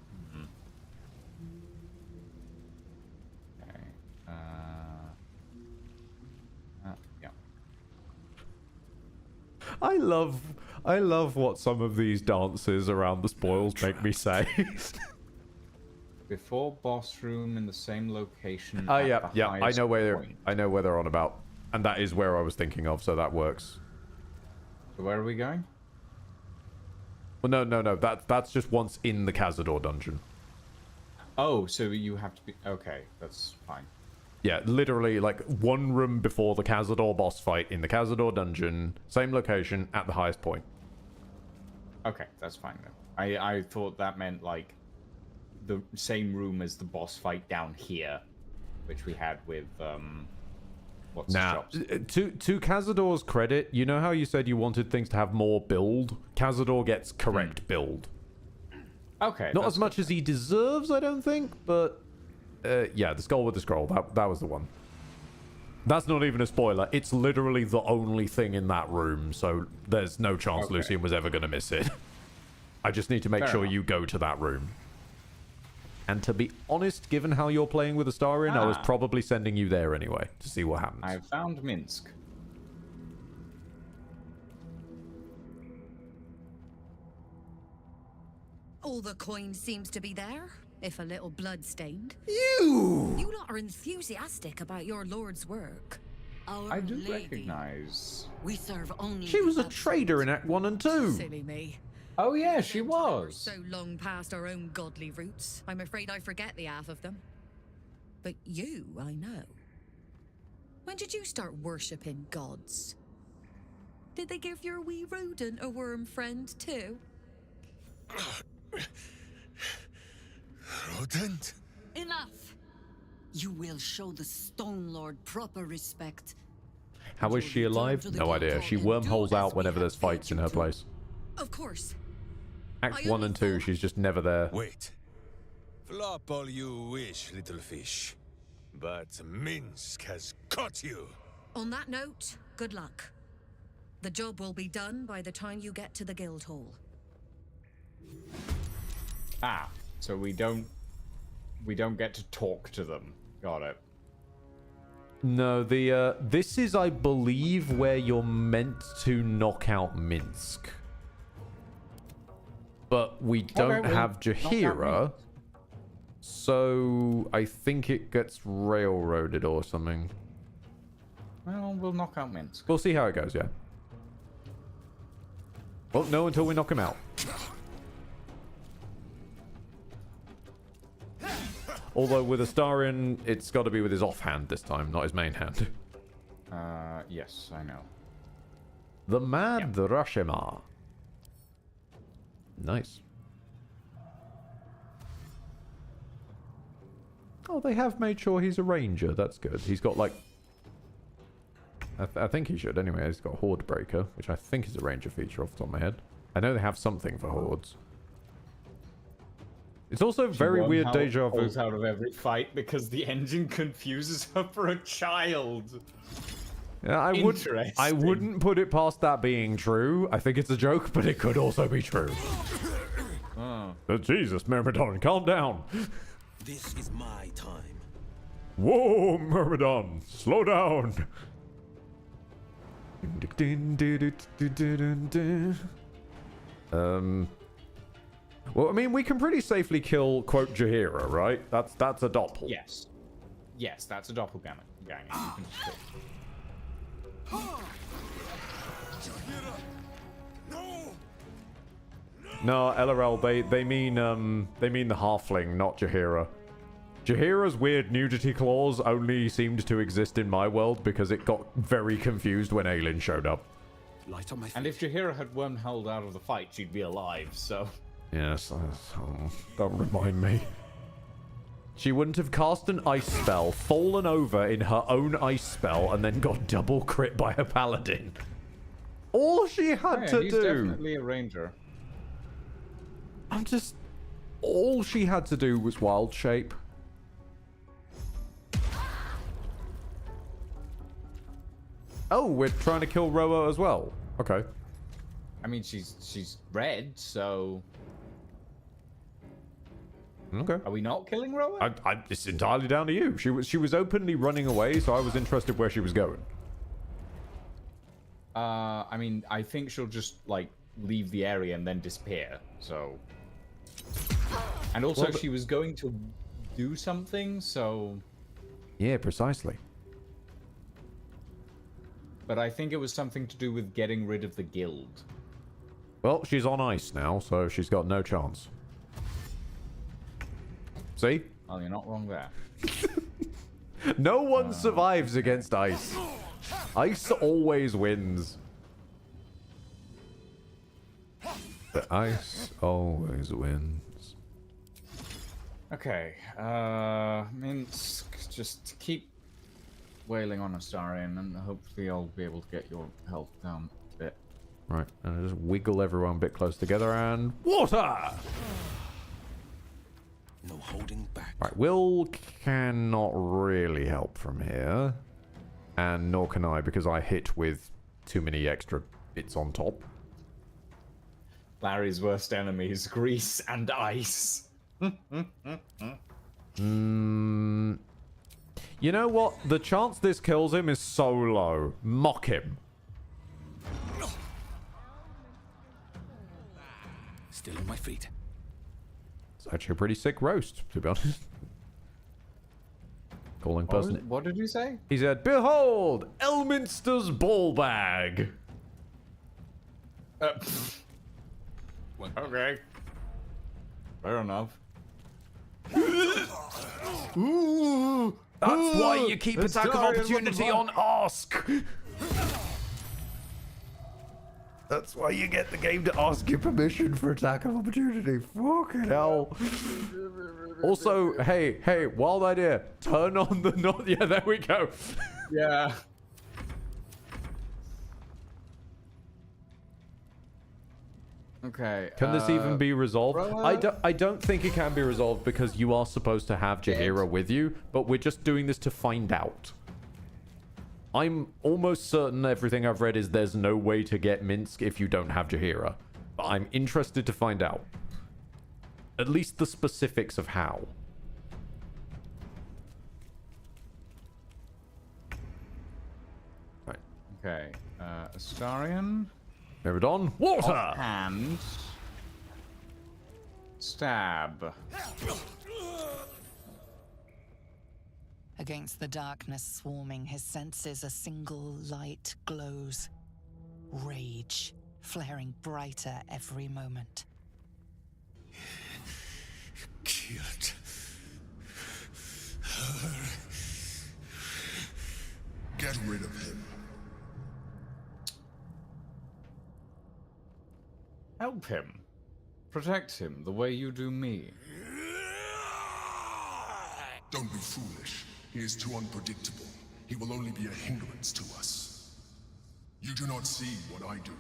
Okay. Yeah. I love what some of these dances around the spoils make me say. Before boss room in the same location. Oh at yeah, the yeah. I highest know where point. they're on about, and that is where I was thinking of, so that works. So where are we going? Well, no. That's just once in the Cazador dungeon. Oh, so you have to be... Okay, that's fine. Yeah, literally, like, one room before the Cazador boss fight in the Cazador dungeon, same location, at the highest point. Okay, that's fine then. I thought that meant, like, the same room as the boss fight down here, which we had with, what's the shops? To Cazador's credit, you know how you said you wanted things to have more build? Cazador gets correct build. Okay. Not as much as he deserves, I don't think, but... yeah, the skull with the scroll, that was the one. That's not even a spoiler. It's literally the only thing in that room, so there's no chance Lucian was ever going to miss it. I just need to make sure you go to that room. And to be honest, given how you're playing with Astarion, I was probably sending you there anyway, to see what happens. I've found Minsk. All the coin seems to be there, if a little blood-stained. You lot are enthusiastic about your lord's work. I do recognize. We serve only. She was a trader in Act 1 and 2. Silly me. Oh yeah, she was. So long past our own godly roots, I'm afraid I forget the half of them. But you, I know. When did you start worshipping gods? Did they give your wee rodent a worm friend too? Rodent? Enough! You will show the Stone Lord proper respect. How is she alive? No idea. She wormholes out whenever there's fights in her place. Of course. Act 1 and 2, she's just never there. Wait. Flop all you wish, little fish. But Minsk has caught you. On that note, good luck. The job will be done by the time you get to the guild hall. Ah, so we don't get to talk to them. Got it. No, this is, I believe, where you're meant to knock out Minsk. But we don't have Jaheira, so I think it gets railroaded or something. Well, we'll knock out Minsk. We'll see how it goes, yeah. Well, no, until we knock him out. Although with Astarion, it's got to be with his offhand this time, not his main hand. Yes, I know. The Mad Rashomar. Nice. Oh, they have made sure he's a ranger. That's good. He's got, like... I think he should, anyway. He's got Horde Breaker, which I think is a ranger feature off the top of my head. I know they have something for Hordes. It's also very weird deja vu. Goes out of every fight because the engine confuses her for a child. Yeah, I wouldn't put it past that being true. I think it's a joke, but it could also be true. Jesus, Myrmidon, calm down. This is my time. Whoa, Myrmidon, slow down. Well, I mean, we can pretty safely kill, quote, Jaheira, right? That's a doppel. Yes. Yes, that's a doppelganger. You can just kill. No, LRL, they mean the halfling, not Jaheira. Jaheira's weird nudity clause only seemed to exist in my world because it got very confused when Aelin showed up. light on my feet. And if Jaheira had wormholed out of the fight, she'd be alive, so... Yes, don't remind me. She wouldn't have cast an ice spell, fallen over in her own ice spell, and then got double crit by a paladin. All she had to he's do... definitely a ranger. All she had to do was wild shape. Oh, we're trying to kill Roa as well. Okay. I mean, she's red, so... Okay. Are we not killing Roa? It's entirely down to you. She was openly running away, so I was interested where she was going. I mean, I think she'll just, like, leave the area and then disappear, so... And also, Well, she was going to do something, so... Yeah, precisely. But I think it was something to do with getting rid of the guild. Well, she's on ice now, so she's got no chance. See? Well, you're not wrong there. No one survives against ice. Ice always wins. The ice always wins. Okay, Minsk, just keep wailing on Astarion, and hopefully I'll be able to get your health down a bit. Right, and I just wiggle everyone a bit close together and... Water! No holding back. Right, Will cannot really help from here. And nor can I, because I hit with too many extra bits on top. Larry's worst enemies, grease and ice. You know what? The chance this kills him is so low. Mock him. Still on my feet. It's actually a pretty sick roast, to be honest. Calling person. What did you say? He said, "Behold, Elminster's ball bag." Okay. Fair enough. Ooh, that's why you keep attack of opportunity on ask. That's why you get the game to ask your permission for attack of opportunity. Fucking hell. Also, hey, wild idea. Turn on the not. Yeah, there we go. Yeah. Okay. Can this even be resolved? I don't think it can be resolved because you are supposed to have Jaheira with you, but we're just doing this to find out. I'm almost certain everything I've read is there's no way to get Minsk if you don't have Jaheira. But I'm interested to find out. At least the specifics of how. Right. Okay. Astarion. Meridon. Water! And stab. Against the darkness swarming, his senses a single light glows. Rage, flaring brighter every moment. Killed her. Get rid of him. Help him. Protect him the way you do me. Don't be foolish. He is too unpredictable. He will only be a hindrance to us. You do not see what I do.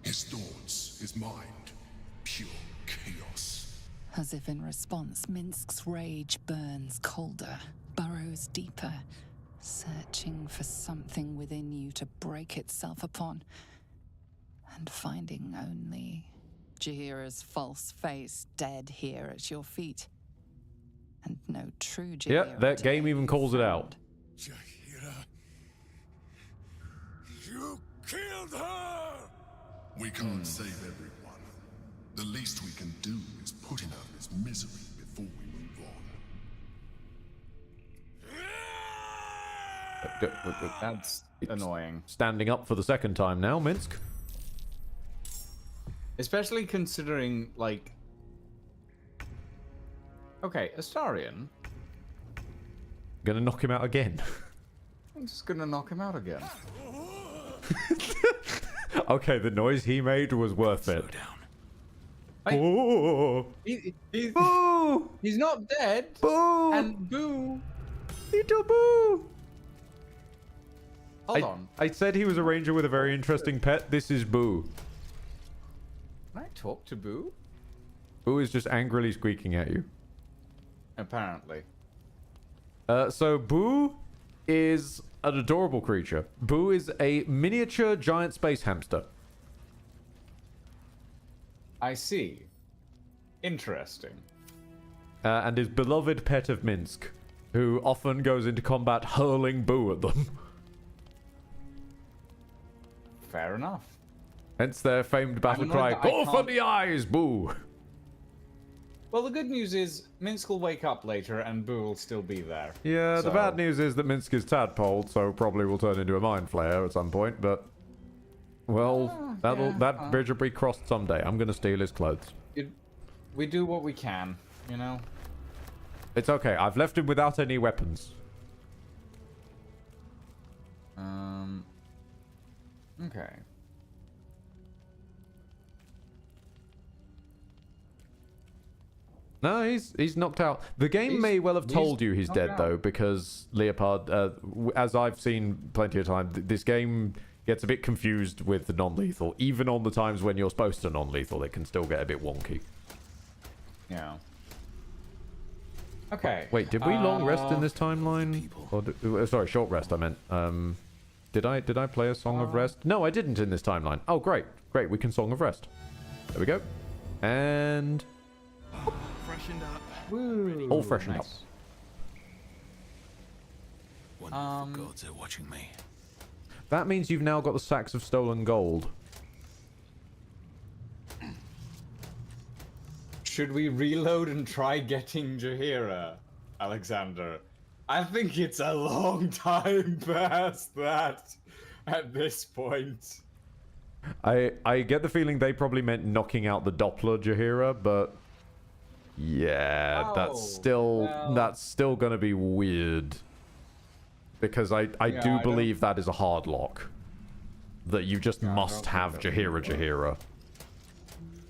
His thoughts, his mind, pure chaos. As if in response, Minsk's rage burns colder, burrows deeper, searching for something within you to break itself upon, and finding only Jaheira's false face dead here at your feet. And no true Jaheira. Yep, that game even calls it out. Jaheira. You killed her! We can't save everyone. The least we can do is put him out of his misery before we move on. That's annoying. Standing up for the second time now, Minsk. Especially considering, like... Okay, Astarion. Gonna knock him out again. I'm just gonna knock him out again. Okay, the noise he made was worth it. Oh. He's not dead. Boo. And boo. Little boo. Hold on. I said he was a ranger with a very interesting pet. This is Boo. Can I talk to Boo? Boo is just angrily squeaking at you. Apparently. So Boo is an adorable creature. Boo is a miniature giant space hamster. I see. Interesting. And is beloved pet of Minsk, who often goes into combat hurling Boo at them. Fair enough. Hence their famed battle cry, "Go for the eyes, Boo!" Well, the good news is Minsk will wake up later and Boo will still be there. Yeah, the bad news is that Minsk is tadpoled, so probably will turn into a mind flayer at some point, but... Well, that bridge will be crossed someday. I'm gonna steal his clothes. We do what we can, you know? It's okay, I've left him without any weapons. Okay. No, he's knocked out. The game may well have told you he's dead, though, because Leopard, as I've seen plenty of times, this game gets a bit confused with the non-lethal. Even on the times when you're supposed to non-lethal, it can still get a bit wonky. Yeah. Okay. Wait, did we long rest in this timeline? Or sorry, short rest, I meant. Did I play a Song of Rest? No, I didn't in this timeline. Oh, great. Great, we can Song of Rest. There we go. And... Freshened up. Woo, all freshened up. Wonderful gods are watching me. That means you've now got the sacks of stolen gold. Should we reload and try getting Jaheira, Alexander? I think it's a long time past that at this point. I get the feeling they probably meant knocking out the Doppler Jaheira, but yeah, that's still gonna be weird. Because I do believe that is a hard lock. That you just must have Jaheira.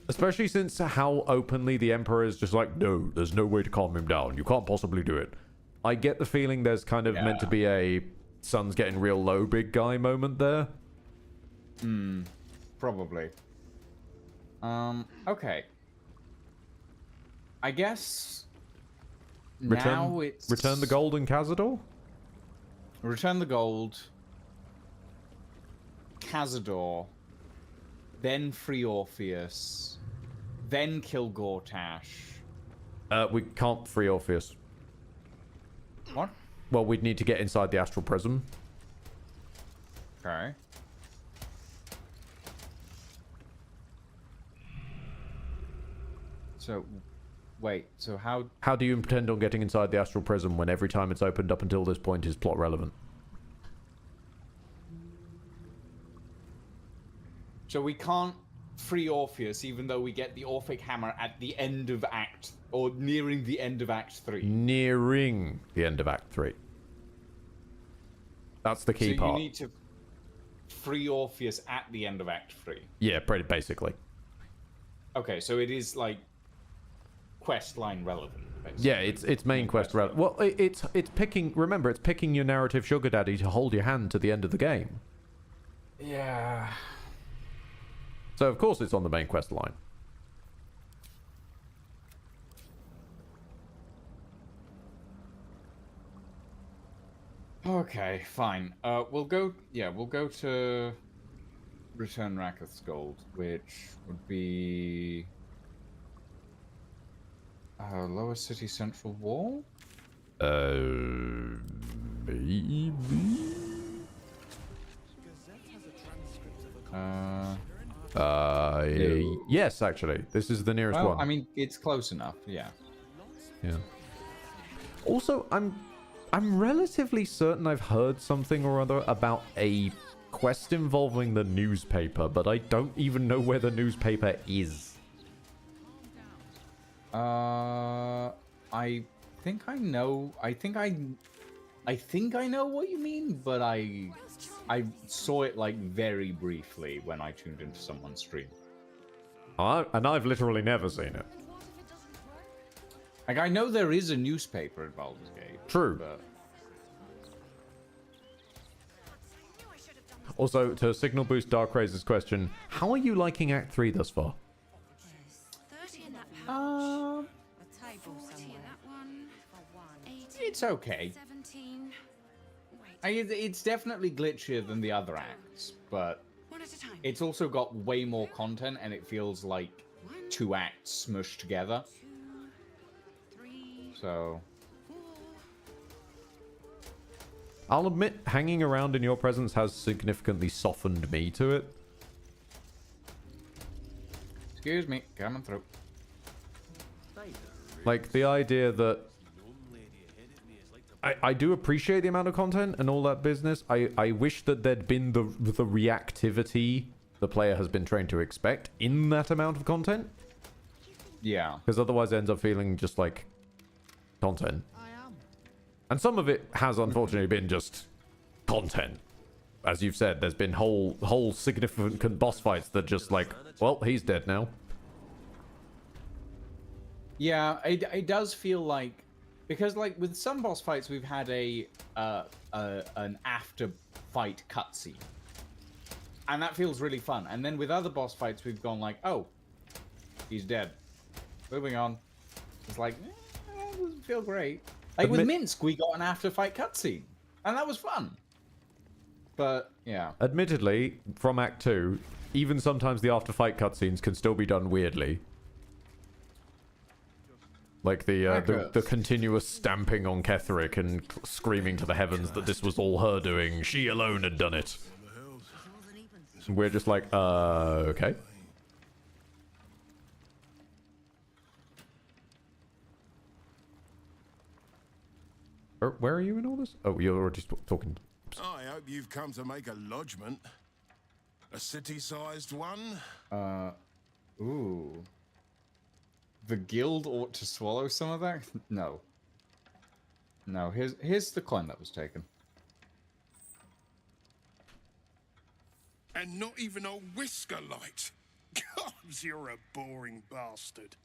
Especially since how openly the Emperor is just like, no, there's no way to calm him down. You can't possibly do it. I get the feeling there's kind of meant to be a sun's getting real low big guy moment there. Probably. Okay. I guess now it's... Return the gold in Cazador? Return the gold. Cazador. Then free Orpheus. Then kill Gortash. We can't free Orpheus. What? Well, we'd need to get inside the Astral Prism. Okay. So, wait, so how... How do you intend on getting inside the Astral Prism when every time it's opened up until this point is plot relevant? So we can't free Orpheus even though we get the Orphic Hammer at the end of Act... or nearing the end of Act 3. Nearing the end of Act 3. That's the key part. So you need to free Orpheus at the end of Act 3. Yeah, pretty basically. Okay, so it is like quest line relevant. Basically. Yeah, it's main quest relevant. Well, it's picking. Remember, it's picking your narrative sugar daddy to hold your hand to the end of the game. Yeah. So of course it's on the main quest line. Okay, fine. We'll go to Return Raketh's Gold, which would be Lower City Central Wall? Maybe? Yes, actually. This is the nearest one. I mean, it's close enough, yeah. Yeah. Also, I'm relatively certain I've heard something or other about a quest involving the newspaper, but I don't even know where the newspaper is. I think I know. I think I I think I know what you mean, but I saw it like very briefly when I tuned into someone's stream. And I've literally never seen it. Like, I know there is a newspaper at Baldur's Gate. True. But... Also, to signal boost Dark Razor's question, how are you liking Act 3 thus far? It's okay. It's definitely glitchier than the other acts, but it's also got way more content, and it feels like 2 acts smushed together. So... I'll admit, hanging around in your presence has significantly softened me to it. Excuse me, coming through. Like, the idea that... I do appreciate the amount of content and all that business. I wish that there'd been the reactivity the player has been trained to expect in that amount of content. Yeah. Because otherwise it ends up feeling just like content. And some of it has unfortunately been just content. As you've said, there's been whole significant boss fights that just like, well, he's dead now. Yeah, it does feel like, because like with some boss fights we've had an after fight cutscene, and that feels really fun. And then with other boss fights we've gone like, oh, he's dead. Moving on. It's like, that doesn't feel great. Like with Minsk, we got an after fight cutscene, and that was fun. But yeah. Admittedly, from Act 2, even sometimes the after fight cutscenes can still be done weirdly. Like the continuous stamping on Ketherick and screaming to the heavens that this was all her doing. She alone had done it. And we're just like, okay. Where are you in all this? Oh, you're already talking. I hope you've come to make a lodgment. A city-sized one? Ooh. The guild ought to swallow some of that? No. No, here's the coin that was taken. And not even a whisker light. God, you're a boring bastard.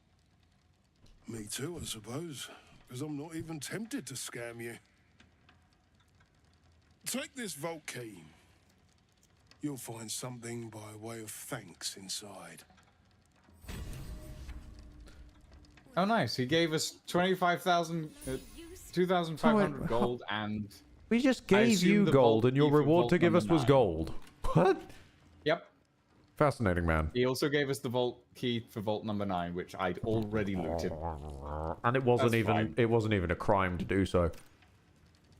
Me too, I suppose. Because I'm not even tempted to scam you. Take this vault key. You'll find something by way of thanks inside. Oh, nice. He gave us 25,000, 2,500 gold, and... We just gave you gold, and your reward to give us was gold. What? Yep. Fascinating, man. He also gave us the vault key for vault number 9, which I'd already looted. And it wasn't even a crime to do so.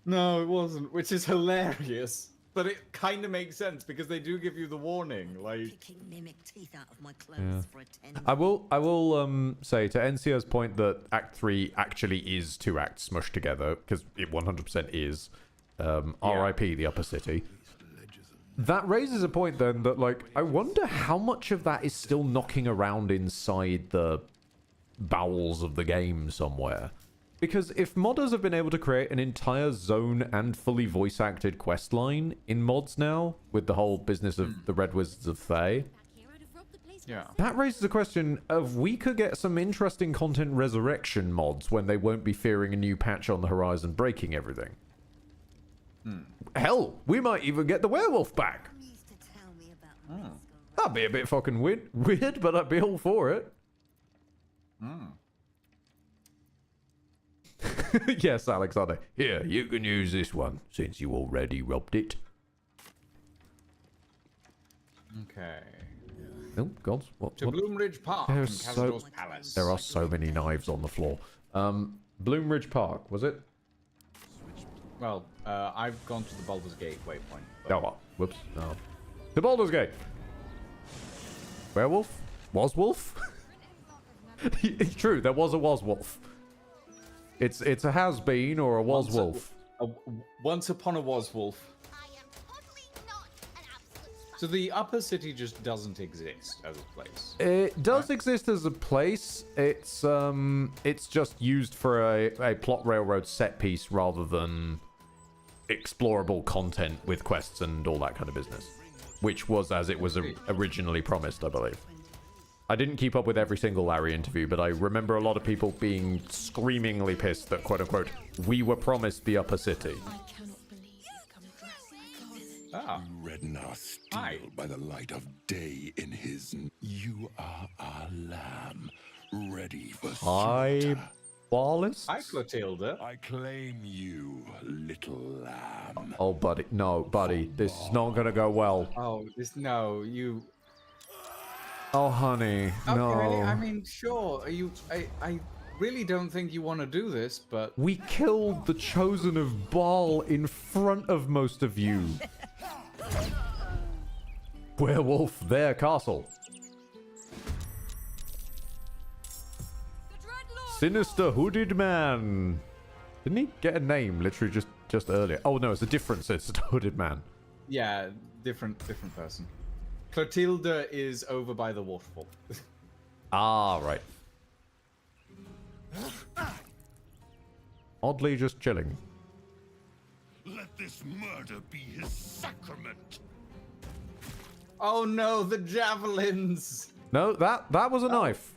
No, it wasn't, which is hilarious. But it kind of makes sense because they do give you the warning, like. Mimic teeth out of my clothes Yeah. for a 10. I will say to NCO's point that Act 3 actually is 2 acts smushed together, because it 100% is. RIP the Upper City. That raises a point then that, like, I wonder how much of that is still knocking around inside the bowels of the game somewhere. Because if modders have been able to create an entire zone and fully voice-acted questline in mods now, with the whole business of the Red Wizards of Thay, yeah, that raises the question of we could get some interesting content resurrection mods when they won't be fearing a new patch on the horizon breaking everything. Hell, we might even get the werewolf back. That'd be a bit fucking weird, but I'd be all for it. Yes, Alexander. Here, you can use this one, since you already robbed it. Okay. Oh, God. What? Bloomridge Park in Cazador's Palace. There are so many knives on the floor. Bloomridge Park, was it? Well, I've gone to the Baldur's Gate waypoint. But... Oh, whoops. No. The Baldur's Gate. Werewolf? Waswolf? True, there was a Waswolf. It's a has-been or a Waswolf. Once upon a Waswolf. So the Upper City just doesn't exist as a place. It does exist as a place. It's just used for a plot railroad set piece rather than explorable content with quests and all that kind of business, which was as it was originally promised, I believe. I didn't keep up with every single Larry interview, but I remember a lot of people being screamingly pissed that, quote unquote, we were promised the upper city. Ah. You redden our steel by the light of day in his... You are our lamb, ready for slaughter. Wallace? Hi, Clotilda. I claim you, little lamb. Oh, buddy. No, buddy. This is not going to go well. Oh, no, you... Oh, honey. No. Okay, I mean, sure. I really don't think you want to do this, but... We killed the Chosen of Baal in front of most of you. Werewolf, their castle. Sinister Hooded Man. Didn't he get a name literally just earlier? Oh, no, it's a different Sinister Hooded Man. Yeah, different person. Clotilda is over by the waterfall. Ah, right. Oddly just chilling. Let this murder be his sacrament. Oh no, the javelins! No, that was a knife.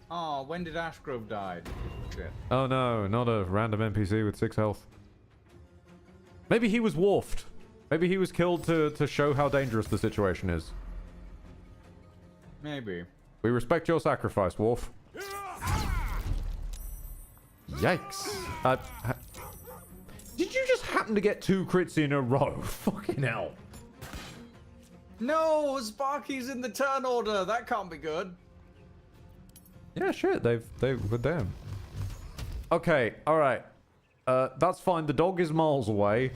Oh, when did Ashgrove die? Shit. Oh no, not a random NPC with 6 health. Maybe he was dwarfed. Maybe he was killed to show how dangerous the situation is. Maybe. We respect your sacrifice, dwarf. Yikes. Did you just happen to get 2 crits in a row? Fucking hell. No, Sparky's in the turn order. That can't be good. Yeah, shit. They were damn. Okay, alright. That's fine. The dog is miles away.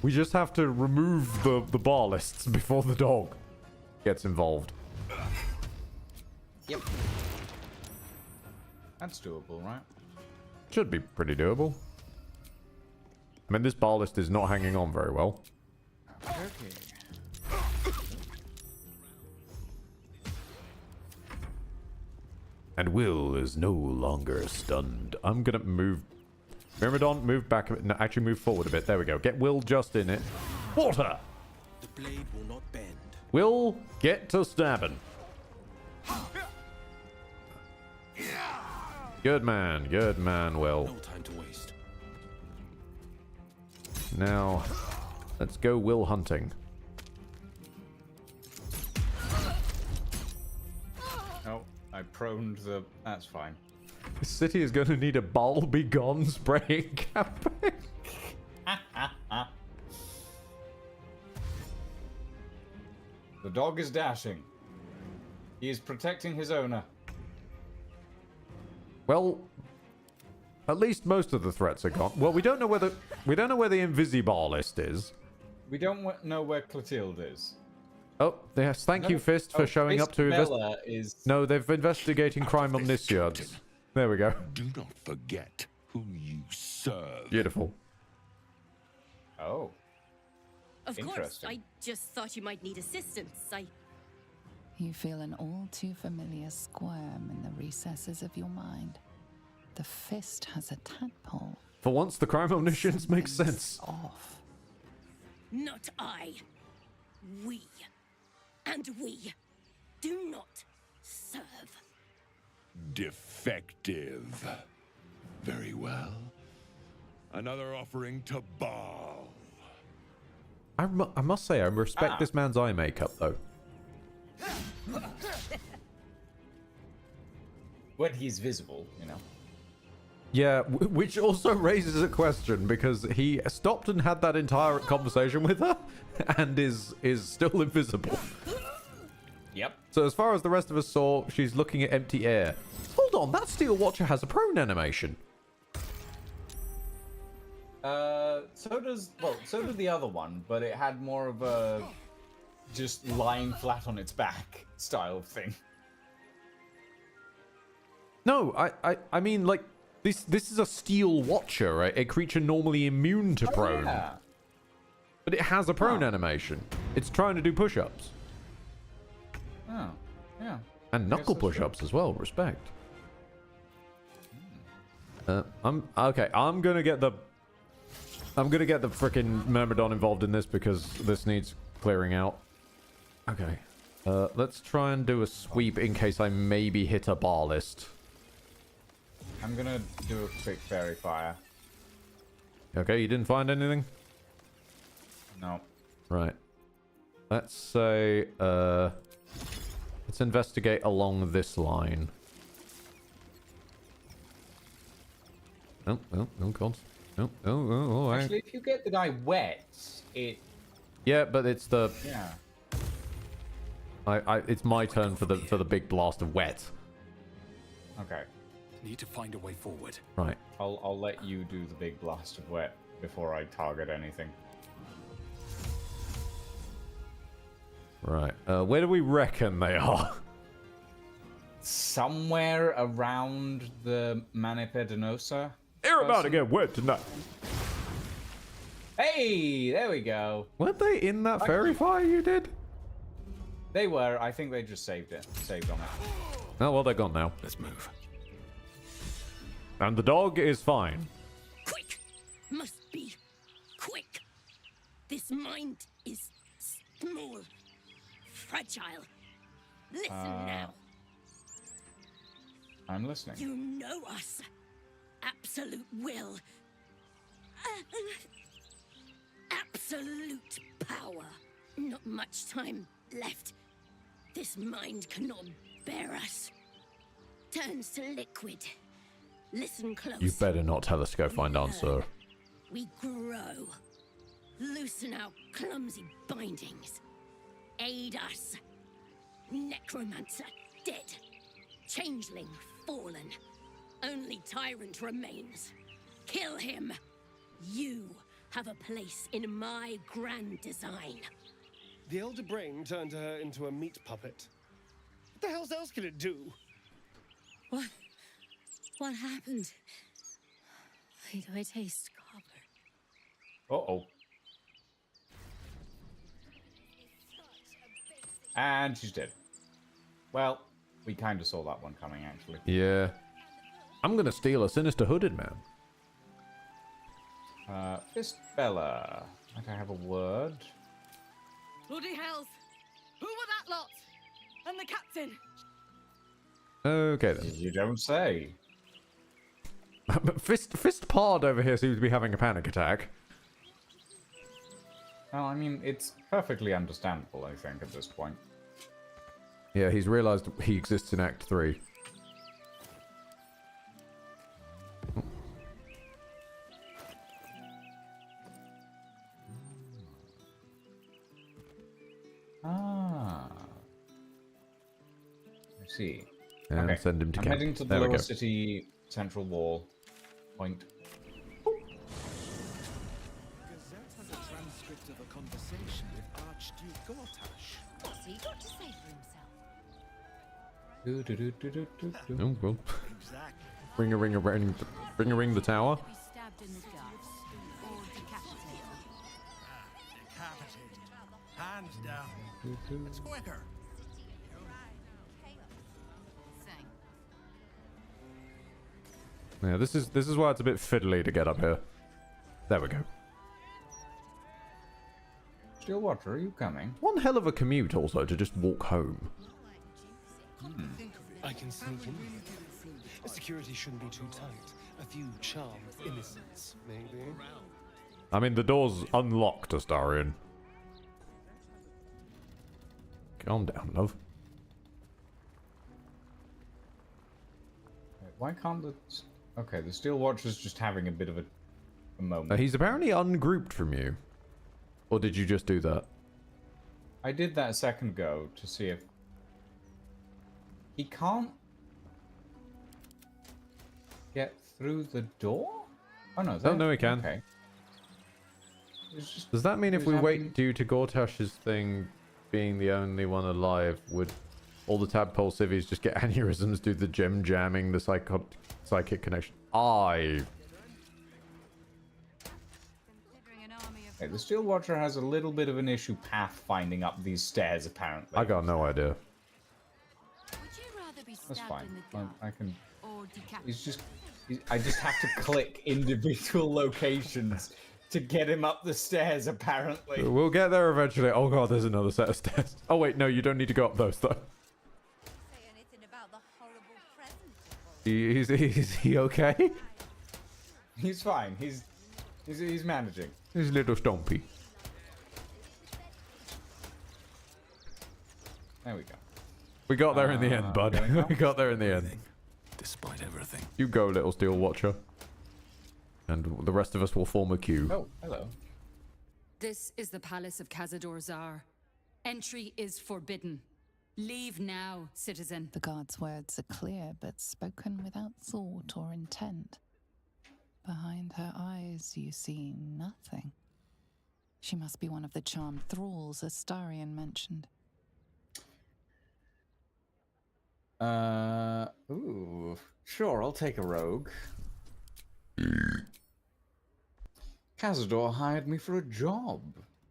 We just have to remove the bar lists before the dog gets involved. Yep. That's doable, right? Should be pretty doable. I mean, this bar list is not hanging on very well. Okay. And Will is no longer stunned. I'm gonna move... Myrmidon, move back a bit. No, actually move forward a bit. There we go. Get Will just in it. Water! The blade will not bend. Will, get to stabbing. Good man, Will. No time to waste. Now, let's go Will hunting. Oh, I proned the... That's fine. This city is going to need a Baal be gone spraying campaign. The dog is dashing. He is protecting his owner. Well, at least most of the threats are gone. Well, we don't know where the Invisibar list is. We don't know where Clotilde is. Oh, yes. Thank you, Fist, for showing up to is... No, they're investigating crime omniscience. There we go. Do not forget who you serve. Beautiful. Oh. Of course, I just thought you might need assistance. You feel an all too familiar squirm in the recesses of your mind. The Fist has a tadpole. For once, the crime omniscience makes sense. Off. Not I. We. And we do not serve. Defective. Very well. Another offering to Baal. I must say, I respect this man's eye makeup, though. When he's visible, you know. Yeah, which also raises a question, because he stopped and had that entire conversation with her, and is still invisible. Yep. So as far as the rest of us saw, she's looking at empty air. Hold on, that Steel Watcher has a prone animation. So did the other one, but it had more of a just lying flat on its back style of thing. No, I mean, like, this is a Steel Watcher, right? A creature normally immune to prone. Yeah. But it has a prone animation. It's trying to do push-ups. Oh, yeah. And knuckle push-ups as well, respect. I'm gonna get the I'm gonna get the frickin' Myrmidon involved in this because this needs clearing out. Okay. Let's try and do a sweep in case I maybe hit a bar list. I'm gonna do a quick fairy fire. Okay, you didn't find anything? No. Right. Let's say, let's investigate along this line. Oh, God. Oh, Actually, if you get the guy wet, it... Yeah, but it's the... Yeah. It's my turn for the big blast of wet. Okay. Need to find a way forward. Right. I'll let you do the big blast of wet before I target anything. Right. Where do we reckon they are? Somewhere around the Manipedinosa. They're about to get wet tonight. Hey, there we go. Weren't they in that fairy fire you did? They were. I think they just saved it. Saved on it. Oh, well, they're gone now. Let's move. And the dog is fine. Quick! Must be quick. This mind is small, fragile. Listen now. I'm listening. You know us. Absolute will. Absolute power. Not much time left. This mind cannot bear us. Turns to liquid. Listen close. You better not tell us to go find answer. We grow. Loosen our clumsy bindings. Aid us. Necromancer dead. Changeling fallen. Only tyrant remains. Kill him. You have a place in my grand design. The Elder Brain turned her into a meat puppet. What the hell else can it do? What happened? Why do I taste copper? Uh-oh. And she's dead. Well, we kind of saw that one coming, actually. Yeah. I'm gonna steal a sinister hooded man. Fistbella. Might I have a word? Bloody hells! Who were that lot? And the captain? Okay then. You don't say. Fist Pard over here seems to be having a panic attack. Well, I mean, it's perfectly understandable, I think, at this point. Yeah, he's realised he exists in Act 3. Ah. I see. And okay. send him to I'm camp. heading to the There we lower go. city central wall point. Gazette has a transcript of a conversation with Archduke Gortash. What's he got to say for himself? Oh, well. Exactly. Ring the tower. Be stabbed in the gut or decapitated. Decapitated. Hands down. It's quicker. Yeah, this is why it's a bit fiddly to get up here. There we go. Stillwater, are you coming? One hell of a commute also to just walk home. I can sneak in. Security shouldn't be too tight. A few charmed innocents, maybe. I mean, the door's unlocked, Astarion. Calm down, love. Why can't the... Okay, the Steelwatcher's just having a bit of a moment. He's apparently ungrouped from you. Or did you just do that? I did that a second ago to see if... He can't... get through the door? Oh no, Oh, no, he can. Okay. Does that mean if we having- wait due to Gortash's thing being the only one alive, would all the tadpole civvies just get aneurysms due to the gem jamming, the psychic connection? Okay, the Steelwatcher has a little bit of an issue path finding up these stairs, apparently. I got no idea. Would you rather be That's stabbed fine. in the gut I can... or decapitated? I just have to click individual locations to get him up the stairs, apparently. We'll get there eventually. Oh god, there's another set of stairs. Oh wait, no, you don't need to go up those though. Is he okay? He's fine. He's managing. He's a little stompy. There we go. We got there in the end, bud. We got there in the end. Despite everything. You go, little steel watcher. And the rest of us will form a queue. Oh, hello. This is the Palace of Cazador Zar. Entry is forbidden. Leave now, citizen. The guard's words are clear, but spoken without thought or intent. Behind her eyes, you see nothing. She must be one of the charmed thralls Astarion mentioned. Ooh. Sure, I'll take a rogue. Cazador hired me for a job.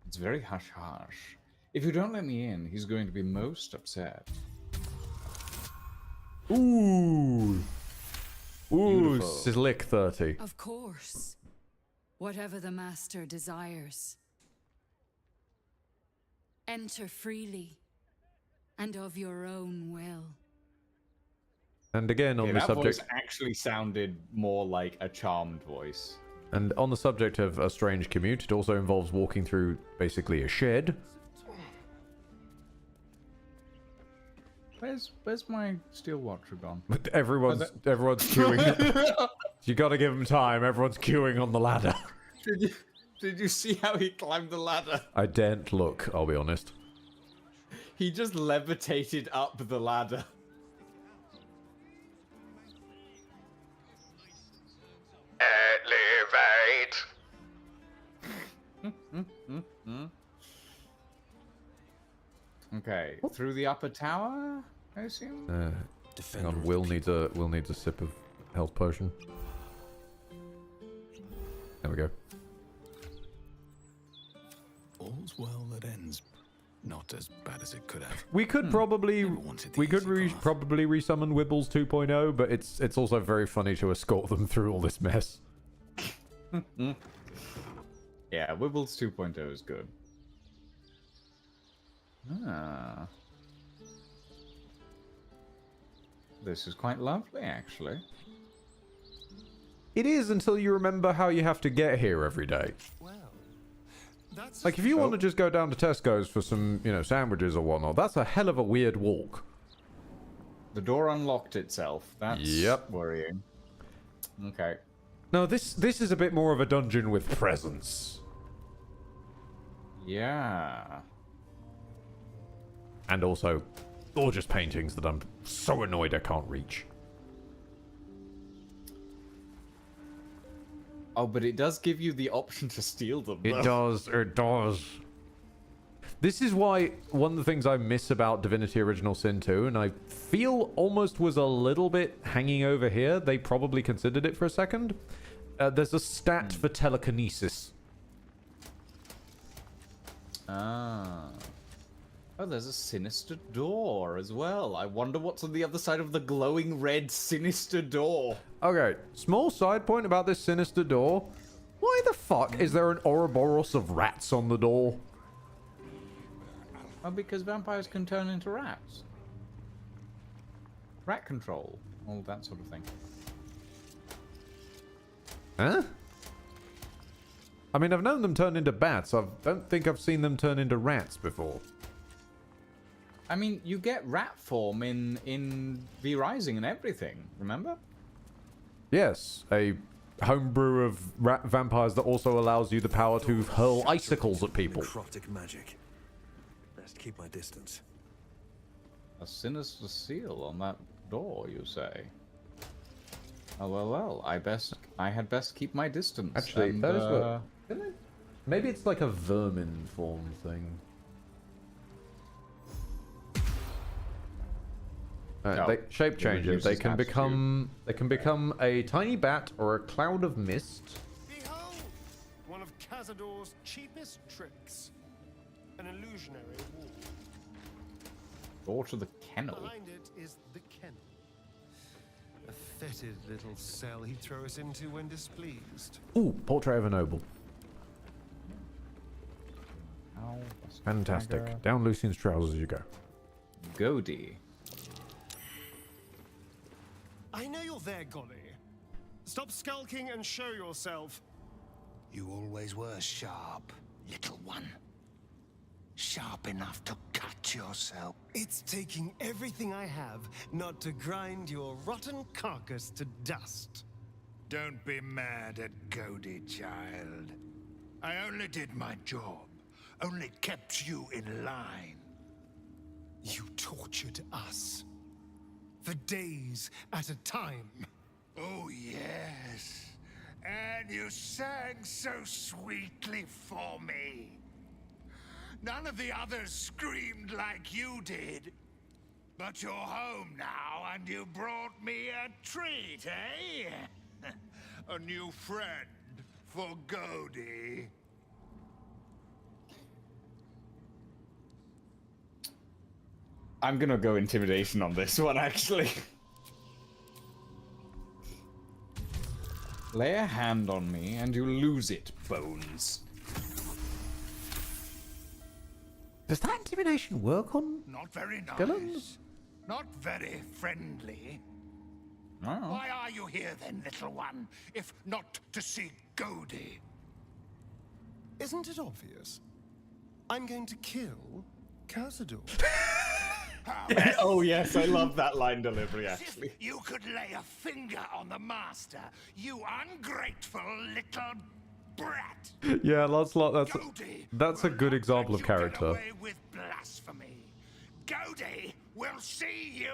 It's very hush-hush. If you don't let me in, he's going to be most upset. Ooh. Ooh, Beautiful. slick 30. Of course. Whatever the master desires. Enter freely, and of your own will. And again, on the that subject... voice actually sounded more like a charmed voice. And on the subject of a strange commute, it also involves walking through basically a shed. Where's my steel watcher gone? Everyone's queuing. You gotta give them time. Everyone's queuing on the ladder. Did you see how he climbed the ladder? I daren't look, I'll be honest. He just levitated up the ladder. Elevate. Okay, through the upper tower, I assume. Hang on, Will needs a sip of health potion. There we go. All's well that ends. Not as bad as it could have. We could probably probably resummon Wibbles 2.0, but it's also very funny to escort them through all this mess. Yeah, Wibbles 2.0 is good. Ah. This is quite lovely, actually. It is until you remember how you have to get here every day. Like, if you want to just go down to Tesco's for some, sandwiches or whatnot, that's a hell of a weird walk. The door unlocked itself. That's worrying. Okay. No, this is a bit more of a dungeon with presence. Yeah. And also, gorgeous paintings that I'm so annoyed I can't reach. Oh, but it does give you the option to steal them. It does. This is why one of the things I miss about Divinity Original Sin 2, and I feel almost was a little bit hanging over here, they probably considered it for a second. There's a stat for telekinesis. Ah. Oh, there's a sinister door as well. I wonder what's on the other side of the glowing red sinister door. Okay, small side point about this sinister door. Why the fuck is there an Ouroboros of rats on the door? Oh, because vampires can turn into rats. Rat control. All that sort of thing. Huh? I mean, I've known them turn into bats. I don't think I've seen them turn into rats before. I mean, you get rat form in V Rising and everything, remember? Yes, a homebrew of rat vampires that also allows you the power to hurl icicles at people. Necrotic magic. Best keep my distance. A sinister seal on that door, you say? Oh, well, I had best keep my distance. Actually, and, that is what... Maybe it's like a vermin form thing. They shape changes. They can become a tiny bat or a cloud of mist. Behold, one of Cazador's cheapest tricks, an illusionary wall. Door to the kennel. Behind it is the kennel, a fetid little cell he'd throw us into when displeased. Ooh, portrait of a noble. Fantastic. Dagger. Down Lucian's trousers you go. Goldie. I know you're there, Golly. Stop skulking and show yourself. You always were sharp, little one. Sharp enough to cut yourself. It's taking everything I have not to grind your rotten carcass to dust. Don't be mad at Godey, child. I only did my job. Only kept you in line. You tortured us. For days at a time. Oh, yes. And you sang so sweetly for me. None of the others screamed like you did. But you're home now, and you brought me a treat, eh? A new friend for Godey. I'm gonna go intimidation on this one, actually. Lay a hand on me, and you lose it, Bones. Does that intimidation work on Not very nice. villains? Not very friendly. Oh. Why are you here then, little one, if not to see Godey? Isn't it obvious? I'm going to kill Cazador. Oh yes, I love that line delivery, As actually. if you could lay a finger on the master, you ungrateful little brat. Yeah, Lancelot, Godey that's a good example of Get character. away with blasphemy. Godey will see you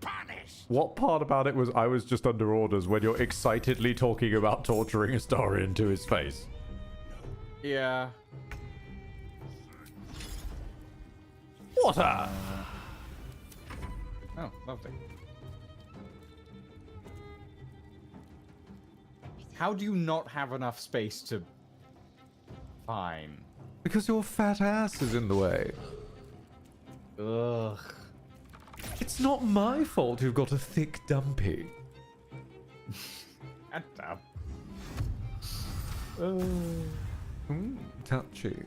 punished. What part about it was I was just under orders when you're excitedly talking about torturing Astarion to his face? Yeah. Water! Oh, lovely. How do you not have enough space to... Fine. Because your fat ass is in the way. Ugh. It's not my fault you've got a thick dumpy. Shut up. Touchy.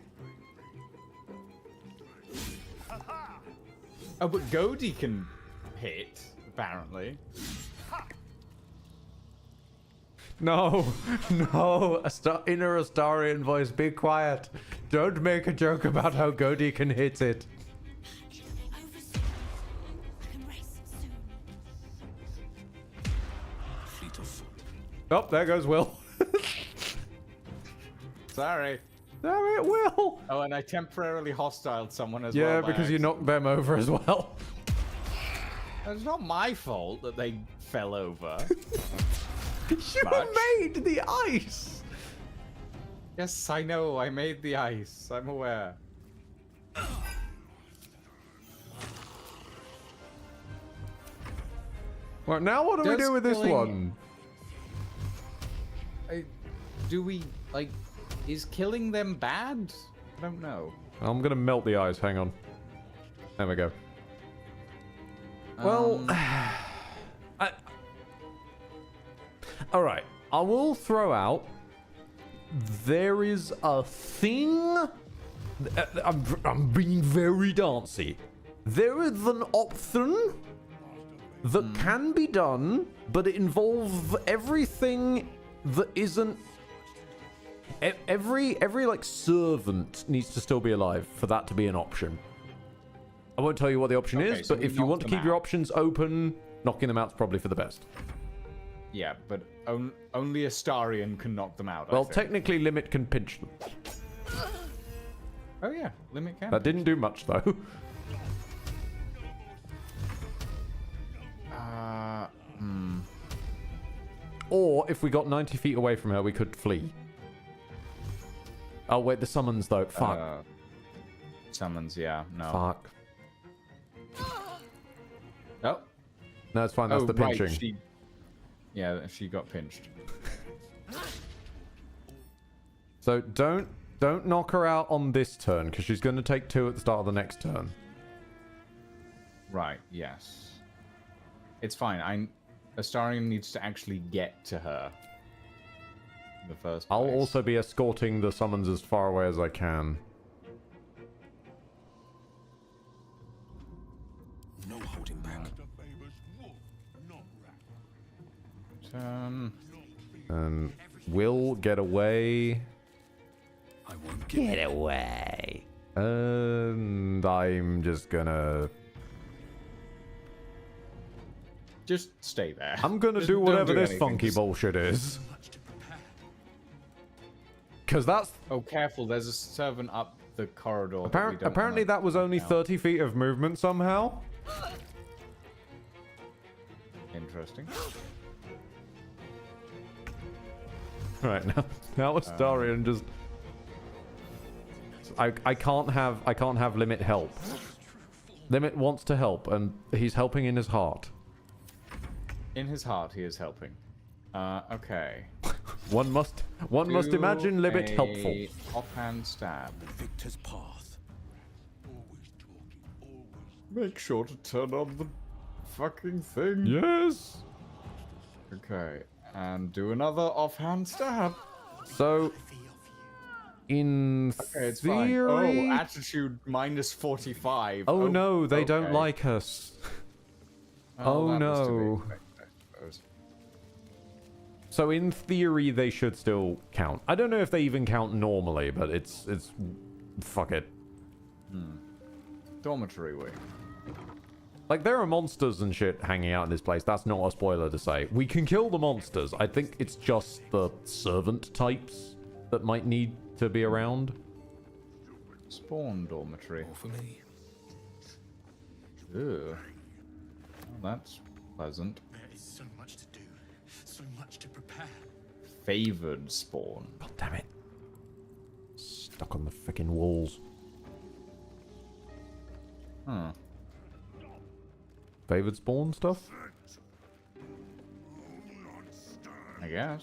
Oh, but Godey can hit, apparently. No, no, inner Astarion voice, be quiet. Don't make a joke about how Godey can hit it. Oh, there goes Will. Sorry. There it will. Oh, and I temporarily hostiled someone as well. Yeah, because you knocked them over as well. It's not my fault that they fell over. You made the ice! Yes, I know. I made the ice. I'm aware. Well, now what do we Does do with this killing- one? Do we, like, is killing them bad? I don't know. I'm gonna melt the ice, hang on. There we go. Well, alright, I will throw out, there is a thing, I'm being very dancey. There is an option that can be done, but it involves everything that isn't, every like servant needs to still be alive for that to be an option. I won't tell you what the option is, so but we if you knock want to them keep your out. options open, knocking them out's probably for the best. Yeah, but only Astarion can knock them out. Well, I think. technically, Limit can pinch them. Oh yeah, Limit can. That didn't do much, though. Or, if we got 90 feet away from her, we could flee. Oh, wait, the summons, though. Fuck. Summons, yeah, no. Fuck. Oh. No, it's fine. That's the right, pinching. Yeah, she got pinched. So, don't knock her out on this turn, because she's going to take 2 at the start of the next turn. Right, yes. It's fine. Astarion needs to actually get to her. In the first place. I'll also be escorting the summons as far away as I can. no holding back. Will get away. I won't Get away. And I'm just gonna... Just stay there. I'm gonna Just do don't whatever do this anything, funky just- bullshit is. Because that's... Oh, careful, there's a servant up the corridor. Apparently that was only 30 feet of movement somehow. Interesting. Right, now Astarion just... I can't have Limit help. Limit wants to help, and he's helping in his heart. In his heart, he is helping. Okay. One must imagine Limit helpful. Offhand stab. Victor's path. Make sure to turn on the fucking thing. Yes. Okay, and do another offhand stab. So, in Okay, it's theory... fine. Oh, attitude minus 45. Oh no, they don't okay. like us. Well, Oh that was to be no. expected, I suppose. So in theory, they should still count. I don't know if they even count normally, but it's fuck it. Dormitory wing. Like, there are monsters and shit hanging out in this place. That's not a spoiler to say. We can kill the monsters. I think it's just the servant types that might need to be around. Spawn dormitory. More for me. Ew. Well, that's pleasant. There is so much to do, so much to prepare. Favored spawn. God damn it. Stuck on the freaking walls. Huh. Favored spawn stuff? I guess.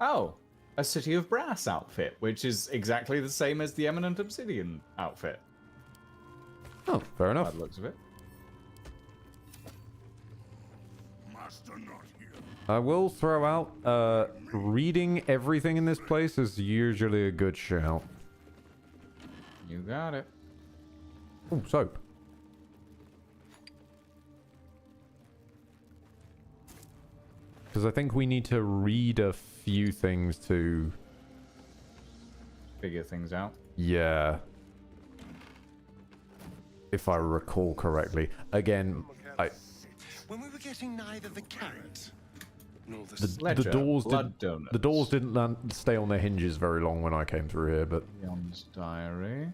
Oh, a City of Brass outfit, which is exactly the same as the Eminent Obsidian outfit. Oh, fair enough. By the looks of it. I will throw out, reading everything in this place is usually a good shout. You got it. Oh, soap. Because I think we need to read a few things to... Figure things out. Yeah. If I recall correctly. Again, When we were getting neither the carrot nor the doors didn't stay on their hinges very long when I came through here, but... Leon's diary.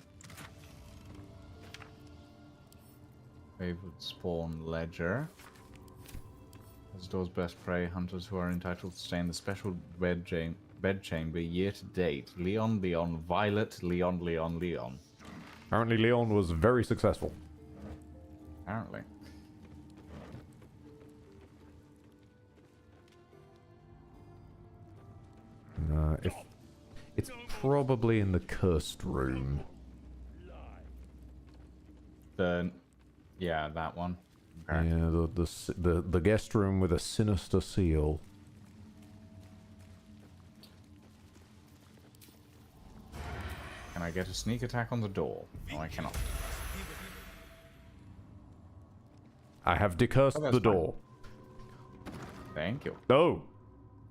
Favored spawn ledger. Cazador's best prey, hunters who are entitled to stay in the special bedchamber year to date. Leon, Violet, Leon. Apparently Leon was very successful. Apparently. If it's probably in the cursed room. Yeah, that one. Okay. Yeah, the guest room with a sinister seal. Can I get a sneak attack on the door? No, I cannot. I have decursed the door. Thank you. No.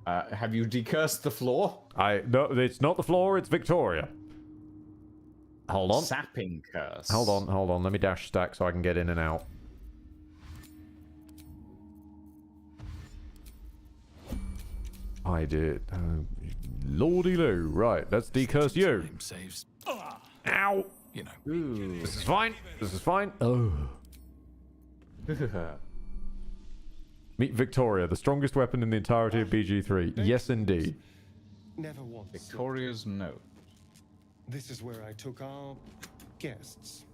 Have you decursed the floor? No, it's not the floor, it's Victoria. Hold on. Sapping curse. Hold on. Let me dash stack so I can get in and out. I did. Lordy Lou. Right, let's decurse you. Saves. Ow. You know. Ooh. This is fine. This is fine. Oh. Meet Victoria, the strongest weapon in the entirety of BG3. Yes, indeed. Never once. Victoria's note. This is where I took our guests.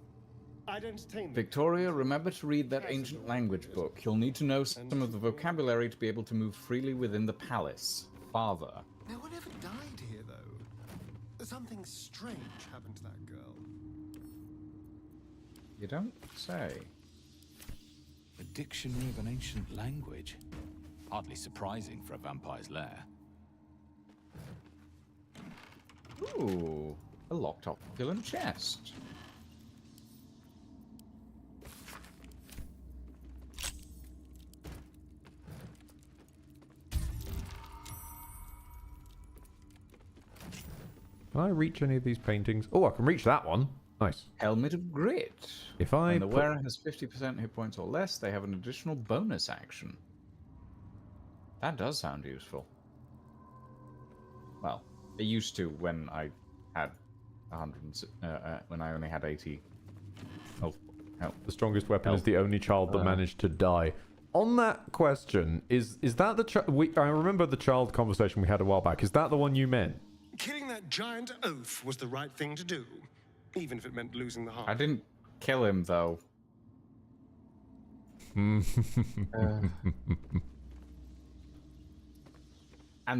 I'd entertain them. Victoria, remember to read that ancient language book. You'll need to know some of the vocabulary to be able to move freely within the palace. Father. No one ever died here, though. Something strange happened to that girl. You don't say. A dictionary of an ancient language. Hardly surprising for a vampire's lair. Ooh. a locked opulent chest. Can I reach any of these paintings? Oh, I can reach that one. Nice. Helmet of Grit. If I When the wearer has 50% hit points or less, they have an additional bonus action. That does sound useful. Well, it used to when I had 100, when I only had 80 health. The strongest weapon is the only child that managed to die. On that question, is that the I remember the child conversation we had a while back. Is that the one you meant? Killing that giant oaf was the right thing to do, even if it meant losing the heart. I didn't kill him, though. And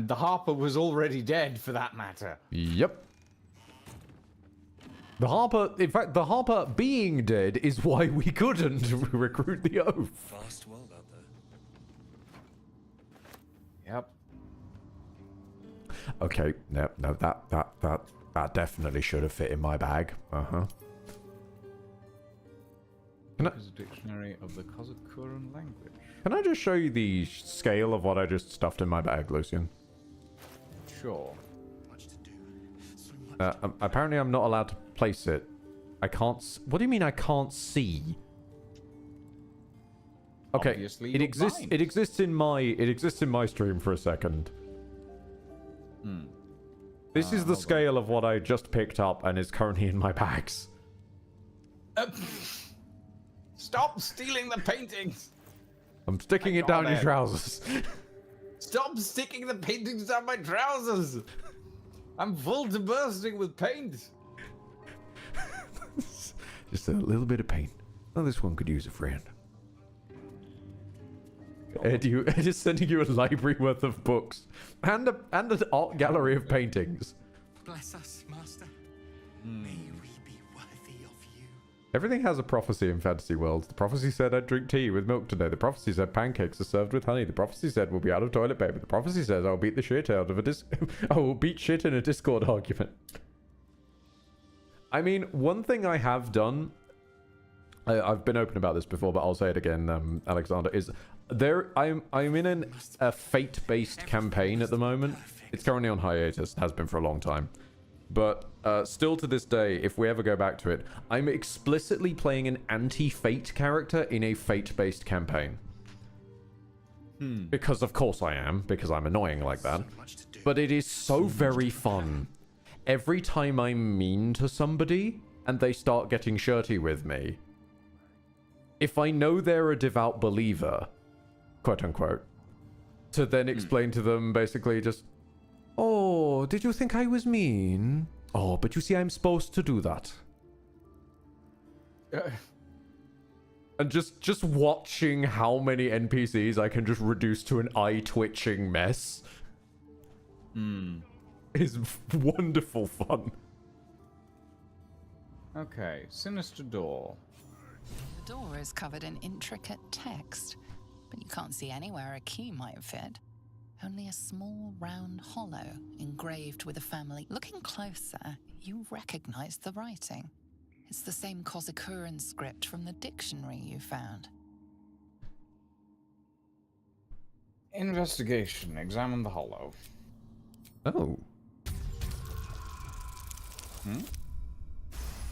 the Harper was already dead, for that matter. Yep. The Harper, in fact, the Harper being dead is why we couldn't recruit the oaf. Vast world out there. Yep. Okay, no, that definitely should have fit in my bag. There's a dictionary of the Kozakuran language. Can I just show you the scale of what I just stuffed in my bag, Lucian? Sure. Apparently I'm not allowed to place it. I can't... What do you mean I can't see? Okay, Obviously it you're exists. blind. It exists in my stream for a second. This is the scale of what I just picked up and is currently in my bags. Stop stealing the paintings! I'm sticking it down your trousers. Stop sticking the paintings down my trousers! I'm full to bursting with paint. Just a little bit of paint. Oh, this one could use a friend. Ed is sending you a library worth of books and an art gallery of paintings. Bless us, Master. May we be worthy of you. Everything has a prophecy in fantasy worlds. The prophecy said I'd drink tea with milk today. The prophecy said pancakes are served with honey. The prophecy said we'll be out of toilet paper. The prophecy says I'll beat the shit out of I will beat shit in a Discord argument. I mean, one thing I have done, I've been open about this before, but I'll say it again, Alexander, is I'm in a fate-based campaign at the moment. It's currently on hiatus, has been for a long time. But still to this day, if we ever go back to it, I'm explicitly playing an anti-fate character in a fate-based campaign. Because of course I am, because I'm annoying like that. But it is so very fun. Every time I'm mean to somebody, and they start getting shirty with me, if I know they're a devout believer, quote unquote, to then explain to them basically just, oh, did you think I was mean? Oh, but you see, I'm supposed to do that. And just watching how many NPCs I can just reduce to an eye-twitching mess is wonderful fun. Okay, sinister door. The door is covered in intricate text, but you can't see anywhere a key might fit. Only a small round hollow engraved with a family. Looking closer, you recognize the writing. It's the same Kozakuran script from the dictionary you found. Investigation. Examine the hollow. Oh.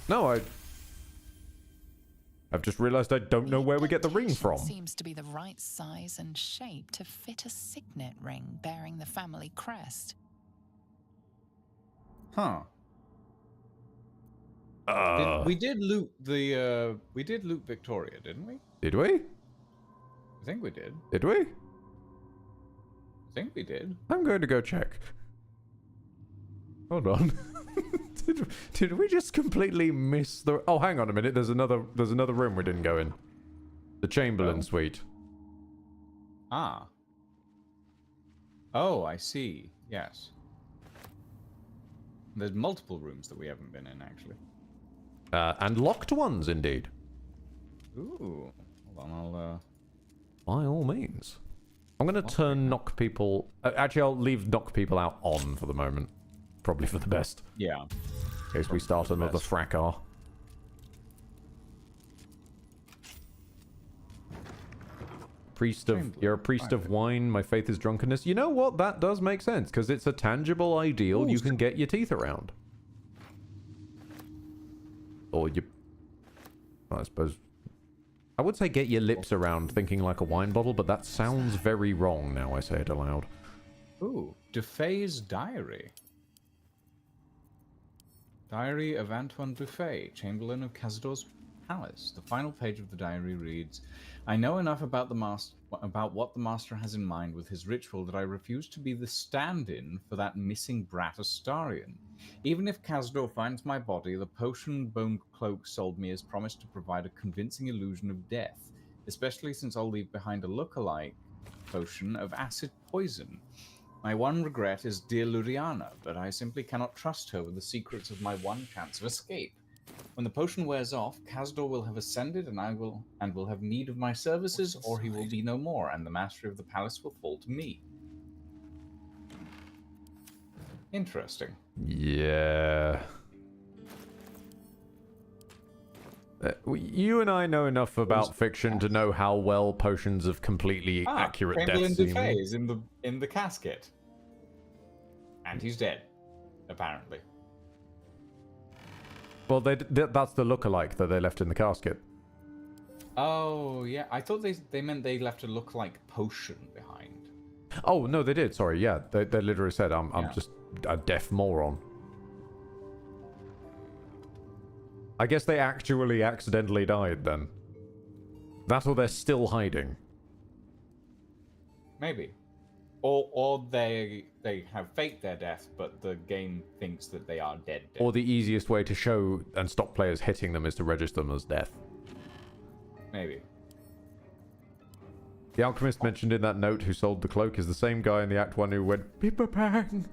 No, I've just realized I don't know where we get the ring from. Seems to be the right size and shape to fit a signet ring bearing the family crest. Huh. We did loot the we did loot Victoria, didn't we? Did we? I think we did. Did we? I think we did. I'm going to go check. Hold on. Did we just completely miss the... Oh, hang on a minute. There's another room we didn't go in. The Chamberlain suite. Ah. Oh, I see. Yes. There's multiple rooms that we haven't been in, actually. And locked ones, indeed. Ooh. Hold on, I'll... By all means. I'm going to turn knock people... actually, I'll leave knock people out on for the moment. Probably for the best. Yeah. In case we start another fracas. You're a priest of wine, my faith is drunkenness. You know what? That does make sense, because it's a tangible ideal you can get your teeth around. Or I suppose... I would say get your lips around thinking like a wine bottle, but that sounds very wrong now I say it aloud. Ooh, Dufay's diary. Diary of Antoine Dufay, Chamberlain of Cazador's Palace. The final page of the diary reads, I know enough about what the Master has in mind with his ritual that I refuse to be the stand-in for that missing brat Astarion. Even if Cazador finds my body, the potion Bone Cloak sold me has promised to provide a convincing illusion of death, especially since I'll leave behind a look-alike potion of acid poison. My one regret is dear Luriana, but I simply cannot trust her with the secrets of my one chance of escape. When the potion wears off, Cazador will have ascended and will have need of my services, or he will be no more, and the mastery of the palace will fall to me. Interesting. Yeah. You and I know enough about fiction to know how well potions of completely accurate Chamberlain death seem. Dufay is in the casket. And he's dead, apparently. Well, that's the look-alike that they left in the casket. Oh, yeah. I thought they meant they left a look-like potion behind. Oh, no, they did. Sorry, yeah. They literally said, I'm just a deaf moron. I guess they actually accidentally died, then. That or they're still hiding. Maybe. Or they have faked their death, but the game thinks that they are dead. Or the easiest way to show and stop players hitting them is to register them as death. Maybe. The alchemist mentioned in that note who sold the cloak is the same guy in the Act 1 who went, Pippa Pang.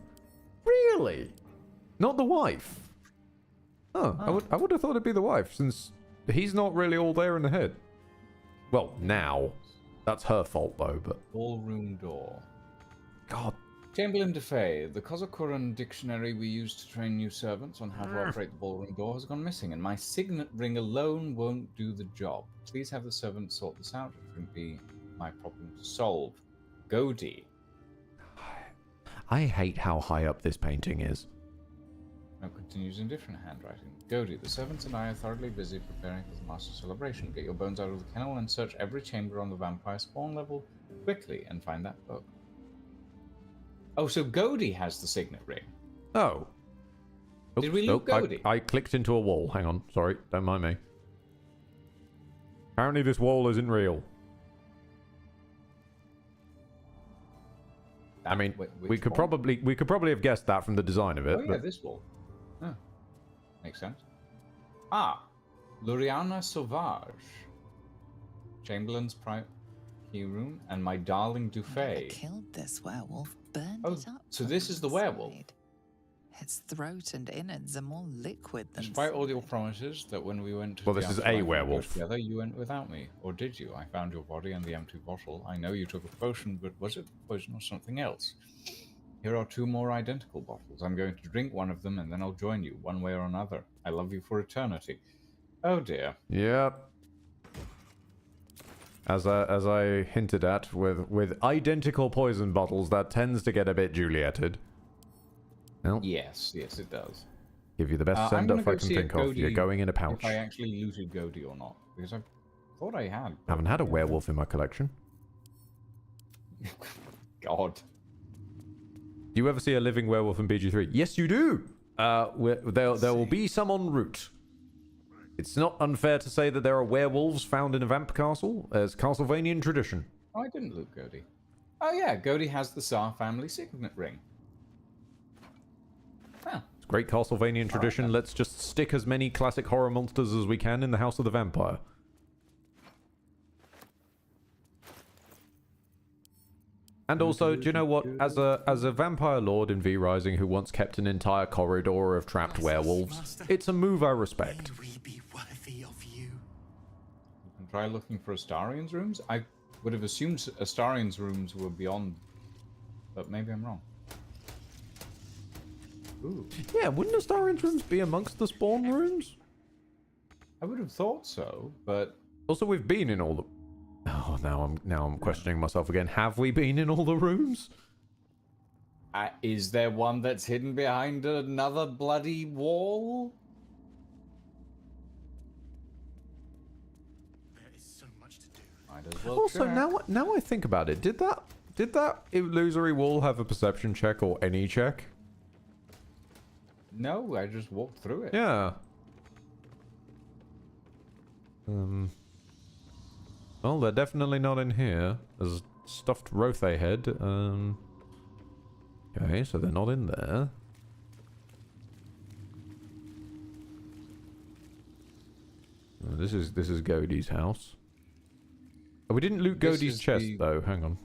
Really? Not the wife? Oh, I would have thought it'd be the wife, since he's not really all there in the head. Well, now. That's her fault, though, but... Ballroom door. God. Chamberlain Dufay, the Kozakuran dictionary we use to train new servants on how to operate the ballroom door has gone missing, and my signet ring alone won't do the job. Please have the servants sort this out. It wouldn't be my problem to solve. Godi. I hate how high up this painting is. Now continues in different handwriting. Godi, the servants and I are thoroughly busy preparing for the master celebration. Get your bones out of the kennel and search every chamber on the vampire spawn level quickly and find that book. Oh, so Godi has the signet ring. Oh. Did we loot Godi? I clicked into a wall. Hang on. Sorry. Don't mind me. Apparently this wall isn't real. I mean, we could probably have guessed that from the design of it. Oh yeah, this wall. Oh. Makes sense. Luriana Sauvage. Chamberlain's private key room and my darling Dufay. Killed this werewolf, burned it up. So this is the werewolf. Its throat and innards are more liquid than Despite all your promises that when we went to well, the this is afterlife a werewolf. together, you went without me. Or did you? I found your body and the empty bottle. I know you took a potion, but was it poison or something else? Here are 2 more identical bottles. I'm going to drink one of them and then I'll join you, one way or another. I love you for eternity. Oh dear. Yep. As I hinted at, with identical poison bottles, that tends to get a bit Julietted. Well, yes, it does. Give you the best send-off I can think of. You're going in a pouch. If I actually looted Godi or not, because I thought I had. Haven't had a werewolf in my collection. God. Do you ever see a living werewolf in BG3? Yes, you do! There will be some en route. It's not unfair to say that there are werewolves found in a vamp castle, as Castlevanian tradition. Oh, I didn't loot Godi. Oh yeah, Godi has the Tsar family signet ring. It's great Castlevanian tradition. Let's just stick as many classic horror monsters as we can in the House of the Vampire. And also, do you know what? As a vampire lord in V Rising who once kept an entire corridor of trapped werewolves, it's a move I respect. You can try looking for Astarion's rooms? I would have assumed Astarion's rooms were beyond, but maybe I'm wrong. Ooh. Yeah, wouldn't Astarian's rooms be amongst the spawn rooms? I would have thought so, but also we've been in all the. Oh, now I'm questioning myself again. Have we been in all the rooms? Is there one that's hidden behind another bloody wall? There is so much to do. Might as well Also, check. now I think about it, did that illusory wall have a perception check or any check? No, I just walked through it. Yeah. Well, they're definitely not in here. There's a stuffed Rothe head. Okay, so they're not in there. This is Godey's house. Oh, we didn't loot Godey's chest though. Hang on.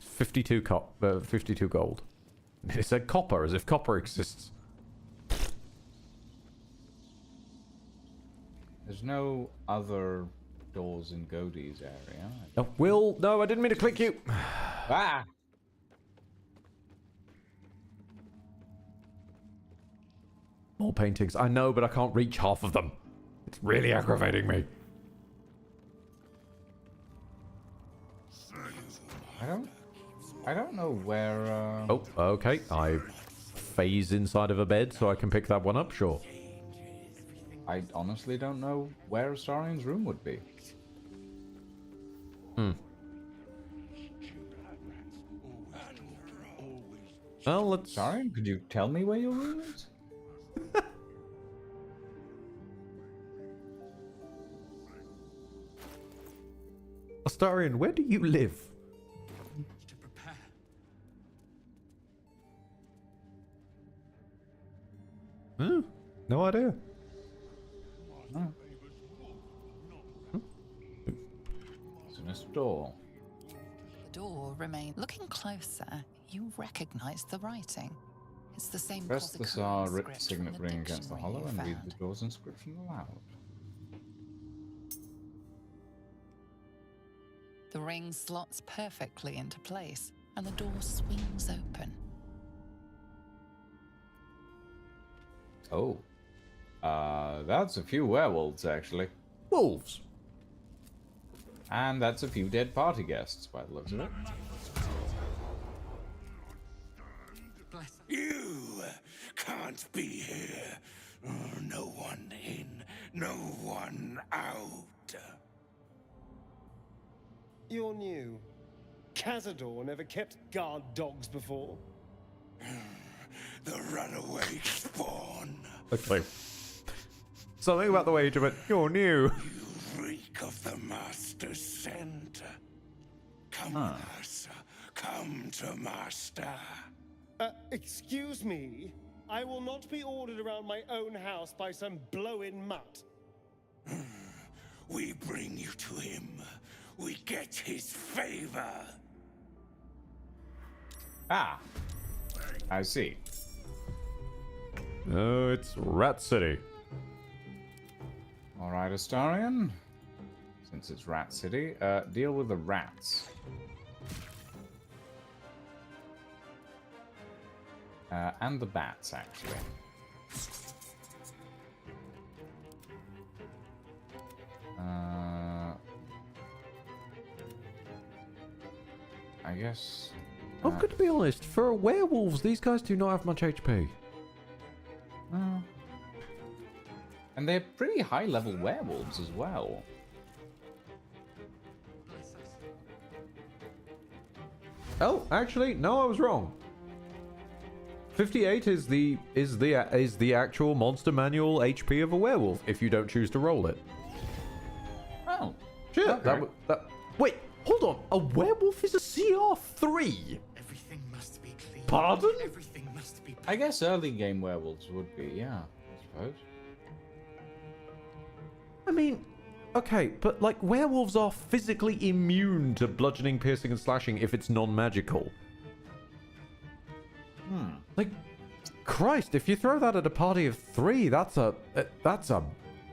52 gold. It said copper, as if copper exists. There's no other doors in Godey's area. Oh, Will, no, I didn't mean to click you. Ah! More paintings. I know, but I can't reach half of them. It's really aggravating me. I don't know where. Oh, okay. I phase inside of a bed so I can pick that one up. Sure. I honestly don't know where Astarian's room would be. Well, let's. Astarian, could you tell me where your room is? Astarian, where do you live? No idea. It's in a store. The door remained. Looking closer, you recognize the writing. It's the same. Press the Khazad Tsar writ script signet from the ring against the dictionary hollow you and read found. the door's inscription aloud. The ring slots perfectly into place, and the door swings open. Oh. That's a few werewolves, actually. Wolves. And that's a few dead party guests, by the looks of it. You can't be here. No one in, no one out. You're new. Cazador never kept guard dogs before. The runaway spawn. Okay. Something about the way of it. You're new. You reek of the master's scent. Come, Master. Come to Master. Excuse me? I will not be ordered around my own house by some blow-in mutt. We bring you to him. We get his favor. Ah. I see. Oh, it's Rat City. Alright, Astarian. Since it's Rat City, deal with the rats. And the bats, actually. I guess... I'm going to be honest, for werewolves, these guys do not have much HP. And they're pretty high-level werewolves as well. Oh, actually, no, I was wrong. 58 is the actual monster manual HP of a werewolf if you don't choose to roll it. Oh, shit! okay. Wait, hold on. A werewolf is a CR3. Everything must be clean. Pardon? Everything must be. I guess early game werewolves would be, yeah, I suppose. I mean, okay, but like werewolves are physically immune to bludgeoning, piercing, and slashing if it's non-magical. Like, Christ, if you throw that at a party of 3, that's a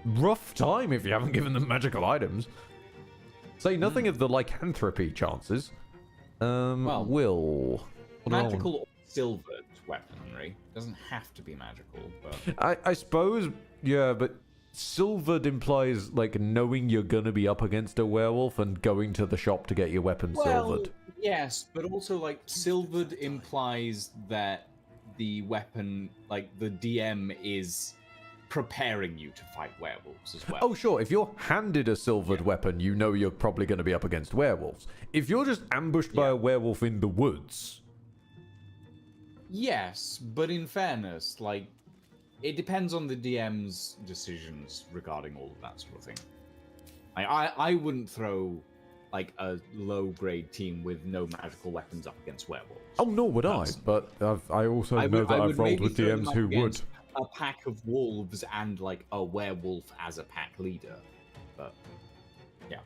rough time if you haven't given them magical items. Say nothing of the lycanthropy chances. Well, Will. Magical or silvered weaponry. Doesn't have to be magical, but I suppose, yeah, but silvered implies like knowing you're gonna be up against a werewolf and going to the shop to get your weapon silvered. Yes, but also like silvered implies that the weapon, like the DM, is preparing you to fight werewolves as well. Oh, sure. If you're handed a silvered weapon, you know you're probably going to be up against werewolves. If you're just ambushed by a werewolf in the woods. Yes, but in fairness, like, it depends on the DM's decisions regarding all of that sort of thing. I wouldn't throw, like, a low-grade team with no magical weapons up against werewolves. Oh, nor would I, but I also know that I've rolled with DMs who would. A pack of wolves and, like, a werewolf as a pack leader. But, yeah.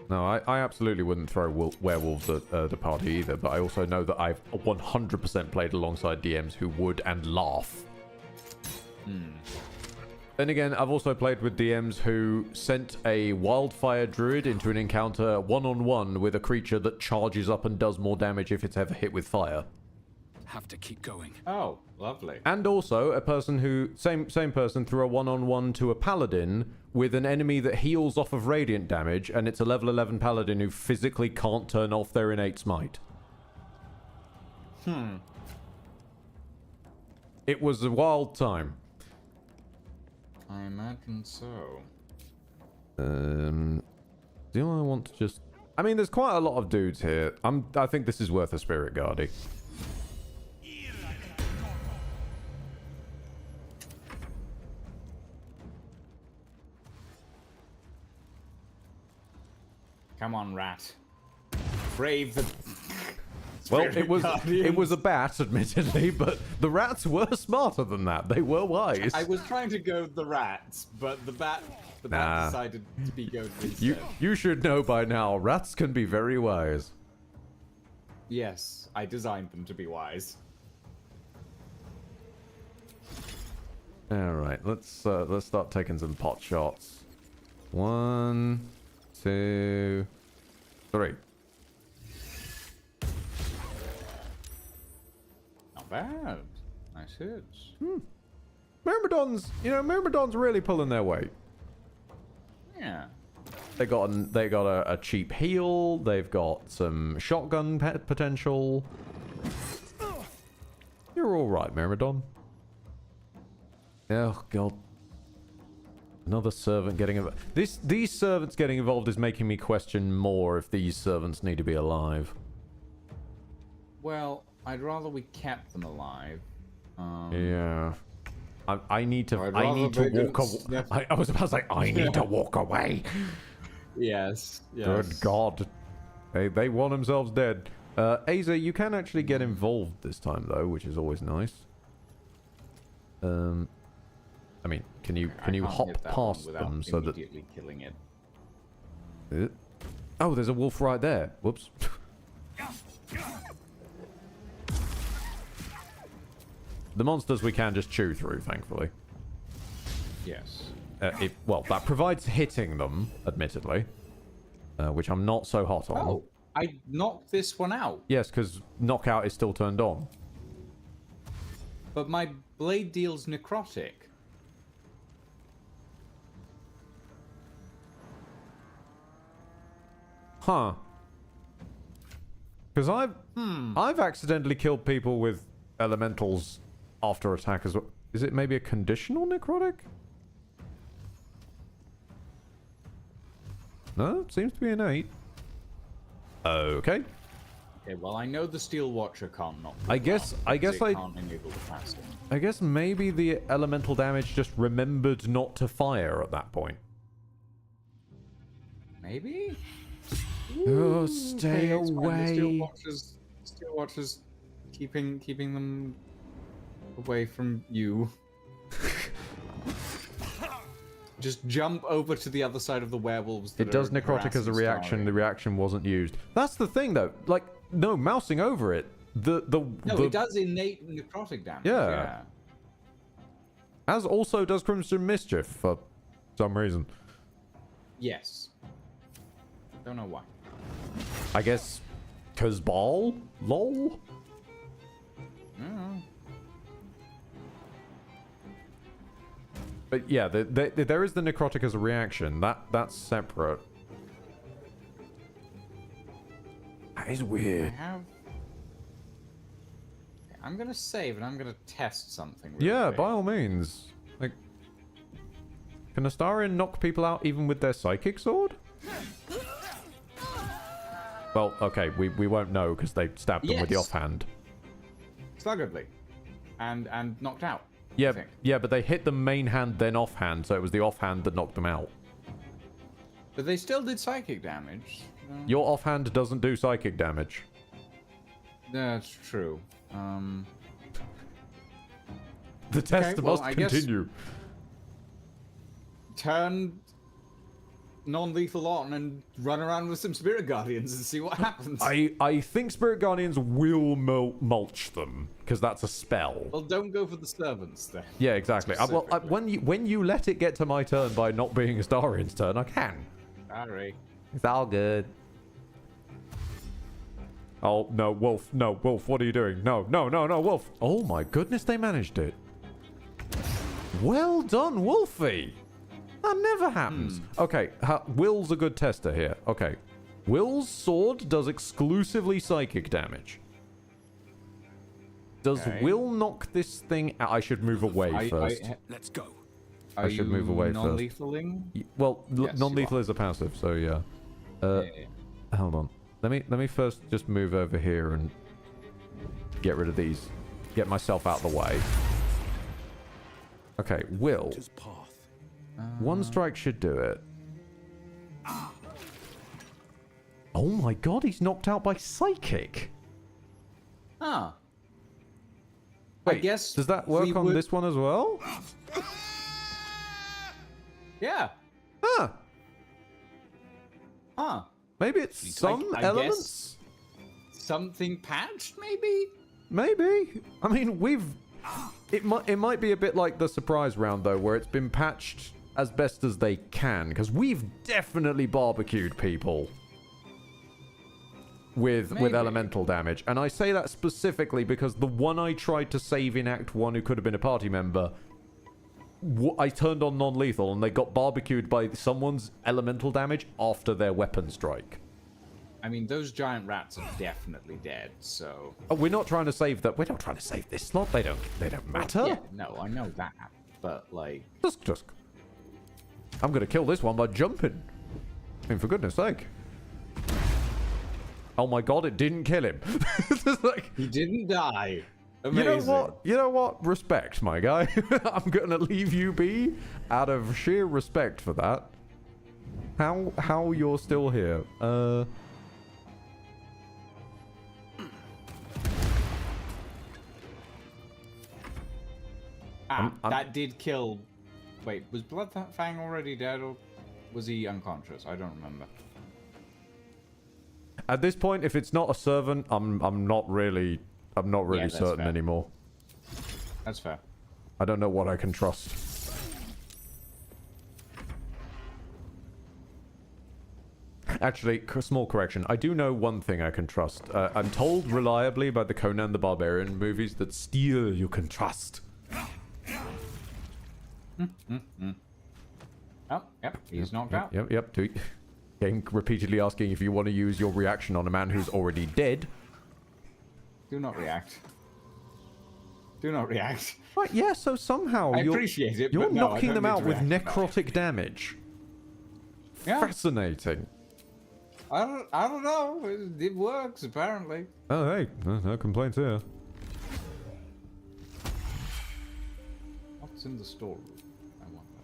No, I absolutely wouldn't throw werewolves at the party either, but I also know that I've 100% played alongside DMs who would and laugh. Then again, I've also played with DMs who sent a wildfire druid into an encounter one-on-one with a creature that charges up and does more damage if it's ever hit with fire. Have to keep going. Oh, lovely. And also a person who, same person, threw a one-on-one to a paladin with an enemy that heals off of radiant damage, and it's a level 11 paladin who physically can't turn off their innate smite. It was a wild time. I imagine so. Do I want to just... I mean, there's quite a lot of dudes here. I think this is worth a spirit guardie. Come on, rat. Brave the... Well, it was a bat, admittedly, but the rats were smarter than that. They were wise. I was trying to go with the rats, but the bat decided to be goaded instead. You should know by now, rats can be very wise. Yes, I designed them to be wise. All right, let's start taking some pot shots. 1, 2, 3. Not bad. Nice hits. Myrmidon's really pulling their weight. Yeah. They got a cheap heal. They've got some shotgun potential. You're all right, Myrmidon. Oh god. Another servant getting involved. These servants getting involved is making me question more if these servants need to be alive. Well, I'd rather we kept them alive. Yeah. I need to walk away. I was about to say, I need to walk away. Yes. Good God. They want themselves dead. Aza, you can actually get involved this time, though, which is always nice. I mean, can you hop past them so that... immediately killing it. Oh, there's a wolf right there. Whoops. The monsters we can just chew through, thankfully. Yes. Well, that provides hitting them, admittedly. Which I'm not so hot on. Oh, I knocked this one out. Yes, because knockout is still turned on. But my blade deals necrotic. Huh. Because I've accidentally killed people with elementals after attack as well. Is it maybe a conditional necrotic? No, it seems to be innate. Okay. Okay, well, I know the Steel Watcher can't knock. I guess I can't enable the passing. I guess maybe the elemental damage just remembered not to fire at that point. Maybe? Oh, stay away. The Steel Watchers keeping them away from you. Just jump over to the other side of the werewolves. It does necrotic as a reaction. The reaction wasn't used. That's the thing, though. Like, no, mousing over it. It does innate necrotic damage. Yeah. As also does Crimson Mischief for some reason. Yes. Don't know why. I guess, cause ball? Lol? But yeah, there is the necrotic as a reaction. That's separate. That is weird. I'm gonna save and I'm gonna test something. Yeah, by all means. Like, can Astarion knock people out even with their psychic sword? Well, okay, we won't know because they stabbed them with the offhand. Sluggardly. And knocked out. Yeah, yeah, but they hit the main hand then offhand, so it was the offhand that knocked them out. But they still did psychic damage. Your offhand doesn't do psychic damage. That's true. The test must continue. Turn non-lethal on and run around with some spirit guardians and see what happens. I think spirit guardians will mulch them because that's a spell. Well, don't go for the servants then. Yeah, exactly. When you let it get to my turn by not being Astarion's turn, I can. Sorry. It's all good. Oh, no, Wolf. No, Wolf, what are you doing? No, Wolf. Oh my goodness, they managed it. Well done, Wolfie. That never happens. Okay, Will's a good tester here. Okay. Will's sword does exclusively psychic damage. Does Will knock this thing out? I should move away first. Let's go. I should move away first. Non-lethaling? Well, yes, non-lethal is a passive, so yeah. Hold on. Let me first just move over here and get rid of these. Get myself out of the way. Okay, Will. One strike should do it. Oh my god, he's knocked out by psychic. Huh. Wait, I guess does that work on this one as well? Yeah. Huh. Huh. Maybe it's some elements? Something patched, maybe? Maybe. I mean, it might be a bit like the surprise round, though, where it's been patched as best as they can, because we've definitely barbecued people with elemental damage. And I say that specifically because the one I tried to save in Act 1 who could have been a party member, I turned on non-lethal and they got barbecued by someone's elemental damage after their weapon strike. I mean, those giant rats are definitely dead, so... Oh, we're not trying to save that. We're not trying to save this slot. They don't matter. Yeah, no, I know that, but like... Just... I'm gonna kill this one by jumping. I mean, for goodness sake. Oh my god, it didn't kill him. He didn't die. Amazing. You know what? Respect, my guy. I'm gonna leave you be out of sheer respect for that. How you're still here? That did kill... Wait, was Bloodfang already dead, or was he unconscious? I don't remember. At this point, if it's not a servant, I'm not really certain fair. anymore. That's fair. I don't know what I can trust. Actually, small correction. I do know one thing I can trust. I'm told reliably by the Conan the Barbarian movies that steel you can trust. Oh, yep, he's knocked out. Yep. Game repeatedly asking if you want to use your reaction on a man who's already dead. Do not react. Do not react. Right, yeah, so somehow I appreciate it, you're but no, knocking I don't them need out to with react. necrotic damage. Yeah. Fascinating. I don't know. It works, apparently. Oh, hey. No complaints here. What's in the storeroom? I wonder.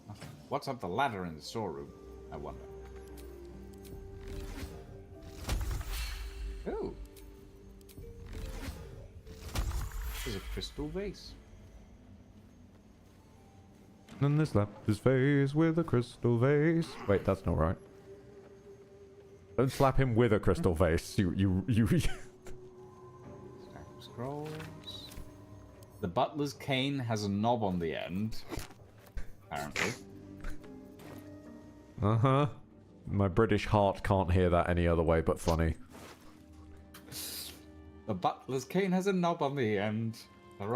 Nothing. What's up the ladder in the storeroom? I wonder. Oh. There's a crystal vase. And they slapped his face with a crystal vase. Wait, that's not right. Don't slap him with a crystal vase. You. Stack of scrolls. The butler's cane has a knob on the end. Apparently. Uh-huh. My British heart can't hear that any other way but funny. The butler's cane has a knob on the end. No!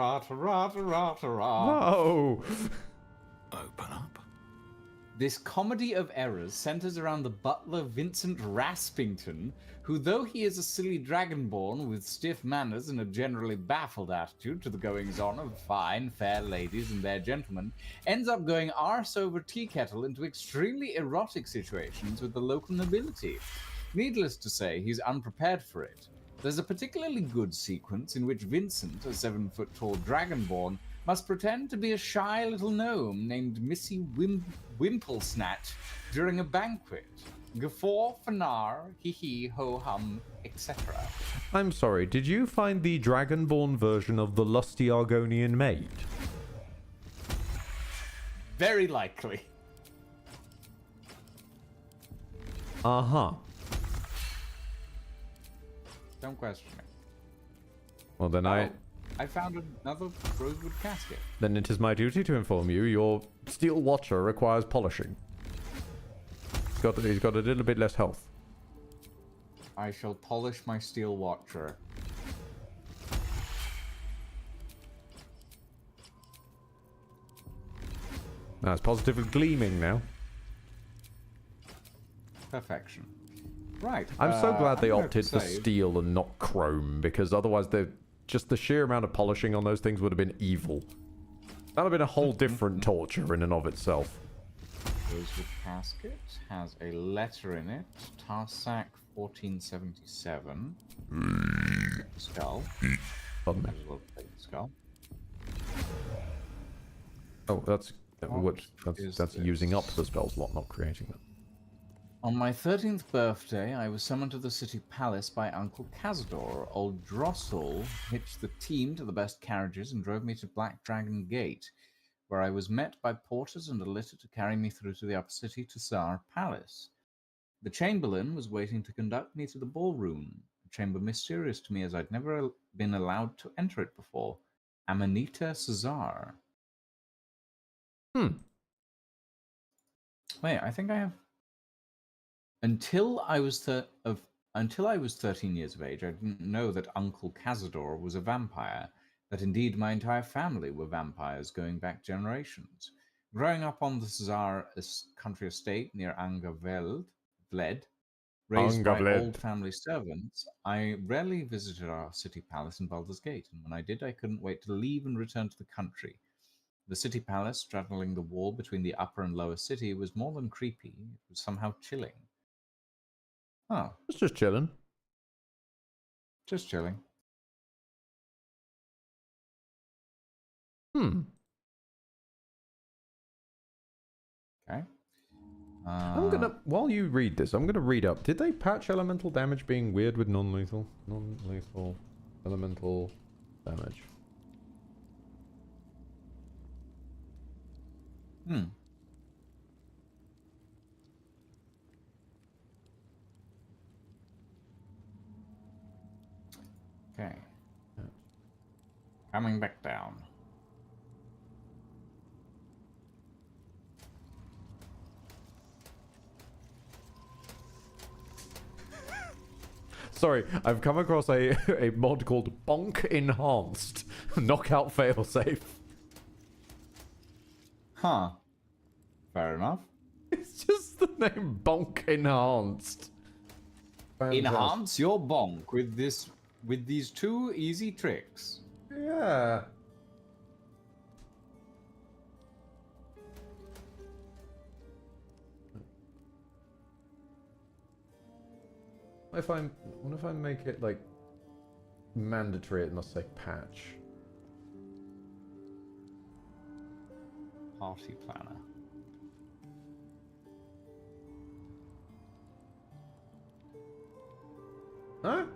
Open up. This comedy of errors centers around the butler Vincent Raspington, who, though he is a silly dragonborn with stiff manners and a generally baffled attitude to the goings-on of fine, fair ladies and their gentlemen, ends up going arse over tea kettle into extremely erotic situations with the local nobility. Needless to say, he's unprepared for it. There's a particularly good sequence in which Vincent, a 7-foot-tall dragonborn, must pretend to be a shy little gnome named Missy Wimplesnatch during a banquet. Guffaw, fanar, hee-hee, ho-hum, etc. I'm sorry, did you find the dragonborn version of the lusty Argonian maid? Very likely. Uh-huh. Don't question it. Well, then I found another rosewood casket. Then it is my duty to inform you, your steel watcher requires polishing. He's got a little bit less health. I shall polish my steel watcher. Now it's positively gleaming now. Perfection. Right. I'm so glad they I'm opted for save. steel and not chrome, because otherwise just the sheer amount of polishing on those things would have been evil. That would have been a whole different torture in and of itself. Rosewood casket has a letter in it. Tarsac 1477. Skull. Pardon me. Might as well take the skull. Oh, that's using up the spell slot, not creating them. On my 13th birthday, I was summoned to the city palace by Uncle Cazador. Old Drossel hitched the team to the best carriages and drove me to Black Dragon Gate, where I was met by porters and a litter to carry me through to the upper city to Tsar Palace. The Chamberlain was waiting to conduct me to the ballroom, a chamber mysterious to me as I'd never been allowed to enter it before. Amanita Caesar. Wait, I think I have... Until I was 13 years of age, I didn't know that Uncle Cazador was a vampire, that indeed my entire family were vampires going back generations. Growing up on the Caesar country estate near Angaveld, raised by old family servants, I rarely visited our city palace in Baldur's Gate, and when I did, I couldn't wait to leave and return to the country. The city palace, straddling the wall between the upper and lower city, was more than creepy. It was somehow chilling. Oh. It's just chilling. Just chilling. Okay. While you read this, I'm gonna read up. Did they patch elemental damage being weird with non-lethal? Non-lethal elemental damage. Okay. Coming back down. Sorry, I've come across a mod called Bonk Enhanced. Knockout failsafe. Huh. Fair enough. It's just the name Bonk Enhanced. Fantastic. Enhance your bonk with these two easy tricks. Yeah. What if I make it like mandatory? It must say patch. Party planner. No?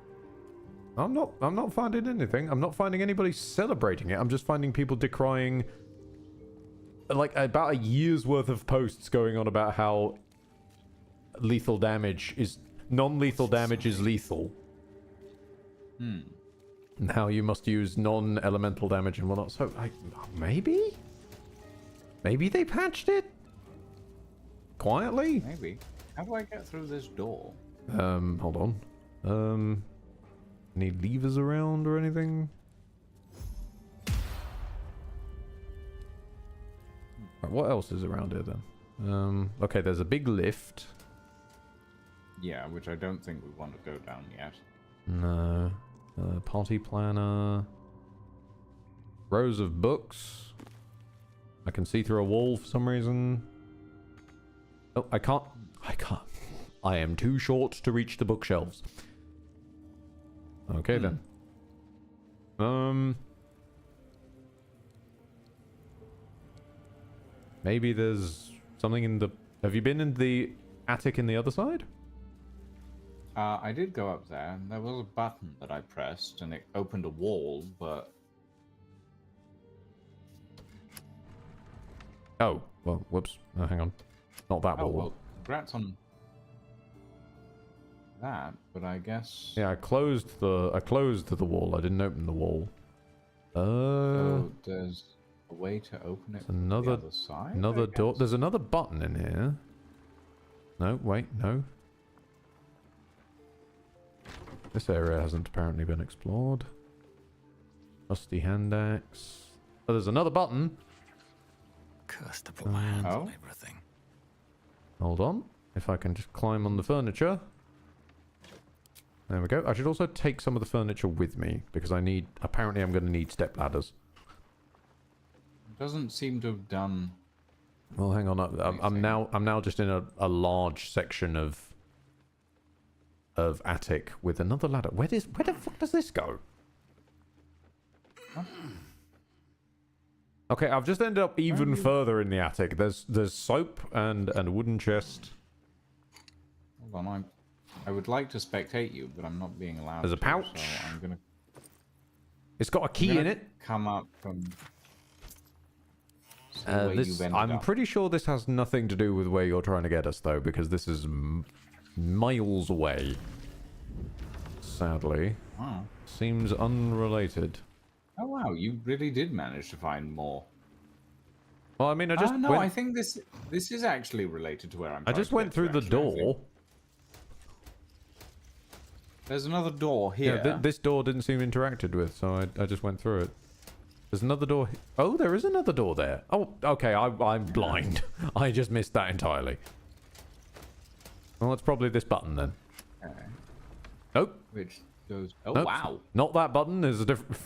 I'm not finding anything. I'm not finding anybody celebrating it. I'm just finding people decrying like about a year's worth of posts going on about how lethal damage is non-lethal damage is lethal. And how you must use non-elemental damage and whatnot. So maybe they patched it quietly. Maybe. How do I get through this door? Hold on. Any levers around or anything? Right, what else is around here then? Okay, there's a big lift. Yeah, which I don't think we want to go down yet. No. Party planner. Rows of books. I can see through a wall for some reason. Oh, I can't. I am too short to reach the bookshelves. Okay then. Maybe there's something in the... Have you been in the attic in the other side? I did go up there, and there was a button that I pressed, and it opened a wall, but... Oh, well, whoops. Hang on. Not that wall. Well, congrats on that, but I guess... Yeah, I closed the wall. I didn't open the wall. So there's a way to open it from the other side? Another door. There's another button in here. No, wait, no. This area hasn't apparently been explored. Rusty hand axe. Oh, there's another button. Cursed to put my hands on everything. Hold on. If I can just climb on the furniture. There we go. I should also take some of the furniture with me because I need... Apparently I'm going to need step ladders. Doesn't seem to have done... Well, hang on. I'm now just in a large section of attic with another ladder. Where the fuck does this go? Huh? Okay, I've just ended up even further in the attic. There's soap and a wooden chest. Hold on, I would like to spectate you, but I'm not being allowed. There's a pouch. So I'm gonna. It's got a key in it. Come up from. I'm pretty sure this has nothing to do with where you're trying to get us, though, because this is miles away. Sadly. Oh. Seems unrelated. Oh wow, you really did manage to find more. Well, I mean, I just no, I think this is actually related to where I'm. I just went through the door. There's another door here. Yeah, this door didn't seem interacted with, so I just went through it. There's another door. Oh, there is another door there. Oh, okay, I'm blind. I just missed that entirely. Well, it's probably this button then. Okay. Nope. Which goes... Oh, nope. wow. Not that button. There's a different...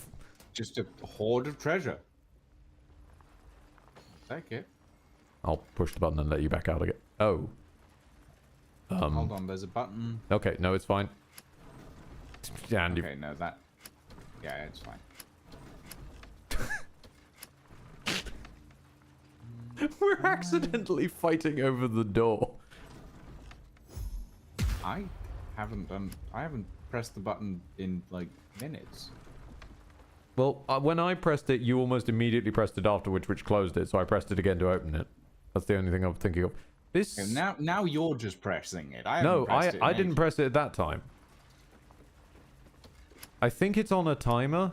Just a hoard of treasure. Take it. I'll push the button and let you back out again. Oh. Hold on, there's a button. Okay, no, it's fine. And okay, no, that... Yeah, it's fine. We're accidentally fighting over the door. I haven't pressed the button in, like, minutes. Well, when I pressed it, you almost immediately pressed it afterwards, which closed it, so I pressed it again to open it. That's the only thing I'm thinking of. This... Okay, now you're just pressing it. I didn't press it at that time. I think it's on a timer.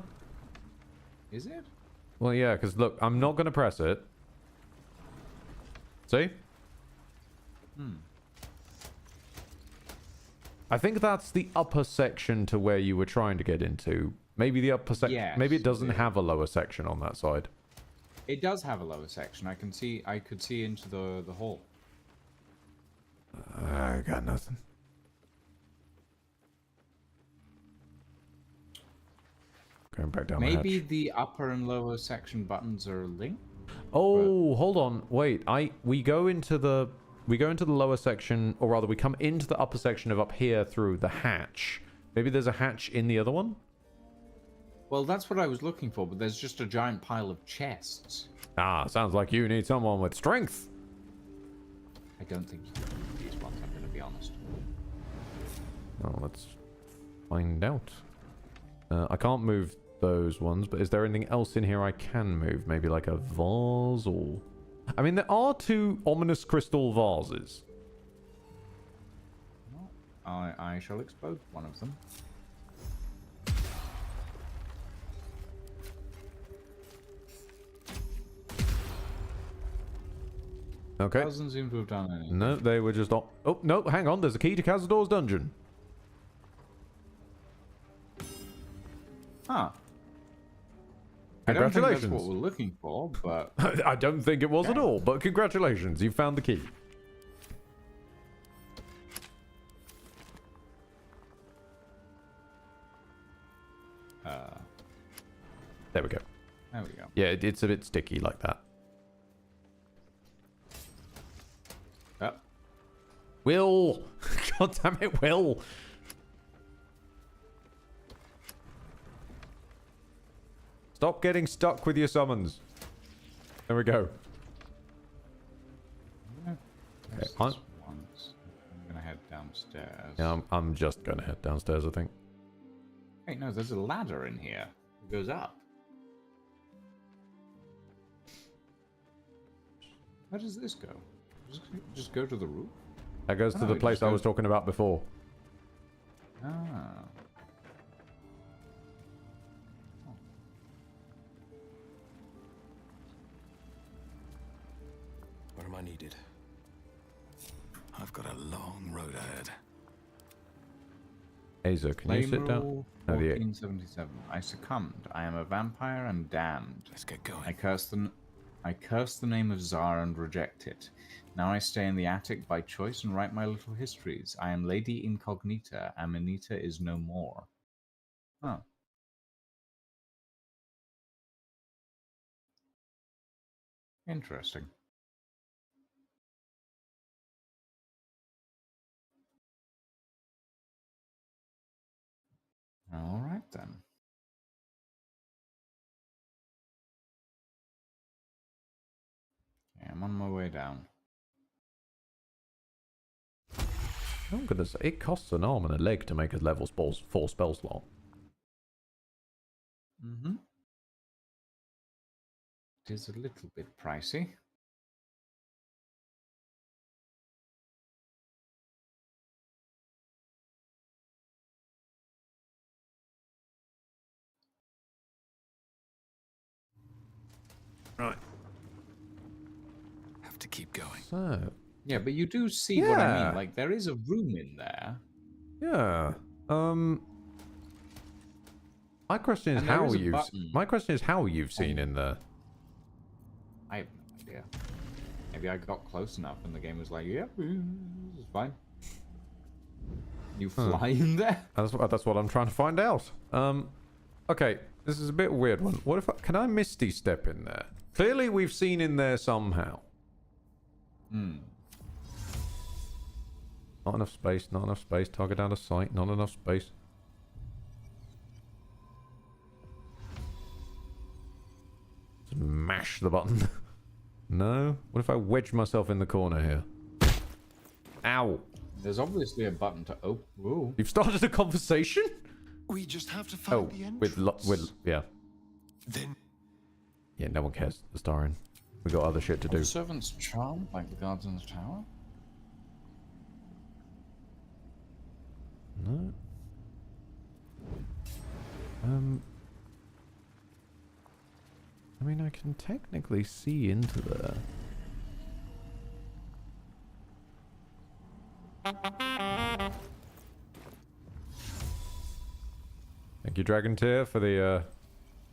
Is it? Well, yeah, because look, I'm not going to press it. See? I think that's the upper section to where you were trying to get into. Maybe the upper section. Yes, maybe it doesn't have a lower section on that side. It does have a lower section. I could see into the hall. I got nothing. Going back down. Maybe the upper and lower section buttons are linked. Oh, hold on. Wait. We go into the lower section, or rather, we come into the upper section of up here through the hatch. Maybe there's a hatch in the other one. Well, that's what I was looking for, but there's just a giant pile of chests. Ah, sounds like you need someone with strength. I don't think you need these ones, I'm going to be honest. Well, let's find out. I can't move those ones, but is there anything else in here I can move? Maybe like a vase or... I mean, there are two ominous crystal vases. I shall explode one of them. Okay. Doesn't seem to have done anything. No, they were just... Oh, no, hang on. There's a key to Cazador's dungeon. Huh. I don't think Congratulations. that's what we're looking for, but... I don't think it was at all, but congratulations. You found the key. There we go. There we go. Yeah, it's a bit sticky like that. Yep. Will! God damn it, Will! Stop getting stuck with your summons. There we go. Okay, I'm gonna head downstairs. Yeah, I'm just gonna head downstairs, I think. Wait, no, there's a ladder in here. It goes up. Where does this go? Just go to the roof? That goes to the place I was talking about before. Ah. Where am I needed? I've got a long road ahead. Aza, can you sit down? No, 1477. I succumbed. I am a vampire and damned. Let's get going. I curse the name of Tsar and reject it. Now I stay in the attic by choice and write my little histories. I am Lady Incognita. Amanita is no more. Oh. Interesting. All right then. Okay, I'm on my way down. I'm gonna say it costs an arm and a leg to make a level 4 spell slot. Mm-hmm. It is a little bit pricey. Right. Have to keep going. So. Yeah, but you do see what I mean. Like, there is a room in there. Yeah. My question is how you've seen in there. I have no idea. Maybe I got close enough and the game was like, "Yep, it's fine." You fly in there? That's what I'm trying to find out. Okay, this is a bit weird one. What if can I Misty Step in there? Clearly, we've seen in there somehow. Hmm. Not enough space. Not enough space. Target out of sight. Not enough space. Just mash the button. No. What if I wedge myself in the corner here? Ow. There's obviously a button to open. Ooh. You've started a conversation? We just have to find the entrance. with yeah. Then. Yeah, no one cares. The starring. We got other shit to do. Servant's charm, like the guards in the tower. No. I mean, I can technically see into there. Thank you, Dragon Tear, for the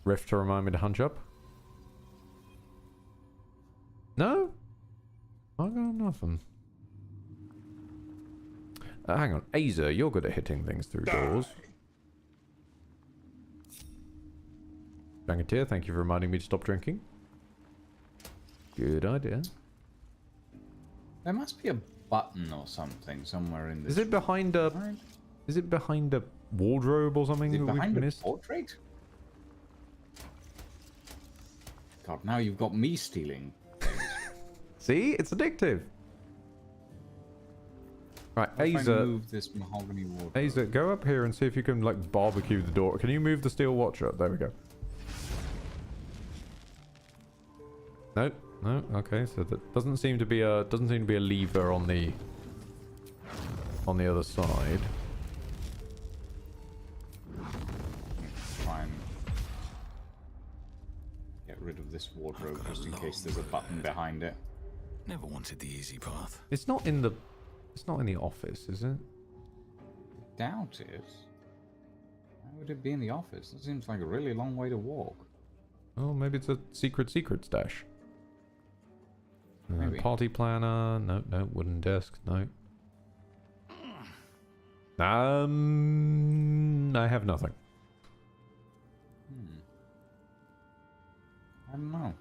rift to remind me to hunch up. No? I got nothing. Hang on. Aza, you're good at hitting things through doors. Dragon Tear, thank you for reminding me to stop drinking. Good idea. There must be a button or something somewhere in this. Is it behind a... Is it behind a wardrobe or something Is it that behind we've a missed? portrait? God, now you've got me stealing. See? It's addictive. Right, If I Aza... move this mahogany wardrobe. Aza, go up here and see if you can, like, barbecue the door. Can you move the steel watcher up? There we go. No, no, okay, so that doesn't seem to be a lever on the other side. Try and get rid of this wardrobe just in case there's a button behind it. Never wanted the easy path. It's not in the office, is it? Doubt it. Why would it be in the office? That seems like a really long way to walk. Oh, maybe it's a secret stash. Maybe. Party planner. No, no. Wooden desk. No. I have nothing. I don't know.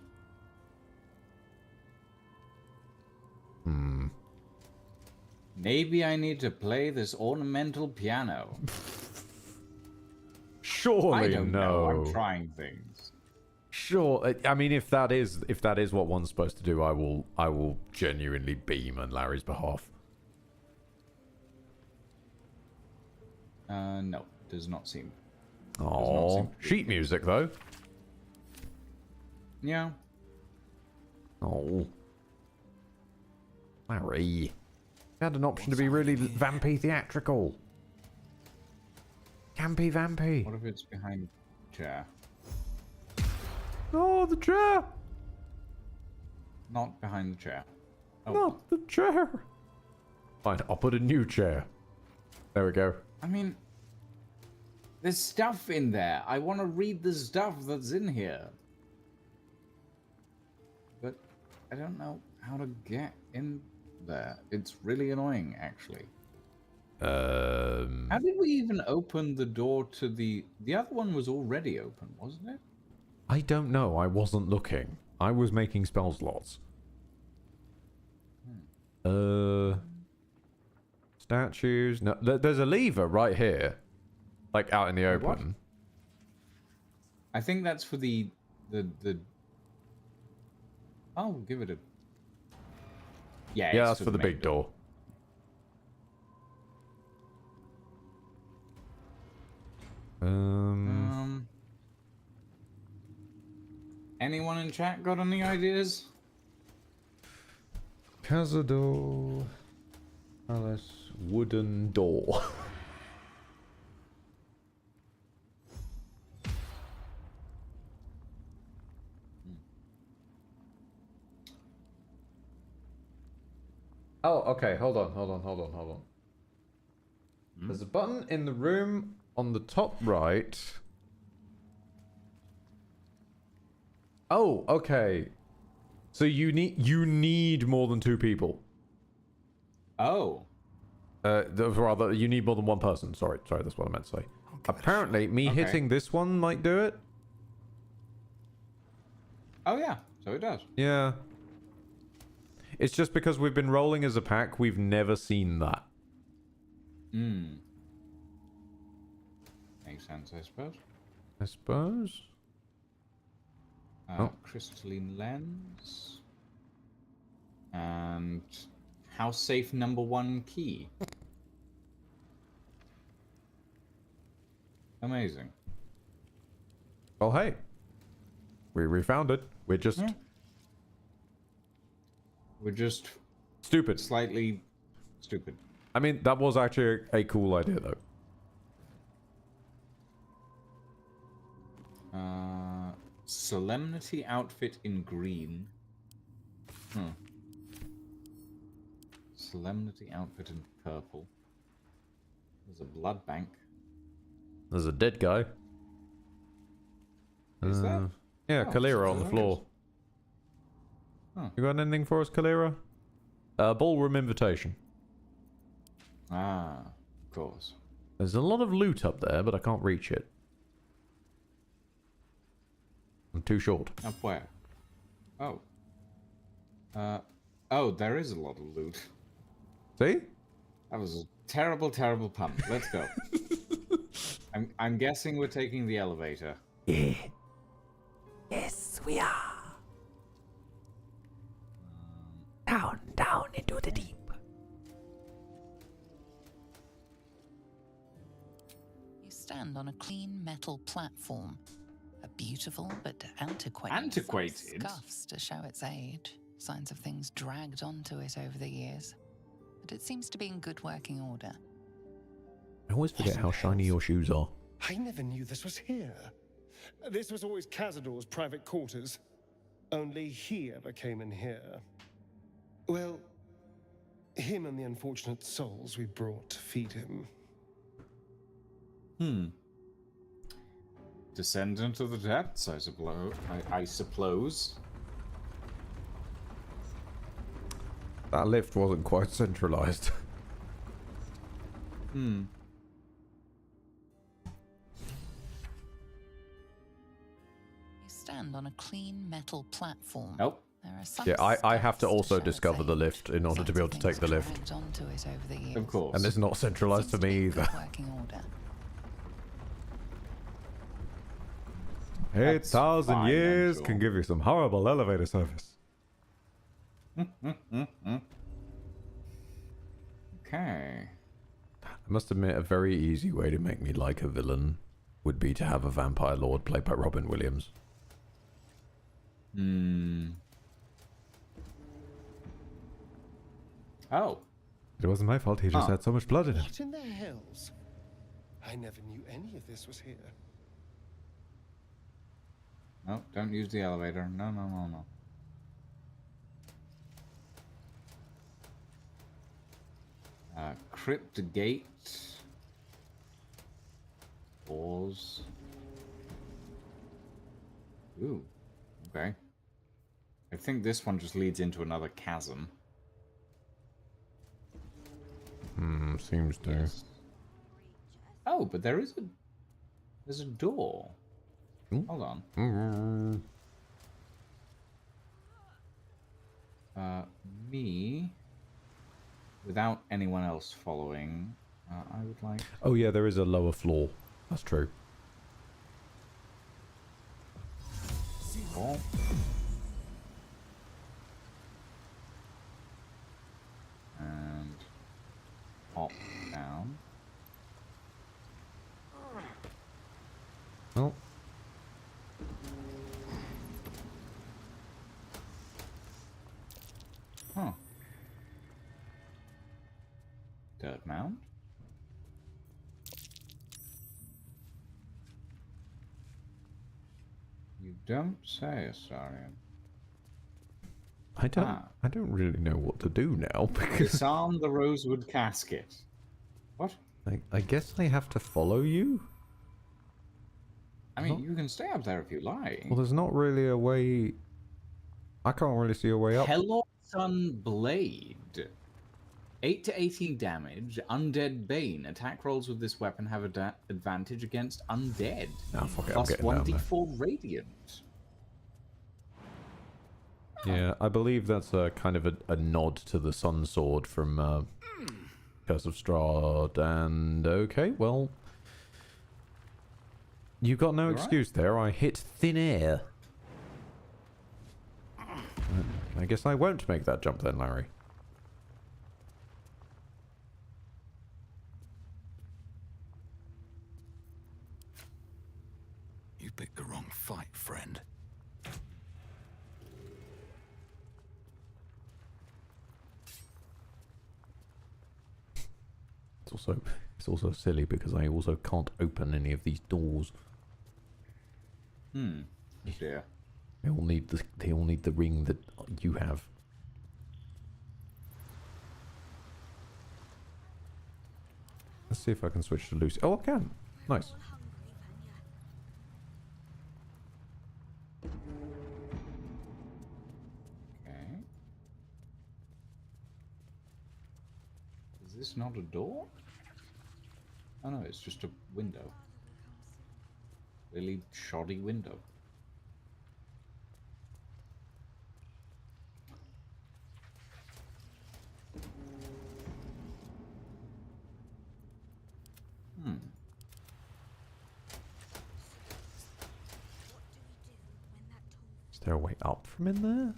Maybe I need to play this ornamental piano. Surely I don't no. know. I'm trying things. Sure. I mean, if that is what one's supposed to do, I will genuinely beam on Larry's behalf. No, does not seem. Oh, sheet music though. Yeah. Oh, Larry, you had an option to be really vampy theatrical. Campy vampy. What if it's behind the chair? Oh, the chair. Not behind the chair. Oh. Not the chair. Fine, I'll put a new chair. There we go. I mean, there's stuff in there. I want to read the stuff that's in here. But I don't know how to get in there. It's really annoying, actually. How did we even open the door to the other one was already open, wasn't it? I don't know. I wasn't looking. I was making spell slots. Statues. No, there's a lever right here, like out in the open. What? I think that's for the. Oh, give it a. Yeah. Yeah, that's for the big door. Anyone in chat got any ideas? Cazador Palace wooden door. Oh, okay. Hold on. There's a button in the room on the top right. Oh, okay. So you need more than 2 people. Oh. Rather, you need more than 1 person. Sorry, that's what I meant to say. Apparently, me hitting this one might do it. Oh yeah, so it does. Yeah. It's just because we've been rolling as a pack, we've never seen that. Makes sense, I suppose. I suppose. Crystalline lens. And house safe #1 key. Amazing. Well, hey. We found it. We're just... We're just... Stupid. Slightly stupid. I mean, that was actually a cool idea, though. Solemnity outfit in green. Solemnity outfit in purple. There's a blood bank. There's a dead guy. Is that? Yeah, Kalira on the floor. You got anything for us, Kalira? Ballroom invitation. Ah, of course. There's a lot of loot up there, but I can't reach it. I'm too short. Up where? Oh. Oh, there is a lot of loot. See? That was a terrible, terrible pun. Let's go. I'm guessing we're taking the elevator. Yeah. Yes, we are. Down into the deep. You stand on a clean metal platform. A beautiful but antiquated. Scuffs to show its age. Signs of things dragged onto it over the years. But it seems to be in good working order. I always forget how shiny your shoes are. I never knew this was here. This was always Cazador's private quarters. Only he ever came in here. Well, him and the unfortunate souls we brought to feed him. descend into the depths, I suppose. I suppose. That lift wasn't quite centralized. You stand on a clean metal platform. Nope. There are some Yeah, I have to steps also show discover its the age. lift in order to be able to take the lift. Dragged onto it over the years. Of course. And it's not centralized for me either. Working order. 8,000 fine, years I'm can sure. give you some horrible elevator service. Okay. I must admit, a very easy way to make me like a villain would be to have a vampire lord played by Robin Williams. Oh. It wasn't my fault, he just had so much blood in him. What in the hells? I never knew any of this was here. No, don't use the elevator. No, no, no, no. Crypt gate. Doors. Ooh. Okay. I think this one just leads into another chasm. Seems to. Yes. Oh, but there's a door. Hold on. Me, without anyone else following, I would like... Oh yeah, there is a lower floor. That's true. Oh. And hop down. Oh. Huh. Dirt mound. You don't say, Astarion. I don't really know what to do now because Disarm the rosewood casket. What? I guess I have to follow you? I mean, you can stay up there if you like. Well, there's not really a way. I can't really see a way up. Hello, Sun Blade. 8 to 18 damage. Undead Bane. Attack rolls with this weapon have advantage against undead. Oh, fuck it, I'm Plus getting down there. 1d4 radiant. Yeah, I believe that's a kind of a nod to the Sun Sword from Curse of Strahd. And okay, well, you got no excuse there. I hit thin air. I guess I won't make that jump then, Larry. You picked the wrong fight, friend. It's also silly because I also can't open any of these doors. Dear. They all need the ring that you have. Let's see if I can switch to Lucy. Oh, I can. Nice. Okay. Is this not a door? Oh no, it's just a window. Really shoddy window. Is there a way up from in there?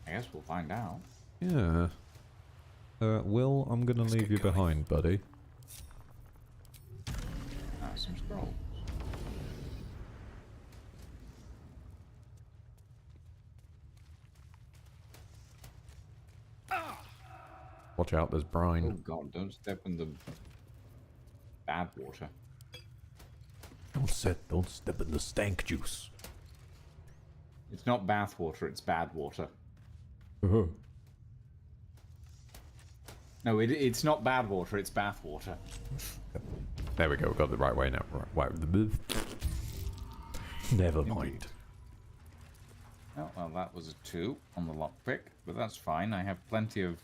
I guess we'll find out. Yeah. Will, I'm gonna leave you behind, buddy. Some scrolls. Watch out, there's brine. Oh god, don't step in the bad water. Don't step in the stank juice. It's not bath water, it's bad water. No, it's not bad water, it's bath water. There we go, we got it the right way now. Right. Never mind. Oh, well, that was a 2 on the lockpick, but that's fine. I have plenty of...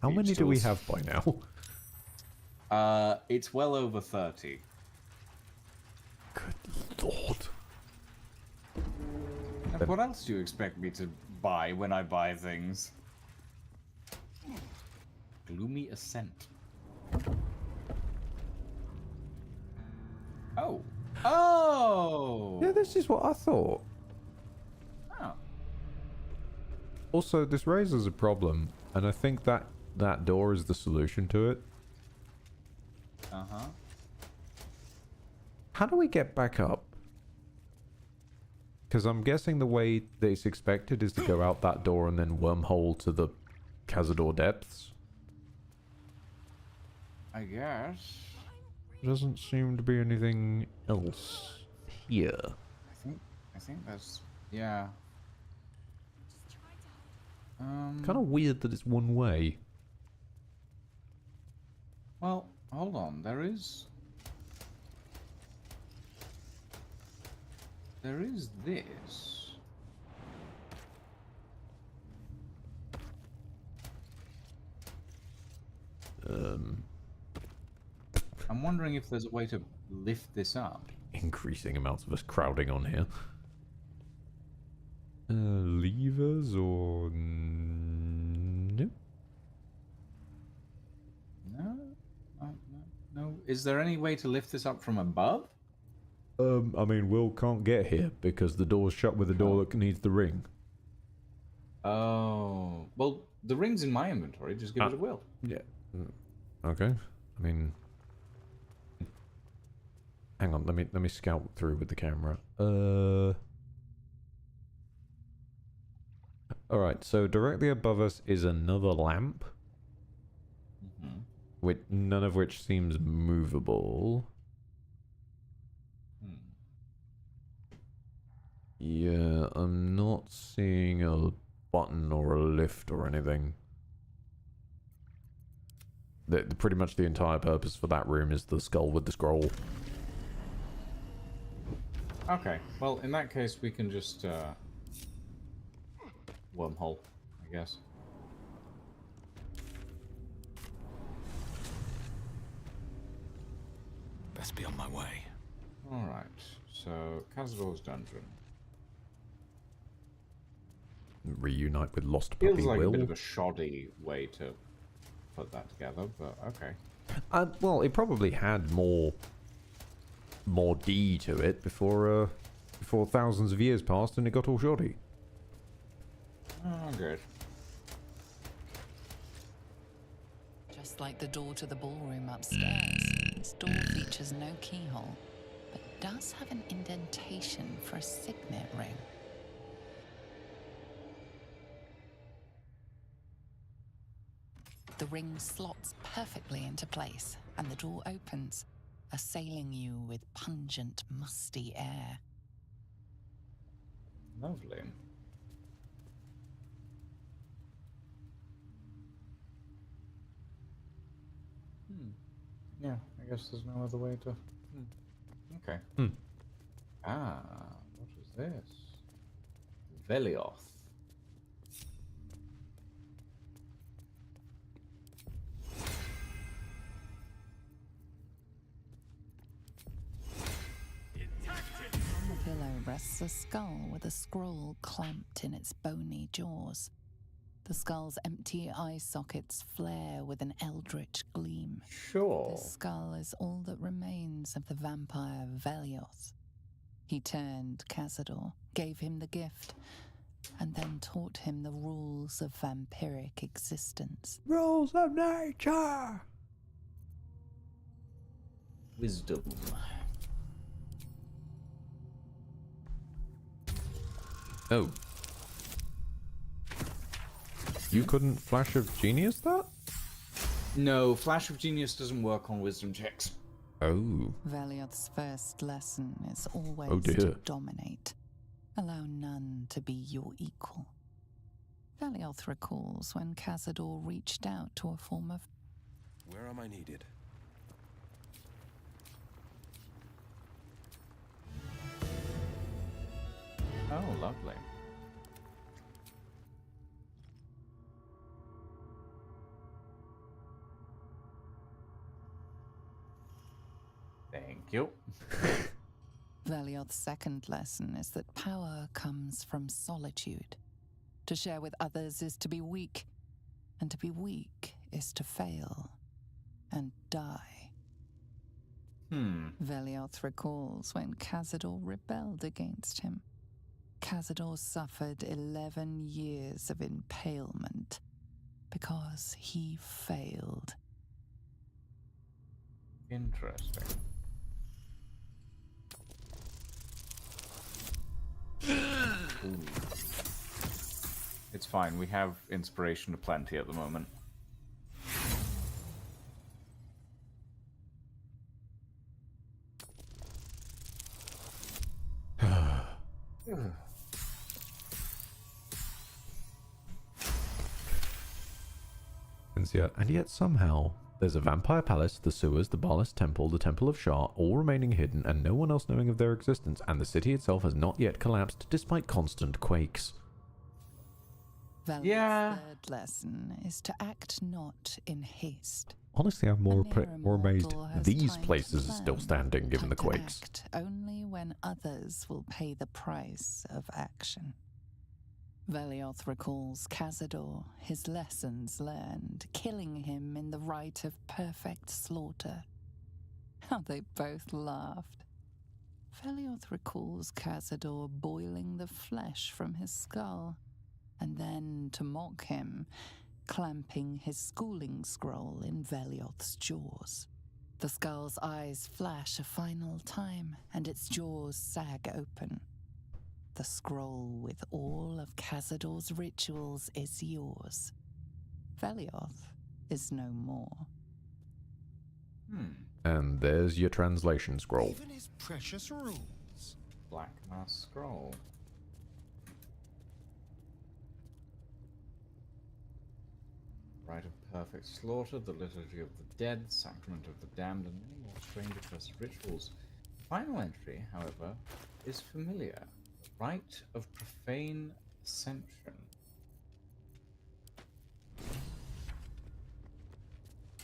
How many do we have by now? It's well over 30. Good lord. And what else do you expect me to buy when I buy things? Gloomy Ascent. Oh. Oh! Yeah, this is what I thought. Oh. Also, this raises a problem, and I think that door is the solution to it. Uh-huh. How do we get back up? Because I'm guessing the way that it's expected is to go out that door and then wormhole to the Cazador depths. I guess. Doesn't seem to be anything else here. I think that's... yeah. Kind of weird that it's one way. Well, hold on. There is this. I'm wondering if there's a way to lift this up. Increasing amounts of us crowding on here. Levers or no? No. Is there any way to lift this up from above? I mean, Will can't get here because the door's shut with a door that needs the ring. Oh, well, the ring's in my inventory. Just give it to Will. Yeah. Okay. I mean, hang on. Let me scout through with the camera. All right. So directly above us is another lamp, with none of which seems movable. Yeah, I'm not seeing a button or a lift or anything. Pretty much the entire purpose for that room is the skull with the scroll. Okay, well, in that case, we can just, wormhole, I guess. Best be on my way. Alright, so, Cazador's dungeon. Reunite with lost puppy Feels like Will. a bit of a shoddy way to put that together, but okay. Well, it probably had more D to it before thousands of years passed and it got all shoddy. Oh, good. Just like the door to the ballroom upstairs, this door features no keyhole, but does have an indentation for a signet ring. The ring slots perfectly into place, and the door opens, assailing you with pungent, musty air. Lovely. Yeah, I guess there's no other way to... Okay. Ah, what is this? Velioth. On the pillow rests a skull with a scroll clamped in its bony jaws. The skull's empty eye sockets flare with an eldritch gleam. Sure. This skull is all that remains of the vampire Velioth. He turned Cazador, gave him the gift, and then taught him the rules of vampiric existence. Rules of nature! Wisdom. Oh. You couldn't Flash of Genius that? No, Flash of Genius doesn't work on wisdom checks. Oh. Velioth's first lesson is always Oh dear. to dominate. Allow none to be your equal. Velioth recalls when Cazador reached out to a form of... Where am I needed? Oh, lovely. Thank you. Velioth's second lesson is that power comes from solitude. To share with others is to be weak, and to be weak is to fail and die. Velioth recalls when Cazador rebelled against him. Cazador suffered 11 years of impalement because he failed. Interesting. Ooh. It's fine, we have inspiration aplenty at the moment. And yet somehow there's a vampire palace, the sewers, the Barless Temple, the Temple of Shar, all remaining hidden and no one else knowing of their existence, and the city itself has not yet collapsed despite constant quakes. Velioth's third lesson is to act not in haste. Honestly, I'm more amazed these places are still standing given the quakes. Act only when others will pay the price of action. Velioth recalls Cazador, his lessons learned, killing him in the rite of perfect slaughter. How they both laughed. Velioth recalls Cazador boiling the flesh from his skull, and then, to mock him, clamping his schooling scroll in Velioth's jaws. The skull's eyes flash a final time, and its jaws sag open. The scroll with all of Cazador's rituals is yours. Velioth is no more. And there's your translation scroll. Even his precious rules. Black Mass Scroll. Rite of Perfect Slaughter, the Liturgy of the Dead, Sacrament of the Damned, and many more strange accursed rituals. The final entry, however, is familiar. The Rite of Profane Ascension.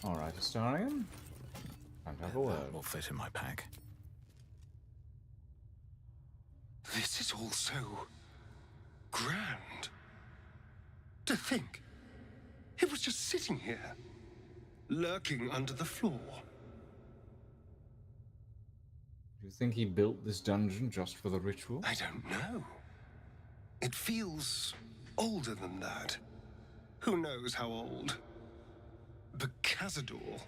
Alright, Astarion. Time to have a word. That will fit in my pack. This is all so grand. To think, it was just sitting here, lurking under the floor. Do you think he built this dungeon just for the ritual? I don't know. It feels older than that. Who knows how old? But Cazador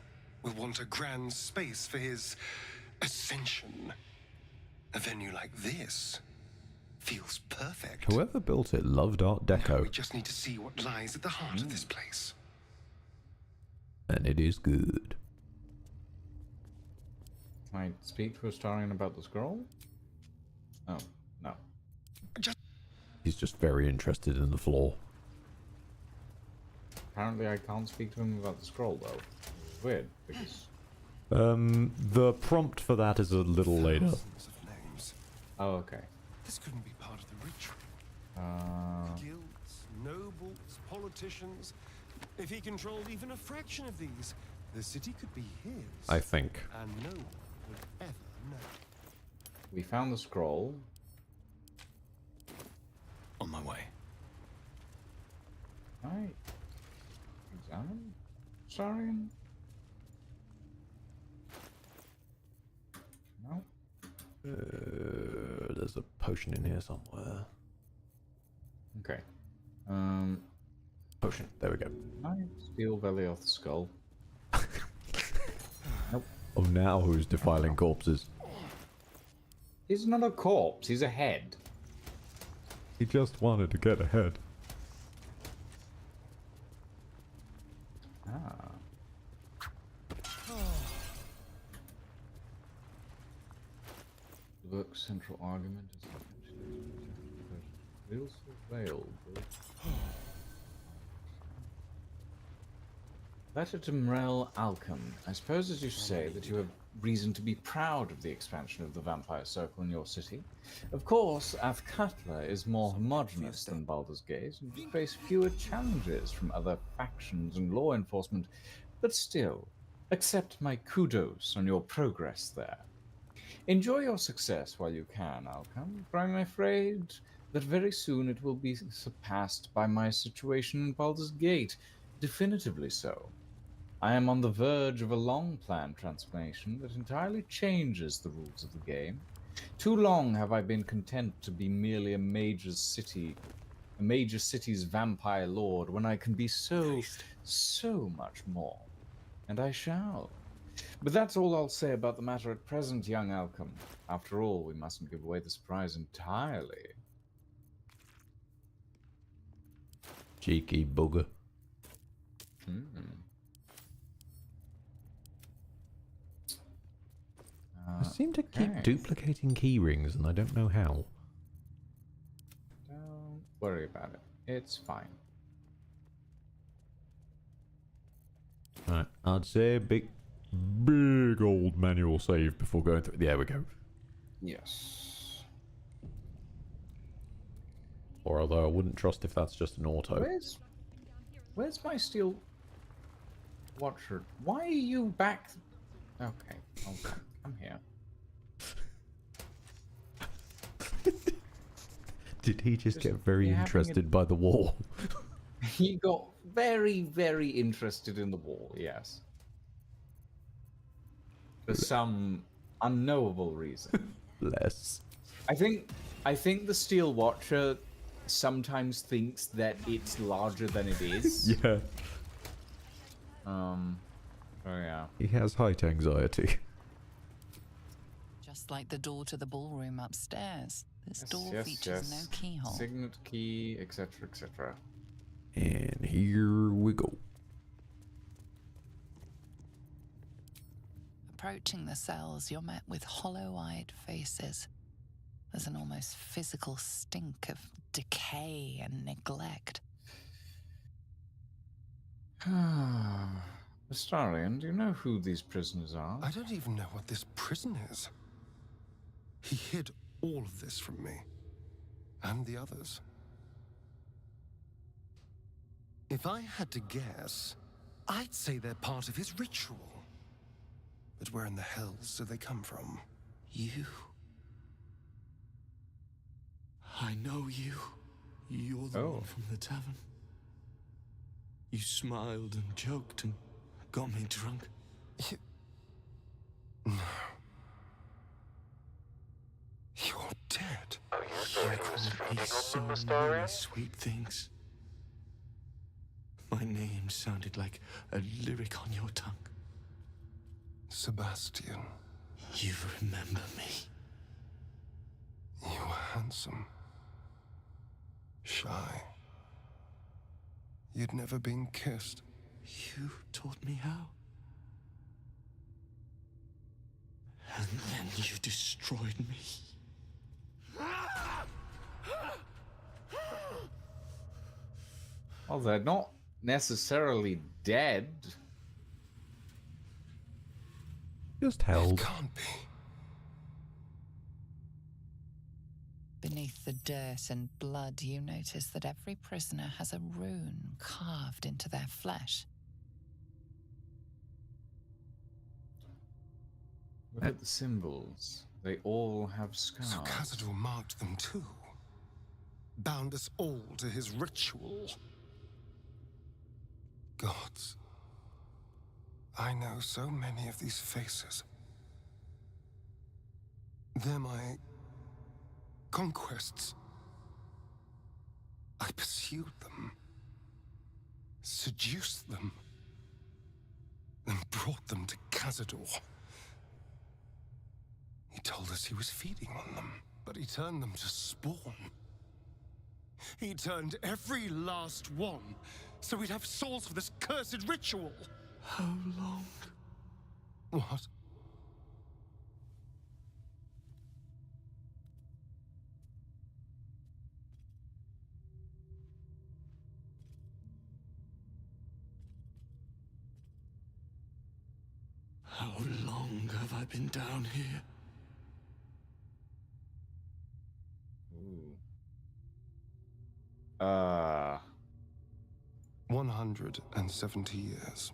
will want a grand space for his ascension. A venue like this feels perfect. Whoever built it loved Art Deco. We just need to see what lies at the heart of this place. And it is good. Can I speak to Astarion about the scroll? Oh, no. He's just very interested in the floor. Apparently I can't speak to him about the scroll, though. It's weird, because... The prompt for that is a little later. Oh, okay. This couldn't be part of the ritual. Guilds, nobles, politicians. If he controlled even a fraction of these, the city could be his. I think. And no one would ever know. We found the scroll. On my way. Right. Examine? Astarion? No. There's a potion in here somewhere. Okay. Potion. There we go. I steal Velioth's skull. Nope. Oh, now who's defiling corpses? He's not a corpse, he's a head. He just wanted to get ahead. Ah. The book's central argument is real surveilled. Letter to Mrel Alchem. I suppose, as you say, that you have reason to be proud of the expansion of the vampire circle in your city. Of course, Athkatla is more homogeneous than Baldur's Gate, and you face fewer challenges from other factions and law enforcement, but still, accept my kudos on your progress there. Enjoy your success while you can, Alchem, for I'm afraid that very soon it will be surpassed by my situation in Baldur's Gate, definitively so. I am on the verge of a long-planned transformation that entirely changes the rules of the game. Too long have I been content to be merely a major city's vampire lord when I can be so much more. And I shall. But that's all I'll say about the matter at present, young Alchem. After all, we mustn't give away the surprise entirely. Cheeky bugger. I seem to keep duplicating key rings, and I don't know how. Don't worry about it. It's fine. Right, I'd say big old manual save before going through. There we go. Yes. Or although I wouldn't trust if that's just an auto. Where's my steel watcher? Why are you back? Okay, I'm here. Did he just get very interested by the wall? He got very, very interested in the wall, yes. For some unknowable reason. Bless. I think the Steel Watcher sometimes thinks that it's larger than it is. Yeah. Oh yeah. He has height anxiety. Just like the door to the ballroom upstairs. This door features no keyhole. Signet key, etc., etc. And here we go. Approaching the cells, you're met with hollow-eyed faces. There's an almost physical stink of decay and neglect. Astarion, do you know who these prisoners are? I don't even know what this prison is. He hid all of this from me. And the others. If I had to guess, I'd say they're part of his ritual. But where in the hells do they come from? You. I know you. You're the one from the tavern. You smiled and joked and got me drunk. No. You're dead. Oh, you thought he was feeding on them, Astarion? Sweet things. My name sounded like a lyric on your tongue. Sebastian. You remember me. You were handsome. Shy. You'd never been kissed. You taught me how. And then you destroyed me. Well, they're not necessarily dead. Just held. It can't be. Beneath the dirt and blood, you notice that every prisoner has a rune carved into their flesh. Look at the symbols. They all have scars. So Cazador marked them too. Bound us all to his ritual. Gods. I know so many of these faces. They're my conquests. I pursued them, seduced them, and brought them to Cazador. He told us he was feeding on them, but he turned them to spawn. He turned every last one, so we'd have souls for this cursed ritual. How long? What? How long have I been down here? Ooh. 170 years.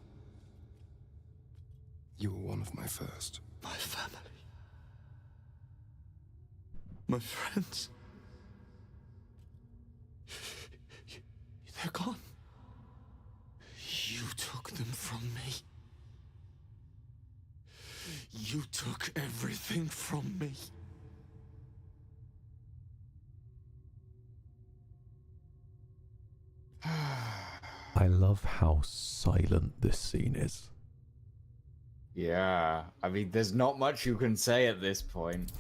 You were one of my first. My family. My friends. They're gone. You took them from me. You took everything from me. I love how silent this scene is. Yeah, I mean, there's not much you can say at this point.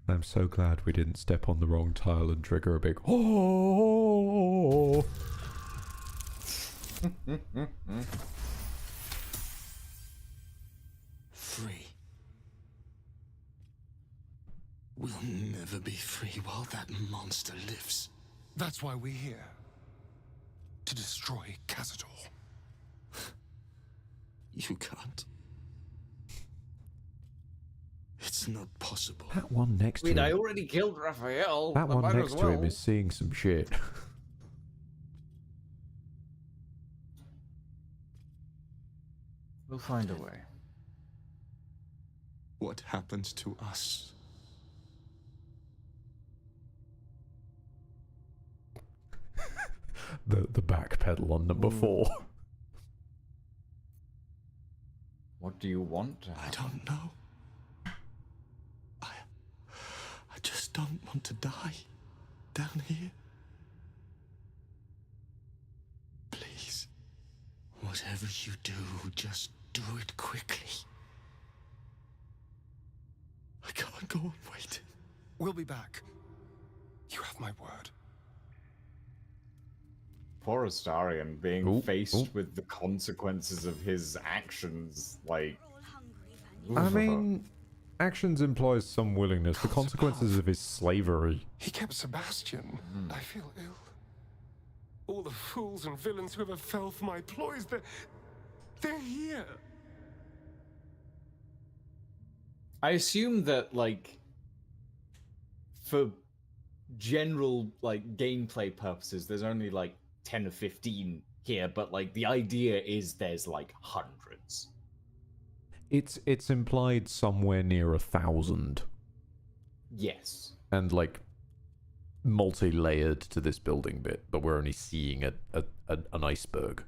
I'm so glad we didn't step on the wrong tile and trigger a big oh. Free. We'll never be free while that monster lives. That's why we're here. To destroy Cazador. You can't. It's not possible. That one next to him. I already killed Raphael. That one next to him is seeing some shit. We'll find a way. What happened to us? The back pedal on number 4. What do you want to happen? I don't know. I just don't want to die down here. Please, whatever you do, just do it quickly. I can't go on waiting. We'll be back. You have my word. Poor Astarion being faced with the consequences of his actions, like... I mean, actions implies some willingness. The consequences of his slavery. He kept Sebastian. I feel ill. All the fools and villains who ever fell for my ploys, they're here. I assume that, like, for general, like, gameplay purposes, there's only, like, 10 or 15 here, but, like, the idea is there's, like, hundreds. It's implied somewhere near 1,000. Yes. And, like, multi-layered to this building bit, but we're only seeing an iceberg.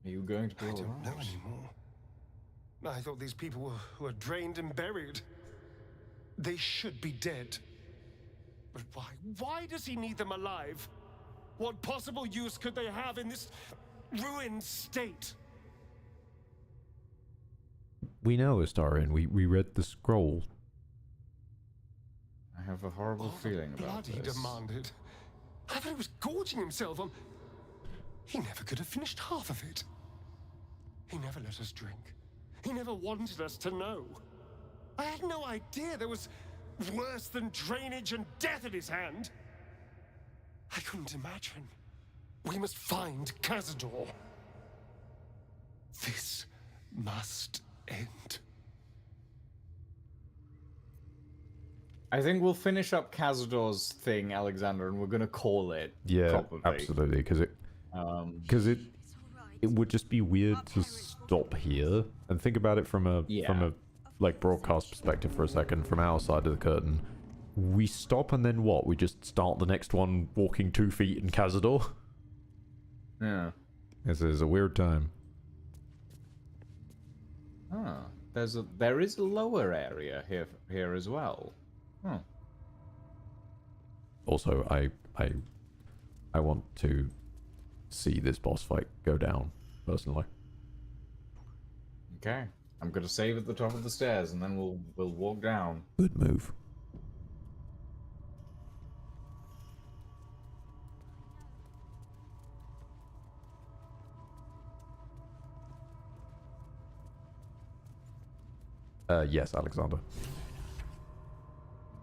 Are you going to be I all don't right? know anymore. I thought these people were drained and buried. They should be dead. But why? Why does he need them alive? What possible use could they have in this ruined state? We know, Astarion. We read the scroll. I have a horrible feeling about Blood he this. demanded. I thought he was gorging himself on... He never could have finished half of it. He never let us drink. He never wanted us to know. I had no idea there was worse than drainage and death in his hand. I couldn't imagine. We must find Cazador. This must end. I think we'll finish up Cazador's thing, Alexander, and we're going to call it. Yeah, probably. absolutely, because it would just be weird to stop here and think about it from a like broadcast perspective for a second, from our side of the curtain. We stop and then what? We just start the next one walking 2 feet in Cazador? Yeah. This is a weird time. Ah, there is a lower area here as well. Huh. Also, I want to see this boss fight go down, personally. Okay. I'm gonna save at the top of the stairs, and then we'll walk down. Good move. Yes, Alexander.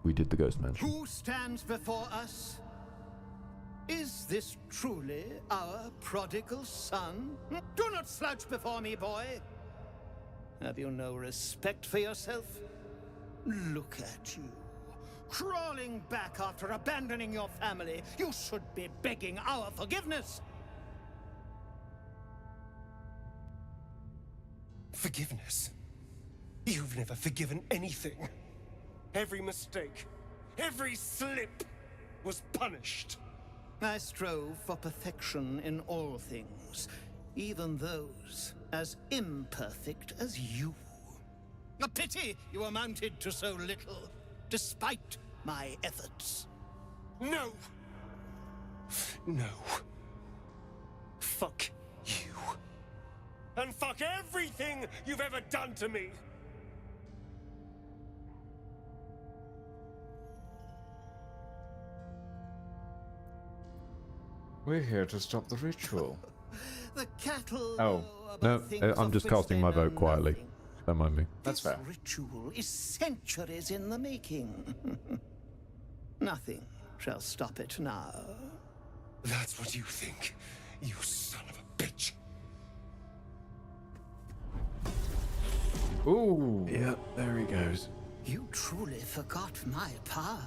We did the ghost mansion. Who stands before us? Is this truly our prodigal son? Do not slouch before me, boy. Have you no respect for yourself? Look at you. Crawling back after abandoning your family. You should be begging our forgiveness. Forgiveness? You've never forgiven anything. Every mistake, every slip was punished. I strove for perfection in all things, even those as imperfect as you. A pity you amounted to so little, despite my efforts. No! No. Fuck you. And fuck everything you've ever done to me! We're here to stop the ritual. The cattle. Oh. No, I'm just casting my vote quietly. Don't mind me. That's fair. This ritual is centuries in the making. Nothing shall stop it now. That's what you think, you son of a bitch. Ooh. Yeah, there he goes. You truly forgot my power.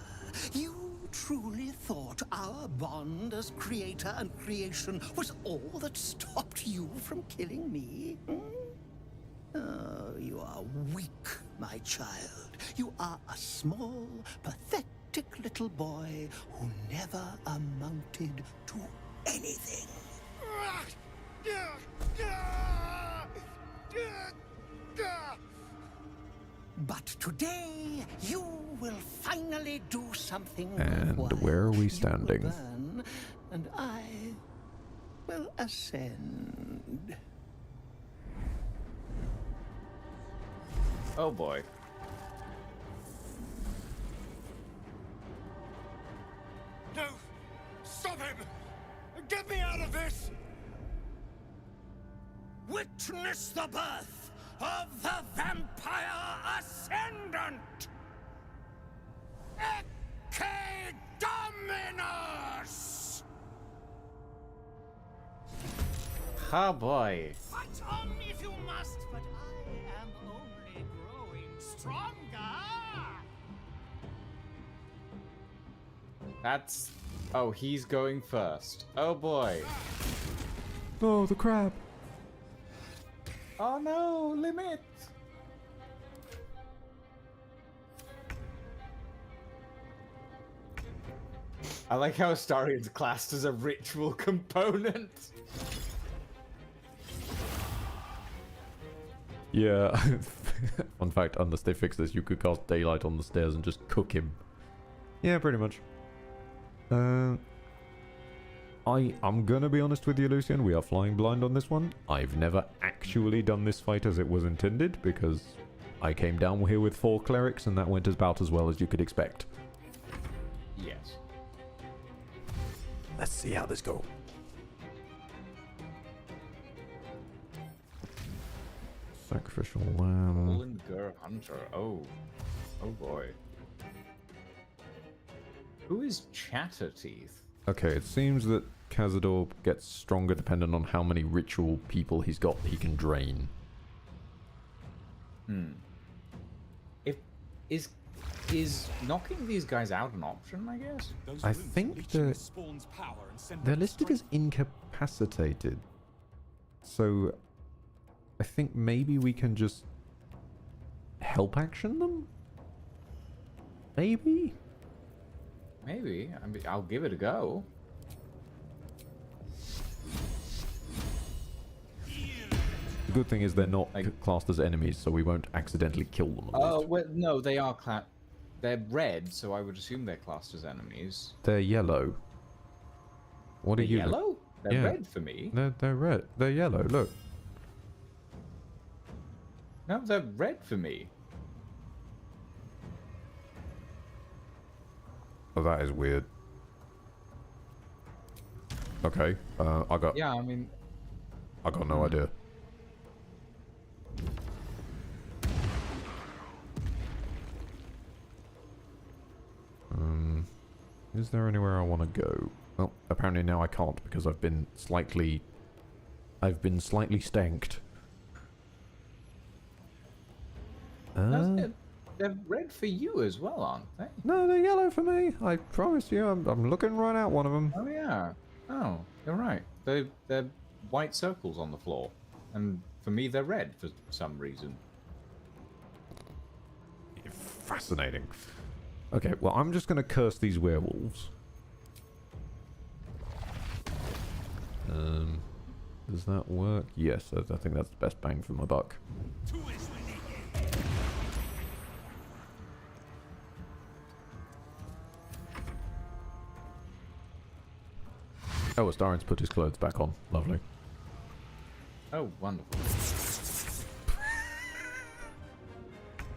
You truly thought our bond as creator and creation was all that stopped you from killing me? Oh, you are weak, my child. You are a small, pathetic little boy who never amounted to anything. But today, you will finally do something And worthwhile. where are we You standing? will burn, and I will ascend. Oh boy. No! Stop him! Get me out of this! Witness the birth of the Vampire Ascendant! Ecce Dominus! Oh boy. Fight on if you must, but I am only growing stronger! That's... Oh, he's going first. Oh boy. Oh, the crab. Oh no, limit. I like how Astarion's classed as a ritual component. Yeah. Fun fact, unless they fix this, you could cast Daylight on the stairs and just cook him. Yeah, pretty much. I'm gonna be honest with you, Lucian. We are flying blind on this one. I've never actually done this fight as it was intended because I came down here with 4 clerics and that went about as well as you could expect. Yes. Let's see how this goes. Sacrificial lamb. Olin Gur Hunter. Oh. Oh boy. Who is Chatterteeth? Okay, it seems that Cazador gets stronger depending on how many ritual people he's got that he can drain. Is knocking these guys out an option, I guess? I think they're listed as incapacitated. So I think maybe we can just help action them? Maybe? Maybe. I mean, I'll give it a go. The good thing is they're not classed as enemies, so we won't accidentally kill them. Oh, well, no, they are they're red, so I would assume they're classed as enemies. They're yellow. What are you? Yellow? They're Yeah. red for me. They're red. They're yellow. Look. No, they're red for me. Oh, that is weird. Okay. I got. Yeah, I mean. I got no idea. Is there anywhere I want to go? Well, apparently now I can't because I've been slightly stanked. They're red for you as well, aren't they? No, they're yellow for me. I promise you, I'm looking right at one of them. Oh yeah. Oh, you're right. They're white circles on the floor, and for me they're red for some reason. Fascinating. Okay, well I'm just gonna curse these werewolves. Does that work? Yes, I think that's the best bang for my buck. Oh, Astarian's put his clothes back on. Lovely. Oh, wonderful.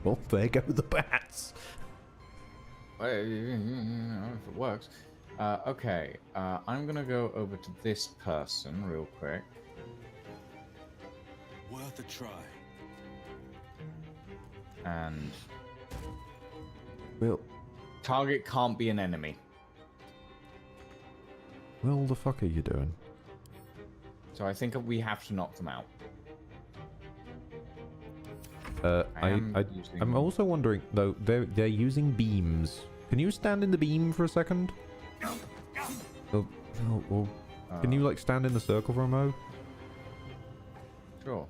Well, there go the bats. Well, if it works. Okay, I'm gonna go over to this person real quick. Worth a try. And... Well... Target can't be an enemy. Well, the fuck are you doing? So I think we have to knock them out. I'm also wondering though. They're using beams. Can you stand in the beam for a second? Can you like stand in the circle for a mo? Sure.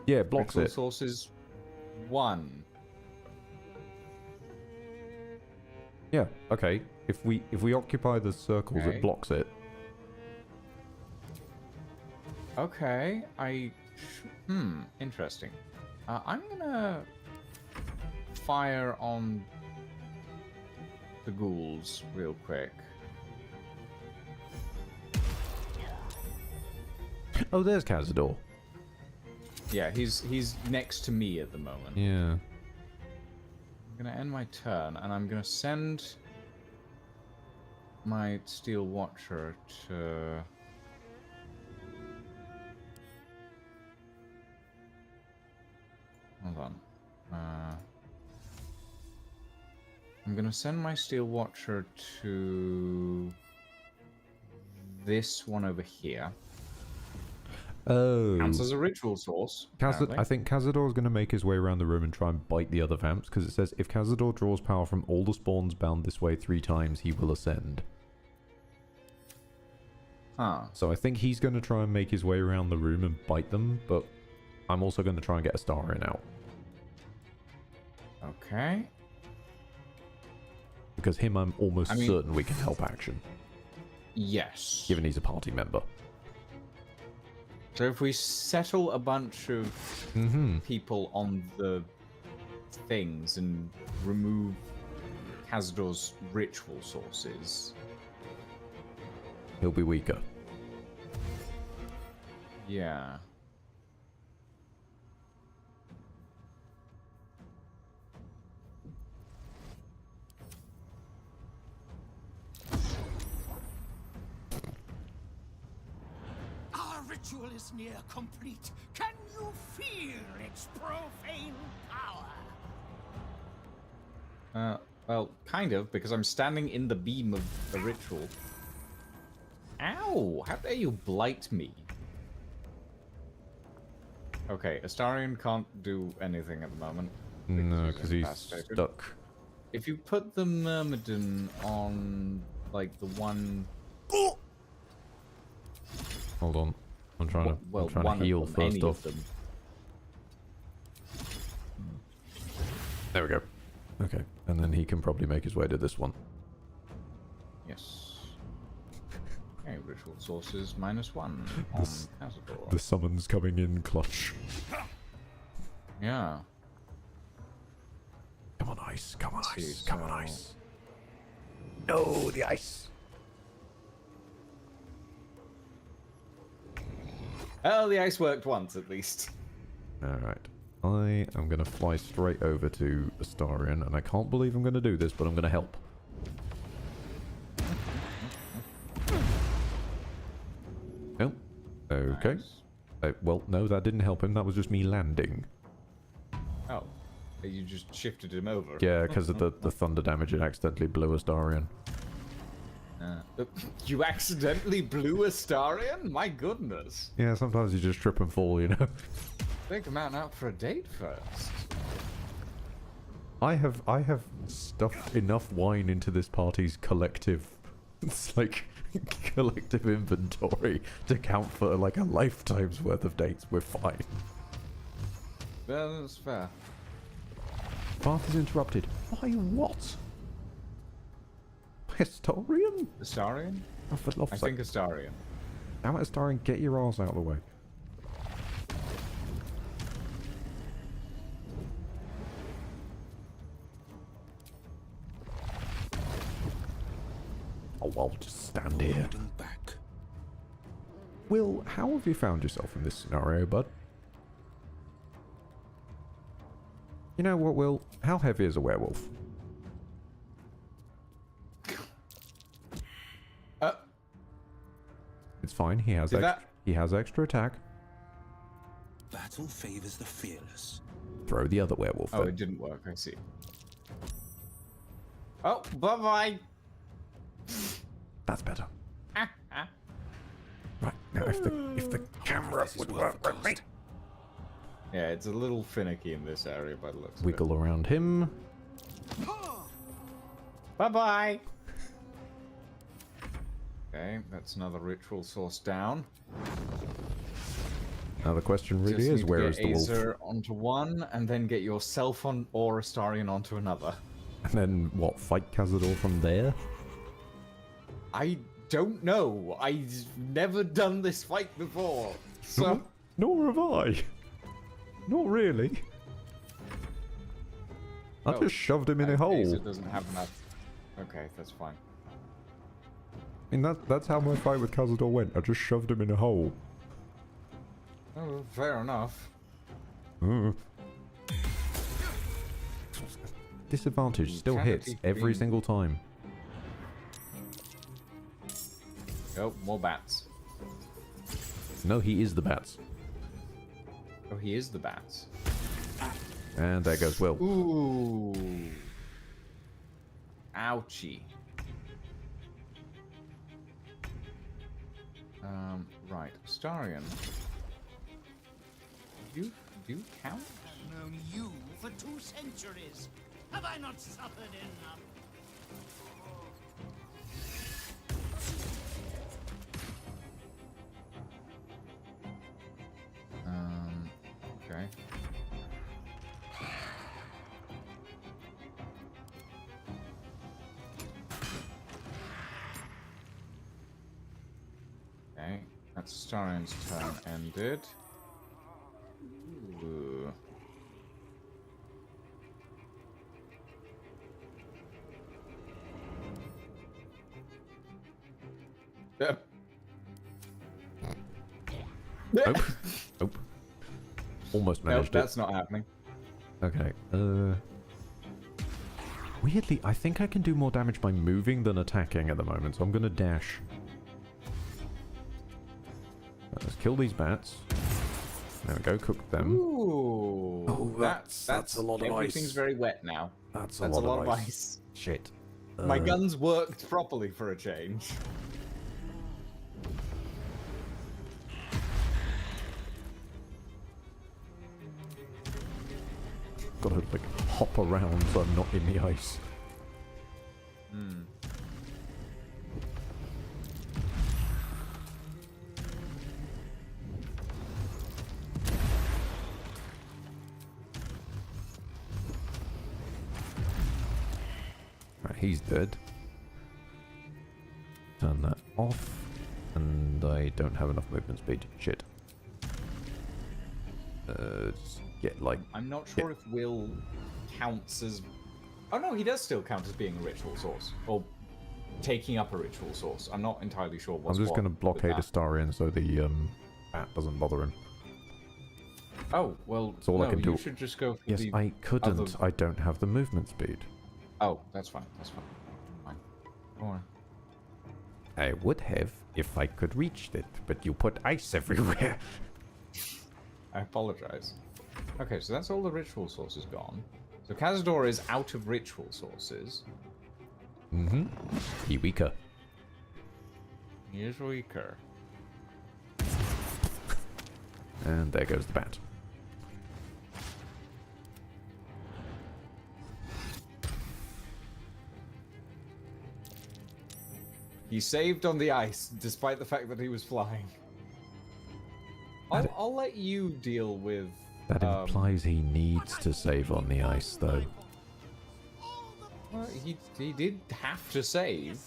Yeah, it blocks Ritual it. Sources 1. Yeah. Okay. If we occupy the circles, Okay. it blocks it. Okay. Interesting. I'm gonna fire on the ghouls real quick. Oh, there's Cazador. Yeah, he's next to me at the moment. Yeah. I'm gonna end my turn, and I'm gonna send my Steel Watcher to... Hold on. I'm gonna send my Steel Watcher to this one over here. Oh. Counts as a ritual source. apparently. I think Cazador is going to make his way around the room and try and bite the other vamps, because it says if Cazador draws power from all the spawns bound this way 3 times, he will ascend. Huh. So I think he's going to try and make his way around the room and bite them, but I'm also going to try and get Astarion out. Okay. Because him, I'm almost certain we can help action. Yes. Given he's a party member. So if we settle a bunch of people on the things and remove Cazador's ritual sources... He'll be weaker. Yeah. Our ritual is near complete. Can you feel its profane power? Well, kind of, because I'm standing in the beam of the ritual. Ow! How dare you blight me? Okay, Astarion can't do anything at the moment. No, because he's incapacitated. stuck. If you put the Myrmidon on, like, the one... Hold on. I'm trying Well, to one heal of them, first any off. of them. There we go. Okay, and then he can probably make his way to this one. Yes. Okay, ritual sources -1 on Cazador. The summons coming in clutch. Yeah. Come on, ice. Come on, Let's ice. see, Come on, ice. No, the ice. Oh, the ice worked once, at least. Alright. I am going to fly straight over to Astarion, and I can't believe I'm going to do this, but I'm going to help. Oh. Okay. Nice. Well, no, that didn't help him. That was just me landing. Oh. You just shifted him over. Yeah, because of the thunder damage, it accidentally blew Astarion. You accidentally blew Astarion? My goodness. Yeah, sometimes you just trip and fall, you know. Take a man out for a date first. I have stuffed enough wine into this party's collective, it's like collective inventory to count for like a lifetime's worth of dates. We're fine. That's fair. Path is interrupted. By what? Astarion? Astarion? Oh, for love's I sake. think Astarion. Damn it, Astarion, get your ass out of the way. Oh, I'll just stand here. Back. Will, how have you found yourself in this scenario, bud? You know what, Will? How heavy is a werewolf? It's fine. He has he has extra attack. Battle favors the fearless. Throw the other werewolf. Oh, then. it didn't work. I see. Oh, bye-bye. That's better. Right now, if the camera would work with me. Yeah, it's a little finicky in this area by the looks of it. Wiggle around him. Bye-bye. Okay, that's another ritual source down. Now the question really is, where is the wolf? Azer onto one, and then get yourself on or Astarion onto another. And then what? Fight Cazador from there? I don't know. I've never done this fight before, so nor have I. Not really. I just shoved him in a hole. Azer doesn't have enough. Okay, that's fine. I mean, that's how my fight with Cazador went. I just shoved him in a hole. Oh, fair enough. Disadvantage still hits every single time. Oh, more bats. No, he is the bats. Oh, he is the bats. And there goes Will. Ooh. Ouchie. Right, Astarion. Do you count? I've known you for 2 centuries. Have I not suffered enough? Okay. Okay, that's Astarion's turn ended. Ooh. Yep. Nope. Nope. Almost managed it. That's not happening. Okay. Weirdly, I think I can do more damage by moving than attacking at the moment, so I'm gonna dash. Let's kill these bats. There we go, cook them. Ooh. Oh, that's a lot of ice. Everything's very wet now. That's a lot of ice. Shit. My guns worked properly for a change. Gotta like hop around so I'm not in the ice. Hmm. Right, he's dead. Turn that off. And I don't have enough movement speed. Shit. Just get like... I'm not sure if Will counts as... Oh no, he does still count as being a ritual source. Or taking up a ritual source. I'm not entirely sure what's I'm just going to blockade that. Astarion so the bat doesn't bother him. Oh, well, That's all no, I can do. You should just go for yes, the I couldn't. other... I don't have the movement speed. Oh, that's fine. That's fine. Fine. Don't worry. I would have if I could reach it, but you put ice everywhere. I apologize. Okay, so that's all the ritual sources gone. So Cazador is out of ritual sources. Mm-hmm. He weaker. He is weaker. And there goes the bat. He saved on the ice, despite the fact that he was flying. I'll let you deal with... That implies he needs to save on the ice, though. Well, he did have to save.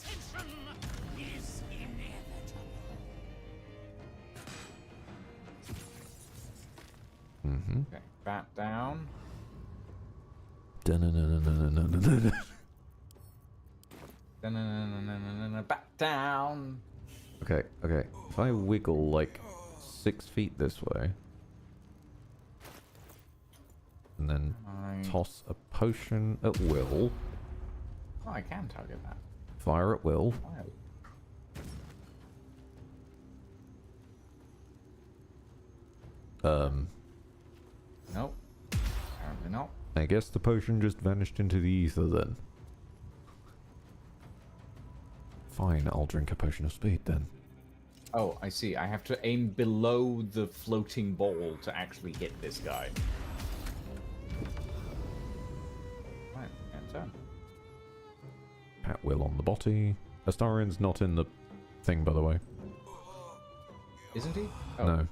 Mm-hmm. Okay, bat down. Bat down. Okay. If I wiggle like 6 feet this way, and then toss a potion at will. Oh, I can target that. Fire at will. Nope. Apparently not. I guess the potion just vanished into the ether then. Fine, I'll drink a potion of speed then. Oh, I see. I have to aim below the floating ball to actually hit this guy. Right, end turn. Pat will on the body. Astarian's not in the thing, by the way. Isn't he? Oh. No.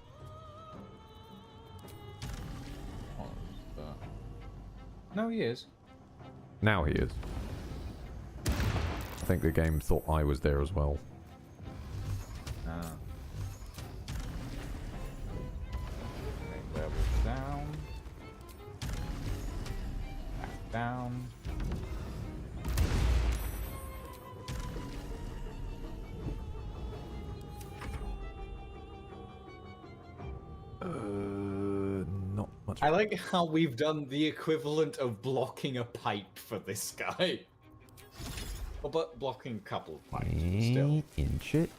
No, he is. Now he is. I think the game thought I was there as well. Ah. Okay, werewolf down. Back down. Not much. I like how we've done the equivalent of blocking a pipe for this guy. Well, but blocking a couple of pipes, but still. Inch it.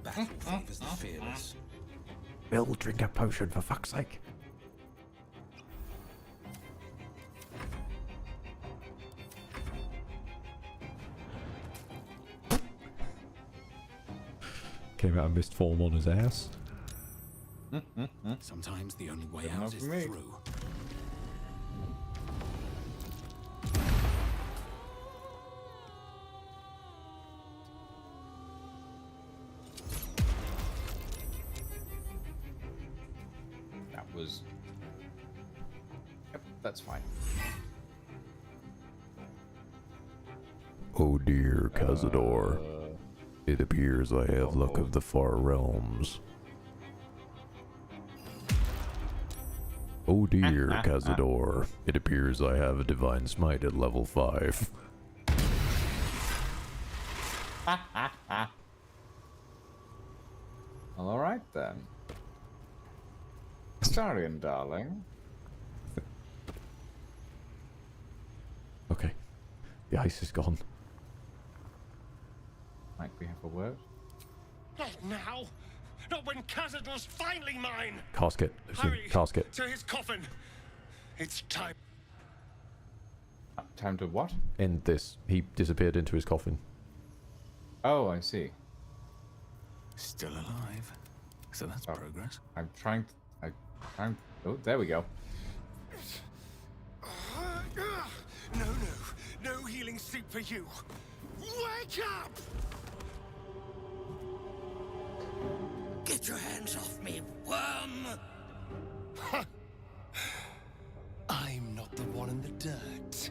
Battle favors the fearless. Will, drink a potion for fuck's sake. Came out of mist form on his ass. Sometimes the only way Good out enough is for me. through. That was... Yep, that's fine. Oh dear, Cazador. It appears I have luck of the far realms. Oh dear, Cazador. It appears I have a divine smite at level 5. Well, alright then. Starian, darling. Okay. The ice is gone. Might we have a word? Not now! Not when Cazador's finally mine! Casket. Hurry Casket. to his coffin! It's time. Time to what? End this. He disappeared into his coffin. Oh, I see. Still alive. So that's progress. I'm trying... Oh, there we go. No healing soup for you! Wake up! Get your hands off me, worm! I'm not the one in the dirt.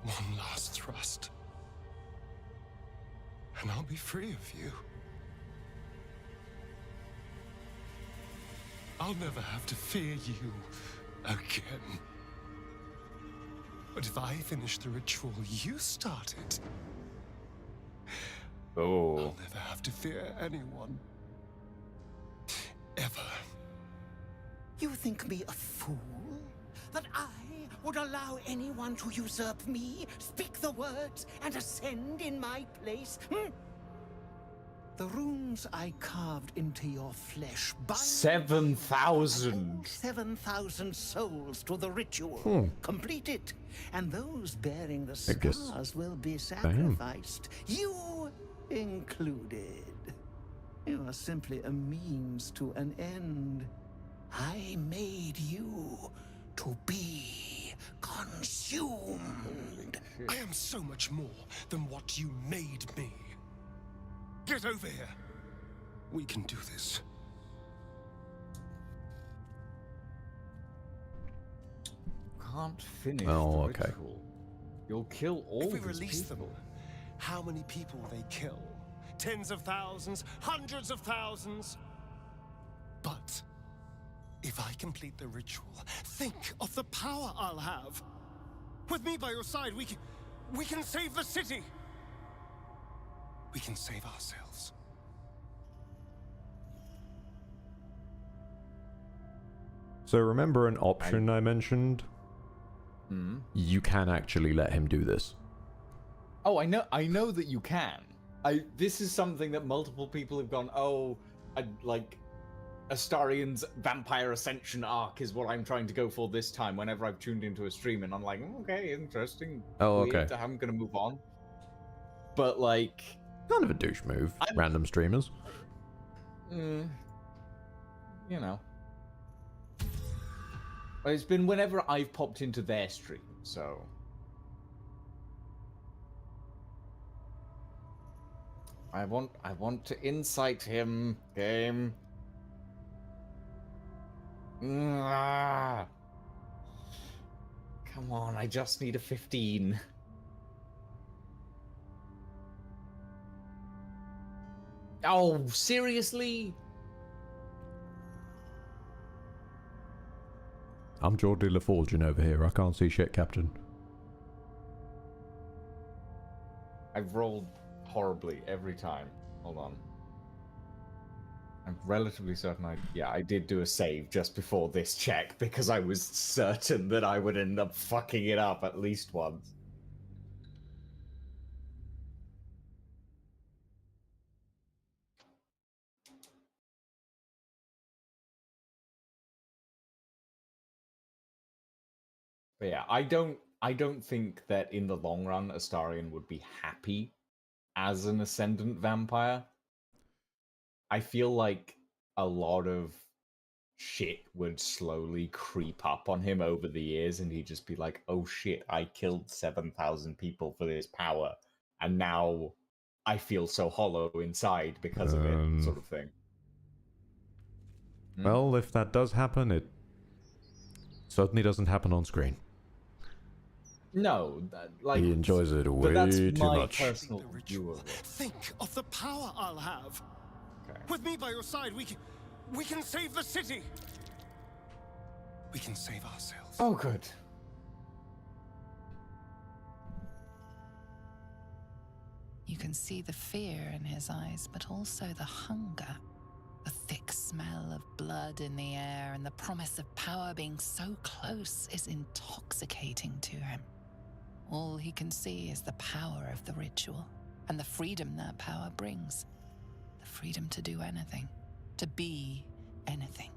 One last thrust. And I'll be free of you. I'll never have to fear you again. But if I finish the ritual you started, I'll never have to fear anyone. Ever. You think me a fool? That I would allow anyone to usurp me, speak the words, and ascend in my place? The runes I carved into your flesh bind 7,000. 7,000 souls to the ritual. Complete it, and those bearing the I guess- scars will be sacrificed. You included. You are simply a means to an end. I made you to be consumed. I am so much more than what you made me. Get over here. We can do this. Can't finish Oh, the okay. ritual. You'll kill all If we these release people. them, how many people will they kill? Tens of thousands, hundreds of thousands. But if I complete the ritual, think of the power I'll have. With me by your side, we can save the city. We can save ourselves. So remember an option I mentioned? You can actually let him do this. Oh, I know that you can. This is something that multiple people have gone, like Astarion's Vampire Ascension arc is what I'm trying to go for this time whenever I've tuned into a stream, and I'm like, okay, interesting. Oh, okay. Weird, I'm gonna move on. But like, kind of a douche move. Random streamers. You know. Well, it's been whenever I've popped into their stream, so. I want to incite him, game. Come on, I just need a 15. Oh, seriously? I'm Geordie LaForgin over here. I can't see shit, Captain. I've rolled horribly every time. Hold on. I'm relatively certain I did do a save just before this check because I was certain that I would end up fucking it up at least once. But yeah, I don't think that in the long run Astarion would be happy as an ascendant vampire. I feel like a lot of shit would slowly creep up on him over the years, and he'd just be like, oh shit, I killed 7,000 people for this power, and now I feel so hollow inside because of it, sort of thing. Well, if that does happen, it certainly doesn't happen on screen. No, like... He enjoys it but way that's too my much. personal view of it. Think of the power I'll have. With me by your side, we can save the city. We can save ourselves. Oh, good. You can see the fear in his eyes, but also the hunger. The thick smell of blood in the air and the promise of power being so close is intoxicating to him. All he can see is the power of the ritual and the freedom that power brings. The freedom to do anything, to be anything.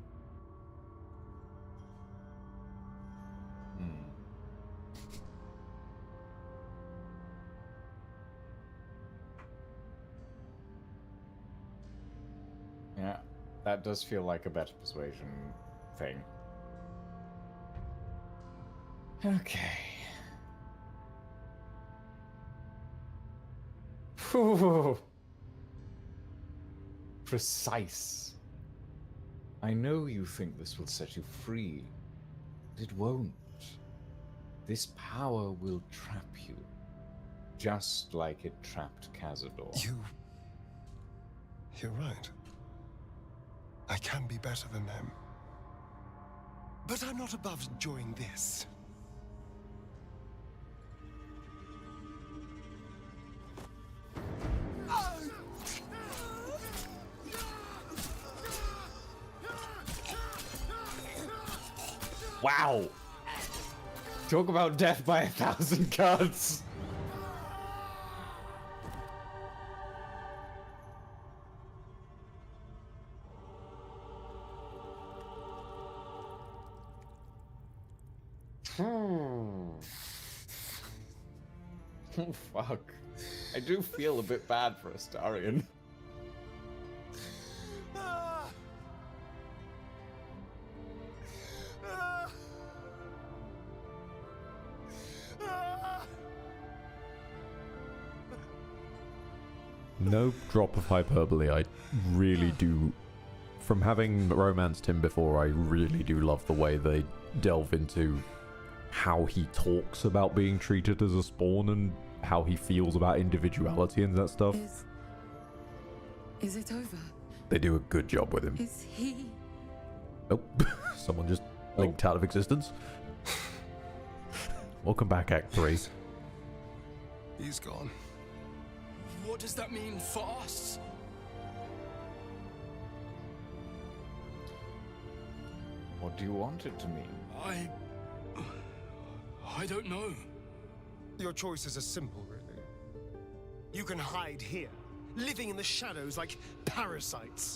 Yeah, that does feel like a better persuasion thing. Okay. Whew. Precise. I know you think this will set you free, but it won't. This power will trap you, just like it trapped Cazador. You're right. I can be better than them. But I'm not above enjoying this. Wow! Talk about death by 1,000 cuts! Oh, fuck. I do feel a bit bad for Astarion. No drop of hyperbole. I really do. From having romanced him before, I really do love the way they delve into how he talks about being treated as a spawn and how he feels about individuality and that stuff. Is it over? They do a good job with him. Is he? Nope. Someone just blinked out of existence. Welcome back, Act 3. He's gone. What does that mean for us? What do you want it to mean? I don't know. Your choices are simple, really. You can hide here, living in the shadows like parasites.